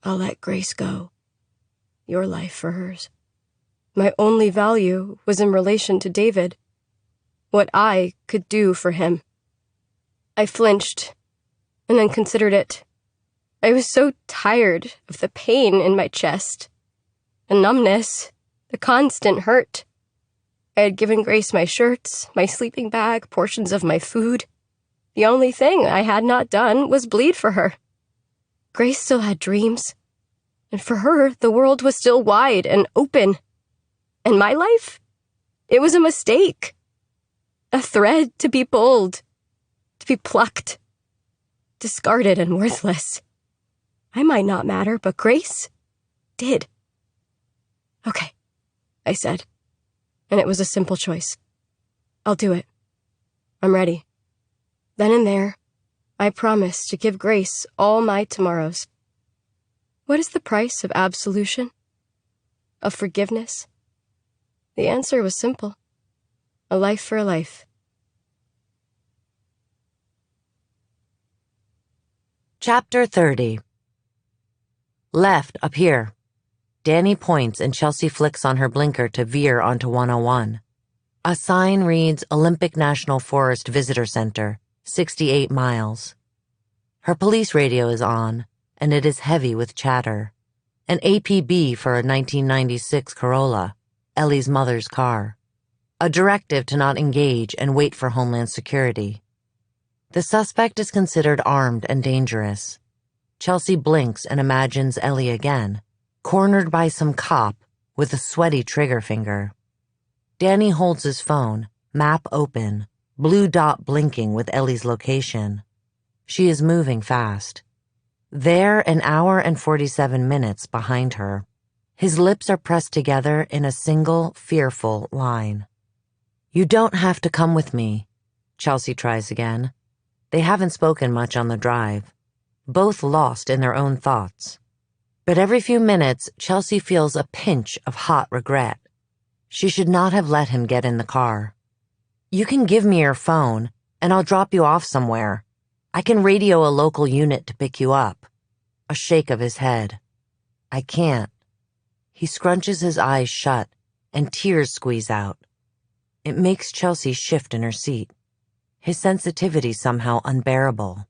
"I'll let Grace go. Your life for hers." My only value was in relation to David, what I could do for him. I flinched, and then considered it. I was so tired of the pain in my chest, the numbness, the constant hurt. I had given Grace my shirts, my sleeping bag, portions of my food. The only thing I had not done was bleed for her. Grace still had dreams, and for her, the world was still wide and open. And my life? It was a mistake. A thread to be pulled, to be plucked, discarded and worthless. I might not matter, but Grace did. "Okay," I said, and it was a simple choice. "I'll do it. I'm ready." Then and there, I promised to give Grace all my tomorrows. What is the price of absolution? Of forgiveness? The answer was simple. A life for a life. Chapter 30. Left, up here. Danny points and Chelsea flicks on her blinker to veer onto 101. A sign reads Olympic National Forest Visitor Center, 68 miles. Her police radio is on, and it is heavy with chatter. An APB for a 1996 Corolla, Ellie's mother's car. A directive to not engage and wait for Homeland Security. The suspect is considered armed and dangerous. Chelsea blinks and imagines Ellie again, cornered by some cop with a sweaty trigger finger. Danny holds his phone, map open, blue dot blinking with Ellie's location. She is moving fast. There, an hour and 47 minutes behind her. His lips are pressed together in a single, fearful line. You don't have to come with me, Chelsea tries again. They haven't spoken much on the drive, both lost in their own thoughts. But every few minutes, Chelsea feels a pinch of hot regret. She should not have let him get in the car. You can give me your phone, and I'll drop you off somewhere. I can radio a local unit to pick you up. A shake of his head. I can't. He scrunches his eyes shut, and tears squeeze out. It makes Chelsea shift in her seat. His sensitivity somehow unbearable.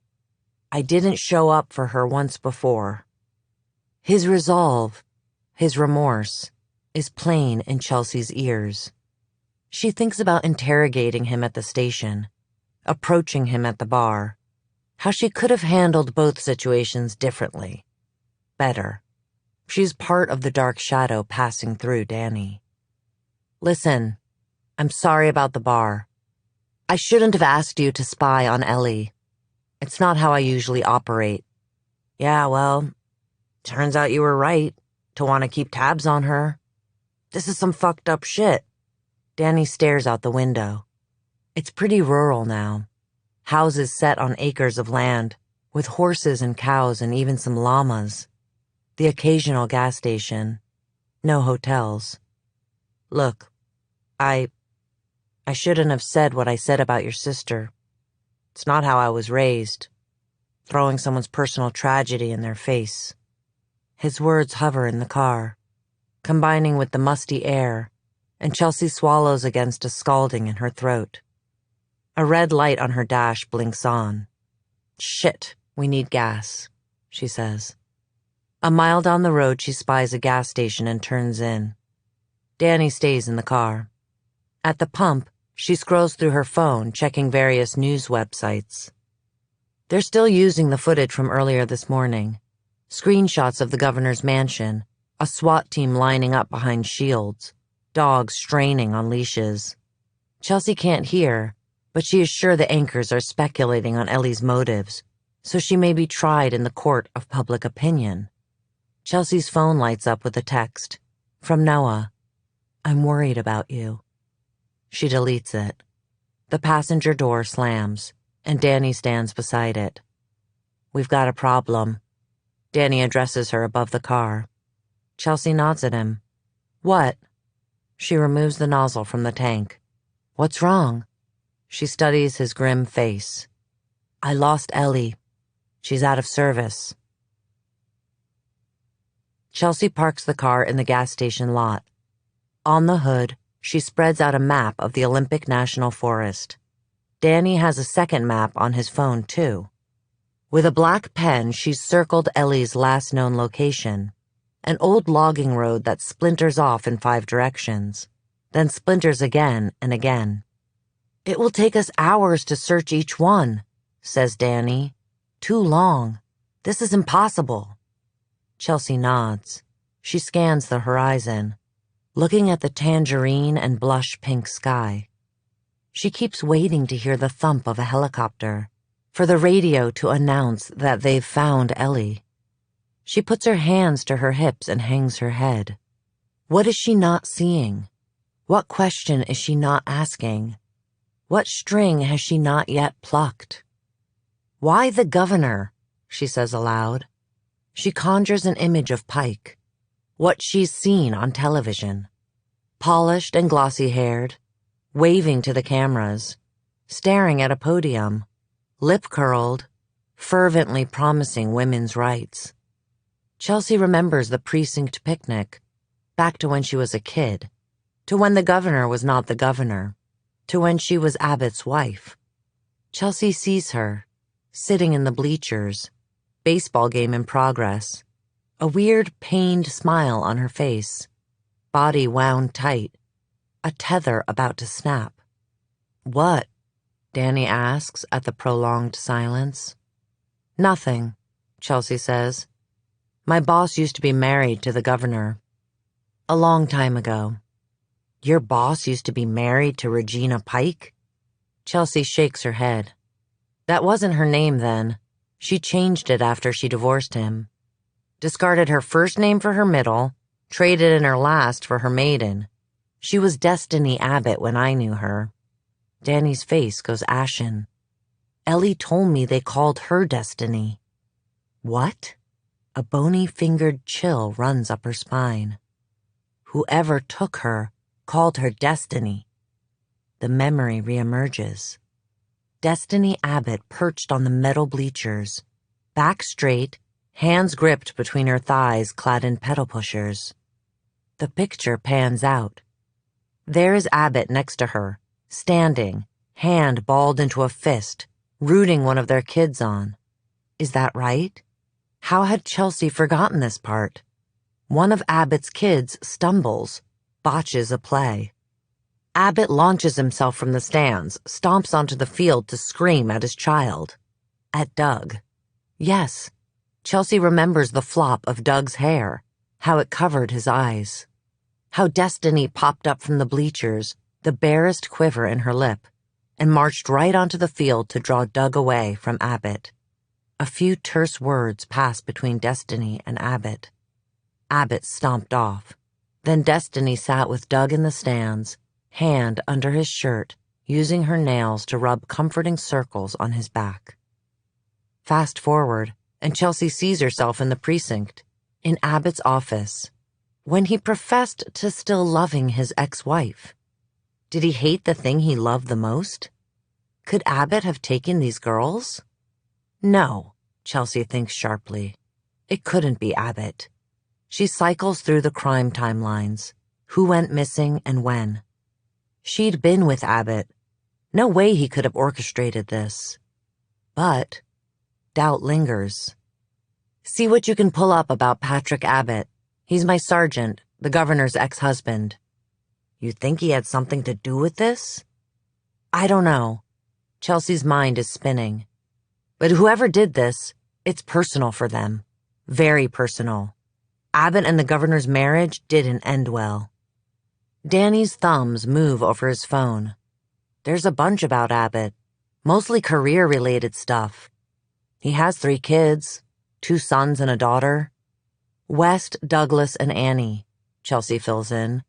I didn't show up for her once before. His resolve, his remorse, is plain in Chelsea's ears. She thinks about interrogating him at the station, approaching him at the bar, how she could have handled both situations differently. Better. She's part of the dark shadow passing through Danny. Listen, I'm sorry about the bar. I shouldn't have asked you to spy on Ellie. It's not how I usually operate. Yeah, well, turns out you were right to want to keep tabs on her. This is some fucked up shit. Danny stares out the window. It's pretty rural now. Houses set on acres of land, with horses and cows and even some llamas. The occasional gas station. No hotels. Look, I shouldn't have said what I said about your sister. It's not how I was raised. Throwing someone's personal tragedy in their face. His words hover in the car, combining with the musty air, and Chelsea swallows against a scalding in her throat. A red light on her dash blinks on. Shit, we need gas, she says. A mile down the road, she spies a gas station and turns in. Danny stays in the car. At the pump, she scrolls through her phone, checking various news websites. They're still using the footage from earlier this morning. Screenshots of the governor's mansion, a SWAT team lining up behind shields, dogs straining on leashes. Chelsea can't hear, but she is sure the anchors are speculating on Ellie's motives, so she may be tried in the court of public opinion. Chelsea's phone lights up with a text. From Noah. I'm worried about you. She deletes it. The passenger door slams, and Danny stands beside it. We've got a problem. Danny addresses her above the car. Chelsea nods at him. What? She removes the nozzle from the tank. What's wrong? She studies his grim face. I lost Ellie. She's out of service. Chelsea parks the car in the gas station lot. On the hood, she spreads out a map of the Olympic National Forest. Danny has a second map on his phone, too. With a black pen, she's circled Ellie's last known location, an old logging road that splinters off in 5 directions, then splinters again and again. It will take us hours to search each one, says Danny. Too long. This is impossible. Chelsea nods. She scans the horizon, looking at the tangerine and blush pink sky. She keeps waiting to hear the thump of a helicopter, for the radio to announce that they've found Ellie. She puts her hands to her hips and hangs her head. What is she not seeing? What question is she not asking? What string has she not yet plucked? Why the governor? She says aloud. She conjures an image of Pike, what she's seen on television. Polished and glossy-haired, waving to the cameras, staring at a podium, lip-curled, fervently promising women's rights. Chelsea remembers the precinct picnic, back to when she was a kid, to when the governor was not the governor, to when she was Abbott's wife. Chelsea sees her, sitting in the bleachers, baseball game in progress, a weird pained smile on her face, body wound tight, a tether about to snap. What? Danny asks at the prolonged silence. Nothing, Chelsea says. My boss used to be married to the governor. A long time ago. Your boss used to be married to Regina Pike? Chelsea shakes her head. That wasn't her name then. She changed it after she divorced him. Discarded her first name for her middle, traded in her last for her maiden. She was Destiny Abbott when I knew her. Danny's face goes ashen. Ellie told me they called her Destiny. What? A bony-fingered chill runs up her spine. Whoever took her called her Destiny. The memory reemerges. Destiny Abbott perched on the metal bleachers, back straight, hands gripped between her thighs clad in pedal pushers. The picture pans out. There is Abbott next to her, standing, hand balled into a fist, rooting one of their kids on. Is that right? How had Chelsea forgotten this part? One of Abbott's kids stumbles, botches a play. Abbott launches himself from the stands, stomps onto the field to scream at his child. At Doug. Yes, Chelsea remembers the flop of Doug's hair, how it covered his eyes. How Destiny popped up from the bleachers, the barest quiver in her lip, and marched right onto the field to draw Doug away from Abbott. A few terse words passed between Destiny and Abbott. Abbott stomped off. Then Destiny sat with Doug in the stands, hand under his shirt, using her nails to rub comforting circles on his back. Fast forward, and Chelsea sees herself in the precinct, in Abbott's office, when he professed to still loving his ex-wife. Did he hate the thing he loved the most? Could Abbott have taken these girls? No, Chelsea thinks sharply. It couldn't be Abbott. She cycles through the crime timelines, who went missing and when. She'd been with Abbott. No way he could have orchestrated this. But doubt lingers. See what you can pull up about Patrick Abbott. He's my sergeant, the governor's ex-husband. You think he had something to do with this? I don't know. Chelsea's mind is spinning. But whoever did this, it's personal for them. Very personal. Abbott and the governor's marriage didn't end well. Danny's thumbs move over his phone. There's a bunch about Abbott, mostly career-related stuff. He has 3 kids, 2 sons and a daughter. West, Douglas, and Annie, Chelsea fills in.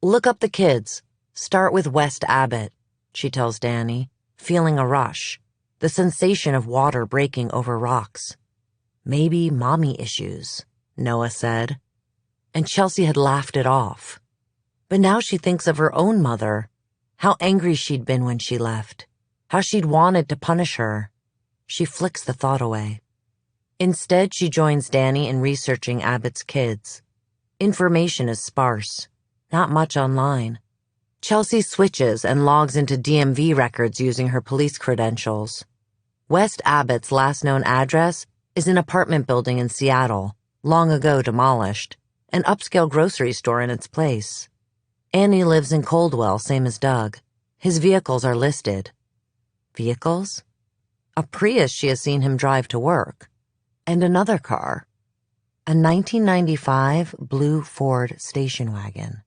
Look up the kids. Start with West Abbott, she tells Danny, feeling a rush, the sensation of water breaking over rocks. Maybe mommy issues, Noah said. And Chelsea had laughed it off. But now she thinks of her own mother, how angry she'd been when she left, how she'd wanted to punish her. She flicks the thought away. Instead, she joins Danny in researching Abbott's kids. Information is sparse, not much online. Chelsea switches and logs into DMV records using her police credentials. West Abbott's last known address is an apartment building in Seattle, long ago demolished, an upscale grocery store in its place. Annie lives in Coldwell, same as Doug. His vehicles are listed. Vehicles? A Prius she has seen him drive to work. And another car. A 1995 blue Ford station wagon.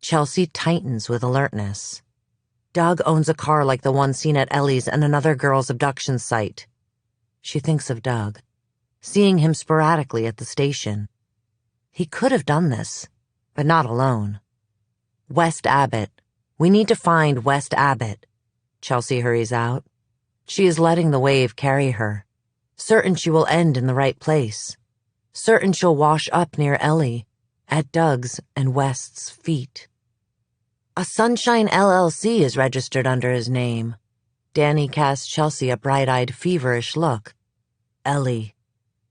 Chelsea tightens with alertness. Doug owns a car like the one seen at Ellie's and another girl's abduction site. She thinks of Doug, seeing him sporadically at the station. He could have done this, but not alone. West Abbott. We need to find West Abbott. Chelsea hurries out. She is letting the wave carry her, certain she will end in the right place, certain she'll wash up near Ellie, at Doug's and West's feet. A Sunshine LLC is registered under his name. Danny cast Chelsea a bright-eyed, feverish look. Ellie,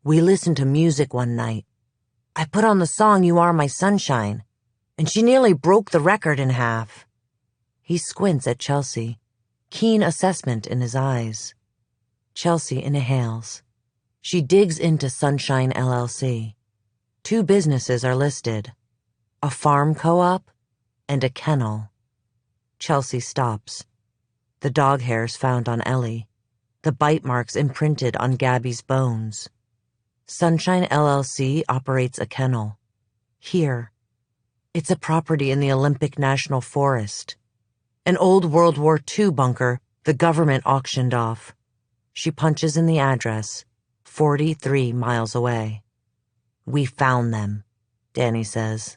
we listened to music one night. I put on the song You Are My Sunshine, and she nearly broke the record in half. He squints at Chelsea, keen assessment in his eyes. Chelsea inhales. She digs into Sunshine LLC. 2 businesses are listed, a farm co-op and a kennel. Chelsea stops. The dog hairs found on Ellie, the bite marks imprinted on Gabby's bones. Sunshine LLC operates a kennel. Here. It's a property in the Olympic National Forest. An old World War II bunker the government auctioned off. She punches in the address, 43 miles away. We found them, Danny says.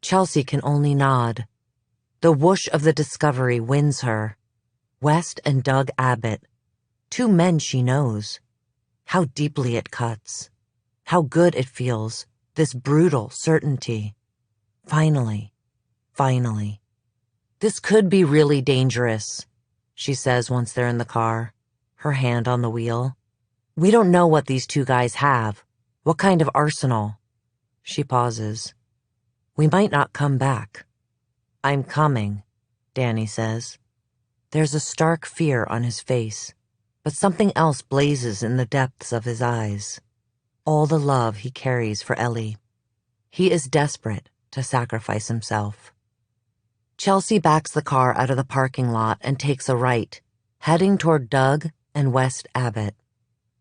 Chelsea can only nod. The whoosh of the discovery wins her. West and Doug Abbott, 2 men she knows. How deeply it cuts. How good it feels, this brutal certainty. Finally. This could be really dangerous, she says once they're in the car, her hand on the wheel. We don't know what these 2 guys have, what kind of arsenal. She pauses. We might not come back. I'm coming, Danny says. There's a stark fear on his face, but something else blazes in the depths of his eyes. All the love he carries for Ellie. He is desperate to sacrifice himself. Chelsea backs the car out of the parking lot and takes a right, heading toward Doug and West Abbott.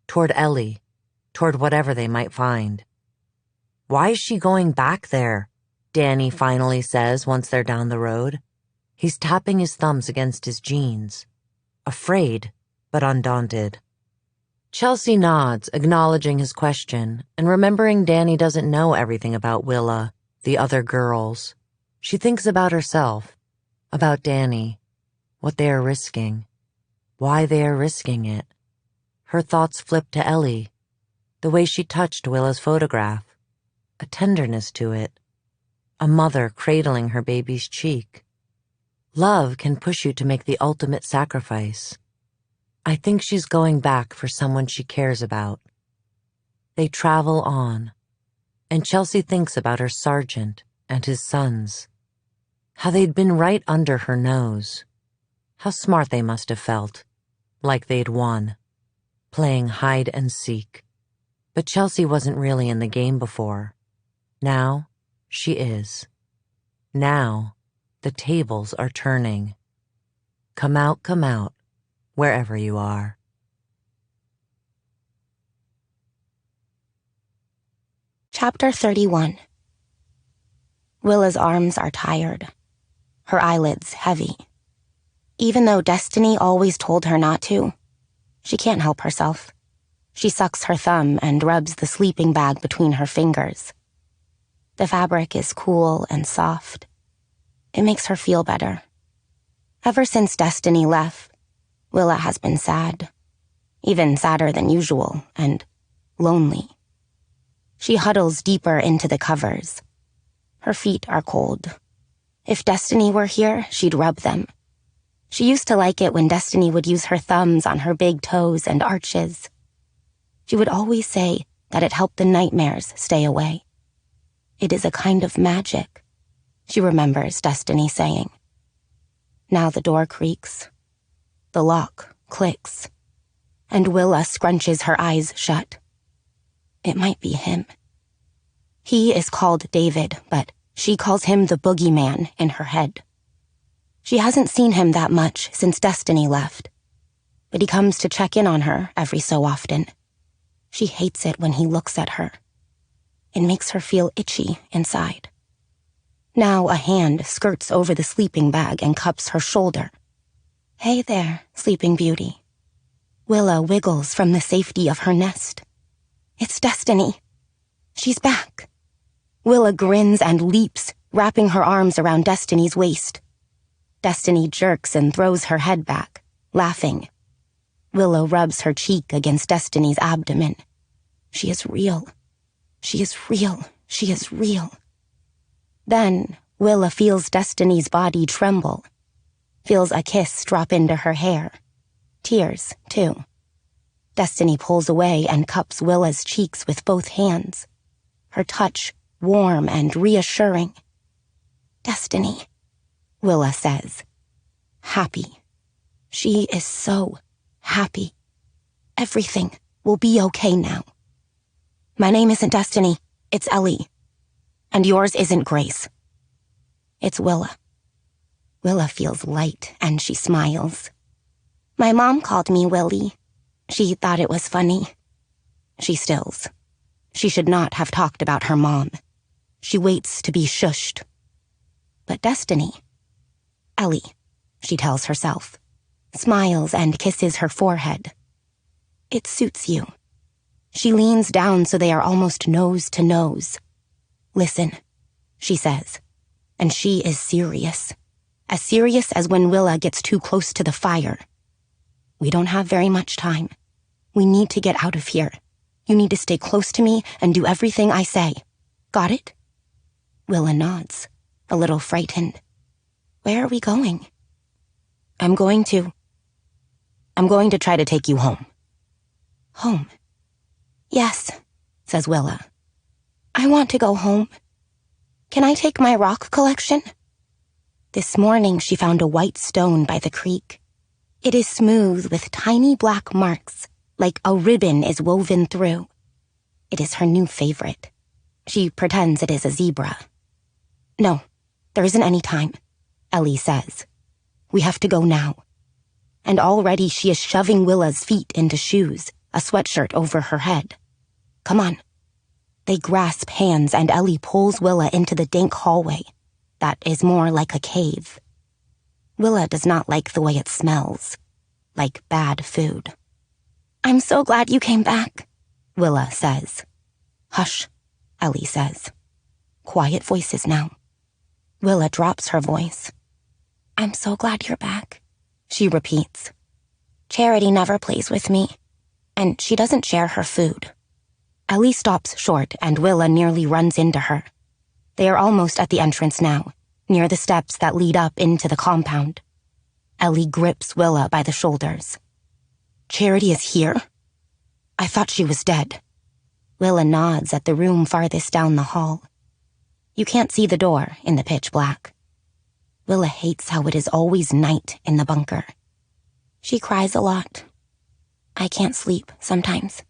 Toward Ellie, toward whatever they might find. Why is she going back there? Danny finally says once they're down the road. He's tapping his thumbs against his jeans. Afraid, but undaunted. Chelsea nods, acknowledging his question, and remembering Danny doesn't know everything about Willa, the other girls. She thinks about herself, about Danny, what they are risking, why they are risking it. Her thoughts flip to Ellie, the way she touched Willa's photograph, a tenderness to it, a mother cradling her baby's cheek. Love can push you to make the ultimate sacrifice. I think she's going back for someone she cares about. They travel on, and Chelsea thinks about her sergeant and his sons. How they'd been right under her nose. How smart they must have felt, like they'd won, playing hide and seek. But Chelsea wasn't really in the game before. Now, she is. Now, the tables are turning. Come out, wherever you are. Chapter 31. Willa's arms are tired, her eyelids heavy. Even though Destiny always told her not to, she can't help herself. She sucks her thumb and rubs the sleeping bag between her fingers. The fabric is cool and soft. It makes her feel better. Ever since Destiny left, Willa has been sad, even sadder than usual, and lonely. She huddles deeper into the covers. Her feet are cold. If Destiny were here, she'd rub them. She used to like it when Destiny would use her thumbs on her big toes and arches. She would always say that it helped the nightmares stay away. It is a kind of magic, she remembers Destiny saying. Now the door creaks. The lock clicks. And Willa scrunches her eyes shut. It might be him. He is called David, but she calls him the boogeyman in her head. She hasn't seen him that much since Destiny left, but he comes to check in on her every so often. She hates it when he looks at her. It makes her feel itchy inside. Now a hand skirts over the sleeping bag and cups her shoulder. Hey there, Sleeping Beauty. Willa wiggles from the safety of her nest. It's Destiny. She's back. Willa grins and leaps, wrapping her arms around Destiny's waist. Destiny jerks and throws her head back, laughing. Willow rubs her cheek against Destiny's abdomen. She is real. She is real. She is real. Then, Willa feels Destiny's body tremble. Feels a kiss drop into her hair. Tears, too. Destiny pulls away and cups Willa's cheeks with both hands. Her touch warm and reassuring. Destiny, Willa says. Happy. She is so happy. Everything will be okay now. My name isn't Destiny, it's Ellie. And yours isn't Grace. It's Willa. Willa feels light and she smiles. My mom called me Willie. She thought it was funny. She stills. She should not have talked about her mom. She waits to be shushed. But Destiny, Ellie, she tells herself, smiles and kisses her forehead. It suits you. She leans down so they are almost nose to nose. Listen, she says, and she is serious. As serious as when Willa gets too close to the fire. We don't have very much time. We need to get out of here. You need to stay close to me and do everything I say. Got it? Willa nods, a little frightened. Where are we going? I'm going to try to take you home. Home? Yes, says Willa. I want to go home. Can I take my rock collection? This morning she found a white stone by the creek. It is smooth with tiny black marks, like a ribbon is woven through. It is her new favorite. She pretends it is a zebra. No, there isn't any time, Ellie says. We have to go now. And already she is shoving Willa's feet into shoes, a sweatshirt over her head. Come on. They grasp hands and Ellie pulls Willa into the dank hallway. That is more like a cave. Willa does not like the way it smells. Like bad food. I'm so glad you came back, Willa says. Hush, Ellie says. Quiet voices now. Willa drops her voice. I'm so glad you're back, she repeats. Charity never plays with me, and she doesn't share her food. Ellie stops short and Willa nearly runs into her. They are almost at the entrance now, near the steps that lead up into the compound. Ellie grips Willa by the shoulders. Charity is here? I thought she was dead. Willa nods at the room farthest down the hall. You can't see the door in the pitch black. Willa hates how it is always night in the bunker. She cries a lot. I can't sleep sometimes.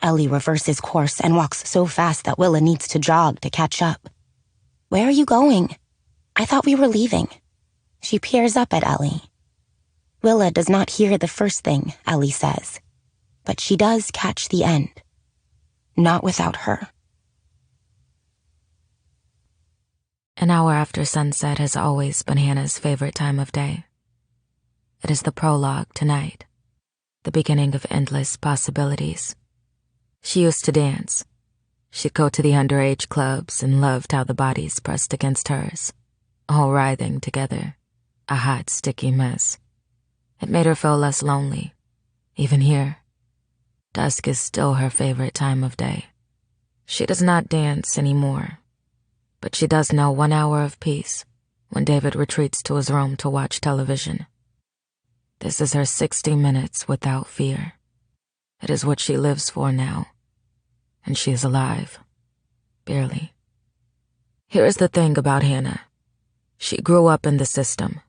Ellie reverses course and walks so fast that Willa needs to jog to catch up. Where are you going? I thought we were leaving. She peers up at Ellie. Willa does not hear the first thing Ellie says, but she does catch the end. Not without her. An hour after sunset has always been Hannah's favorite time of day. It is the prologue to night, the beginning of endless possibilities. She used to dance. She'd go to the underage clubs and loved how the bodies pressed against hers, all writhing together, a hot, sticky mess. It made her feel less lonely, even here. Dusk is still her favorite time of day. She does not dance anymore, but she does know 1 hour of peace when David retreats to his room to watch television. This is her 60 minutes without fear. It is what she lives for now. And she is alive. Barely. Here is the thing about Hannah. She grew up in the system.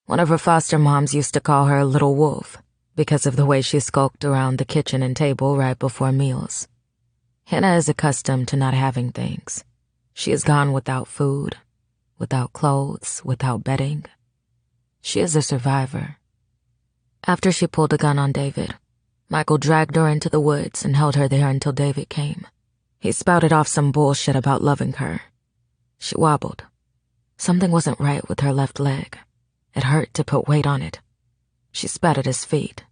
One of her foster moms used to call her Little Wolf because of the way she skulked around the kitchen and table right before meals. Hannah is accustomed to not having things. She has gone without food, without clothes, without bedding. She is a survivor. After she pulled a gun on David, Michael dragged her into the woods and held her there until David came. He spouted off some bullshit about loving her. She wobbled. Something wasn't right with her left leg. It hurt to put weight on it. She spat at his feet.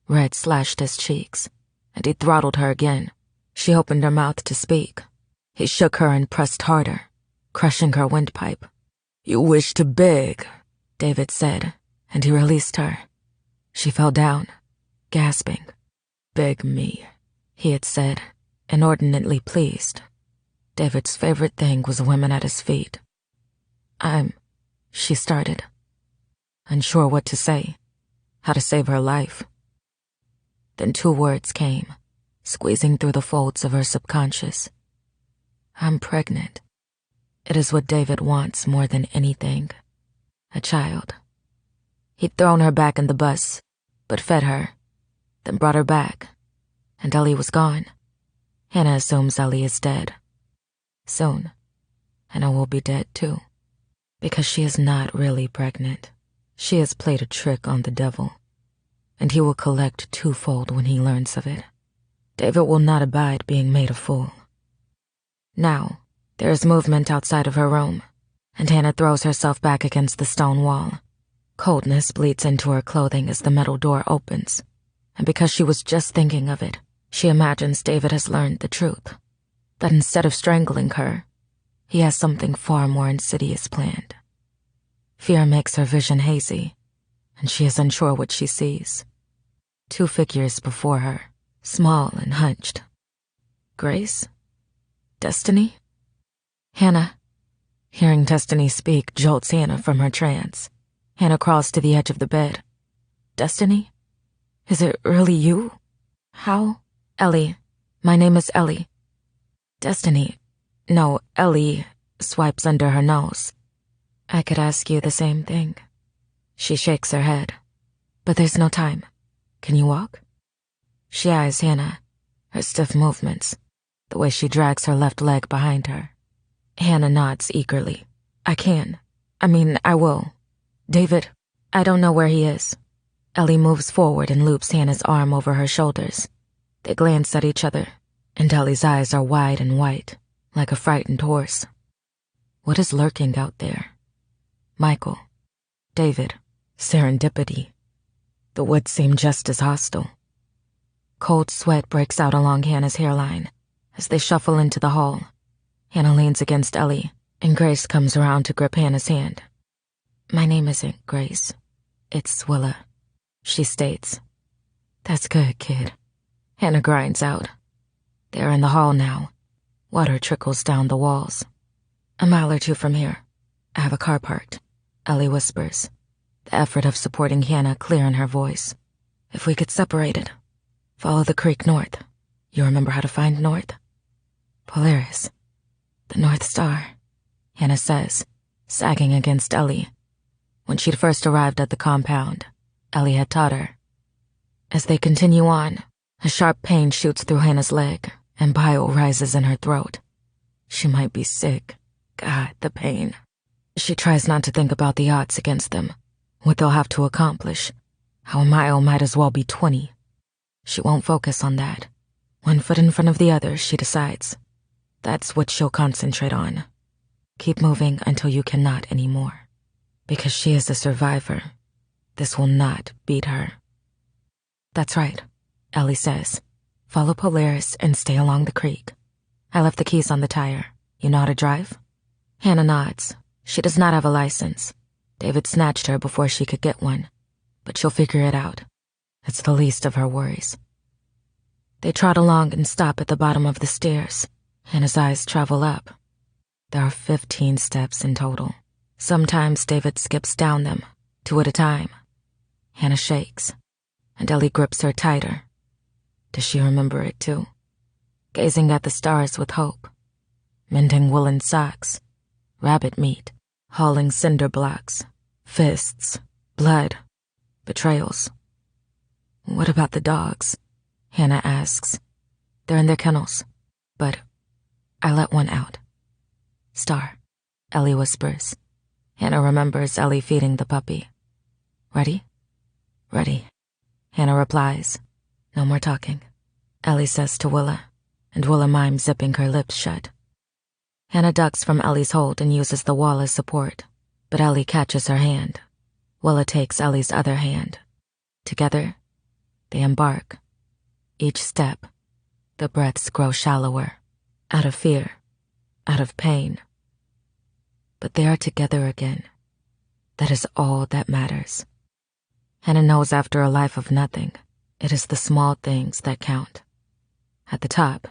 Red slashed his cheeks, and he throttled her again. She opened her mouth to speak. He shook her and pressed harder, crushing her windpipe. You wish to beg, David said, and he released her. She fell down, gasping. "Beg me," he had said, inordinately pleased. David's favorite thing was women at his feet. She started, unsure what to say, how to save her life. Then 2 words came, squeezing through the folds of her subconscious. "I'm pregnant." It is what David wants more than anything. A child. He'd thrown her back in the bus, but fed her, then brought her back, and Ellie was gone. Hannah assumes Ellie is dead. Soon, Hannah will be dead too, because she is not really pregnant. She has played a trick on the devil, and he will collect 2-fold when he learns of it. David will not abide being made a fool. Now, there is movement outside of her room, and Hannah throws herself back against the stone wall. Coldness bleeds into her clothing as the metal door opens, and because she was just thinking of it, she imagines David has learned the truth, that instead of strangling her, he has something far more insidious planned. Fear makes her vision hazy, and she is unsure what she sees. 2 figures before her, small and hunched. Grace? Destiny? Hannah. Hearing Destiny speak jolts Hannah from her trance. Hannah crawls to the edge of the bed. "Destiny? Is it really you? How?" "Ellie. My name is Ellie." "Destiny. No, Ellie," swipes under her nose. "I could ask you the same thing." She shakes her head. "But there's no time. Can you walk?" She eyes Hannah, her stiff movements, the way she drags her left leg behind her. Hannah nods eagerly. "I can. I will. David, I don't know where he is." Ellie moves forward and loops Hannah's arm over her shoulders. They glance at each other, and Ellie's eyes are wide and white, like a frightened horse. What is lurking out there? Michael, David, serendipity. The woods seem just as hostile. Cold sweat breaks out along Hannah's hairline as they shuffle into the hall. Hannah leans against Ellie, and Grace comes around to grip Hannah's hand. "My name isn't Grace. It's Willa," she states. "That's good, kid." Hannah grinds out. They're in the hall now. Water trickles down the walls. "A mile or 2 from here. I have a car parked," Ellie whispers, the effort of supporting Hannah clear in her voice. "If we get separated, follow the creek north. You remember how to find north?" "Polaris. The North Star," Hannah says, sagging against Ellie. When she'd first arrived at the compound, Ellie had taught her. As they continue on, a sharp pain shoots through Hannah's leg, and bile rises in her throat. She might be sick. God, the pain. She tries not to think about the odds against them, what they'll have to accomplish, how a mile might as well be 20. She won't focus on that. 1 foot in front of the other, she decides. That's what she'll concentrate on. Keep moving until you cannot anymore. Because she is a survivor, this will not beat her. "That's right," Ellie says. "Follow Polaris and stay along the creek. I left the keys on the tire. You know how to drive?" Hannah nods. She does not have a license. David snatched her before she could get one, but she'll figure it out. It's the least of her worries. They trot along and stop at the bottom of the stairs. Hannah's eyes travel up. There are 15 steps in total. Sometimes David skips down them, 2 at a time. Hannah shakes, and Ellie grips her tighter. Does she remember it too? Gazing at the stars with hope. Mending woolen socks. Rabbit meat. Hauling cinder blocks. Fists. Blood. Betrayals. "What about the dogs?" Hannah asks. "They're in their kennels, but I let one out." "Star," Ellie whispers. Hannah remembers Ellie feeding the puppy. "Ready?" "Ready," Hannah replies. "No more talking," Ellie says to Willa, and Willa mimes zipping her lips shut. Hannah ducks from Ellie's hold and uses the wall as support, but Ellie catches her hand. Willa takes Ellie's other hand. Together, they embark. Each step, the breaths grow shallower, out of fear, out of pain. But they are together again. That is all that matters. Hannah knows after a life of nothing, It is the small things that count. At the top,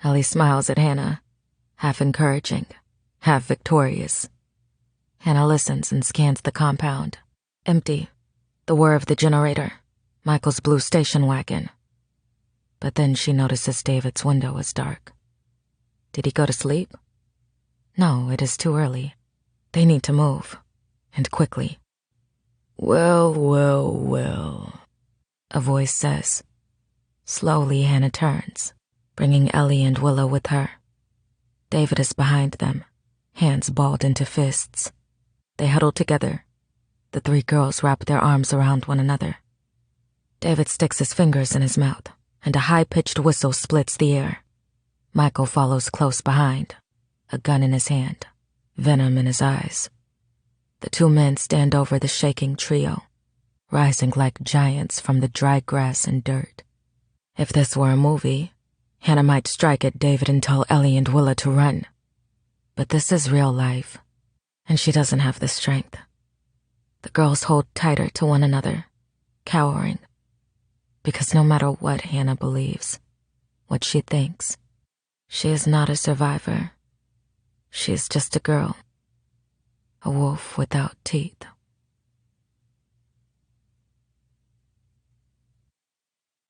Ellie smiles at Hannah, half encouraging, half victorious. Hannah listens and scans the compound. Empty. The whir of the generator. Michael's blue station wagon. But then she notices David's window is dark. Did he go to sleep? No, it is too early. They need to move. And quickly. Well, a voice says. Slowly, Hannah turns, bringing Ellie and Willow with her. David is behind them, hands balled into fists. They huddle together. The three girls wrap their arms around one another. David sticks his fingers in his mouth, and a high-pitched whistle splits the air. Michael follows close behind, a gun in his hand, venom in his eyes. The two men stand over the shaking trio, rising like giants from the dry grass and dirt. If this were a movie, Hannah might strike at David and tell Ellie and Willa to run. But this is real life, and she doesn't have the strength. The girls hold tighter to one another, cowering. Because no matter what Hannah believes, what she thinks, she is not a survivor. She is just a girl. A wolf without teeth.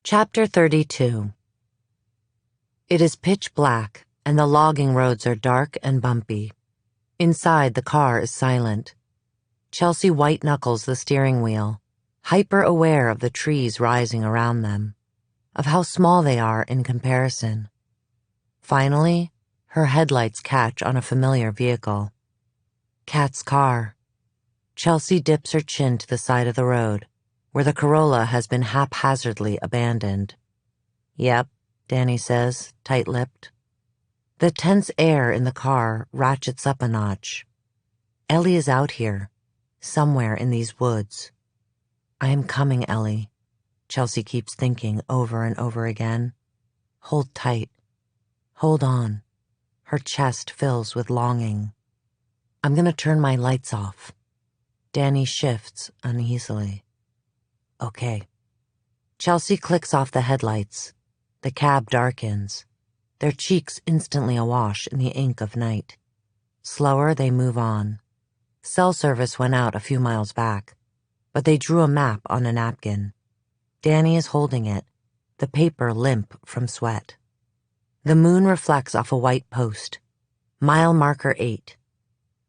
Chapter 32. It is pitch black, and the logging roads are dark and bumpy. Inside, the car is silent. Chelsea white-knuckles the steering wheel, hyper-aware of the trees rising around them, of how small they are in comparison. Finally, her headlights catch on a familiar vehicle. Kat's car. Chelsea dips her chin to the side of the road, where the Corolla has been haphazardly abandoned. Yep, Danny says, tight-lipped. The tense air in the car ratchets up a notch. Ellie is out here, somewhere in these woods. I am coming, Ellie, Chelsea keeps thinking over and over again. Hold tight. Hold on. Her chest fills with longing. I'm gonna turn my lights off. Danny shifts uneasily. Okay. Chelsea clicks off the headlights. The cab darkens, their cheeks instantly awash in the ink of night. Slower, they move on. Cell service went out a few miles back, but they drew a map on a napkin. Danny is holding it, the paper limp from sweat. The moon reflects off a white post. Mile marker 8.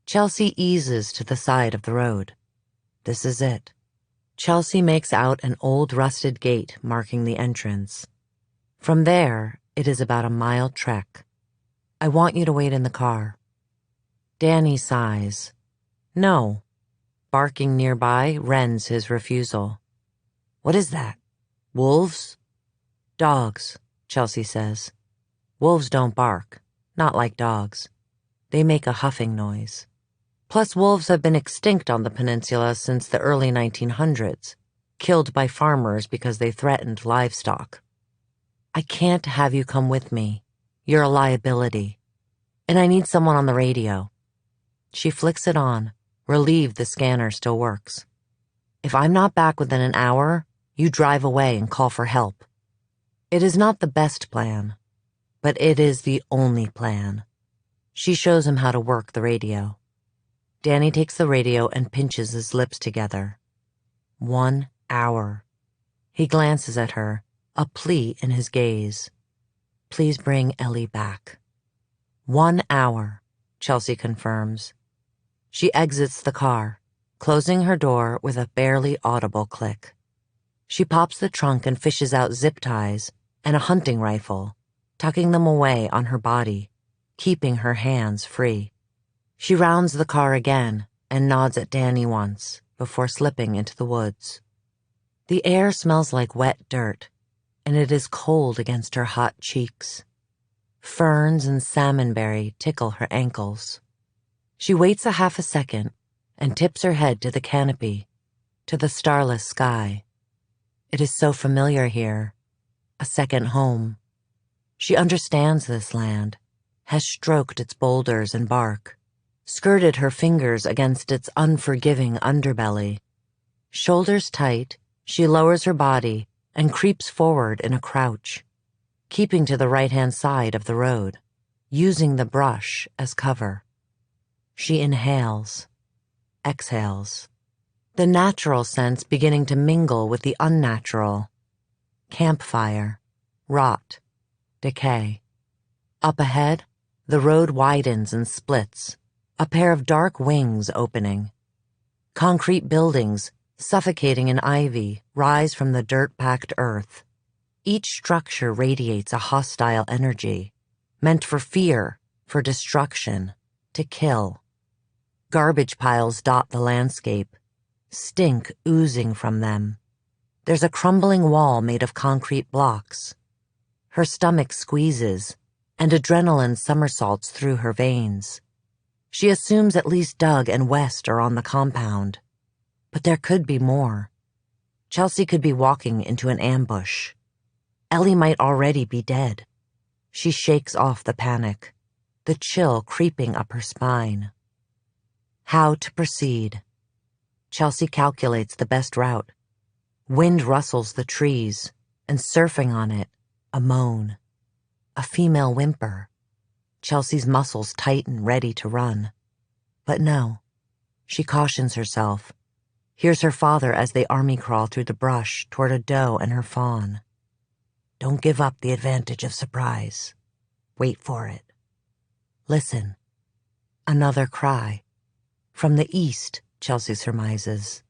Chelsea eases to the side of the road. This is it. Chelsea makes out an old rusted gate marking the entrance. From there, it is about a mile trek. I want you to wait in the car. Danny sighs. No. Barking nearby rends his refusal. What is that? Wolves? Dogs, Chelsea says. Wolves don't bark, not like dogs. They make a huffing noise. Plus, wolves have been extinct on the peninsula since the early 1900s, killed by farmers because they threatened livestock. I can't have you come with me. You're a liability. And I need someone on the radio. She flicks it on, relieved the scanner still works. If I'm not back within an hour, you drive away and call for help. It is not the best plan, but it is the only plan. She shows him how to work the radio. Danny takes the radio and pinches his lips together. 1 hour. He glances at her, a plea in his gaze. Please bring Ellie back. 1 hour, Chelsea confirms. She exits the car, closing her door with a barely audible click. She pops the trunk and fishes out zip ties and a hunting rifle, tucking them away on her body, keeping her hands free. She rounds the car again and nods at Danny once before slipping into the woods. The air smells like wet dirt, and it is cold against her hot cheeks. Ferns and salmonberry tickle her ankles. She waits a half a second and tips her head to the canopy, to the starless sky. It is so familiar here, a second home. She understands this land, has stroked its boulders and bark, skirted her fingers against its unforgiving underbelly. Shoulders tight, she lowers her body and creeps forward in a crouch, keeping to the right-hand side of the road, using the brush as cover. She inhales, exhales, the natural sense beginning to mingle with the unnatural. Campfire, rot, decay. Up ahead, the road widens and splits, a pair of dark wings opening. Concrete buildings, suffocating in ivy, rise from the dirt-packed earth. Each structure radiates a hostile energy, meant for fear, for destruction, to kill. Garbage piles dot the landscape, stink oozing from them. There's a crumbling wall made of concrete blocks. Her stomach squeezes, and adrenaline somersaults through her veins. She assumes at least Doug and West are on the compound. But there could be more. Chelsea could be walking into an ambush. Ellie might already be dead. She shakes off the panic, the chill creeping up her spine. How to proceed? Chelsea calculates the best route. Wind rustles the trees, and surfing on it, a moan. A female whimper. Chelsea's muscles tighten, ready to run. But no. She cautions herself. Hears her father as they army crawl through the brush toward a doe and her fawn. Don't give up the advantage of surprise. Wait for it. Listen. Another cry. From the east, Chelsea surmises.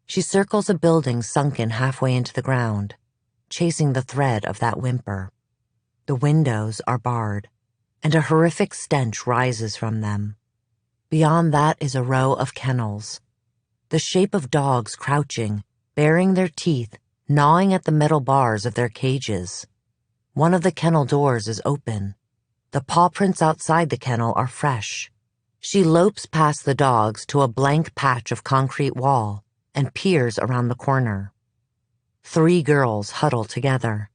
She circles a building sunken halfway into the ground, chasing the thread of that whimper. The windows are barred, and a horrific stench rises from them. Beyond that is a row of kennels, the shape of dogs crouching, baring their teeth, gnawing at the metal bars of their cages. One of the kennel doors is open. The paw prints outside the kennel are fresh. She lopes past the dogs to a blank patch of concrete wall and peers around the corner. 3 girls huddle together.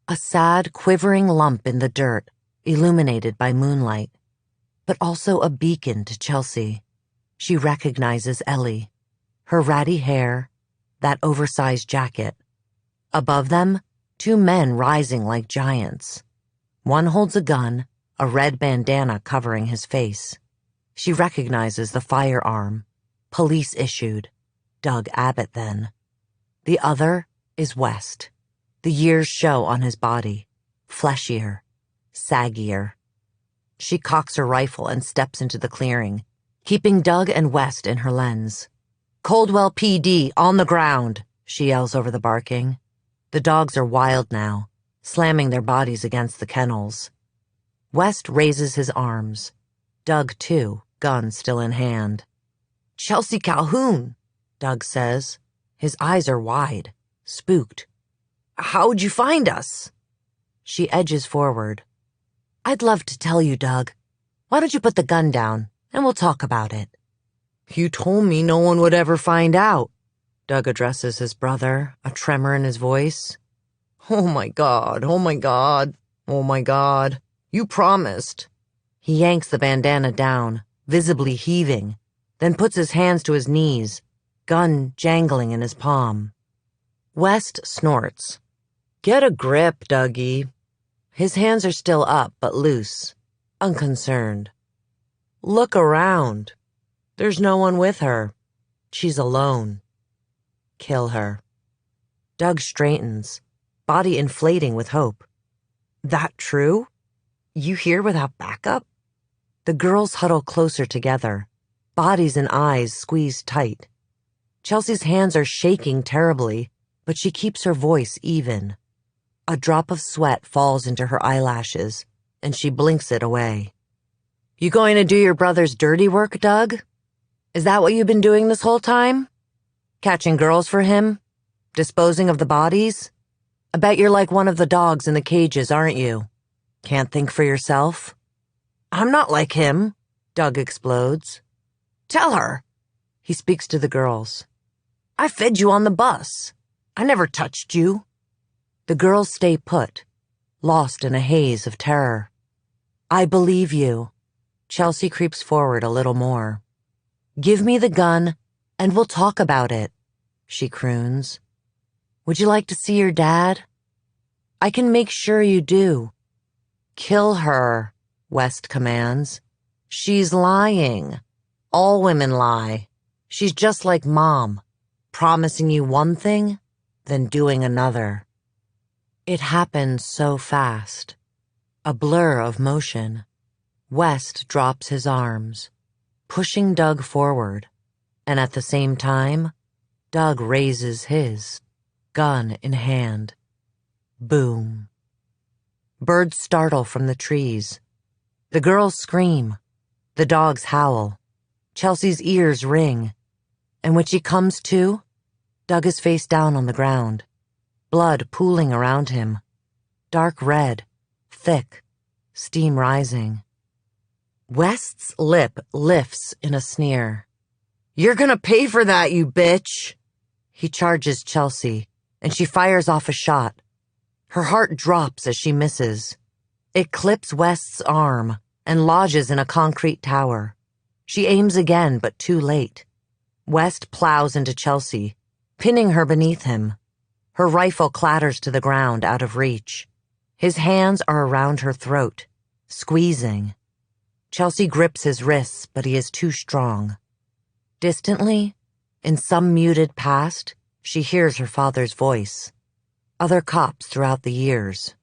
A sad, quivering lump in the dirt, illuminated by moonlight, but also a beacon to Chelsea. She recognizes Ellie, her ratty hair, that oversized jacket. Above them, 2 men rising like giants. One holds a gun, a red bandana covering his face. She recognizes the firearm, police issued, Doug Abbott then. The other is West. The years show on his body, fleshier, saggier. She cocks her rifle and steps into the clearing, keeping Doug and West in her lens. Coldwell PD, on the ground, she yells over the barking. The dogs are wild now, slamming their bodies against the kennels. West raises his arms. Doug, too, gun still in hand. Chelsea Calhoun, Doug says. His eyes are wide, spooked. How'd you find us? She edges forward. I'd love to tell you, Doug. Why don't you put the gun down, and we'll talk about it. You told me no one would ever find out. Doug addresses his brother, a tremor in his voice. Oh my God, oh my God, oh my God. You promised. He yanks the bandana down, visibly heaving, then puts his hands to his knees, gun jangling in his palm. West snorts. Get a grip, Dougie. His hands are still up, but loose, unconcerned. Look around. There's no one with her. She's alone. Kill her. Doug straightens, body inflating with hope. That true? You here without backup? The girls huddle closer together, bodies and eyes squeezed tight. Chelsea's hands are shaking terribly, but she keeps her voice even. A drop of sweat falls into her eyelashes, and she blinks it away. You going to do your brother's dirty work, Doug? Is that what you've been doing this whole time? Catching girls for him? Disposing of the bodies? I bet you're like one of the dogs in the cages, aren't you? Can't think for yourself? I'm not like him, Doug explodes. Tell her. He speaks to the girls. I fed you on the bus. I never touched you. The girls stay put, lost in a haze of terror. I believe you. Chelsea creeps forward a little more. Give me the gun, and we'll talk about it, she croons. Would you like to see your dad? I can make sure you do. Kill her, West commands. She's lying. All women lie. She's just like Mom, promising you one thing, then doing another. It happened so fast. A blur of motion. West drops his arms, pushing Doug forward, and at the same time, Doug raises his, gun in hand. Boom. Birds startle from the trees. The girls scream. The dogs howl. Chelsea's ears ring. And when she comes to, Doug is face down on the ground, blood pooling around him. Dark red, thick, steam rising. West's lip lifts in a sneer. You're gonna pay for that, you bitch! He charges Chelsea, and she fires off a shot. Her heart drops as she misses. It clips West's arm and lodges in a concrete tower. She aims again, but too late. West plows into Chelsea, pinning her beneath him. Her rifle clatters to the ground out of reach. His hands are around her throat, squeezing. Chelsea grips his wrists, but he is too strong. Distantly, in some muted past, she hears her father's voice. Other cops throughout the years.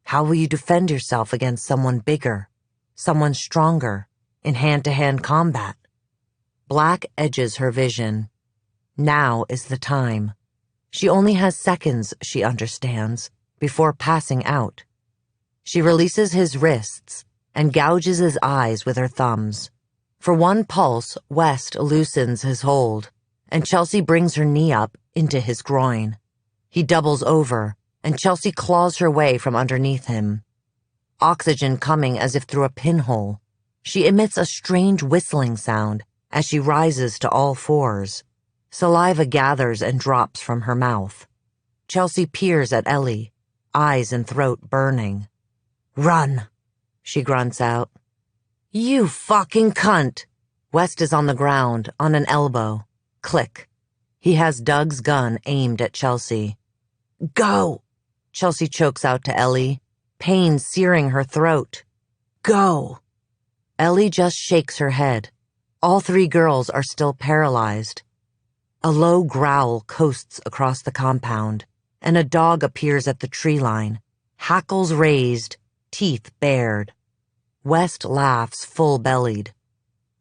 How will you defend yourself against someone bigger, someone stronger, in hand-to-hand combat? Black edges her vision. Now is the time. She only has seconds, she understands, before passing out. She releases his wrists and gouges his eyes with her thumbs. For one pulse, West loosens his hold, and Chelsea brings her knee up into his groin. He doubles over, and Chelsea claws her way from underneath him. Oxygen coming as if through a pinhole. She emits a strange whistling sound as she rises to all fours. Saliva gathers and drops from her mouth. Chelsea peers at Ellie, eyes and throat burning. Run, she grunts out. You fucking cunt! West is on the ground, on an elbow. Click. He has Doug's gun aimed at Chelsea. Go! Chelsea chokes out to Ellie, pain searing her throat. Go! Ellie just shakes her head. All three girls are still paralyzed. A low growl coasts across the compound, and a dog appears at the tree line, hackles raised, teeth bared. West laughs full-bellied.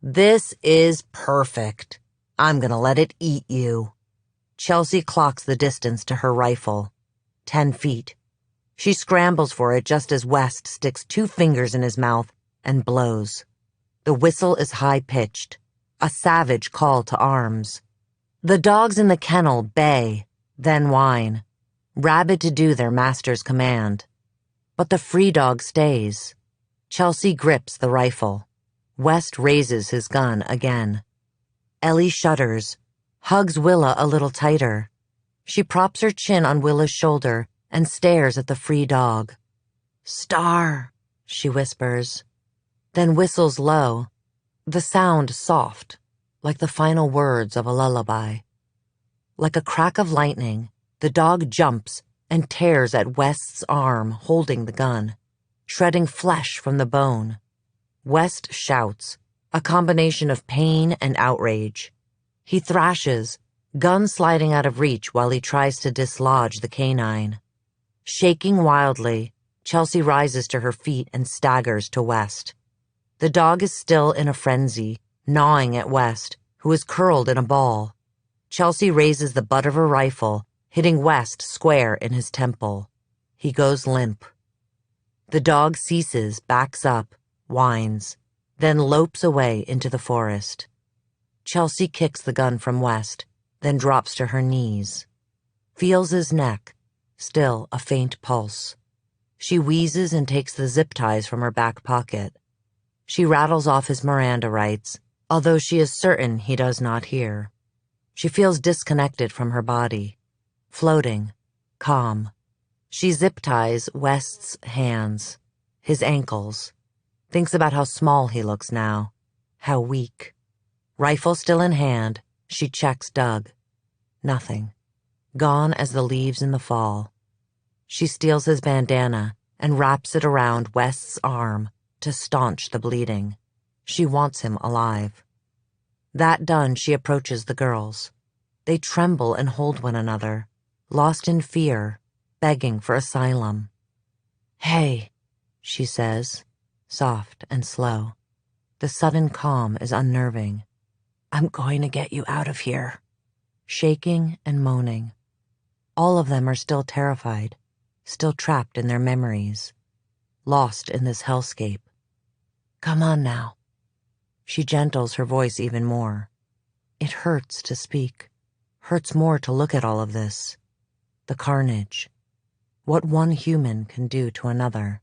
This is perfect. I'm gonna let it eat you. Chelsea clocks the distance to her rifle. 10 feet. She scrambles for it just as West sticks 2 fingers in his mouth and blows. The whistle is high-pitched, a savage call to arms. The dogs in the kennel bay, then whine, rabid to do their master's command. But the free dog stays. Chelsea grips the rifle. West raises his gun again. Ellie shudders, hugs Willa a little tighter. She props her chin on Willa's shoulder and stares at the free dog. Star, she whispers, then whistles low, the sound soft, like the final words of a lullaby. Like a crack of lightning, the dog jumps and tears at West's arm, holding the gun, shredding flesh from the bone. West shouts, a combination of pain and outrage. He thrashes, gun sliding out of reach while he tries to dislodge the canine. Shaking wildly, Chelsea rises to her feet and staggers to West. The dog is still in a frenzy, gnawing at West, who is curled in a ball. Chelsea raises the butt of her rifle, hitting West square in his temple. He goes limp. The dog ceases, backs up, whines, then lopes away into the forest. Chelsea kicks the gun from West, then drops to her knees. Feels his neck, still a faint pulse. She wheezes and takes the zip ties from her back pocket. She rattles off his Miranda rights, although she is certain he does not hear. She feels disconnected from her body, floating, calm. She zip ties West's hands, his ankles, thinks about how small he looks now, how weak. Rifle still in hand, she checks Doug. Nothing. gone as the leaves in the fall. She steals his bandana and wraps it around West's arm to staunch the bleeding. She wants him alive. That done, she approaches the girls. They tremble and hold one another, lost in fear, begging for asylum. "Hey," she says, soft and slow. The sudden calm is unnerving. "I'm going to get you out of here." Shaking and moaning. All of them are still terrified, still trapped in their memories, lost in this hellscape. "Come on now." She gentles her voice even more. It hurts to speak, hurts more to look at all of this. The carnage. What one human can do to another.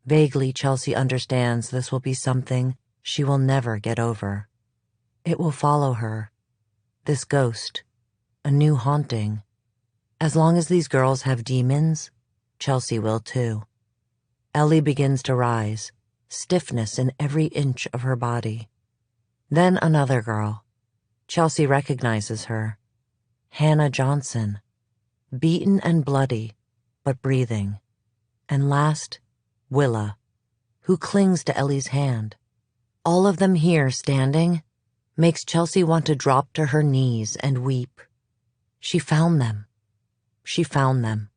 Vaguely, Chelsea understands this will be something she will never get over. It will follow her. This ghost. A new haunting. As long as these girls have demons, Chelsea will too. Ellie begins to rise, stiffness in every inch of her body. Then another girl. Chelsea recognizes her. Hannah Johnson. Beaten and bloody, but breathing. And last, Willa, who clings to Ellie's hand. All of them here standing makes Chelsea want to drop to her knees and weep. She found them. She found them.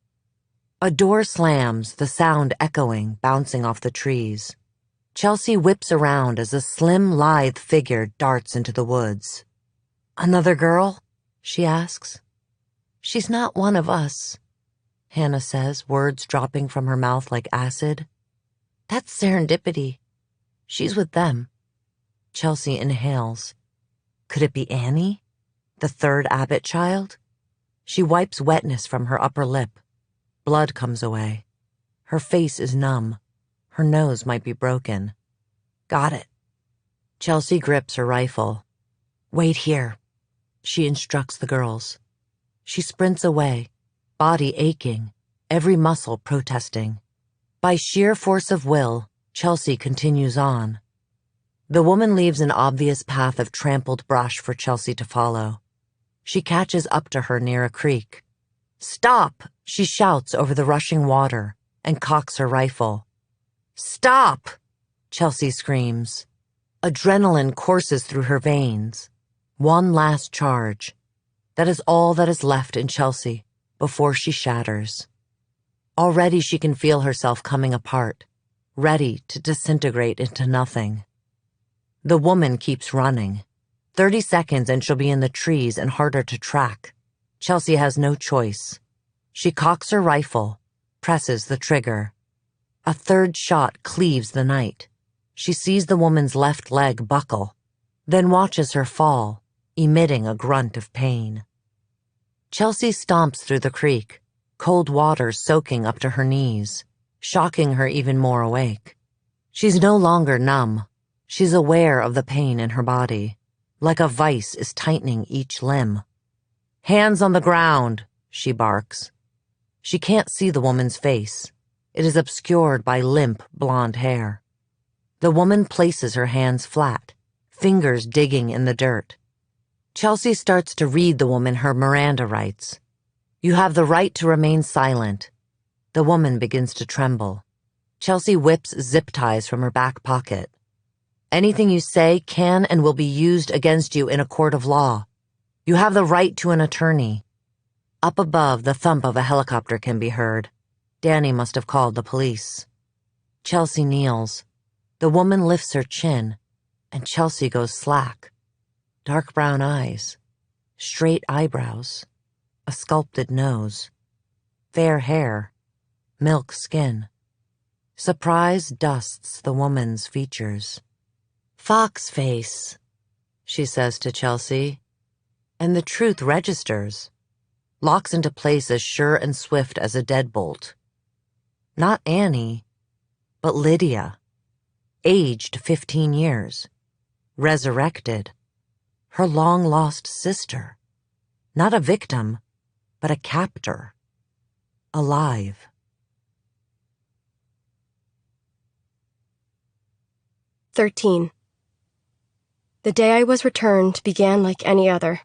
A door slams, the sound echoing, bouncing off the trees. Chelsea whips around as a slim, lithe figure darts into the woods. "Another girl?" she asks. "She's not one of us," Hannah says, words dropping from her mouth like acid. "That's serendipity. She's with them." Chelsea inhales. Could it be Annie? The third Abbott child? She wipes wetness from her upper lip. Blood comes away. Her face is numb. Her nose might be broken. "Got it." Chelsea grips her rifle. "Wait here," she instructs the girls. She sprints away, body aching, every muscle protesting. By sheer force of will, Chelsea continues on. The woman leaves an obvious path of trampled brush for Chelsea to follow. She catches up to her near a creek. "Stop!" she shouts over the rushing water and cocks her rifle. "Stop!" Chelsea screams. Adrenaline courses through her veins. One last charge. That is all that is left in Chelsea before she shatters. Already she can feel herself coming apart, ready to disintegrate into nothing. The woman keeps running. 30 seconds and she'll be in the trees and harder to track. Chelsea has no choice. She cocks her rifle, presses the trigger. A third shot cleaves the night. She sees the woman's left leg buckle, then watches her fall, emitting a grunt of pain. Chelsea stomps through the creek, cold water soaking up to her knees, shocking her even more awake. She's no longer numb. She's aware of the pain in her body, like a vice is tightening each limb. "Hands on the ground," she barks. She can't see the woman's face. It is obscured by limp blonde hair. The woman places her hands flat, fingers digging in the dirt. Chelsea starts to read the woman her Miranda rights. "You have the right to remain silent." The woman begins to tremble. Chelsea whips zip ties from her back pocket. "Anything you say can and will be used against you in a court of law. You have the right to an attorney." Up above, the thump of a helicopter can be heard. Danny must have called the police. Chelsea kneels. The woman lifts her chin, and Chelsea goes slack. Dark brown eyes, straight eyebrows, a sculpted nose, fair hair, milk skin. Surprise dusts the woman's features. "Fox face," she says to Chelsea, and the truth registers, locks into place as sure and swift as a deadbolt. Not Annie, but Lydia, aged 15 years, resurrected, her long-lost sister, not a victim, but a captor, alive. "13. The day I was returned began like any other.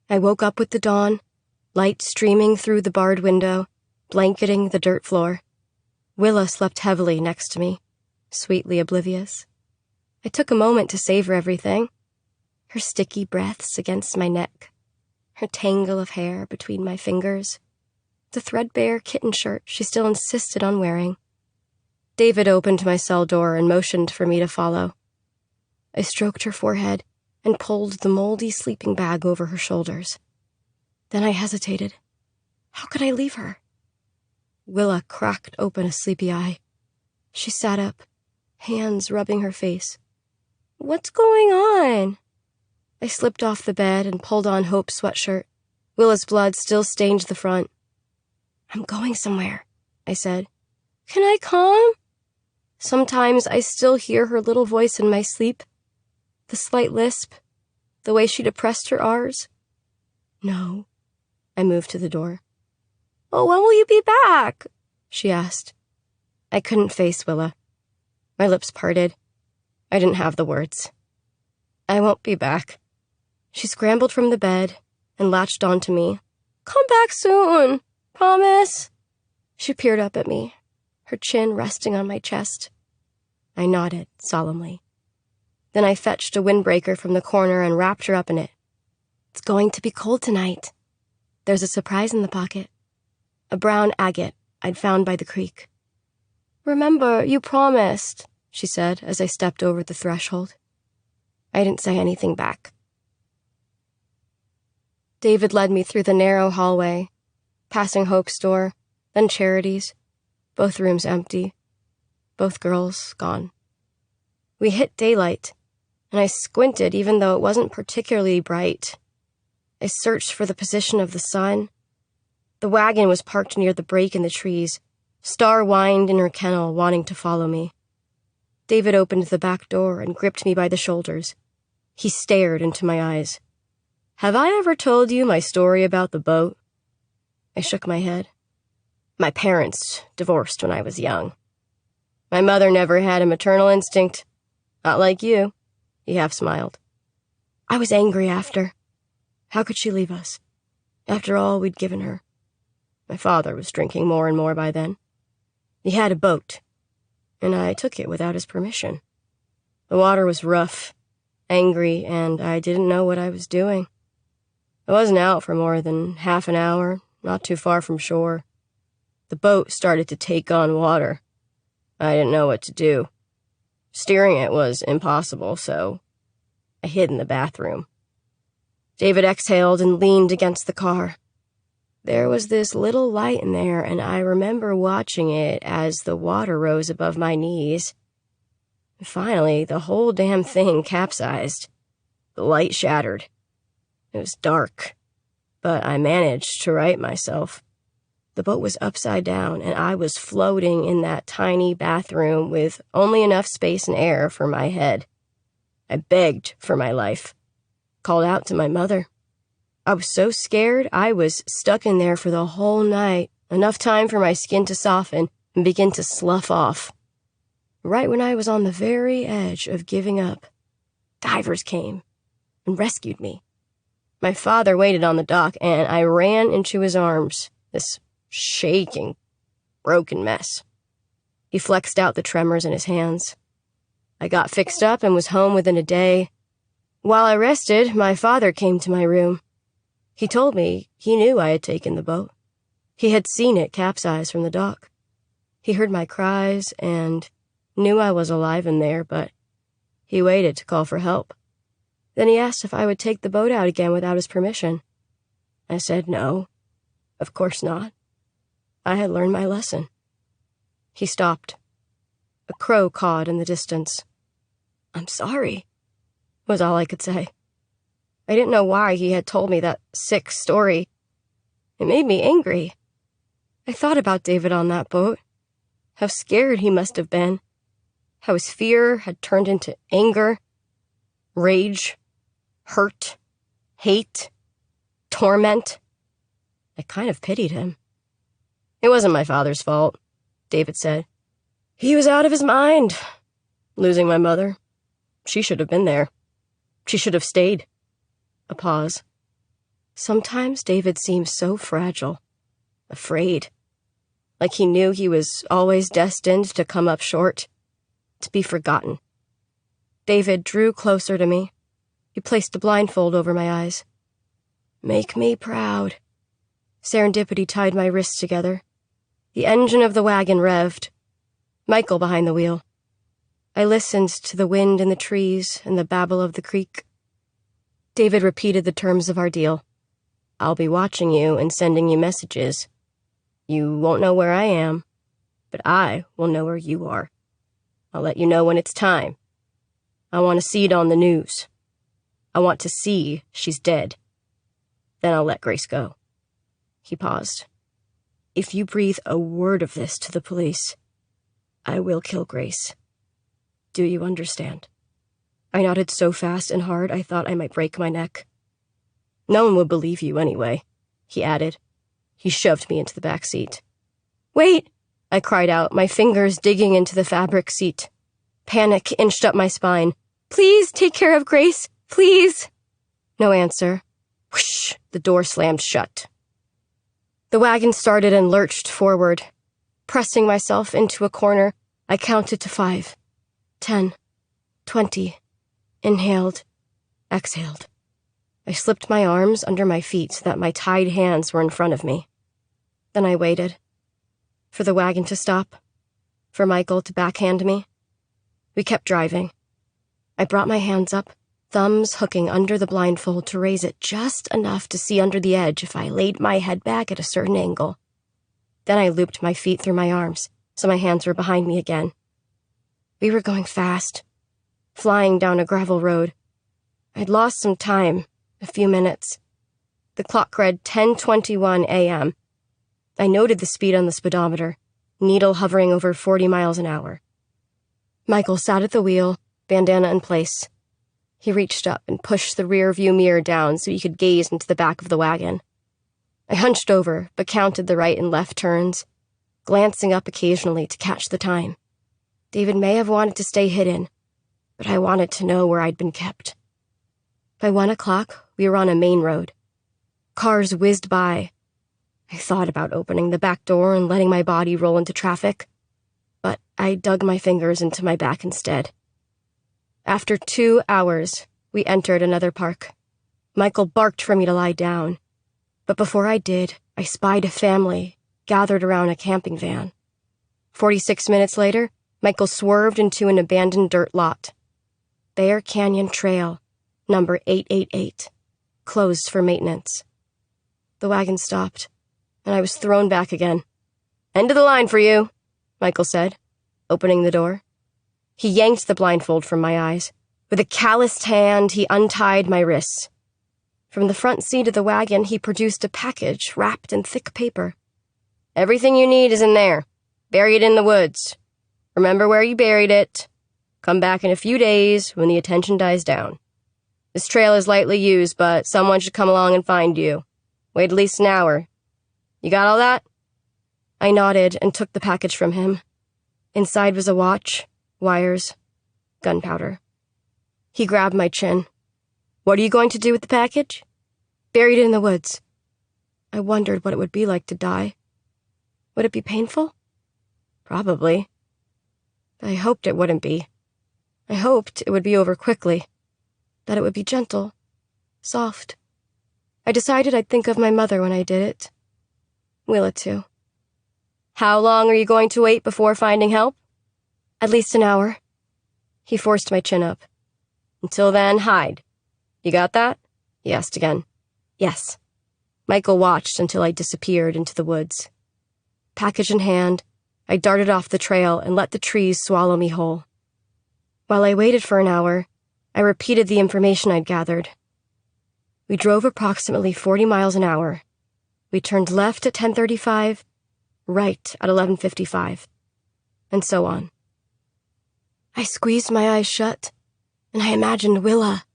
I woke up with the dawn, light streaming through the barred window, blanketing the dirt floor. Willa slept heavily next to me, sweetly oblivious. I took a moment to savor everything. Her sticky breaths against my neck, her tangle of hair between my fingers, the threadbare kitten shirt she still insisted on wearing. David opened my cell door and motioned for me to follow. I stroked her forehead and pulled the moldy sleeping bag over her shoulders. Then I hesitated. How could I leave her? Willa cracked open a sleepy eye. She sat up, hands rubbing her face. What's going on? I slipped off the bed and pulled on Hope's sweatshirt. Willa's blood still stained the front. I'm going somewhere, I said. Can I come? Sometimes I still hear her little voice in my sleep. The slight lisp, the way she depressed her R's. No. I moved to the door. Oh, when will you be back? She asked. I couldn't face Willa. My lips parted. I didn't have the words. I won't be back. She scrambled from the bed and latched onto me. Come back soon. Promise? She peered up at me, her chin resting on my chest. I nodded solemnly. Then I fetched a windbreaker from the corner and wrapped her up in it. It's going to be cold tonight. There's a surprise in the pocket. A brown agate I'd found by the creek. Remember, you promised, she said as I stepped over the threshold. I didn't say anything back. David led me through the narrow hallway, passing Hope's door, then Charity's, both rooms empty, both girls gone. We hit daylight, and I squinted even though it wasn't particularly bright. I searched for the position of the sun. The wagon was parked near the break in the trees. Star whined in her kennel, wanting to follow me. David opened the back door and gripped me by the shoulders. He stared into my eyes. Have I ever told you my story about the boat? I shook my head. My parents divorced when I was young. My mother never had a maternal instinct. Not like you. He half smiled. I was angry after. How could she leave us? After all we'd given her. My father was drinking more and more by then. He had a boat, and I took it without his permission. The water was rough, angry, and I didn't know what I was doing. I wasn't out for more than half an hour, not too far from shore. The boat started to take on water. I didn't know what to do. Steering it was impossible, so I hid in the bathroom. David exhaled and leaned against the car. There was this little light in there, and I remember watching it as the water rose above my knees. And finally, the whole damn thing capsized. The light shattered. It was dark, but I managed to right myself. The boat was upside down, and I was floating in that tiny bathroom with only enough space and air for my head. I begged for my life, called out to my mother. I was so scared I was stuck in there for the whole night, enough time for my skin to soften and begin to slough off. Right when I was on the very edge of giving up, divers came and rescued me. My father waited on the dock, and I ran into his arms, this shaking, broken mess. He flexed out the tremors in his hands. I got fixed up and was home within a day. While I rested, my father came to my room. He told me he knew I had taken the boat. He had seen it capsize from the dock. He heard my cries and knew I was alive in there, but he waited to call for help. Then he asked if I would take the boat out again without his permission. I said no, of course not. I had learned my lesson. He stopped. A crow cawed in the distance. I'm sorry, was all I could say. I didn't know why he had told me that sick story. It made me angry. I thought about David on that boat, how scared he must have been, how his fear had turned into anger, rage, hurt, hate, torment. I kind of pitied him. It wasn't my father's fault, David said. He was out of his mind, losing my mother. She should have been there. She should have stayed. A pause. Sometimes David seemed so fragile, afraid, like he knew he was always destined to come up short, to be forgotten. David drew closer to me. He placed the blindfold over my eyes. Make me proud. Serendipity tied my wrists together. The engine of the wagon revved. Michael behind the wheel. I listened to the wind in the trees and the babble of the creek. David repeated the terms of our deal. I'll be watching you and sending you messages. You won't know where I am, but I will know where you are. I'll let you know when it's time. I want to see it on the news. I want to see she's dead. Then I'll let Grace go. He paused. If you breathe a word of this to the police, I will kill Grace. Do you understand? I nodded so fast and hard I thought I might break my neck. No one would believe you anyway, he added. He shoved me into the back seat. Wait, I cried out, my fingers digging into the fabric seat. Panic inched up my spine. Please take care of Grace, please. No answer. Whoosh, the door slammed shut. The wagon started and lurched forward. Pressing myself into a corner, I counted to 5, 10, 20, inhaled, exhaled. I slipped my arms under my feet so that my tied hands were in front of me. Then I waited. For the wagon to stop. For Michael to backhand me. We kept driving. I brought my hands up, thumbs hooking under the blindfold to raise it just enough to see under the edge if I laid my head back at a certain angle. Then I looped my feet through my arms, so my hands were behind me again. We were going fast, flying down a gravel road. I'd lost some time, a few minutes. The clock read 10:21 a.m. I noted the speed on the speedometer, needle hovering over 40 miles an hour. Michael sat at the wheel, bandana in place. He reached up and pushed the rear-view mirror down so he could gaze into the back of the wagon. I hunched over, but counted the right and left turns, glancing up occasionally to catch the time. David may have wanted to stay hidden, but I wanted to know where I'd been kept. By 1 o'clock, we were on a main road. Cars whizzed by. I thought about opening the back door and letting my body roll into traffic, but I dug my fingers into my back instead. After 2 hours, we entered another park. Michael barked for me to lie down, but before I did, I spied a family gathered around a camping van. 46 minutes later, Michael swerved into an abandoned dirt lot. Bear Canyon Trail, number 888, closed for maintenance. The wagon stopped, and I was thrown back again. End of the line for you, Michael said, opening the door. He yanked the blindfold from my eyes. With a calloused hand, he untied my wrists. From the front seat of the wagon, he produced a package wrapped in thick paper. Everything you need is in there. Bury it in the woods. Remember where you buried it. Come back in a few days when the attention dies down. This trail is lightly used, but someone should come along and find you. Wait at least an hour. You got all that? I nodded and took the package from him. Inside was a watch, wires, gunpowder. He grabbed my chin. What are you going to do with the package? Buried it in the woods. I wondered what it would be like to die. Would it be painful? Probably. I hoped it wouldn't be. I hoped it would be over quickly. That it would be gentle, soft. I decided I'd think of my mother when I did it. Willa too. How long are you going to wait before finding help? At least an hour. He forced my chin up. Until then, hide. You got that? He asked again. Yes. Michael watched until I disappeared into the woods. Package in hand, I darted off the trail and let the trees swallow me whole. While I waited for an hour, I repeated the information I'd gathered. We drove approximately 40 miles an hour. We turned left at 10:35, right at 11:55, and so on. I squeezed my eyes shut, and I imagined Willa,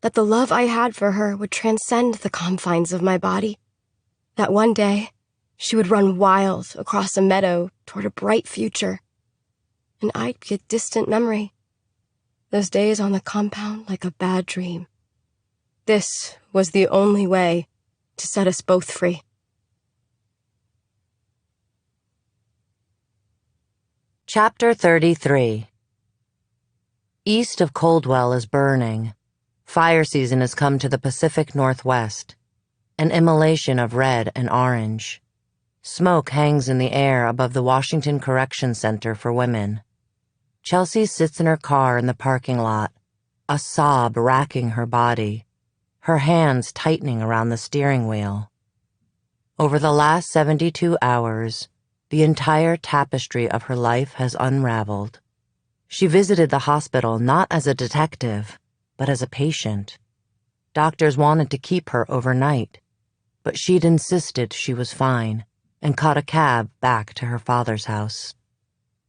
that the love I had for her would transcend the confines of my body, that one day she would run wild across a meadow toward a bright future, and I'd be a distant memory, those days on the compound like a bad dream. This was the only way to set us both free. Chapter 33. East of Coldwell is burning. Fire season has come to the Pacific Northwest. An immolation of red and orange. Smoke hangs in the air above the Washington Correction Center for Women. Chelsea sits in her car in the parking lot, a sob racking her body, her hands tightening around the steering wheel. Over the last 72 hours, the entire tapestry of her life has unraveled. She visited the hospital not as a detective, but as a patient. Doctors wanted to keep her overnight, but she'd insisted she was fine and caught a cab back to her father's house.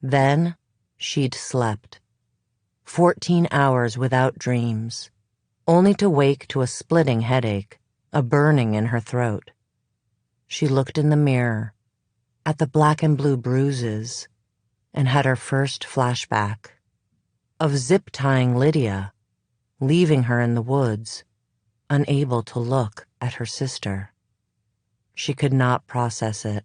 Then she'd slept. 14 hours without dreams, only to wake to a splitting headache, a burning in her throat. She looked in the mirror, at the black and blue bruises, and had her first flashback of zip-tying Lydia, leaving her in the woods, unable to look at her sister. She could not process it.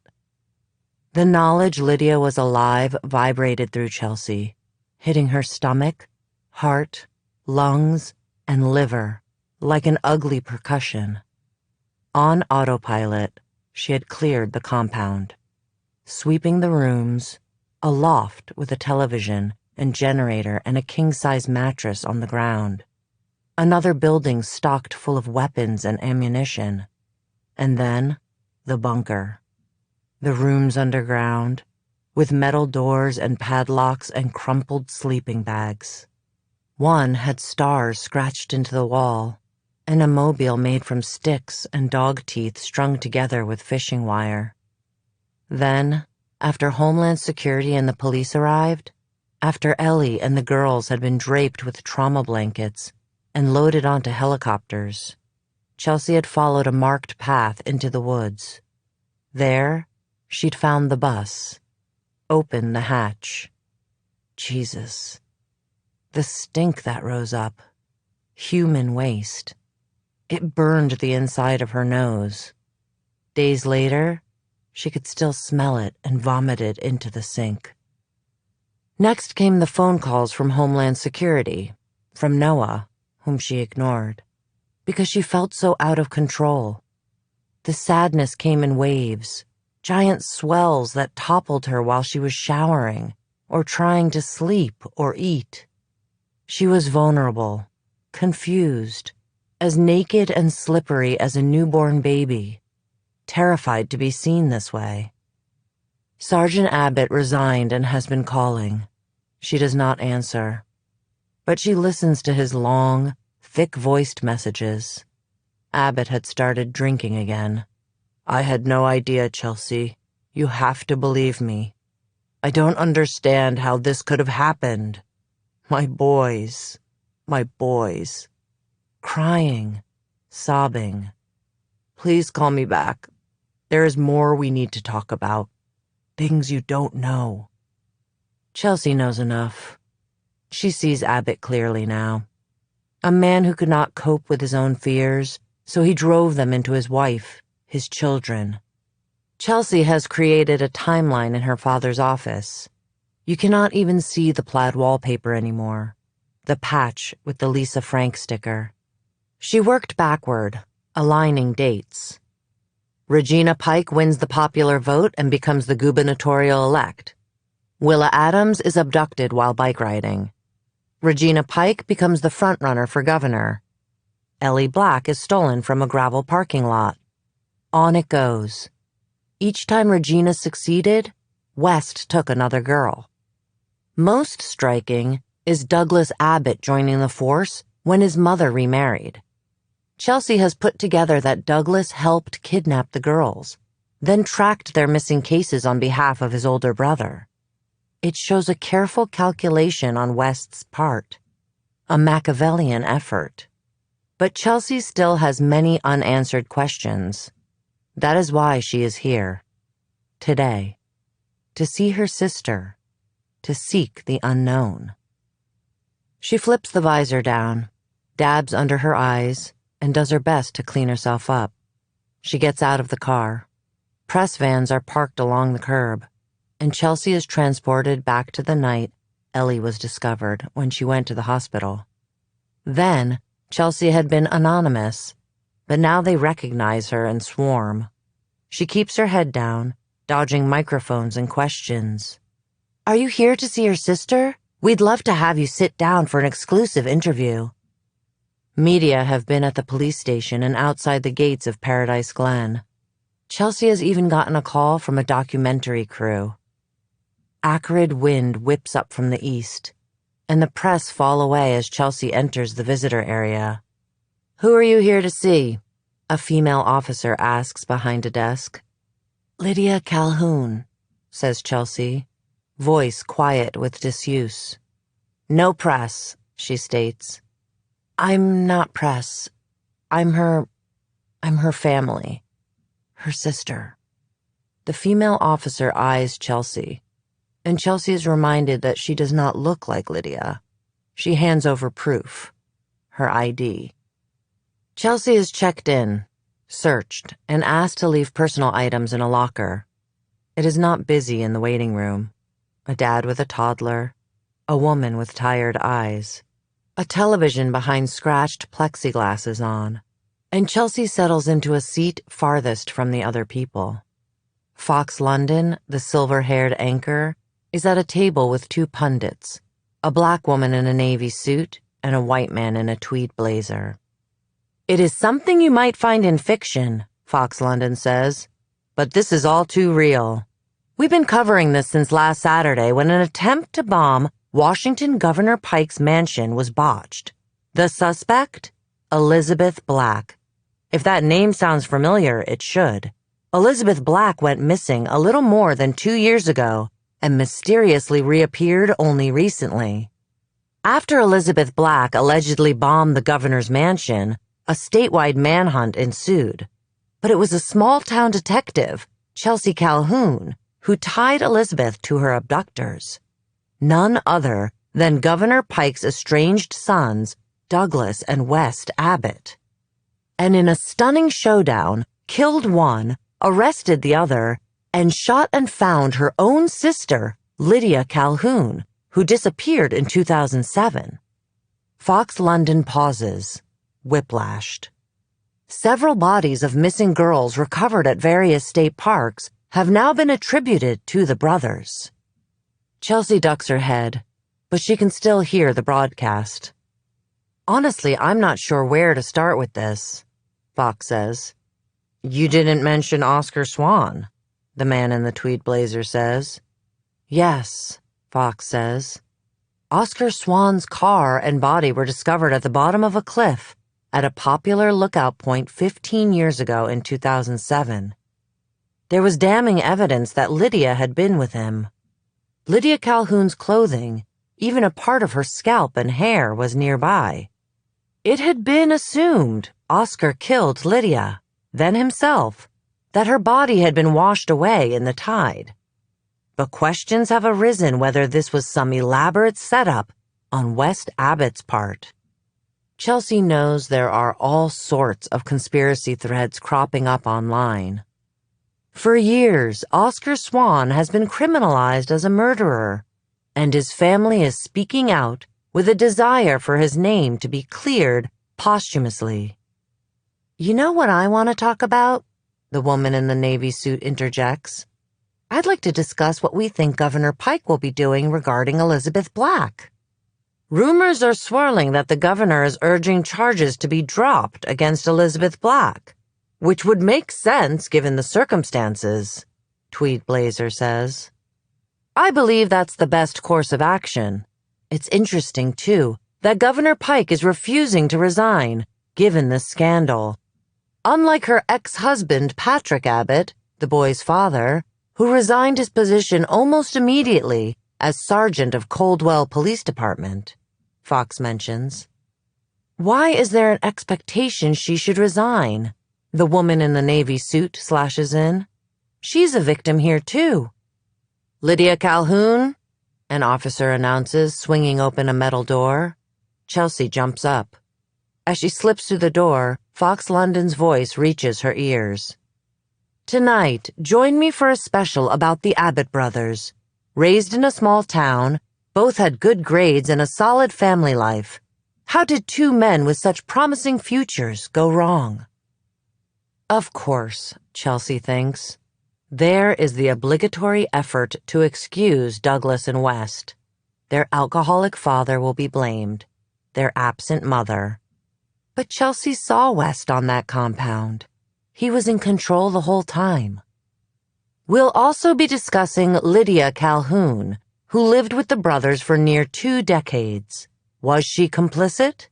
The knowledge Lydia was alive vibrated through Chelsea, hitting her stomach, heart, lungs, and liver like an ugly percussion. On autopilot, she had cleared the compound, sweeping the rooms, a loft with a television and generator and a king-size mattress on the ground, another building stocked full of weapons and ammunition, and then the bunker, the rooms underground, with metal doors and padlocks and crumpled sleeping bags. One had stars scratched into the wall, and a mobile made from sticks and dog teeth strung together with fishing wire. Then, after Homeland Security and the police arrived, after Ellie and the girls had been draped with trauma blankets and loaded onto helicopters, Chelsea had followed a marked path into the woods. There, she'd found the bus, opened the hatch. Jesus. The stink that rose up. Human waste. It burned the inside of her nose. Days later, she could still smell it and vomited into the sink. Next came the phone calls from Homeland Security, from Noah, whom she ignored, because she felt so out of control. The sadness came in waves, giant swells that toppled her while she was showering, or trying to sleep or eat. She was vulnerable, confused, as naked and slippery as a newborn baby, terrified to be seen this way. Sergeant Abbott resigned and has been calling. She does not answer, but she listens to his long, thick-voiced messages. Abbott had started drinking again. I had no idea, Chelsea. You have to believe me. I don't understand how this could have happened. My boys. Crying, sobbing. Please call me back. There is more we need to talk about. Things you don't know. Chelsea knows enough. She sees Abbott clearly now. A man who could not cope with his own fears, so he drove them into his wife, his children. Chelsea has created a timeline in her father's office. You cannot even see the plaid wallpaper anymore, the patch with the Lisa Frank sticker. She worked backward, aligning dates. Regina Pike wins the popular vote and becomes the gubernatorial-elect. Willa Adams is abducted while bike riding. Regina Pike becomes the frontrunner for governor. Ellie Black is stolen from a gravel parking lot. On it goes. Each time Regina succeeded, West took another girl. Most striking is Douglas Abbott joining the force when his mother remarried. Chelsea has put together that Douglas helped kidnap the girls, then tracked their missing cases on behalf of his older brother. It shows a careful calculation on West's part, a Machiavellian effort. But Chelsea still has many unanswered questions. That is why she is here, today, to see her sister, to seek the unknown. She flips the visor down, dabs under her eyes, and does her best to clean herself up. She gets out of the car. Press vans are parked along the curb, and Chelsea is transported back to the night Ellie was discovered when she went to the hospital. Then, Chelsea had been anonymous, but now they recognize her and swarm. She keeps her head down, dodging microphones and questions. "Are you here to see your sister? We'd love to have you sit down for an exclusive interview." Media have been at the police station and outside the gates of Paradise Glen. Chelsea has even gotten a call from a documentary crew. Acrid wind whips up from the east, and the press fall away as Chelsea enters the visitor area. "Who are you here to see?" a female officer asks behind a desk. "Lydia Calhoun," says Chelsea, voice quiet with disuse. "No press," she states. "I'm not press. I'm her family. Her sister." The female officer eyes Chelsea, and Chelsea is reminded that she does not look like Lydia. She hands over proof, her ID. Chelsea is checked in, searched, and asked to leave personal items in a locker. It is not busy in the waiting room. A dad with a toddler, a woman with tired eyes, a television behind scratched plexiglass is on, and Chelsea settles into a seat farthest from the other people. Fox London, the silver-haired anchor, is at a table with two pundits, a black woman in a navy suit and a white man in a tweed blazer. "It is something you might find in fiction," Fox London says, "but this is all too real. We've been covering this since last Saturday when an attempt to bomb Washington Governor Pike's mansion was botched. The suspect? Elizabeth Black. If that name sounds familiar, it should. Elizabeth Black went missing a little more than 2 years ago and mysteriously reappeared only recently. After Elizabeth Black allegedly bombed the governor's mansion, a statewide manhunt ensued. But it was a small-town detective, Chelsea Calhoun, who tied Elizabeth to her abductors. None other than Governor Pike's estranged sons, Douglas and West Abbott. And in a stunning showdown, killed one, arrested the other, and shot and found her own sister, Lydia Calhoun, who disappeared in 2007. Fox London pauses, whiplashed. Several bodies of missing girls recovered at various state parks have now been attributed to the brothers. Chelsea ducks her head, but she can still hear the broadcast. "Honestly, I'm not sure where to start with this," Fox says. "You didn't mention Oscar Swan," the man in the tweed blazer says. "Yes," Fox says. Oscar Swan's car and body were discovered at the bottom of a cliff at a popular lookout point 15 years ago in 2007. There was damning evidence that Lydia had been with him. Lydia Calhoun's clothing, even a part of her scalp and hair, was nearby. It had been assumed Oscar killed Lydia, then himself, that her body had been washed away in the tide. But questions have arisen whether this was some elaborate setup on West Abbott's part. Chelsea knows there are all sorts of conspiracy threads cropping up online. For years, Oscar Swan has been criminalized as a murderer, and his family is speaking out with a desire for his name to be cleared posthumously. "You know what I want to talk about?" the woman in the navy suit interjects. "I'd like to discuss what we think Governor Pike will be doing regarding Elizabeth Black. Rumors are swirling that the governor is urging charges to be dropped against Elizabeth Black, which would make sense given the circumstances," Tweed Blazer says. "I believe that's the best course of action. It's interesting, too, that Governor Pike is refusing to resign, given this scandal. Unlike her ex-husband, Patrick Abbott, the boy's father, who resigned his position almost immediately as sergeant of Coldwell Police Department," Fox mentions. "Why is there an expectation she should resign?" the woman in the navy suit slashes in. "She's a victim here, too." "Lydia Calhoun," an officer announces, swinging open a metal door. Chelsea jumps up. As she slips through the door, Fox London's voice reaches her ears. Tonight, join me for a special about the Abbott brothers. Raised in a small town, both had good grades and a solid family life. How did two men with such promising futures go wrong? Of course, Chelsea thinks. There is the obligatory effort to excuse Douglas and West. Their alcoholic father will be blamed. Their absent mother. But Chelsea saw West on that compound. He was in control the whole time. We'll also be discussing Lydia Calhoun, who lived with the brothers for near 2 decades. Was she complicit?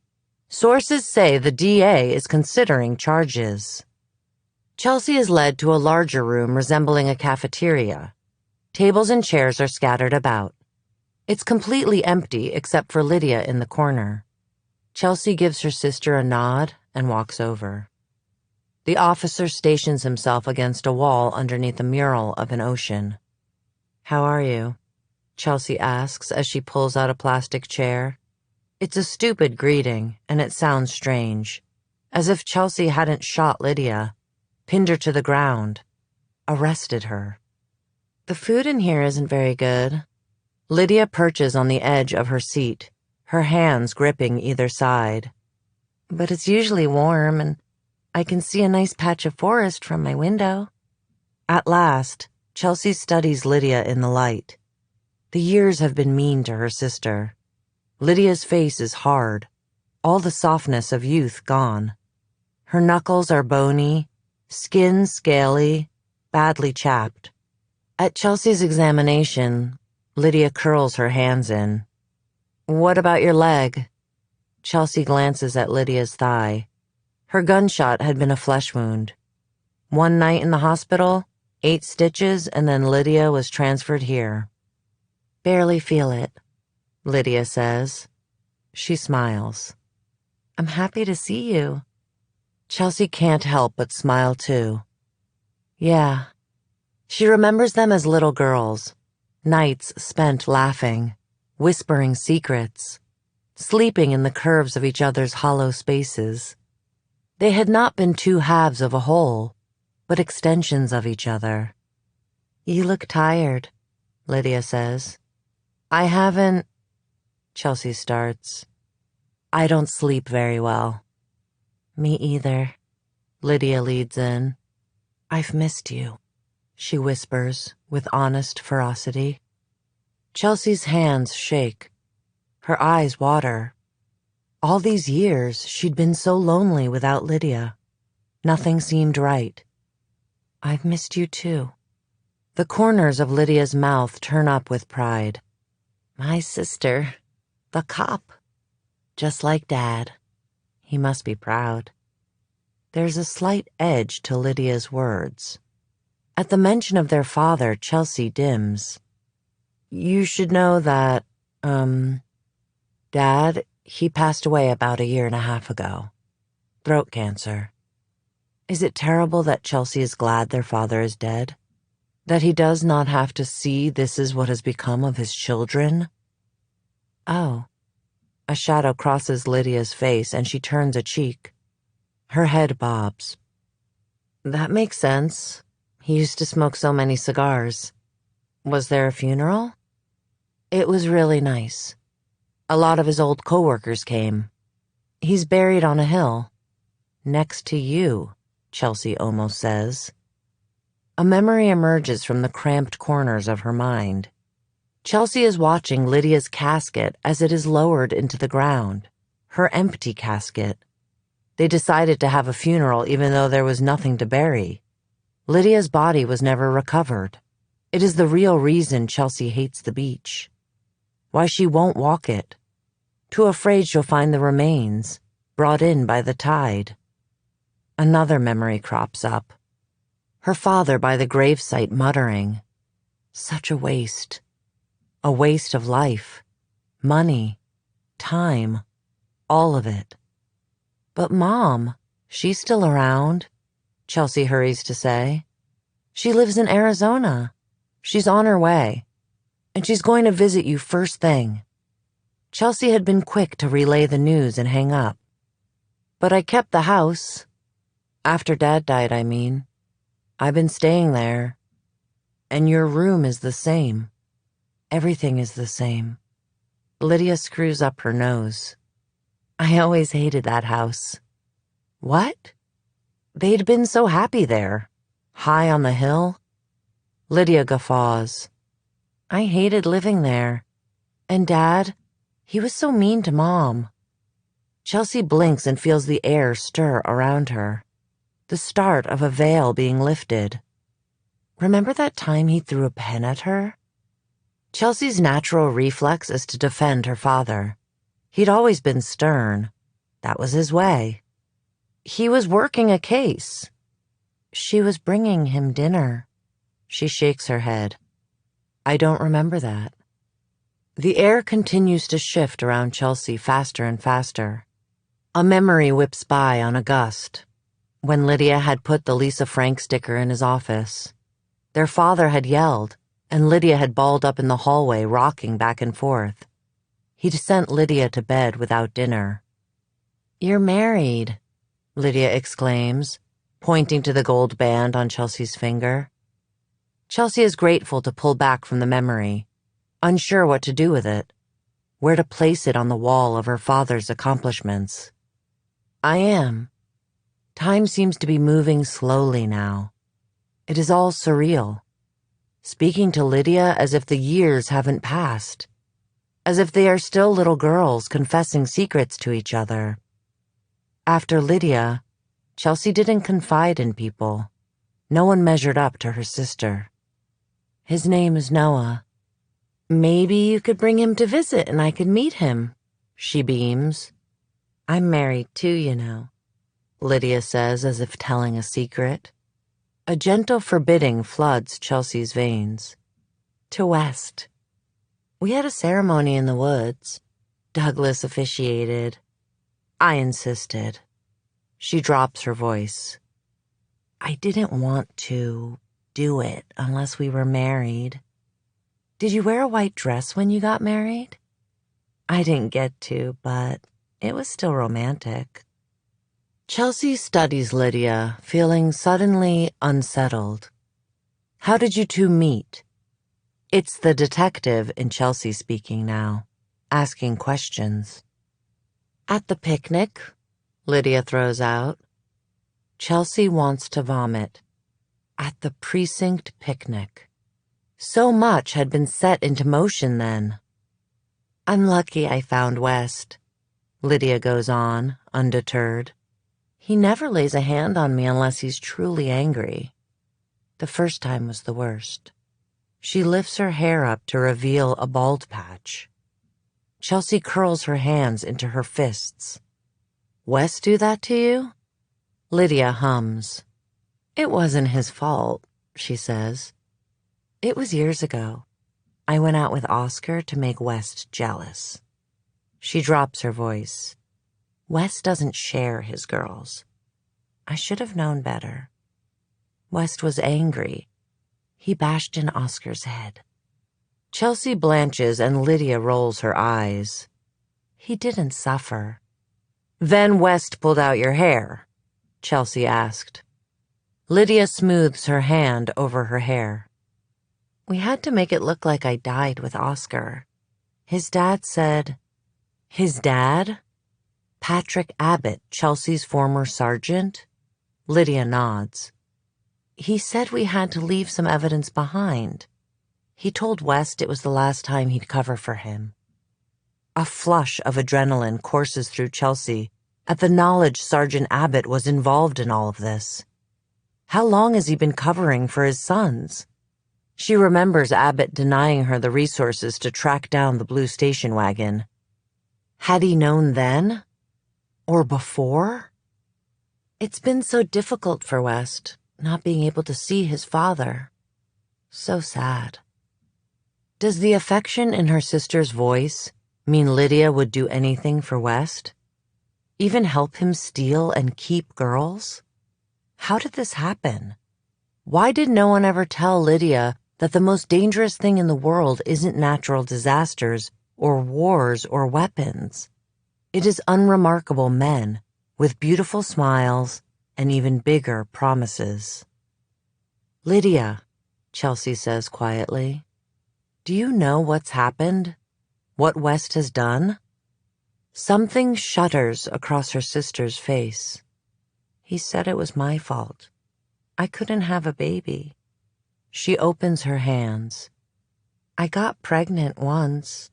Sources say the DA is considering charges. Chelsea is led to a larger room resembling a cafeteria. Tables and chairs are scattered about. It's completely empty except for Lydia in the corner. Chelsea gives her sister a nod and walks over. The officer stations himself against a wall underneath a mural of an ocean. "How are you?" Chelsea asks as she pulls out a plastic chair. It's a stupid greeting, and it sounds strange, as if Chelsea hadn't shot Lydia, pinned her to the ground, arrested her. "The food in here isn't very good." Lydia perches on the edge of her seat, her hands gripping either side. "But it's usually warm, and I can see a nice patch of forest from my window." At last, Chelsea studies Lydia in the light. The years have been mean to her sister. Lydia's face is hard, all the softness of youth gone. Her knuckles are bony, skin scaly, badly chapped. At Chelsea's examination, Lydia curls her hands in. "What about your leg?" Chelsea glances at Lydia's thigh. Her gunshot had been a flesh wound. 1 night in the hospital, 8 stitches, and then Lydia was transferred here. "Barely feel it," Lydia says. She smiles. "I'm happy to see you." Chelsea can't help but smile too. Yeah. She remembers them as little girls, nights spent laughing, whispering secrets, sleeping in the curves of each other's hollow spaces. They had not been 2 halves of a whole, but extensions of each other. "You look tired," Lydia says. "I haven't—" Chelsea starts. "I don't sleep very well." "Me either," Lydia leads in. "I've missed you," she whispers with honest ferocity. Chelsea's hands shake. Her eyes water. All these years, she'd been so lonely without Lydia. Nothing seemed right. "I've missed you too." The corners of Lydia's mouth turn up with pride. "My sister, the cop. Just like Dad. He must be proud." There's a slight edge to Lydia's words. At the mention of their father, Chelsea dims. "You should know that, Dad, he passed away about 1.5 years ago. Throat cancer." Is it terrible that Chelsea is glad their father is dead? That he does not have to see this is what has become of his children? Oh. A shadow crosses Lydia's face and she turns a cheek. Her head bobs. That makes sense. He used to smoke so many cigars. Was there a funeral? It was really nice. A lot of his old coworkers came. He's buried on a hill. Next to you, Chelsea almost says. A memory emerges from the cramped corners of her mind. Chelsea is watching Lydia's casket as it is lowered into the ground, her empty casket. They decided to have a funeral even though there was nothing to bury. Lydia's body was never recovered. It is the real reason Chelsea hates the beach. Why she won't walk it. Too afraid she'll find the remains, brought in by the tide. Another memory crops up. Her father by the gravesite muttering, "Such a waste. A waste of life, money, time, all of it." But Mom, she's still around, Chelsea hurries to say. She lives in Arizona. She's on her way. And she's going to visit you first thing. Chelsea had been quick to relay the news and hang up. But I kept the house. After Dad died, I mean. I've been staying there. And your room is the same. Everything is the same. Lydia screws up her nose. I always hated that house. What? They'd been so happy there. High on the hill. Lydia guffaws. I hated living there. And Dad, he was so mean to Mom. Chelsea blinks and feels the air stir around her. The start of a veil being lifted. Remember that time he threw a pen at her? Chelsea's natural reflex is to defend her father. He'd always been stern. That was his way. He was working a case. She was bringing him dinner. She shakes her head. I don't remember that. The air continues to shift around Chelsea faster and faster. A memory whips by on a gust. When Lydia had put the Lisa Frank sticker in his office. Their father had yelled, and Lydia had balled up in the hallway, rocking back and forth. He'd sent Lydia to bed without dinner. You're married, Lydia exclaims, pointing to the gold band on Chelsea's finger. Chelsea is grateful to pull back from the memory, unsure what to do with it, where to place it on the wall of her father's accomplishments. I am. Time seems to be moving slowly now. It is all surreal. Speaking to Lydia as if the years haven't passed. As if they are still little girls confessing secrets to each other. After Lydia, Chelsea didn't confide in people. No one measured up to her sister. His name is Noah. Maybe you could bring him to visit and I could meet him, she beams. I'm married too, you know, Lydia says as if telling a secret. A gentle forbidding floods Chelsea's veins. To West. We had a ceremony in the woods. Douglas officiated. I insisted. She drops her voice. I didn't want to do it unless we were married. Did you wear a white dress when you got married? I didn't get to, but it was still romantic. Chelsea studies Lydia, feeling suddenly unsettled. How did you two meet? It's the detective in Chelsea speaking now, asking questions. At the picnic, Lydia throws out. Chelsea wants to vomit. At the precinct picnic. So much had been set into motion then. I'm lucky I found West, Lydia goes on, undeterred. He never lays a hand on me unless he's truly angry. The first time was the worst. She lifts her hair up to reveal a bald patch. Chelsea curls her hands into her fists. Wes do that to you? Lydia hums. It wasn't his fault, she says. It was years ago. I went out with Oscar to make West jealous. She drops her voice. West doesn't share his girls. I should have known better. West was angry. He bashed in Oscar's head. Chelsea blanches and Lydia rolls her eyes. He didn't suffer. Then West pulled out your hair, Chelsea asked. Lydia smooths her hand over her hair. We had to make it look like I died with Oscar. His dad said... His dad? Patrick Abbott, Chelsea's former sergeant? Lydia nods. He said we had to leave some evidence behind. He told West it was the last time he'd cover for him. A flush of adrenaline courses through Chelsea at the knowledge Sergeant Abbott was involved in all of this. How long has he been covering for his sons? She remembers Abbott denying her the resources to track down the blue station wagon. Had he known then? Or before? It's been so difficult for West, not being able to see his father. So sad. Does the affection in her sister's voice mean Lydia would do anything for West? Even help him steal and keep girls? How did this happen? Why did no one ever tell Lydia that the most dangerous thing in the world isn't natural disasters or wars or weapons? It is unremarkable men with beautiful smiles and even bigger promises. Lydia, Chelsea says quietly, do you know what's happened? What West has done? Something shudders across her sister's face. He said it was my fault. I couldn't have a baby. She opens her hands. I got pregnant once.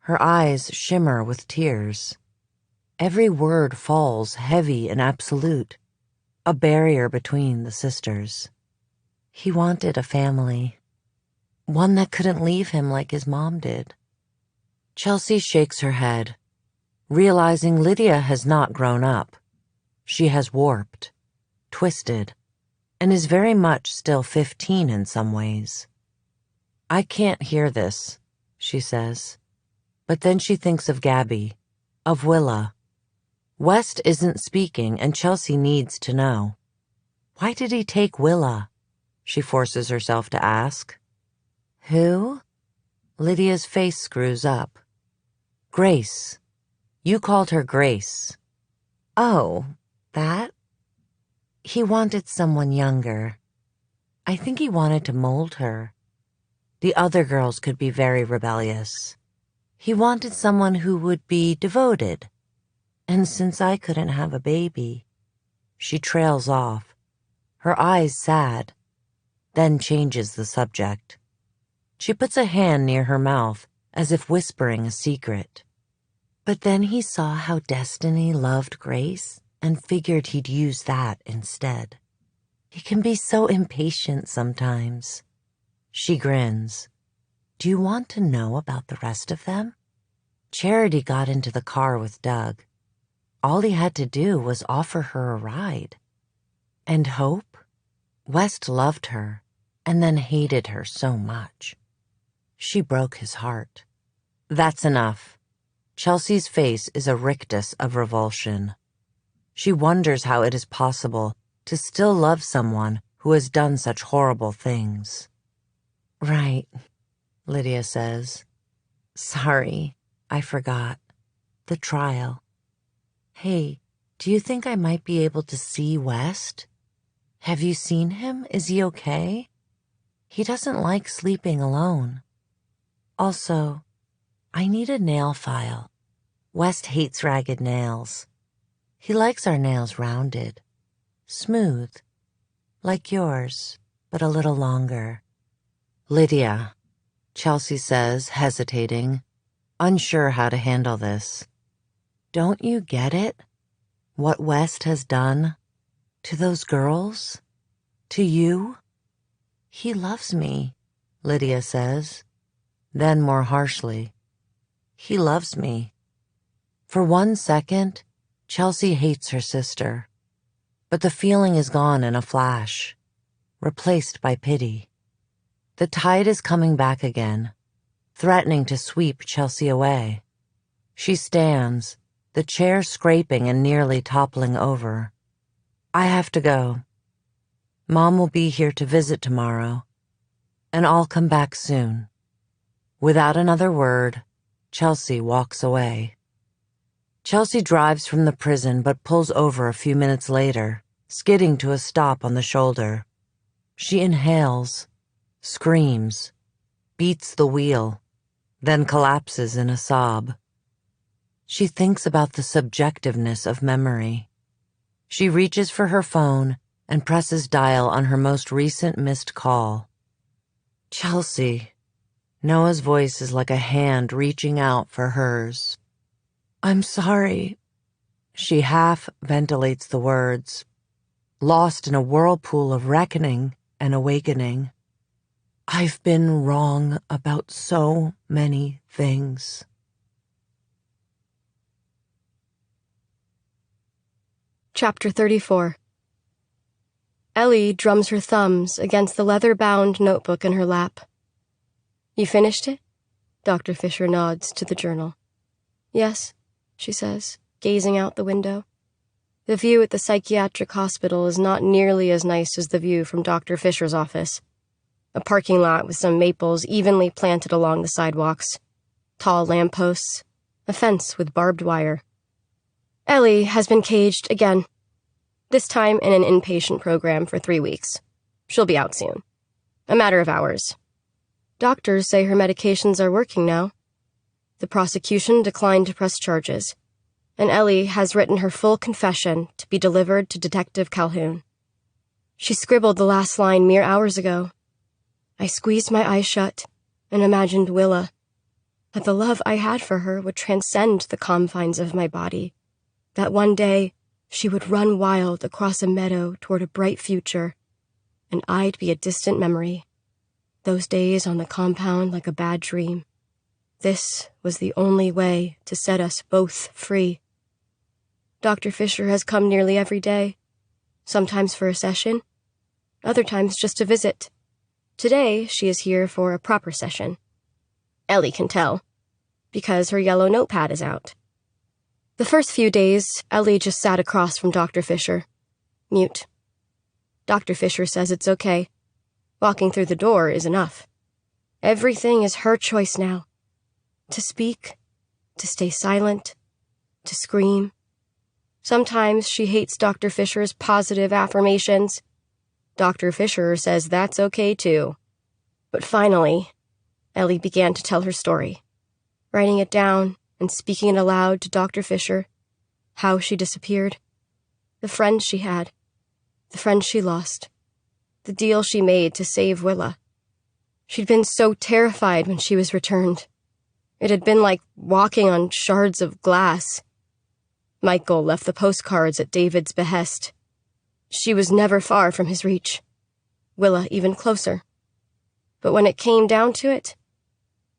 Her eyes shimmer with tears. Every word falls heavy and absolute, a barrier between the sisters. He wanted a family, one that couldn't leave him like his mom did. Chelsea shakes her head, realizing Lydia has not grown up. She has warped, twisted, and is very much still 15 in some ways. I can't hear this, she says. But then she thinks of Gabby, of Willa. West isn't speaking, and Chelsea needs to know. Why did he take Willa? She forces herself to ask. Who? Lydia's face screws up. Grace. You called her Grace. Oh, that? He wanted someone younger. I think he wanted to mold her. The other girls could be very rebellious. He wanted someone who would be devoted. And since I couldn't have a baby, she trails off, her eyes sad, then changes the subject. She puts a hand near her mouth as if whispering a secret. But then he saw how Destiny loved Grace and figured he'd use that instead. He can be so impatient sometimes. She grins. Do you want to know about the rest of them? Charity got into the car with Doug. All he had to do was offer her a ride. And Hope? West loved her and then hated her so much. She broke his heart. That's enough. Chelsea's face is a rictus of revulsion. She wonders how it is possible to still love someone who has done such horrible things. Right, Lydia says. Sorry, I forgot. The trial. Hey, do you think I might be able to see West? Have you seen him? Is he okay? He doesn't like sleeping alone. Also, I need a nail file. West hates ragged nails. He likes our nails rounded, smooth, like yours, but a little longer. Lydia, Chelsea says, hesitating, unsure how to handle this. Don't you get it? What West has done? To those girls? To you? He loves me, Lydia says. Then more harshly, he loves me. For 1 second, Chelsea hates her sister. But the feeling is gone in a flash, replaced by pity. The tide is coming back again, threatening to sweep Chelsea away. She stands, the chair scraping and nearly toppling over. I have to go. Mom will be here to visit tomorrow, and I'll come back soon. Without another word, Chelsea walks away. Chelsea drives from the prison but pulls over a few minutes later, skidding to a stop on the shoulder. She inhales, screams, beats the wheel, then collapses in a sob. She thinks about the subjectiveness of memory. She reaches for her phone and presses dial on her most recent missed call. Chelsea. Noah's voice is like a hand reaching out for hers. I'm sorry. She half ventilates the words, lost in a whirlpool of reckoning and awakening. I've been wrong about so many things. Chapter 34. Ellie drums her thumbs against the leather-bound notebook in her lap. You finished it? Dr. Fisher nods to the journal. Yes, she says, gazing out the window. The view at the psychiatric hospital is not nearly as nice as the view from Dr. Fisher's office. A parking lot with some maples evenly planted along the sidewalks, tall lampposts, a fence with barbed wire. Ellie has been caged again, this time in an inpatient program for 3 weeks. She'll be out soon. A matter of hours. Doctors say her medications are working now. The prosecution declined to press charges, and Ellie has written her full confession to be delivered to Detective Calhoun. She scribbled the last line mere hours ago. I squeezed my eyes shut and imagined Willa, that the love I had for her would transcend the confines of my body, that one day she would run wild across a meadow toward a bright future, and I'd be a distant memory. Those days on the compound like a bad dream. This was the only way to set us both free. Dr. Fisher has come nearly every day, sometimes for a session, other times just to visit. Today, she is here for a proper session. Ellie can tell, because her yellow notepad is out. The first few days, Ellie just sat across from Dr. Fisher, mute. Dr. Fisher says it's okay. Walking through the door is enough. Everything is her choice now. To speak, to stay silent, to scream. Sometimes she hates Dr. Fisher's positive affirmations. Dr. Fisher says that's okay too. But finally, Ellie began to tell her story, writing it down and speaking it aloud to Dr. Fisher, how she disappeared, the friends she had, the friends she lost, the deal she made to save Willa. She'd been so terrified when she was returned. It had been like walking on shards of glass. Michael left the postcards at David's behest. She was never far from his reach. Willa even closer. But when it came down to it,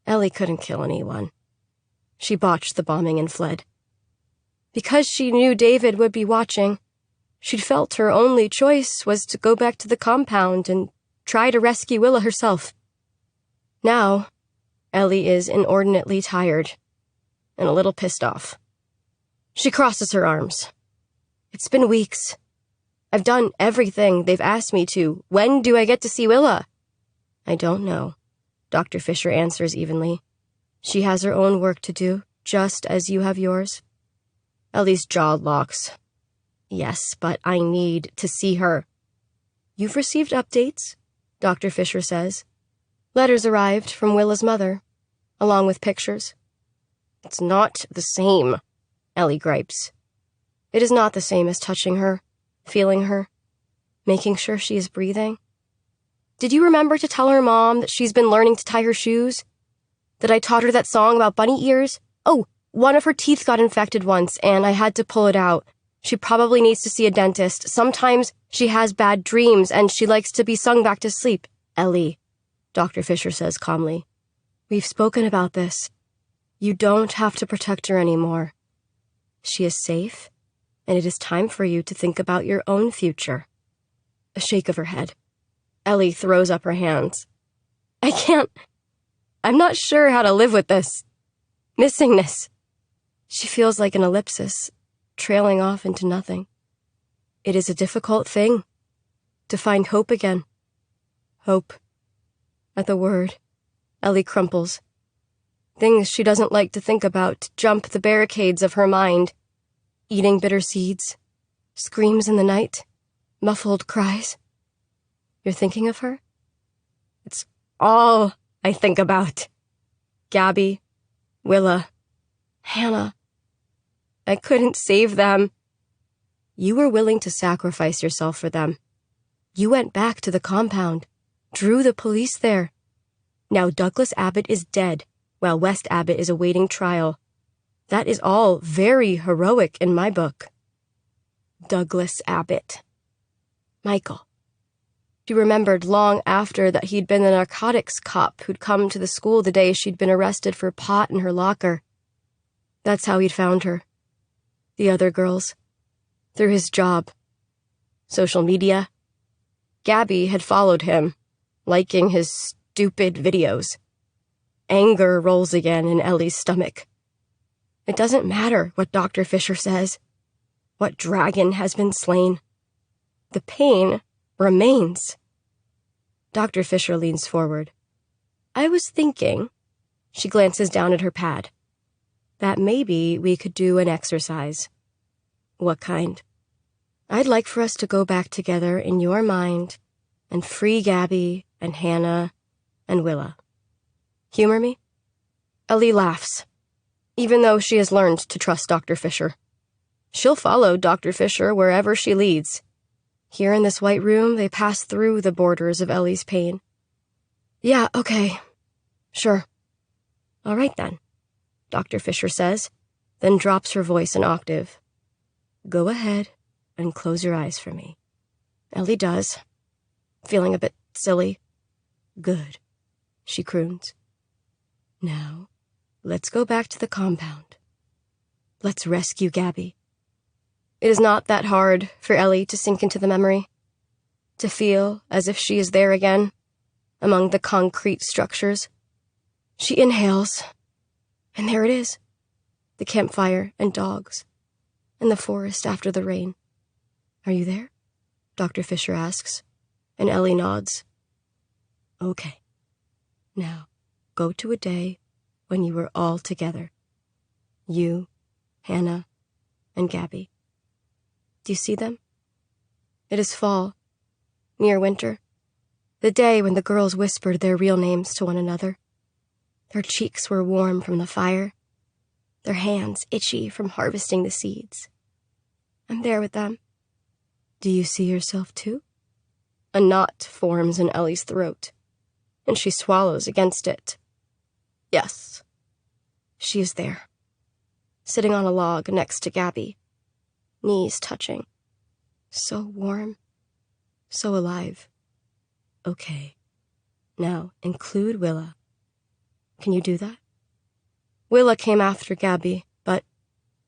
Ellie couldn't kill anyone. She botched the bombing and fled. Because she knew David would be watching, she'd felt her only choice was to go back to the compound and try to rescue Willa herself. Now, Ellie is inordinately tired and a little pissed off. She crosses her arms. It's been weeks. I've done everything they've asked me to. When do I get to see Willa? I don't know, Dr. Fisher answers evenly. She has her own work to do, just as you have yours. Ellie's jaw locks. Yes, but I need to see her. You've received updates, Dr. Fisher says. Letters arrived from Willa's mother, along with pictures. It's not the same, Ellie gripes. It is not the same as touching her, feeling her, making sure she is breathing. Did you remember to tell her mom that she's been learning to tie her shoes? That I taught her that song about bunny ears? Oh, one of her teeth got infected once, and I had to pull it out. She probably needs to see a dentist. Sometimes she has bad dreams, and she likes to be sung back to sleep. Ellie, Dr. Fisher says calmly. We've spoken about this. You don't have to protect her anymore. She is safe, and it is time for you to think about your own future. A shake of her head. Ellie throws up her hands. I can't. I'm not sure how to live with this. Missingness. She feels like an ellipsis, trailing off into nothing. It is a difficult thing to find hope again. Hope. At the word, Ellie crumples. Things she doesn't like to think about jump the barricades of her mind. Eating bitter seeds, screams in the night, muffled cries. You're thinking of her? It's all I think about. Gabby, Willa, Hannah. I couldn't save them. You were willing to sacrifice yourself for them. You went back to the compound, drew the police there. Now Douglas Abbott is dead, while West Abbott is awaiting trial. That is all very heroic in my book. Douglas Abbott. Michael. She remembered long after that he'd been the narcotics cop who'd come to the school the day she'd been arrested for pot in her locker. That's how he'd found her. The other girls. Through his job. Social media. Gabby had followed him, liking his stupid videos. Anger rolls again in Ellie's stomach. It doesn't matter what Dr. Fisher says, what dragon has been slain. The pain remains. Dr. Fisher leans forward. I was thinking, she glances down at her pad, that maybe we could do an exercise. What kind? I'd like for us to go back together in your mind and free Gabby and Hannah and Willa. Humor me? Ellie laughs, even though she has learned to trust Dr. Fisher. She'll follow Dr. Fisher wherever she leads. Here in this white room, they pass through the borders of Ellie's pain. Yeah, okay. Sure. All right then, Dr. Fisher says, then drops her voice an octave. Go ahead and close your eyes for me. Ellie does, feeling a bit silly. Good, she croons. Now, let's go back to the compound. Let's rescue Gabby. It is not that hard for Ellie to sink into the memory, to feel as if she is there again, among the concrete structures. She inhales, and there it is, the campfire and dogs, and the forest after the rain. Are you there? Dr. Fisher asks, and Ellie nods. Okay. Now, go to a day when you were all together. You, Hannah, and Gabby. Do you see them? It is fall, near winter, the day when the girls whispered their real names to one another. Their cheeks were warm from the fire, their hands itchy from harvesting the seeds. I'm there with them. Do you see yourself too? A knot forms in Ellie's throat, and she swallows against it. Yes, she is there, sitting on a log next to Gabby, knees touching. So warm, so alive. Okay, now include Willa. Can you do that? Willa came after Gabby, but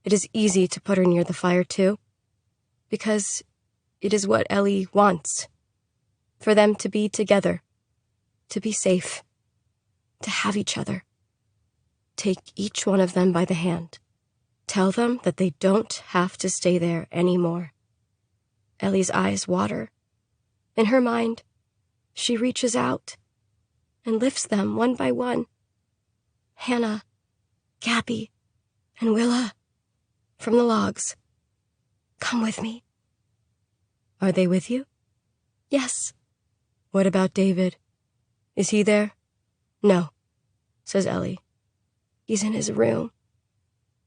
it is easy to put her near the fire too, because it is what Ellie wants. For them to be together, to be safe, to have each other. Take each one of them by the hand. Tell them that they don't have to stay there anymore. Ellie's eyes water. In her mind, she reaches out and lifts them one by one. Hannah, Gabby, and Willa from the logs. Come with me. Are they with you? Yes. What about David? Is he there? No, says Ellie. He's in his room.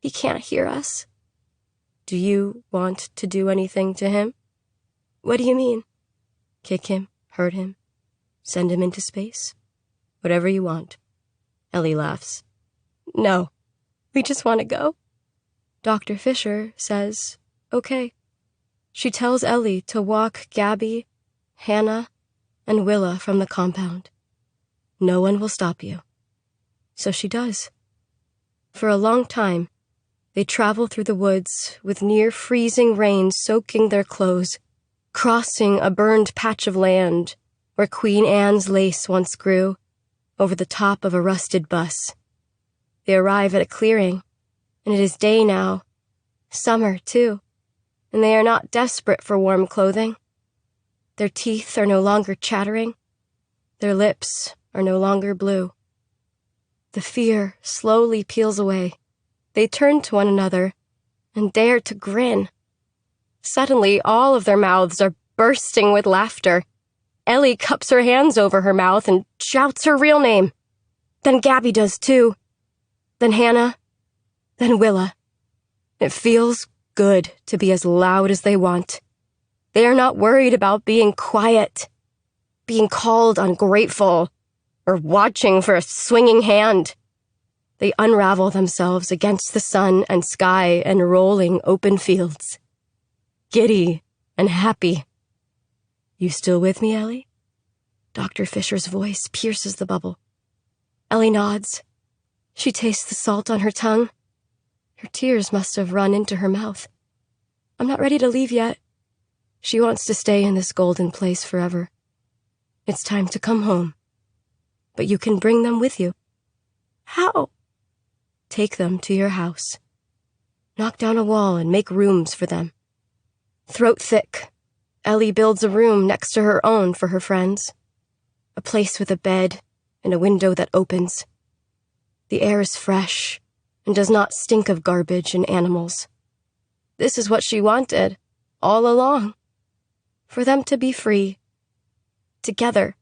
He can't hear us. Do you want to do anything to him? What do you mean? Kick him, hurt him, send him into space? Whatever you want. Ellie laughs. No, we just want to go. Dr. Fisher says, okay. She tells Ellie to walk Gabby, Hannah, and Willa from the compound. No one will stop you. So she does. For a long time, they travel through the woods with near-freezing rain soaking their clothes, crossing a burned patch of land where Queen Anne's lace once grew, over the top of a rusted bus. They arrive at a clearing, and it is day now, summer too, and they are not desperate for warm clothing. Their teeth are no longer chattering. Their lips are no longer blue. The fear slowly peels away. They turn to one another and dare to grin. Suddenly, all of their mouths are bursting with laughter. Ellie cups her hands over her mouth and shouts her real name. Then Gabby does too. Then Hannah. Then Willa. It feels good to be as loud as they want. They are not worried about being quiet, being called ungrateful, or watching for a swinging hand. They unravel themselves against the sun and sky and rolling open fields. Giddy and happy. You still with me, Ellie? Dr. Fisher's voice pierces the bubble. Ellie nods. She tastes the salt on her tongue. Her tears must have run into her mouth. I'm not ready to leave yet. She wants to stay in this golden place forever. It's time to come home. But you can bring them with you. How? Take them to your house. Knock down a wall and make rooms for them. Throat thick, Ellie builds a room next to her own for her friends. A place with a bed and a window that opens. The air is fresh and does not stink of garbage and animals. This is what she wanted, all along. For them to be free. together.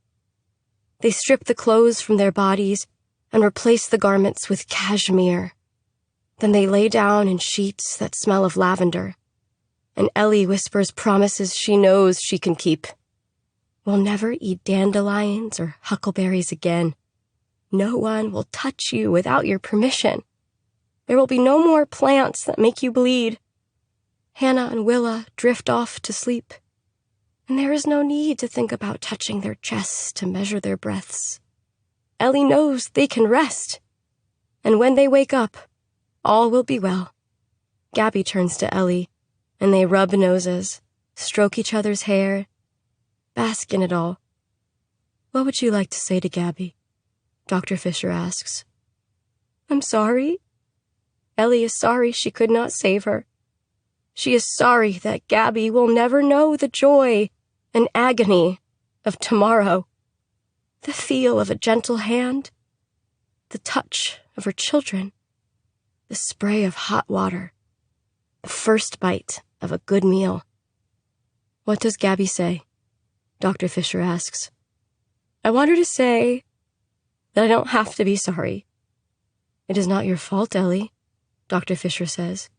They strip the clothes from their bodies and replace the garments with cashmere. Then they lay down in sheets that smell of lavender, and Ellie whispers promises she knows she can keep. We'll never eat dandelions or huckleberries again. No one will touch you without your permission. There will be no more plants that make you bleed. Hannah and Willa drift off to sleep, and there is no need to think about touching their chests to measure their breaths. Ellie knows they can rest, and when they wake up, all will be well. Gabby turns to Ellie, and they rub noses, stroke each other's hair, bask in it all. What would you like to say to Gabby? Dr. Fisher asks. I'm sorry. Ellie is sorry she could not save her. She is sorry that Gabby will never know the joy and agony of tomorrow. The feel of a gentle hand, the touch of her children, the spray of hot water, the first bite of a good meal. What does Gabby say? Dr. Fisher asks. I want her to say that I don't have to be sorry. It is not your fault, Ellie, Dr. Fisher says.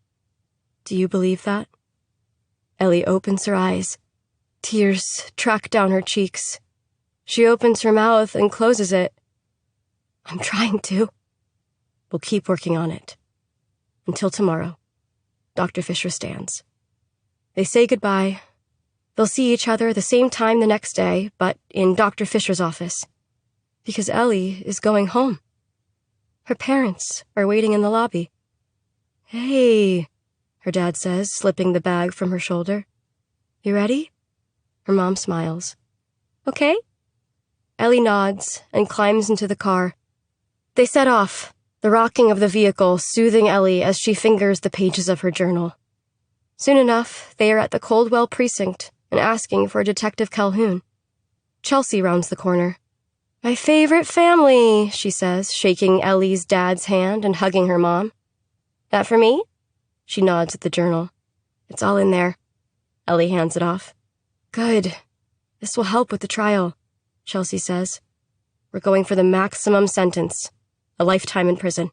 Do you believe that? Ellie opens her eyes. Tears track down her cheeks. She opens her mouth and closes it. I'm trying to. We'll keep working on it. Until tomorrow. Dr. Fisher stands. They say goodbye. They'll see each other the same time the next day, but in Dr. Fisher's office. Because Ellie is going home. Her parents are waiting in the lobby. Hey, her dad says, slipping the bag from her shoulder. You ready? Her mom smiles. Okay? Ellie nods and climbs into the car. They set off, the rocking of the vehicle soothing Ellie as she fingers the pages of her journal. Soon enough, they are at the Coldwell precinct and asking for Detective Calhoun. Chelsea rounds the corner. My favorite family, she says, shaking Ellie's dad's hand and hugging her mom. That for me? She nods at the journal. It's all in there. Ellie hands it off. Good. This will help with the trial, Chelsea says. We're going for the maximum sentence, a lifetime in prison.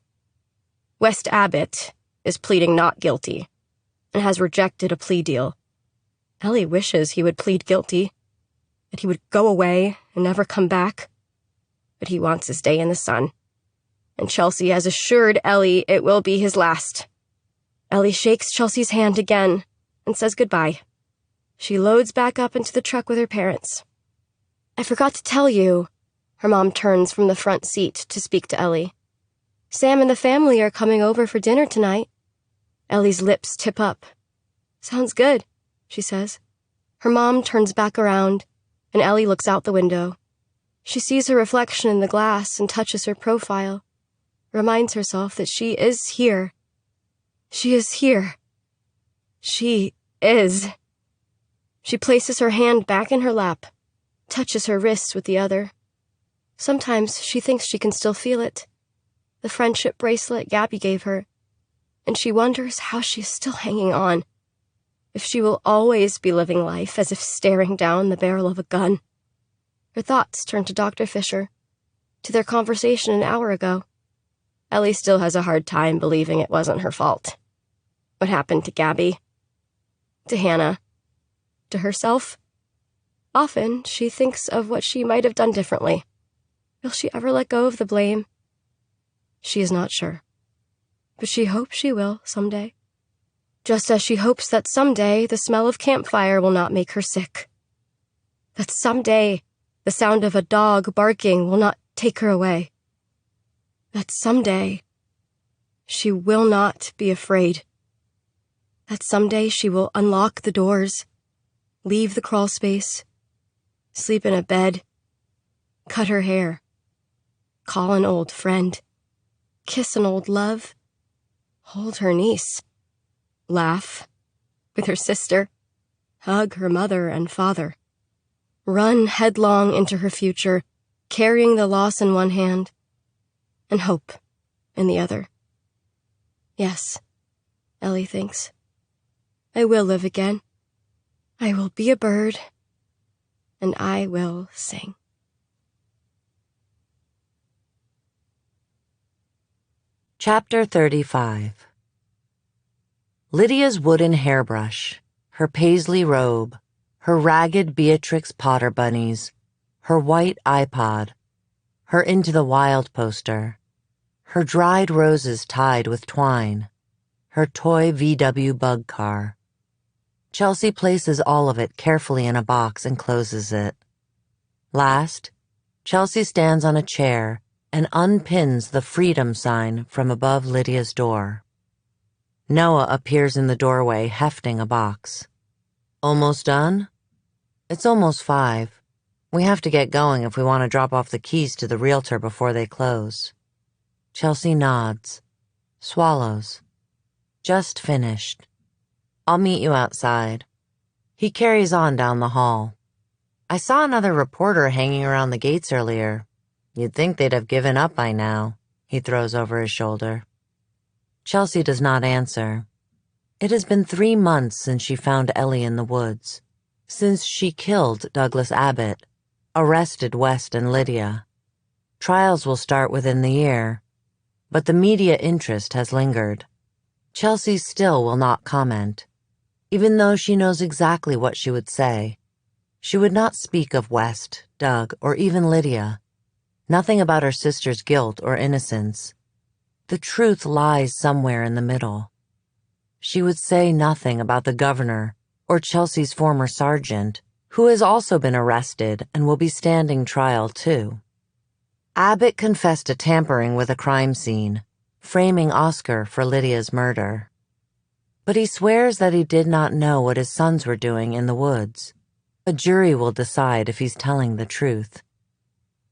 West Abbott is pleading not guilty and has rejected a plea deal. Ellie wishes he would plead guilty, that he would go away and never come back. But he wants his day in the sun. And Chelsea has assured Ellie it will be his last. Ellie shakes Chelsea's hand again and says goodbye. She loads back up into the truck with her parents. I forgot to tell you. Her mom turns from the front seat to speak to Ellie. Sam and the family are coming over for dinner tonight. Ellie's lips tip up. Sounds good, she says. Her mom turns back around, and Ellie looks out the window. She sees her reflection in the glass and touches her profile, reminds herself that she is here. She is here. She is. She places her hand back in her lap, touches her wrist with the other. Sometimes she thinks she can still feel it, the friendship bracelet Gabby gave her, and she wonders how she is still hanging on, if she will always be living life as if staring down the barrel of a gun. Her thoughts turn to Dr. Fisher, to their conversation an hour ago. Ellie still has a hard time believing it wasn't her fault. What happened to Gabby? To Hannah? To herself? Often she thinks of what she might have done differently. Will she ever let go of the blame? She is not sure. But she hopes she will someday. Just as she hopes that someday the smell of campfire will not make her sick. That someday the sound of a dog barking will not take her away. That someday she will not be afraid. That someday she will unlock the doors, leave the crawl space, sleep in a bed, cut her hair, call an old friend, kiss an old love, hold her niece, laugh with her sister, hug her mother and father, run headlong into her future, carrying the loss in one hand and hope in the other. Yes, Ellie thinks, I will live again. I will be a bird and I will sing. Chapter 35. Lydia's wooden hairbrush, her paisley robe, her ragged Beatrix Potter bunnies, her white iPod, her Into the Wild poster, her dried roses tied with twine, her toy VW bug car. Chelsea places all of it carefully in a box and closes it. Last, Chelsea stands on a chair and unpins the freedom sign from above Lydia's door. Noah appears in the doorway, hefting a box. Almost done? It's almost 5. We have to get going if we want to drop off the keys to the realtor before they close. Chelsea nods, swallows. Just finished. I'll meet you outside. He carries on down the hall. I saw another reporter hanging around the gates earlier. You'd think they'd have given up by now, he throws over his shoulder. Chelsea does not answer. It has been 3 months since she found Ellie in the woods, since she killed Douglas Abbott, arrested West and Lydia. Trials will start within the year, but the media interest has lingered. Chelsea still will not comment, even though she knows exactly what she would say. She would not speak of West, Doug, or even Lydia. Nothing about her sister's guilt or innocence. The truth lies somewhere in the middle. She would say nothing about the governor or Chelsea's former sergeant, who has also been arrested and will be standing trial too. Abbott confessed to tampering with a crime scene, framing Oscar for Lydia's murder. But he swears that he did not know what his sons were doing in the woods. A jury will decide if he's telling the truth.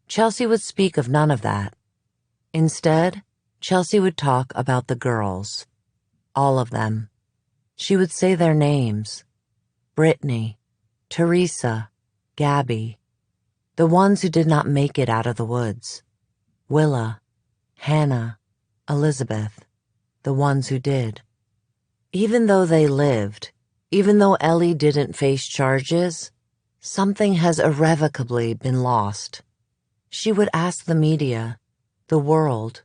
Chelsea would speak of none of that. Instead, Chelsea would talk about the girls. All of them. She would say their names. Brittany, Teresa, Gabby. The ones who did not make it out of the woods. Willa, Hannah, Elizabeth. The ones who did. Even though they lived, even though Ellie didn't face charges, something has irrevocably been lost. She would ask the media, the world,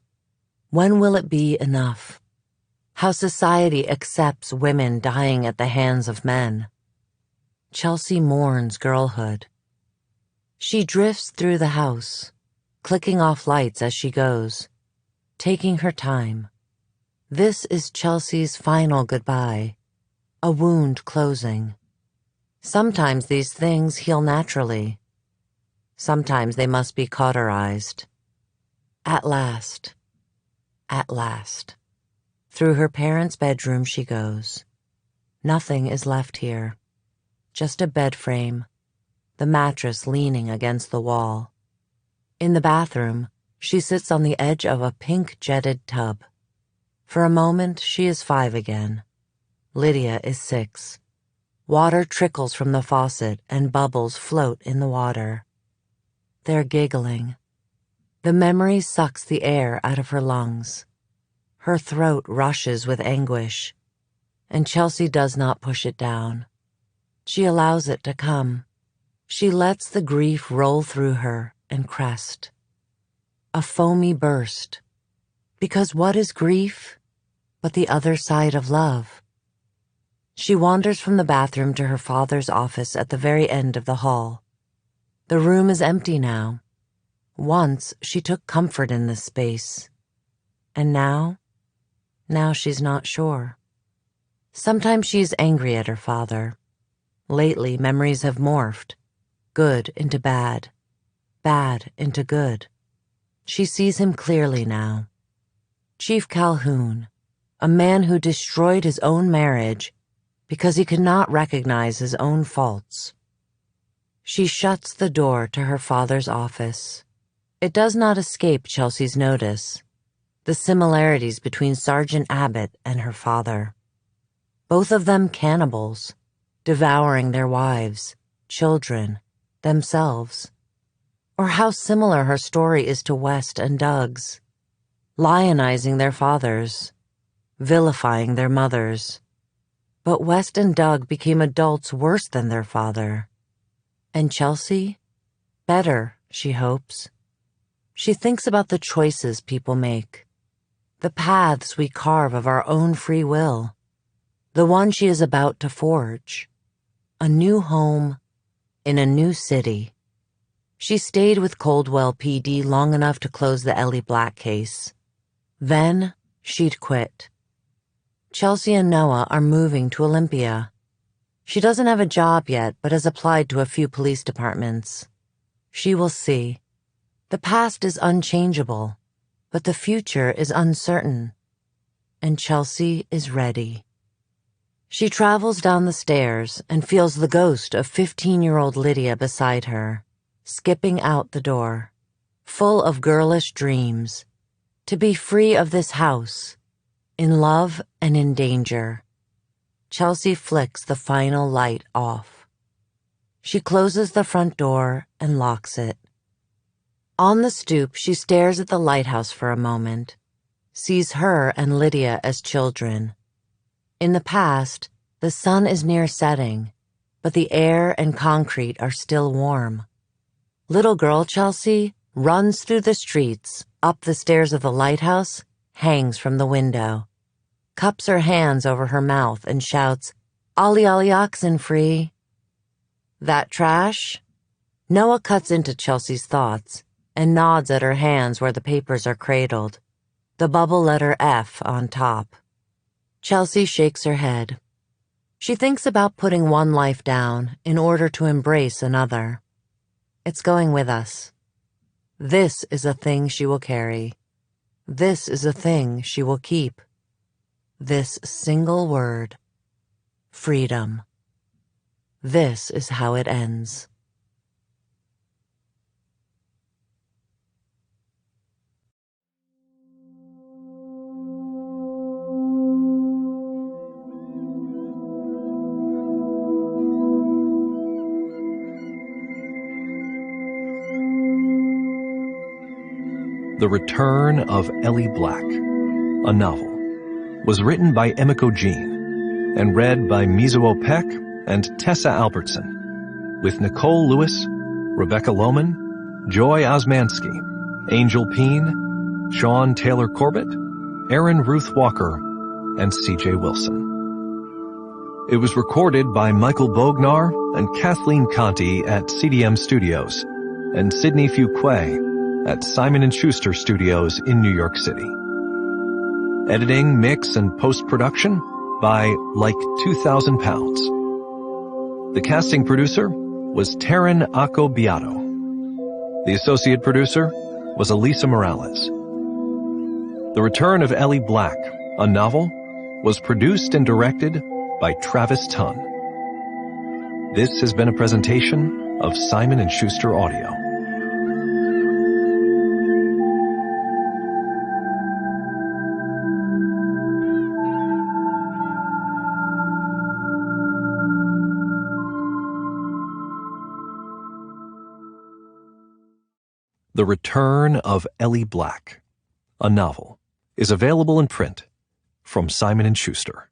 when will it be enough? How society accepts women dying at the hands of men. Chelsea mourns girlhood. She drifts through the house, clicking off lights as she goes, taking her time. This is Chelsea's final goodbye, a wound closing. Sometimes these things heal naturally. Sometimes they must be cauterized. At last. At last. Through her parents' bedroom she goes. Nothing is left here. Just a bed frame, the mattress leaning against the wall. In the bathroom, she sits on the edge of a pink jetted tub. For a moment, she is 5 again. Lydia is 6. Water trickles from the faucet and bubbles float in the water. They're giggling. The memory sucks the air out of her lungs. Her throat rushes with anguish, and Chelsea does not push it down. She allows it to come. She lets the grief roll through her and crest. A foamy burst. Because what is grief but the other side of love? She wanders from the bathroom to her father's office at the very end of the hall. The room is empty now. Once she took comfort in this space. And now she's not sure. Sometimes she is angry at her father. Lately, memories have morphed. Good into bad. Bad into good. She sees him clearly now. Chief Calhoun, a man who destroyed his own marriage because he could not recognize his own faults. She shuts the door to her father's office. It does not escape Chelsea's notice, the similarities between Sergeant Abbott and her father. Both of them cannibals, devouring their wives, children, themselves. Or how similar her story is to West and Doug's, lionizing their fathers, vilifying their mothers. But West and Doug became adults worse than their father. And Chelsea? Better, she hopes. She thinks about the choices people make, the paths we carve of our own free will, the one she is about to forge. A new home in a new city. She stayed with Coldwell PD long enough to close the Ellie Black case. Then she'd quit. Chelsea and Noah are moving to Olympia. She doesn't have a job yet, but has applied to a few police departments. She will see. The past is unchangeable, but the future is uncertain. And Chelsea is ready. She travels down the stairs and feels the ghost of 15-year-old Lydia beside her, skipping out the door, full of girlish dreams, to be free of this house, in love and in danger. Chelsea flicks the final light off. She closes the front door and locks it. On the stoop, she stares at the lighthouse for a moment, sees her and Lydia as children. In the past, the sun is near setting, but the air and concrete are still warm. Little girl Chelsea runs through the streets, up the stairs of the lighthouse, hangs from the window, cups her hands over her mouth and shouts, "Ollie, Ollie, oxen free." That trash? Noah cuts into Chelsea's thoughts and nods at her hands where the papers are cradled, the bubble letter F on top. Chelsea shakes her head. She thinks about putting one life down in order to embrace another. It's going with us. This is a thing she will carry. This is a thing she will keep. This single word, freedom. This is how it ends. The Return of Ellie Black, a novel, was written by Emiko Jean and read by Mizuo Peck and Tessa Albertson, with Nicole Lewis, Rebecca Lohman, Joy Osmansky, Angel Peen, Sean Taylor Corbett, Erin Ruth Walker, and CJ Wilson. It was recorded by Michael Bognar and Kathleen Conti at CDM Studios and Sidney Fuqua at Simon & Schuster Studios in New York City. Editing, mix, and post-production by Like 2,000 Pounds. The casting producer was Taryn Acco Beato. The associate producer was Elisa Morales. The Return of Ellie Black, a novel, was produced and directed by Travis Tunn. This has been a presentation of Simon & Schuster Audio. The Return of Ellie Black, a novel, is available in print from Simon & Schuster.